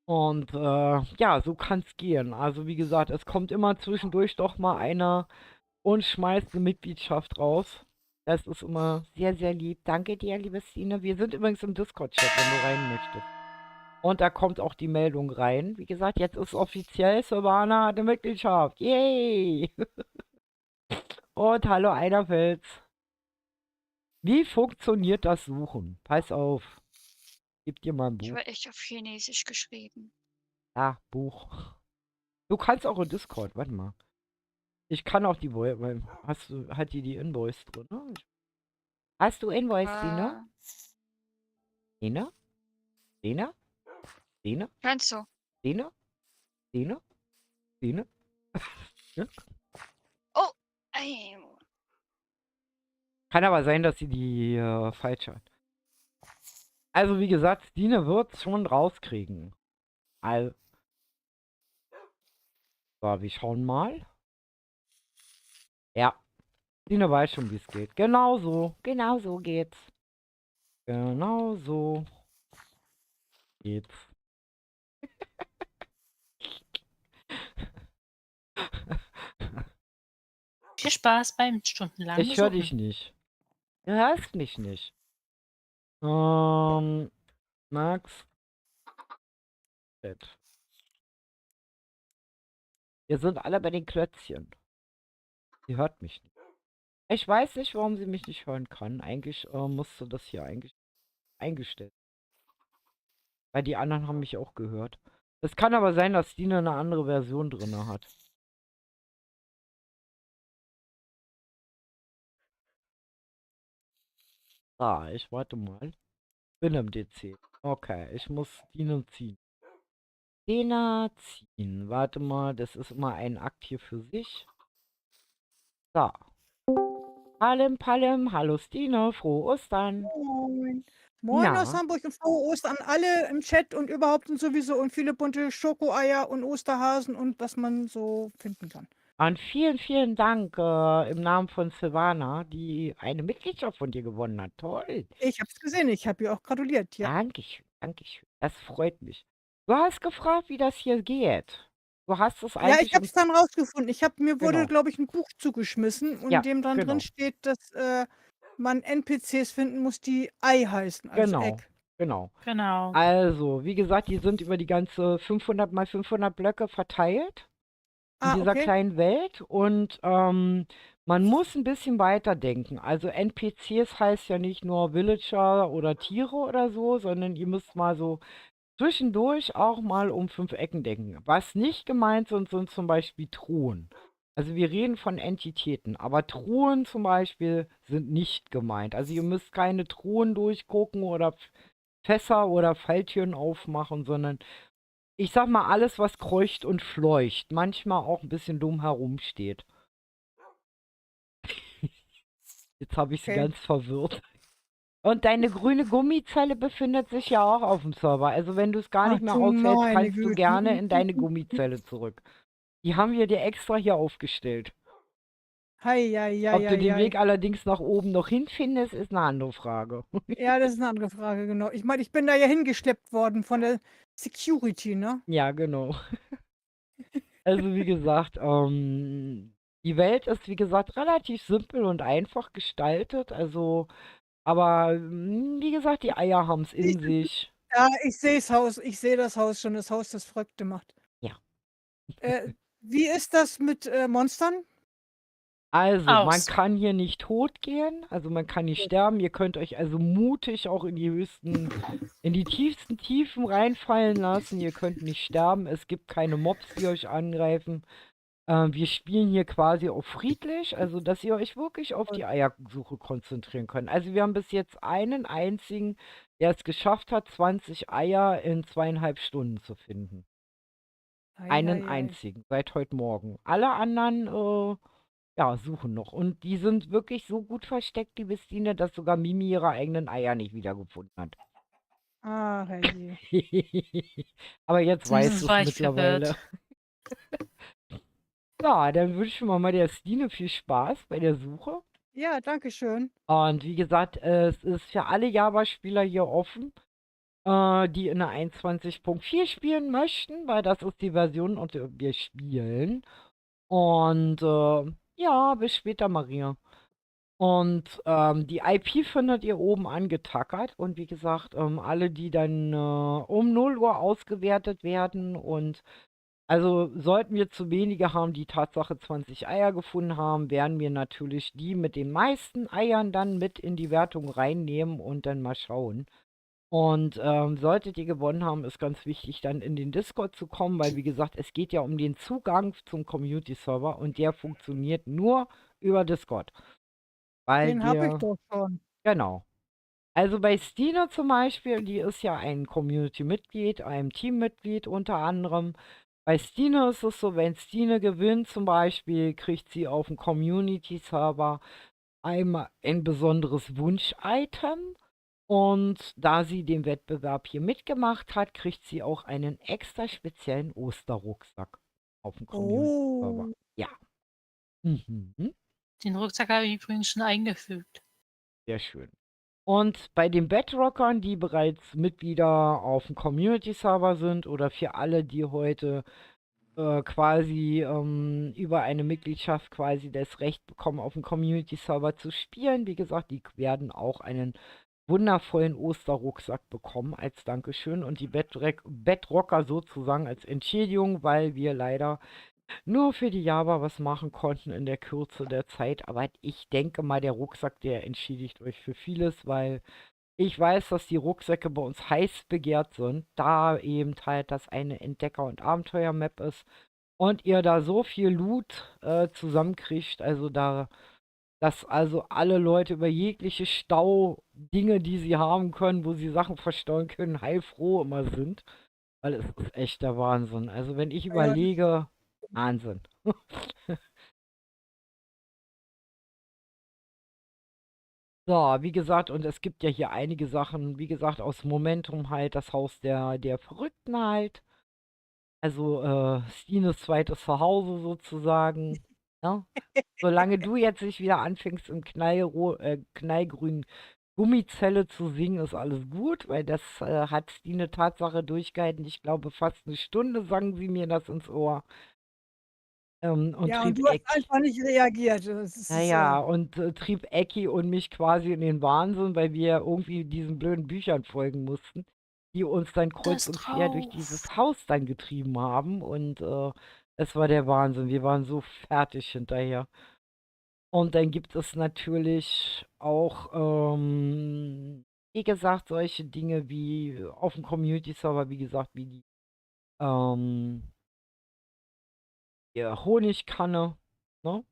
Und ja, so kann es gehen. Also wie gesagt, es kommt immer zwischendurch doch mal einer und schmeißt eine Mitgliedschaft raus. Das ist immer sehr, sehr lieb. Danke dir, liebe Stine. Wir sind übrigens im Discord-Chat, wenn du rein möchtest. Und da kommt auch die Meldung rein. Wie gesagt, jetzt ist offiziell, Silvana hat eine Mitgliedschaft. Yay! Und hallo Einerfels. Wie funktioniert das Suchen? Pass auf. Gib dir mal ein Ich Buch. war echt auf Chinesisch geschrieben. Ah, Buch. Du kannst auch in Discord, warte mal. Ich kann auch die Voice, hat die Invoice drin? Ne? Hast du Invoice, Stine? Äh, Stine? Stine? Stine? kannst du. Stine? Stine? Stine? Ja? Oh, ey, Kann aber sein, dass sie die falsch hat. Also wie gesagt, Stine wird es schon rauskriegen. Also, so, wir schauen mal. Ja, Stine weiß schon, wie es geht. Genau so geht's. Genau so geht's. Viel Spaß beim stundenlangen Ich höre Suchen. dich nicht. Du hörst mich nicht. Max. Chat. Wir sind alle bei den Klötzchen. Sie hört mich nicht. Ich weiß nicht, warum sie mich nicht hören kann. Eigentlich musste das hier eigentlich eingestellt. Weil die anderen haben mich auch gehört. Es kann aber sein, dass Dina eine andere Version drin hat. Ah, ich warte mal. Bin im DC. Okay, ich muss Dina ziehen. Dina ziehen. Warte mal, das ist immer ein Akt hier für sich. So. Palim, hallo Stine, frohe Ostern. Moin. Moin aus Na, Hamburg und frohe Ostern an alle im Chat und überhaupt und sowieso und viele bunte Schokoeier und Osterhasen und was man so finden kann. und vielen, vielen Dank im Namen von Silvana, die eine Mitgliedschaft von dir gewonnen hat. Toll. Ich habe es gesehen, ich habe ihr auch gratuliert, ja. Dankeschön, Dankeschön. Das freut mich. Du hast gefragt, wie das hier geht. Du hast es Ja, eigentlich ich habe es dann rausgefunden. Mir wurde, Genau. glaube ich, ein Buch zugeschmissen und Ja, dem dann genau. drin steht, dass man NPCs finden muss, die Ei heißen, also Genau, Egg. genau. Genau. Also, wie gesagt, die sind über die ganze 500 mal 500 Blöcke verteilt in dieser Okay. kleinen Welt und man muss ein bisschen weiter denken. Also NPCs heißt ja nicht nur Villager oder Tiere oder so, sondern ihr müsst mal so zwischendurch auch mal um 5 Ecken denken. Was nicht gemeint sind zum Beispiel Truhen. Also wir reden von Entitäten, aber Truhen zum Beispiel sind nicht gemeint. Also ihr müsst keine Truhen durchgucken oder Fässer oder Falltüren aufmachen, sondern ich sag mal alles, was kreucht und fleucht, manchmal auch ein bisschen dumm herumsteht. Jetzt habe ich sie Okay. ganz verwirrt. Und deine grüne Gummizelle befindet sich ja auch auf dem Server. Also wenn du es gar nicht mehr du aushältst, meine kannst du Güte. gerne in deine Gummizelle zurück. Die haben wir dir extra hier aufgestellt. Hei, hei, hei, Ob du den hei, Weg hei. allerdings nach oben noch hinfindest, ist eine andere Frage. Ja, das ist eine andere Frage, genau. Ich meine, ich bin da ja hingeschleppt worden von der Security, ne? Ja, genau. Also wie gesagt, die Welt ist wie gesagt relativ simpel und einfach gestaltet. Also, aber wie gesagt, die Eier haben es in sich. Ja, ich sehe das Haus schon, das Haus, das Verrückte macht. Ja. Wie ist das mit, Monstern? Also, man Aus. kann hier nicht tot gehen, also man kann nicht sterben. Ihr könnt euch also mutig auch in die tiefsten Tiefen reinfallen lassen. Ihr könnt nicht sterben. Es gibt keine Mobs, die euch angreifen. Wir spielen hier quasi auf friedlich, also dass ihr euch wirklich auf die Eiersuche konzentrieren könnt. Also wir haben bis jetzt einen einzigen, der es geschafft hat, 20 Eier in 2,5 Stunden zu finden. Ei, Einen ei, ei. einzigen, seit heute Morgen. Alle anderen, ja, suchen noch. Und die sind wirklich so gut versteckt, die Bestine, dass sogar Mimi ihre eigenen Eier nicht wiedergefunden hat. Ah, herrje. Aber jetzt weißt Zumindest du war es ich mittlerweile. verwirrt. Ja, dann wünschen wir mal der Stine viel Spaß bei der Suche. Ja, danke schön. Und wie gesagt, es ist für alle Java-Spieler hier offen. die in der 21.4 spielen möchten, weil das ist die Version, und wir spielen. Und ja, bis später, Maria. Und die IP findet ihr oben angetackert. Und wie gesagt, alle, die dann um 0 Uhr ausgewertet werden. Und also sollten wir zu wenige haben, die Tatsache 20 Eier gefunden haben, werden wir natürlich die mit den meisten Eiern dann mit in die Wertung reinnehmen und dann mal schauen. Und solltet ihr gewonnen haben, ist ganz wichtig, dann in den Discord zu kommen, weil wie gesagt, es geht ja um den Zugang zum Community-Server und der funktioniert nur über Discord. Weil Den habe ich wir, doch schon. genau. Also bei Stine zum Beispiel, die ist ja ein Community-Mitglied, ein Teammitglied unter anderem. Bei Stine ist es so, wenn Stine gewinnt zum Beispiel, kriegt sie auf dem Community-Server einmal ein besonderes Wunsch-Item. Und da sie den Wettbewerb hier mitgemacht hat, kriegt sie auch einen extra speziellen Osterrucksack auf dem Community-Server. Oh. Ja. Mhm. Den Rucksack habe ich übrigens schon eingefügt. Sehr schön. Und bei den Bedrockern, die bereits Mitglieder auf dem Community-Server sind oder für alle, die heute quasi über eine Mitgliedschaft quasi das Recht bekommen, auf dem Community-Server zu spielen, wie gesagt, die werden auch einen wundervollen Osterrucksack bekommen als Dankeschön und die Bedrocker sozusagen als Entschädigung, weil wir leider nur für die Java was machen konnten in der Kürze der Zeit. Aber ich denke mal, der Rucksack, der entschädigt euch für vieles, weil ich weiß, dass die Rucksäcke bei uns heiß begehrt sind, da eben halt das eine Entdecker- und Abenteuer-Map ist und ihr da so viel Loot zusammenkriegt, also da, dass also alle Leute über jegliche Stau-Dinge, die sie haben können, wo sie Sachen verstauen können, heilfroh immer sind. Weil es ist echt der Wahnsinn. Also wenn ich Ja, überlege, Wahnsinn. So, wie gesagt, und es gibt ja hier einige Sachen, wie gesagt, aus Momentum halt, das Haus der Verrückten halt. Also, Stines zweites Zuhause sozusagen. Ja? Solange du jetzt nicht wieder anfängst, im knallgrünen Gummizelle zu singen, ist alles gut, weil das hat Stine Tatsache durchgehalten. Ich glaube, fast eine Stunde sang sie mir das ins Ohr. Und Ja, und trieb du hast Eck. einfach nicht reagiert. Das ist, Naja, und trieb Ecki und mich quasi in den Wahnsinn, weil wir irgendwie diesen blöden Büchern folgen mussten, die uns dann kreuz Das und quer durch drauf. dieses Haus dann getrieben haben. Und es war der Wahnsinn. Wir waren so fertig hinterher. Und dann gibt es natürlich auch, wie gesagt, solche Dinge wie auf dem Community-Server, wie gesagt, wie ähm, die Honigkanne, ne?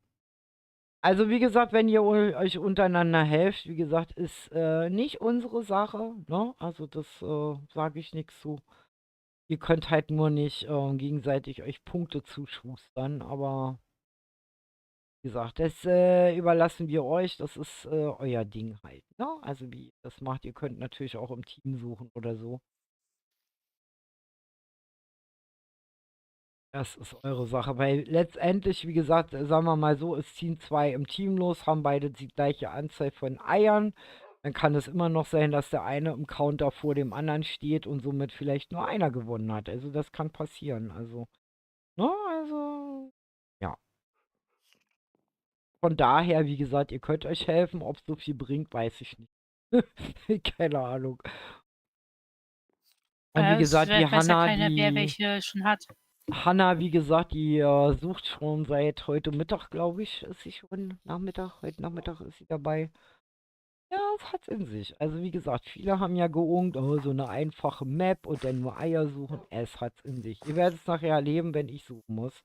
Also wie gesagt, wenn ihr euch untereinander helft, wie gesagt, ist nicht unsere Sache, ne? Also das sage ich nichts zu. Ihr könnt halt nur nicht gegenseitig euch Punkte zuschustern, aber wie gesagt, das überlassen wir euch, das ist euer Ding halt, ne? Also wie ihr das macht, ihr könnt natürlich auch im Team suchen oder so. Das ist eure Sache, weil letztendlich, wie gesagt, sagen wir mal so, es ziehen zwei im Team los, haben beide die gleiche Anzahl von Eiern. Dann kann es immer noch sein, dass der eine im Counter vor dem anderen steht und somit vielleicht nur einer gewonnen hat. Also das kann passieren. Also, ne, also, ja. Von daher, wie gesagt, ihr könnt euch helfen. Ob es so viel bringt, weiß ich nicht. Keine Ahnung. Und wie gesagt, die Weiß ja Hanna, keiner, wer welche schon hat. Hanna, wie gesagt, die sucht schon seit heute Mittag, glaube ich, ist sie schon Nachmittag. Heute Nachmittag ist sie dabei. Ja, es hat's in sich. Also wie gesagt, viele haben ja geungt, oh, so eine einfache Map und dann nur Eier suchen. Es hat's in sich. Ihr werdet es nachher erleben, wenn ich suchen muss.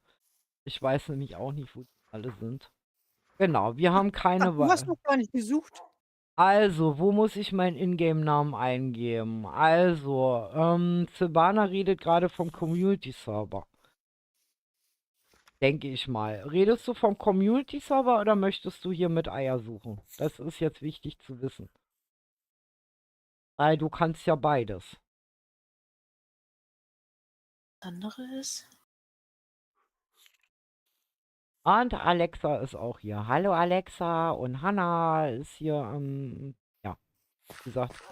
Ich weiß nämlich auch nicht, wo die alle sind. Genau, wir haben Ach, keine du hast Wahl. noch gar nicht gesucht. Also, wo muss ich meinen Ingame-Namen eingeben? Also, Silvana redet gerade vom Community-Server. Denke ich mal. Redest du vom Community-Server oder möchtest du hier mit Eier suchen? Das ist jetzt wichtig zu wissen. Weil du kannst ja beides. Andere ist. Und Alexa ist auch hier. Hallo Alexa und Hannah ist hier, ja, wie gesagt.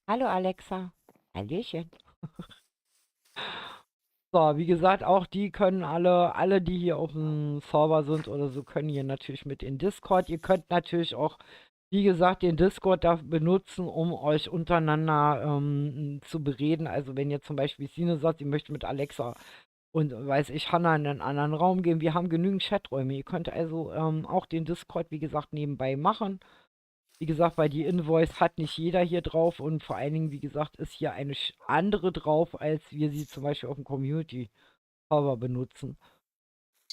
Hallo Alexa. Hallöchen. So, wie gesagt, auch die können alle, die hier auf dem Server sind oder so, können hier natürlich mit in Discord. Ihr könnt natürlich auch, wie gesagt, den Discord da benutzen, um euch untereinander zu bereden. Also wenn ihr zum Beispiel Sine sagt, sie möchte mit Alexa und weiß ich, Hannah in einen anderen Raum gehen. Wir haben genügend Chaträume. Ihr könnt also auch den Discord, wie gesagt, nebenbei machen. Wie gesagt, weil die Invoice hat nicht jeder hier drauf und vor allen Dingen, wie gesagt, ist hier eine andere drauf, als wir sie zum Beispiel auf dem Community-Server benutzen.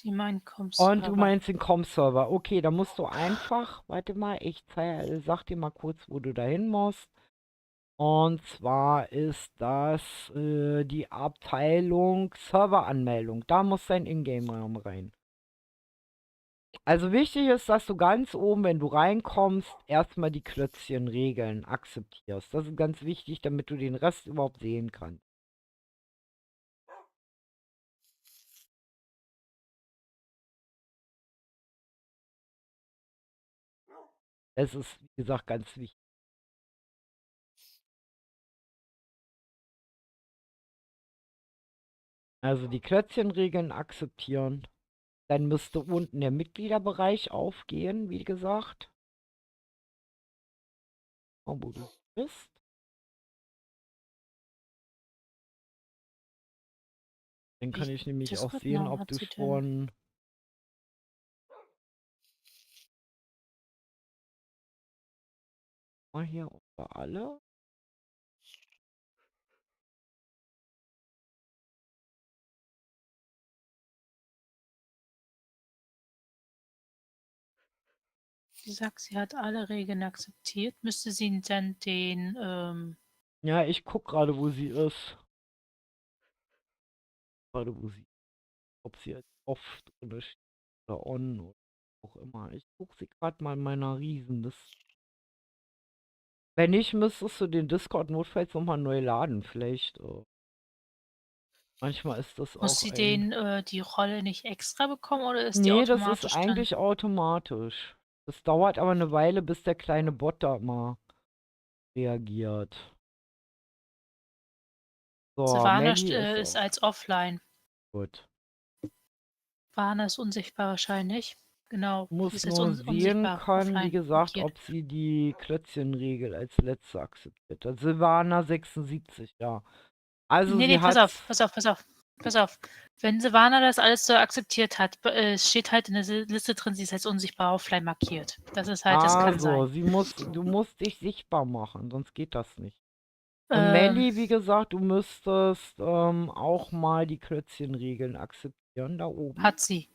Die meinen Und du Com-Server. meinst den Com-Server. Okay, da musst du einfach, warte mal, ich sag dir mal kurz, wo du dahin musst. Und zwar ist das die Abteilung Serveranmeldung. Da muss dein Ingame-Raum rein. Also wichtig ist, dass du ganz oben, wenn du reinkommst, erstmal die Klötzchenregeln akzeptierst. Das ist ganz wichtig, damit du den Rest überhaupt sehen kannst. Das ist, wie gesagt, ganz wichtig. Also die Klötzchenregeln akzeptieren. Dann müsste unten der Mitgliederbereich aufgehen, wie gesagt. Oh, wo du bist. Dann kann ich nämlich auch sehen, Discord-Namen ob hat du sie denn? schon... Mal hier unter alle. Sie sagt, sie hat alle Regeln akzeptiert. Müsste sie dann den, Ja, ich guck gerade, wo sie ist. Gerade wo sie... Ob sie jetzt off drin steht oder on oder auch immer. Ich guck sie gerade mal in meiner Riesenliste. Wenn nicht, müsstest du den Discord notfalls nochmal neu laden. Vielleicht. Manchmal ist das muss auch sie ein... die Rolle nicht extra bekommen oder ist die Nee, das ist automatisch dann? eigentlich automatisch. Das dauert aber eine Weile, bis der kleine Bot da mal reagiert. So, Savannah Melly ist auch als offline. gut. Savannah ist unsichtbar wahrscheinlich. Genau, die Muss ist jetzt nur sehen unsichtbar können, wie offline gesagt, markiert. ob sie die Klötzchenregel als letzte akzeptiert hat. Silvana 76, ja. Also Nee, sie pass hat... auf. Pass auf. Wenn Savannah das alles so akzeptiert hat, steht halt in der Liste drin, sie ist als unsichtbar offline markiert. Das ist halt, das kann sein. Du musst dich sichtbar machen, sonst geht das nicht. Und Melly, wie gesagt, du müsstest auch mal die Klötzchenregeln akzeptieren, da oben. Hat sie.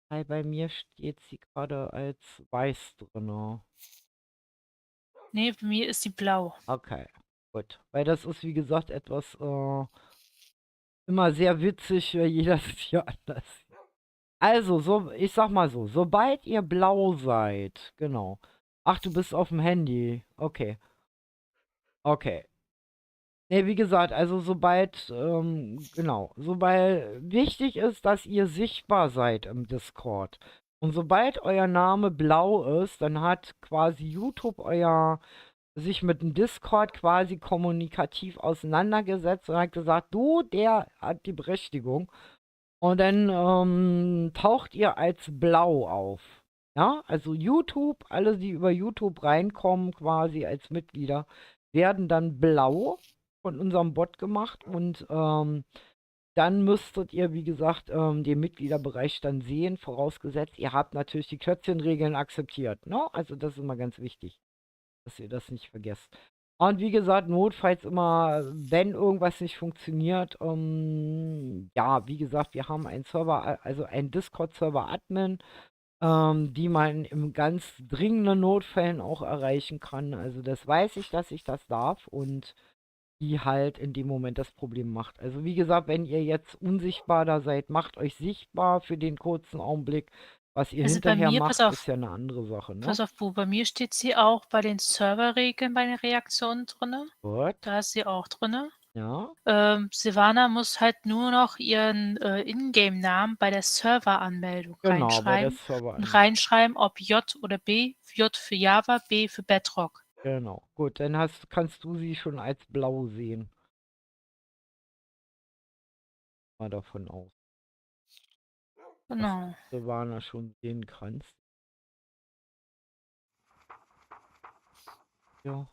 Weil bei mir steht sie gerade als weiß drin. Nee, bei mir ist sie blau. Okay, gut. Weil das ist, wie gesagt, etwas immer sehr witzig, weil jeder es hier anders sieht. Also, ich sag mal so, sobald ihr blau seid, genau. Ach, du bist auf dem Handy. Okay. Okay. Ne, wie gesagt, also sobald wichtig ist, dass ihr sichtbar seid im Discord. Und sobald euer Name blau ist, dann hat quasi YouTube sich mit dem Discord quasi kommunikativ auseinandergesetzt und hat gesagt, du, der hat die Berechtigung. Und dann taucht ihr als blau auf. Ja, also YouTube, alle, die über YouTube reinkommen, quasi als Mitglieder, werden dann blau von unserem Bot gemacht und dann müsstet ihr, wie gesagt, den Mitgliederbereich dann sehen, vorausgesetzt, ihr habt natürlich die Klötzchenregeln akzeptiert. Ne? Also das ist immer ganz wichtig, dass ihr das nicht vergesst. Und wie gesagt, notfalls immer, wenn irgendwas nicht funktioniert, ja, wie gesagt, wir haben einen Server, also einen Discord-Server-Admin, die man im ganz dringenden Notfällen auch erreichen kann. Also das weiß ich, dass ich das darf und die halt in dem Moment das Problem macht. Also wie gesagt, wenn ihr jetzt unsichtbar da seid, macht euch sichtbar für den kurzen Augenblick. Was ihr Also bei hinterher mir, macht, pass auf, ist ja eine andere Sache, ne? pass auf, Bu, bei mir steht sie auch bei den Serverregeln bei den Reaktionen drinne. Gut, Da ist sie auch drinne. ja, Savannah muss halt nur noch ihren Ingame-Namen bei der Serveranmeldung genau, bei der reinschreiben und Serveranmeldung. reinschreiben, ob J oder B. J für Java, B für Bedrock. Genau, gut, dann kannst du sie schon als blau sehen. mal davon aus, Genau. Silvana schon sehen kannst. Ja.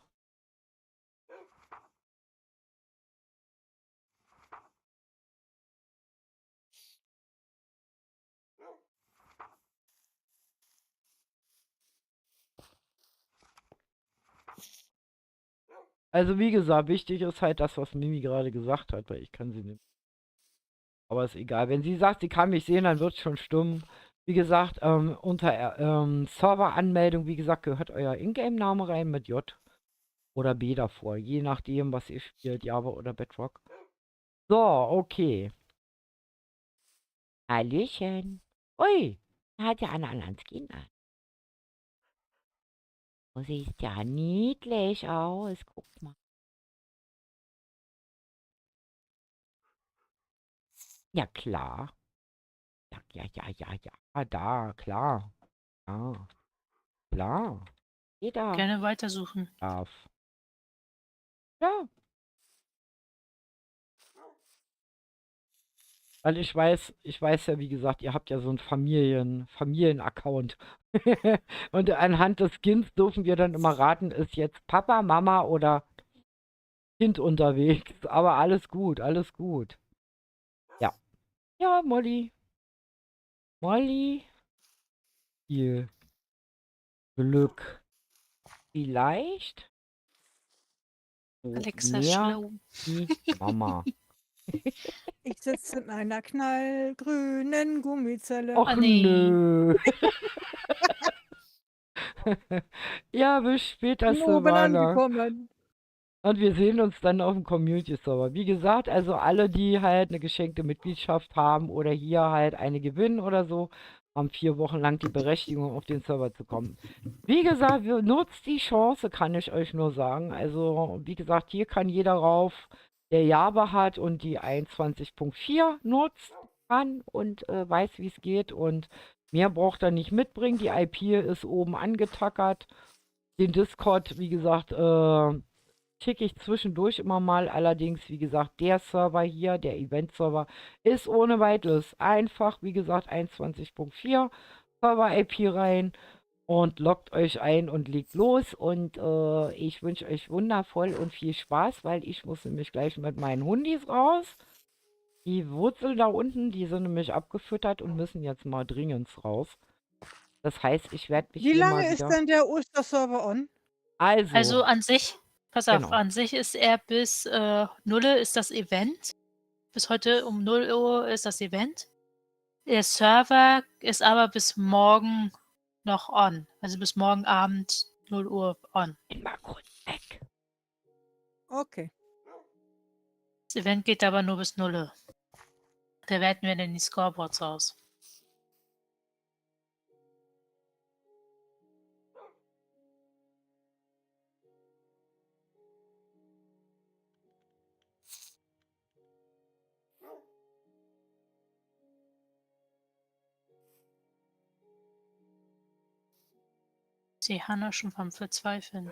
Also wie gesagt, wichtig ist halt das, was Mimi gerade gesagt hat, weil ich kann sie nicht. Aber ist egal. Wenn sie sagt, sie kann mich sehen, dann wird es schon stimmen. Wie gesagt, unter Serveranmeldung, wie gesagt, gehört euer Ingame-Name rein mit J oder B davor. Je nachdem, was ihr spielt, Java oder Bedrock. So, okay. Hallöchen. Ui, er hat ja einen anderen Skin an. Oh, sieht ja niedlich aus. Guck mal. Ja, klar. Ja, ja, ja, ja, ja. Da, klar. Ja, klar. Jeder Gerne weitersuchen. darf. Ja. Weil ich weiß ja, wie gesagt, ihr habt ja so einen Familien-Account. Und anhand des Skins dürfen wir dann immer raten, ist jetzt Papa, Mama oder Kind unterwegs. Aber alles gut, alles gut. Ja. Ja, Molly. Molly. Viel Glück. Vielleicht Alexa mehr schlau. die Mama. Ich sitze in einer knallgrünen Gummizelle. Och nee. nö. Ja, bis später, Bin oben Silvana. angekommen. Und wir sehen uns dann auf dem Community-Server. Wie gesagt, also alle, die halt eine geschenkte Mitgliedschaft haben oder hier halt eine gewinnen oder so, haben 4 Wochen lang die Berechtigung, auf den Server zu kommen. Wie gesagt, nutzt die Chance, kann ich euch nur sagen. Also, wie gesagt, hier kann jeder rauf, der Java hat und die 21.4 nutzt kann und weiß, wie es geht. Und mehr braucht er nicht mitbringen. Die IP ist oben angetackert. Den Discord, wie gesagt, schicke ich zwischendurch immer mal. Allerdings, wie gesagt, der Server hier, der Event-Server, ist ohne weiteres einfach, wie gesagt, 21.4 Server-IP rein und loggt euch ein und legt los. Und ich wünsche euch wundervoll und viel Spaß, weil ich muss nämlich gleich mit meinen Hundis raus. Die Wurzel da unten, die sind nämlich abgefüttert und müssen jetzt mal dringend raus. Das heißt, ich werde mich Wie hier mal lange ist wieder... denn der Osterserver on? Also an sich, pass auf, Genau. an sich ist er bis 0 ist das Event. Bis heute um 0 Uhr ist das Event. Der Server ist aber bis morgen noch on. Also bis morgen Abend 0 Uhr on. Bin mal kurz weg. Okay. Das Event geht aber nur bis 0 Uhr. Da werten wir dann die Scoreboards aus. Ich sehe Hannah schon vom Verzweifeln.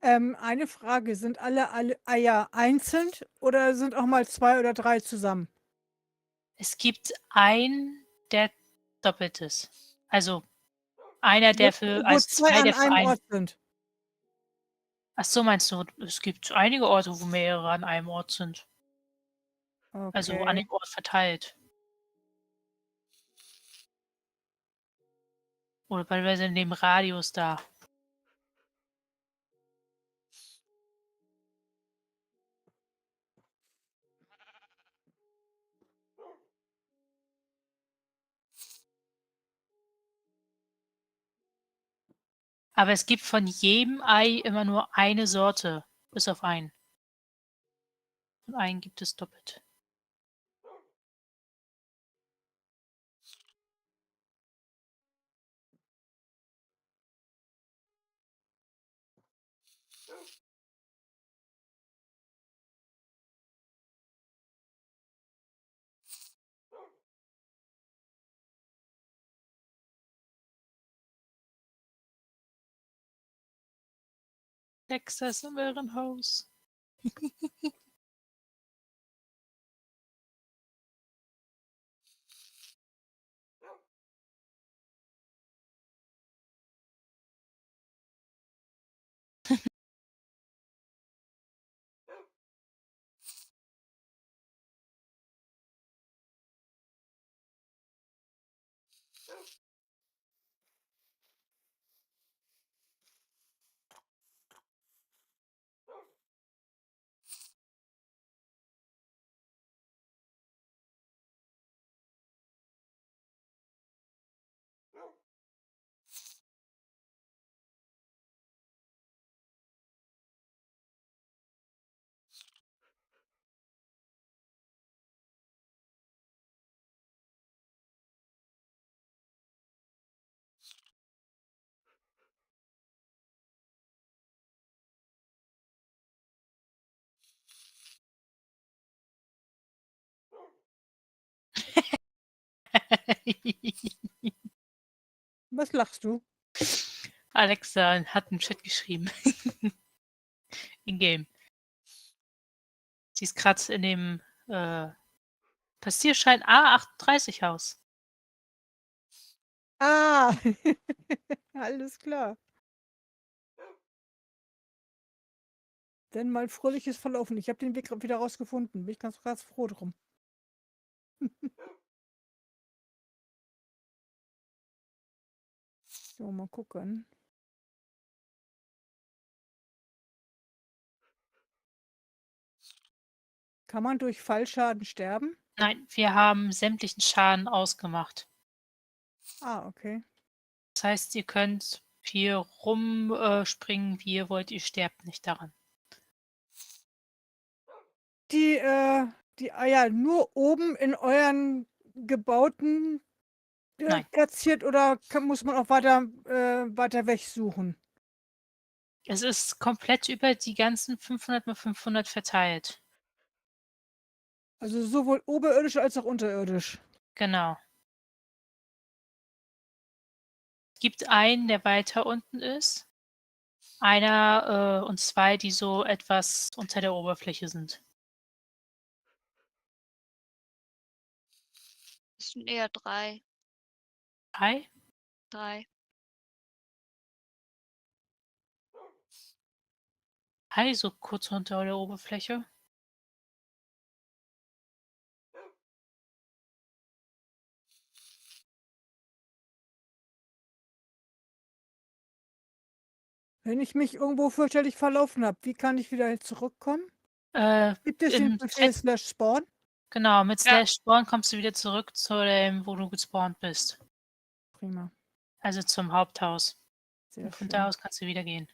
Eine Frage, sind alle Eier einzeln oder sind auch mal 2 oder 3 zusammen? Es gibt einen, der doppelt ist. Also einer, der für Wo also 2 2, an der für einem einen. Ort sind? Ach so, meinst du, es gibt einige Orte, wo mehrere an einem Ort sind. Also an Okay. dem Ort verteilt. Oder teilweise in dem Radius da. Aber es gibt von jedem Ei immer nur eine Sorte, bis auf einen. Und einen gibt es doppelt. Texas im Irrenhaus. Was lachst du? Alexa hat im Chat geschrieben. In-game. Sie ist gerade in dem Passierschein A38 Haus. Ah, alles klar. Denn mal fröhliches Verlaufen. Ich habe den Weg wieder rausgefunden. Bin ich ganz froh drum. So, mal gucken. Kann man durch Fallschaden sterben? Nein, wir haben sämtlichen Schaden ausgemacht. Ah, okay. Das heißt, ihr könnt hier rumspringen, wie ihr wollt, ihr sterbt nicht daran. Die Eier nur oben in euren gebauten Nein. platziert oder muss man auch weiter weg suchen? Es ist komplett über die ganzen 500 mal 500 verteilt. Also sowohl oberirdisch als auch unterirdisch. Genau. Es gibt einen, der weiter unten ist. Einer und zwei, die so etwas unter der Oberfläche sind. Es sind eher 3. 3? 3. 3 so kurz unter der Oberfläche. Wenn ich mich irgendwo fürchterlich verlaufen habe, wie kann ich wieder zurückkommen? Gibt es den Im Befehl Chat, /spawn? genau, mit Ja. /spawn kommst du wieder zurück zu dem, wo du gespawnt bist. Prima. Also zum Haupthaus. Sehr Und von schön. da aus kannst du wieder gehen.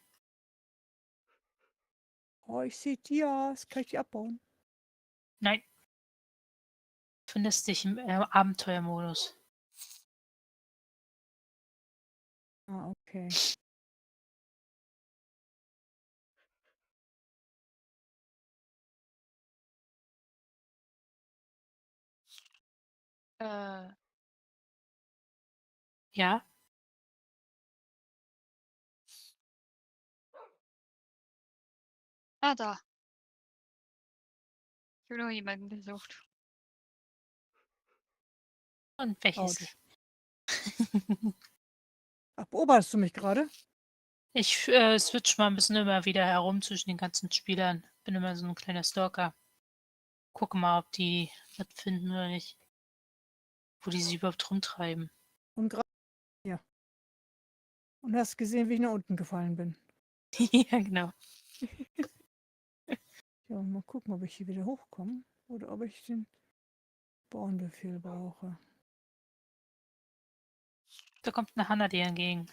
Oh, ich sehe Dias. Kann ich die abbauen? Nein. Du findest dich im Abenteuermodus. Ah, okay. Äh, Ja? Ah, da. Ich habe noch jemanden gesucht. Und welches? Autsch. Ach, beobachtest du mich gerade? Ich switch mal ein bisschen immer wieder herum zwischen den ganzen Spielern. Bin immer so ein kleiner Stalker. Gucke mal, ob die was finden oder nicht. Wo die sich überhaupt rumtreiben. Und gerade hier. Und hast gesehen, wie ich nach unten gefallen bin. Ja, genau. Ja, mal gucken, ob ich hier wieder hochkomme oder ob ich den Bauernbefehl brauche. Da kommt eine Hanna dir entgegen.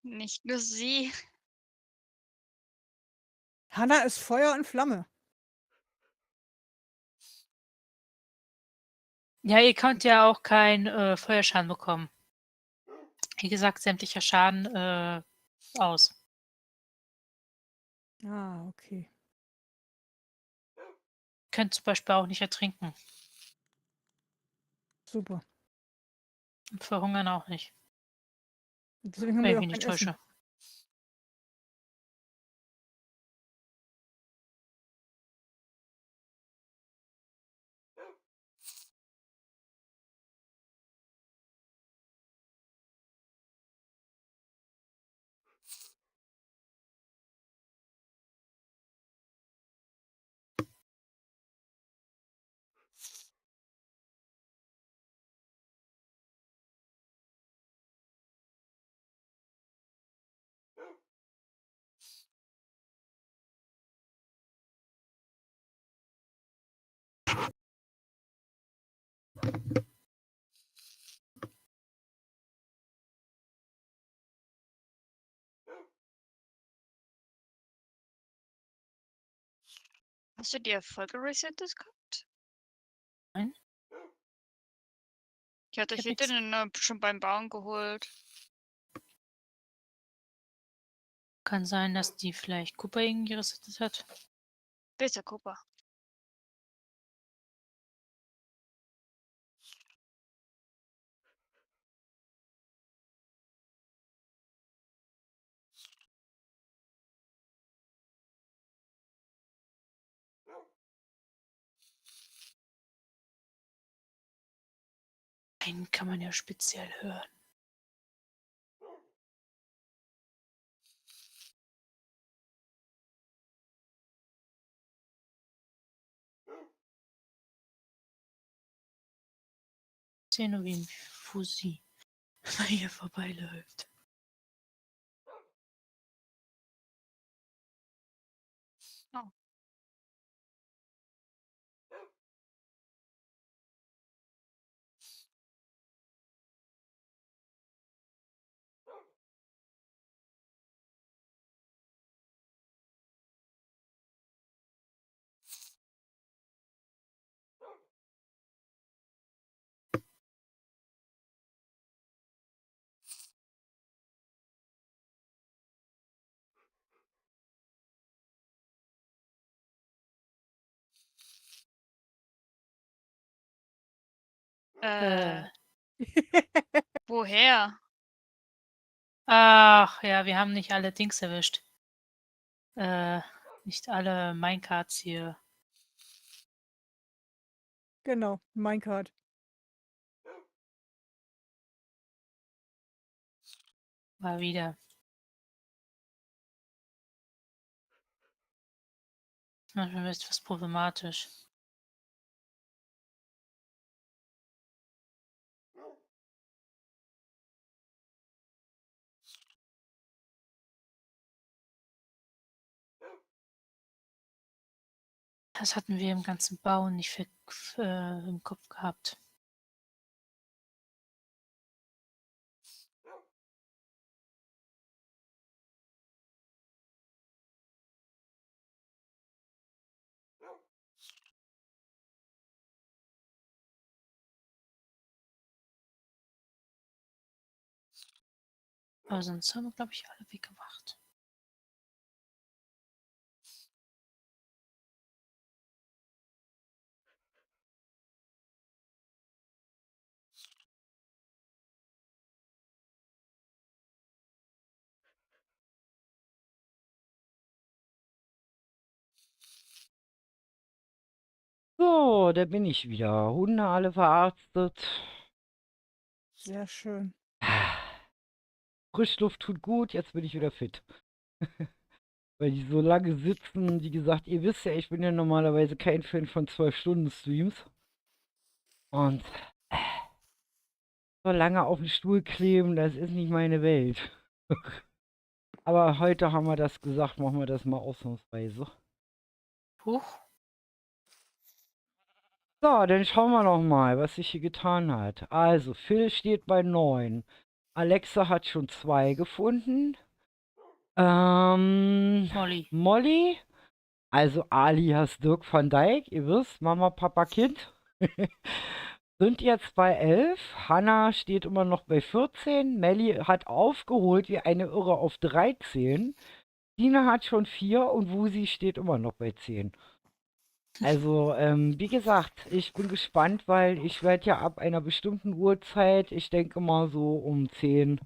Nicht nur sie. Hanna ist Feuer und Flamme. Ja, ihr könnt ja auch keinen Feuerschaden bekommen. Wie gesagt, sämtlicher Schaden aus. Ah, okay. Könnt zum Beispiel auch nicht ertrinken. Super. Und verhungern auch nicht. Deswegen haben Wenn wir ich auch mich kein nicht Essen. täusche. Hast du die Erfolge resettet gehabt? Nein? Ich hatte Ich euch hab nix. den schon beim Bauen geholt. Kann sein, dass die vielleicht Cooper irgendwie resettet hat. Bitte, Cooper. Einen kann man ja speziell hören. Ich sehe nur, wie ein Fusi bei ihr vorbeiläuft. Oh. Äh. Woher? Ach ja, wir haben nicht alle Dings erwischt. Nicht alle Minecarts hier. Genau, Minecart. Mal wieder. Manchmal ist etwas problematisch. Das hatten wir im ganzen Bau nicht im Kopf gehabt. Aber sonst haben wir, glaube ich, alle weggemacht. So, da bin ich wieder. Hunde alle verarztet. Sehr schön. Frischluft tut gut, jetzt bin ich wieder fit. Weil die so lange sitzen, wie gesagt, ihr wisst ja, ich bin ja normalerweise kein Fan von 12-Stunden-Streams. Und so lange auf dem Stuhl kleben, das ist nicht meine Welt. Aber heute haben wir das gesagt, machen wir das mal ausnahmsweise. Huch. So, dann schauen wir noch mal, was sich hier getan hat. Also, Phil steht bei 9. Alexa hat schon 2 gefunden. Molly. Molly, also alias Dirk van Dijk, ihr wisst, Mama, Papa, Kind, sind jetzt bei 11. Hannah steht immer noch bei 14. Melly hat aufgeholt wie eine Irre auf 13. Tina hat schon 4 und Wusi steht immer noch bei 10. Also, wie gesagt, ich bin gespannt, weil ich werde ja ab einer bestimmten Uhrzeit, ich denke mal so um 10,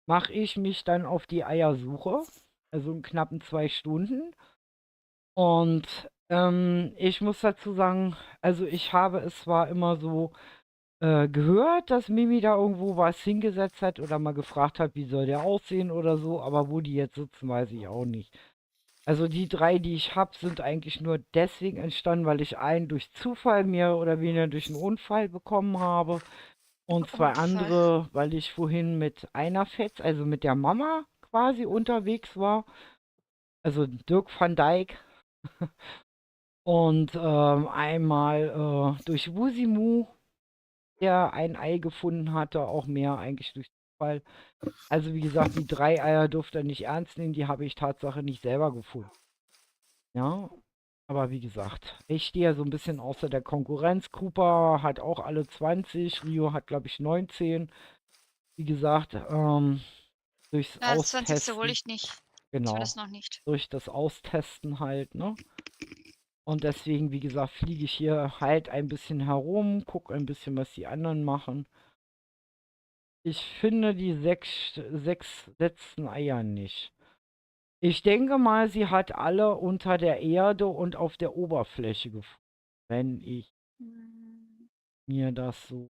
mache ich mich dann auf die Eiersuche. Also in knappen 2 Stunden. Und ich muss dazu sagen, also ich habe es zwar immer so gehört, dass Mimi da irgendwo was hingesetzt hat oder mal gefragt hat, wie soll der aussehen oder so, aber wo die jetzt sitzen, weiß ich auch nicht. Also die 3, die ich habe, sind eigentlich nur deswegen entstanden, weil ich einen durch Zufall mehr oder weniger durch einen Unfall bekommen habe und 2 Unfall. andere, weil ich vorhin mit einer Fetz, also mit der Mama quasi unterwegs war. Also Dirk van Dijk. Und einmal durch Wusimu, der ein Ei gefunden hatte, auch mehr eigentlich durch Zufall. Also wie gesagt, die 3 Eier durfte er nicht ernst nehmen, die habe ich Tatsache nicht selber gefunden. Ja, aber wie gesagt, ich stehe ja so ein bisschen außer der Konkurrenz. Cooper hat auch alle 20, Rio hat glaube ich 19. Wie gesagt, durchs Ja, das 20. hole Austesten, ich nicht. genau, Zumindest noch nicht. durch das Austesten halt, ne? Und deswegen, wie gesagt, fliege ich hier halt ein bisschen herum, gucke ein bisschen, was die anderen machen. Ich finde die 6 letzten Eier nicht. Ich denke mal, sie hat alle unter der Erde und auf der Oberfläche gefunden, wenn ich Hm. mir das so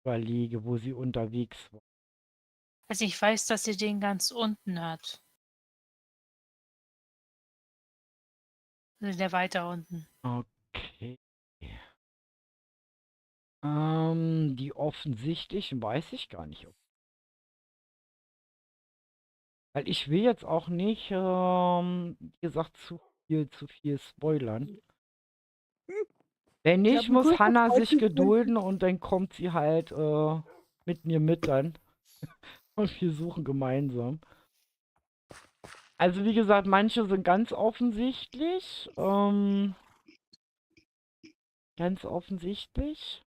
überlege, wo sie unterwegs war. Also ich weiß, dass sie den ganz unten hat. Also der weiter unten. Okay. Die offensichtlichen weiß ich gar nicht. Weil ich will jetzt auch nicht, wie gesagt, zu viel spoilern. Wenn Ich nicht, habe muss einen Hannah sich Kühlschrank gedulden und dann kommt sie halt mit mir mit dann. Und wir suchen gemeinsam. Also wie gesagt, manche sind ganz offensichtlich. Ganz offensichtlich.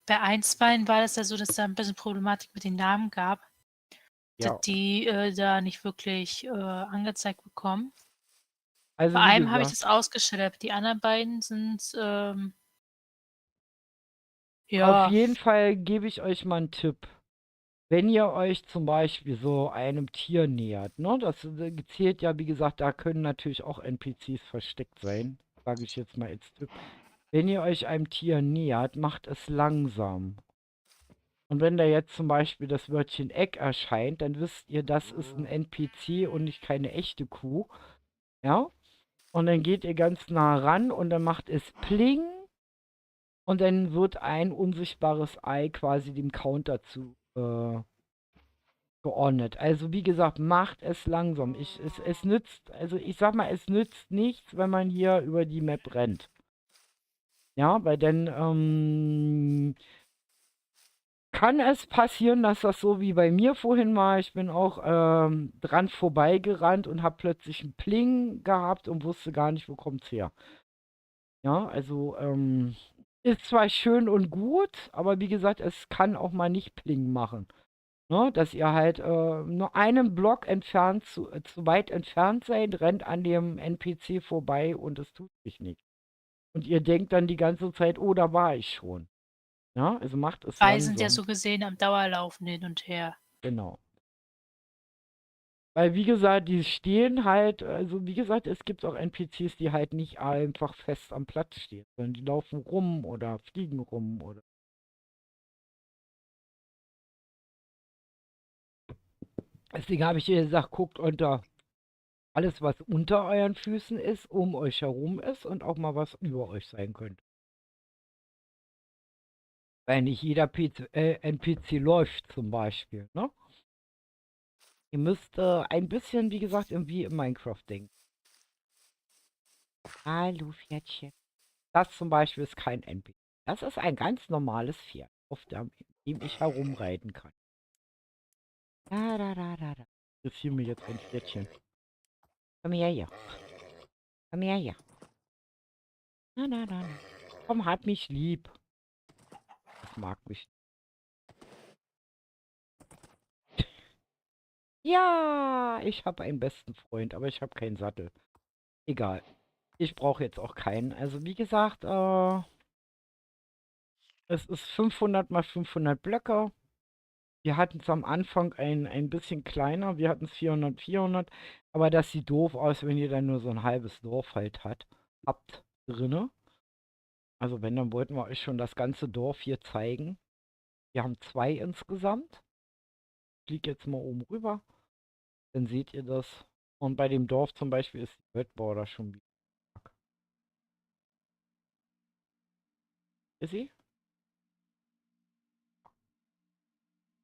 Bei Einstein war das ja so, dass da ein bisschen Problematik mit den Namen gab. Ja. Dass die da nicht wirklich angezeigt bekommen. Also Bei wie einem habe ich gesagt, das ausgestellt, aber die anderen beiden sind auf ja, jeden Fall gebe ich euch mal einen Tipp. Wenn ihr euch zum Beispiel so einem Tier nähert, ne, das zählt ja, wie gesagt, da können natürlich auch NPCs versteckt sein, sage ich jetzt mal als Tipp. Wenn ihr euch einem Tier nähert, macht es langsam. Und wenn da jetzt zum Beispiel das Wörtchen Egg erscheint, dann wisst ihr, das ist ein NPC und nicht keine echte Kuh. Ja? Und dann geht ihr ganz nah ran und dann macht es Pling. Und dann wird ein unsichtbares Ei quasi dem Counter zu geordnet. Also wie gesagt, macht es langsam. Es nützt, also ich sag mal, es nützt nichts, wenn man hier über die Map rennt. Ja, weil dann kann es passieren, dass das so wie bei mir vorhin war. Ich bin auch dran vorbeigerannt und habe plötzlich einen Pling gehabt und wusste gar nicht, wo kommt's her. Ja, also ist zwar schön und gut, aber wie gesagt, es kann auch mal nicht Pling machen. Ne, dass ihr halt nur einen Block entfernt, zu weit entfernt seid, rennt an dem NPC vorbei und es tut sich nichts. Und ihr denkt dann die ganze Zeit, oh, da war ich schon. Ja, also macht es Zwei sind ja langsam. so gesehen am Dauerlaufen hin und her. Genau. Weil, wie gesagt, die stehen halt, also wie gesagt, es gibt auch NPCs, die halt nicht einfach fest am Platz stehen, sondern die laufen rum oder fliegen rum oder. Deswegen habe ich dir gesagt, guckt unter alles, was unter euren Füßen ist, um euch herum ist und auch mal was über euch sein könnte. Weil nicht jeder NPC läuft zum Beispiel, ne? Ihr müsst ein bisschen, wie gesagt, wie in Minecraft denken. Hallo, Pferdchen. Das zum Beispiel ist kein NPC. Das ist ein ganz normales Pferd, auf dem ich herumreiten kann. Da, da, da, da, da. Interessiert mich jetzt ein Pferdchen. Komm her hier. Komm her hier. Na, na, na, na. Komm, hat mich lieb. Das mag mich. Ja, ich habe einen besten Freund, aber ich habe keinen Sattel. Egal. Ich brauche jetzt auch keinen. Also wie gesagt, es ist 500 mal 500 Blöcke. Wir hatten es am Anfang ein bisschen kleiner. Wir hatten es 400, 400. Aber das sieht doof aus, wenn ihr dann nur so ein halbes Dorf halt habt drinne. Also wenn, dann wollten wir euch schon das ganze Dorf hier zeigen. Wir haben 2 insgesamt. Ich fliege jetzt mal oben rüber. Dann seht ihr das. Und bei dem Dorf zum Beispiel ist die Red Border schon wieder. Ist sie?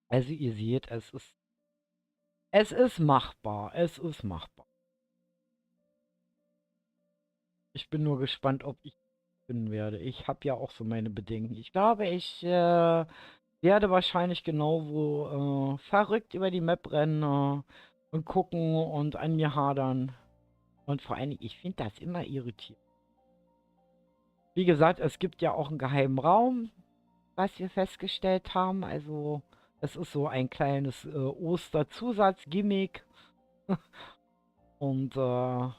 Also ihr seht, es ist machbar. Es ist machbar. Ich bin nur gespannt, ob ich finden werde. Ich habe ja auch so meine Bedenken. Ich glaube, ich werde wahrscheinlich genauso verrückt über die Map rennen und gucken und an mir hadern. Und vor allem, ich finde das immer irritierend. Wie gesagt, es gibt ja auch einen geheimen Raum, was wir festgestellt haben. Also, es ist so ein kleines Osterzusatz-Gimmick. Und ja,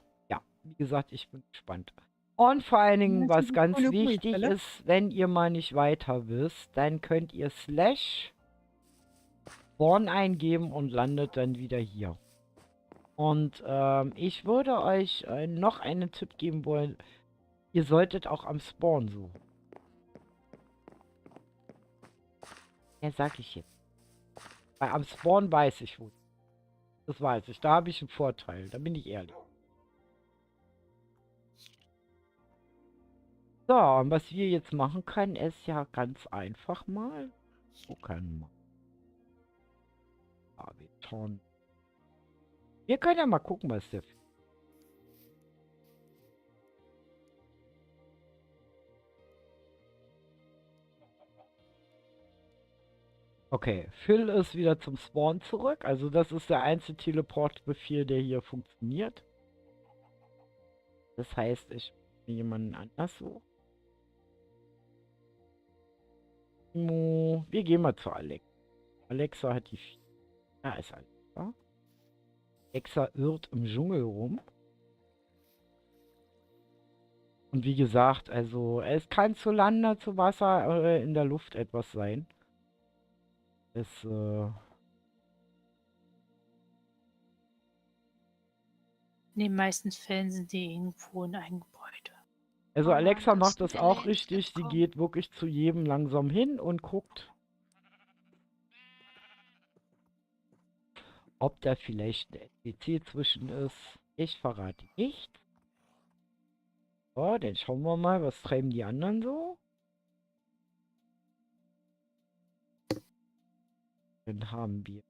wie gesagt, ich bin gespannt. Und vor allen Dingen, was ganz Eine wichtig Gummizelle. ist, wenn ihr mal nicht weiter wisst, dann könnt ihr /Spawn eingeben und landet dann wieder hier. Und ich würde euch noch einen Tipp geben wollen. Ihr solltet auch am Spawn suchen. Ja, sag ich jetzt. Weil am Spawn weiß ich wo. Das weiß ich. Da habe ich einen Vorteil. Da bin ich ehrlich. So, und was wir jetzt machen können, ist ja ganz einfach mal. Gucken mal. Beton. Wir können ja mal gucken, was der. Okay, Phil ist wieder zum Spawn zurück. Also das ist der einzige Teleportbefehl, der hier funktioniert. Das heißt, ich will jemanden anders suchen. Wir gehen mal zu Alex. Alexa hat die... Da ist Alexa. Alexa irrt im Dschungel rum. Und wie gesagt, also es kann zu Lande, zu Wasser, in der Luft etwas sein. Es, In den meisten Fällen sind die irgendwo in einem Gebäude. also Oh Alexa Mann, macht das das auch Delay ist richtig. Sie gekommen. geht wirklich zu jedem langsam hin und guckt, ob da vielleicht ein NPC zwischen ist. Ich verrate nicht. So, dann schauen wir mal, was treiben die anderen so. Dann haben wir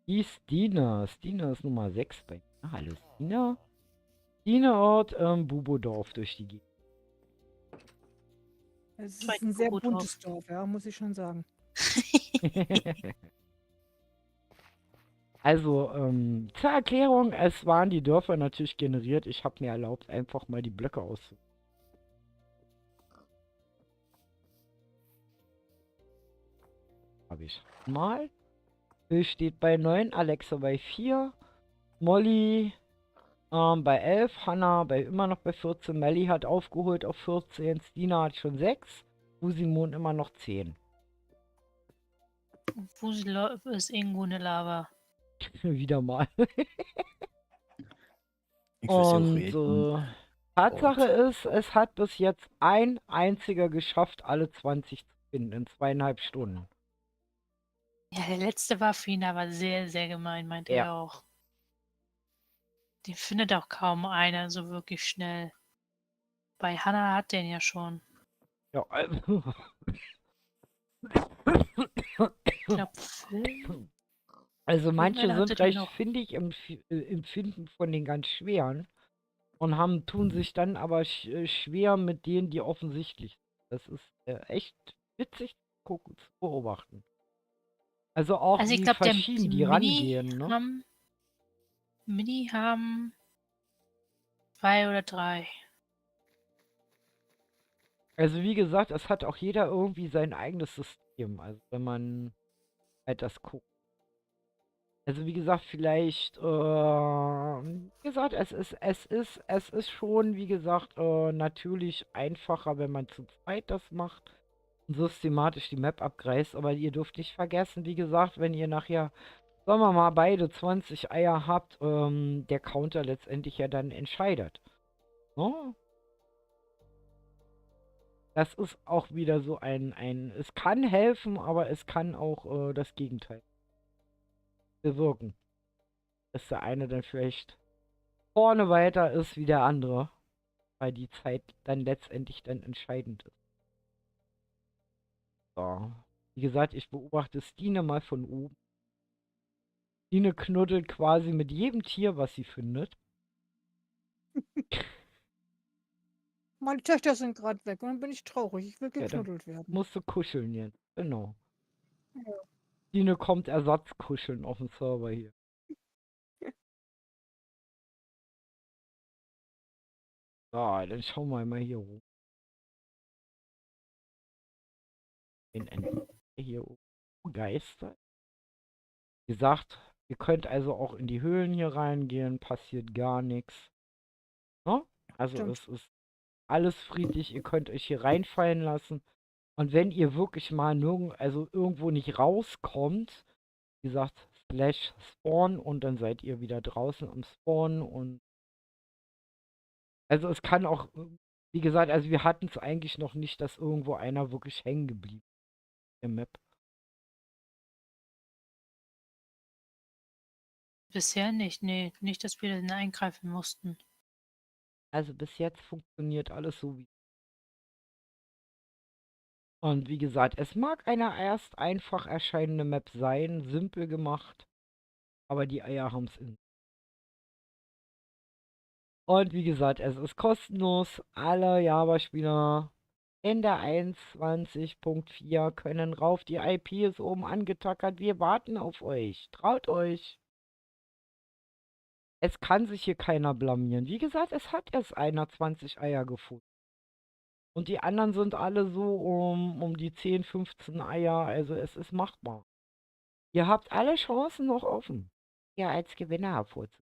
die Stina. Stina ist Nummer 6 bei mir. Hallo Stina. Stina Ort Bubodorf durch die Gegend. Es Zwei ist ein sehr Bubodorf. buntes Dorf, ja, muss ich schon sagen. Also, zur Erklärung, es waren die Dörfer natürlich generiert. Ich habe mir erlaubt, einfach mal die Blöcke auszuwählen. Habe ich. Mal. Phil steht bei 9, Alexa bei 4, Molly bei 11, Hannah immer noch bei 14, Melly hat aufgeholt auf 14, Stina hat schon 6, Fusimon immer noch 10. Fusi ist irgendwo eine Lava. Wieder mal. Ich versuche Und jeden Tatsache Ort. ist, es hat bis jetzt ein einziger geschafft, alle 20 zu finden in 2,5 Stunden. Ja, der letzte war für ihn aber sehr, sehr gemein, meinte Ja. er auch. Den findet auch kaum einer so wirklich schnell. Bei Hannah hat den ja schon. Ja, also. Ich glaube, Phil. Also manche Irgendeiner hatte sind den recht noch. findig im Empfinden von den ganz schweren und tun sich dann aber schwer mit denen, die offensichtlich sind. Das ist echt witzig zu beobachten. Also auch Also ich wie glaube, verschieden die rangehen, ne? Mini haben 2 oder 3. Also wie gesagt, es hat auch jeder irgendwie sein eigenes System. Also wenn man halt das guckt. Also wie gesagt, vielleicht, wie gesagt, es ist schon, wie gesagt, natürlich einfacher, wenn man zu zweit das macht und systematisch die Map abgreift. Aber ihr dürft nicht vergessen, wie gesagt, wenn ihr nachher, sagen wir mal, beide 20 Eier habt, der Counter letztendlich ja dann entscheidet. Ne? Das ist auch wieder so es kann helfen, aber es kann auch das Gegenteil bewirken. Dass der eine dann vielleicht vorne weiter ist wie der andere, weil die Zeit dann letztendlich dann entscheidend ist. So. Wie gesagt, ich beobachte Stine mal von oben. Stine knuddelt quasi mit jedem Tier, was sie findet. Meine Töchter sind gerade weg und dann bin ich traurig. Ich will Ja, da geknuddelt werden. musst du kuscheln jetzt. Genau. Ja. Stine kommt Ersatzkuscheln auf dem Server hier. So, dann schauen wir mal hier rum. Hier oben. Geister. Wie gesagt, ihr könnt also auch in die Höhlen hier reingehen, passiert gar nichts. Ne? Also Stimmt. es ist alles friedlich, ihr könnt euch hier reinfallen lassen. Und wenn ihr wirklich mal irgendwo nicht rauskommt, wie gesagt, slash spawn und dann seid ihr wieder draußen am Spawn und also es kann auch, wie gesagt, also wir hatten es eigentlich noch nicht, dass irgendwo einer wirklich hängen geblieben ist im Map. Bisher nicht, nee. Nicht, dass wir dann eingreifen mussten. Also bis jetzt funktioniert alles so wie. Und wie gesagt, es mag eine erst einfach erscheinende Map sein, simpel gemacht, aber die Eier haben es in. Und wie gesagt, es ist kostenlos. Alle Java-Spieler in der 21.4 können rauf. Die IP ist oben angetackert. Wir warten auf euch. Traut euch. Es kann sich hier keiner blamieren. Wie gesagt, es hat erst einer 20 Eier gefunden. Und die anderen sind alle so um die 10, 15 Eier. Also es ist machbar. Ihr habt alle Chancen noch offen. Ja, als Gewinner hervorzuheben.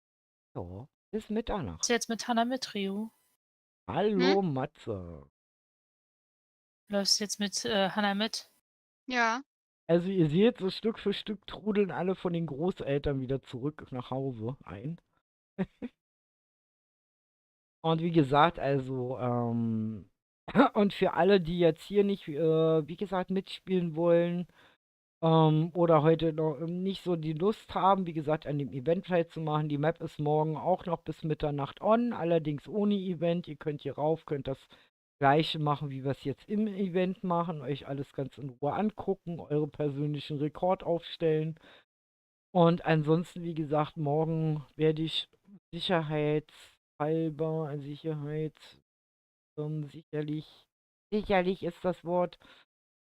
So, bis Mitternacht. Ist jetzt mit Hannah mit Rio? Hallo, Matze. Läufst du jetzt mit Hannah mit? Ja. Also ihr seht, so Stück für Stück trudeln alle von den Großeltern wieder zurück nach Hause ein. Und wie gesagt, also, und für alle, die jetzt hier nicht, wie gesagt, mitspielen wollen, oder heute noch nicht so die Lust haben, wie gesagt, an dem Event teilzumachen, die Map ist morgen auch noch bis Mitternacht on, allerdings ohne Event. Ihr könnt hier rauf, könnt das Gleiche machen, wie wir es jetzt im Event machen, euch alles ganz in Ruhe angucken, eure persönlichen Rekord aufstellen. Und ansonsten, wie gesagt, morgen werde ich sicherheitshalber, sicherlich ist das Wort,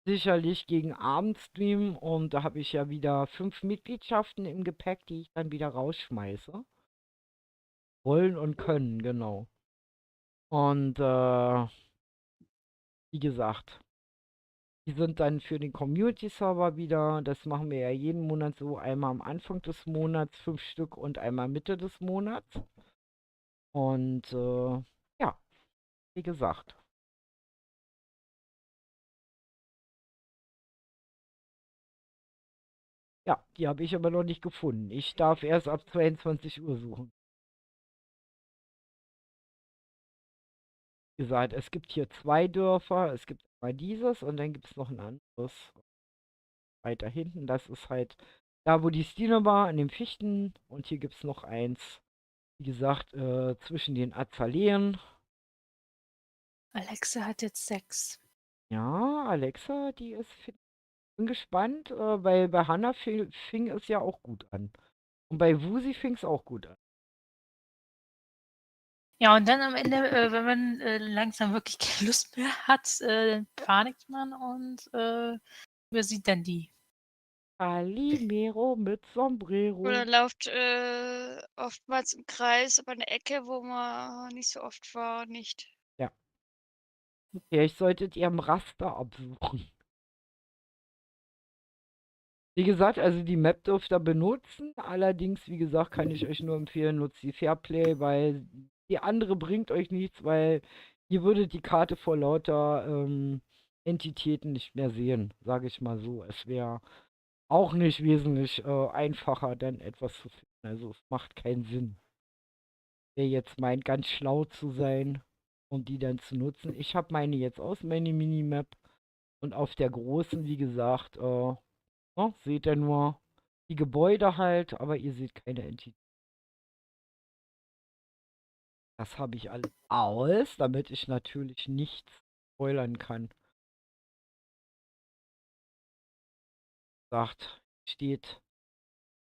sicherlich gegen Abend streamen. Und da habe ich ja wieder 5 Mitgliedschaften im Gepäck, die ich dann wieder rausschmeiße. Wollen und können, genau. Und wie gesagt, Die sind dann für den Community-Server wieder. Das machen wir ja jeden Monat so. Einmal am Anfang des Monats 5 Stück und einmal Mitte des Monats. Und ja, wie gesagt. Ja, die habe ich aber noch nicht gefunden. Ich darf erst ab 22 Uhr suchen. Wie gesagt, es gibt hier 2 Dörfer. Es gibt mal dieses und dann gibt es noch ein anderes. Weiter hinten. Das ist halt da, wo die Stine war, an den Fichten. Und hier gibt es noch eins. Wie gesagt, zwischen den Azaleen. Alexa hat jetzt 6. Ja, Alexa, die ist fit. Bin gespannt, weil bei Hannah fing es ja auch gut an. Und bei Wusi fing es auch gut an. Ja, und dann am Ende, wenn man langsam wirklich keine Lust mehr hat, dann panikt man und übersieht dann die. Calimero mit Sombrero. Oder läuft oftmals im Kreis über eine Ecke, wo man nicht so oft war, nicht. Vielleicht solltet ihr im Raster absuchen. Wie gesagt, also die Map dürft ihr benutzen. Allerdings, wie gesagt, kann ich euch nur empfehlen, nutzt die Fairplay, weil die andere bringt euch nichts, weil ihr würdet die Karte vor lauter Entitäten nicht mehr sehen, sage ich mal so. Es wäre auch nicht wesentlich einfacher, dann etwas zu finden. Also es macht keinen Sinn. Wer jetzt meint, ganz schlau zu sein und die dann zu nutzen. Ich habe meine jetzt aus, meine Minimap. Und auf der großen, wie gesagt, seht ihr nur die Gebäude halt, aber ihr seht keine Entität. Das habe ich alles aus, damit ich natürlich nichts spoilern kann. Sagt, steht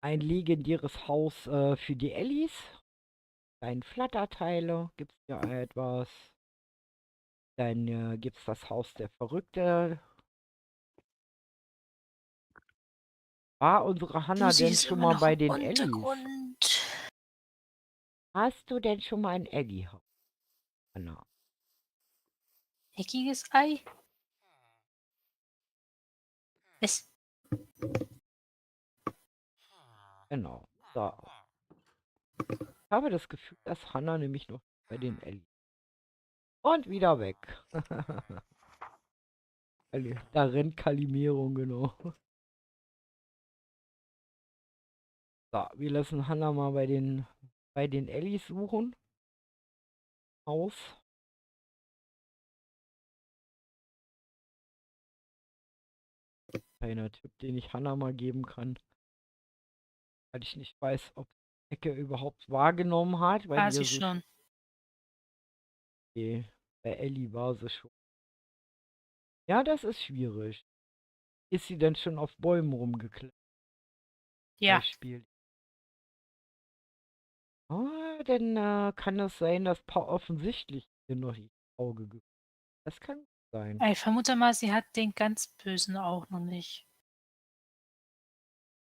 ein legendäres Haus für die Ellis. Kleine Flatterteile, gibt es hier etwas. Dann gibt es das Haus der Verrückte. War unsere Hannah Susi denn ist schon immer mal noch bei im den Ellis? Untergrund. Hast du denn schon mal ein Ellie, Hannah? Eckiges Ei. Es. Genau. So. Ich habe das Gefühl, dass Hannah nämlich noch bei den Ellie. Und wieder weg. Da rennt Calimero, genau. So, wir lassen Hannah mal bei den Ellis suchen. Haus. Kleiner Tipp, den ich Hannah mal geben kann. Weil ich nicht weiß, ob Ecke überhaupt wahrgenommen hat. Weil War wir sie so schon. Okay, bei Ellie war sie schon. Ja, das ist schwierig. Ist sie denn schon auf Bäumen rumgeklettert? Ja. Beispiel. Dann kann es sein, dass paar offensichtlich hier noch ins Auge gekommen. Das kann sein. Ich vermute mal, sie hat den ganz Bösen auch noch nicht.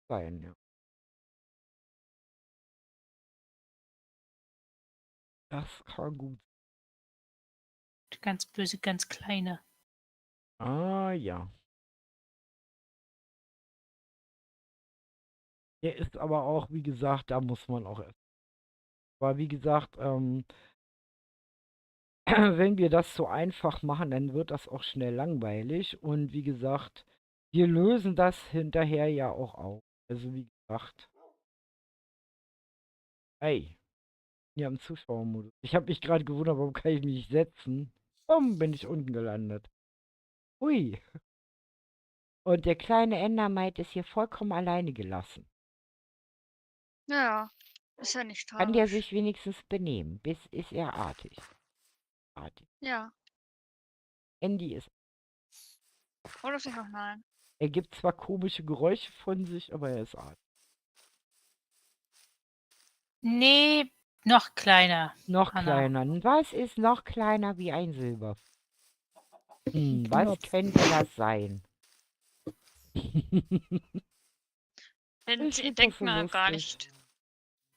Sein, ja. Das kann gut. Die ganz böse, ganz kleine. Ah, ja. Der ist aber auch, wie gesagt, da muss man auch erst. Aber wie gesagt, wenn wir das so einfach machen, dann wird das auch schnell langweilig. Und wie gesagt, wir lösen das hinterher ja auch auf. Also wie gesagt. Hey, hier am Zuschauermodus. Ich habe mich gerade gewundert, warum kann ich mich nicht setzen? Bumm, bin ich unten gelandet. Hui. Und der kleine Endermite ist hier vollkommen alleine gelassen. Ja, ist ja nicht Kann der tragisch. sich wenigstens benehmen? Bis ist er artig. Artig. Ja. Andy ist. Oder vielleicht auch nein. Er gibt zwar komische Geräusche von sich, aber er ist artig. Nee, noch kleiner. Noch Hannah. kleiner. Was ist noch kleiner wie ein Silber? Was Knopf. könnte das sein? Den Ich find das denkt so man gar lustig. nicht.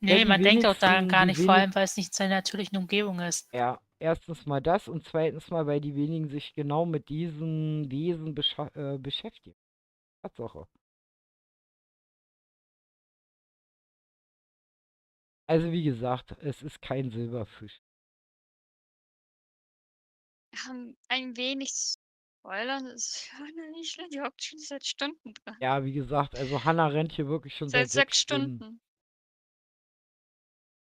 Nee, die man denkt auch daran wenigsten- gar die nicht, vor allem, weil es nicht seiner natürlichen Umgebung ist. Ja, erstens mal das und zweitens mal, weil die wenigen sich genau mit diesen Wesen beschäftigen. Tatsache. Also wie gesagt, es ist kein Silberfisch. Ein wenig spoilern ist ja nicht schlimm. Die hockt schon seit Stunden dran. Ja, wie gesagt, also Hannah rennt hier wirklich schon Seit seit 6 6 Stunden. Stunden.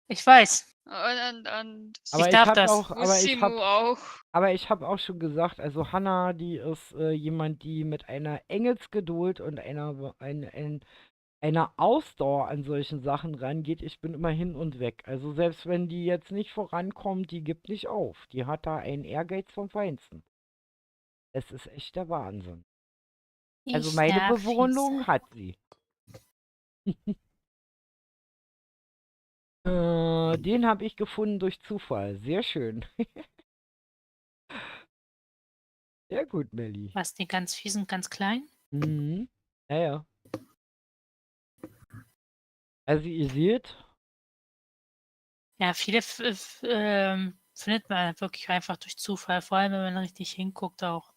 Ich weiß. Und Aber Ich ich darf habe das. auch, Simu auch. aber ich habe auch schon gesagt, also Hannah, die ist jemand, die mit einer Engelsgeduld und einer Ausdauer an solchen Sachen rangeht. Ich bin immer hin und weg. Also selbst wenn die jetzt nicht vorankommt, die gibt nicht auf. Die hat da einen Ehrgeiz vom Feinsten. Es ist echt der Wahnsinn. Also Ich meine darf Bewunderung jetzt. hat sie. Den habe ich gefunden durch Zufall. Sehr schön. Sehr gut, Melli. Was, die ganz fiesen, ganz klein? Mhm. Ja, ja. Also ihr seht, Ja, viele findet man wirklich einfach durch Zufall, vor allem wenn man richtig hinguckt auch.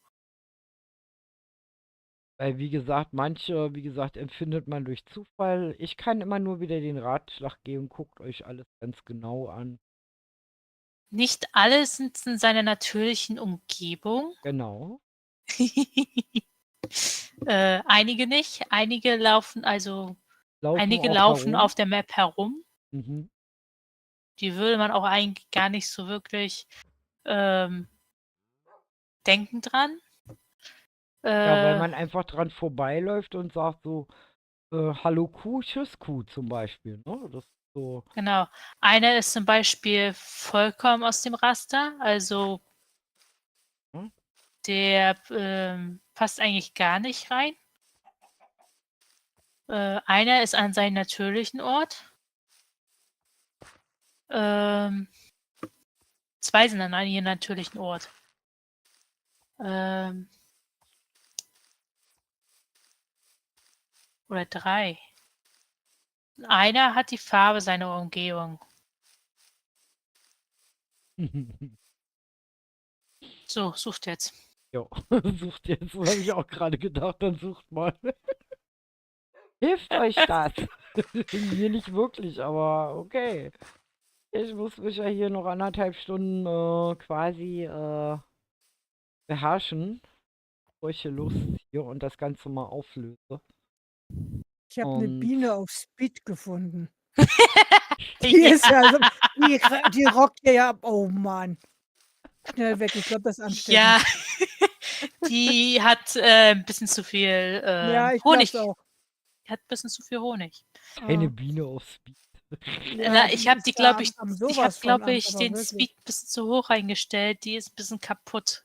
weil wie gesagt, manche, wie gesagt, empfindet man durch Zufall. Ich kann immer nur wieder den Ratschlag geben, guckt euch alles ganz genau an. Nicht alle sind in seiner natürlichen Umgebung. Genau. Einige nicht. Einige laufen Laufen auch laufen herum. auf der Map herum. Mhm. Die würde man auch eigentlich gar nicht so wirklich denken dran. Ja, weil Äh, man einfach dran vorbeiläuft und sagt so, hallo Kuh, tschüss Kuh zum Beispiel. Ne? Das ist so, genau. Einer ist zum Beispiel vollkommen aus dem Raster, also hm? der passt eigentlich gar nicht rein. Einer ist an seinem natürlichen Ort. Zwei sind an ihrem natürlichen Ort. Oder 3. Einer hat die Farbe seiner Umgebung. So, sucht jetzt. Jo, sucht jetzt, das habe ich auch gerade gedacht, dann sucht mal. Hilft euch das? Mir nicht wirklich, aber okay. Ich muss mich ja hier noch 1,5 Stunden quasi beherrschen, bevor ich hier losziehe und das Ganze mal auflöse. Ich habe eine Und Biene auf Speed gefunden. Die ist ja so, die rockt hier ja ab. Oh Mann. Schnell weg, ich glaube, das ist ansteckend. Ja, die hat ein bisschen zu viel Ja, ich Honig. glaub's auch. Die hat ein bisschen zu viel Honig. eine Biene auf Speed. Ja, Ich habe die, ist da glaube ich, am ich sowas habe, von glaube an, ich, aber den wirklich. Speed ein bisschen zu hoch eingestellt. Die ist ein bisschen kaputt.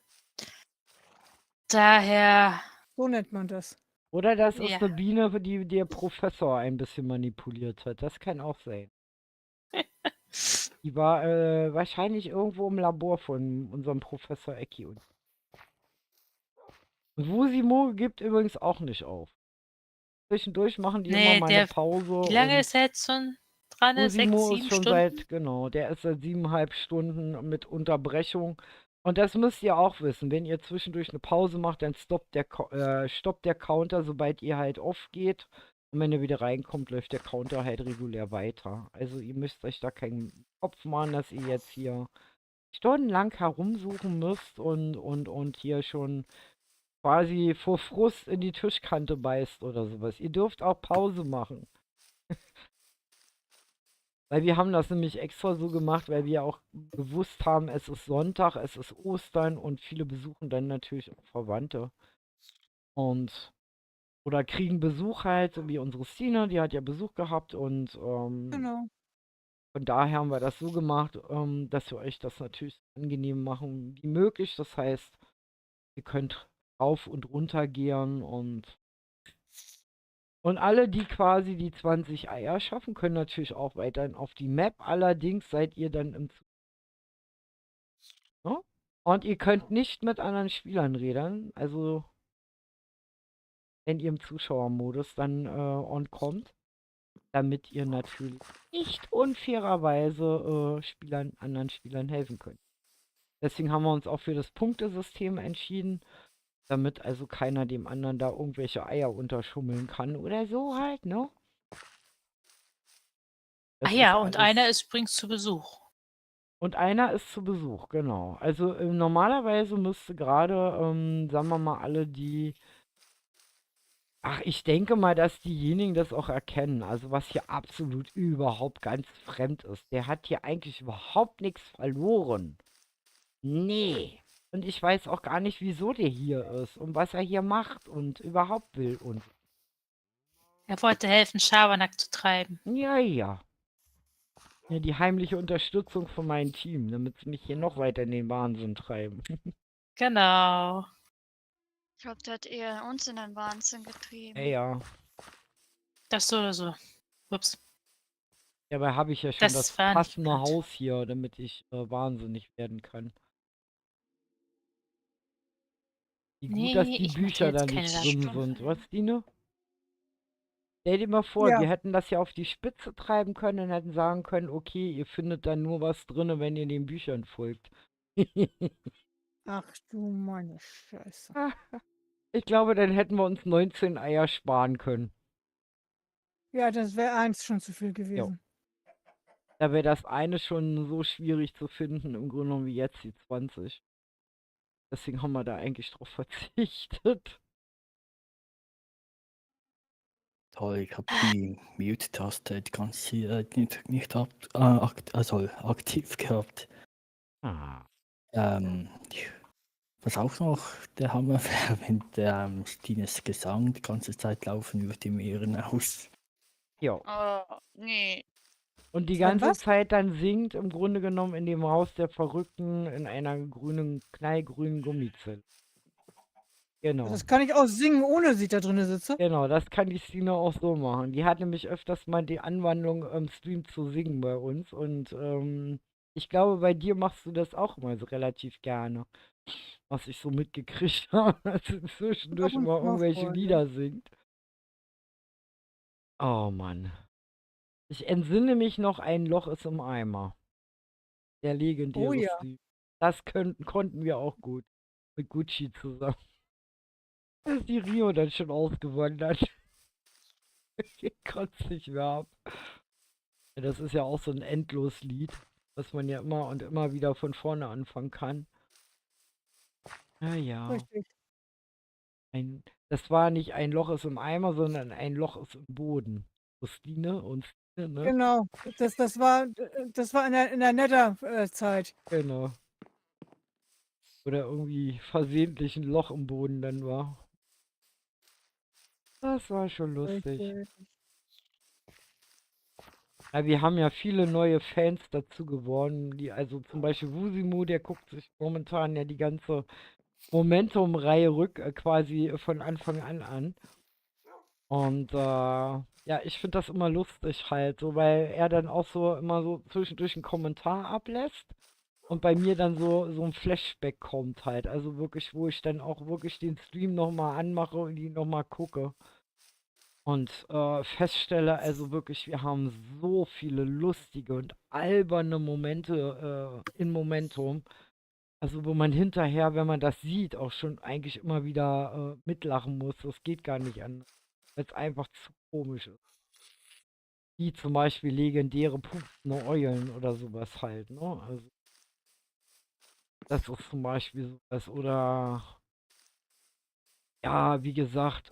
Daher, So nennt man das. Oder das ist ja. eine Biene, die der Professor ein bisschen manipuliert hat. Das kann auch sein. Die war wahrscheinlich irgendwo im Labor von unserem Professor Ecki. Und Wusimo gibt übrigens auch nicht auf. Zwischendurch machen die immer Nee, mal eine Pause. wie lange Und ist er jetzt schon dran? 6, Wusimo 7 ist schon Stunden? genau, der ist seit 7,5 Stunden mit Unterbrechung. Und das müsst ihr auch wissen. Wenn ihr zwischendurch eine Pause macht, dann stoppt der Counter, sobald ihr halt aufgeht. Und wenn ihr wieder reinkommt, läuft der Counter halt regulär weiter. Also ihr müsst euch da keinen Kopf machen, dass ihr jetzt hier stundenlang herumsuchen müsst und hier schon quasi vor Frust in die Tischkante beißt oder sowas. Ihr dürft auch Pause machen. Weil wir haben das nämlich extra so gemacht, weil wir auch gewusst haben, es ist Sonntag, es ist Ostern und viele besuchen dann natürlich auch Verwandte. Und oder kriegen Besuch halt, so wie unsere Stine, die hat ja Besuch gehabt und Genau. von daher haben wir das so gemacht, dass wir euch das natürlich so angenehm machen wie möglich. Das heißt, ihr könnt rauf und runter gehen und alle, die quasi die 20 Eier schaffen, können natürlich auch weiterhin auf die Map. Allerdings seid ihr dann im Ne? Und ihr könnt nicht mit anderen Spielern reden. Also, wenn ihr im Zuschauermodus dann on kommt, damit ihr natürlich nicht unfairerweise anderen Spielern helfen könnt. Deswegen haben wir uns auch für das Punktesystem entschieden, damit also keiner dem anderen da irgendwelche Eier unterschummeln kann oder so halt, ne? Ah Das ist ja, und einer alles. ist übrigens zu Besuch. Und einer ist zu Besuch, genau. Also normalerweise müsste gerade, sagen wir mal, alle die. Ach, ich denke mal, dass diejenigen das auch erkennen. Also was hier absolut überhaupt ganz fremd ist. Der hat hier eigentlich überhaupt nichts verloren. Nee. Und ich weiß auch gar nicht, wieso der hier ist und was er hier macht und überhaupt will und. Er wollte helfen, Schabernack zu treiben. Ja, ja. Ja, die heimliche Unterstützung von meinem Team, damit sie mich hier noch weiter in den Wahnsinn treiben. Genau. Ich glaube, der hat eher uns in den Wahnsinn getrieben. Ja. Das so oder so. Ups. Dabei habe ich ja schon das Das war nicht passende geplant. Haus hier, damit ich wahnsinnig werden kann. Wie gut, dass Nee, die ich möchte Bücher da jetzt keine nicht drin Stunden. sind. Was, Dine? Stell dir mal vor, Ja, wir hätten das ja auf die Spitze treiben können und hätten sagen können, okay, ihr findet dann nur was drin, wenn ihr den Büchern folgt. ach du meine Scheiße. Ich glaube, dann hätten wir uns 19 Eier sparen können. Ja, das wäre eins schon zu viel Jo. gewesen. Da wäre das eine schon so schwierig zu finden, im Grunde genommen wie jetzt die 20. Deswegen haben wir da eigentlich drauf verzichtet. Toll, ich habe die Mute-Taste die ganze Zeit nicht aktiv gehabt. Ah. Was auch noch der Hammer wäre, wenn Stines Gesang die ganze Zeit laufen über dem Ehrenhaus. Jo. Oh, nee. Und die Wenn ganze was? Zeit dann singt, im Grunde genommen in dem Haus der Verrückten in einer knallgrünen Gummizelle. Genau. Das kann ich auch singen, ohne dass ich da drin sitze. Genau, das kann die Stine auch so machen. Die hat nämlich öfters mal die Anwandlung im Stream zu singen bei uns. Und ich glaube, bei dir machst du das auch immer so relativ gerne. Was ich so mitgekriegt habe, dass sie zwischendurch und mal zu mal irgendwelche vor, ja. Lieder singt. Oh Mann. Ich entsinne mich noch, ein Loch ist im Eimer. Der Oh legendäre ja. Stream. Das konnten wir auch gut. Mit Gucci zusammen. Da ist die Rio dann schon ausgewandert. Kotzt nicht mehr ab. Ja, das ist ja auch so ein Endloslied, was man ja immer und immer wieder von vorne anfangen kann. Ja. Richtig. Das war nicht ein Loch ist im Eimer, sondern ein Loch ist im Boden. Christine und Stine, ne? Genau. Das war in der Netter-Zeit. Genau. Oder irgendwie versehentlich ein Loch im Boden dann war. Das war schon lustig. Richtig. Ja, wir haben ja viele neue Fans dazu gewonnen, die also zum Beispiel Wusimu, der guckt sich momentan ja die ganze Momentum-Reihe quasi von Anfang an. Und ja, ich finde das immer lustig halt, so weil er dann auch so immer so zwischendurch einen Kommentar ablässt und bei mir dann so ein Flashback kommt halt. Also wirklich, wo ich dann auch wirklich den Stream nochmal anmache und ihn nochmal gucke. Und feststelle, also wirklich, wir haben so viele lustige und alberne Momente in Momentum. Also wo man hinterher, wenn man das sieht, auch schon eigentlich immer wieder mitlachen muss. Das geht gar nicht an, weil es einfach zu komisch ist. Wie zum Beispiel legendäre pupsende Eulen oder sowas halt, ne? Also das ist zum Beispiel sowas. Oder ja, wie gesagt,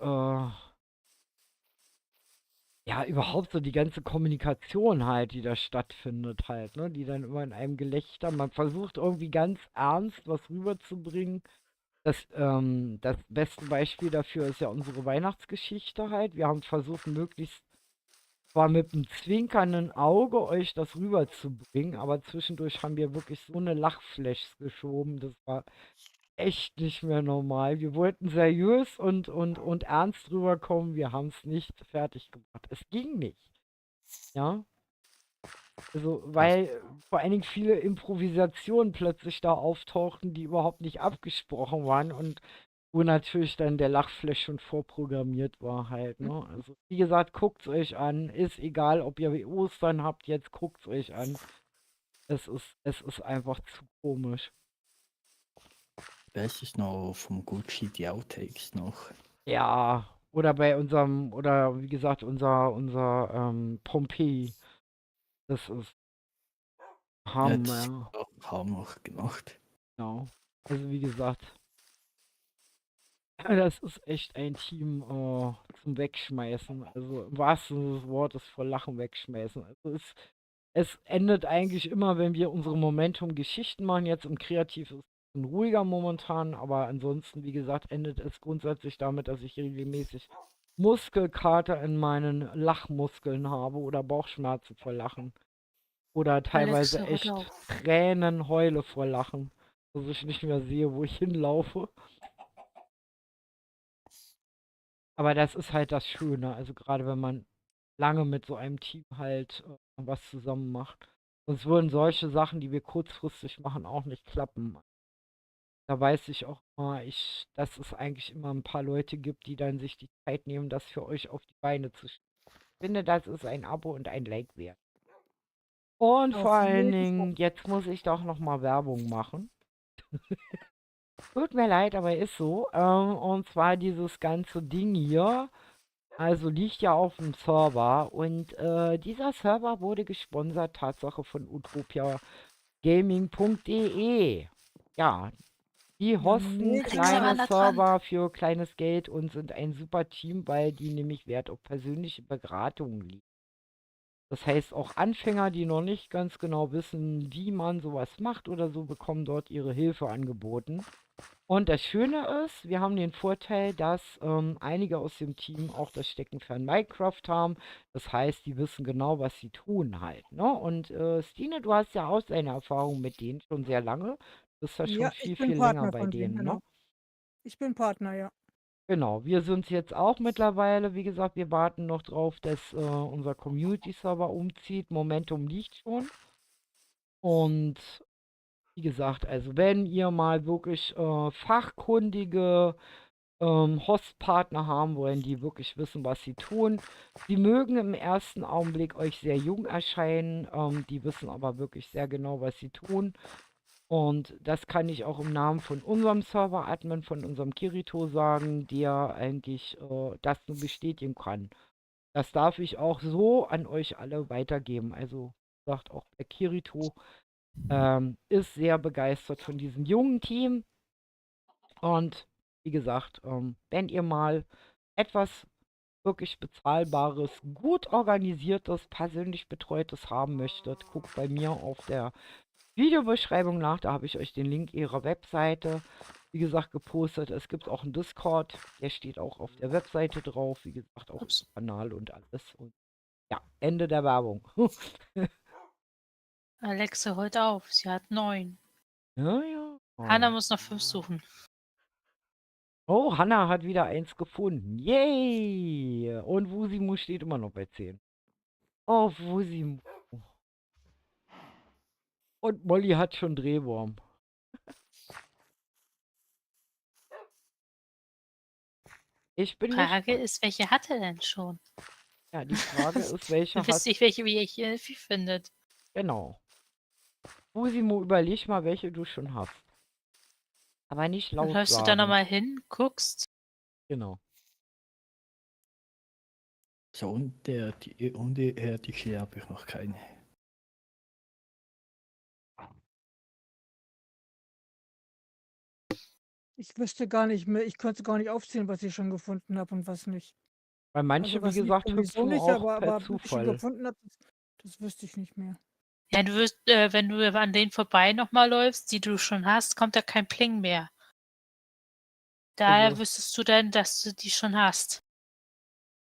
ja, überhaupt so die ganze Kommunikation halt, die da stattfindet halt, ne? Die dann immer in einem Gelächter, man versucht irgendwie ganz ernst was rüberzubringen. Das beste Beispiel dafür ist ja unsere Weihnachtsgeschichte halt. Wir haben versucht, möglichst zwar mit einem zwinkernden Auge euch das rüberzubringen, aber zwischendurch haben wir wirklich so eine Lachfläche geschoben. Das war echt nicht mehr normal. Wir wollten seriös und ernst rüberkommen. Wir haben es nicht fertig gebracht. Es ging nicht. Ja. Also, weil vor allen Dingen viele Improvisationen plötzlich da auftauchten, die überhaupt nicht abgesprochen waren und wo natürlich dann der Lachflash schon vorprogrammiert war halt, ne? Also, wie gesagt, guckt's euch an. Ist egal, ob ihr Ostern habt, jetzt guckt's euch an. Es ist einfach zu komisch. Weiß ich noch vom Gucci die Outtakes noch. Ja, oder bei unserem, oder wie gesagt, unser Pompeii. Das ist Ja, das Hammer. haben wir auch gemacht. Genau. Also wie gesagt, das ist echt ein Team zum Wegschmeißen. Also im wahrsten Sinne des Wortes vor Lachen wegschmeißen. Also es endet eigentlich immer, wenn wir unsere Momentum-Geschichten machen. Jetzt im Kreativ ist es ruhiger momentan, aber ansonsten, wie gesagt, endet es grundsätzlich damit, dass ich regelmäßig Muskelkater in meinen Lachmuskeln habe oder Bauchschmerzen vor Lachen. Oder teilweise Alexa, hört echt auf. Tränen heule vor Lachen, dass ich nicht mehr sehe, wo ich hinlaufe. Aber das ist halt das Schöne. Also gerade wenn man lange mit so einem Team halt was zusammen macht. Sonst würden solche Sachen, die wir kurzfristig machen, auch nicht klappen. Da weiß ich auch mal, dass es eigentlich immer ein paar Leute gibt, die dann sich die Zeit nehmen, das für euch auf die Beine zu stellen. Ich finde, das ist ein Abo und ein Like wert. Und vor Auf allen jeden Fall. Dingen, jetzt muss ich doch noch mal Werbung machen. Tut mir leid, aber ist so. Und zwar dieses ganze Ding hier, also liegt ja auf dem Server. Und dieser Server wurde gesponsert, Tatsache von utopiagaming.de. Ja, die Ja, hosten mega. Alexa, war kleine nah dran. Server für kleines Geld und sind ein super Team, weil die nämlich Wert auf persönliche Beratungen legen. Das heißt, auch Anfänger, die noch nicht ganz genau wissen, wie man sowas macht oder so, bekommen dort ihre Hilfe angeboten. Und das Schöne ist, wir haben den Vorteil, dass einige aus dem Team auch das Steckenpferd Minecraft haben. Das heißt, die wissen genau, was sie tun halt. Ne? Und Stine, du hast ja auch deine Erfahrung mit denen schon sehr lange. Du bist ja schon Ja, viel, ich bin viel länger Partner bei von denen, denen, ne? genau. Ich bin Partner, ja. Genau, wir sind jetzt auch mittlerweile, wie gesagt, wir warten noch drauf, dass unser Community-Server umzieht. Momentum liegt schon. Und wie gesagt, also wenn ihr mal wirklich fachkundige Hostpartner haben wollen, die wirklich wissen, was sie tun. Die mögen im ersten Augenblick euch sehr jung erscheinen, die wissen aber wirklich sehr genau, was sie tun. Und das kann ich auch im Namen von unserem Server-Admin, von unserem Kirito sagen, der eigentlich das nur bestätigen kann. Das darf ich auch so an euch alle weitergeben. Also sagt auch der Kirito ist sehr begeistert von diesem jungen Team. Und wie gesagt, wenn ihr mal etwas wirklich bezahlbares, gut organisiertes, persönlich betreutes haben möchtet, guckt bei mir auf der Videobeschreibung nach. Da habe ich euch den Link ihrer Webseite, wie gesagt, gepostet. Es gibt auch einen Discord, der steht auch auf der Webseite drauf. Wie gesagt, auch Ups. Kanal und alles. Und ja, Ende der Werbung. Alexa, hört auf. Sie hat 9. Ja, ja. Hannah muss noch 5 suchen. Oh, Hannah hat wieder eins gefunden. Yay! Und Wusimu steht immer noch bei 10. Oh, Wusimu. Und Molly hat schon Drehwurm. Ich bin Frage gespannt. ist, welche hat er denn schon? Ja, die Frage ist, welche Dann wisst hat... ihr, welche wie ihr hier findet. Genau. Wusimu, überleg mal, welche du schon hast. Aber nicht Dann laut läufst du da sagen. nochmal hin, guckst. Genau. So, und die Schere habe ich noch keine. Ich wüsste gar nicht mehr, ich könnte gar nicht aufzählen, was ich schon gefunden habe und was nicht. Weil manche, Also wie was nicht gesagt, sowieso hüpfen nicht, auch per aber was ich schon Zufall. gefunden habe, das wüsste ich nicht mehr. Ja, du wirst, wenn du an denen vorbei nochmal läufst, die du schon hast, kommt da kein Pling mehr. Daher Also, wüsstest du dann, dass du die schon hast.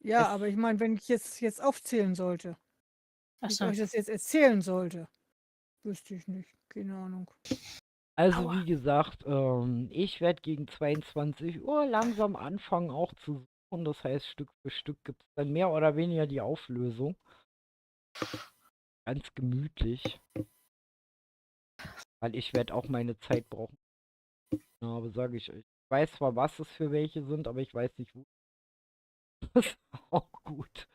Ja, es, aber ich meine, wenn ich jetzt aufzählen sollte, wenn ich Achso. euch das jetzt erzählen sollte, wüsste ich nicht. Keine Ahnung. also Aua. wie gesagt, ich werde gegen 22 Uhr langsam anfangen auch zu suchen. Das heißt, Stück für Stück gibt es dann mehr oder weniger die Auflösung. Ganz gemütlich. Weil ich werde auch meine Zeit brauchen. Ja, aber sage ich euch. Ich weiß zwar, was es für welche sind, aber ich weiß nicht, wo. Das ist auch gut.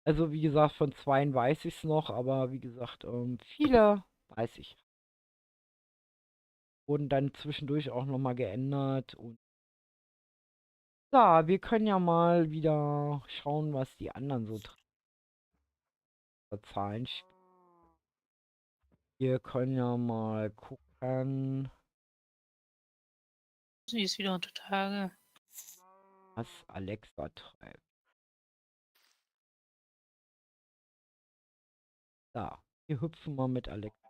Also wie gesagt, von zweien weiß ich es noch, aber wie gesagt, viele weiß ich. wurden dann zwischendurch auch nochmal geändert. Und ja, wir können ja mal wieder schauen, was die anderen so Zahlen. Wir können ja mal gucken, Sie ist wieder unter Tage. was Alexa treibt. Da, wir hüpfen mal mit Alexa.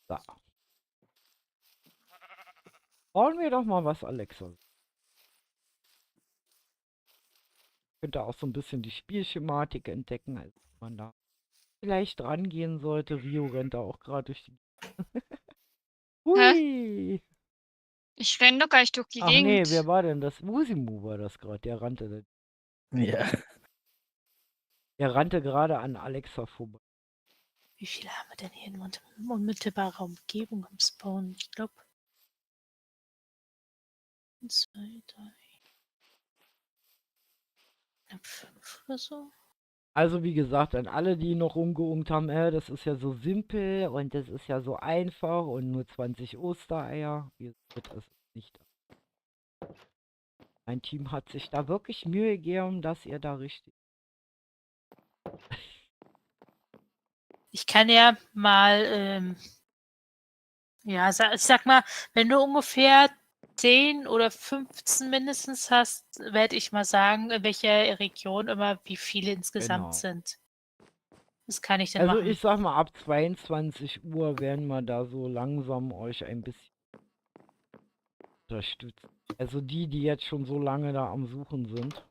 Da. Schauen wir doch mal, was Alexa sagt. Könnte auch so ein bisschen die Spielschematik entdecken, als man da vielleicht rangehen sollte. Rio rennt da auch gerade durch die. Hui! Ich renne doch gar nicht durch die Ach nee, Gegend. wer war denn das? Wusimu war das gerade. Der rannte. Ja. Der rannte gerade an Alexa vorbei. Wie viele haben wir denn hier in unmittelbarer Umgebung am Spawn? Ich glaube 1, 2, 3. Knapp 5 oder so. Also wie gesagt, an alle, die noch rumgeungt haben, das ist ja so simpel und das ist ja so einfach und nur 20 Ostereier. Ihr seht es nicht. Mein Team hat sich da wirklich Mühe gegeben, dass ihr da richtig. Ich kann ja mal, ja, ich sag mal, wenn du ungefähr 10 oder 15 mindestens hast, werde ich mal sagen, in welcher Region immer wie viele insgesamt Genau. sind. Das kann ich dann Also machen. ich sag mal, ab 22 Uhr werden wir da so langsam euch ein bisschen unterstützen. Also die jetzt schon so lange da am Suchen sind.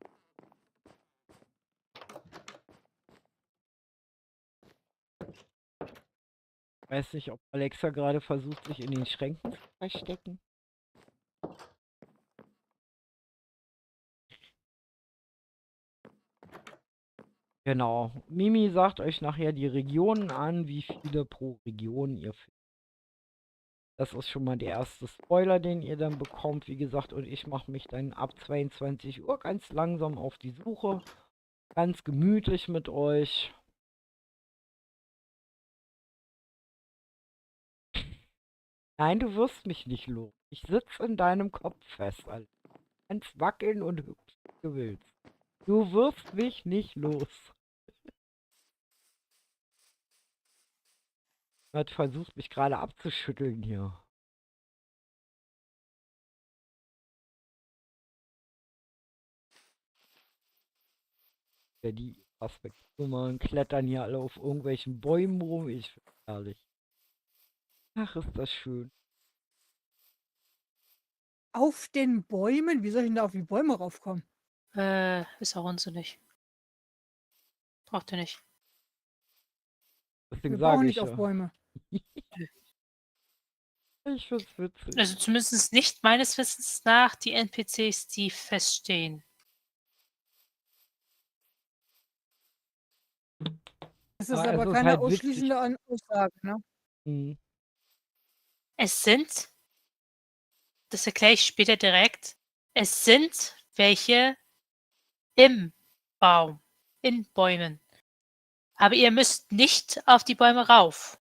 Weiß nicht, ob Alexa gerade versucht, sich in den Schränken zu verstecken. Genau. Mimi sagt euch nachher die Regionen an, wie viele pro Region ihr findet. Das ist schon mal der erste Spoiler, den ihr dann bekommt. Wie gesagt, und ich mache mich dann ab 22 Uhr ganz langsam auf die Suche. Ganz gemütlich mit euch. Nein, du wirst mich nicht los. Ich sitze in deinem Kopf fest, Alter. Du kannst wackeln und hüpfen, wie du willst. Du wirst mich nicht los. Hat versucht, mich gerade abzuschütteln hier. Ja, die Aspekte klettern hier alle auf irgendwelchen Bäumen rum. Ich finde herrlich. Ach, ist das schön. Auf den Bäumen? Wie soll ich denn da auf die Bäume raufkommen? Ist auch unsinnig. Braucht ihr nicht. Deswegen Wir brauchen sage nicht ich auf ja. Bäume. Ich find's witzig. Also zumindest nicht meines Wissens nach die NPCs, die feststehen. Das ist Ah, aber es ist keine halt witzig. ausschließende Aussage, ne? Hm. Es sind, das erkläre ich später direkt, es sind welche im Baum, in Bäumen. Aber ihr müsst nicht auf die Bäume rauf.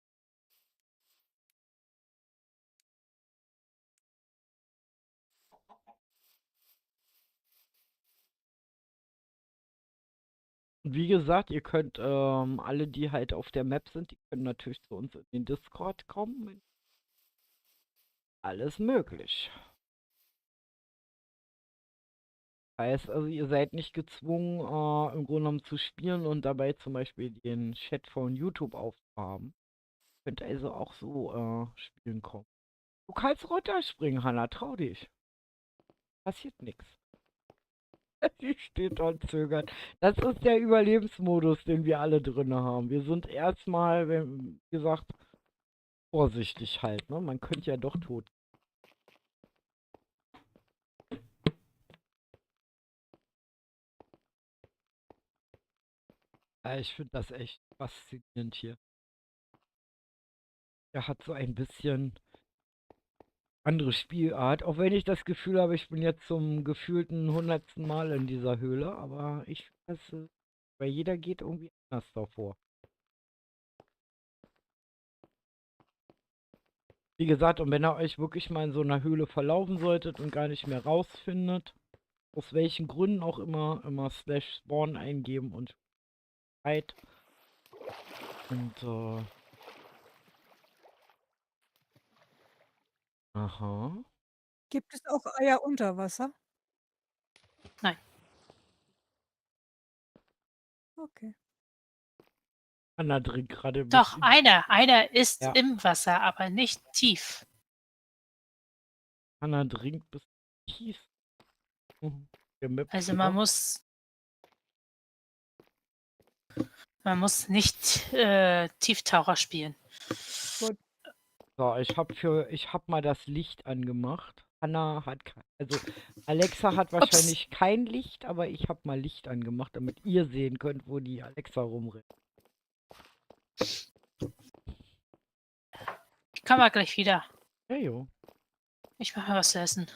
Wie gesagt, ihr könnt alle, die halt auf der Map sind, die können natürlich zu uns in den Discord kommen. Alles möglich. Heißt also, ihr seid nicht gezwungen, im Grunde genommen zu spielen und dabei zum Beispiel den Chat von YouTube aufzuhaben. Könnt also auch so spielen kommen. Du kannst runterspringen, Hanna, trau dich. Passiert nichts. Die steht da und zögert. Das ist der Überlebensmodus, den wir alle drin haben. Wir sind erstmal, wie gesagt, vorsichtig halt, ne? Man könnte ja doch tot. Ja, ich finde das echt faszinierend hier. Er hat so ein bisschen andere Spielart, auch wenn ich das Gefühl habe, ich bin jetzt zum gefühlten 100. Mal in dieser Höhle, aber weil jeder geht irgendwie anders davor. Wie gesagt, und wenn ihr euch wirklich mal in so einer Höhle verlaufen solltet und gar nicht mehr rausfindet, aus welchen Gründen auch immer /spawn eingeben und Zeit. Und, aha. Gibt es auch Eier unter Wasser? Nein. Okay. Anna trinkt gerade ein Doch, bisschen. einer ist Ja. im Wasser, aber nicht tief. Anna trinkt bis tief. Der Also Map-Killer. man muss nicht Tieftaucher spielen. Gut. So, ich hab mal das Licht angemacht. Also Alexa hat wahrscheinlich kein Licht, aber ich hab mal Licht angemacht, damit ihr sehen könnt, wo die Alexa rumrennt. Ich komme mal gleich wieder. Ja, jo. Ich mache mal was zu essen.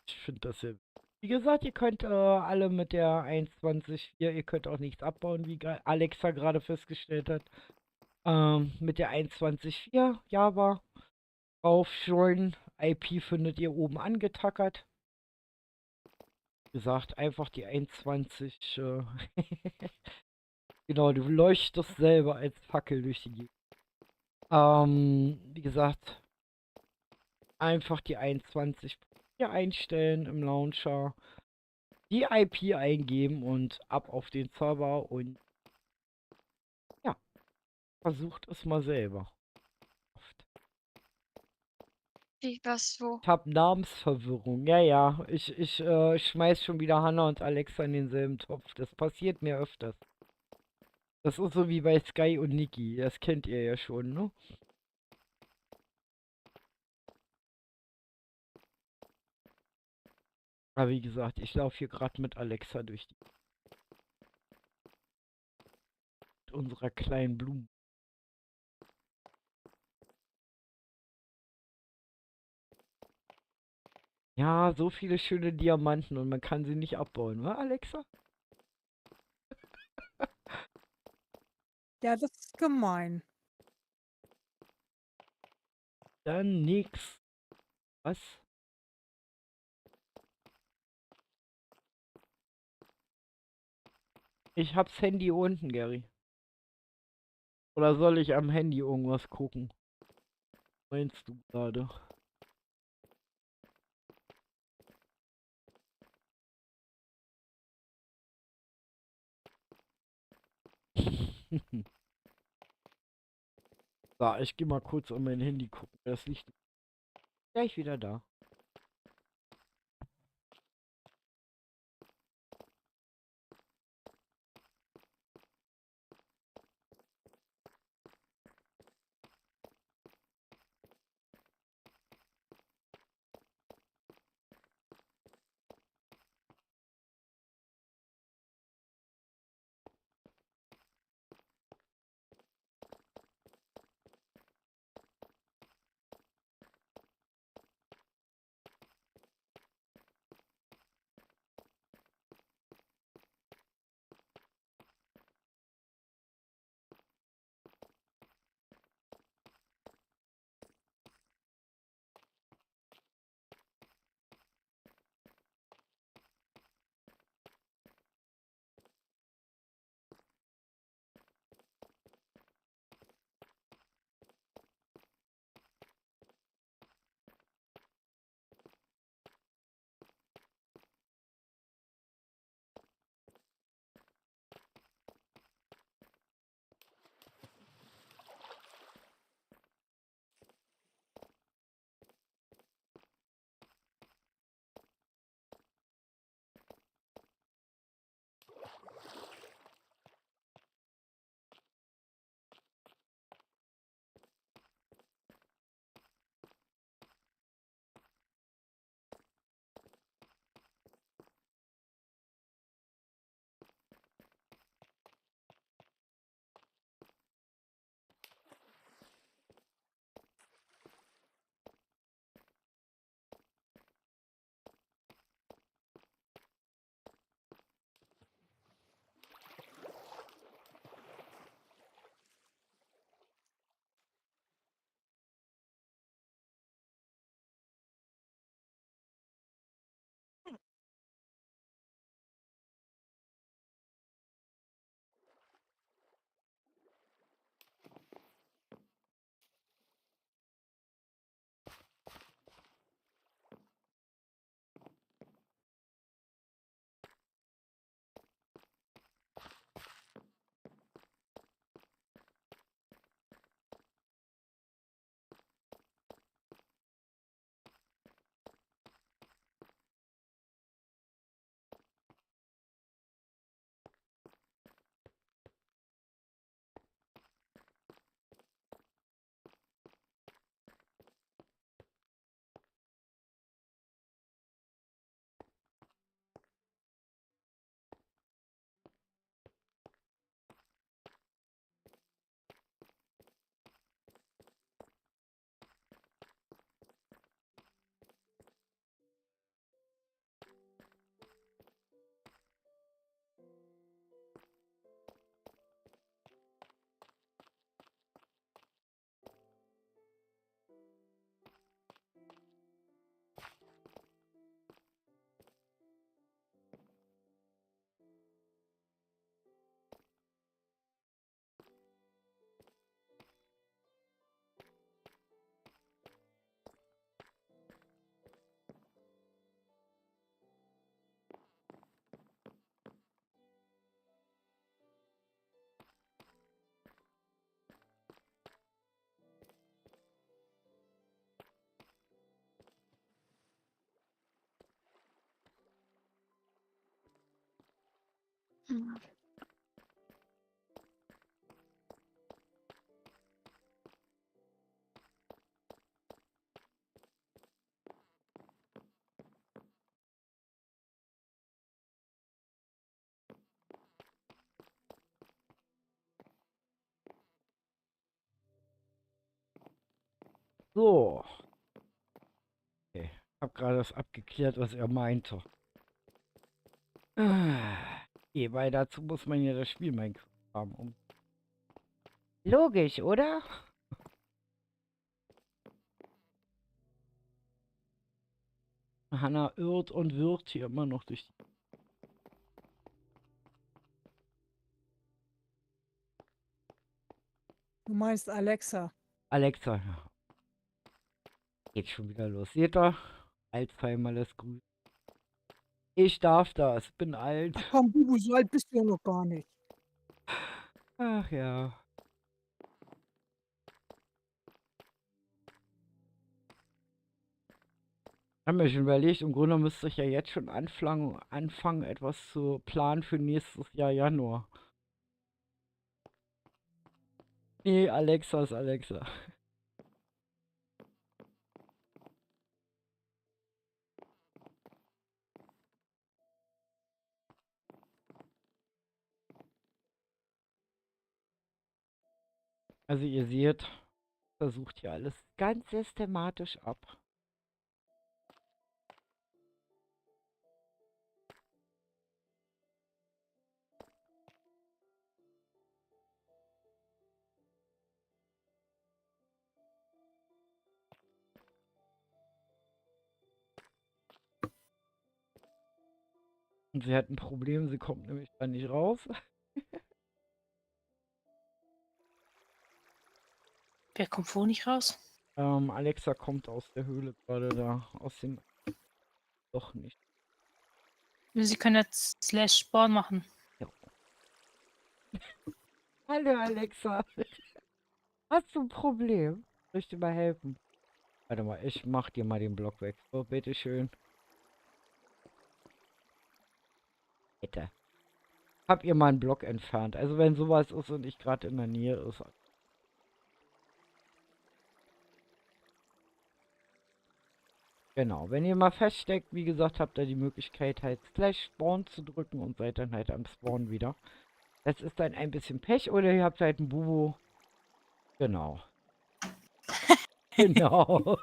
Ich finde das ja. Wie gesagt, ihr könnt alle mit der 1.20.4, ihr könnt auch nichts abbauen, wie Alexa gerade festgestellt hat. Mit der 1.20.4 Java drauf joinen. IP findet ihr oben angetackert. Wie gesagt, einfach die 1.20. Genau, du leuchtest selber als Fackel durch die Gegend. Wie gesagt, einfach die 1.20 hier einstellen im Launcher, die IP eingeben und ab auf den Server und ja, versucht es mal selber. Wie, was, wo? Ich hab Namensverwirrung. Ja, ja, ich schmeiß schon wieder Hannah und Alexa in denselben Topf. Das passiert mir öfters. Das ist so wie bei Sky und Niki. Das kennt ihr ja schon, ne? Aber wie gesagt, ich laufe hier gerade mit Alexa durch unserer kleinen Blume. Ja, so viele schöne Diamanten und man kann sie nicht abbauen, wa, Alexa? Ja, das ist gemein. Dann nix. Was? Ich hab's Handy unten, Gary. Oder soll ich am Handy irgendwas gucken? Meinst du gerade? So, ich geh mal kurz an mein Handy gucken. Das liegt gleich wieder da. Hm. So. Okay. Hab gerade das abgeklärt, was er meinte. Okay, weil dazu muss man ja das Spiel Minecraft haben. Logisch, oder? Hanna irrt und wirrt hier immer noch durch die... Du meinst Alexa. Alexa, ja. Geht schon wieder los. Seht ihr? Alzheimer lässt grüßen. Ich darf das, bin alt. Ach komm, Bubu, so alt bist du ja noch gar nicht. Ach ja. Ich habe mir schon überlegt, im Grunde müsste ich ja jetzt schon anfangen, etwas zu planen für nächstes Jahr Januar. Nee, Alexa ist Alexa. Also ihr seht, versucht hier alles ganz systematisch ab. Und sie hat ein Problem, sie kommt nämlich da nicht raus. Wer kommt wo nicht raus? Alexa kommt aus der Höhle gerade da, aus dem... Doch nicht. Sie können jetzt Slash Spawn machen. Ja. Hallo Alexa, hast du ein Problem? Soll ich dir mal helfen? Warte mal, ich mach dir mal den Block weg. So, bitteschön. Bitte. Hab ihr mal einen Block entfernt. Also wenn sowas ist und ich gerade in der Nähe ist. Genau, wenn ihr mal feststeckt, wie gesagt, habt ihr die Möglichkeit halt Slash Spawn zu drücken und seid dann halt am Spawn wieder. Das ist dann ein bisschen Pech oder ihr habt halt einen Bubo. Genau. Genau.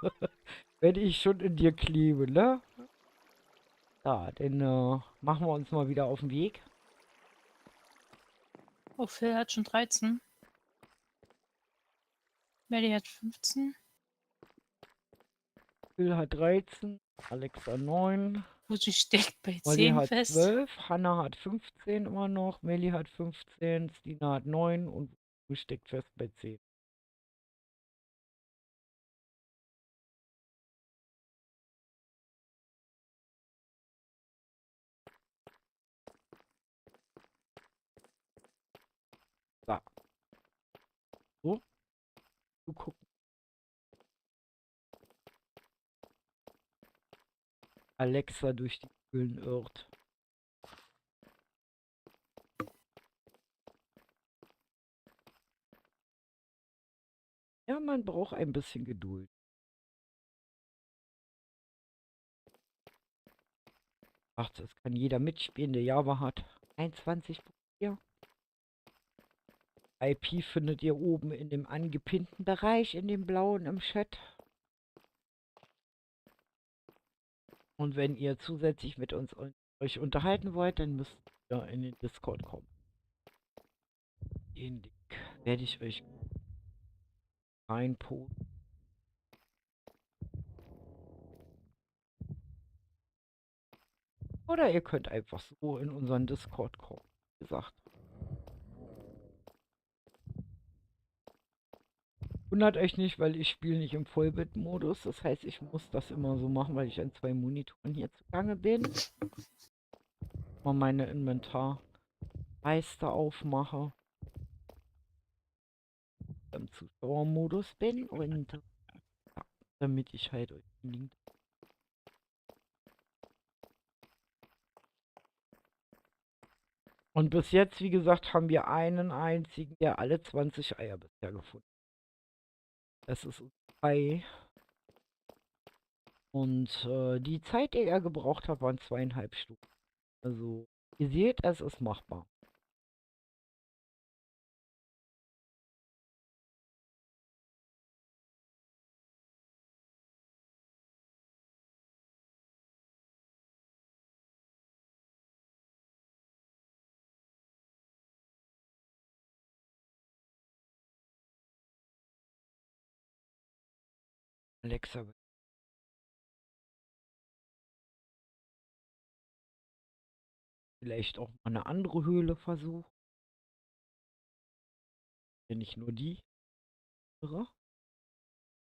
Wenn ich schon in dir klebe, ne? Ja, dann machen wir uns mal wieder auf den Weg. Oh, Phil hat schon 13. Melly hat 15. Phil hat 13, Alexa 9, Lucy steckt bei Molly 10 hat fest. 12, Hannah hat 15 immer noch, Melly hat 15, Stina hat 9 und du steckt fest bei 10. So. So. Du gucken. Alexa durch die Höhlen irrt. Ja, man braucht ein bisschen Geduld. Ach, das kann jeder mitspielen, der Java hat. 21.4. IP findet ihr oben in dem angepinnten Bereich, in dem blauen im Chat. Und wenn ihr zusätzlich mit euch unterhalten wollt, dann müsst ihr in den Discord kommen. Den Link werde ich euch reinposten. Oder ihr könnt einfach so in unseren Discord kommen. Wie gesagt. Wundert euch nicht, weil ich spiele nicht im Vollbit-Modus. Das heißt, ich muss das immer so machen, weil ich an 2 Monitoren hier zugange bin. Mal meine Inventarleiste aufmache. Im Zuschauermodus bin und ja, damit ich halt euch den Link. Und bis jetzt, wie gesagt, haben wir einen einzigen, der alle 20 Eier bisher gefunden hat. Das ist Ei. Und die Zeit, die er gebraucht hat, waren 2,5 Stunden. Also, ihr seht, es ist machbar. Alexa, vielleicht auch mal eine andere Höhle versuchen. Wenn nicht nur die.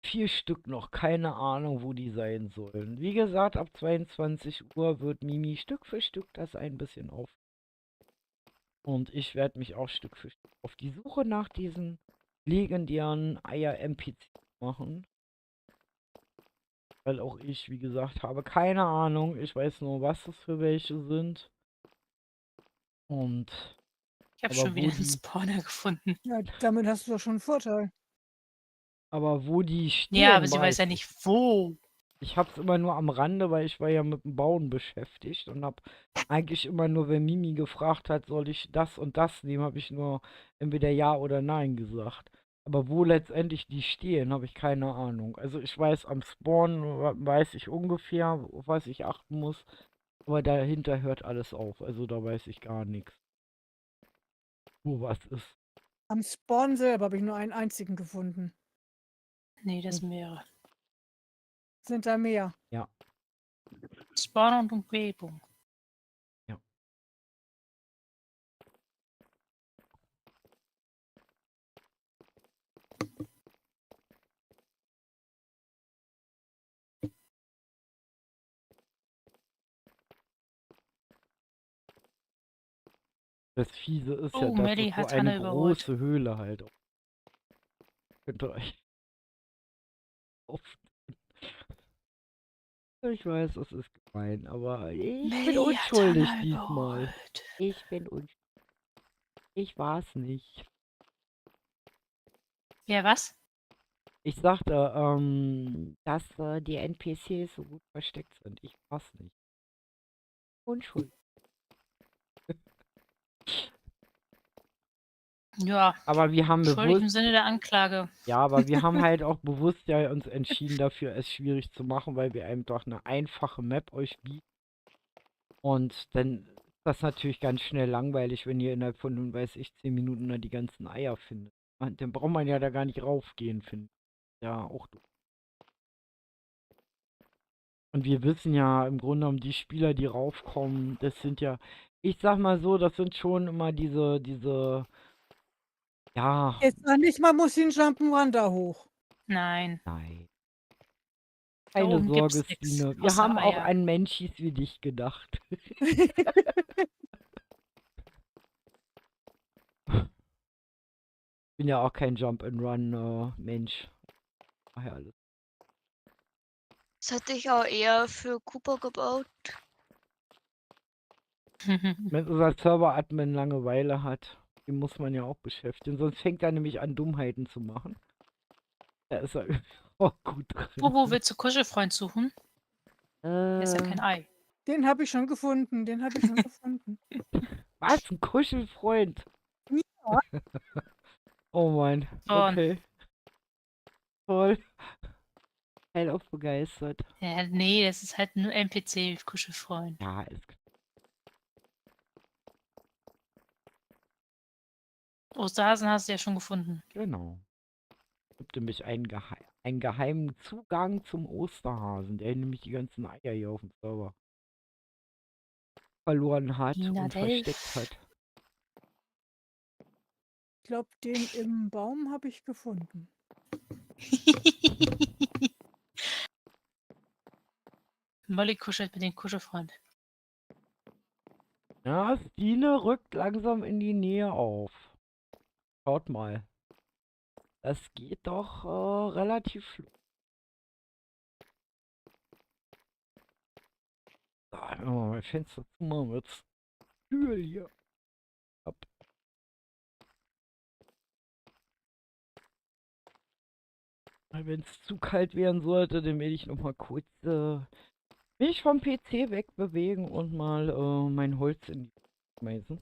4 Stück noch, keine Ahnung, wo die sein sollen. Wie gesagt, ab 22 Uhr wird Mimi Stück für Stück das ein bisschen auf. Und ich werde mich auch Stück für Stück auf die Suche nach diesen legendären Eier-NPC machen. Weil auch ich, wie gesagt, habe keine Ahnung. Ich weiß nur, was das für welche sind. Und Ich habe aber schon wo wieder einen die, Spawner gefunden. Ja, damit hast du doch schon einen Vorteil. aber wo die Ja, aber stehen, sie weiß ja weiß ich. nicht wo. Ich hab's immer nur am Rande, weil ich war ja mit dem Bauen beschäftigt und hab eigentlich immer nur, wenn Mimi gefragt hat, soll ich das und das nehmen, habe ich nur entweder ja oder nein gesagt. Aber wo letztendlich die stehen, habe ich keine Ahnung. Also ich weiß, am Spawn weiß ich ungefähr, auf was ich achten muss, aber dahinter hört alles auf. Also da weiß ich gar nichts, wo was ist. Am Spawn selber habe ich nur einen einzigen gefunden. Nee, das sind mehrere. Sind da mehr? Ja, Spawner und Umgebung. ja. Das Fiese ist ja, Oh, dass Melly es so hat eine Hanne überholt. große Höhle halt auch. Könnt ihr euch auf. Ich weiß, es ist gemein, aber ich bin Melly hat unschuldig Hanne diesmal. überholt. Ich bin unschuldig. Ich war's nicht. Ja, was? Ich sagte, dass die NPCs so gut versteckt sind. Ich war's nicht. Unschuldig. Ja, Aber wir haben schuldig im bewusst, Sinne der Anklage. ja, aber wir haben halt auch bewusst ja uns entschieden dafür, es schwierig zu machen, weil wir einfach eine einfache Map euch bieten. Und dann ist das natürlich ganz schnell langweilig, wenn ihr innerhalb von, nun weiß ich, 10 Minuten da die ganzen Eier findet. Dann braucht man ja da gar nicht raufgehen, finde ich. Ja, auch du. Und wir wissen ja im Grunde genommen, die Spieler, die raufkommen, das sind ja, ich sag mal so, das sind schon immer ja, Jetzt sag nicht, man muss den Jump'n'Run da hoch. Nein, nein. da Keine oben Sorge, gibt's nichts Stine. Wir außer haben auch Eier. an Menschis wie dich gedacht. Bin ja auch kein Jump-and-Run-Mensch. Ach ja, alles. Das hätte ich auch eher für Cooper gebaut. Wenn unser Server-Admin Langeweile hat, den muss man ja auch beschäftigen. Sonst fängt er nämlich an, Dummheiten zu machen. Da ist er auch gut drin. Wo willst du Kuschelfreund suchen? Das ist ja kein Ei. Den habe ich schon gefunden. Den habe ich schon gefunden. Was? Ein Kuschelfreund? Ja. Oh Mann. Vorn. Okay. Toll. Hellauf begeistert. Ja, nee, das ist halt nur NPC-Kuschelfreund. Ja, ist klar. Osterhasen hast du ja schon gefunden. Genau. Es gibt nämlich einen geheimen Zugang zum Osterhasen, der nämlich die ganzen Eier hier auf dem Server verloren hat Na, und Delf. versteckt hat. Ich glaube, den im Baum habe ich gefunden. Molly kuschelt mit dem Kuschelfreund. Ja, Stine rückt langsam in die Nähe auf. Schaut mal. Das geht doch relativ flott. So, wenn wir mal Fenster zumachen, wird's kühl hier. Wenn es zu kalt werden sollte, dann werde ich noch mal kurz mich vom PC wegbewegen und mal mein Holz in die schmeißen.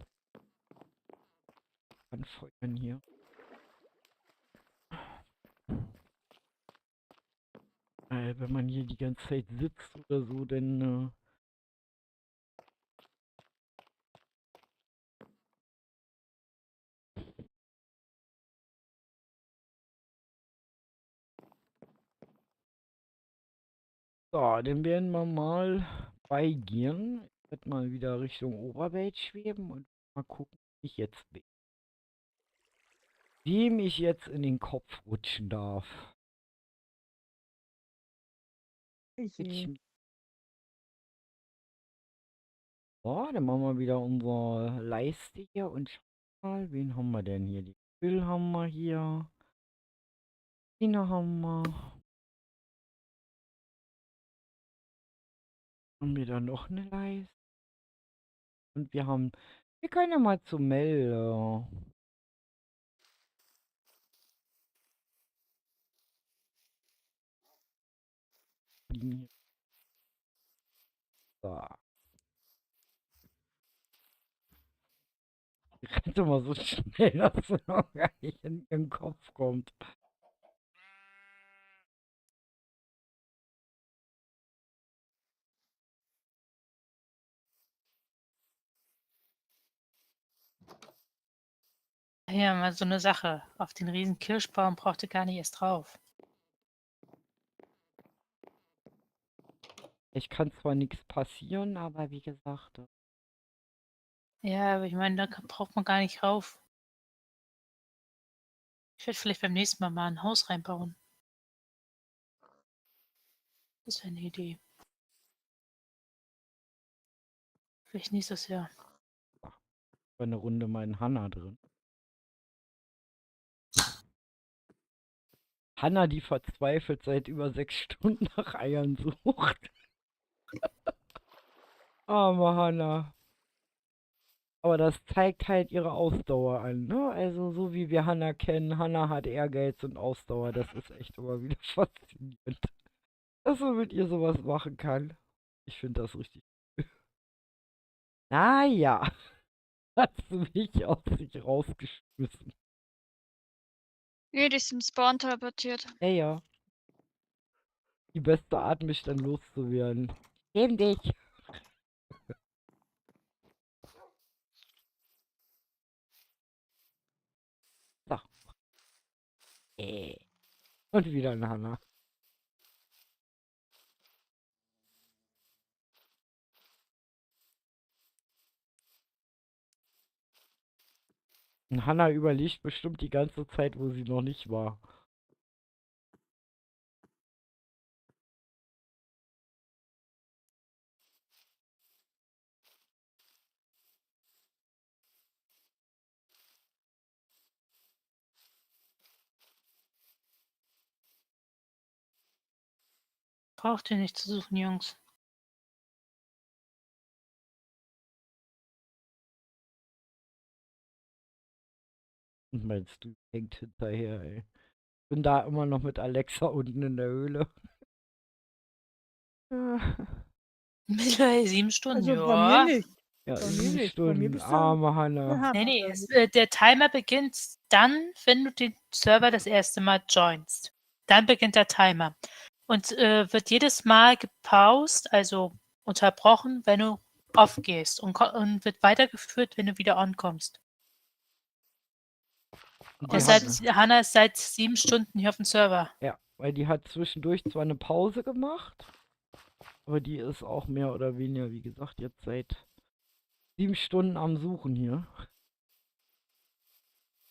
Anfeuern hier. Weil wenn man hier die ganze Zeit sitzt oder so, dann so, dann werden wir mal beigehen. Ich werde mal wieder Richtung Oberwelt schweben und mal gucken, wie ich jetzt bin. Wem ich jetzt in den Kopf rutschen darf. Ich, So, dann machen wir wieder unsere Leiste hier und schauen mal, wen haben wir denn hier? Die Bill haben wir hier. Tina haben wir. Haben wir da noch eine Leiste? Und wir können ja mal zu Mel. Fliegen hier. So. Die rennt immer so schnell, dass sie noch gar nicht in ihren Kopf kommt. Ja, mal so eine Sache. Auf den riesen Kirschbaum braucht ihr gar nicht erst drauf. Ich kann zwar nichts passieren, aber wie gesagt, Ja, aber ich meine, da braucht man gar nicht rauf. Ich werde vielleicht beim nächsten Mal ein Haus reinbauen. Das wäre eine Idee. Vielleicht nächstes Jahr. war eine Runde mal in Hanna drin. Hanna, die verzweifelt seit über 6 Stunden nach Eiern sucht. Arme Hanna. Aber das zeigt halt ihre Ausdauer an, ne? Also so wie wir Hanna kennen, Hanna hat Ehrgeiz und Ausdauer. Das ist echt immer wieder faszinierend, dass man mit ihr sowas machen kann. Ich finde das richtig. Naja, hat sie mich aus sich rausgeschmissen. Nee, die ist im Spawn teleportiert. Ja, ja. Die beste Art, mich dann loszuwerden. Nehm dich. So. Und wieder eine Hanna. Und Hanna überlegt bestimmt die ganze Zeit, wo sie noch nicht war. Braucht ihr nicht zu suchen, Jungs. Und meinst du, hängt hinterher, ey. Bin da immer noch mit Alexa unten in der Höhle. Mittlerweile 7 Stunden, also bei mir ja. nicht. Ja, Bei mir 7 nicht. Bei mir Stunden, bist du arme Hanna. Nee, nee, der Timer beginnt dann, wenn du den Server das erste Mal joinst. Dann beginnt der Timer. Und wird jedes Mal gepaust, also unterbrochen, wenn du off gehst und wird weitergeführt, wenn du wieder on kommst. Und Und Hanna ist seit 7 Stunden hier auf dem Server. Ja, weil die hat zwischendurch zwar eine Pause gemacht, aber die ist auch mehr oder weniger, wie gesagt, jetzt seit 7 Stunden am Suchen hier.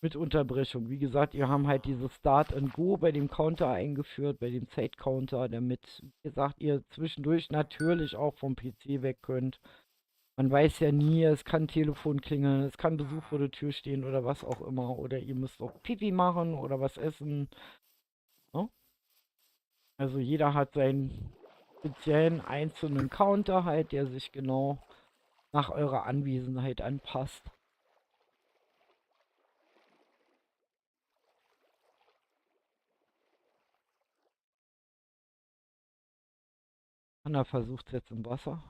Mit Unterbrechung. Wie gesagt, wir haben halt dieses Start and Go bei dem Counter eingeführt, bei dem Zeit-Counter, damit, wie gesagt, ihr zwischendurch natürlich auch vom PC weg könnt. Man weiß ja nie, es kann Telefon klingeln, es kann Besuch vor der Tür stehen oder was auch immer. Oder ihr müsst auch Pipi machen oder was essen. Ne? Also jeder hat seinen speziellen einzelnen Counter halt, der sich genau nach eurer Anwesenheit anpasst. Hanna versucht jetzt im Wasser.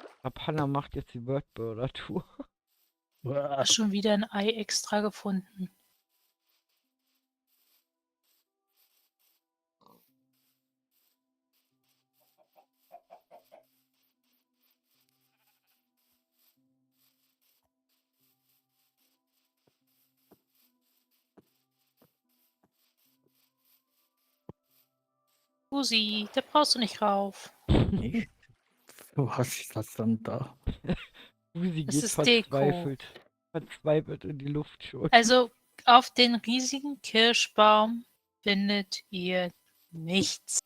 Ich glaube, Hanna macht jetzt die Wordburger-Tour. Hast schon wieder ein Ei extra gefunden. Susi, da brauchst du nicht rauf. Nicht? Was ist das dann da? Susi Das geht ist Deko. verzweifelt in die Luft schon. Also auf den riesigen Kirschbaum findet ihr nichts.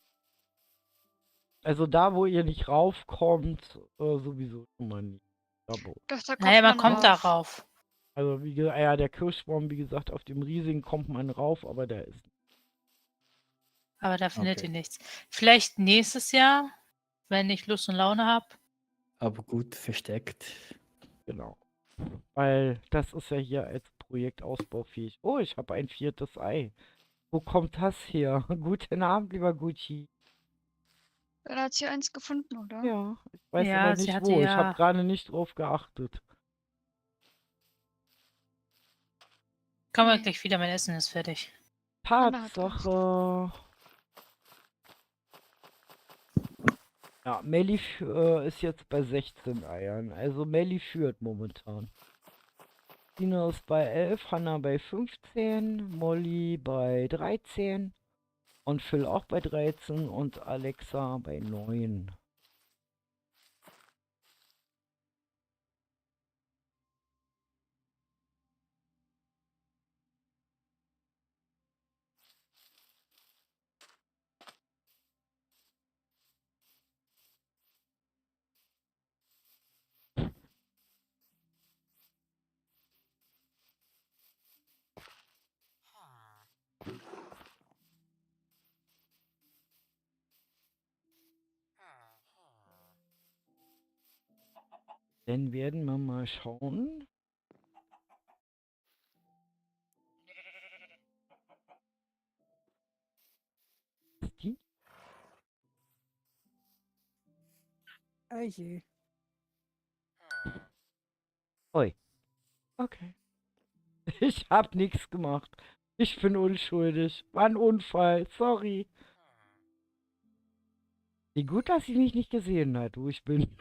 Also da, wo ihr nicht raufkommt, sowieso schon mal nie. Abo. Doch, da kommt Naja, man man kommt rauf. darauf. Also wie gesagt, ja, der Kirschbaum, wie gesagt, auf dem riesigen kommt man rauf, aber der ist. Aber da findet Okay. ihr nichts. Vielleicht nächstes Jahr, wenn ich Lust und Laune habe. Aber gut versteckt. Genau. Weil das ist ja hier als Projekt ausbaufähig. Oh, ich habe ein 4. Ei. Wo kommt das her? Guten Abend, lieber Gucci. Dann hat sie eins gefunden, oder? Ja, ich weiß Ja, aber sie nicht hatte wo. Ich habe ja- gerade nicht drauf geachtet. Kommen wir Nee. gleich wieder, mein Essen ist fertig. Hanna hat Tatsache. Ja, Melli ist jetzt bei 16 Eiern. Also Melli führt momentan. Tina ist bei 11, Hanna bei 15, Molly bei 13 und Phil auch bei 13 und Alexa bei 9. Dann werden wir mal schauen. Ist die? Oh je. Ui. Okay. Ich hab nichts gemacht. Ich bin unschuldig. War ein Unfall. Sorry. Wie gut, dass sie mich nicht gesehen hat, wo ich bin.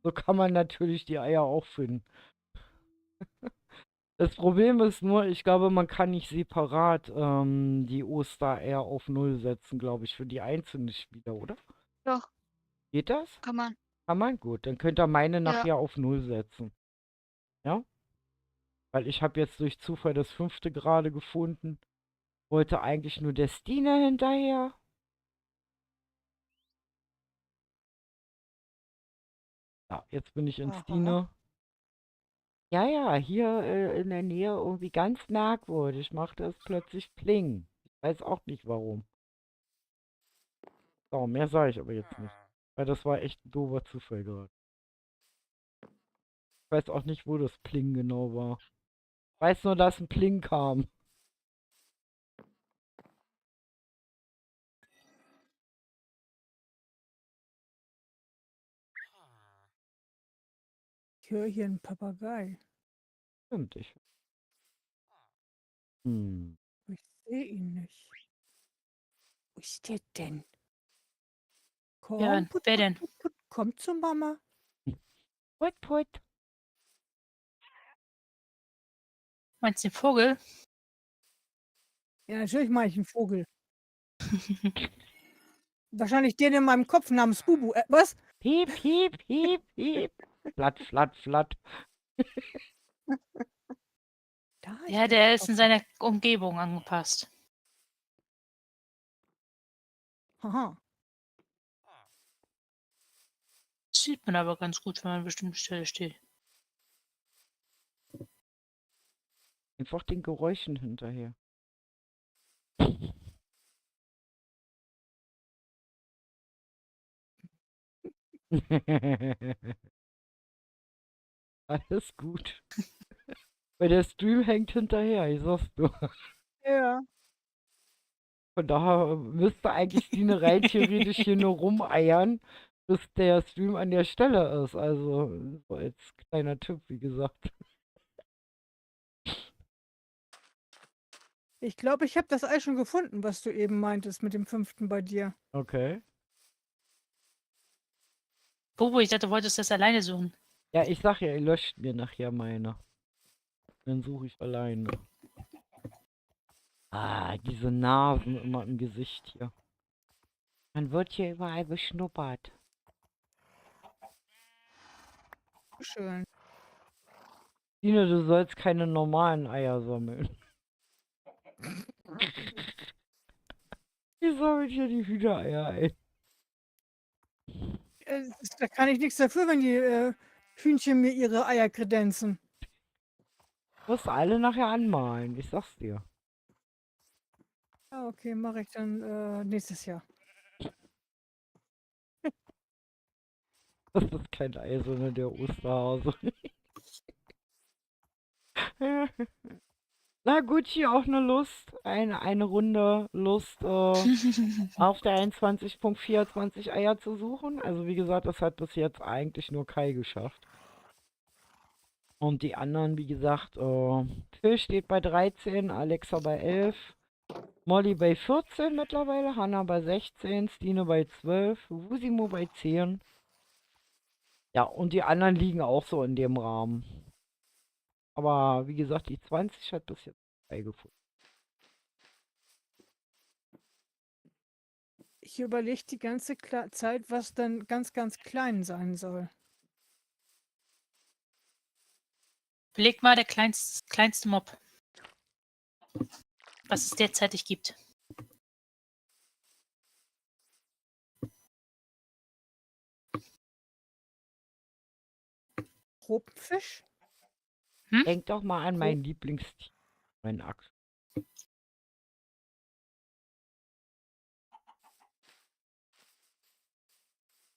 So kann man natürlich die Eier auch finden. Das Problem ist nur, ich glaube, man kann nicht separat die Ostereier auf 0 setzen, glaube ich, für die einzelnen Spieler, oder? Doch, Geht das? kann man. Kann man? Gut, dann könnt ihr meine Ja. nachher auf 0 setzen. Ja? Weil ich habe jetzt durch Zufall das 5. gerade gefunden. Wollte eigentlich nur der Stina hinterher. Ja, jetzt bin ich in Aha. Stina. Ja, ja, hier in der Nähe irgendwie ganz merkwürdig. Machte es plötzlich Pling. Ich weiß auch nicht warum. So, mehr sage ich aber jetzt nicht. Weil das war echt ein doofer Zufall gerade. Ich weiß auch nicht, wo das Pling genau war. Ich weiß nur, dass ein Pling kam. Ich höre hier einen Papagei. Stimmt, ich. Hm. Ich sehe ihn nicht. Wo ist der denn? Komm, Ja, put, wer put, denn? put, put, komm zu Mama. Put, put. Meinst du den Vogel? Ja, natürlich mache ich einen Vogel. Wahrscheinlich den in meinem Kopf namens Bubu. Was? Piep, piep, piep, piep. Flatt, flatt, flatt. Da Ja, der ist in seiner Umgebung angepasst. Aha. Das sieht man aber ganz gut, wenn man an einer bestimmten Stelle steht. Einfach den Geräuschen hinterher. Alles gut. Weil der Stream hängt hinterher, ich sag's nur. Ja. Von daher müsste eigentlich Stine rein theoretisch hier nur rumeiern, bis der Stream an der Stelle ist. Also, so als kleiner Tipp, wie gesagt. Ich glaube, ich habe das Ei schon gefunden, was du eben meintest mit dem 5. bei dir. Okay. Bobo, ich dachte, du wolltest das alleine suchen. Ja, ich sag ja, ihr löscht mir nachher meine. Dann suche ich alleine. Ah, diese Nasen immer im Gesicht hier. Man wird hier überall beschnuppert. Schön. Stine, du sollst keine normalen Eier sammeln. Die sammelt hier die Hühnereier ein. Da kann ich nichts dafür, wenn die Hühnchen mir ihre Eier kredenzen. Du musst alle nachher anmalen, ich sag's dir. Ah, okay, mache ich dann nächstes Jahr. Das ist kein Ei, sondern der Osterhase. Na Gucci, auch eine Lust, eine Runde Lust auf der 21.24 Eier zu suchen. Also wie gesagt, das hat bis jetzt eigentlich nur Kai geschafft. Und die anderen, wie gesagt, Phil steht bei 13, Alexa bei 11, Molly bei 14 mittlerweile, Hannah bei 16, Stine bei 12, Wusimo bei 10. Ja, und die anderen liegen auch so in dem Rahmen. Aber wie gesagt, die 20 hat bis jetzt Kai gefunden. Ich überlege die ganze Zeit, was dann ganz, ganz klein sein soll. Beleg mal der kleinste Mob, was es derzeitig gibt. Tropenfisch? Denk doch mal an mein Lieblingstier, mein Axt.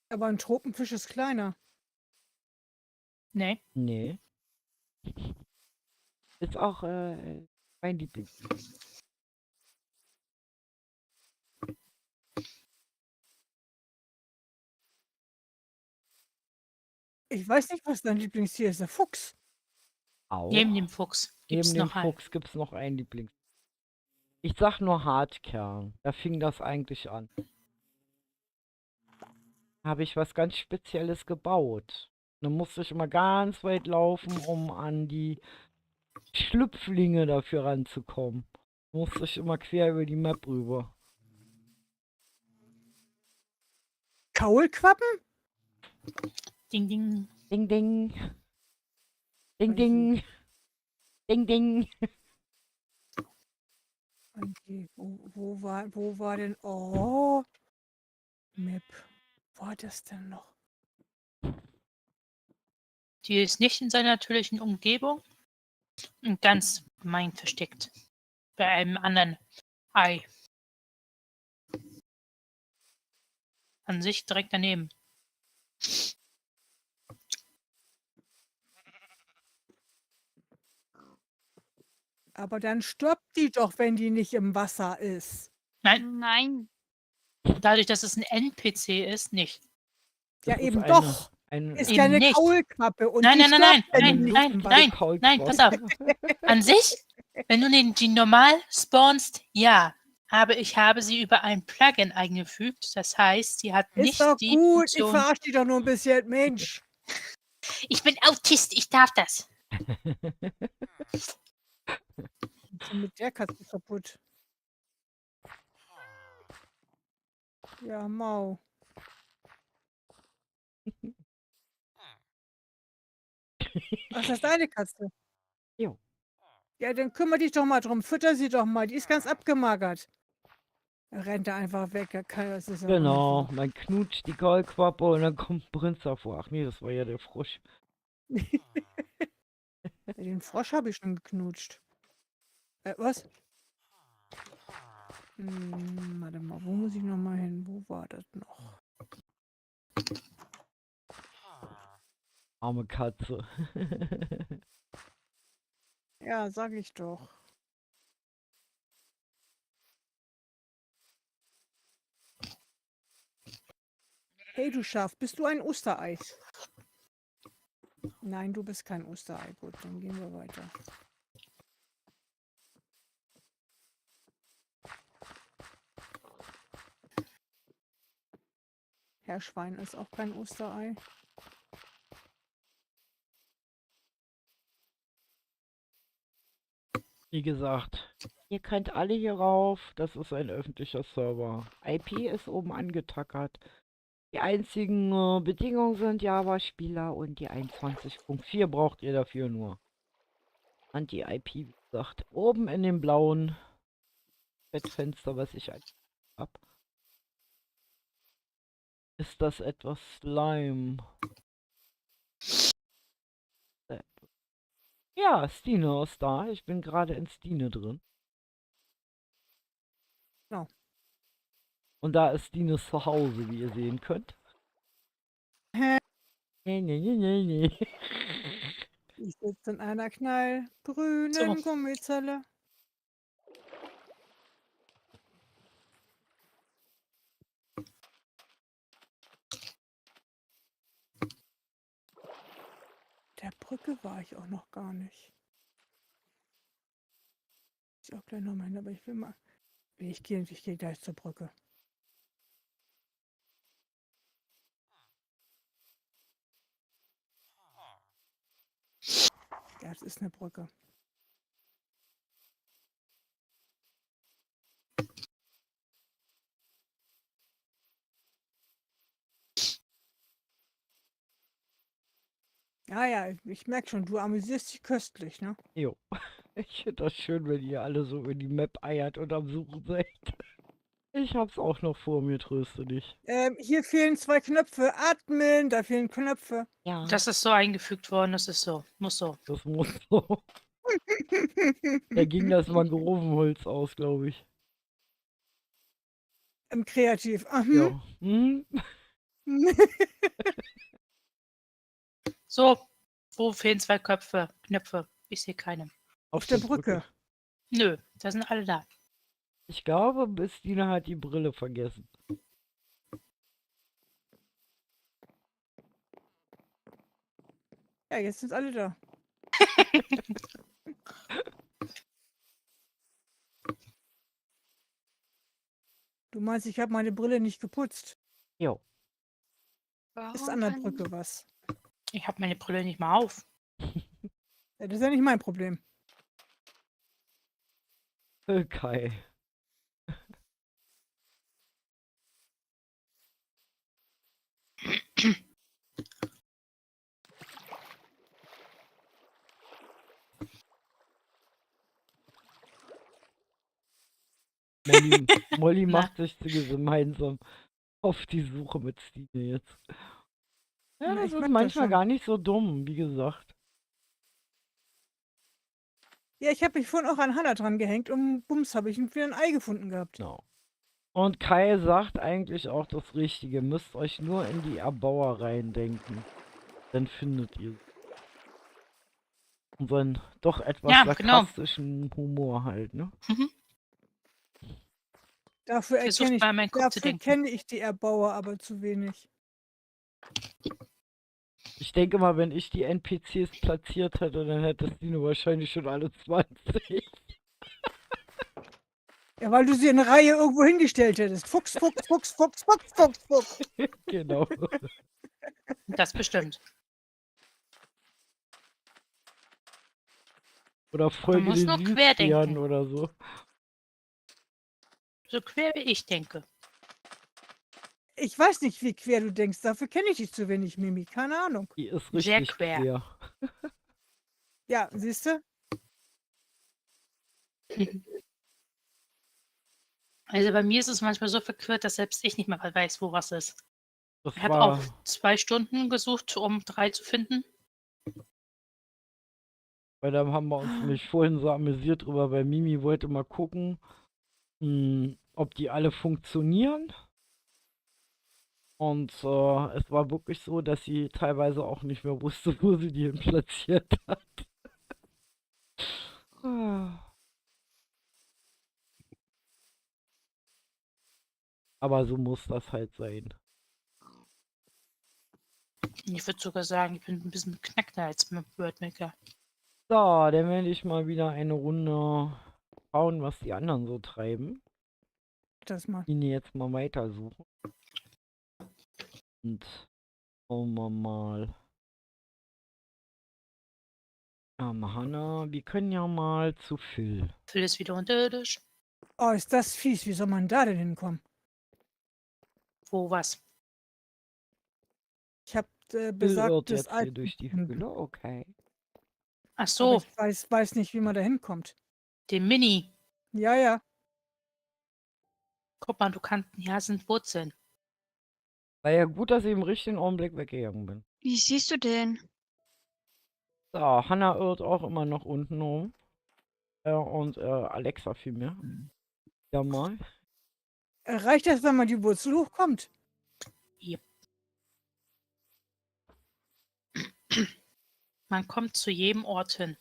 Aber ein Tropenfisch ist kleiner. Nee. Nee. Ist auch mein Lieblingstier. Ich weiß nicht, was dein Lieblingstier ist. Der Fuchs. Auch. Neben dem Fuchs gibt es Neben dem noch einen. Fuchs gibt es noch ein Lieblingstier. Ich sag nur Hartkern. Da fing das eigentlich an. Habe ich was ganz Spezielles gebaut. Dann musste ich immer ganz weit laufen, um an die Schlüpflinge dafür ranzukommen. Musste ich immer quer über die Map rüber. Kaulquappen? Ding, ding. Ding, ding. Ding, ding. Ding, ding. Okay, wo war denn? Oh, Map. Wo war das denn noch? Die ist nicht in seiner natürlichen Umgebung und ganz gemein versteckt. Bei einem anderen Ei. An sich direkt daneben. Aber dann stirbt die doch, wenn die nicht im Wasser ist. Nein, Nein. dadurch, dass es ein NPC ist, nicht. Ja, Das ist eben eine- doch. Ein Ist Eben ja eine nicht. Kaulquappe. Und Nein, die nein, nein, stirbt, wenn nein, die nicht nein, im Wasser nein, Kaulquappe. nein, pass auf. An sich, wenn du die normal spawnst, ja. Aber ich habe sie über ein Plugin eingefügt. Das heißt, sie hat Ist nicht doch die gut. Ich Funktion. verarsche dich doch nur ein bisschen. Mensch. Ich bin Autist, ich darf das. Was ist denn mit der Katze kaputt? Ja, mau. Ach, das ist deine Katze. Jo. Ja, dann kümmere dich doch mal drum. Fütter sie doch mal. Die ist ganz abgemagert. Er rennt da einfach weg. Das ist ja Genau, wunderbar. man knutscht die Kaulquappe und dann kommt ein Prinz davor. Ach nee, das war ja der Frosch. Den Frosch habe ich schon geknutscht. Was? Warte mal, wo muss ich noch mal hin? Wo war das noch? Arme Katze. Ja, sag ich doch. Hey, du Schaf, bist du ein Osterei? Nein, du bist kein Osterei. Gut, dann gehen wir weiter. Herr Schwein ist auch kein Osterei. Wie gesagt, ihr könnt alle hier rauf. Das ist ein öffentlicher Server. IP ist oben angetackert. Die einzigen Bedingungen sind Java-Spieler und die 21.4 braucht ihr dafür nur. Und die IP, wie gesagt, oben in dem blauen Bettfenster, was ich hab, ist das etwas Slime. Ja, Stine ist da. Ich bin gerade in Stine drin. Genau. Und da ist Stine zu Hause, wie ihr sehen könnt. Nee, nee, nee, nee, nee. Ich sitze in einer knallgrünen So. Gummizelle. Der Brücke war ich auch noch gar nicht. Ich auch gleich noch mal hin, aber ich will mal. Ich gehe gleich zur Brücke. Ja, es ist eine Brücke. Ja, ja, ich merke schon, du amüsierst dich köstlich, ne? Jo. Ich finde das schön, wenn ihr alle so in die Map eiert und am Suchen seid. Ich hab's auch noch vor mir, tröste dich. Hier fehlen 2 Knöpfe. Atmen, da fehlen Knöpfe. Ja. Das ist so eingefügt worden, das ist so. Muss so. Das muss so. Da ging das Mangrovenholz aus, glaube ich. Im Kreativ. Ja. Hm? So, wo fehlen 2 Knöpfe? Ich sehe keine. Auf der Brücke. Nö, da sind alle da. Ich glaube, Stine hat die Brille vergessen. Ja, jetzt sind alle da. Du meinst, ich habe meine Brille nicht geputzt? Jo. Ist an der Brücke was? Ich habe meine Brille nicht mal auf. Ja, das ist ja nicht mein Problem. Kai. Molly Na. macht sich gemeinsam auf die Suche mit Stine jetzt. Ja, Na, das ich ist merk das manchmal schon. gar nicht so dumm, wie gesagt. Ja, ich habe mich vorhin auch an Hannah dran gehängt und bums, habe ich wieder ein Ei gefunden gehabt. Genau. Und Kai sagt eigentlich auch das Richtige. Müsst euch nur in die Erbauer reindenken. Dann findet ihr unseren doch etwas Ja, genau. sarkastischen Humor halt, ne? Mhm. Dafür Versucht mal an meinen Kopf zu denken. kenne ich die Erbauer aber zu wenig. Ich denke mal, wenn ich die NPCs platziert hätte, dann hätte Stine wahrscheinlich schon alle 20. Ja, weil du sie in Reihe irgendwo hingestellt hättest. Fuchs, Fuchs, Fuchs, Fuchs, Fuchs, Fuchs, Fuchs. Genau. Das bestimmt. Oder Folge musst den nur Südstern querdenken. oder so. So quer wie ich denke. Ich weiß nicht, wie quer du denkst. Dafür kenne ich dich zu wenig, Mimi. Keine Ahnung. Die ist Sehr richtig quer. Ja, siehst du? Also bei mir ist es manchmal so verquirrt, dass selbst ich nicht mehr weiß, wo was ist. Das Ich habe war, auch 2 Stunden gesucht, um 3 zu finden. weil da haben wir uns nämlich vorhin so amüsiert drüber, weil Mimi wollte mal gucken, ob die alle funktionieren. Und es war wirklich so, dass sie teilweise auch nicht mehr wusste, wo sie die hin platziert hat. Aber so muss das halt sein. Ich würde sogar sagen, ich bin ein bisschen beknackter als mit Wordmaker. So, dann werde ich mal wieder eine Runde schauen, was die anderen so treiben. Das mal. Ihn jetzt mal weitersuchen. Und schauen wir mal. Hanna, wir können ja mal zu Phil. Phil ist wieder unterirdisch. Oh, ist das fies. Wie soll man da denn hinkommen? Wo was? Ich habe Phil irrt besagtes jetzt hier durch die gefunden. Höhle, okay. Ach Aber so, ich weiß nicht, wie man da hinkommt. den Mini. Ja, ja. Guck mal, du kannst, ja, sind Wurzeln. War ja gut, dass ich im richtigen Augenblick weggegangen bin. Wie siehst du den? So, Hanna irrt auch immer noch unten rum. Und Alexa vielmehr. Ja mal. Reicht das, wenn man die Wurzel hochkommt? Man kommt zu jedem Ort hin.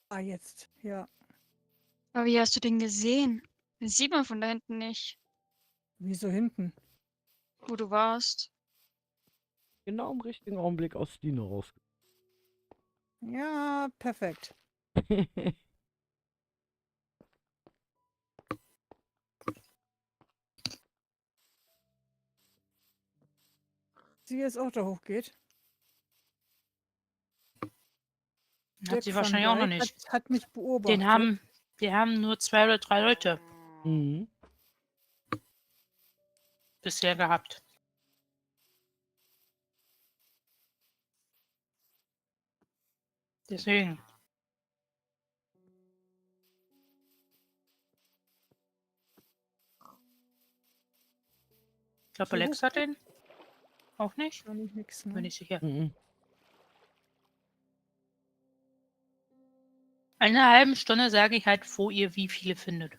Ah, jetzt. Ja. Aber wie hast du den gesehen? Den sieht man von da hinten nicht, Wieso hinten? wo du warst. Genau im richtigen Augenblick aus Dino raus. Ja, perfekt. Sie jetzt auch da hochgeht. Hat sie Dirk van wahrscheinlich auch noch Dijk nicht. Hat mich beobachtet. Wir haben nur 2 oder 3 Leute Mhm. bisher gehabt. Deswegen. Ich glaube, So Alex hat den. Auch nicht? Gar nicht nix, Bin ne? ich sicher. Mhm. In einer halben Stunde sage ich halt, wo ihr wie viele findet.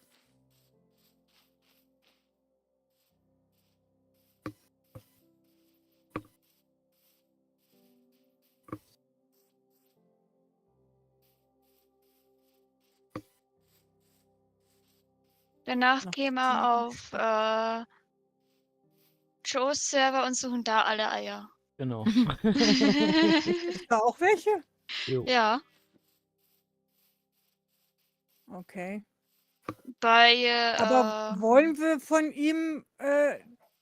Danach Noch käme ziemlich er auf Joes Server und suchen da alle Eier. Genau. Ist da auch welche? Jo. Ja, Okay. bei Aber wollen wir von ihm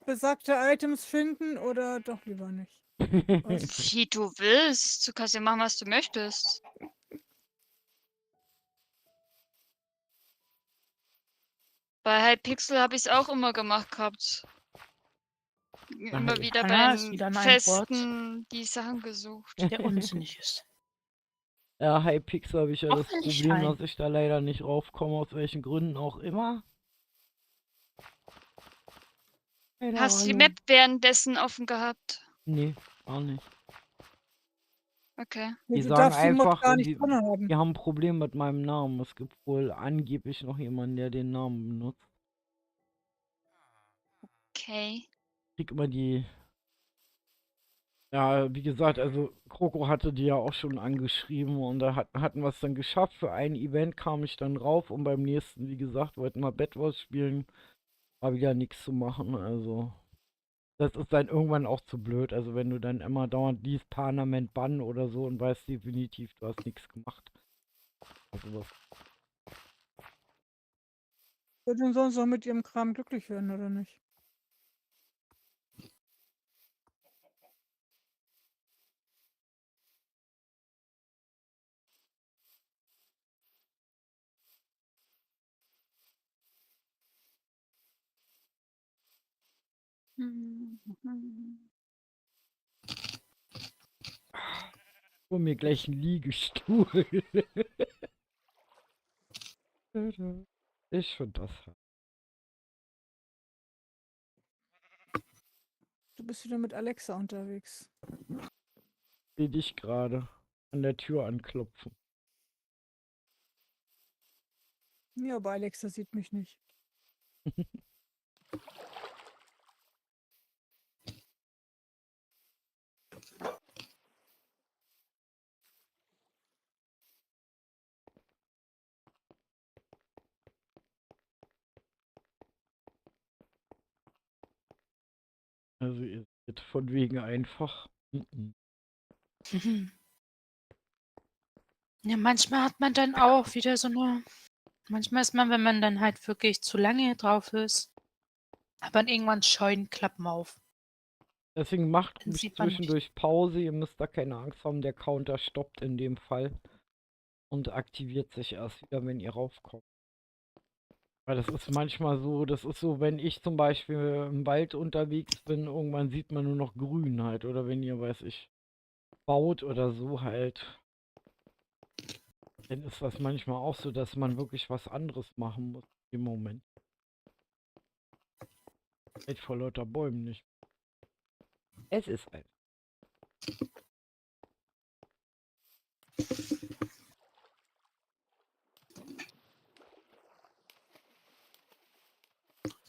besagte Items finden oder doch lieber nicht? wie du willst. Du kannst ja machen, was du möchtest. Bei Hypixel habe ich es auch immer gemacht gehabt. Immer wieder bei Hanna ist den wieder an einem Ort, Festen die Sachen gesucht. der unsinnig ist. Ja, Hypixel habe ich ja Auch das wenn ich Problem, ein- dass ich da leider nicht raufkomme, aus welchen Gründen auch immer. Keine Hast du die Ahnung. Map währenddessen offen gehabt? Nee, auch nicht. Okay. Nee, Die du sagen darfst die Mod einfach, gar nicht die drin haben. haben ein Problem mit meinem Namen. Es gibt wohl angeblich noch jemanden, der den Namen benutzt. Okay. Ich krieg immer die. Ja, wie gesagt, also Kroko hatte die ja auch schon angeschrieben und da hatten wir es dann geschafft. Für ein Event kam ich dann rauf und beim nächsten, wie gesagt, wollten wir Bed Wars spielen. War wieder nichts zu machen, also. Das ist dann irgendwann auch zu blöd. Also wenn du dann immer dauernd liest, Parlament bannen oder so und weißt definitiv, du hast nichts gemacht. Also was. Wird denn sonst noch mit ihrem Kram glücklich werden, oder nicht? Hol mir gleich einen Liegestuhl. Ich finde das. Du bist wieder mit Alexa unterwegs. Sehe dich gerade an der Tür anklopfen. Ja, aber Alexa sieht mich nicht. Also ihr seht von wegen einfach. Mhm. Mhm. Ja, manchmal hat man dann auch wieder so eine. Manchmal ist man, wenn man dann halt wirklich zu lange drauf ist, hat man irgendwann Scheuklappen auf. Deswegen macht Dann ruhig sieht man nicht. zwischendurch Pause. Ihr müsst da keine Angst haben, der Counter stoppt in dem Fall und aktiviert sich erst wieder, wenn ihr raufkommt. Weil das ist manchmal so, das ist so, wenn ich zum Beispiel im Wald unterwegs bin, irgendwann sieht man nur noch grün halt. Oder wenn ihr, weiß ich, baut oder so halt, dann ist das manchmal auch so, dass man wirklich was anderes machen muss im Moment. Halt vor lauter Bäumen nicht. Es ist ein.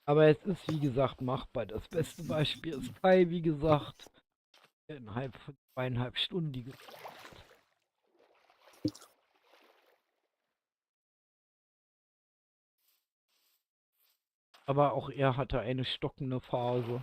Aber es ist, wie gesagt, machbar. Das beste Beispiel ist Kai, wie gesagt, innerhalb von 2,5 Stunden die. Aber auch er hatte eine stockende Phase.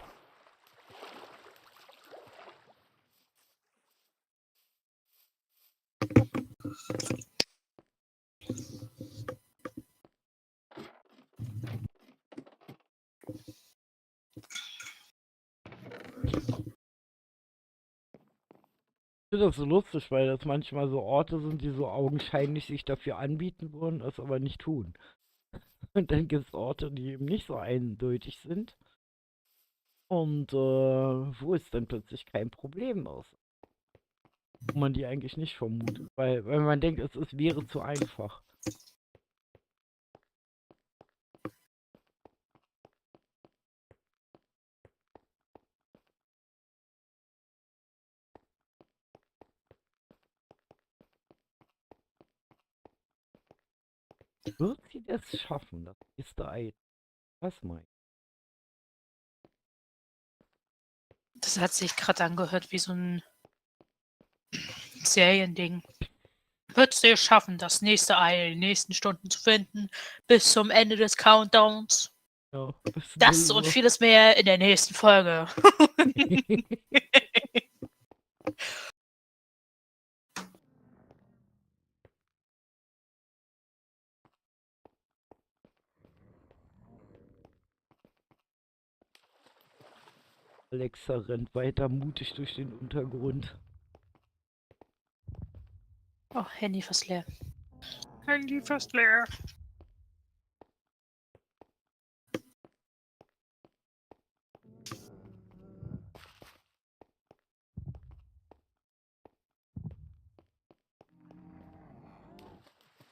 Ich finde das so lustig, weil das manchmal so Orte sind, die so augenscheinlich sich dafür anbieten würden, es aber nicht tun. Und dann gibt es Orte, die eben nicht so eindeutig sind. Und wo es dann plötzlich kein Problem ist. Wo man die eigentlich nicht vermutet. Weil man denkt, wäre zu einfach. Wird sie das schaffen, das nächste Ei? Was meinst Das hat sich gerade angehört wie so ein Seriending. Wird sie es schaffen, das nächste Ei in den nächsten Stunden zu finden, bis zum Ende des Countdowns? du? Ja, bis Das 0 und Uhr. vieles mehr in der nächsten Folge. Alexa rennt weiter mutig durch den Untergrund. Oh, Handy fast leer. Handy fast leer.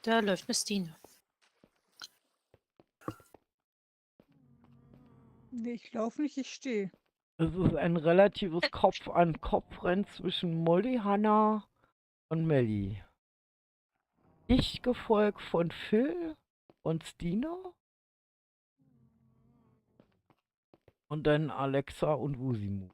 Da läuft Miss Stine. Nee, ich laufe nicht, ich stehe. Es ist ein relatives Kopf-an-Kopf-Rennen zwischen Molly, Hannah und Melly. Dicht gefolgt von Phil und Stina. Und dann Alexa und Wusimu.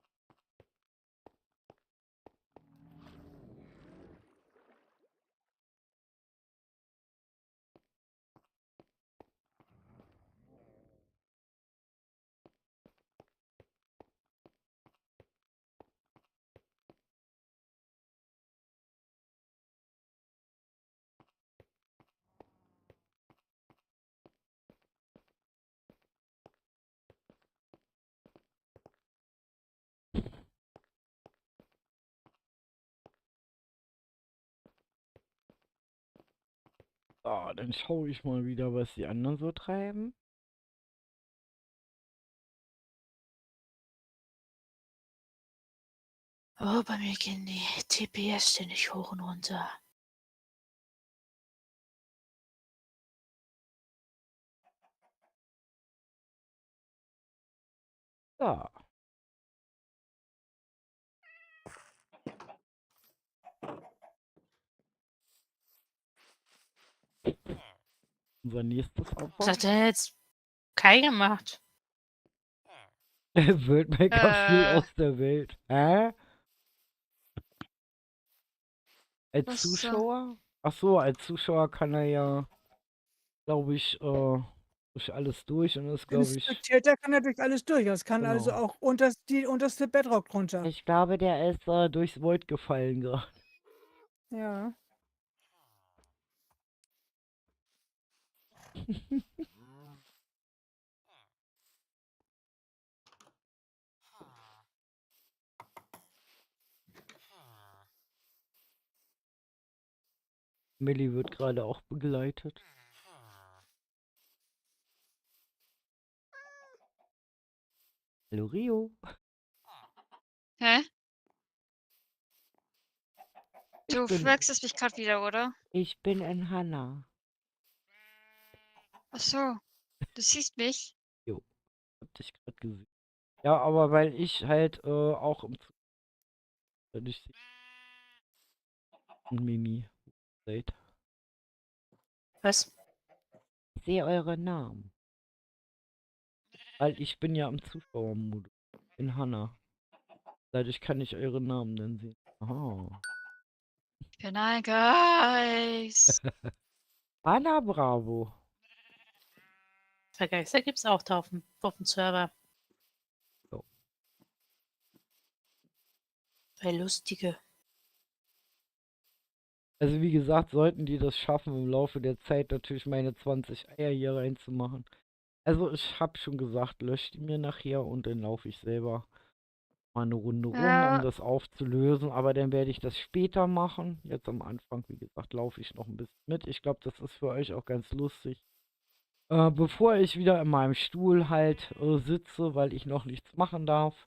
So, dann schaue ich mal wieder, was die anderen so treiben. Oh, bei mir gehen die TPS ständig hoch und runter. Ja. Unser nächstes Was Opfer. hat denn jetzt Kai gemacht? Worldmaker fiel Äh. aus der Welt. Hä? Als Was, Zuschauer? Ach so, als Zuschauer kann er ja, glaube ich, durch alles durch und ist, Ein glaube ich, Spectator kann ja durch alles durch. Das kann also genau. auch die unterste Bedrock drunter. Ich glaube, der ist durchs Void gefallen gerade. Ja. Millie wird gerade auch begleitet. Hallo Rio. Hä? Ich Du bin, verwechselst mich gerade wieder, oder? ich bin in Hannah. Ach so, du siehst mich? Jo, hab dich gerade gesehen. Ja, aber weil ich halt auch im ich Mimi seid. Was? Ich sehe eure Namen. Weil ich bin ja im Zuschauermodus. In Hannah. Dadurch kann ich eure Namen dann sehen. Aha. Ich bin ein Geist. Hannah Bravo. Vergeister gibt's auch da auf dem Server. So. Weil lustige. Also wie gesagt, sollten die das schaffen, im Laufe der Zeit natürlich meine 20 Eier hier reinzumachen. Also ich habe schon gesagt, löscht die mir nachher und dann laufe ich selber mal eine Runde rum, um Ja, das aufzulösen. Aber dann werde ich das später machen. Jetzt am Anfang, wie gesagt, laufe ich noch ein bisschen mit. Ich glaube, das ist für euch auch ganz lustig. Bevor ich wieder in meinem Stuhl halt sitze, weil ich noch nichts machen darf,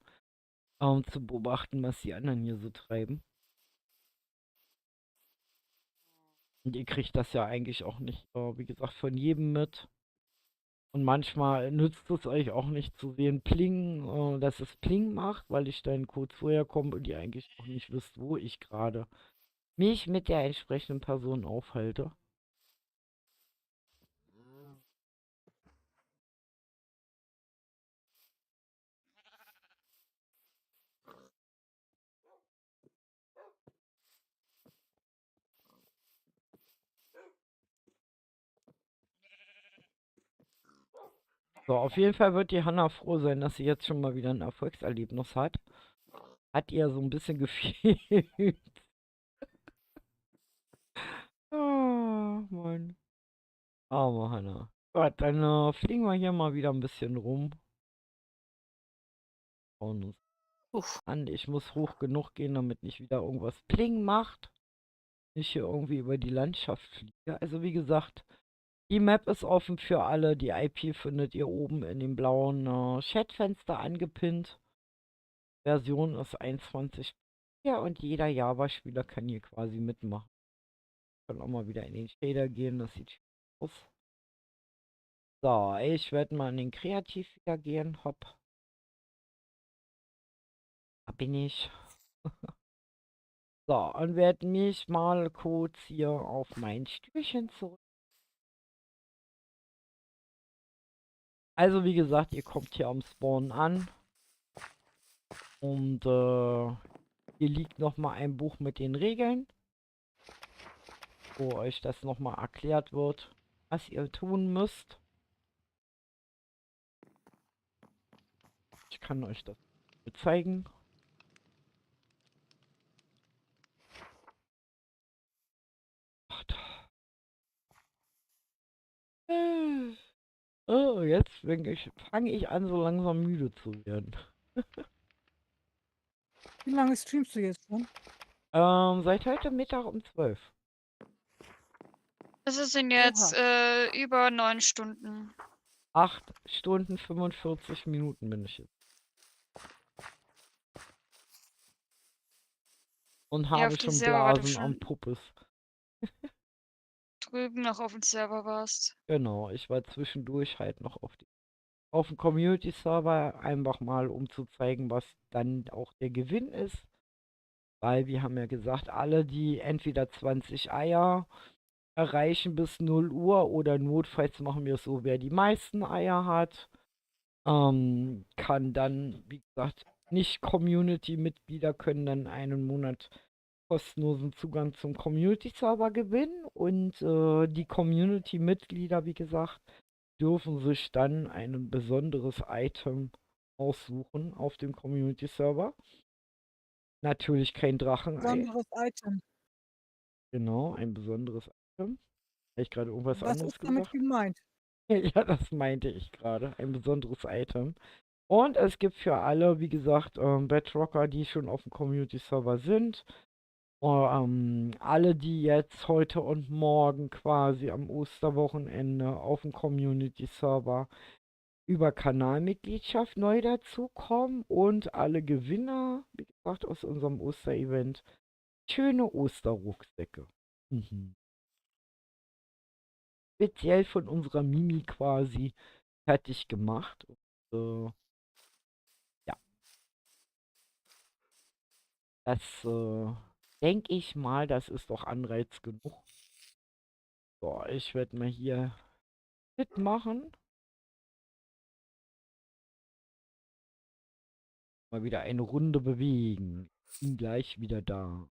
zu beobachten, was die anderen hier so treiben. Und ihr kriegt das ja eigentlich auch nicht, wie gesagt, von jedem mit. Und manchmal nützt es euch auch nicht zu sehen, Pling, dass es Pling macht, weil ich dann kurz vorher komme und ihr eigentlich auch nicht wisst, wo ich gerade mich mit der entsprechenden Person aufhalte. So, auf jeden Fall wird die Hanna froh sein, dass sie jetzt schon mal wieder ein Erfolgserlebnis hat. Hat ihr so ein bisschen gefehlt. Ah, Mann. Arme Hanna. Gut, dann fliegen wir hier mal wieder ein bisschen rum. Schauen uns Uff. an. Ich muss hoch genug gehen, damit nicht wieder irgendwas Pling macht. Ich hier irgendwie über die Landschaft fliege. Also wie gesagt, die Map ist offen für alle. Die IP findet ihr oben in dem blauen Chatfenster angepinnt. Version ist 21. Ja, und jeder Java-Spieler kann hier quasi mitmachen. Kann auch mal wieder in den Shader gehen, das sieht schön aus. So, ich werde mal in den Kreativ wieder gehen. Hopp. Da bin ich. So, und werde mich mal kurz hier auf mein Stühlchen zurück. Also wie gesagt, ihr kommt hier am Spawn an. Und hier liegt nochmal ein Buch mit den Regeln, wo euch das nochmal erklärt wird, was ihr tun müsst. Ich kann euch das zeigen. Oh, jetzt fange ich an, so langsam müde zu werden. Wie lange streamst du jetzt schon? Seit heute Mittag um 12. es sind jetzt über 9 Stunden. 8 Stunden 45 Minuten bin ich jetzt. Und Ja, habe auf dem schon Server, weil du Blasen am schon Puppes. drüben noch auf dem Server warst. Genau, ich war zwischendurch halt noch auf dem Community-Server, einfach mal um zu zeigen, was dann auch der Gewinn ist. Weil wir haben ja gesagt, alle, die entweder 20 Eier erreichen bis 0 Uhr oder notfalls machen wir es so, wer die meisten Eier hat, kann dann, wie gesagt, nicht Community-Mitglieder können dann einen Monat kostenlosen Zugang zum Community-Server gewinnen und die Community-Mitglieder, wie gesagt, dürfen sich dann ein besonderes Item aussuchen auf dem Community-Server. Natürlich kein Drachenei. Besonderes Item. Genau, ein besonderes Item. Habe ich gerade irgendwas Was anderes ist damit gesagt? gemeint? Ja, das meinte ich gerade. Ein besonderes Item. Und es gibt für alle, wie gesagt, Bedrocker, die schon auf dem Community-Server sind. Alle, die jetzt heute und morgen quasi am Osterwochenende auf dem Community-Server über Kanalmitgliedschaft neu dazukommen und alle Gewinner, wie gesagt, aus unserem Osterevent, schöne Osterrucksäcke. Mhm. Speziell von unserer Mimi quasi fertig gemacht. Und, ja, das denke ich mal, das ist doch Anreiz genug. So, ich werde mal hier mitmachen. Mal wieder eine Runde bewegen. Bin gleich wieder da.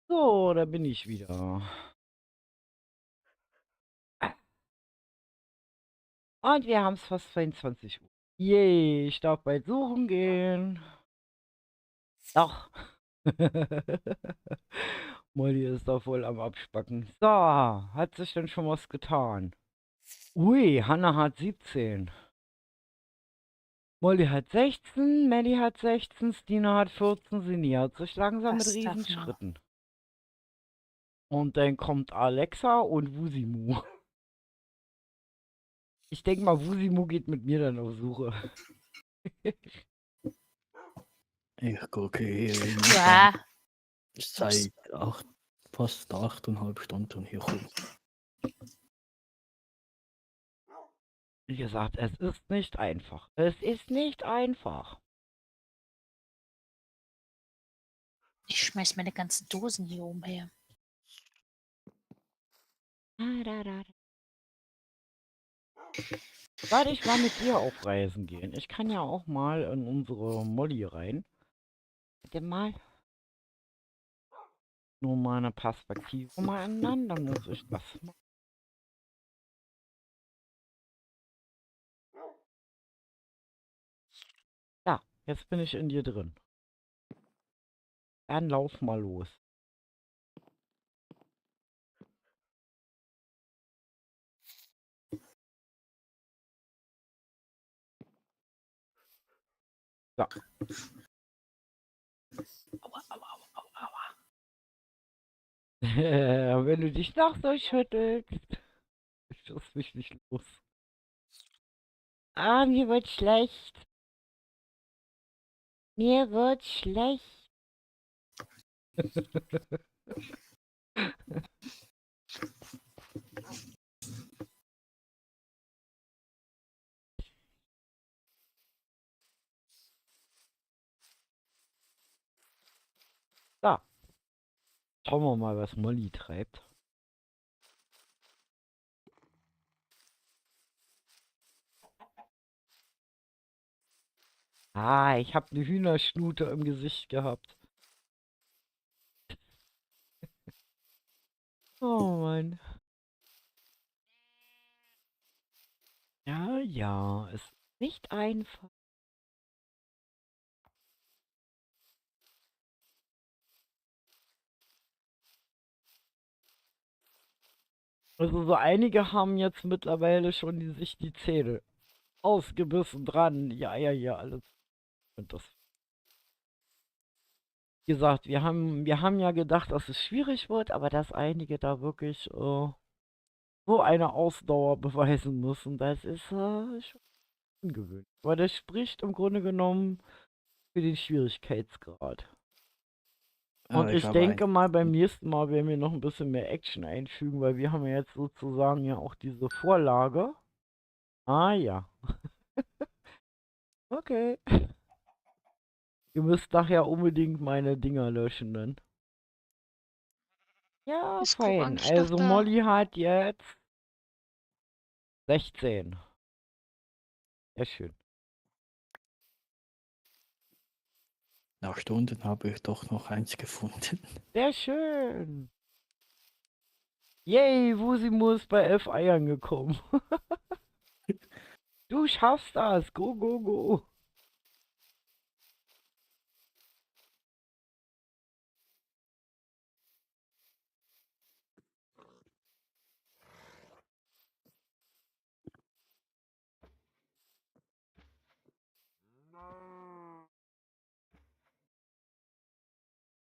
So, da bin ich wieder. Und wir haben es fast 22 Uhr. Yay, ich darf bald suchen gehen. Doch. Molly ist da voll am Abspacken. So, hat sich denn schon was getan? Ui, Hanna hat 17. Molly hat 16, Maddie hat 16, Stina hat 14, sie nähert sich langsam mit Was darf noch? Riesenschritten. Und dann kommt Alexa und Wusimu. Ich denke mal, Wusimu geht mit mir dann auf Suche. Ich gucke hier in Ja, seit fast 8,5 Stunden hier rum. Wie gesagt, es ist nicht einfach. Es ist nicht einfach. ich schmeiß meine ganzen Dosen hier umher. Warte, ich mal mit dir auf Reisen gehen. Ich kann ja auch mal in unsere Molly rein. Bitte mal. Nur meine Perspektive mal ändern, dann muss ich das machen. Ja, jetzt bin ich in dir drin. Dann lauf mal los. So. Aua, aua, aua, aua, aua. Wenn du dich noch so schüttelst. Ich lass mich nicht los. Ah, mir wird schlecht. Mir wird schlecht. So. Schauen wir mal, was Molly treibt. Ah, ich habe eine Hühnerschnute im Gesicht gehabt. Oh Mann. Ja, ja, es ist nicht einfach. Also so einige haben jetzt mittlerweile schon sich die Zähne ausgebissen dran. Ja, ja, ja, alles. Und das. Wie gesagt, wir haben ja gedacht, dass es schwierig wird, aber dass einige da wirklich so eine Ausdauer beweisen müssen, das ist schon ungewöhnlich. Aber das spricht im Grunde genommen für den Schwierigkeitsgrad. Und Ich ich habe denke mal, beim nächsten Mal werden wir noch ein bisschen mehr Action einfügen, weil wir haben ja jetzt sozusagen ja auch diese Vorlage. Ah ja. Okay. Ihr müsst nachher unbedingt meine Dinger löschen dann. Ja, Ist fein. Korange noch Also da? Molly hat jetzt 16. Sehr schön. nach Stunden habe ich doch noch eins gefunden. Sehr schön. Yay, Wusimu ist bei 11 Eiern gekommen. Du schaffst das. Go, go, go.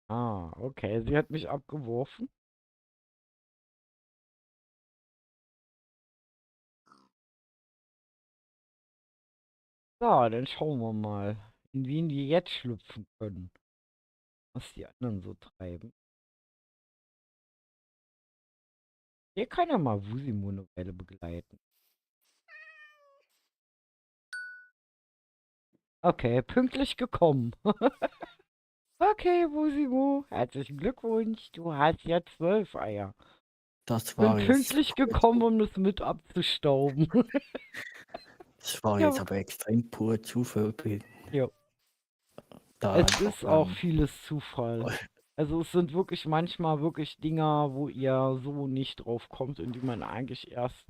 Ah, okay. Sie hat mich abgeworfen. So, dann schauen wir mal, in wen wir jetzt schlüpfen können. Was die anderen so treiben. Hier kann ja mal Wusimu eine Weile begleiten. Okay, pünktlich gekommen. Okay, Wusimu, herzlichen Glückwunsch. Du hast ja 12 Eier. Das Bin war pünktlich gekommen, um das mit abzustauben. das war Ja. jetzt aber extrem pur Zufall. Ja. Da Es einfach, ist auch vieles Zufall. Also es sind wirklich manchmal wirklich Dinger, wo ihr so nicht drauf kommt und die man eigentlich erst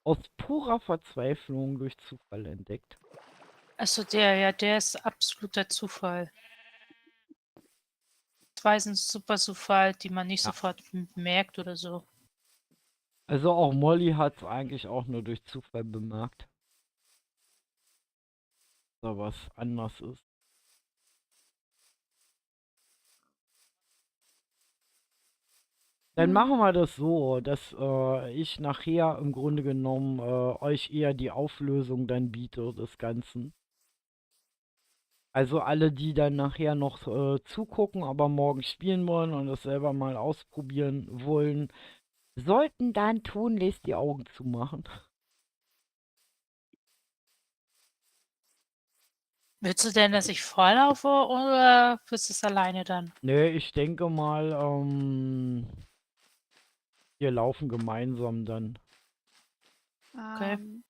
aus purer Verzweiflung durch Zufall entdeckt. Also der ist absoluter Zufall. Sichtweisen super Zufall, die man nicht Ja. sofort merkt oder so. Also auch Molly hat es eigentlich auch nur durch Zufall bemerkt, dass da was anders ist. Dann machen wir das so, dass ich nachher im Grunde genommen euch eher die Auflösung dann biete des Ganzen. Also alle, die dann nachher noch zugucken, aber morgen spielen wollen und das selber mal ausprobieren wollen, sollten dann tunlichst die Augen zumachen. Willst du denn, dass ich vorlaufe oder willst du es alleine dann? Ne, ich denke mal, wir laufen gemeinsam dann. Okay.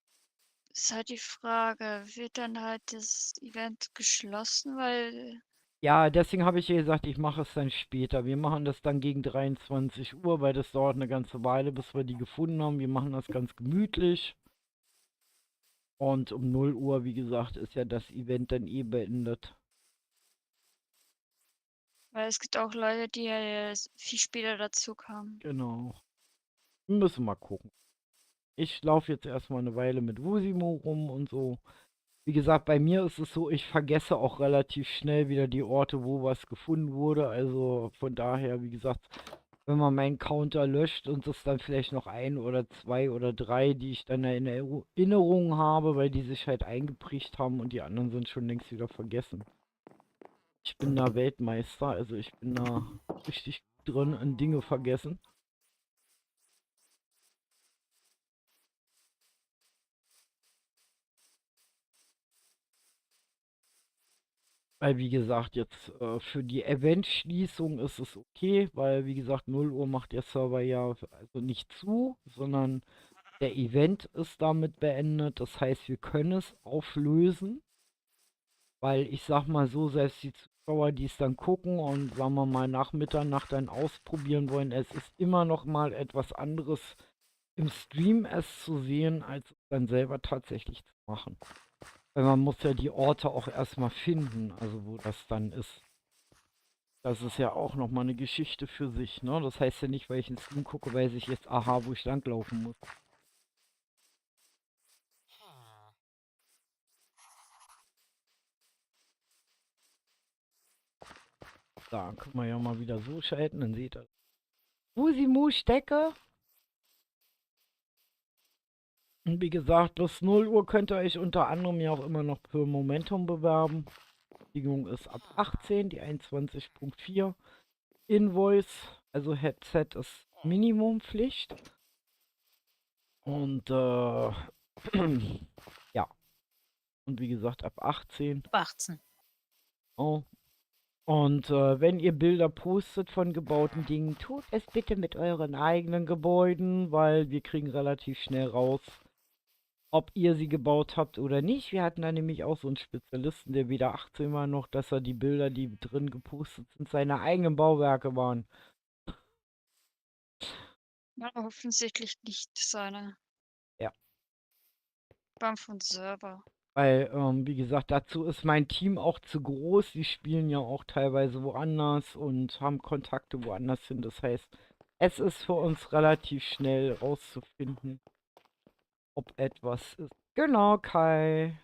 Ist halt die Frage, wird dann halt das Event geschlossen, weil Ja, deswegen habe ich ja gesagt, ich mache es dann später. Wir machen das dann gegen 23 Uhr, weil das dauert eine ganze Weile, bis wir die gefunden haben. Wir machen das ganz gemütlich. Und um 0 Uhr, wie gesagt, ist ja das Event dann eh beendet. es gibt auch Leute, die ja viel später dazu kamen. Genau. Wir müssen mal gucken. Ich laufe jetzt erstmal eine Weile mit Wusimo rum und so. Wie gesagt, bei mir ist es so, ich vergesse auch relativ schnell wieder die Orte, wo was gefunden wurde. Also von daher, wie gesagt, wenn man meinen Counter löscht und es dann vielleicht noch 1 oder 2 oder 3, die ich dann in Erinnerung habe, weil die sich halt eingeprägt haben und die anderen sind schon längst wieder vergessen. Ich bin da Weltmeister, also ich bin da richtig drin in Dinge vergessen. Weil, wie gesagt, jetzt für die Eventschließung ist es okay, weil, wie gesagt, 0 Uhr macht der Server ja also nicht zu, sondern der Event ist damit beendet. Das heißt, wir können es auflösen, weil ich sag mal so, selbst die Zuschauer, die es dann gucken und sagen wir mal nach Mitternacht dann ausprobieren wollen, es ist immer noch mal etwas anderes im Stream es zu sehen, als es dann selber tatsächlich zu machen. Weil man muss ja die Orte auch erstmal finden, also wo das dann ist. Das ist ja auch nochmal eine Geschichte für sich, ne? Das heißt ja nicht, weil ich ins Stream gucke, weiß ich jetzt, aha, wo ich langlaufen muss. Da können wir ja mal wieder so schalten, dann seht ihr. Wusimu Stecke. Und wie gesagt, bis 0 Uhr könnt ihr euch unter anderem ja auch immer noch für Momentum bewerben. Die Bedingung ist ab 18, die 21.4. Invoice, also Headset ist Minimumpflicht. Und ja. Und wie gesagt, ab 18. Ab 18. Oh. Und wenn ihr Bilder postet von gebauten Dingen, tut es bitte mit euren eigenen Gebäuden, weil wir kriegen relativ schnell raus, ob ihr sie gebaut habt oder nicht. Wir hatten da nämlich auch so einen Spezialisten, der weder 18 war, noch dass er die Bilder, die drin gepostet sind, seine eigenen Bauwerke waren. Ja, offensichtlich nicht seine. Ja. Beim von Server. Weil, wie gesagt, dazu ist mein Team auch zu groß. Die spielen ja auch teilweise woanders und haben Kontakte woanders hin. Das heißt, es ist für uns relativ schnell rauszufinden, ob etwas ist. Genau, Kai.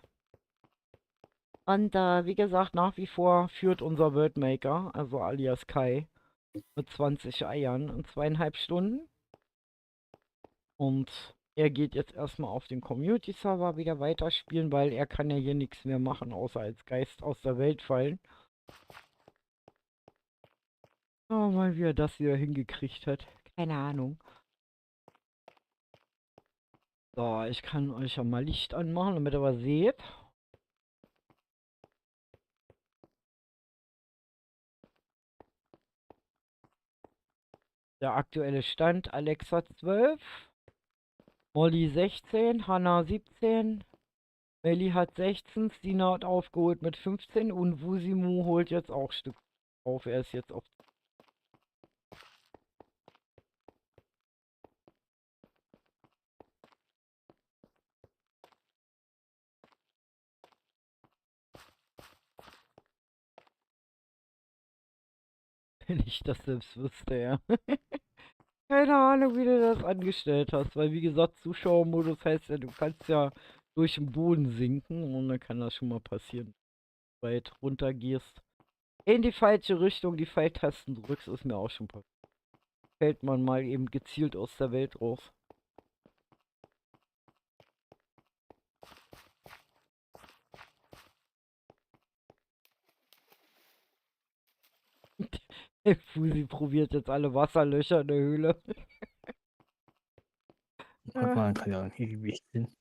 Und wie gesagt, nach wie vor führt unser Worldmaker, also alias Kai, mit 20 Eiern in 2,5 Stunden. Und er geht jetzt erstmal auf den Community-Server wieder weiterspielen, weil er kann ja hier nichts mehr machen, außer als Geist aus der Welt fallen. Oh, mal wie er das wieder hingekriegt hat. Keine Ahnung. So, ich kann euch ja mal Licht anmachen, damit ihr was seht. Der aktuelle Stand, Alexa 12, Molly 16, Hannah 17, Melli hat 16, Sina hat aufgeholt mit 15 und Wusimu holt jetzt auch Stück auf. Er ist jetzt auf. Wenn ich das selbst wüsste, ja. Keine Ahnung, wie du das angestellt hast, weil wie gesagt, Zuschauermodus heißt ja, du kannst ja durch den Boden sinken und dann kann das schon mal passieren, weit runter gehst. In die falsche Richtung, die Pfeiltasten drückst, ist mir auch schon passiert. Fällt man mal eben gezielt aus der Welt raus. Der Fusi probiert jetzt alle Wasserlöcher in der Höhle. Hat man keine Ahnung, irgendwie hin.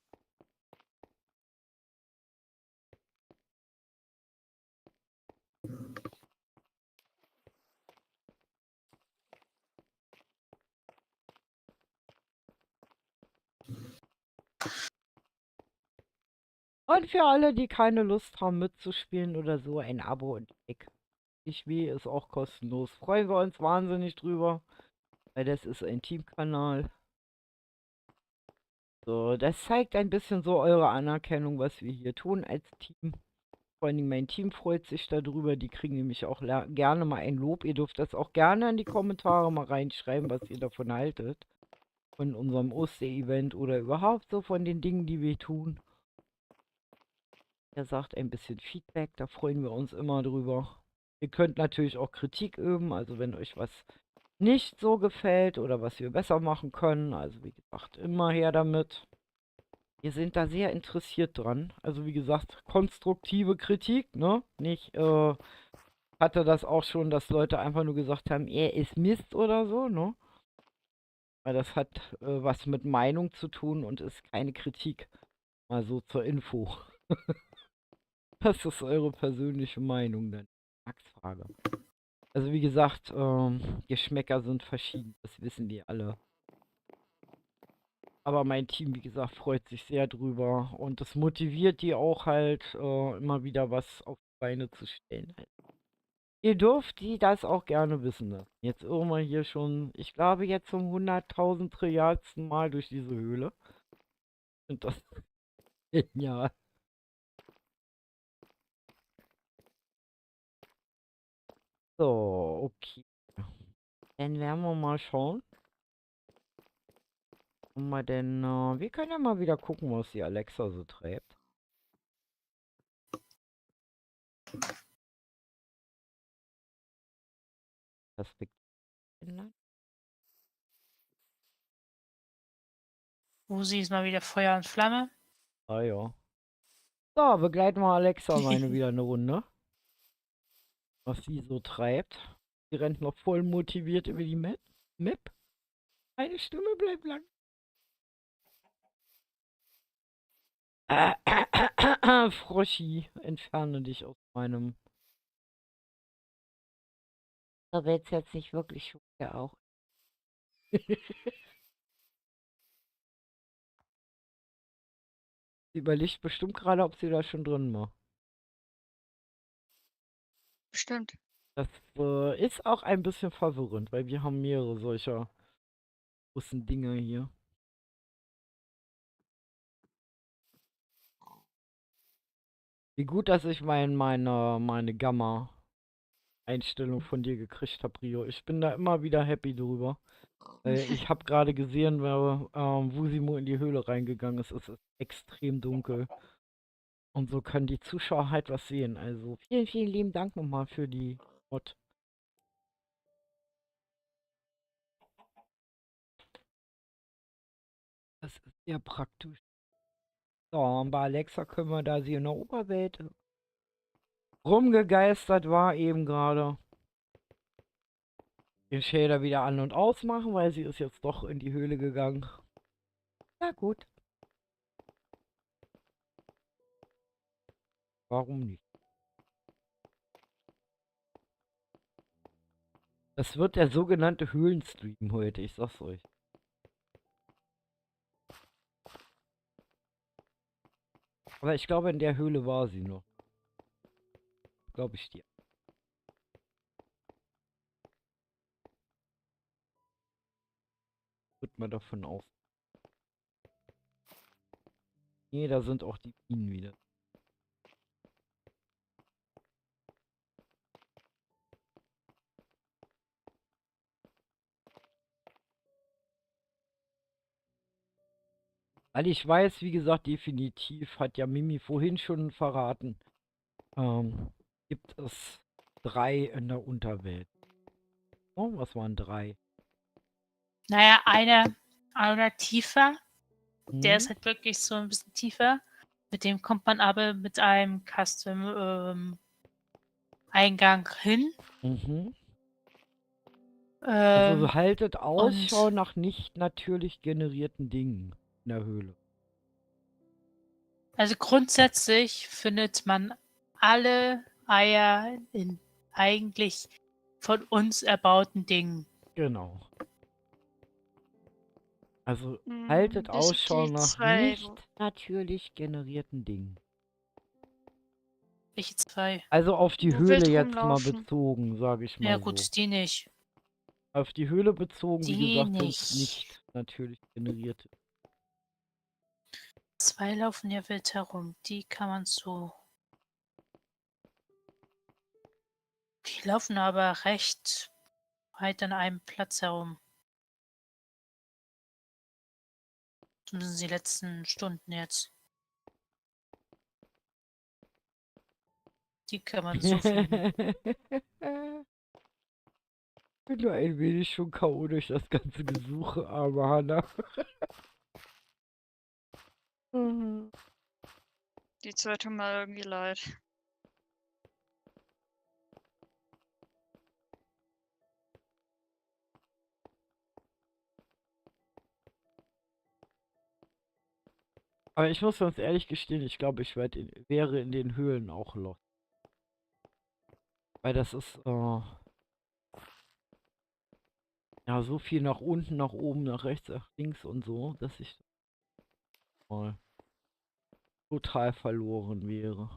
Und für alle, die keine Lust haben mitzuspielen oder so, ein Abo und Like. Nicht weh, ist auch kostenlos. Freuen wir uns wahnsinnig drüber, weil das ist ein Teamkanal. So, das zeigt ein bisschen so eure Anerkennung, was wir hier tun als Team. Vor allem mein Team freut sich darüber. Die kriegen nämlich auch gerne mal ein Lob. Ihr dürft das auch gerne in die Kommentare mal reinschreiben, was ihr davon haltet. Von unserem Oster-Event oder überhaupt so von den Dingen, die wir tun. Ihr sagt ein bisschen Feedback, da freuen wir uns immer drüber. Ihr könnt natürlich auch Kritik üben, also wenn euch was nicht so gefällt oder was wir besser machen können. Also wie gesagt, immer her damit. Wir sind da sehr interessiert dran. Also wie gesagt, konstruktive Kritik, ne? Nicht, hatte das auch schon, dass Leute einfach nur gesagt haben, er ist Mist oder so, ne? Weil das hat was mit Meinung zu tun und ist keine Kritik. Mal so zur Info. Das ist eure persönliche Meinung dann. Geschmacksfrage. Also wie gesagt, Geschmäcker sind verschieden, das wissen die alle. Aber mein Team, wie gesagt, freut sich sehr drüber und das motiviert die auch halt, immer wieder was auf die Beine zu stellen. Ihr dürft die das auch gerne wissen. Ne? Jetzt irren wir hier schon, ich glaube jetzt zum 100.000 Trilliardsten Mal durch diese Höhle. Und das genial. So, okay. Dann werden wir mal schauen. Mal denn, wir können ja mal wieder gucken, was die Alexa so treibt. Perspektive ändern. Usi ist mal wieder Feuer und Flamme. Ah ja. So, begleiten wir Alexa meine wieder eine Runde. Was sie so treibt. Sie rennt noch voll motiviert über die Map. Meine Stimme bleibt lang. Froschi, entferne dich aus meinem. Da wird's jetzt nicht wirklich schwer auch. Sie überlegt bestimmt gerade, ob sie da schon drin war. Bestimmt. Das ist auch ein bisschen verwirrend, weil wir haben mehrere solcher großen Dinger hier. Wie gut, dass ich meine Gamma-Einstellung von dir gekriegt habe, Rio. Ich bin da immer wieder happy drüber. Ich habe gerade gesehen, wo Simo in die Höhle reingegangen ist. Es ist extrem dunkel. Und so können die Zuschauer halt was sehen. Also vielen, vielen lieben Dank nochmal für die Mod. Das ist sehr praktisch. So, und bei Alexa können wir, da sie in der Oberwelt rumgegeistert war, eben gerade den Shader wieder an- und ausmachen, weil sie ist jetzt doch in die Höhle gegangen. Ja gut. Warum nicht? Das wird der sogenannte Höhlenstream heute, ich sag's euch. Aber ich glaube, in der Höhle war sie noch. Glaube ich dir. Wird man davon aus. Nee, da sind auch die Bienen wieder. Weil ich weiß, wie gesagt, definitiv, hat ja Mimi vorhin schon verraten, gibt es 3 in der Unterwelt. Oh, was waren 3? Naja, einer tiefer, der ist Hm? halt wirklich so ein bisschen tiefer. Mit dem kommt man aber mit einem Custom-Eingang hin. Mhm. Ähm, Also haltet Ausschau und nach nicht natürlich generierten Dingen in der Höhle. also grundsätzlich findet man alle Eier in eigentlich von uns erbauten Dingen. Genau. Also Hm, haltet das sind Ausschau die nach 2, nicht natürlich generierten Dingen. Welche 2? Also auf die wo Höhle wild jetzt mal rumlaufen. bezogen, sage ich Ja mal so. gut, die nicht. Auf die Höhle bezogen, wie Die gesagt, sind es nicht. nicht natürlich generierte. 2 laufen ja wild herum. Die kann man so. Die laufen aber recht weit an einem Platz herum. Zumindest die letzten Stunden jetzt. Die kann man so finden. Ich bin nur ein wenig schon K.O. durch das ganze Gesuche, arme Hanna. Mhm. Die 2 tun mir irgendwie leid. Aber ich muss ganz ehrlich gestehen, ich glaube, wäre in den Höhlen auch lost. Weil das ist, ja, so viel nach unten, nach oben, nach rechts, nach links und so, dass ich mal total verloren wäre.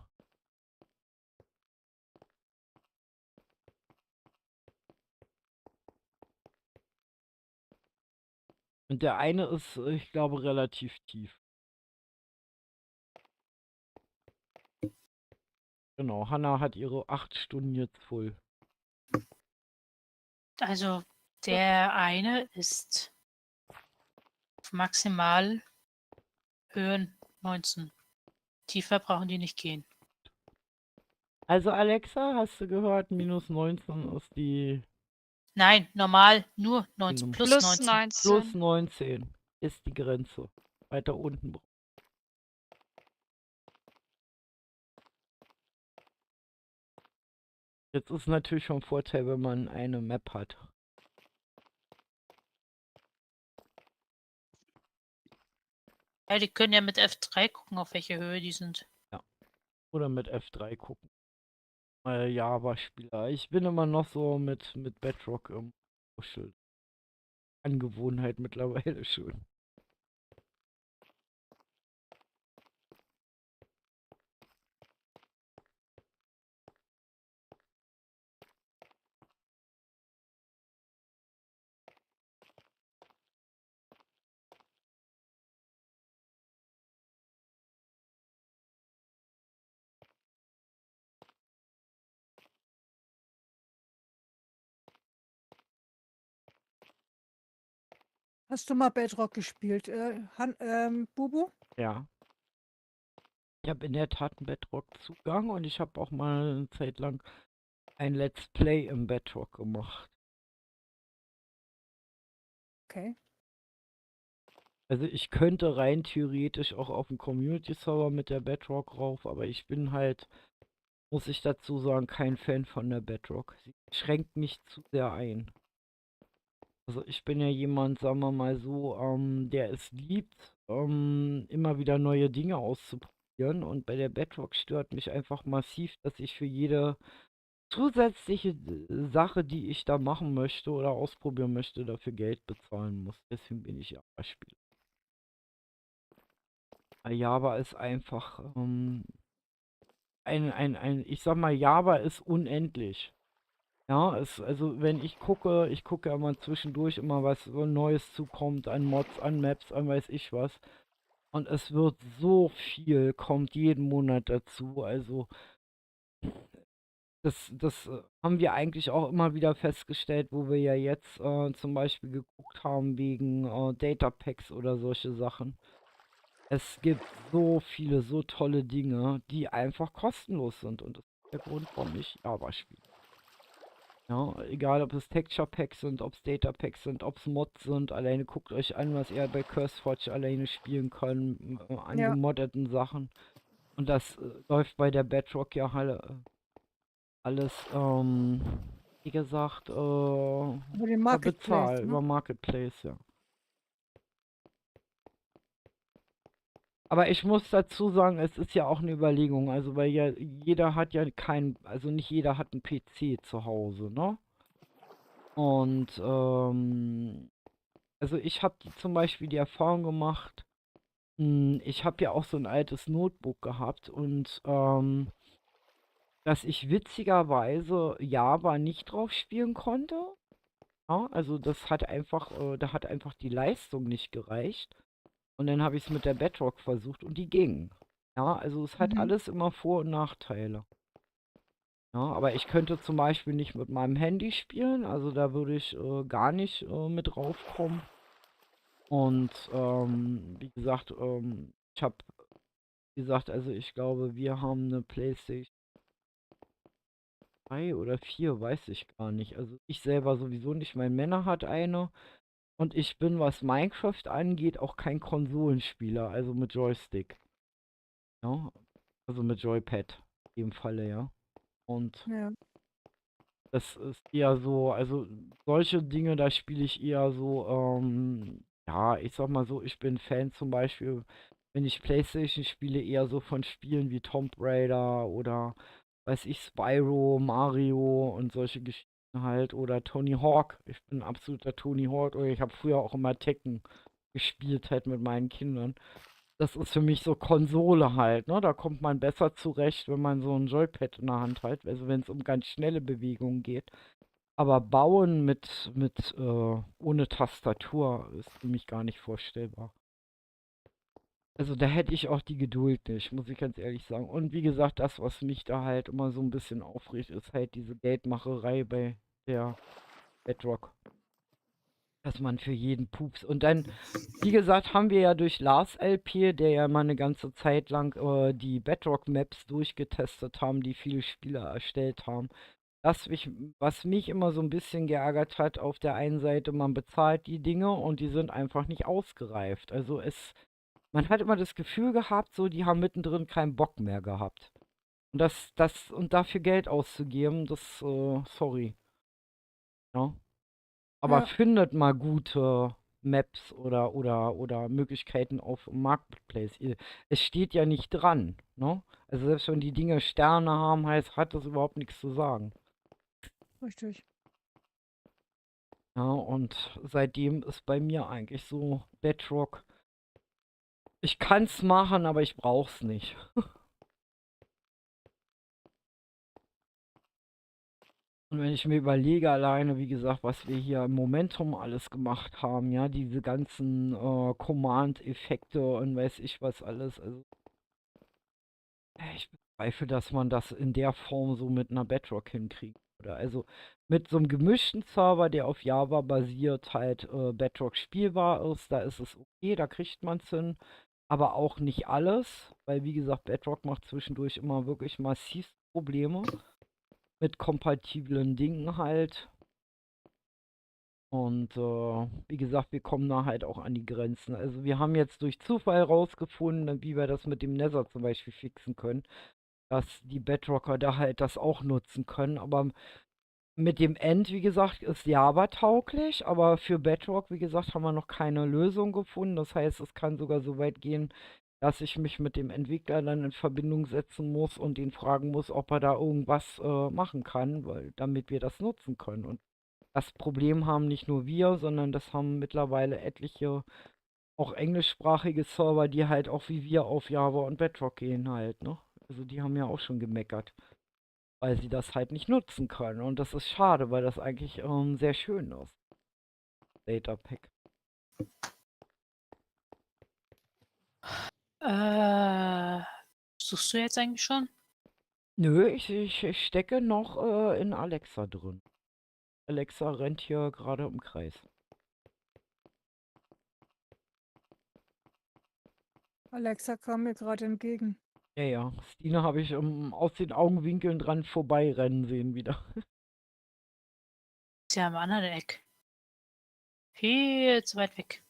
Und der eine ist, ich glaube, relativ tief. Genau, Hanna hat ihre 8 Stunden jetzt voll. Also der eine ist auf maximal Höhen 19. Tiefer brauchen die nicht gehen. Also Alexa, hast du gehört, minus 19 ist die Nein, normal nur 19, plus Plus 19. plus 19. 19 ist die Grenze. Weiter unten. Jetzt ist natürlich schon ein Vorteil, wenn man eine Map hat. Ja, die können ja mit F3 gucken, auf welche Höhe die sind. Oder mit F3 gucken. Java-Spieler. Ich bin immer noch so mit Bedrock im Schild. Angewohnheit mittlerweile schon. Hast du mal Bedrock gespielt, Bubu? Ja. Ich habe in der Tat einen Bedrock-Zugang und ich habe auch mal eine Zeit lang ein Let's Play im Bedrock gemacht. Okay. Also ich könnte rein theoretisch auch auf dem Community-Server mit der Bedrock rauf, aber ich bin halt, muss ich dazu sagen, kein Fan von der Bedrock. Sie schränkt mich zu sehr ein. Also ich bin ja jemand, sagen wir mal so, der es liebt, immer wieder neue Dinge auszuprobieren. Und bei der Bedrock stört mich einfach massiv, dass ich für jede zusätzliche Sache, die ich da machen möchte oder ausprobieren möchte, dafür Geld bezahlen muss. Deswegen bin ich Java-Spieler. Java ist einfach, ich sag mal, Java ist unendlich. Ja, also wenn ich gucke immer zwischendurch immer, was so Neues zukommt an Mods, an Maps, an weiß ich was. Und es wird so viel, kommt jeden Monat dazu. Also das haben wir eigentlich auch immer wieder festgestellt, wo wir ja jetzt zum Beispiel geguckt haben wegen Data Packs oder solche Sachen. Es gibt so viele, so tolle Dinge, die einfach kostenlos sind. Und das ist der Grund, warum ich Java spiele. Ja, egal ob es Texture Packs sind, ob es Data Packs sind, ob es Mods sind. Alleine guckt euch an, was ihr bei CurseForge alleine spielen könnt, an Ja, gemoddeten Sachen. Und das läuft bei der Bedrock ja alles, wie gesagt, über den über Marketplace, Bezahl, ne? über Marketplace, ja. Aber ich muss dazu sagen, es ist ja auch eine Überlegung, also weil ja jeder hat ja also nicht jeder hat einen PC zu Hause, ne? Und also ich habe zum Beispiel die Erfahrung gemacht, ich habe ja auch so ein altes Notebook gehabt und dass ich witzigerweise Java nicht drauf spielen konnte. Ja, also das hat einfach, da hat einfach die Leistung nicht gereicht. Und dann habe ich es mit der Bedrock versucht und die ging. Ja, also es hat Mhm. alles immer Vor- und Nachteile. Ja, aber ich könnte zum Beispiel nicht mit meinem Handy spielen, also da würde ich gar nicht mit raufkommen. Und wie gesagt, ich habe gesagt, also ich glaube, wir haben eine PlayStation 3 oder 4, weiß ich gar nicht. Also ich selber sowieso nicht. Mein Männer hat eine. Und ich bin, was Minecraft angeht, auch kein Konsolenspieler, also mit Joystick. Ja, also mit Joypad in dem Falle, ja. Und Ja. das ist eher so, also solche Dinge, da spiele ich eher so, ja, ich sag mal so, ich bin Fan zum Beispiel, wenn ich PlayStation spiele, eher so von Spielen wie Tomb Raider oder weiß ich, Spyro, Mario und solche Geschichten halt oder Tony Hawk. Ich bin ein absoluter Tony Hawk oder ich habe früher auch immer Tekken gespielt halt mit meinen Kindern. Das ist für mich so Konsole halt, ne? Da kommt man besser zurecht, wenn man so ein Joypad in der Hand hat, also wenn es um ganz schnelle Bewegungen geht. Aber bauen ohne Tastatur ist für mich gar nicht vorstellbar. Also da hätte ich auch die Geduld nicht, muss ich ganz ehrlich sagen. Und wie gesagt, das, was mich da halt immer so ein bisschen aufregt, ist halt diese Geldmacherei bei der Bedrock. Dass man für jeden Pups. Und dann, wie gesagt, haben wir ja durch Lars LP, der ja mal eine ganze Zeit lang die Bedrock-Maps durchgetestet haben, die viele Spieler erstellt haben. Was mich immer so ein bisschen geärgert hat, auf der einen Seite, man bezahlt die Dinge und die sind einfach nicht ausgereift. Also man hat immer das Gefühl gehabt, so, die haben mittendrin keinen Bock mehr gehabt. Und und dafür Geld auszugeben, sorry. Ja. Aber Ja, findet mal gute Maps oder Möglichkeiten auf dem Marketplace. Es steht ja nicht dran, ne? Also selbst wenn die Dinge Sterne haben, hat das überhaupt nichts zu sagen. richtig. Ja, und seitdem ist bei mir eigentlich so Bedrock. Ich kann's machen, aber ich brauch's nicht. Und wenn ich mir überlege, alleine, wie gesagt, was wir hier im Momentum alles gemacht haben, ja, diese ganzen Command-Effekte und weiß ich was alles, also ich bezweifle, dass man das in der Form so mit einer Bedrock hinkriegen würde. Also mit so einem gemischten Server, der auf Java basiert, halt Bedrock spielbar ist, da ist es okay, da kriegt man es hin. Aber auch nicht alles, weil wie gesagt, Bedrock macht zwischendurch immer wirklich massiv Probleme mit kompatiblen Dingen halt. Und wie gesagt, wir kommen da halt auch an die Grenzen. Also wir haben jetzt durch Zufall rausgefunden, wie wir das mit dem Nether zum Beispiel fixen können, dass die Bedrocker da halt das auch nutzen können. Aber mit dem End, wie gesagt, ist Java tauglich, aber für Bedrock, wie gesagt, haben wir noch keine Lösung gefunden. Das heißt, es kann sogar so weit gehen, dass ich mich mit dem Entwickler dann in Verbindung setzen muss und ihn fragen muss, ob er da irgendwas machen kann, damit wir das nutzen können. Und das Problem haben nicht nur wir, sondern das haben mittlerweile etliche auch englischsprachige Server, die halt auch wie wir auf Java und Bedrock gehen halt, ne? Also die haben ja auch schon gemeckert, weil sie das halt nicht nutzen können. Und das ist schade, weil das eigentlich sehr schön ist. Datapack. Suchst du jetzt eigentlich schon? Nö, ich stecke noch in Alexa drin. Alexa rennt hier gerade im Kreis. Alexa kam mir gerade entgegen. Ja, ja. Stine habe ich aus den Augenwinkeln dran vorbeirennen sehen wieder. Ist ja am anderen Eck. Viel zu weit weg.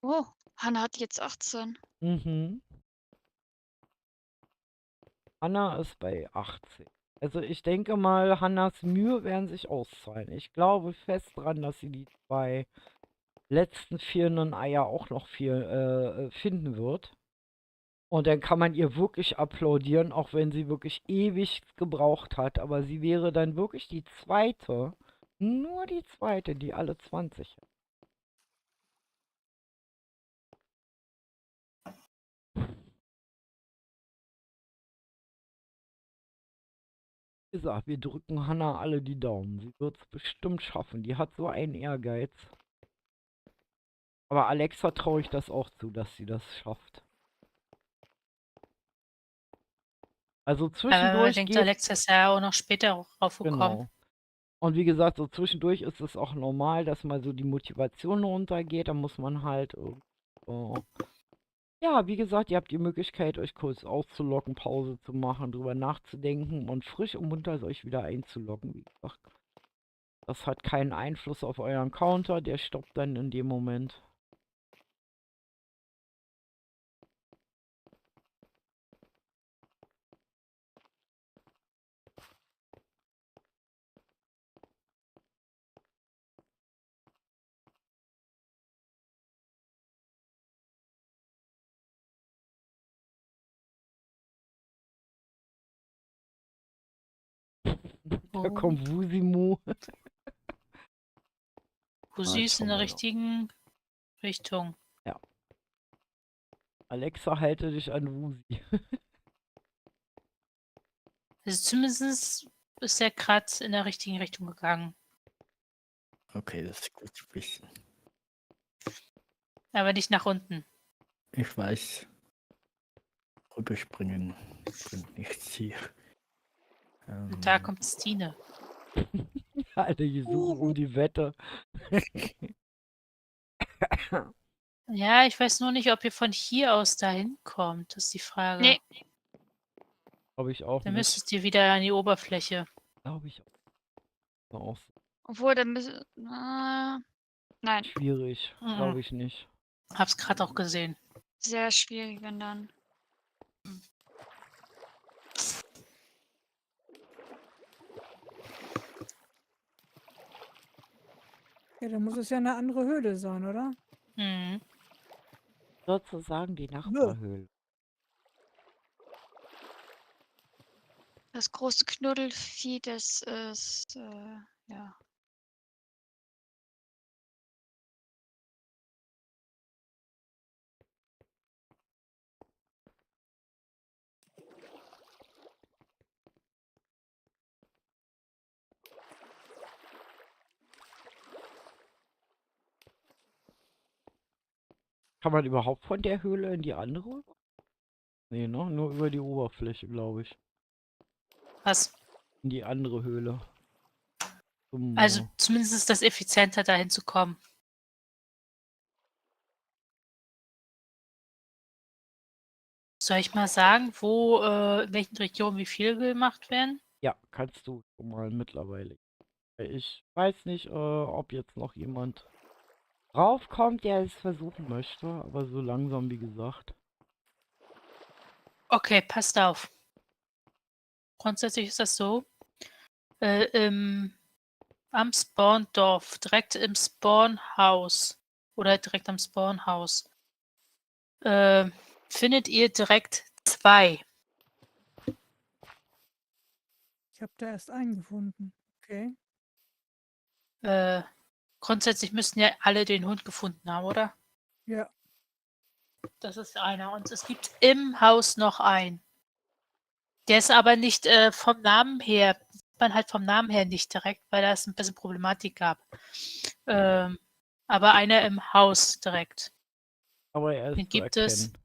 Oh, Hannah hat jetzt 18. Mhm. Hanna ist bei 18. Also ich denke mal, Hannas Mühe werden sich auszahlen. Ich glaube fest dran, dass sie die 2 letzten fehlenden Eier auch noch finden wird. Und dann kann man ihr wirklich applaudieren, auch wenn sie wirklich ewig gebraucht hat. Aber sie wäre dann wirklich die zweite, nur die zweite, die alle 20 hat. Wie gesagt, wir drücken Hanna alle die Daumen. Sie wird es bestimmt schaffen. Die hat so einen Ehrgeiz. Aber Alexa traue ich das auch zu, dass sie das schafft. Also Aber man zwischendurch denkt, geht Alexa ist ja auch noch später raufgekommen. genau. Und wie gesagt, so zwischendurch ist es auch normal, dass mal so die Motivation runtergeht. Da muss man halt ja, wie gesagt, ihr habt die Möglichkeit, euch kurz auszulocken, Pause zu machen, drüber nachzudenken und frisch und munter euch wieder einzuloggen. Wie gesagt, das hat keinen Einfluss auf euren Counter, der stoppt dann in dem Moment. Da Oh. kommt Wusimu. Husi ist schau in der mal noch. richtigen Richtung. Alexa, halte dich an Wusi. Also zumindest ist er gerade in der richtigen Richtung gegangen. Okay, das ist gut zu wissen. Aber nicht nach unten. Ich weiß, rüberspringen bringt nichts hier. Und da kommt Stine. Alter, die suchen um die Wette. Ja, ich weiß nur nicht, ob ihr von hier aus dahin kommt. Das ist die Frage. Nee. Glaube ich auch Dann nicht. müsstest ihr wieder an die Oberfläche. Glaube ich auch. Obwohl, dann müssen. Nein, Schwierig. Mhm. Glaube ich nicht. Hab's gerade auch gesehen. sehr schwierig, wenn dann. Ja, dann muss es ja eine andere Höhle sein, oder? Mhm. Sozusagen die Nachbarhöhle. Das große Knuddelvieh, das ist, ja. Kann man überhaupt von der Höhle in die andere? Nee, ne? Nur über die Oberfläche, glaube ich. Was? In die andere Höhle. Also zumindest ist das effizienter, dahin zu kommen. Soll ich mal sagen, wo, in welchen Regionen wie viel gemacht werden? Ja, kannst du schon mal mittlerweile. Ich weiß nicht, ob jetzt noch jemand draufkommt, der es versuchen möchte, aber so langsam, wie gesagt. Okay, passt auf. Grundsätzlich ist das so. Am Spawndorf, direkt im Spawnhaus oder direkt am Spawnhaus, findet ihr direkt 2. Ich habe da erst einen gefunden. Okay. Grundsätzlich müssten ja alle den Hund gefunden haben, oder? Ja. Das ist einer. Und es gibt im Haus noch einen. Der ist aber nicht vom Namen her, sieht man halt vom Namen her nicht direkt, weil da es ein bisschen Problematik gab. Aber einer im Haus direkt. Aber er Den ist zu gibt es erkennen.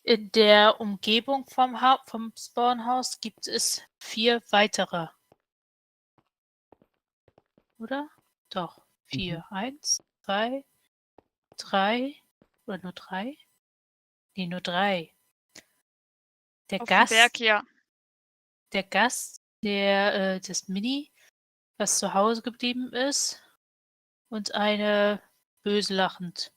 in der Umgebung vom Spawnhaus gibt es 4 weitere. Oder? Doch, 4. 1, 2, 3 Oder nur 3? Nee, nur 3. Der Auf dem Berg, Gast, ja. das Mini, was zu Hause geblieben ist, und eine böse lachend.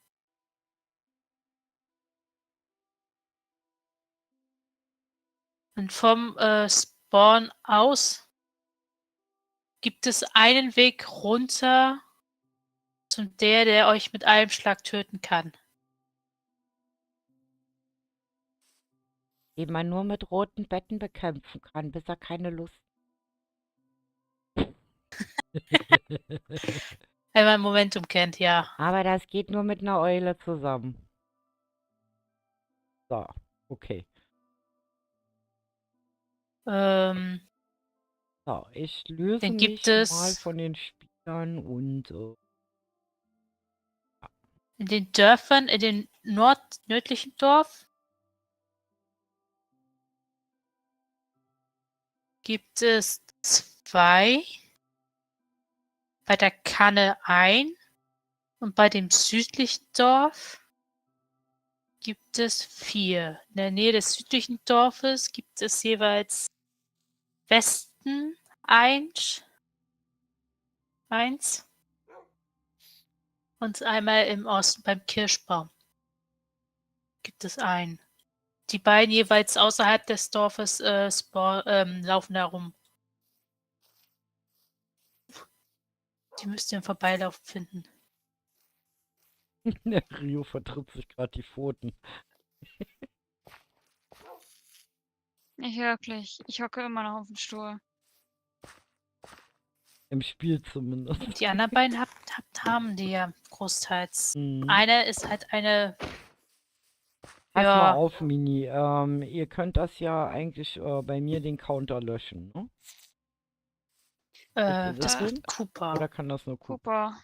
Und vom Spawn aus gibt es einen Weg runter zum der euch mit einem Schlag töten kann. Den man nur mit roten Betten bekämpfen kann, bis er keine Lust. Wenn man Momentum kennt, ja. Aber das geht nur mit einer Eule zusammen. So, okay. Ähm, So, ich löse Dann gibt mich mal es von den Spielern und in den Dörfern, in dem nördlichen Dorf gibt es 2, bei der Kanne 1 und bei dem südlichen Dorf gibt es 4. In der Nähe des südlichen Dorfes gibt es jeweils Westen 1 und einmal im Osten beim Kirschbaum gibt es einen. Die beiden jeweils außerhalb des Dorfes laufen herum. Die müsst ihr im Vorbeilaufen finden. der Rio vertritt sich gerade die Pfoten. Nicht wirklich. Ich hocke immer noch auf dem Stuhl. Im Spiel zumindest. Und die anderen beiden haben die ja großteils. Mhm. Eine ist halt eine. Pass mal Ja, auf, Mini. Ihr könnt das ja eigentlich bei mir den Counter löschen, ne? Ist das es macht drin? Cooper. Oder kann das nur Cooper? Cooper.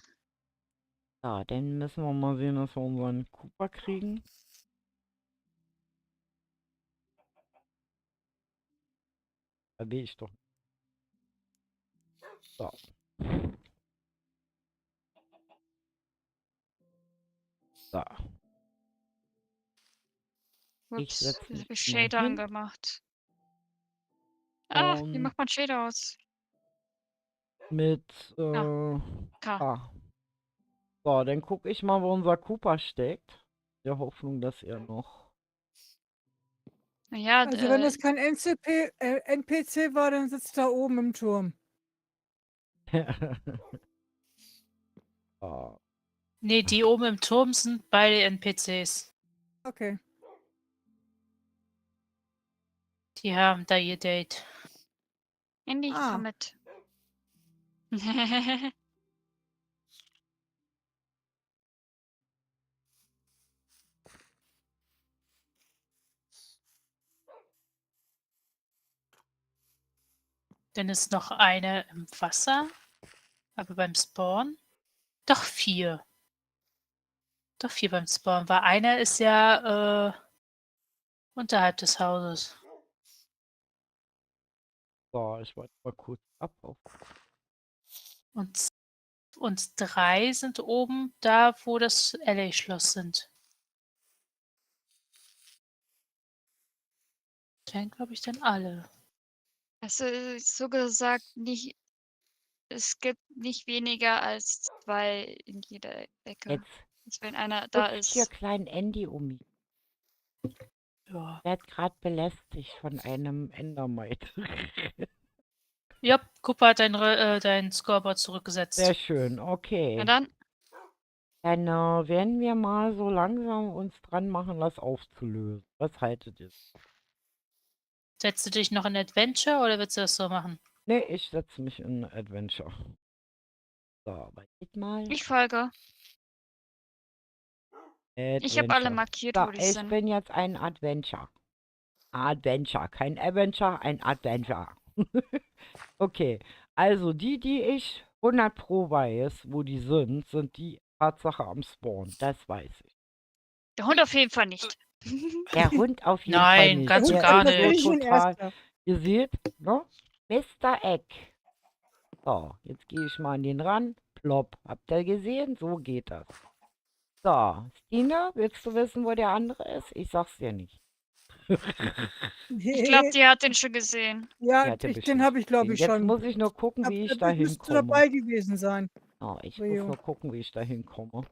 Ja, dann müssen wir mal sehen, dass wir unseren Cooper kriegen. Da will ich doch. So. So. Ich Ups, setze jetzt hab mich ich mal Shader hin. angemacht. Ah, wie Und macht man Shader aus? mit K. A. So, dann gucke ich mal, wo unser Cooper steckt. Der Hoffnung, dass er noch. Naja, Also wenn das kein NPC war, dann sitzt er oben im Turm. Ah, Nee, die oben im Turm sind beide NPCs. Okay. Die haben da ihr Date. Indy, Ah. komm mit. Dann ist noch eine im Wasser. Aber beim Spawn. Doch 4. Doch 4 beim Spawn. Weil einer ist ja unterhalb des Hauses. so, ich warte mal kurz ab. Und 3 sind oben da, wo das LA-Schloss sind. Das wären, glaube ich, dann alle. Also, so gesagt, nicht. Es gibt nicht weniger als 2 in jeder Ecke. Jetzt Also wenn einer da hüpft hier ist. klein Andy um mich. Ja. Er wird gerade belästigt von einem Endermite. Ja, Cooper hat dein Scoreboard Sehr zurückgesetzt. schön, Na okay. dann, Dann werden wir mal so langsam uns dran machen, das aufzulösen. Was haltet ihr? Setzt du dich noch in Adventure oder willst du das so machen? Ne, ich setze mich in Adventure. So, wartet mal. ich folge. Ich habe alle Adventure. markiert, So, wo die ich sind. bin jetzt ein Adventure. Adventure, kein Adventure, ein Adventure. Okay, also die ich 100 Pro weiß, wo die sind die Tatsache am Spawn. Das weiß ich. Der Hund auf jeden Fall nicht. Der Hund auf jeden Fall Nein, nicht. ganz und Der gar ist so nicht. total. Ihr seht, ne? Mr. Egg. So, jetzt gehe ich mal an den ran. Plopp. Habt ihr gesehen? So geht das. So, Stina, willst du wissen, wo der andere ist? Ich sag's dir nicht. Ich glaube, die hat den schon gesehen. Ja, Die hat er den bestimmt habe ich, glaube gesehen. ich, Jetzt schon. muss ich nur gucken, wie ich da müsste hinkomme. dabei gewesen sein. Oh, ich muss Rio. nur gucken, wie ich da hinkomme.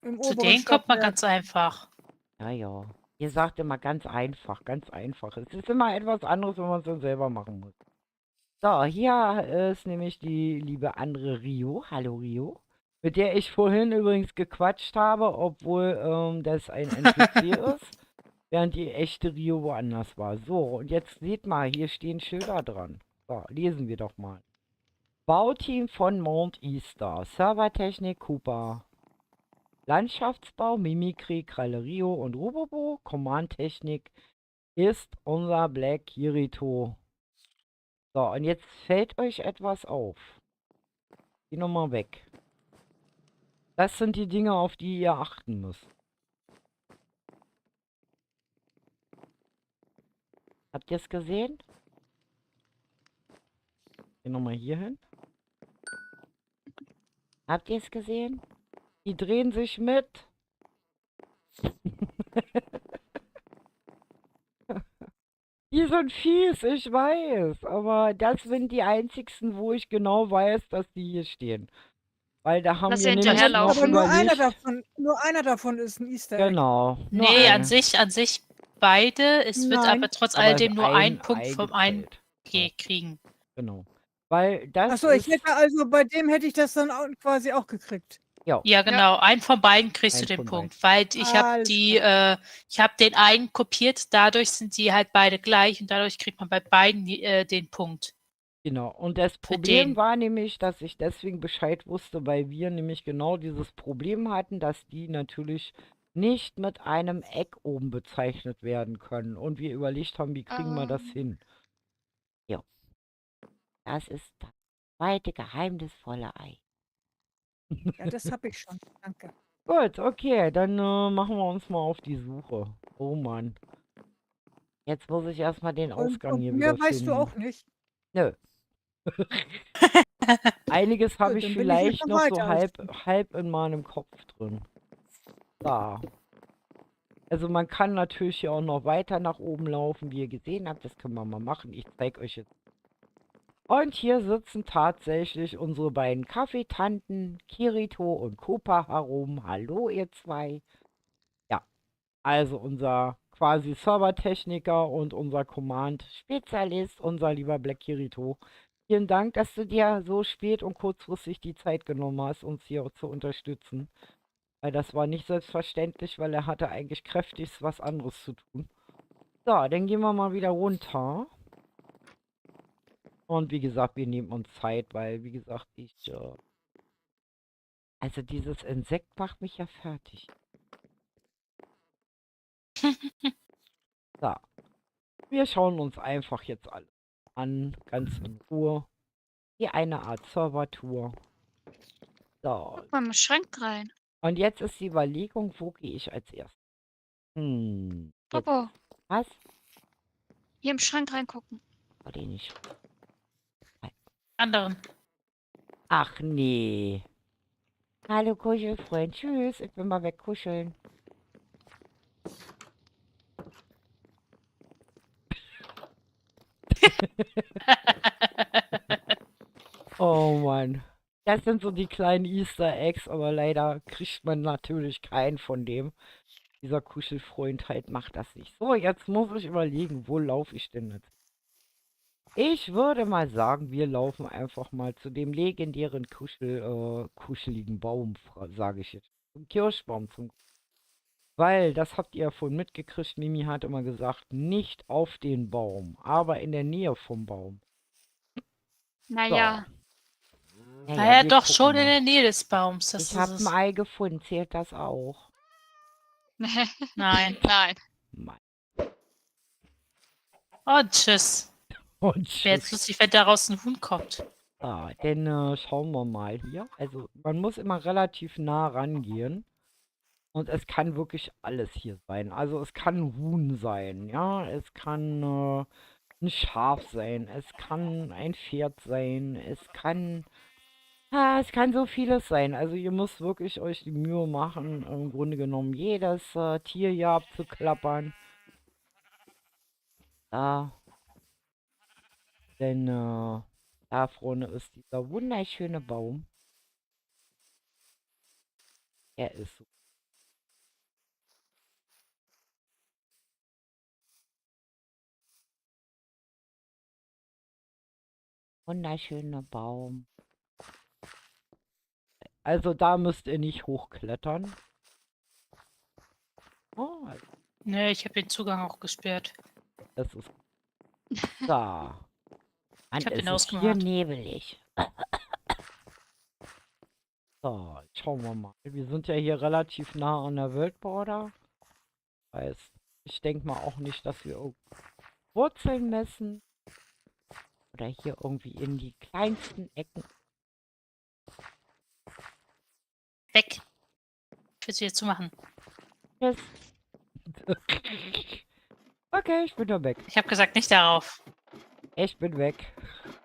Im Zu oberen denen kommt man Stockwerk. ganz einfach. Ja, ja. Ihr sagt immer ganz einfach, ganz einfach. Es ist immer etwas anderes, wenn man es dann selber machen muss. So, hier ist nämlich die liebe andere Rio. Hallo Rio. Mit der ich vorhin übrigens gequatscht habe, obwohl das ein NPC ist. Während die echte Rio woanders war. So, und jetzt seht mal, hier stehen Schilder dran. So, lesen wir doch mal. Bauteam von Mount Easter. Servertechnik Cooper. Landschaftsbau, Mimikry, Kralle Rio und Robobo. Command-Technik ist unser Black Kirito. So, und jetzt fällt euch etwas auf. Geh nochmal weg. Das sind die Dinge, auf die ihr achten müsst. Habt ihr es gesehen? Geh nochmal hier hin. Habt ihr es gesehen? Die drehen sich mit. Die sind fies, ich weiß. Aber das sind die einzigsten, wo ich genau weiß, dass die hier stehen. Weil da haben Dass wir sie nämlich noch hinterherlaufen. Aber überlegt. nur einer davon ist ein Easter Egg. Genau. Nur Nee, eine. an sich beide. Es wird Nein. aber trotz Aber alledem nur ein ein Punkt Ei vom einen gezählt. kriegen. Genau. Weil das Achso, ich ist... hätte also, bei dem hätte ich das dann quasi auch gekriegt. Ja, genau. Einen von beiden kriegst du Einen den von Punkt, weil ich habe Alles ich habe den einen kopiert, dadurch sind die halt beide gleich und dadurch kriegt man bei beiden den Punkt. Genau. Und das Für Problem den. war nämlich, dass ich deswegen Bescheid wusste, weil wir nämlich genau dieses Problem hatten, dass die natürlich nicht mit einem Eck oben bezeichnet werden können. Und wir überlegt haben, wie kriegen wir das hin? Ja. Das ist das zweite geheimnisvolle Ei. Ja, das habe ich schon. Danke. Gut, okay, dann machen wir uns mal auf die Suche. Oh Mann. Jetzt muss ich erstmal den Ausgang hier mehr wieder weißt finden. du auch nicht. Nö. Einiges habe Gut, ich dann bin ich jetzt vielleicht noch noch so weiter. halb in meinem Kopf drin. Da. Also man kann natürlich hier auch noch weiter nach oben laufen, wie ihr gesehen habt. Das können wir mal machen. Ich zeige euch jetzt. Und hier sitzen tatsächlich unsere beiden Kaffeetanten, Kirito und Koopa herum. Hallo ihr zwei. Ja, also unser quasi Servertechniker und unser Command-Spezialist, unser lieber Black Kirito. Vielen Dank, dass du dir so spät und kurzfristig die Zeit genommen hast, uns hier zu unterstützen. Weil das war nicht selbstverständlich, weil er hatte eigentlich kräftigst was anderes zu tun. So, dann gehen wir mal wieder runter. Und wie gesagt, wir nehmen uns Zeit, weil, wie gesagt, also dieses Insekt macht mich ja fertig. So. Wir schauen uns einfach jetzt alles an, ganz in Ruhe. Wie eine Art Servertour. So. Guck mal im Schrank rein. Und jetzt ist die Überlegung, wo gehe ich als erstes? Jetzt. Popo, Was? hier im Schrank reingucken. War den nicht? Anderen. Ach nee. Hallo Kuschelfreund. Tschüss. Ich bin mal weg kuscheln. Oh Mann. Das sind so die kleinen Easter Eggs, aber leider kriegt man natürlich keinen von dem. Dieser Kuschelfreund halt macht das nicht. So, jetzt muss ich überlegen, wo laufe ich denn jetzt? Ich würde mal sagen, wir laufen einfach mal zu dem legendären kuscheligen Baum, sage ich jetzt. Zum Kirschbaum. Weil, das habt ihr ja vorhin mitgekriegt, Mimi hat immer gesagt, nicht auf den Baum, aber in der Nähe vom Baum. Naja, Naja, wir doch gucken schon in mal. der Nähe des Baums. Das Ich ist habe es. ein Ei gefunden, zählt das auch? Nein. nein. Nein. Und tschüss. Und Wäre jetzt lustig, wenn daraus ein Huhn kommt. Dann schauen wir mal hier. Also man muss immer relativ nah rangehen. Und es kann wirklich alles hier sein. Also es kann ein Huhn sein, ja. Es kann ein Schaf sein. Es kann ein Pferd sein. Es kann Es kann so vieles sein. Also ihr müsst wirklich euch die Mühe machen, im Grunde genommen jedes Tier hier abzuklappern. Da. Denn da vorne ist dieser wunderschöne Baum. Er ist so. Wunderschöner Baum. Also da müsst ihr nicht hochklettern. Oh, Ne, ich habe den Zugang auch gesperrt. das ist so. Mann, Ich habe es den ist hier ausgemacht. nebelig. So, schauen wir mal. Wir sind ja hier relativ nah an der World Border. Heißt, ich denke mal auch nicht, dass wir irgendwo Wurzeln messen. Oder hier irgendwie in die kleinsten Ecken. Weg. Ich will sie jetzt zumachen. Tschüss. Okay, ich bin da weg. Ich habe gesagt, nicht darauf. Ich bin weg.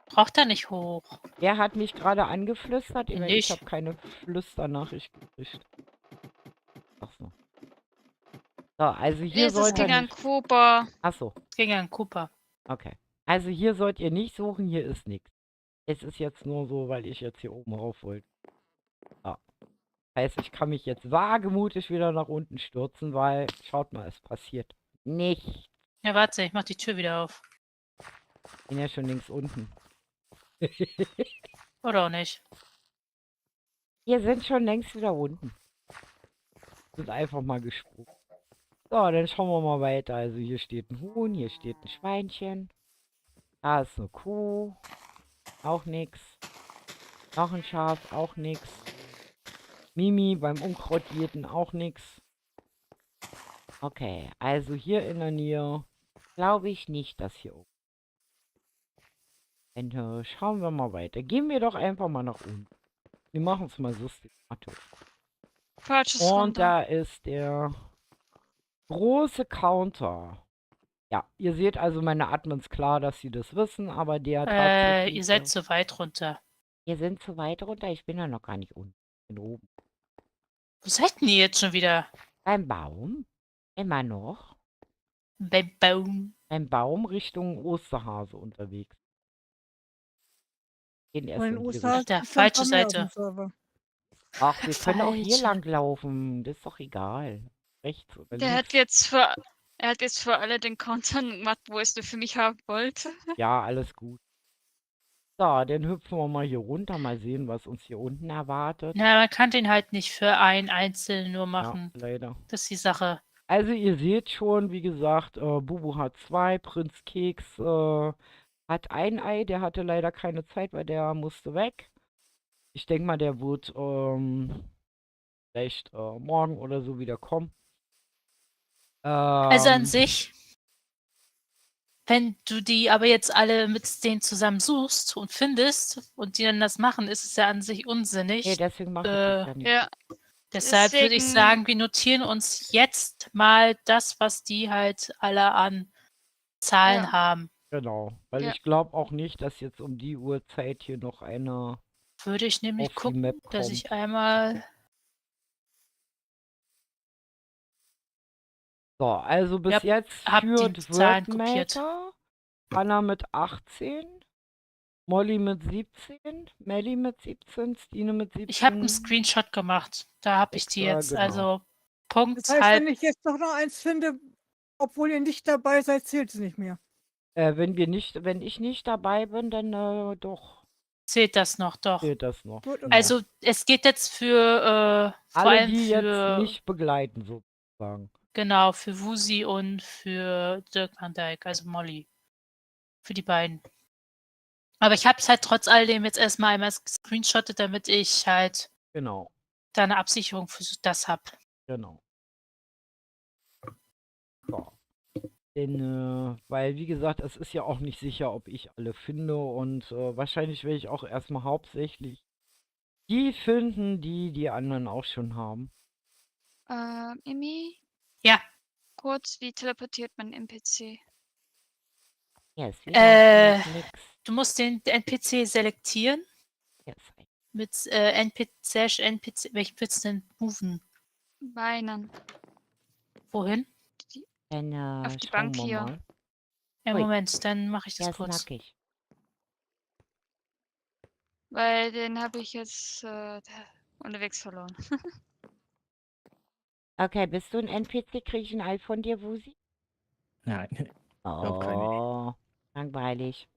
Braucht er nicht hoch. Wer hat mich gerade angeflüstert? Ich Nicht. habe keine Flüsternachricht gekriegt. Ach so. So, also hier Es sollt ihr ging an nicht... Cooper. Ach so, Es ging an Cooper. okay. Also hier sollt ihr nicht suchen, hier ist nichts. Es ist jetzt nur so, weil ich jetzt hier oben rauf wollte. Ja. Heißt, ich kann mich jetzt wagemutig wieder nach unten stürzen, weil, schaut mal, es passiert nichts. Ja, warte, ich mach die Tür wieder auf. Ich bin ja schon links unten. Oder auch nicht. Wir sind schon längst wieder unten. Sind einfach mal gesprungen. So, dann schauen wir mal weiter. Also hier steht ein Huhn, hier steht ein Schweinchen. Da ist eine Kuh. Auch nix. Noch ein Schaf, auch nix. Mimi beim Unkrautjäten auch nix. Okay, also hier in der Nähe glaube ich nicht, dass hier oben. Dann schauen wir mal weiter. Gehen wir doch einfach mal nach unten. Wir machen es mal systematisch. Falsches Und runter. da ist der große Counter. Ja, ihr seht also meine Admins klar, dass sie das wissen, aber der tatsächlich... Ihr seid zu weit runter. Wir sind zu weit runter, ich bin ja noch gar nicht unten. Ich bin oben. Wo seid denn ihr jetzt schon wieder? Beim Baum? Immer noch. Beim Baum. Beim Baum Richtung Osterhase unterwegs. Gehen Bei erst den in die USA Alter, gibt's ja ein paar falsche mehr auf dem Seite. Server. Ach, wir können auch hier Falsche. lang laufen. Das ist doch egal. Rechts oder Der links. hat jetzt für alle den Content gemacht, wo es nur für mich haben wollte. Ja, alles gut. So, dann hüpfen wir mal hier runter. Mal sehen, was uns hier unten erwartet. Na, man kann den halt nicht für einen Einzelnen nur Ja, machen. leider. Das ist die Sache. Also ihr seht schon, wie gesagt, Bubu hat 2, Prinz Keks hat ein Ei, der hatte leider keine Zeit, weil der musste weg. Ich denke mal, der wird vielleicht morgen oder so wieder kommen. Also an sich, wenn du die aber jetzt alle mit denen zusammen suchst und findest und die dann das machen, ist es ja an sich unsinnig. Nee, deswegen mache ich das ja nicht. Ja, Deshalb würde ich deswegen- sagen, wir notieren uns jetzt mal das, was die halt alle an Zahlen Ja. haben. Genau, weil Ja. ich glaube auch nicht, dass jetzt um die Uhrzeit hier noch einer Würde ich nämlich auf die gucken, Map dass kommt. ich einmal. So, also bis Ja, jetzt hab die führt Zahlen kopiert. Worldmaker, Anna mit 18, Molly mit 17, Melly mit 17, Stine mit 17. Ich habe einen Screenshot gemacht. Da habe ich die Extra, jetzt. genau. Also Punkt Das heißt, halb. wenn ich jetzt noch eins finde, obwohl ihr nicht dabei seid, zählt es nicht mehr. Wenn ich nicht dabei bin, dann doch Zählt das noch, doch. zählt das noch. Gut, okay. Genau. Also es geht jetzt für vor alle, allem die für jetzt nicht begleiten, sozusagen. genau für Wusi und für Dirk van Dijk, also Molly. Für die beiden. Aber ich habe es halt trotz alledem jetzt erstmal einmal gescreenshottet, damit ich halt Genau, da eine Absicherung für das habe. genau. So. Denn, weil, wie gesagt, es ist ja auch nicht sicher, ob ich alle finde und wahrscheinlich werde ich auch erstmal hauptsächlich die finden, die die anderen auch schon haben. Imi, Ja, kurz, wie teleportiert man NPC? Ja, ist Äh, nix. du musst den NPC selektieren Ja, ist ein mit NPC, welchen willst du denn moven? Meinen. Wohin? Dann Auf die schauen Bank wir hier. mal. Ja, Ui. Moment, dann mache ich das Der ist kurz. nackig. Weil den habe ich jetzt unterwegs verloren. Okay, bist du ein NPC? Krieg ich ein Ei von dir, Wusi? Nein, hab keine. Oh, langweilig.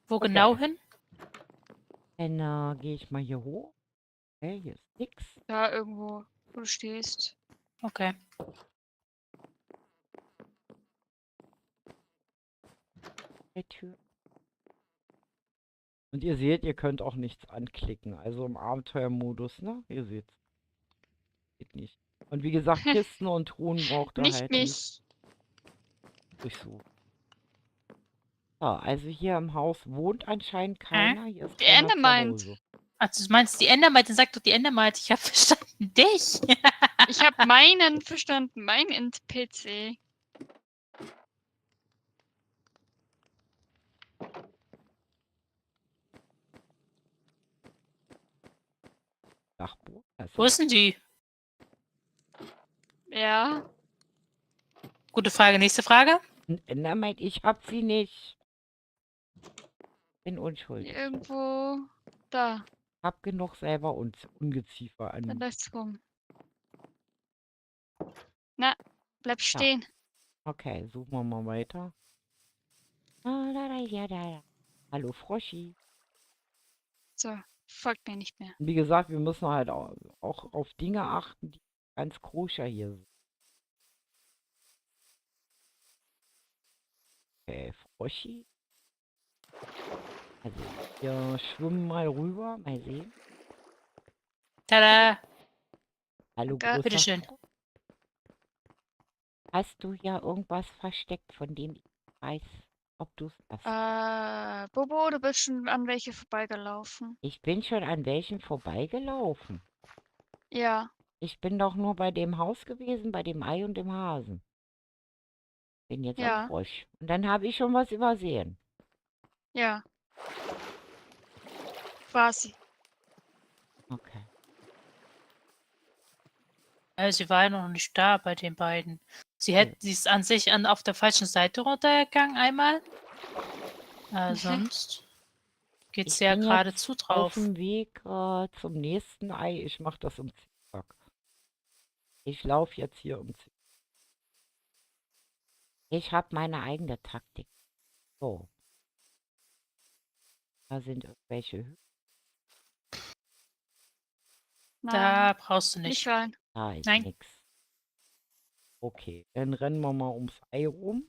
Wo Okay. genau hin? Dann gehe ich mal hier hoch. Okay, hier ist nix. Da irgendwo, wo du stehst. Okay. Die Tür. Und ihr seht, ihr könnt auch nichts anklicken. Also im Abenteuermodus, ne? Ihr seht. Geht nicht. Und wie gesagt, Kisten und Truhen braucht ihr Nicht halt nicht mich. durchsuchen. So, also hier im Haus wohnt anscheinend keiner. Hier ist Die keiner zu Endermind. Hause. Also du meinst die Endermind, sag doch die Endermind. Ich habe verstanden dich. Ich habe meinen verstanden, mein NPC. Dachboden. Das Wo ist denn die? Ja. Gute Frage. Nächste Frage. ein Endermind, ich hab sie nicht. Bin unschuldig. Irgendwo da. Hab genug selber und Ungeziefer Da an. läuft's rum. Na, bleib stehen. Okay, suchen wir mal weiter. Hallo Froschi. So, folgt mir nicht mehr. Wie gesagt, wir müssen halt auch auf Dinge achten, die ganz koscher hier sind. Okay, Froschi. Also, wir schwimmen mal rüber, mal sehen. Tada. Hallo, Danke. großer Bitteschön. Frosch. Hast du ja irgendwas versteckt, von dem ich weiß, ob du es hast? Bobo, du bist schon an welche vorbeigelaufen. Ich bin schon an welchen vorbeigelaufen. Ja. Ich bin doch nur bei dem Haus gewesen, bei dem Ei und dem Hasen. Bin jetzt am Ja. Frosch. Und dann habe ich schon was übersehen. Ja. Quasi. Okay. Sie war ja noch nicht da bei den beiden. Sie ist an sich auf der falschen Seite runtergegangen einmal. Sonst geht Ich sie ja bin geradezu jetzt auf drauf. dem Weg zum nächsten Ei. Ich mache das im Zickzack. Ich laufe jetzt hier um Zickzack. Ich habe meine eigene Taktik. So. Da sind irgendwelche Hügel. Nein. Da brauchst du Nicht nicht. rein. Da ist Nein. nix. Okay, dann rennen wir mal ums Ei rum.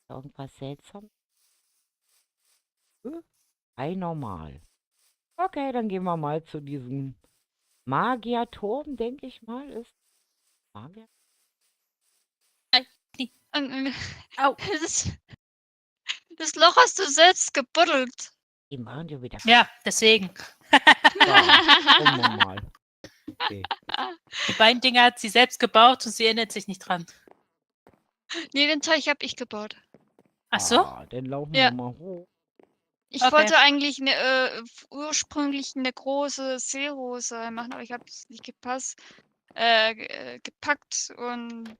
Irgendwas seltsam? Ei normal. Okay, dann gehen wir mal zu diesem Magierturm, denke ich mal, ist Magier. Au. Das Loch hast du selbst gebuddelt. Die machen wir wieder. Ja, deswegen. Gucken wir mal. Okay. Die beiden Dinge hat sie selbst gebaut und sie erinnert sich nicht dran. Nee, den Teich habe ich gebaut. Ach so? Dann laufen Ja. wir mal hoch. Ich Okay. wollte eigentlich ursprünglich eine große Seerose machen, aber ich habe es nicht gepackt und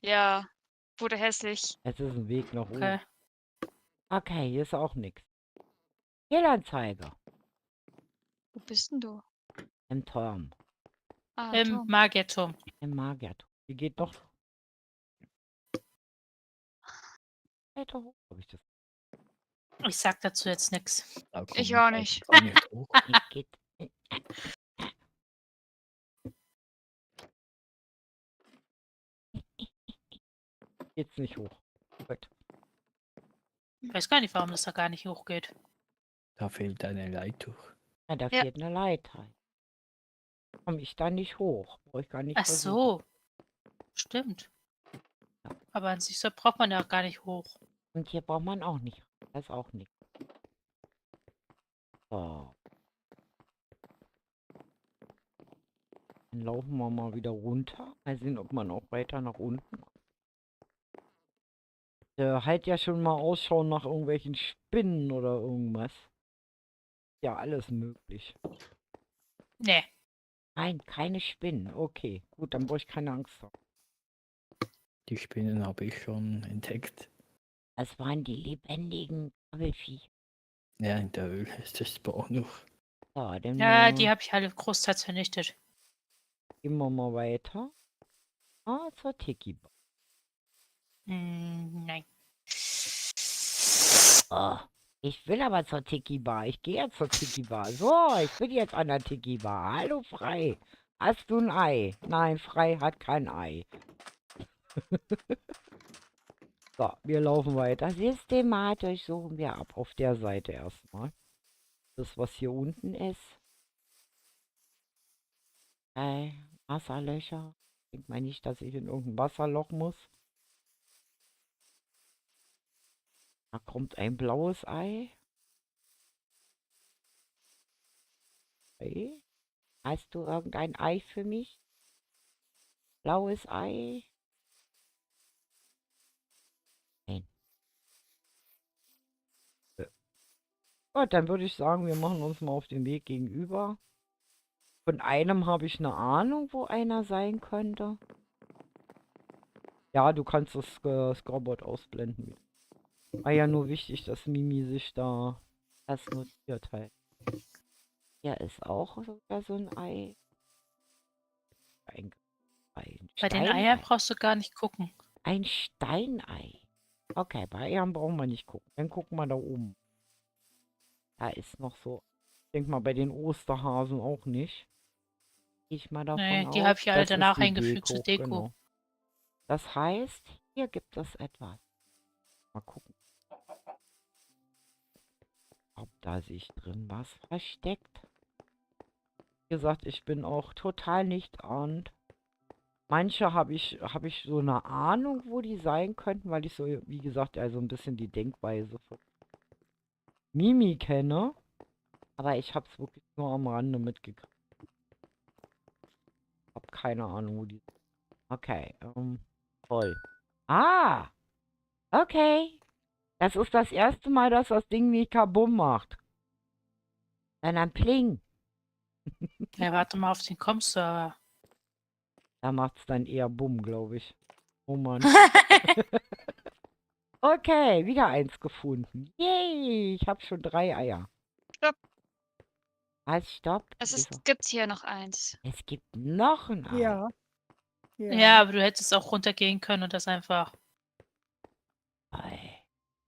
ja, wurde hässlich. Es ist ein Weg nach oben. Okay. Okay, hier ist auch nichts. Fehlanzeige Wo bist denn du? im Turm. Ah, Im Turm. Magierturm. Im Magierturm. Hier geht doch. Weiter hoch. Hab ich das? Ich sag dazu jetzt nichts. Da kommt Ich auch man nicht. gar nicht hoch. Geht. Geht's nicht hoch. Gut. Ich weiß gar nicht, warum das da gar nicht hochgeht. Da fehlt eine Leitung. Ja, da Ja. fehlt eine Leiter. Komme ich da nicht hoch. Brauche ich gar nicht Ach versuchen. so. Stimmt. Ja. Aber an sich so braucht man ja auch gar nicht hoch. Und hier braucht man auch nicht. Das ist auch nichts. So. Dann laufen wir mal wieder runter. Mal sehen, ob man auch weiter nach unten kommt. Halt ja schon mal Ausschau nach irgendwelchen Spinnen oder irgendwas. Ja, alles möglich. Nee. Nein, keine Spinnen. Okay, gut, dann brauche ich keine Angst haben. Die Spinnen habe ich schon entdeckt. Das waren die lebendigen Krabbelfiecher. Ja, in der Höhle ist das auch noch. So, dann Ja, die habe ich alle großteils vernichtet. gehen wir mal weiter. Zur Tiki-Bar. Nein. Oh, ich will aber zur Tiki-Bar. Ich gehe jetzt zur Tiki-Bar. So, ich bin jetzt an der Tiki-Bar. Hallo, Frei. Hast du ein Ei? Nein, Frei hat kein Ei. So, wir laufen weiter. Systematisch suchen wir ab. Auf der Seite erstmal. Das, was hier unten ist. Wasserlöcher. Ich denke mal nicht, dass ich in irgendein Wasserloch muss. Da kommt ein blaues Ei. Okay. Hast du irgendein Ei für mich? Blaues Ei? Nein. Gut, dann würde ich sagen, wir machen uns mal auf den Weg gegenüber. Von einem habe ich eine Ahnung, wo einer sein könnte. Ja, du kannst das Scoreboard ausblenden. War ja nur wichtig, dass Mimi sich da das notiert halt. Hier ist auch sogar so ein Ei. Ein Bei den Steinei. Eiern brauchst du gar nicht gucken. Ein Steinei. Okay, bei Eiern brauchen wir nicht gucken. Dann gucken wir da oben. Da ist noch so. Ich denke mal bei den Osterhasen auch nicht. Gehe ich mal davon Nee, aus. die habe ich alle Das ist danach die eingefügt zur Deko. Genau. Das heißt, hier gibt es etwas. Mal gucken. Ob da sich drin was versteckt. Wie gesagt, ich bin auch total nicht ahnt. Manche habe ich so eine Ahnung, wo die sein könnten, weil ich so, wie gesagt, also ein bisschen die Denkweise von Mimi kenne. Aber ich habe es wirklich nur am Rande mitgekriegt. Hab keine Ahnung, wo die. Okay, voll. Ah! Okay. Das ist das erste Mal, dass das Ding nicht kabum macht. Dann pling. Ja, warte mal auf den Com-Server. Da macht's dann eher bumm, glaube ich. Oh Mann. Okay, wieder eins gefunden. Yay, ich habe schon 3 Eier. Stopp. Halt, stopp. Wieso? Gibt hier noch eins. Es gibt noch ein Ei. Ja. Ja, aber du hättest auch runtergehen können und das einfach. Ei.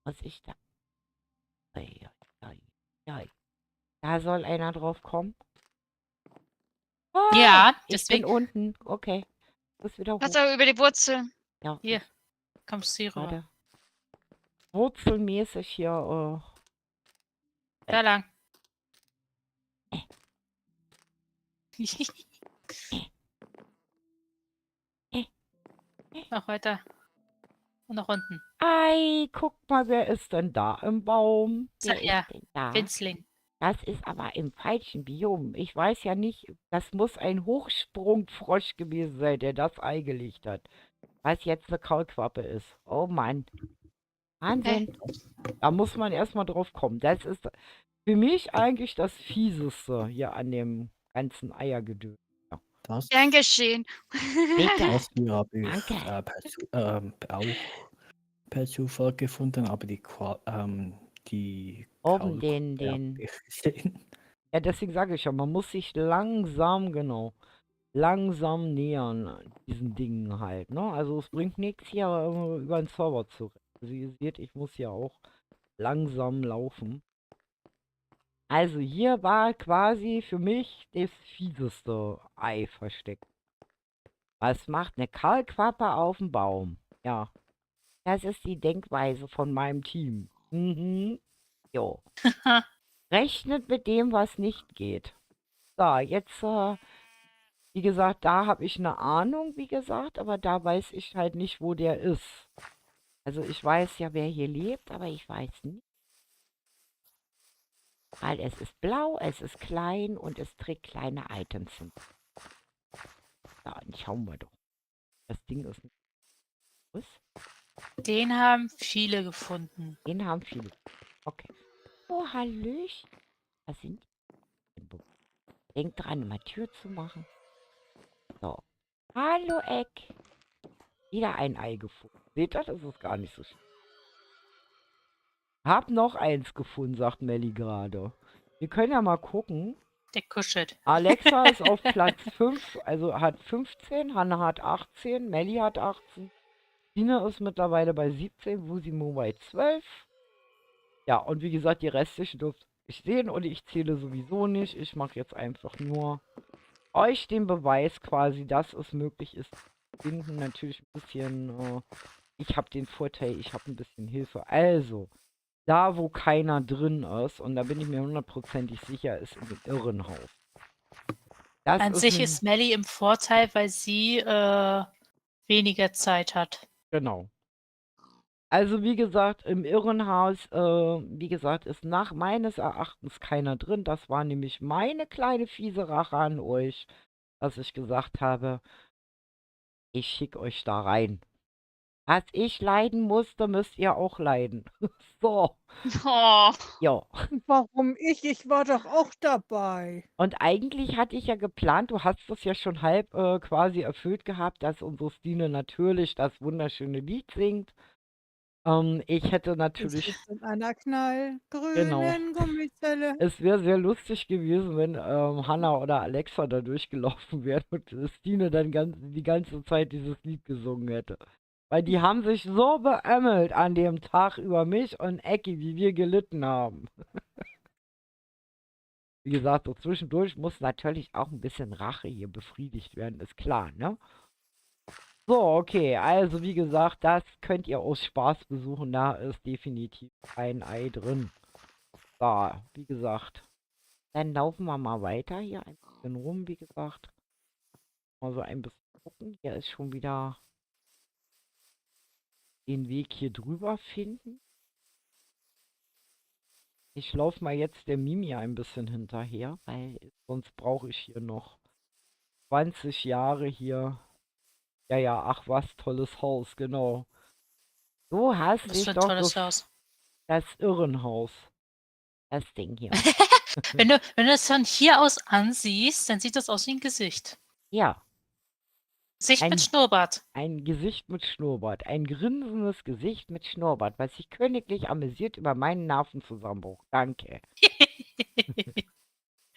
Muss ich da? Ei, ei, ei. Da soll einer drauf kommen. Oh, Ja, ich deswegen. bin unten. Okay. Muss wieder hoch. Kannst aber über die Wurzeln. Ja, Hier, kommst du hier rüber. warte. Wurzelmäßig hier. Da lang. Noch weiter. Und nach unten. Ei, guck mal, wer ist denn da im Baum? So, Wer ja, ist denn da? Winzling. Das ist aber im falschen Biom. Ich weiß ja nicht, das muss ein Hochsprungfrosch gewesen sein, der das Ei gelegt hat. Was jetzt eine Kaulquappe ist. Oh Mann. Wahnsinn. Da muss man erstmal drauf kommen. Das ist für mich eigentlich das Fieseste hier an dem ganzen Eiergedöns. Das, Gern geschehen. Bitte. das hier habe ich Danke. auch per Zufall gefunden, aber die Oben Kaulquappe den. habe ich gesehen. Ja, deswegen sage ich ja, man muss sich langsam, genau, langsam nähern an diesen Dingen halt, ne? Also es bringt nichts hier über den Server zu rennen. Also ihr seht, ich muss ja auch langsam laufen. Also hier war quasi für mich das fieseste Ei versteckt. Was macht eine Kaulquappe auf dem Baum? Ja, das ist die Denkweise von meinem Team. Mhm. Jo. Rechnet mit dem, was nicht geht. So, jetzt, wie gesagt, da habe ich eine Ahnung, wie gesagt, aber da weiß ich halt nicht, wo der ist. Also ich weiß ja, wer hier lebt, aber ich weiß nicht. Weil es ist blau, es ist klein und es trägt kleine Items hin. So, dann schauen wir doch. Das Ding ist nicht groß. Den haben viele gefunden. Den haben viele. Okay. Oh, Hallöchen. Was sind die denn? Denkt dran, mal Tür zu machen. So. Hallo, Eck. Wieder ein Ei gefunden. Seht ihr, das ist gar nicht so schlimm. Hab noch eins gefunden, sagt Melli gerade. Wir können ja mal gucken. Der kuschelt. Alexa ist auf Platz 5, also hat 15, Hanna hat 18, Melli hat 18. Tina ist mittlerweile bei 17, Wusimo bei 12. Ja, und wie gesagt, die restlichen dürft ich sehen und ich zähle sowieso nicht. Ich mache jetzt einfach nur euch den Beweis quasi, dass es möglich ist, zu finden. Natürlich ein bisschen, ich habe den Vorteil, ich habe ein bisschen Hilfe. Also, da wo keiner drin ist, und da bin ich mir hundertprozentig sicher, ist in dem Irrenhaus. Das An sich ne- ist Melli im Vorteil, weil sie weniger Zeit hat. Genau. Also wie gesagt, im Irrenhaus, wie gesagt, ist nach meines Erachtens keiner drin. Das war nämlich meine kleine fiese Rache an euch, dass ich gesagt habe, ich schicke euch da rein. Was ich leiden musste, müsst ihr auch leiden. So, Oh. ja. Warum ich? Ich war doch auch dabei. Und eigentlich hatte ich ja geplant, du hast es ja schon halb quasi erfüllt gehabt, dass unsere Stine natürlich das wunderschöne Lied singt. Ich hätte Ich natürlich, sitze in einer knallgrünen genau. Gummizelle. Es wäre sehr lustig gewesen, wenn Hanna oder Alexa da durchgelaufen wäre und Stine dann die ganze Zeit dieses Lied gesungen hätte. Weil die haben sich so beömmelt an dem Tag über mich und Ecki, wie wir gelitten haben. Wie gesagt, so zwischendurch muss natürlich auch ein bisschen Rache hier befriedigt werden, ist klar, ne? So, okay, also wie gesagt, das könnt ihr aus Spaß besuchen, da ist definitiv ein Ei drin. So, wie gesagt. Dann laufen wir mal weiter hier ein bisschen rum, wie gesagt. Mal so ein bisschen gucken. Hier ist schon wieder den Weg hier drüber finden. Ich laufe mal jetzt der Mimi ein bisschen hinterher, weil sonst brauche ich hier noch 20 Jahre hier. Ja, ja, ach was, tolles Haus, genau. Du hast Was dich für ein doch tolles Haus. das Irrenhaus. Das Ding hier. Wenn du das von hier aus ansiehst, dann sieht das aus wie ein Gesicht. Ja, Gesicht Ein- mit Schnurrbart. ein Gesicht mit Schnurrbart. Ein grinsendes Gesicht mit Schnurrbart, was sich königlich amüsiert über meinen Nervenzusammenbruch. Danke.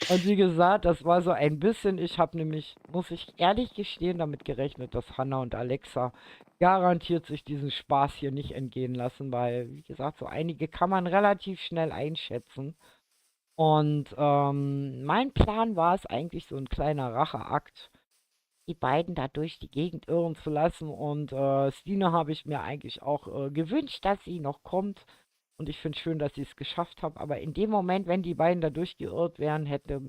Und wie gesagt, das war so ein bisschen, ich habe nämlich, muss ich ehrlich gestehen, damit gerechnet, dass Hanna und Alexa garantiert sich diesen Spaß hier nicht entgehen lassen, weil, wie gesagt, so einige kann man relativ schnell einschätzen. Und mein Plan war es eigentlich, so ein kleiner Racheakt, die beiden da durch die Gegend irren zu lassen. Und Stine habe ich mir eigentlich auch gewünscht, dass sie noch kommt. Und ich finde schön, dass sie es geschafft haben. Aber in dem Moment, wenn die beiden da durchgeirrt wären, hätte,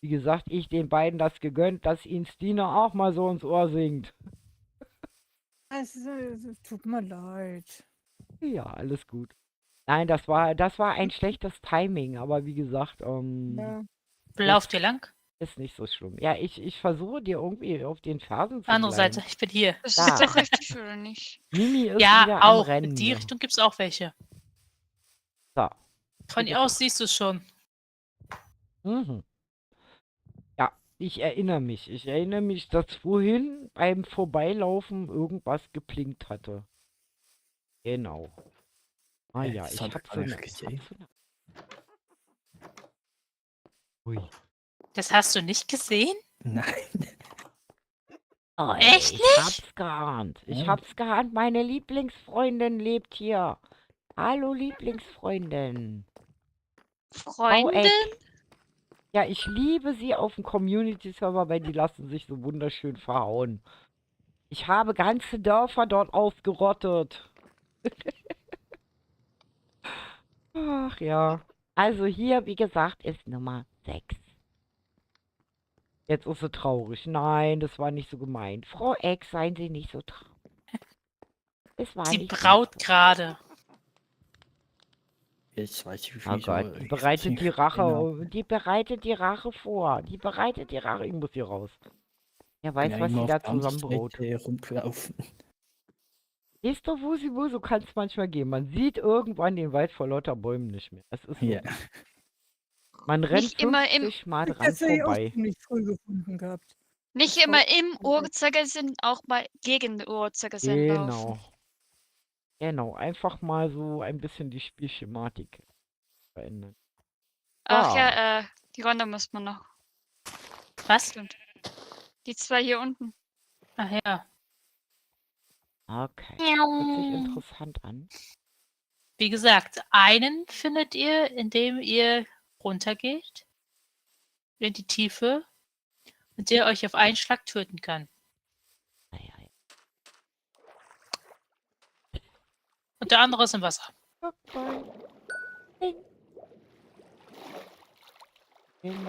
wie gesagt, ich den beiden das gegönnt, dass ihnen Stine auch mal so ins Ohr singt. Es tut mir leid. Ja, alles gut. Nein, das war ein schlechtes Timing, aber wie gesagt, Ja. Lauft ihr lang? ist nicht so schlimm. Ja, ich versuche dir irgendwie auf den Fersen zu Andere bleiben. Seite, ich bin hier. Das Da. ist doch richtig, oder nicht? Mimi ist Ja, wieder am auch. Rennen. In die hier. Richtung gibt es auch welche. So. Von hier aus siehst du es schon. Mhm. Ja, ich erinnere mich. Ich erinnere mich, dass vorhin beim Vorbeilaufen irgendwas geblinkt hatte. Genau. Ah ja, Das ich hab ich hab gar so nicht eine. gesehen. Ui. Das hast du nicht gesehen? Nein. Oh, Echt ich nicht? hab's geahnt. Ich Ja. hab's geahnt. Meine Lieblingsfreundin lebt hier. Hallo, Lieblingsfreundin. Frau Freundin? Eck. Ja, ich liebe sie auf dem Community-Server, weil die lassen sich so wunderschön verhauen. Ich habe ganze Dörfer dort ausgerottet. Ach ja. Also hier, wie gesagt, ist Nummer 6. Jetzt ist sie traurig. Nein, das war nicht so gemeint. Frau Eck, seien Sie nicht so traurig. Es war Sie nicht braut böse. gerade. Jetzt weiß ich, Oh wieso. Gott, die ich bereitet nicht die Rache, genau. die bereitet die Rache vor. Die bereitet die Rache. Ich muss hier raus. Wer weiß, Bin ja was immer sie auf da der anderen zusammenbraut. Seite rumgelaufen. Siehst du, so kann es manchmal gehen. Man sieht irgendwann den Wald vor lauter Bäumen nicht mehr. Das ist so. Ja. Man rennt Nicht immer im 50 Mal dran Das hätte ich auch vorbei. ziemlich früh gefunden gehabt. Nicht Das war immer im Uhrzeigersinn, auch mal gegen den Uhrzeigersinn laufen. Genau. Genau. Einfach mal so ein bisschen die Spielschematik verändern. Ach So. ja, die Runde muss man noch. Was? Stimmt. Die 2 hier unten. Ach ja. Okay. Hört sich interessant an. Wie gesagt, einen findet ihr, indem ihr runtergeht in die Tiefe und der euch auf einen Schlag töten kann. Ei. Und der andere ist im Wasser. Okay. Ding. Ding.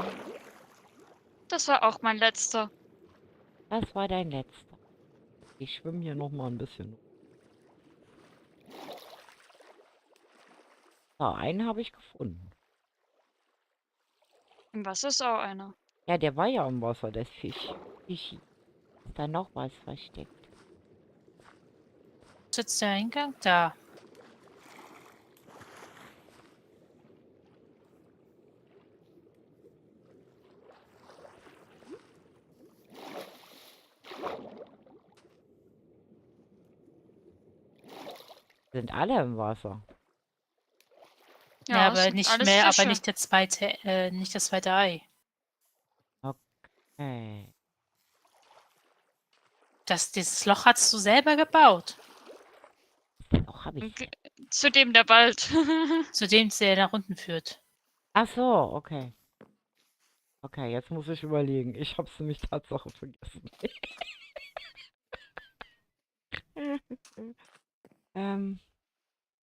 Das war auch mein letzter. Das war dein letzter. Ich schwimme hier noch mal ein bisschen. So, einen habe ich gefunden. Im Wasser ist auch einer. Ja, der war ja im Wasser, das Fisch. Fischi. Ist da noch was versteckt? Sitzt der Eingang? Da. Sind alle im Wasser. Ja, es aber sind nicht alles mehr, aber Fische. nicht nicht das zweite Ei. Okay. Dieses Loch hast du selber gebaut. Auch habe ich. Und zudem der Wald. Zu dem der nach unten führt. Ach so, okay. Okay, jetzt muss ich überlegen. Ich habe es nämlich Tatsache vergessen.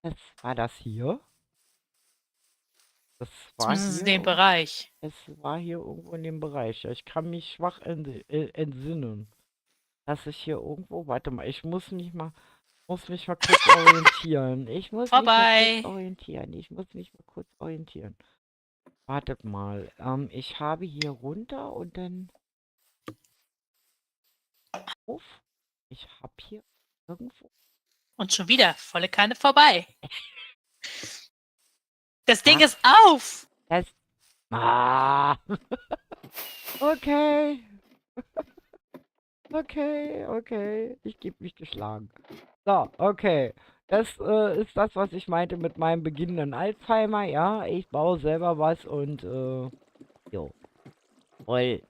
Das war das hier. Das war Zumindest in hier. dem Bereich. Es war hier irgendwo in dem Bereich. Ja, ich kann mich schwach entsinnen. Dass ich hier irgendwo. Warte mal, ich muss mich mal kurz orientieren. Ich muss mich mal Vorbei. kurz orientieren. Ich muss mich mal kurz orientieren. Wartet mal. Ich habe hier runter und dann auf. Ich habe hier irgendwo. Und schon wieder volle Kanne vorbei. Das Ding Ach. ist auf. Das. Ah. Okay. Okay. Ich gebe mich geschlagen. So, okay. Das ist das, was ich meinte mit meinem beginnenden Alzheimer. Ja, ich baue selber was und jo. Toll.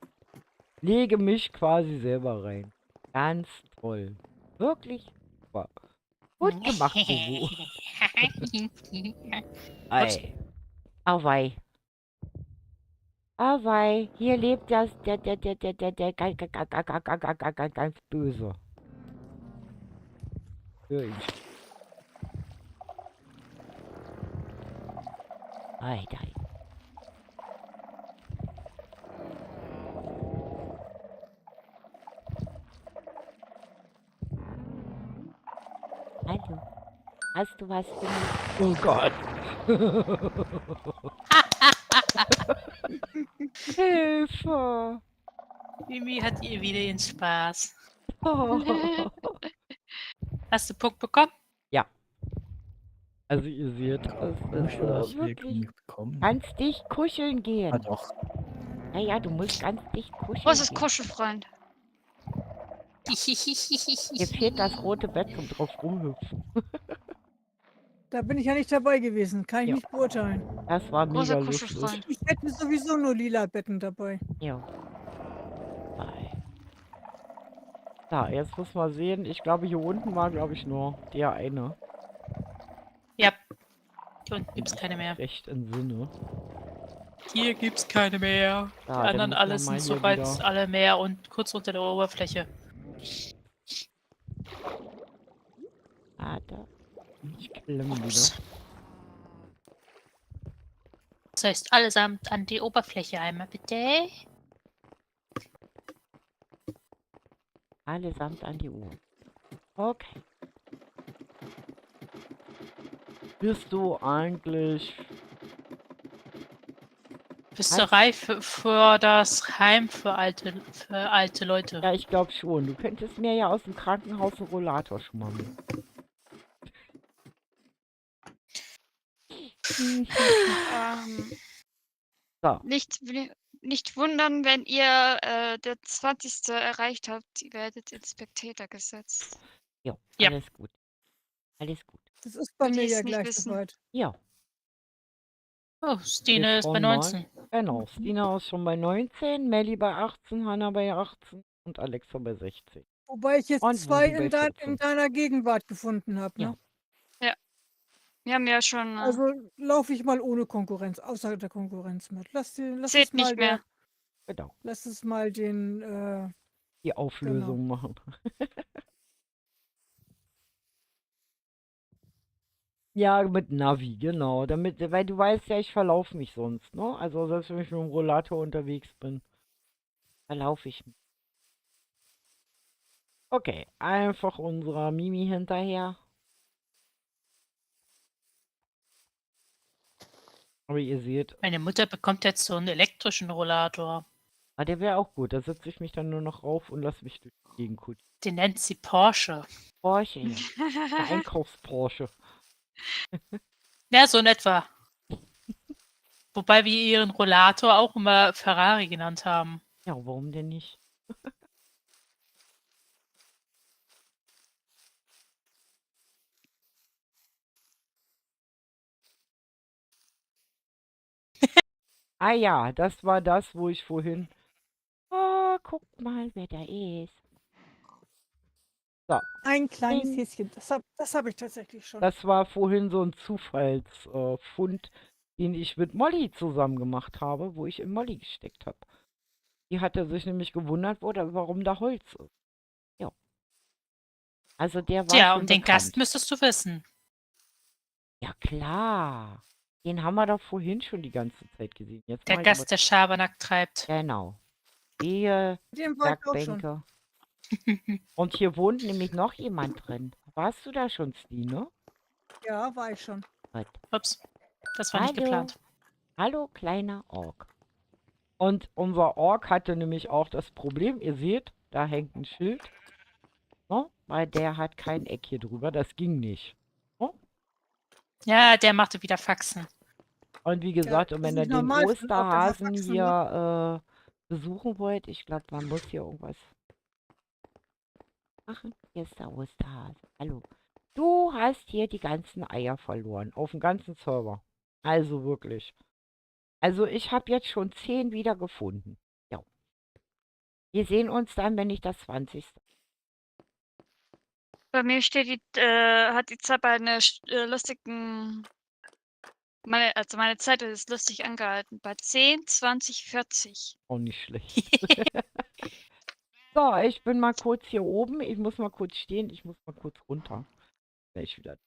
Lege mich quasi selber rein. Ganz toll. Wirklich super. Gut gemacht, Bubu. Ei. Auwei. Auwei. Hier lebt der ganz böse. Hör ich. Ei. Hallo. Hast du was für mich? Oh Gott. Hilfe. Mimi hat ihr wieder ihren Spaß. Oh. Hast du Punkt bekommen? Also ihr seht, es ist Was wirklich bekommen? ganz dicht kuscheln Ah, gehen. doch. Ja, du musst ganz dicht kuscheln Was ist gehen. Kuschelfreund? Dir fehlt das rote Bett zum drauf rumhüpfen. Da bin ich ja nicht dabei gewesen. Kann ich Ja. nicht beurteilen. Das war mega Großer lustig. Kuschelfreund. Ich hätte sowieso nur lila Betten dabei. Ja. Da, jetzt muss man sehen. Ich glaube, hier unten war, glaube ich, nur der eine. Ja. Hier unten gibt es keine mehr. Recht im Sinne. Hier gibt's keine mehr. Die Da, dann anderen müssen wir alle mal sind hier soweit wieder- alle mehr und kurz unter der Oberfläche. Da. Ich klemme wieder. Ups. Das heißt, allesamt an die Oberfläche einmal, bitte. Allesamt an die Uhr. Okay. Bist du eigentlich... Bist du reif für das Heim für alte Leute? Ja, ich glaube schon. Du könntest mir ja aus dem Krankenhaus einen Rollator schmammeln. So, Nicht wundern, wenn ihr der 20. erreicht habt, ihr werdet in Spectator gesetzt. ja, Ja. alles gut. Alles gut. Das ist bei Für die mir es ja nicht gleich wissen. soweit. Ja, Oh, wir Stine ist bei schauen mal. 19. Genau, Stina ist schon bei 19, Melli bei 18, Hanna bei 18 und Alexa bei 16. Wobei ich jetzt Und 2 Wusi bei in 14. deiner Gegenwart gefunden habe, Ja. ne? Wir haben ja schon, Also laufe ich mal ohne Konkurrenz, außer der Konkurrenz mit. Lass zählt es mal nicht mehr. Genau, lass es mal den, die Auflösung machen. Ja, mit Navi, genau. Damit, weil du weißt ja, ich verlaufe mich sonst, ne? Also selbst wenn ich mit dem Rollator unterwegs bin, verlaufe ich mich. Okay, einfach unserer Mimi hinterher. Aber ihr seht, Meine Mutter bekommt jetzt so einen elektrischen Rollator. der wäre auch gut. Da setze ich mich dann nur noch rauf und lasse mich durch die Gegend kutschieren. Den nennt sie Porsche. Porsche, ja. Der Einkaufs-Porsche. Ja, so in etwa. Wobei wir ihren Rollator auch immer Ferrari genannt haben. Ja, warum denn nicht? Ah ja, das war das, wo ich vorhin. Oh, guck mal, wer da ist. So, ein kleines Ding. Häschen. Das hab ich tatsächlich schon. Das war vorhin so ein Zufallsfund, den ich mit Molly zusammen gemacht habe, wo ich in Molly gesteckt habe. Die hatte sich nämlich gewundert, warum da Holz ist. Ja. Also der war Tja, schon und den bekannt. Gast müsstest du wissen. Ja klar. Den haben wir doch vorhin schon die ganze Zeit gesehen. Jetzt Der mach ich Gast, der Schabernack treibt. Genau. Wehe, Den war ich auch schon. Werkbänke. Und hier wohnt nämlich noch jemand drin. Warst du da schon, Stine? Ja, war ich schon. Gut. Ups, das war nicht Hallo. geplant. Hallo, kleiner Ork. Und unser Ork hatte nämlich auch das Problem, ihr seht, da hängt ein Schild. Ne? Weil der hat kein Eck hier drüber, das ging nicht. Ne? Ja, der machte wieder Faxen. Und wie Ja, gesagt, das und ist wenn ihr nicht den normal für einen Ork, dass er Osterhasen Faxen hier besuchen wollt, ich glaube, man muss hier irgendwas machen. Hier ist der Osterhase. Hallo. Du hast hier die ganzen Eier verloren. Auf dem ganzen Server. Also wirklich. Also ich habe jetzt schon 10 wieder gefunden. Ja. Wir sehen uns dann, wenn ich das 20. Bei mir steht hat die Zeit bei einer lustigen, meine Zeit ist lustig angehalten, bei 10, 20, 40. Auch nicht schlecht. So, ich bin mal kurz hier oben. Ich muss mal kurz stehen. Ich muss mal kurz runter. Gleich wieder.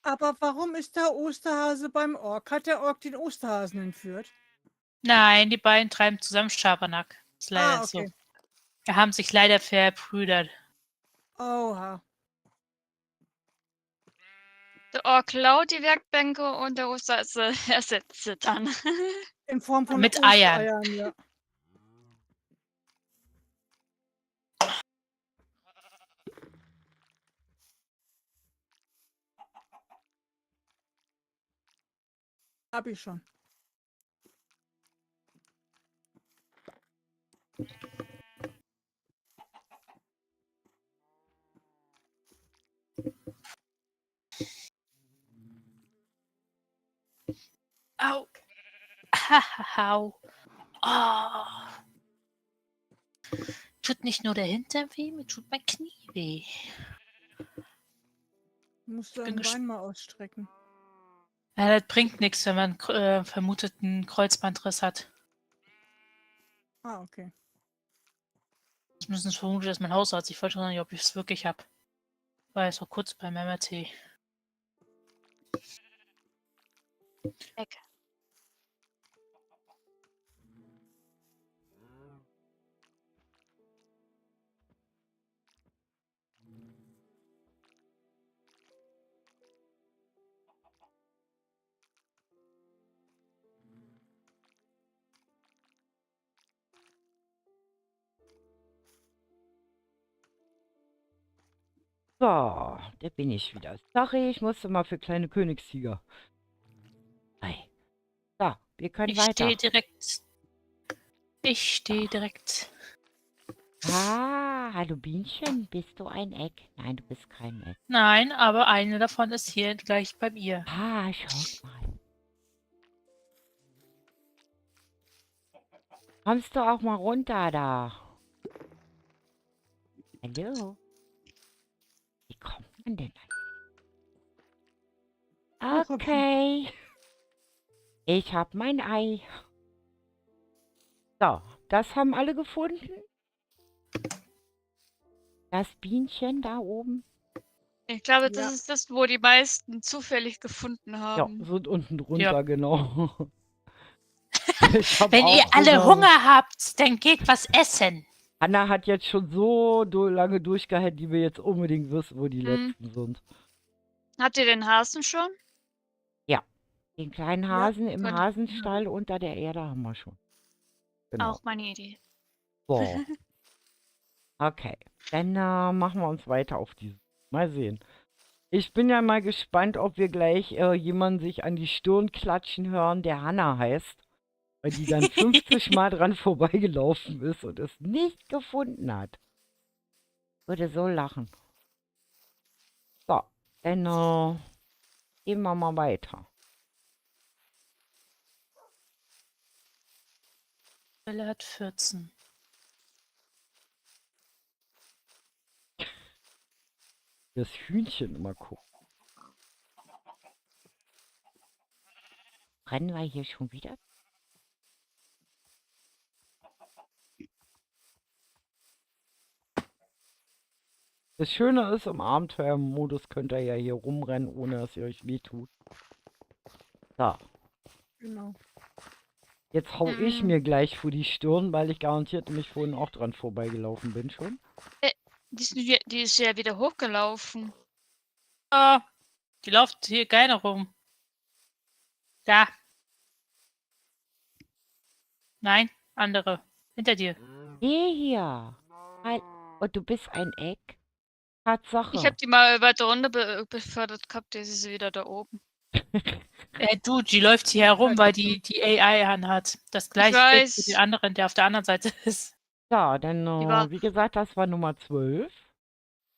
Aber warum ist der Osterhase beim Ork? Hat der Ork den Osterhasen entführt? Nein, die beiden treiben zusammen Schabernack. Ist leider Okay. so. Wir haben sich leider verbrüdert. Oha. Der Ork klaut die Werkbänke und der Osterhase ersetzt sie dann. In Form von Mit Eiern. Ostereiern, ja. Hab ich schon. Au. Au. Oh. Tut nicht nur der Hintern weh, mir tut mein Knie weh. Musst du bin dein Bein mal ausstrecken. Ja, das bringt nichts, wenn man vermuteten Kreuzbandriss hat. Ah, okay. Das müssen es vermutlich erst mein Hausarzt. Ich wollte nicht, ob ich es wirklich habe. War jetzt vor kurz beim MRT. Ecke. So, So, da bin ich wieder. Sorry, ich musste mal für kleine Königstiger. Ei. So, wir können Ich weiter. stehe direkt. Ich stehe direkt. Ah, hallo Bienchen, bist du ein Eck? Nein, du bist kein Eck. Nein, aber eine davon ist hier gleich bei mir. Ah, schaut mal. Kommst du auch mal runter da? Hallo? Wie kommt man denn da? Ach, hüpfen. Okay. Ich hab mein Ei. So, das haben alle gefunden. Das Bienchen da oben. Ich glaube, Ja. das ist das, wo die meisten zufällig gefunden Ja, haben. sind unten drunter, genau. Ich hab Wenn ihr auch alle Hunger habt, dann geht was essen. Anna hat jetzt schon so lange durchgehalten, die wir jetzt unbedingt wissen, wo die Hm. letzten sind. Habt ihr den Hasen schon? Den kleinen Ja, Hasen im gut. Hasenstall unter der Erde haben wir schon. Genau. Auch meine Idee. So. Okay. Dann machen wir uns weiter auf die. Mal sehen. Ich bin ja mal gespannt, ob wir gleich jemanden sich an die Stirn klatschen hören, der Hanna heißt. Weil die dann 50 Mal dran vorbeigelaufen ist und es nicht gefunden hat. Würde so lachen. So. Dann gehen wir mal weiter. Bella hat 14. Das Hühnchen immer gucken. Rennen wir hier schon wieder? Das Schöne ist, im Abenteuermodus könnt ihr ja hier rumrennen, ohne dass ihr euch wehtut. So, Genau. jetzt hau ich Mhm. mir gleich vor die Stirn, weil ich garantiert nämlich vorhin auch dran vorbeigelaufen bin schon. Die ist ja wieder hochgelaufen. Oh, die läuft hier gerne rum. Da. Nein, andere. Hinter dir. Die hier. Und du bist ein Eck? Tatsache. Ich habe die mal weiter runter befördert gehabt, jetzt ist sie wieder da oben. Du, die läuft hier herum, weil die AI anhat. Das gleiche gilt für weiß. den anderen, der auf der anderen Seite ist. Ja, dann, Die war- wie gesagt, das war Nummer 12.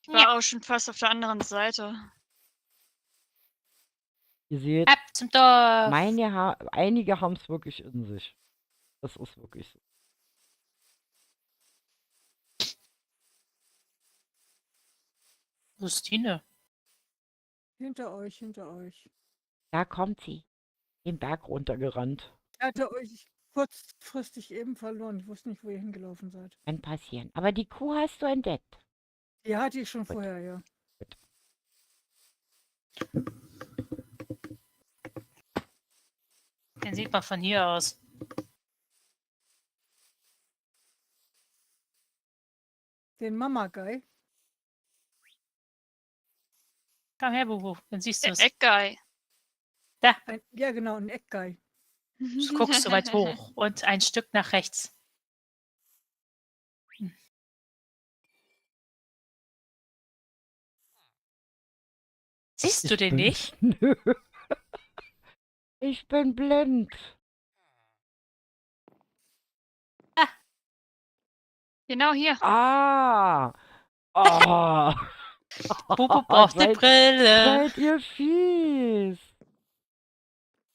Ich war auch schon fast auf der anderen Seite. Ihr seht, Ab zum Dorf. einige haben es wirklich in sich. Das ist wirklich so. Wo ist Tine? Hinter euch, hinter euch. Da kommt sie. Den Berg runtergerannt. Ich hatte euch kurzfristig eben verloren. Ich wusste nicht, wo ihr hingelaufen seid. Kann passieren. Aber die Kuh hast du entdeckt. Die hatte ich schon Gut. vorher, ja. Den sieht man von hier aus. Den Mama-Guy. Komm her, Bubu, dann siehst du Der es. Eckguy. Ja, genau, ein Eckguy. Du guckst so weit hoch und ein Stück nach rechts. Siehst du den nicht? Nö. Ich bin blind. Genau hier. Ah. Oh. Bubu braucht eine Seid- Brille. Seid ihr fies.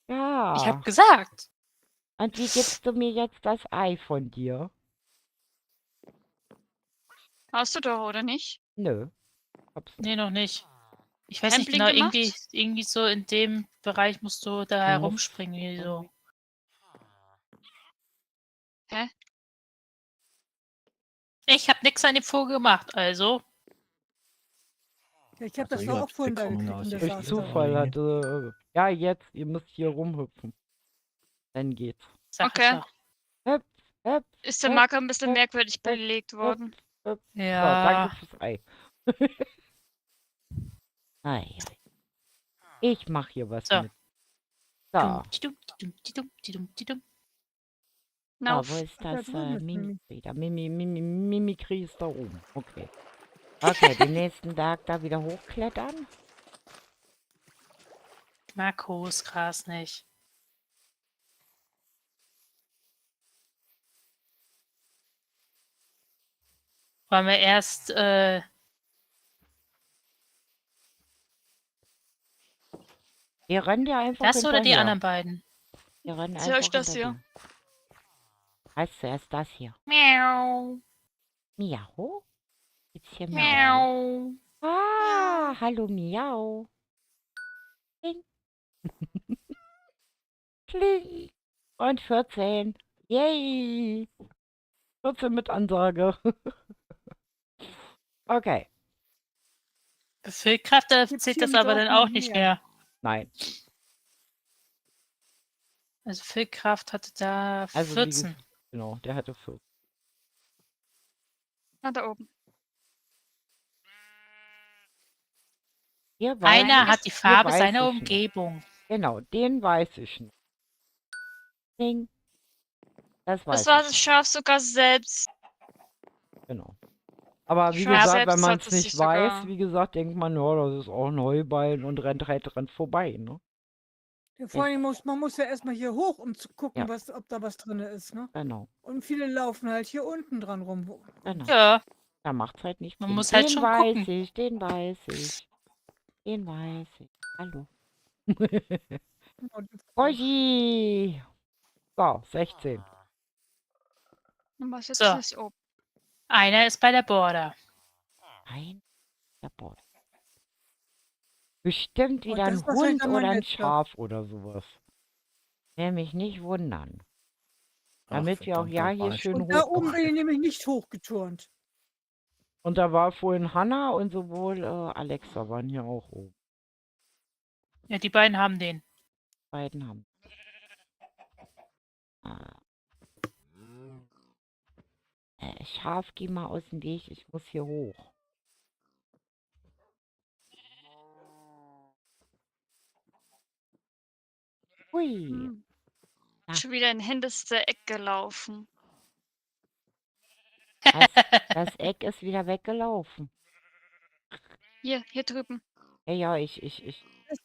Ja. Ich hab gesagt. Und wie gibst du mir jetzt das Ei von dir? Hast du doch, oder nicht? Nö. Hab's Nee, noch nicht. Ich weiß nicht Camping genau, gemacht? irgendwie so in dem Bereich musst du da herumspringen. Wie so. Hä? Ich habe nichts an dem Vogel gemacht, also. Ja, ich habe Also das ich doch hab auch vorhin da bekommen, gekriegt. Und als der ich Durch saß so da. Zufall rein. hatte. Ja, jetzt, ihr müsst hier rumhüpfen. Dann geht's. Sag Okay. ich doch. Hüpf, hüpf, Ist der Hä? Marker ein bisschen Hä? merkwürdig Hä? belegt worden. hüpf. So, Ja. danke fürs Ei. Ei, ei. Ich mach hier was So. mit. So, Dum, tidum, tidum, tidum, tidum, tidum. Na, wo ist da das drüben ist Mimi. Mimikry? Da Mimikry ist da oben. Okay. Okay, den nächsten Tag da wieder hochklettern. Ich mag hohes Gras nicht. Wollen wir erst Wir rennen ja einfach das oder die hinterher. anderen beiden? Wir rennen Ist ja euch einfach das hier? hinterher. Heißt zuerst das hier. Miau. Miau? Gibt's hier Miau? Miau. Ah, hallo Miau. Kling. Kling. Und 14. Yay. 14 mit Ansage. Okay. Füllkraft, da Gibt's zählt hier das im aber Dorf dann noch auch nicht mehr? mehr. Nein. Also Füllkraft hatte da Also wie 14. gesagt, genau, der hatte 14. Ah, da oben. Hier weiß, Einer hat die hier Farbe weiß seiner ich noch. Umgebung. Genau, den weiß ich noch. Ding. Das weiß Das war ich. das Schaf sogar selbst. Genau. Aber wie Schaf gesagt, wenn selbst man hat es es nicht sich weiß, sogar. wie gesagt, denkt man, ja, das ist auch Neuballen und rennt halt dran vorbei, ne? Ja, vor allem man muss ja erstmal hier hoch, um zu gucken, Ja. ob da was drin ist, ne? Genau, Und viele laufen halt hier unten dran rum. genau. Ja, Da macht's halt nicht man Sinn. muss halt Den schon weiß gucken. ich, den weiß ich. Den weiß ich. Hallo. Und Rogi! So, 16. Und was jetzt So. ist oben? Einer ist bei der Border. Nein, der Bord. Bestimmt Oh, wieder das ein ist wahrscheinlich Hund dann oder mein ein letzter. Schaf oder sowas. Nämlich nicht wundern. Ach, Damit wir auch verdammt, ja da hier war ich schön Und da hoch. oben bin ich nämlich nicht hochgeturnt. Und da war vorhin Hanna und sowohl Alexa waren hier auch oben. Ja, die beiden haben den. Beiden haben. Ah. Schaf, geh mal aus dem Weg, ich muss hier hoch. Hui. Hm. Ah. Schon wieder in hinterste Eck gelaufen. Das Eck ist wieder weggelaufen. Hier drüben. Ja, ja, ich.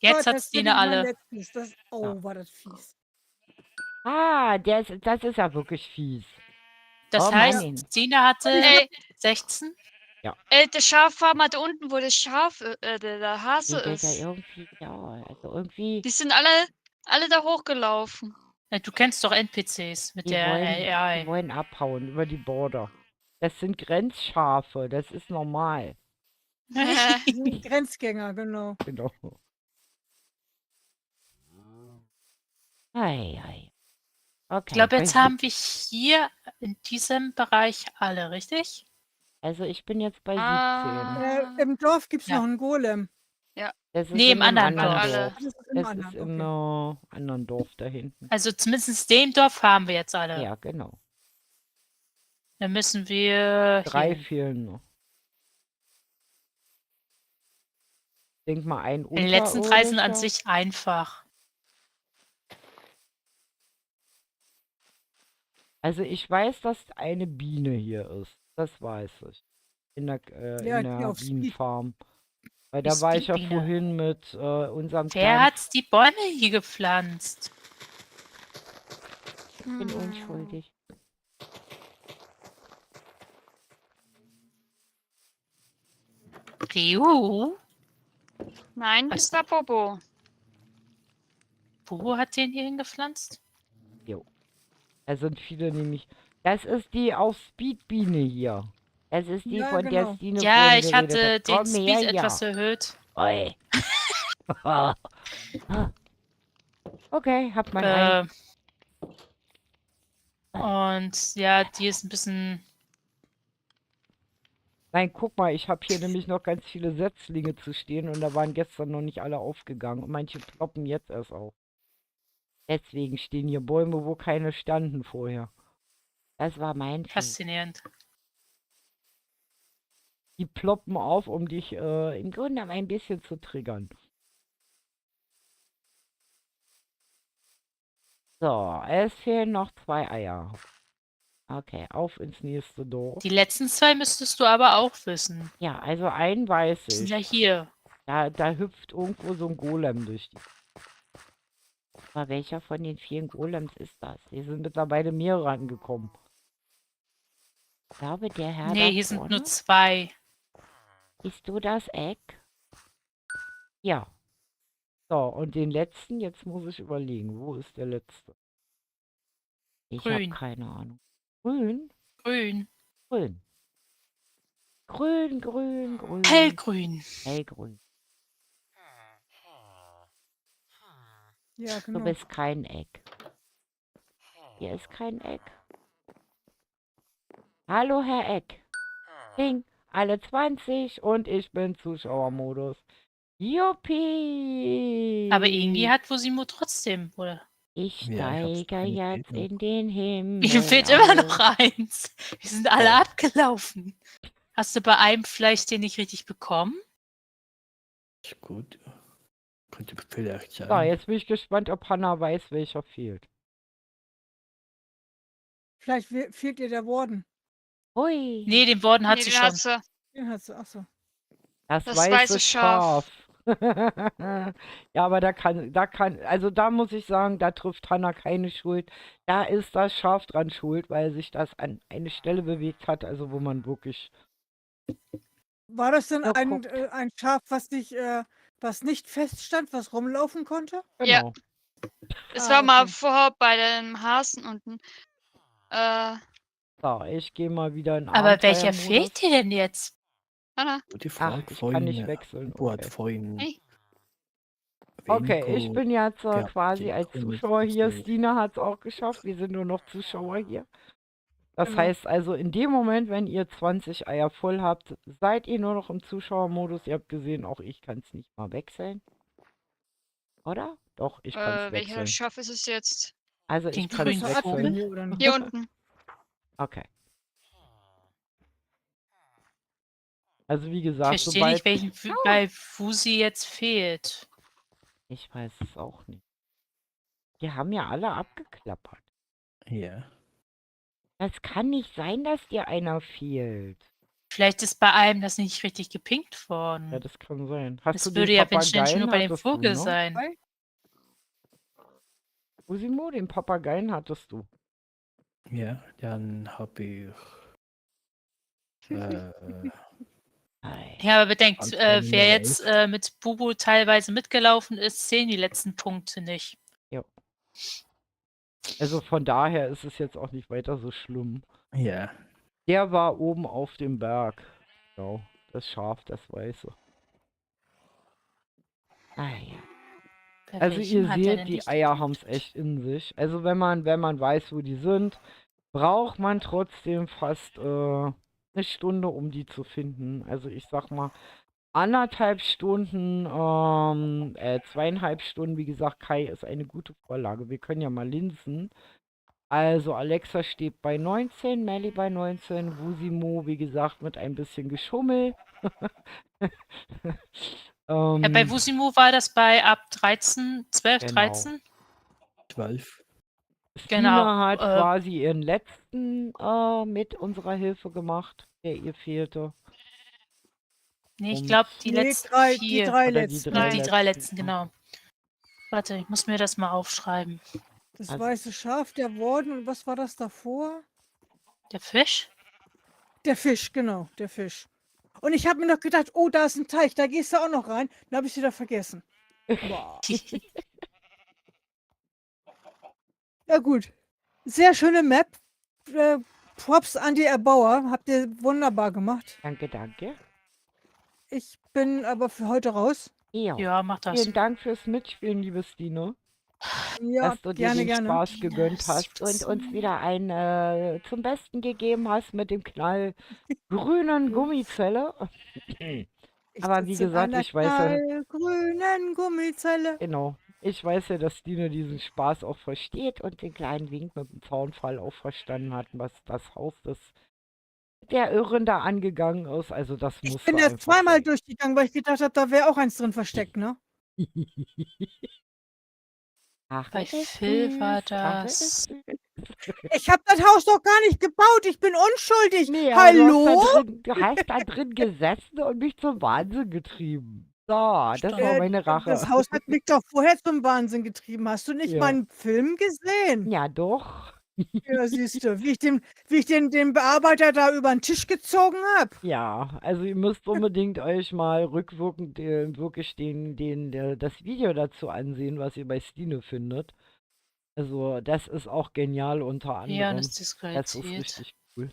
Jetzt hat's das Dina bin ich mein alle. letztes. Das, oh, war das fies. Ah, das ist ja wirklich fies. Das Oh, heißt, Mann. Sina hatte Ey, 16. der Schaffarm da unten, wo das Schaf, der Hase Nee, der ist. irgendwie, ja, also irgendwie, Die sind alle da hochgelaufen. Du kennst doch NPCs mit die der die AI. wollen abhauen über die Border. Das sind Grenzschafe, das ist normal. Die sind Grenzgänger, genau. Genau. Ei, ei. Okay. Ich glaube, jetzt weil haben wir hier in diesem Bereich alle, richtig? Also ich bin jetzt bei 17. Ah, Im Dorf gibt es Ja. noch einen Golem. Das ist Nee, in im dem anderen anderen Dorf. Dorf. Das ist im Das anderen, ist im okay. anderen Dorf da hinten. Also zumindest dem Dorf haben wir jetzt alle. Ja, genau. Dann müssen wir 3 hier. fehlen noch. Denk mal ein Die letzten 3 sind an unterirdischer. sich einfach. Also ich weiß, dass eine Biene hier ist. Das weiß ich. In der Ja, in die der auf Speed. Bienenfarm. Weil Die da war ich ja Speedbiene. vorhin mit unserem Wer kleinen... hat die Bäume hier gepflanzt? Ich bin unschuldig. Ryu? nein, das war Bobo. Wo hat den hier hingepflanzt? Da sind viele nämlich... Das ist die auf Speedbiene hier. Das ist die, Ja, von der genau. Stine Ja, vorhin ich geredet hatte hat. den Komm her, Speed etwas ja. erhöht. Oi. Okay, hab mein Ei. Und ja, die ist ein bisschen. Nein, guck mal, ich habe hier nämlich noch ganz viele Setzlinge zu stehen und da waren gestern noch nicht alle aufgegangen und manche ploppen jetzt erst auf. Deswegen stehen hier Bäume, wo keine standen vorher. Das war mein Fehler. Faszinierend. Die ploppen auf, um dich im Grunde ein bisschen zu triggern. So, es fehlen noch 2 Eier. Okay, auf ins nächste Dorf. Die letzten 2 müsstest du aber auch wissen. Ja, also einen weiß Die sind ja ich. hier. Da hüpft irgendwo so ein Golem durch die. Aber welcher von den vielen Golems ist das? Hier sind mittlerweile mehrere angekommen. Ich glaube, der Herr Nee, da hier sind vorne. nur 2. Bist du das Eck? Ja. So, und den letzten, jetzt muss ich überlegen, wo ist der letzte? Ich habe Grün. keine Ahnung. Grün? Grün. Grün. Grün, grün, grün. Hellgrün. Hellgrün. Ja, Du genau. bist kein Eck. Hier ist kein Eck. Hallo, Herr Eck. Ding, alle 20 und ich bin Zuschauermodus. Juppie! Aber irgendwie hat Fusimo trotzdem, oder? Ich Ja, ich hab's steige keine jetzt Fehler. in den Himmel. Mir fehlt immer noch auf. 1. Wir sind alle Oh. abgelaufen. Hast du bei einem vielleicht den nicht richtig bekommen? Ist gut. Könnte vielleicht sein. So, jetzt bin ich gespannt, ob Hannah weiß, welcher fehlt. Vielleicht fehlt ihr der Warden. Hui, Nee, den Worden hat Nee, sie den schon. hat sie. Den hat sie. Achso. das das weiße weiße Schaf. Schaf. Ja, aber also da muss ich sagen, da trifft Hannah keine Schuld. Da ist das Schaf dran schuld, weil sich das an eine Stelle bewegt hat, also wo man wirklich. War das denn Ja, ein, guckt. ein Schaf, was nicht feststand, was rumlaufen konnte? Ja. Genau. Es Ah, war mal okay. vorher bei dem Hasen unten. So, ich gehe mal wieder in Aber welcher Abenteuermodus. fehlt dir denn jetzt? Hannah, Gute Ach, Frage. ich kann nicht wechseln. Wo hat Okay. vorhin Hey. Okay, ich bin jetzt gehabt, quasi die als Gründe Zuschauer hier. so. Stina hat es auch geschafft. Wir sind nur noch Zuschauer hier. Das Genau. heißt also, in dem Moment, wenn ihr 20 Eier voll habt, seid ihr nur noch im Zuschauermodus. Ihr habt gesehen, auch ich kann es nicht mal wechseln. Oder? Doch, ich kann es welcher wechseln. Schaf ist es jetzt? Also Den ich kann es grünen wechseln. Vogel? Hier oder nicht? Hier unten. Okay. Also wie Ich gesagt, verstehe nicht, sobald welchen bei Fusi jetzt fehlt. ich weiß es auch nicht. Die haben ja alle abgeklappert. Ja. Das kann nicht sein, dass dir einer fehlt. Vielleicht ist bei einem das nicht richtig gepinkt worden. Ja, das kann sein. Hast du Das den würde ja, wenn schon Papageien nur bei dem hattest du, Vogel ne? sein. Usimo, den Papageien hattest du. Ja, dann habe ich Ei. Ja, aber bedenkt, Anfang wer jetzt 11. mit Bubu teilweise mitgelaufen ist, zählen die letzten Punkte nicht. Also von daher ist es jetzt auch nicht weiter so schlimm. Ja. Der war oben auf dem Berg. Genau, das Schaf, das Weiße. Ah ja. Bei Also welchem ihr hat er denn seht, die nicht Eier geguckt? haben es echt in sich. Also wenn man weiß, wo die sind, braucht man trotzdem fast eine Stunde, um die zu finden. Also ich sag mal, 1,5 Stunden, 2,5 Stunden, wie gesagt, Kai ist eine gute Vorlage. Wir können ja mal linsen. Also Alexa steht bei 19, Melly bei 19, Wusimo, wie gesagt, mit ein bisschen Geschummel. Ja, bei Wusimo war das bei ab 13, 12, Genau. 13. 12. Stina Genau, hat quasi ihren letzten mit unserer Hilfe gemacht, der ihr fehlte. Nee, ich Und- glaube, die Nee, letzten die 4. drei Oder letzten. Die 3 letzten, ja. genau. Warte, ich muss mir das mal aufschreiben. Das Also- weiße Schaf, der Warden und was war das davor? Der Fisch? Der Fisch, genau, der Fisch. Und ich habe mir noch gedacht, oh, da ist ein Teich, da gehst du auch noch rein. Dann habe ich es wieder vergessen. Boah. Ja gut. Sehr schöne Map. Props an die Erbauer. Habt ihr wunderbar gemacht. Danke, danke. Ich bin aber für heute raus. Ja. Ja, mach das. Vielen Dank fürs Mitspielen, liebe Stine. Ja, Dass du dir gerne, den gerne. Spaß gegönnt Das hast und ist uns wieder ein zum Besten gegeben hast mit dem Knall grünen Gummizelle. Ich Aber sitz wie in gesagt, einer ich weiß ja, knallgrünen Gummizelle. genau. Ich weiß ja, dass Stine diesen Spaß auch versteht und den kleinen Wink mit dem Zaunfall auch verstanden hat, was das Haus des der Irren da angegangen ist. Also das Ich muss bin erst zweimal durchgegangen, weil ich gedacht habe, da wäre auch eins drin versteckt, ne? Ach, Bei es ist Phil war süß. Ach, es ist das. süß. Ich habe das Haus doch gar nicht gebaut. Ich bin unschuldig. Nee, aber Hallo? du hast da drin gesessen und mich zum Wahnsinn getrieben. So, das war meine Das Rache. Haus hat mich doch vorher zum Wahnsinn getrieben. Hast du nicht Ja. meinen Film gesehen? Ja, doch. Ja, siehst du, wie ich den Bearbeiter da über den Tisch gezogen habe. Ja, also ihr müsst unbedingt euch mal rückwirkend wirklich das Video dazu ansehen, was ihr bei Stine findet. Also das ist auch genial unter Ja, und anderem. ist Das ist disqualifiziert. richtig cool.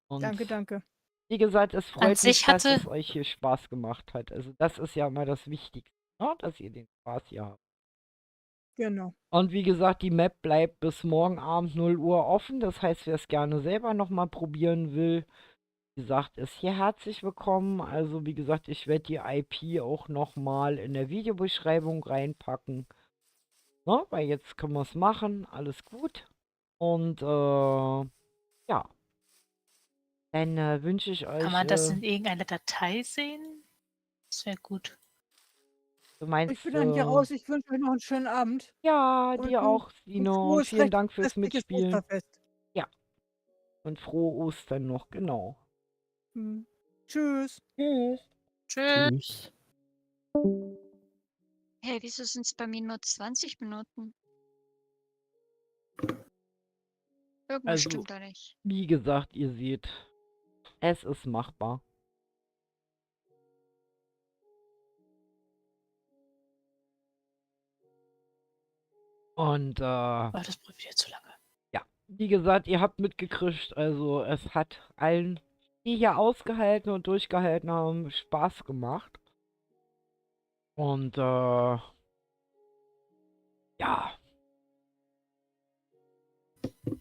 Und Danke, danke. wie gesagt, es freut sich mich, dass hatte- es euch hier Spaß gemacht hat. Also das ist ja mal das Wichtigste, ne? Dass ihr den Spaß hier habt. Genau. Und wie gesagt, die Map bleibt bis morgen Abend 0 Uhr offen. Das heißt, wer es gerne selber nochmal probieren will, wie gesagt, ist hier herzlich willkommen. Also wie gesagt, ich werde die IP auch nochmal in der Videobeschreibung reinpacken. Ne? Weil jetzt können wir es machen. Alles gut. Und ja. Dann wünsche ich euch. Kann man das in irgendeiner Datei sehen? Das wäre gut. Du meinst, Ich bin dann hier raus. Ich wünsche euch noch einen schönen Abend. ja, Und dir auch, Sino. Und vielen Dank fürs restliches Mitspielen. Osterfest. Und frohe Ostern noch, genau. Hm. Tschüss. Tschüss. Tschüss. Tschüss. Hey, wieso sind es bei mir nur 20 Minuten? Irgendwas Also- stimmt da nicht. Wie gesagt, ihr seht, es ist machbar. Und Oh, das probiert zu lange. wie gesagt, ihr habt mitgekriegt, also es hat allen, die hier ausgehalten und durchgehalten haben, Spaß gemacht. Und ja.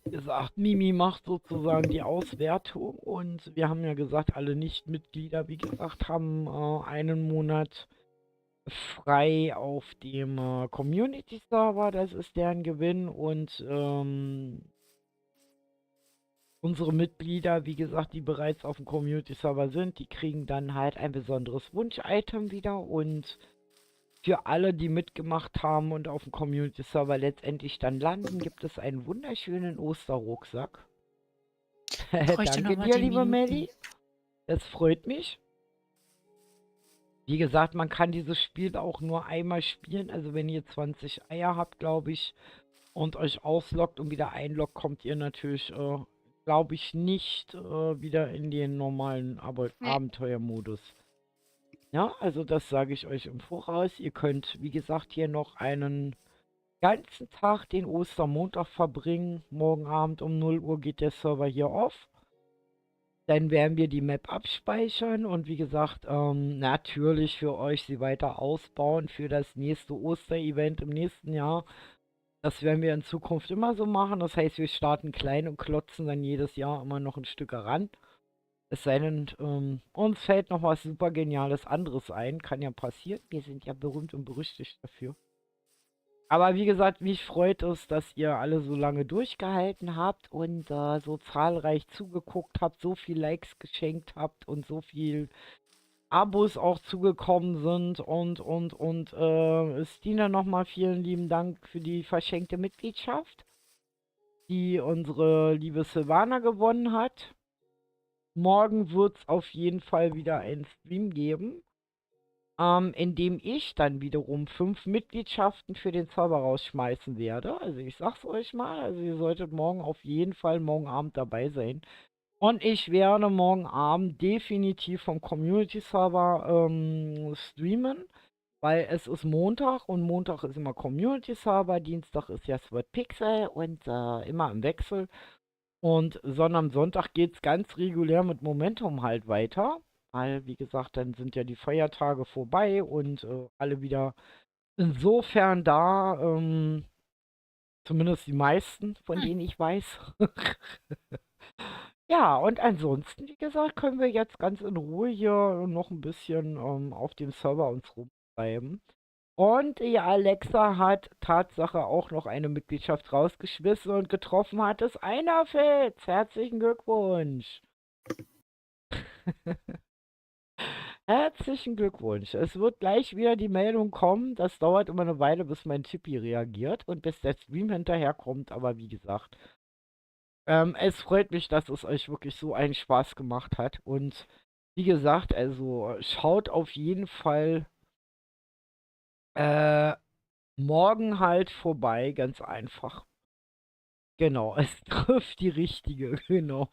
Wie gesagt, Mimi macht sozusagen die Auswertung und wir haben ja gesagt, alle Nichtmitglieder, wie gesagt, haben einen Monat frei auf dem Community-Server, das ist deren Gewinn und unsere Mitglieder, wie gesagt, die bereits auf dem Community-Server sind, die kriegen dann halt ein besonderes Wunsch-Item wieder und für alle, die mitgemacht haben und auf dem Community-Server letztendlich dann landen, gibt es einen wunderschönen Osterrucksack. Bräuchte noch Danke mal dir, die liebe Minuten. Melli. Das freut mich. Wie gesagt, man kann dieses Spiel auch nur einmal spielen. Also wenn ihr 20 Eier habt, glaube ich, und euch ausloggt und wieder einloggt, kommt ihr natürlich, glaube ich, nicht wieder in den normalen Nee. Abenteuermodus. Ja, also das sage ich euch im Voraus. Ihr könnt, wie gesagt, hier noch einen ganzen Tag den Ostermontag verbringen. Morgen Abend um 0 Uhr geht der Server hier off. Dann werden wir die Map abspeichern und wie gesagt, natürlich für euch sie weiter ausbauen für das nächste Osterevent im nächsten Jahr. Das werden wir in Zukunft immer so machen. Das heißt, wir starten klein und klotzen dann jedes Jahr immer noch ein Stück heran. Es sei denn, uns fällt noch was super Geniales anderes ein. Kann ja passieren. Wir sind ja berühmt und berüchtigt dafür. Aber wie gesagt, mich freut es, dass ihr alle so lange durchgehalten habt und so zahlreich zugeguckt habt, so viel Likes geschenkt habt und so viel Abos auch zugekommen sind. Und Stina, nochmal vielen lieben Dank für die verschenkte Mitgliedschaft, die unsere liebe Silvana gewonnen hat. Morgen wird es auf jeden Fall wieder einen Stream geben, in dem ich dann wiederum 5 Mitgliedschaften für den Server rausschmeißen werde. Also ich sag's euch mal, also ihr solltet morgen auf jeden Fall morgen Abend dabei sein. Und ich werde morgen Abend definitiv vom Community-Server streamen, weil es ist Montag und Montag ist immer Community-Server, Dienstag ist ja Sword Pixel und immer im Wechsel. Und sondern am Sonntag geht es ganz regulär mit Momentum halt weiter. Weil, wie gesagt, dann sind ja die Feiertage vorbei und alle wieder insofern da, zumindest die meisten, von denen ich weiß. Ja, und ansonsten, wie gesagt, können wir jetzt ganz in Ruhe hier noch ein bisschen auf dem Server uns rumtreiben. Und die Alexa hat Tatsache auch noch eine Mitgliedschaft rausgeschmissen und getroffen hat es einer Fitz. Herzlichen Glückwunsch. Herzlichen Glückwunsch. Es wird gleich wieder die Meldung kommen. Das dauert immer eine Weile, bis mein Tippi reagiert und bis der Stream hinterherkommt. Aber wie gesagt, es freut mich, dass es euch wirklich so einen Spaß gemacht hat. Und wie gesagt, also schaut auf jeden Fall morgen halt vorbei, ganz einfach. Genau, es trifft die richtige, genau.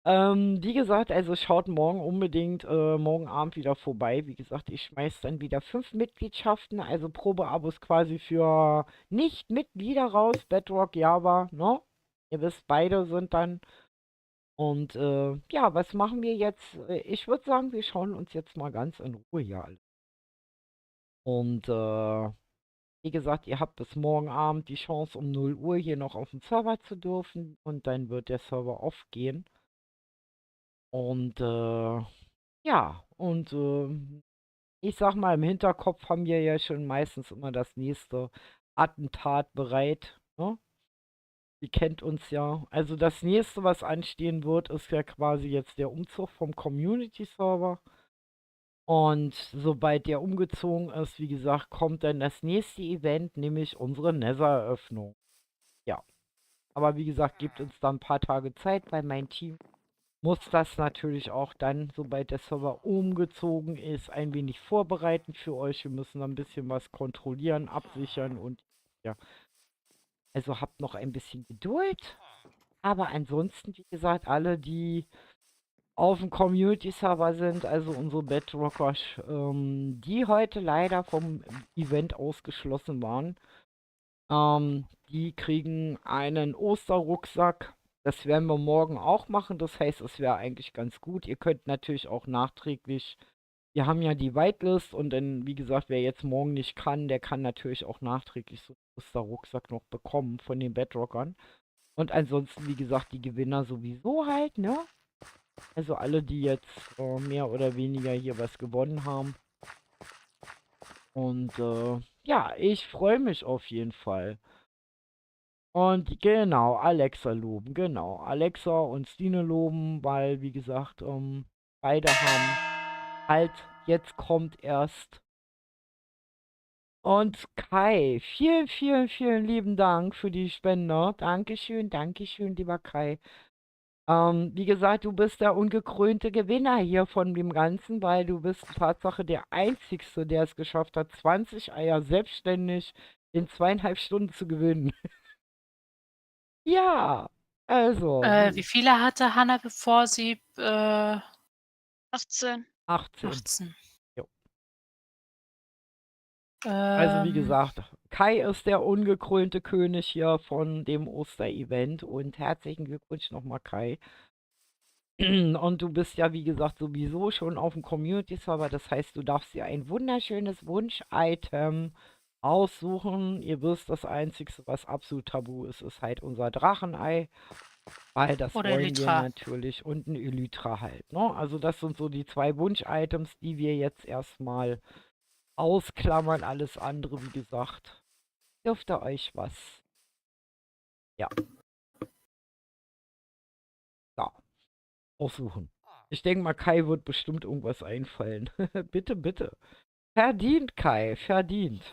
Wie gesagt, also schaut morgen unbedingt morgen Abend wieder vorbei. Wie gesagt, ich schmeiß dann wieder 5 Mitgliedschaften, also Probeabos quasi für Nicht-Mitglieder raus. Bedrock, Java, ne? Ihr wisst, beide sind dann. Und ja, was machen wir jetzt? Ich würde sagen, wir schauen uns jetzt mal ganz in Ruhe hier an. Und wie gesagt, ihr habt bis morgen Abend die Chance, um 0 Uhr hier noch auf dem Server zu dürfen. Und dann wird der Server aufgehen. Und ja, und ich sag mal, im Hinterkopf haben wir ja schon meistens immer das nächste Attentat bereit. Ne? Ihr kennt uns ja. Also das nächste, was anstehen wird, ist ja quasi jetzt der Umzug vom Community-Server. Und sobald der umgezogen ist, wie gesagt, kommt dann das nächste Event, nämlich unsere Nether-Eröffnung. Ja. Aber wie gesagt, gebt uns da ein paar Tage Zeit, weil mein Team muss das natürlich auch dann, sobald der Server umgezogen ist, ein wenig vorbereiten für euch. Wir müssen ein bisschen was kontrollieren, absichern und ja. Also habt noch ein bisschen Geduld. Aber ansonsten, wie gesagt, alle, die auf dem Community-Server sind, also unsere Bedrockers, die heute leider vom Event ausgeschlossen waren, die kriegen einen Osterrucksack. Das werden wir morgen auch machen. Das heißt, es wäre eigentlich ganz gut. Ihr könnt natürlich auch nachträglich, wir haben ja die Whitelist und dann, wie gesagt, wer jetzt morgen nicht kann, der kann natürlich auch nachträglich so einen Osterrucksack noch bekommen von den Bedrockern. Und ansonsten, wie gesagt, die Gewinner sowieso halt, ne? Also alle, die jetzt mehr oder weniger hier was gewonnen haben. Und ja, ich freue mich auf jeden Fall. Und genau, Alexa loben, genau. Alexa und Stine loben, weil, wie gesagt, beide haben halt, jetzt kommt erst. Und Kai, vielen, vielen, vielen lieben Dank für die Spende. Dankeschön, Dankeschön, lieber Kai. Wie gesagt, du bist der ungekrönte Gewinner hier von dem Ganzen, weil du bist Tatsache der Einzigste, der es geschafft hat, 20 Eier selbstständig in 2,5 Stunden zu gewinnen. Ja, also, Wie viele hatte Hannah, bevor sie 18. 18. 18? Jo. Also wie Ähm, gesagt, Kai ist der ungekrönte König hier von dem Osterevent und herzlichen Glückwunsch nochmal, Kai. Und du bist ja, wie gesagt, sowieso schon auf dem Community-Server. Das heißt, du darfst dir ein wunderschönes Wunsch-Item aussuchen. Ihr wisst, das Einzige, was absolut tabu ist, ist halt unser Drachenei. Weil das Oder wollen wir Elytra. natürlich. Und ein Elytra halt, ne? Also das sind so die 2 Wunsch-Items, die wir jetzt erstmal ausklammern. Alles andere, wie gesagt, dürfte euch was. Ja. Da. Aussuchen. Ich denke mal, Kai wird bestimmt irgendwas einfallen. Bitte, bitte. Verdient, Kai, verdient.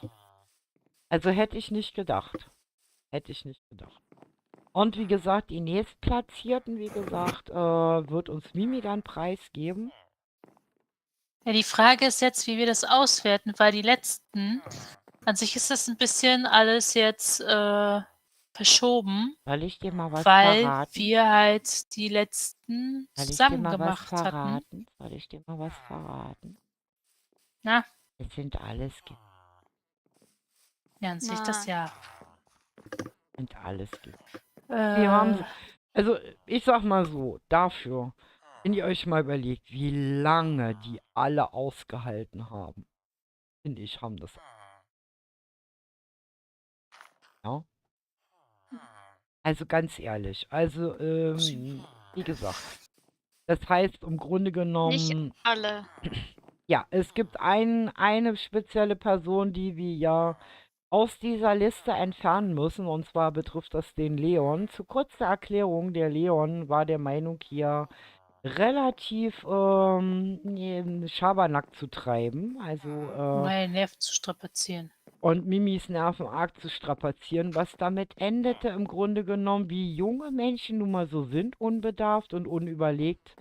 Also hätte ich nicht gedacht. Hätte ich nicht gedacht. Und wie gesagt, die Nächstplatzierten, wie gesagt, wird uns Mimi dann preisgeben. Ja, die Frage ist jetzt, wie wir das auswerten, weil die letzten, an sich ist das ein bisschen alles jetzt verschoben, Soll ich dir mal was weil verraten? wir halt die letzten Soll ich dir zusammen mal was gemacht hatten. verraten? Soll ich dir mal was verraten? Na, Es sind alles ja, an sich das Nein. ja. sind alles Wir haben, Äh, also ich sag mal so, dafür, wenn ihr euch mal überlegt, wie lange die alle ausgehalten haben, finde ich, haben das. Ja. Also ganz ehrlich, also wie gesagt, das heißt im Grunde Nicht genommen, alle. ja, es gibt eine spezielle Person, die wir ja aus dieser Liste entfernen müssen, und zwar betrifft das den Leon. Zu kurzer Erklärung, der Leon war der Meinung hier, relativ Schabernack zu treiben. Also Meine Nerven zu strapazieren. und Mimis Nerven arg zu strapazieren, was damit endete im Grunde genommen, wie junge Menschen nun mal so sind, unbedarft und unüberlegt,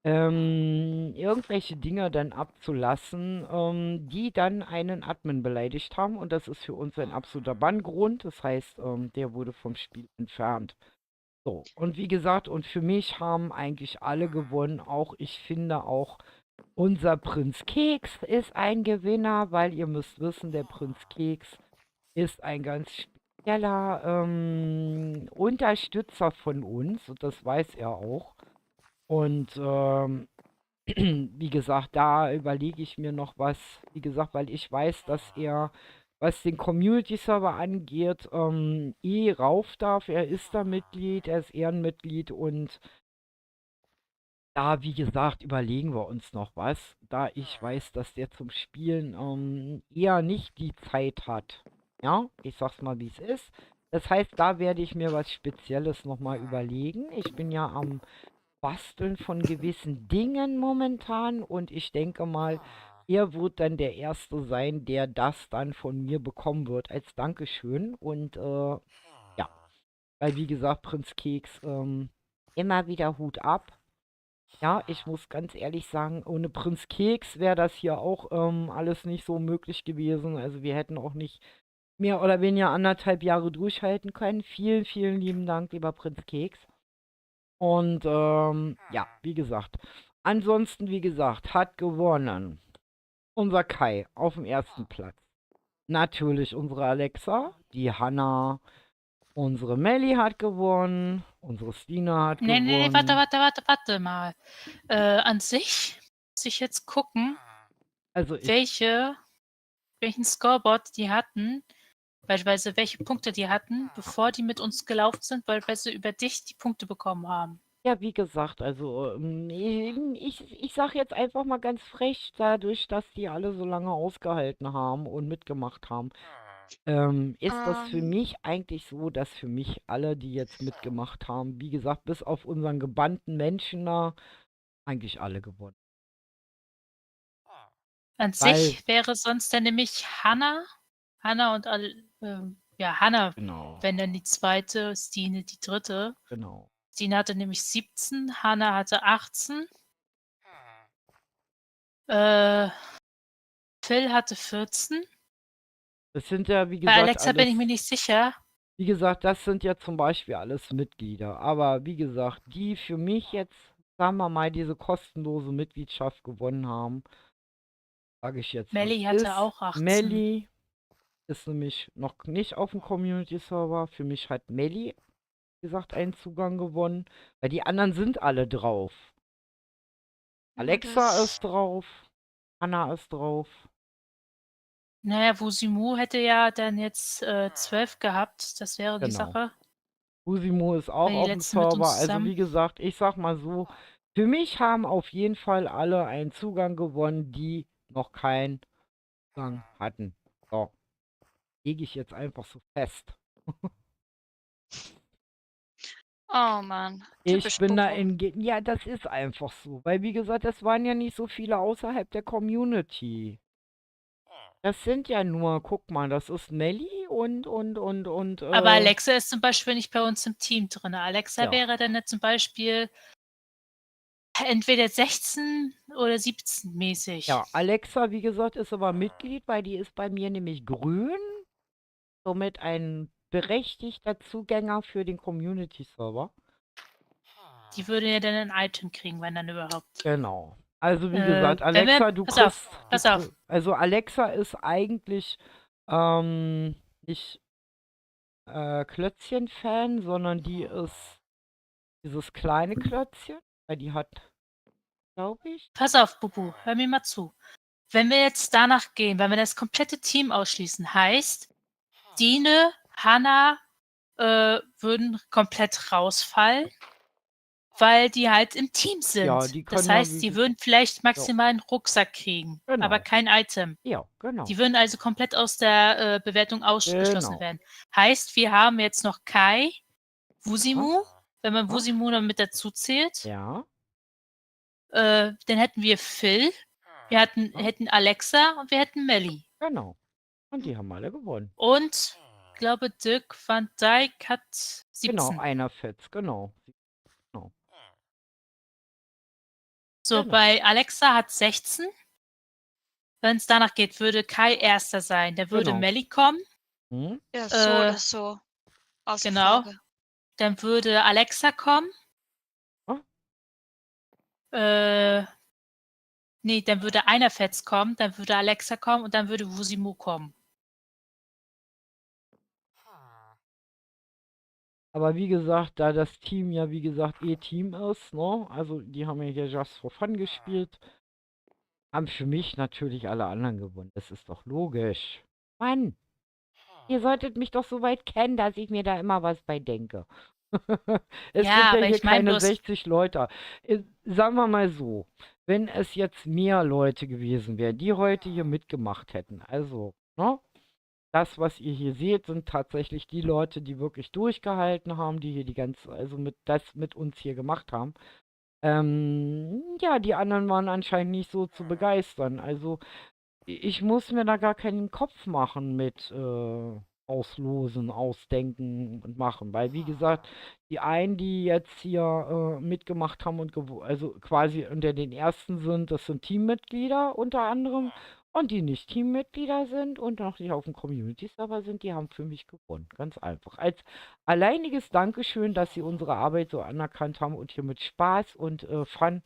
irgendwelche Dinge dann abzulassen, die dann einen Admin beleidigt haben. Und das ist für uns ein absoluter Banngrund. Das heißt, der wurde vom Spiel entfernt. So, und wie gesagt, und für mich haben eigentlich alle gewonnen. Auch, ich finde auch, unser Prinz Keks ist ein Gewinner, weil ihr müsst wissen, der Prinz Keks ist ein ganz spezieller Unterstützer von uns und das weiß er auch. Und wie gesagt, da überlege ich mir noch was. Wie gesagt, weil ich weiß, dass er, was den Community-Server angeht, rauf darf. Er ist da Mitglied, er ist Ehrenmitglied und da, wie gesagt, überlegen wir uns noch was, da ich weiß, dass der zum Spielen eher nicht die Zeit hat. Ja, ich sag's mal, wie es ist. Das heißt, da werde ich mir was Spezielles nochmal überlegen. Ich bin ja am Basteln von gewissen Dingen momentan und ich denke mal, er wird dann der Erste sein, der das dann von mir bekommen wird als Dankeschön. Und ja, weil wie gesagt, Prinz Keks, immer wieder Hut ab. Ja, ich muss ganz ehrlich sagen, ohne Prinz Keks wäre das hier auch alles nicht so möglich gewesen. Also wir hätten auch nicht mehr oder weniger 1,5 Jahre durchhalten können. Vielen, vielen lieben Dank, lieber Prinz Keks. Und ja, wie gesagt. Ansonsten, wie gesagt, hat gewonnen unser Kai auf dem ersten Platz. Natürlich unsere Alexa, die Hanna, unsere Melli hat gewonnen, unsere Stina hat Nee, gewonnen. warte mal. An sich muss ich jetzt gucken, Also ich, welchen Scoreboard die hatten, beispielsweise welche Punkte die hatten, bevor die mit uns gelaufen sind, weil sie über dich die Punkte bekommen haben. ja, wie gesagt, also ich sag jetzt einfach mal ganz frech, dadurch, dass die alle so lange ausgehalten haben und mitgemacht haben, ist das für mich eigentlich so, dass für mich alle, die jetzt mitgemacht haben, wie gesagt, bis auf unseren gebannten Menschen da, eigentlich alle gewonnen. An Weil, sich wäre sonst dann nämlich Hanna und Hanna, genau, wenn dann die zweite, Stine die dritte. genau. Stine hatte nämlich 17, Hanna hatte 18. Phil hatte 14. Das sind ja, wie Bei gesagt, Alexa bin ich mir alles, nicht sicher. wie gesagt, das sind ja zum Beispiel alles Mitglieder. Aber wie gesagt, die für mich jetzt, sagen wir mal, diese kostenlose Mitgliedschaft gewonnen haben, sage ich jetzt, Melli wie hatte ist. auch 18. Melli ist nämlich noch nicht auf dem Community-Server. Für mich hat Melli, wie gesagt, einen Zugang gewonnen, weil die anderen sind alle drauf. Alexa das- ist drauf, Anna ist drauf. Naja, Wusimu hätte ja dann jetzt 12 gehabt. Das wäre die Genau. Sache. Usimo ist auch Wenn die auf dem letzten mit uns Server. Also zusammen. wie gesagt, ich sag mal so, für mich haben auf jeden Fall alle einen Zugang gewonnen, die noch keinen Zugang hatten. So, lege ich jetzt einfach so fest. Oh Mann, Ich typisch bin da Bobo. ja, das ist einfach so. Weil wie gesagt, das waren ja nicht so viele außerhalb der Community. Das sind ja nur, guck mal, das ist Melli und Aber Alexa ist zum Beispiel nicht bei uns im Team drin. Alexa ja. wäre dann zum Beispiel entweder 16 oder 17 mäßig. Ja, Alexa, wie gesagt, ist aber Mitglied, weil die ist bei mir nämlich grün. Somit ein berechtigter Zugänger für den Community-Server. Die würde ja dann ein Item kriegen, wenn dann überhaupt. Genau. Also wie Äh, gesagt, wenn wir- Alexa, du pass kriegst... auf, pass auf. Also Alexa ist eigentlich nicht Klötzchen-Fan, sondern die ist dieses kleine Klötzchen, weil die hat, glaube ich... Pass auf, Bubu, hör mir mal zu. Wenn wir jetzt danach gehen, wenn wir das komplette Team ausschließen, heißt, Dine, Hanna würden komplett rausfallen, weil die halt im Team sind. Ja, die Das können ja heißt, die würden vielleicht maximal einen Rucksack kriegen, Genau. aber kein Item. Ja, genau. Die würden also komplett aus der Bewertung ausgeschlossen Genau. werden. Heißt, wir haben jetzt noch Kai, Wusimu, wenn man Ja. Wusimu noch mit dazu zählt, Ja, Dann hätten wir Phil, wir hätten Alexa und wir hätten Melly. Genau. Und die haben alle gewonnen. Und ich glaube, Dirk van Dijk hat 17. Genau, einer Fetz, genau. So, Genau. bei Alexa hat 16. Wenn es danach geht, würde Kai Erster sein. Dann würde Genau. Melly kommen. Hm? Ja, so oder so. Außer Genau. Frage. Dann würde Alexa kommen. Nee, dann würde einer Fetz kommen, dann würde Alexa kommen und dann würde Wusimu kommen. Aber wie gesagt, da das Team ja, wie gesagt, Team ist, ne? Also die haben ja hier Just for Fun gespielt, haben für mich natürlich alle anderen gewonnen. Das ist doch logisch. Mann, ihr solltet mich doch so weit kennen, dass ich mir da immer was bei denke. Es Ja, sind ja aber hier ich mein keine bloß- 60 Leute. Sagen wir mal so, wenn es jetzt mehr Leute gewesen wären, die heute hier mitgemacht hätten, also, ne? Das, was ihr hier seht, sind tatsächlich die Leute, die wirklich durchgehalten haben, die hier also mit uns hier gemacht haben. Ja, die anderen waren anscheinend nicht so zu begeistern. Also, ich muss mir da gar keinen Kopf machen mit Auslosen, Ausdenken und machen. Weil, wie gesagt, die einen, die jetzt hier mitgemacht haben und also quasi unter den ersten sind, das sind Teammitglieder unter anderem. Und die nicht Teammitglieder sind und noch nicht auf dem Community-Server sind, die haben für mich gewonnen. Ganz einfach. Als alleiniges Dankeschön, dass sie unsere Arbeit so anerkannt haben und hier mit Spaß und Fun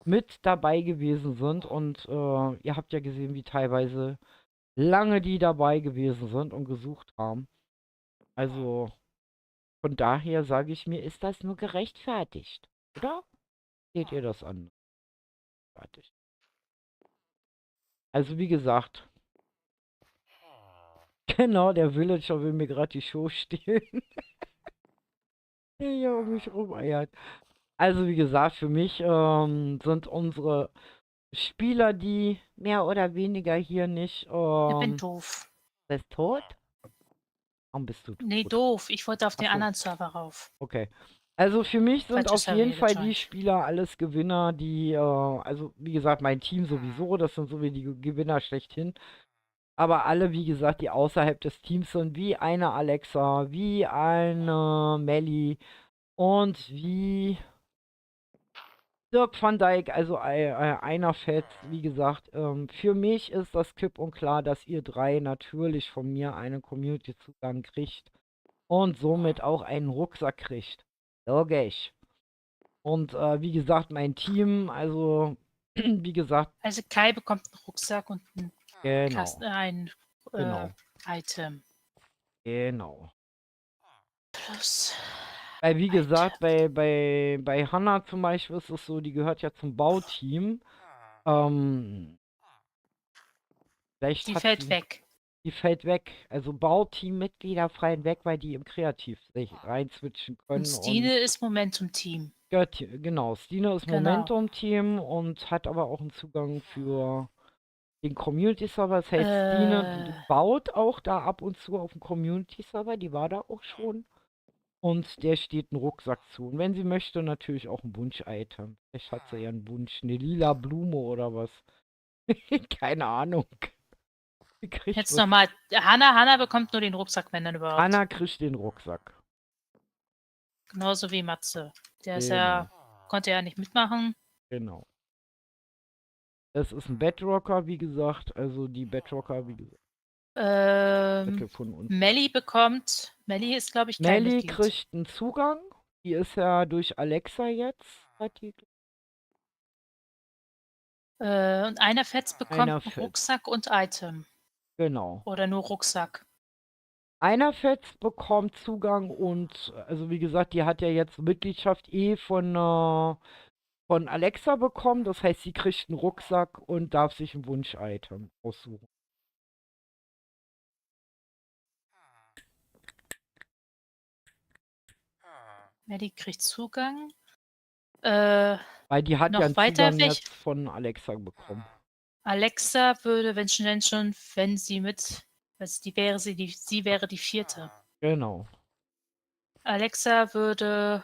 mit dabei gewesen sind. Und ihr habt ja gesehen, wie teilweise lange die dabei gewesen sind und gesucht haben. Also von daher sage ich mir, ist das nur gerechtfertigt, oder? Seht ihr das an? Fertig. Also wie gesagt, genau, der Villager will mir gerade die Show stehlen. Der hier um mich rumeiert. Also wie gesagt, für mich sind unsere Spieler, die mehr oder weniger hier nicht. Ich bin doof. Bist tot? Warum bist du tot? Nee, doof. Ich wollte auf den Ach so. anderen Server rauf. Okay. Also für mich sind Falscher auf Server jeden hier Fall die gejoint. Spieler alles Gewinner, die, also wie gesagt, mein Team sowieso, das sind so wie die Gewinner schlechthin. Aber alle, wie gesagt, die außerhalb des Teams sind, wie eine Alexa, wie eine Melly und wie Dirk van Dijk, also einer Fett, wie gesagt, für mich ist das klipp und klar, dass ihr drei natürlich von mir einen Community-Zugang kriegt und somit auch einen Rucksack kriegt. Logisch. Und wie gesagt, mein Team, also wie gesagt, Also Kai bekommt einen Rucksack und ein genau, ein genau, Item. genau. Plus. Weil wie Item. gesagt, bei Hannah zum Beispiel ist es so, die gehört ja zum Bauteam. Vielleicht Die hat fällt sie, weg. die fällt weg. Also Bauteam-Mitglieder fallen weg, weil die im Kreativ sich reinswitchen können. Und Stine ist Momentum-Team. Genau, Stine ist Genau. Momentum-Team und hat aber auch einen Zugang für den Community-Server. Das heißt, Stine baut auch da ab und zu auf dem Community-Server. Die war da auch schon. Und der steht ein Rucksack zu. Und wenn sie möchte, natürlich auch ein Wunsch-Item. Vielleicht hat sie ja einen Wunsch. Eine lila Blume oder was. Keine Ahnung. Sie kriegt Jetzt was. nochmal. Hanna bekommt nur den Rucksack, wenn dann überhaupt. Anna kriegt den Rucksack. Genauso wie Matze. Der ist Genau. ja, konnte ja nicht mitmachen. Genau. Das ist ein Bedrocker, wie gesagt. Also die Bedrocker, wie gesagt. Von uns. Melly ist, glaube ich, kein Melly Mitglied. kriegt einen Zugang. Die ist ja durch Alexa jetzt. Und einer Fetz bekommt Einer einen Fetz. Rucksack und Item. Genau. Oder nur Rucksack. Einer Fetz bekommt Zugang und, also wie gesagt, die hat ja jetzt Mitgliedschaft von Alexa bekommen. Das heißt, sie kriegt einen Rucksack und darf sich ein Wunsch-Item aussuchen. Melly kriegt Zugang. Weil die hat noch ja einen weiter Zugang weg. jetzt von Alexa bekommen. Alexa würde, wenn sie mit, also sie wäre die vierte. Genau. Alexa würde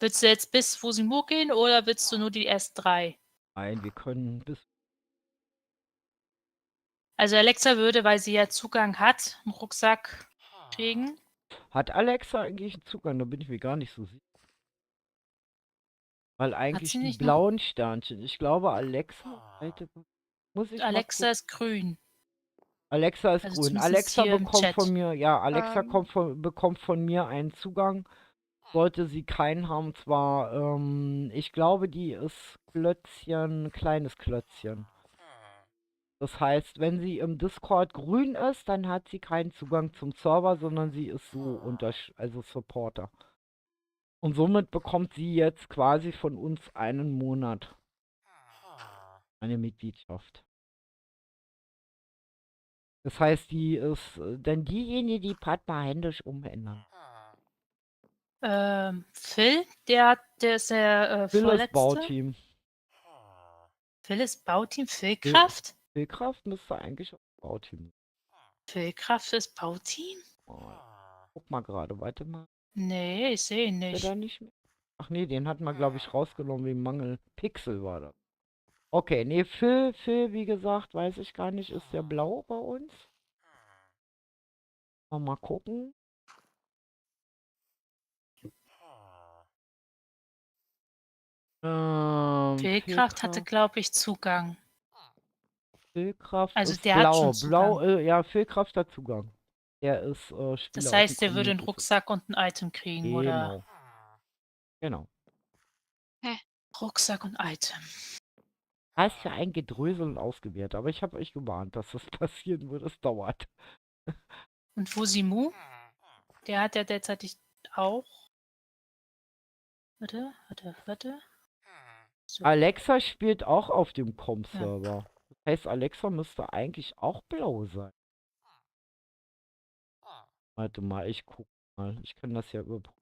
Willst du jetzt bis Fusimu gehen oder willst du nur die ersten 3? Nein, wir können bis. Also Alexa würde, weil sie ja Zugang hat, einen Rucksack kriegen. Hat Alexa eigentlich einen Zugang? Da bin ich mir gar nicht so sicher. Weil Hat eigentlich sie die nicht noch? blauen Sternchen. Ich glaube, Alexa. Muss ich mal Alexa gucken. ist grün. Alexa ist Also grün. zumindest Alexa hier im bekommt Chat. von mir, ja, Alexa Ähm. bekommt von mir einen Zugang. Sollte sie keinen haben, zwar, ich glaube, die ist Klötzchen, kleines Klötzchen. Das heißt, wenn sie im Discord grün ist, dann hat sie keinen Zugang zum Server, sondern sie ist so also Supporter. Und somit bekommt sie jetzt quasi von uns einen Monat. Eine Mitgliedschaft. Das heißt, die ist dann diejenige, die Partner händisch umändern. Phil, der ist der Phil ist Vorletzte. Bauteam. Phil ist Bauteam. Philkraft? Philkraft müsste eigentlich auch Bauteam sein. Philkraft ist Bauteam? Oh, guck mal gerade, warte mal. Nee, ich sehe ihn Ist der nicht. da nicht mehr? Ach nee, den hatten wir, glaube ich, rausgenommen wegen Mangel. Pixel war das. Okay, nee, Phil, wie gesagt, weiß ich gar nicht, ist der blau bei uns? Mal gucken. Philkraft hatte, glaube ich, Zugang. Philkraft Also ist der hat blau. schon Blau, Zugang. ja, Philkraft hat Zugang. Der ist Spieler Das aus dem heißt, der würde einen Community. Rucksack und ein Item kriegen, oder? Genau. Rucksack und Item. Hast ja ein Gedrösel und ausgewählt, aber ich habe euch gewarnt, dass das passieren wird. Es dauert. Und Fusimu? Der hat ja derzeitig auch. Warte. So. Alexa spielt auch auf dem Com-Server. Das heißt, Alexa müsste eigentlich auch blau sein. Warte mal, ich guck mal. Ich kann das ja überprüfen.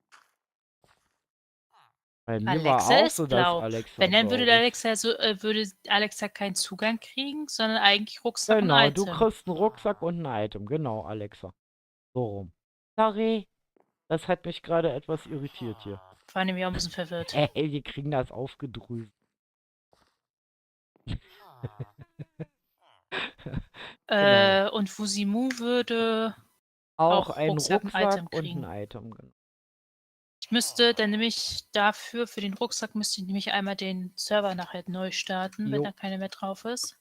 Bei mir war Alexa auch ist so, dass blau. Alexa Wenn, dann blau würde ist. würde Alexa keinen Zugang kriegen, sondern eigentlich Rucksack Genau, und du Item. kriegst einen Rucksack und ein Item. Genau, Alexa. So rum. Sorry, das hat mich gerade etwas irritiert hier. War nämlich auch ein bisschen verwirrt. Ey, wir kriegen das aufgedröselt. Genau. Und Fusimu würde Auch auch ein Rucksack und Rucksack Item und kriegen. ein Item. Genau. Ich müsste dann nämlich dafür, für den Rucksack, müsste ich nämlich einmal den Server nachher neu starten, wenn Jo. da keine mehr drauf ist.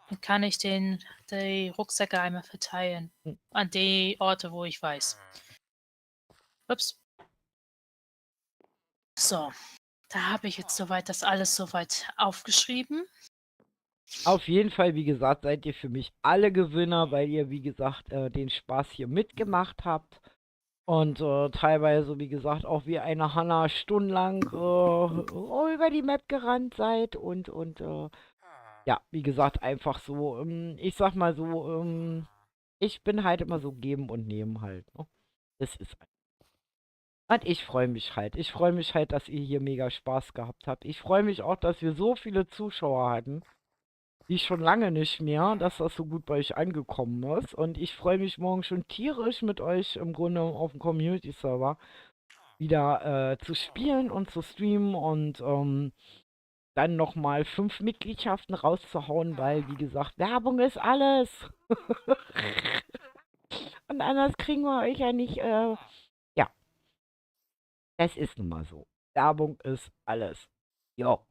Dann kann ich die Rucksäcke einmal verteilen. Hm. An die Orte, wo ich weiß. Ups. So. Da habe ich jetzt soweit das alles soweit aufgeschrieben. Auf jeden Fall, wie gesagt, seid ihr für mich alle Gewinner, weil ihr, wie gesagt, den Spaß hier mitgemacht habt. Und teilweise, wie gesagt, auch wie eine Hanna stundenlang über die Map gerannt seid. Und ja, wie gesagt, einfach so, ich sag mal so, ich bin halt immer so geben und nehmen halt. Ne? Das ist halt. Und ich freue mich halt. Ich freue mich halt, dass ihr hier mega Spaß gehabt habt. Ich freue mich auch, dass wir so viele Zuschauer hatten. Wie schon lange nicht mehr, dass das so gut bei euch angekommen ist. Und ich freue mich morgen schon tierisch mit euch im Grunde auf dem Community-Server wieder zu spielen und zu streamen und dann nochmal 5 Mitgliedschaften rauszuhauen, weil, wie gesagt, Werbung ist alles. Und anders kriegen wir euch ja nicht, ja. Das ist nun mal so. Werbung ist alles. Jo.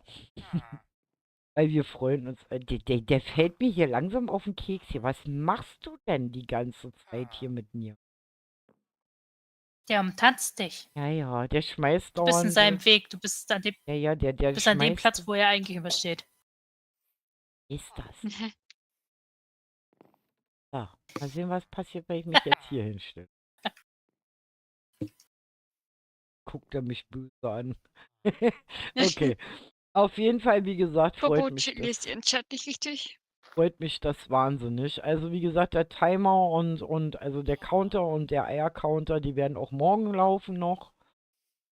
Weil wir freuen uns. Der fällt mir hier langsam auf den Keks hier. Was machst du denn die ganze Zeit hier mit mir? Der umtanzt dich. Ja, der schmeißt Du bist in dauernd. seinem Weg. Du bist an dem, Ja, der bist an dem schmeißt. Platz, wo er eigentlich immer steht. Ist das? So, mal sehen, was passiert, wenn ich mich jetzt hier hinstelle. Guckt er mich böse an. Okay. Auf jeden Fall, wie gesagt, Bobo liest ihren Chat nicht richtig. freut mich das wahnsinnig. Also wie gesagt, der Timer und also der Counter und der Eier-Counter, die werden auch morgen laufen noch.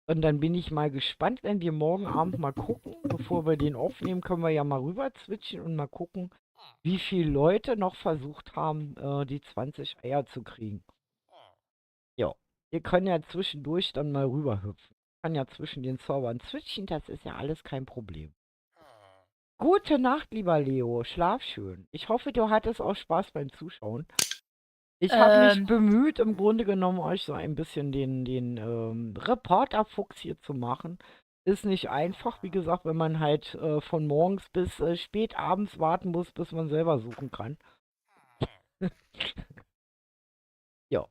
Und dann bin ich mal gespannt, wenn wir morgen Abend mal gucken, bevor wir den aufnehmen, können wir ja mal rüber switchen und mal gucken, wie viele Leute noch versucht haben, die 20 Eier zu kriegen. Ja, ihr könnt ja zwischendurch dann mal rüberhüpfen. kann ja zwischen den Servern switchen, das ist ja alles kein Problem. Gute Nacht, lieber Leo. Schlaf schön. Ich hoffe, du hattest auch Spaß beim Zuschauen. Ich habe mich bemüht, im Grunde genommen euch so ein bisschen den Reporterfuchs hier zu machen. Ist nicht einfach, wie gesagt, wenn man halt von morgens bis spät abends warten muss, bis man selber suchen kann. Ja,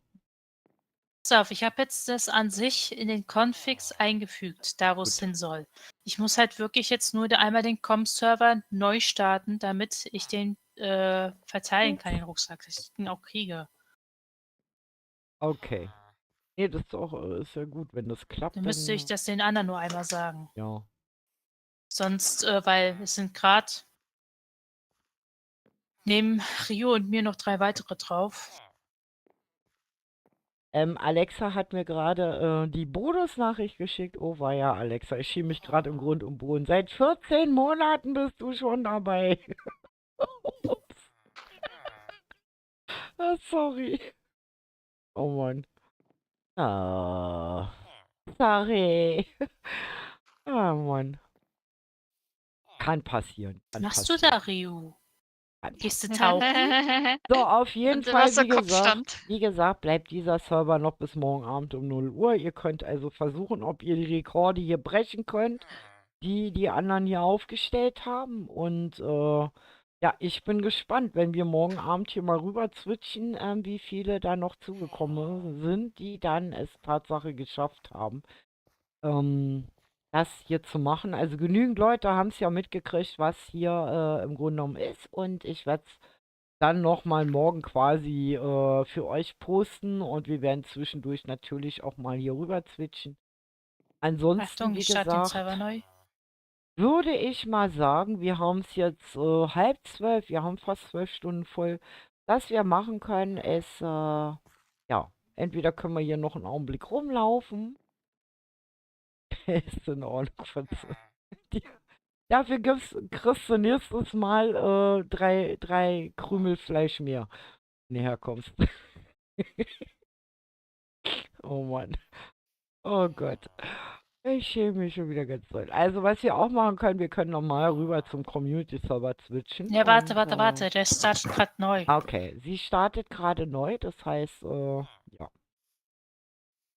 Pass auf, ich habe jetzt das an sich in den Configs eingefügt, da wo es Gut. hin soll. Ich muss halt wirklich jetzt nur einmal den Com-Server neu starten, damit ich den verteilen kann, den Rucksack, dass ich den auch kriege. Okay. Nee, das ist auch, ist ja gut, wenn das klappt, Dann müsste ich das den anderen nur einmal sagen. ja. Sonst, weil es sind gerade neben Rio und mir noch 3 weitere drauf. Alexa hat mir gerade die Bonusnachricht geschickt. Oh weia, Alexa, ich schiebe mich gerade im Grund und Boden. Seit 14 Monaten bist du schon dabei. Ups. Ah, sorry. Oh Mann. Ah, sorry. Ah, Mann. Kann passieren. Was Kann machst du passieren. da, Rio? Kann Gehst du tauchen? So, auf jeden Unter Fall, Wasserkopfstand. wie gesagt, bleibt dieser Server noch bis morgen Abend um 0 Uhr. Ihr könnt also versuchen, ob ihr die Rekorde hier brechen könnt, die die anderen hier aufgestellt haben. Und ja, ich bin gespannt, wenn wir morgen Abend hier mal rüber switchen, wie viele da noch zugekommen sind, die dann es Tatsache geschafft haben, das hier zu machen. Also genügend Leute haben es ja mitgekriegt, was hier im Grunde genommen ist. Und ich werde es dann nochmal morgen quasi für euch posten. Und wir werden zwischendurch natürlich auch mal hier rüber switchen. Ansonsten, Achtung, wie ich starte den gesagt, Server neu. würde ich mal sagen, wir haben es jetzt 11:30, wir haben fast 12 Stunden voll. Was wir machen können, ist, ja, entweder können wir hier noch einen Augenblick rumlaufen. Ist in Ordnung. Die, dafür kriegst du nächstes Mal drei Krümel Fleisch mehr, wenn du herkommst. Oh Mann. Oh Gott. Ich schäme mich schon wieder ganz doll. Also, was wir auch machen können, wir können nochmal rüber zum Community-Server switchen. Ja, warte, Und, warte. Der startet gerade neu. Okay, sie startet gerade neu, das heißt, ja,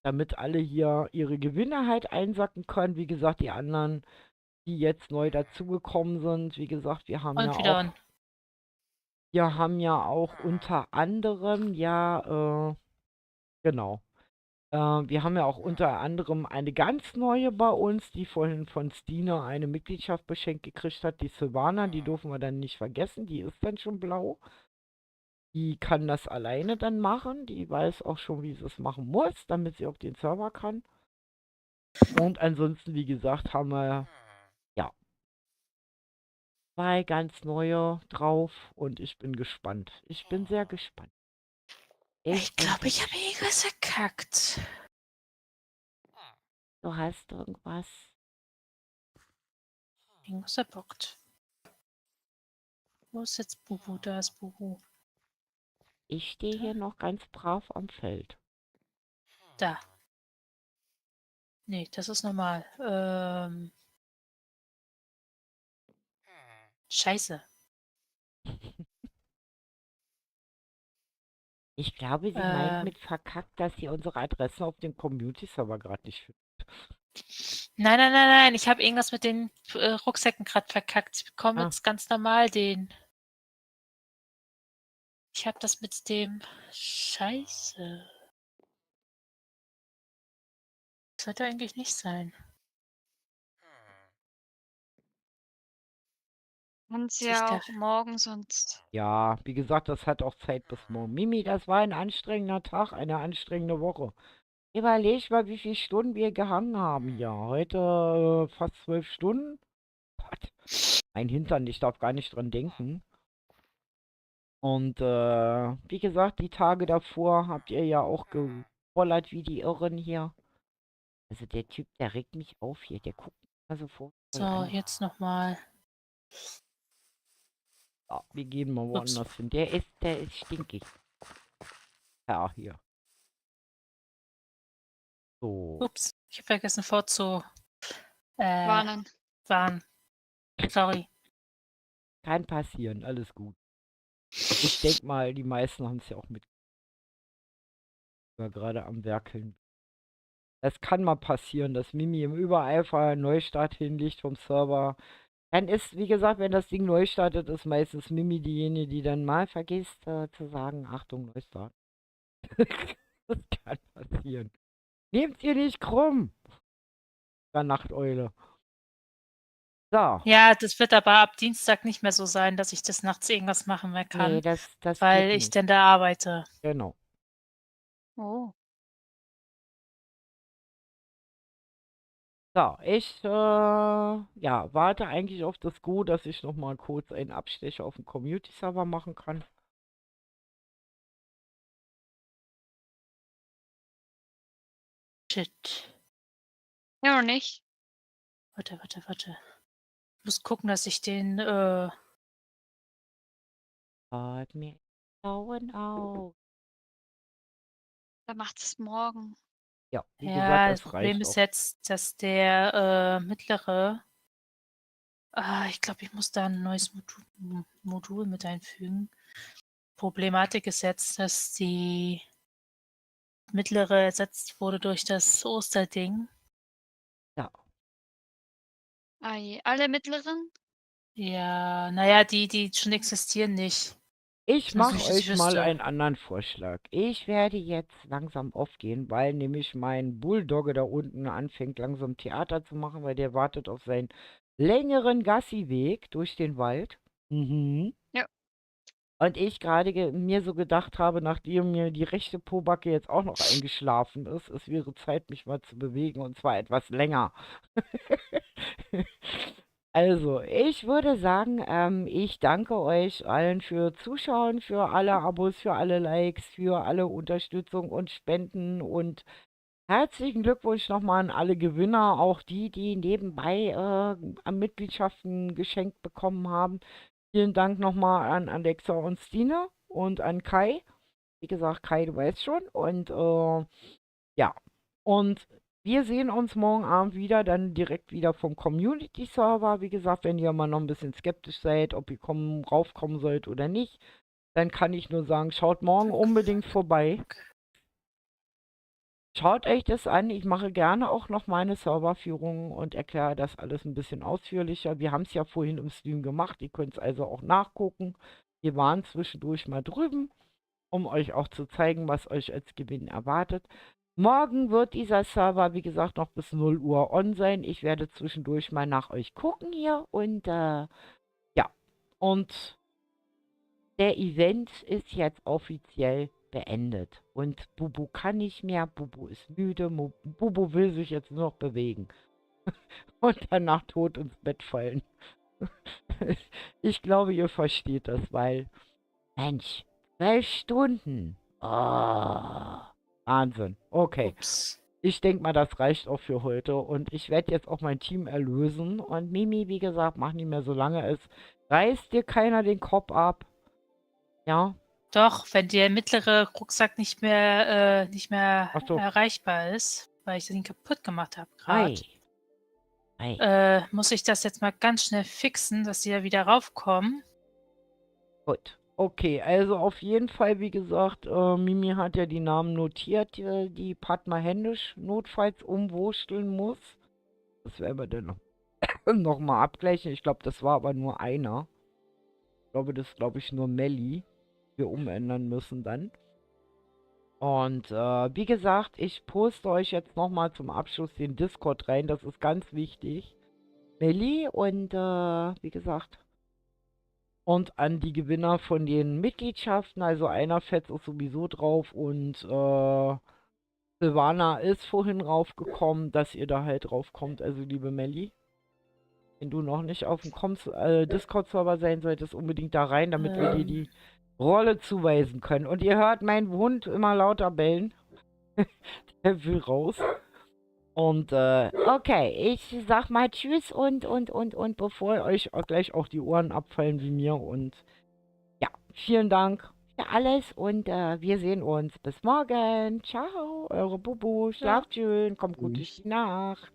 damit alle hier ihre Gewinne halt einsacken können. Wie gesagt, die anderen, die jetzt neu dazugekommen sind, wie gesagt, wir haben Und wieder on. unter anderem, ja, genau. Wir haben ja auch unter anderem eine ganz neue bei uns, die vorhin von Stina eine Mitgliedschaft beschenkt gekriegt hat, die Silvana, die dürfen wir dann nicht vergessen, die ist dann schon blau. Die kann das alleine dann machen, die weiß auch schon, wie sie es machen muss, damit sie auf den Server kann. Und ansonsten, wie gesagt, haben wir, ja, 2 ganz neue drauf und ich bin gespannt. Ich bin sehr gespannt. Ich bin glaube, sehr ich habe irgendwas verkackt. Du hast irgendwas. Irgendwas verbockt. Wo ist jetzt Bubu? Da ist Bubu. Ich stehe hier noch ganz brav am Feld. Da. Nee, das ist normal. Scheiße. Ich glaube, sie meint mit verkackt, dass sie unsere Adresse auf dem Community-Server gerade nicht findet. Nein. Ich habe irgendwas mit den Rucksäcken gerade verkackt. Ich bekomme Ah. jetzt ganz normal den. Ich habe das mit dem. Scheiße. Das sollte eigentlich nicht sein. Kannst Ich ja auch darf- morgen sonst. Ja, wie gesagt, das hat auch Zeit bis morgen. Mimi, das war ein anstrengender Tag, eine anstrengende Woche. Überleg mal, wie viele Stunden wir gehangen haben hier. Heute fast 12 Stunden. Gott, mein Hintern, ich darf gar nicht dran denken. Und wie gesagt, die Tage davor habt ihr ja auch gebollert wie die Irren hier. Also der Typ, der regt mich auf hier. Der guckt mich mal so vor. So, jetzt nochmal. Ja, wir gehen mal Ups. woanders hin. Der ist stinkig. Ja, hier. So. Ups, ich habe vergessen vorzuwarnen. Warnen. Sorry. Kann passieren, alles gut. Ich denke mal, die meisten haben es ja auch mit gerade am Werkeln. Es kann mal passieren, dass Mimi im Übereifer einen Neustart hinlegt vom Server. Dann ist, wie gesagt, wenn das Ding neu startet, ist meistens Mimi diejenige, die dann mal vergisst zu sagen, Achtung, Neustart. Das kann passieren. Nehmt ihr nicht krumm. Nachteule. So. Ja, das wird aber ab Dienstag nicht mehr so sein, dass ich das nachts irgendwas machen mehr kann, Nee, das weil geht ich nicht. denn da arbeite. Genau. Oh. So, ich ja, warte eigentlich auf das Go, dass ich noch mal kurz einen Abstecher auf dem Community-Server machen kann. Shit. Ja, noch nicht. Warte. Ich muss gucken, dass ich den, Hat mir Augen auf. Dann macht es morgen. Ja, wie ja, gesagt, das das Problem reicht ist auch. jetzt, dass der mittlere, ich glaube, ich muss da ein neues Modul mit einfügen. Problematik ist jetzt, dass die mittlere ersetzt wurde durch das Osterding. Ja. Alle mittleren? Ja, naja, die schon existieren nicht. Ich Nur so, mache dass ich euch mal wüsste. einen anderen Vorschlag. Ich werde jetzt langsam aufgehen, weil nämlich mein Bulldogge da unten anfängt langsam Theater zu machen, weil der wartet auf seinen längeren Gassi-Weg durch den Wald. Mhm. Ja. Und ich gerade mir so gedacht habe, nachdem mir die rechte Pobacke jetzt auch noch eingeschlafen ist, es wäre Zeit, mich mal zu bewegen und zwar etwas länger. Also, ich würde sagen, ich danke euch allen für Zuschauen, für alle Abos, für alle Likes, für alle Unterstützung und Spenden und herzlichen Glückwunsch nochmal an alle Gewinner, auch die, die nebenbei an Mitgliedschaften geschenkt bekommen haben. Vielen Dank nochmal an Alexa und Stine und an Kai. Wie gesagt, Kai, du weißt schon. Und ja, und wir sehen uns morgen Abend wieder, dann direkt wieder vom Community-Server. Wie gesagt, wenn ihr mal noch ein bisschen skeptisch seid, ob ihr raufkommen sollt oder nicht, dann kann ich nur sagen, schaut morgen unbedingt vorbei. Schaut euch das an. Ich mache gerne auch noch meine Serverführungen und erkläre das alles ein bisschen ausführlicher. Wir haben es ja vorhin im Stream gemacht. Ihr könnt es also auch nachgucken. Wir waren zwischendurch mal drüben, um euch auch zu zeigen, was euch als Gewinn erwartet. Morgen wird dieser Server, wie gesagt, noch bis 0 Uhr on sein. Ich werde zwischendurch mal nach euch gucken hier. Und ja, und der Event ist jetzt offiziell beendet. Und Bubu kann nicht mehr, Bubu ist müde, Bubu will sich jetzt nur noch bewegen. Und danach tot ins Bett fallen. Ich glaube, ihr versteht das, weil, Mensch, 12 Stunden. Oh, Wahnsinn. Okay. Ups. Ich denke mal, das reicht auch für heute. Und ich werde jetzt auch mein Team erlösen. Und Mimi, wie gesagt, mach nicht mehr so lange. Es reißt dir keiner den Kopf ab. Ja. Doch, wenn der mittlere Rucksack nicht mehr Ach so. erreichbar ist, weil ich den kaputt gemacht habe Ei. gerade, Ei. muss ich das jetzt mal ganz schnell fixen, dass die da wieder raufkommen. Gut. Okay, also auf jeden Fall, wie gesagt, Mimi hat ja die Namen notiert, die Padma händisch notfalls umwursteln muss. Das werden wir dann noch mal abgleichen. Ich glaube, das war aber nur einer. Ich glaube, das ist, glaube ich, nur Melli. Wir umändern müssen dann. Und wie gesagt, ich poste euch jetzt noch mal zum Abschluss den Discord rein. Das ist ganz wichtig. Melli und wie gesagt, und an die Gewinner von den Mitgliedschaften. Also einer fährt ist sowieso drauf und Silvana ist vorhin raufgekommen, dass ihr da halt draufkommt. Also liebe Melli, wenn du noch nicht auf dem Discord-Server sein solltest, unbedingt da rein, damit wir dir die Rolle zuweisen können. Und ihr hört meinen Hund immer lauter bellen. Der will raus. Und okay, ich sag mal Tschüss und bevor euch gleich auch die Ohren abfallen wie mir. Und ja, vielen Dank für alles und wir sehen uns. Bis morgen. Ciao, eure Bubu. Schlaft schön, kommt gut durch die Nacht.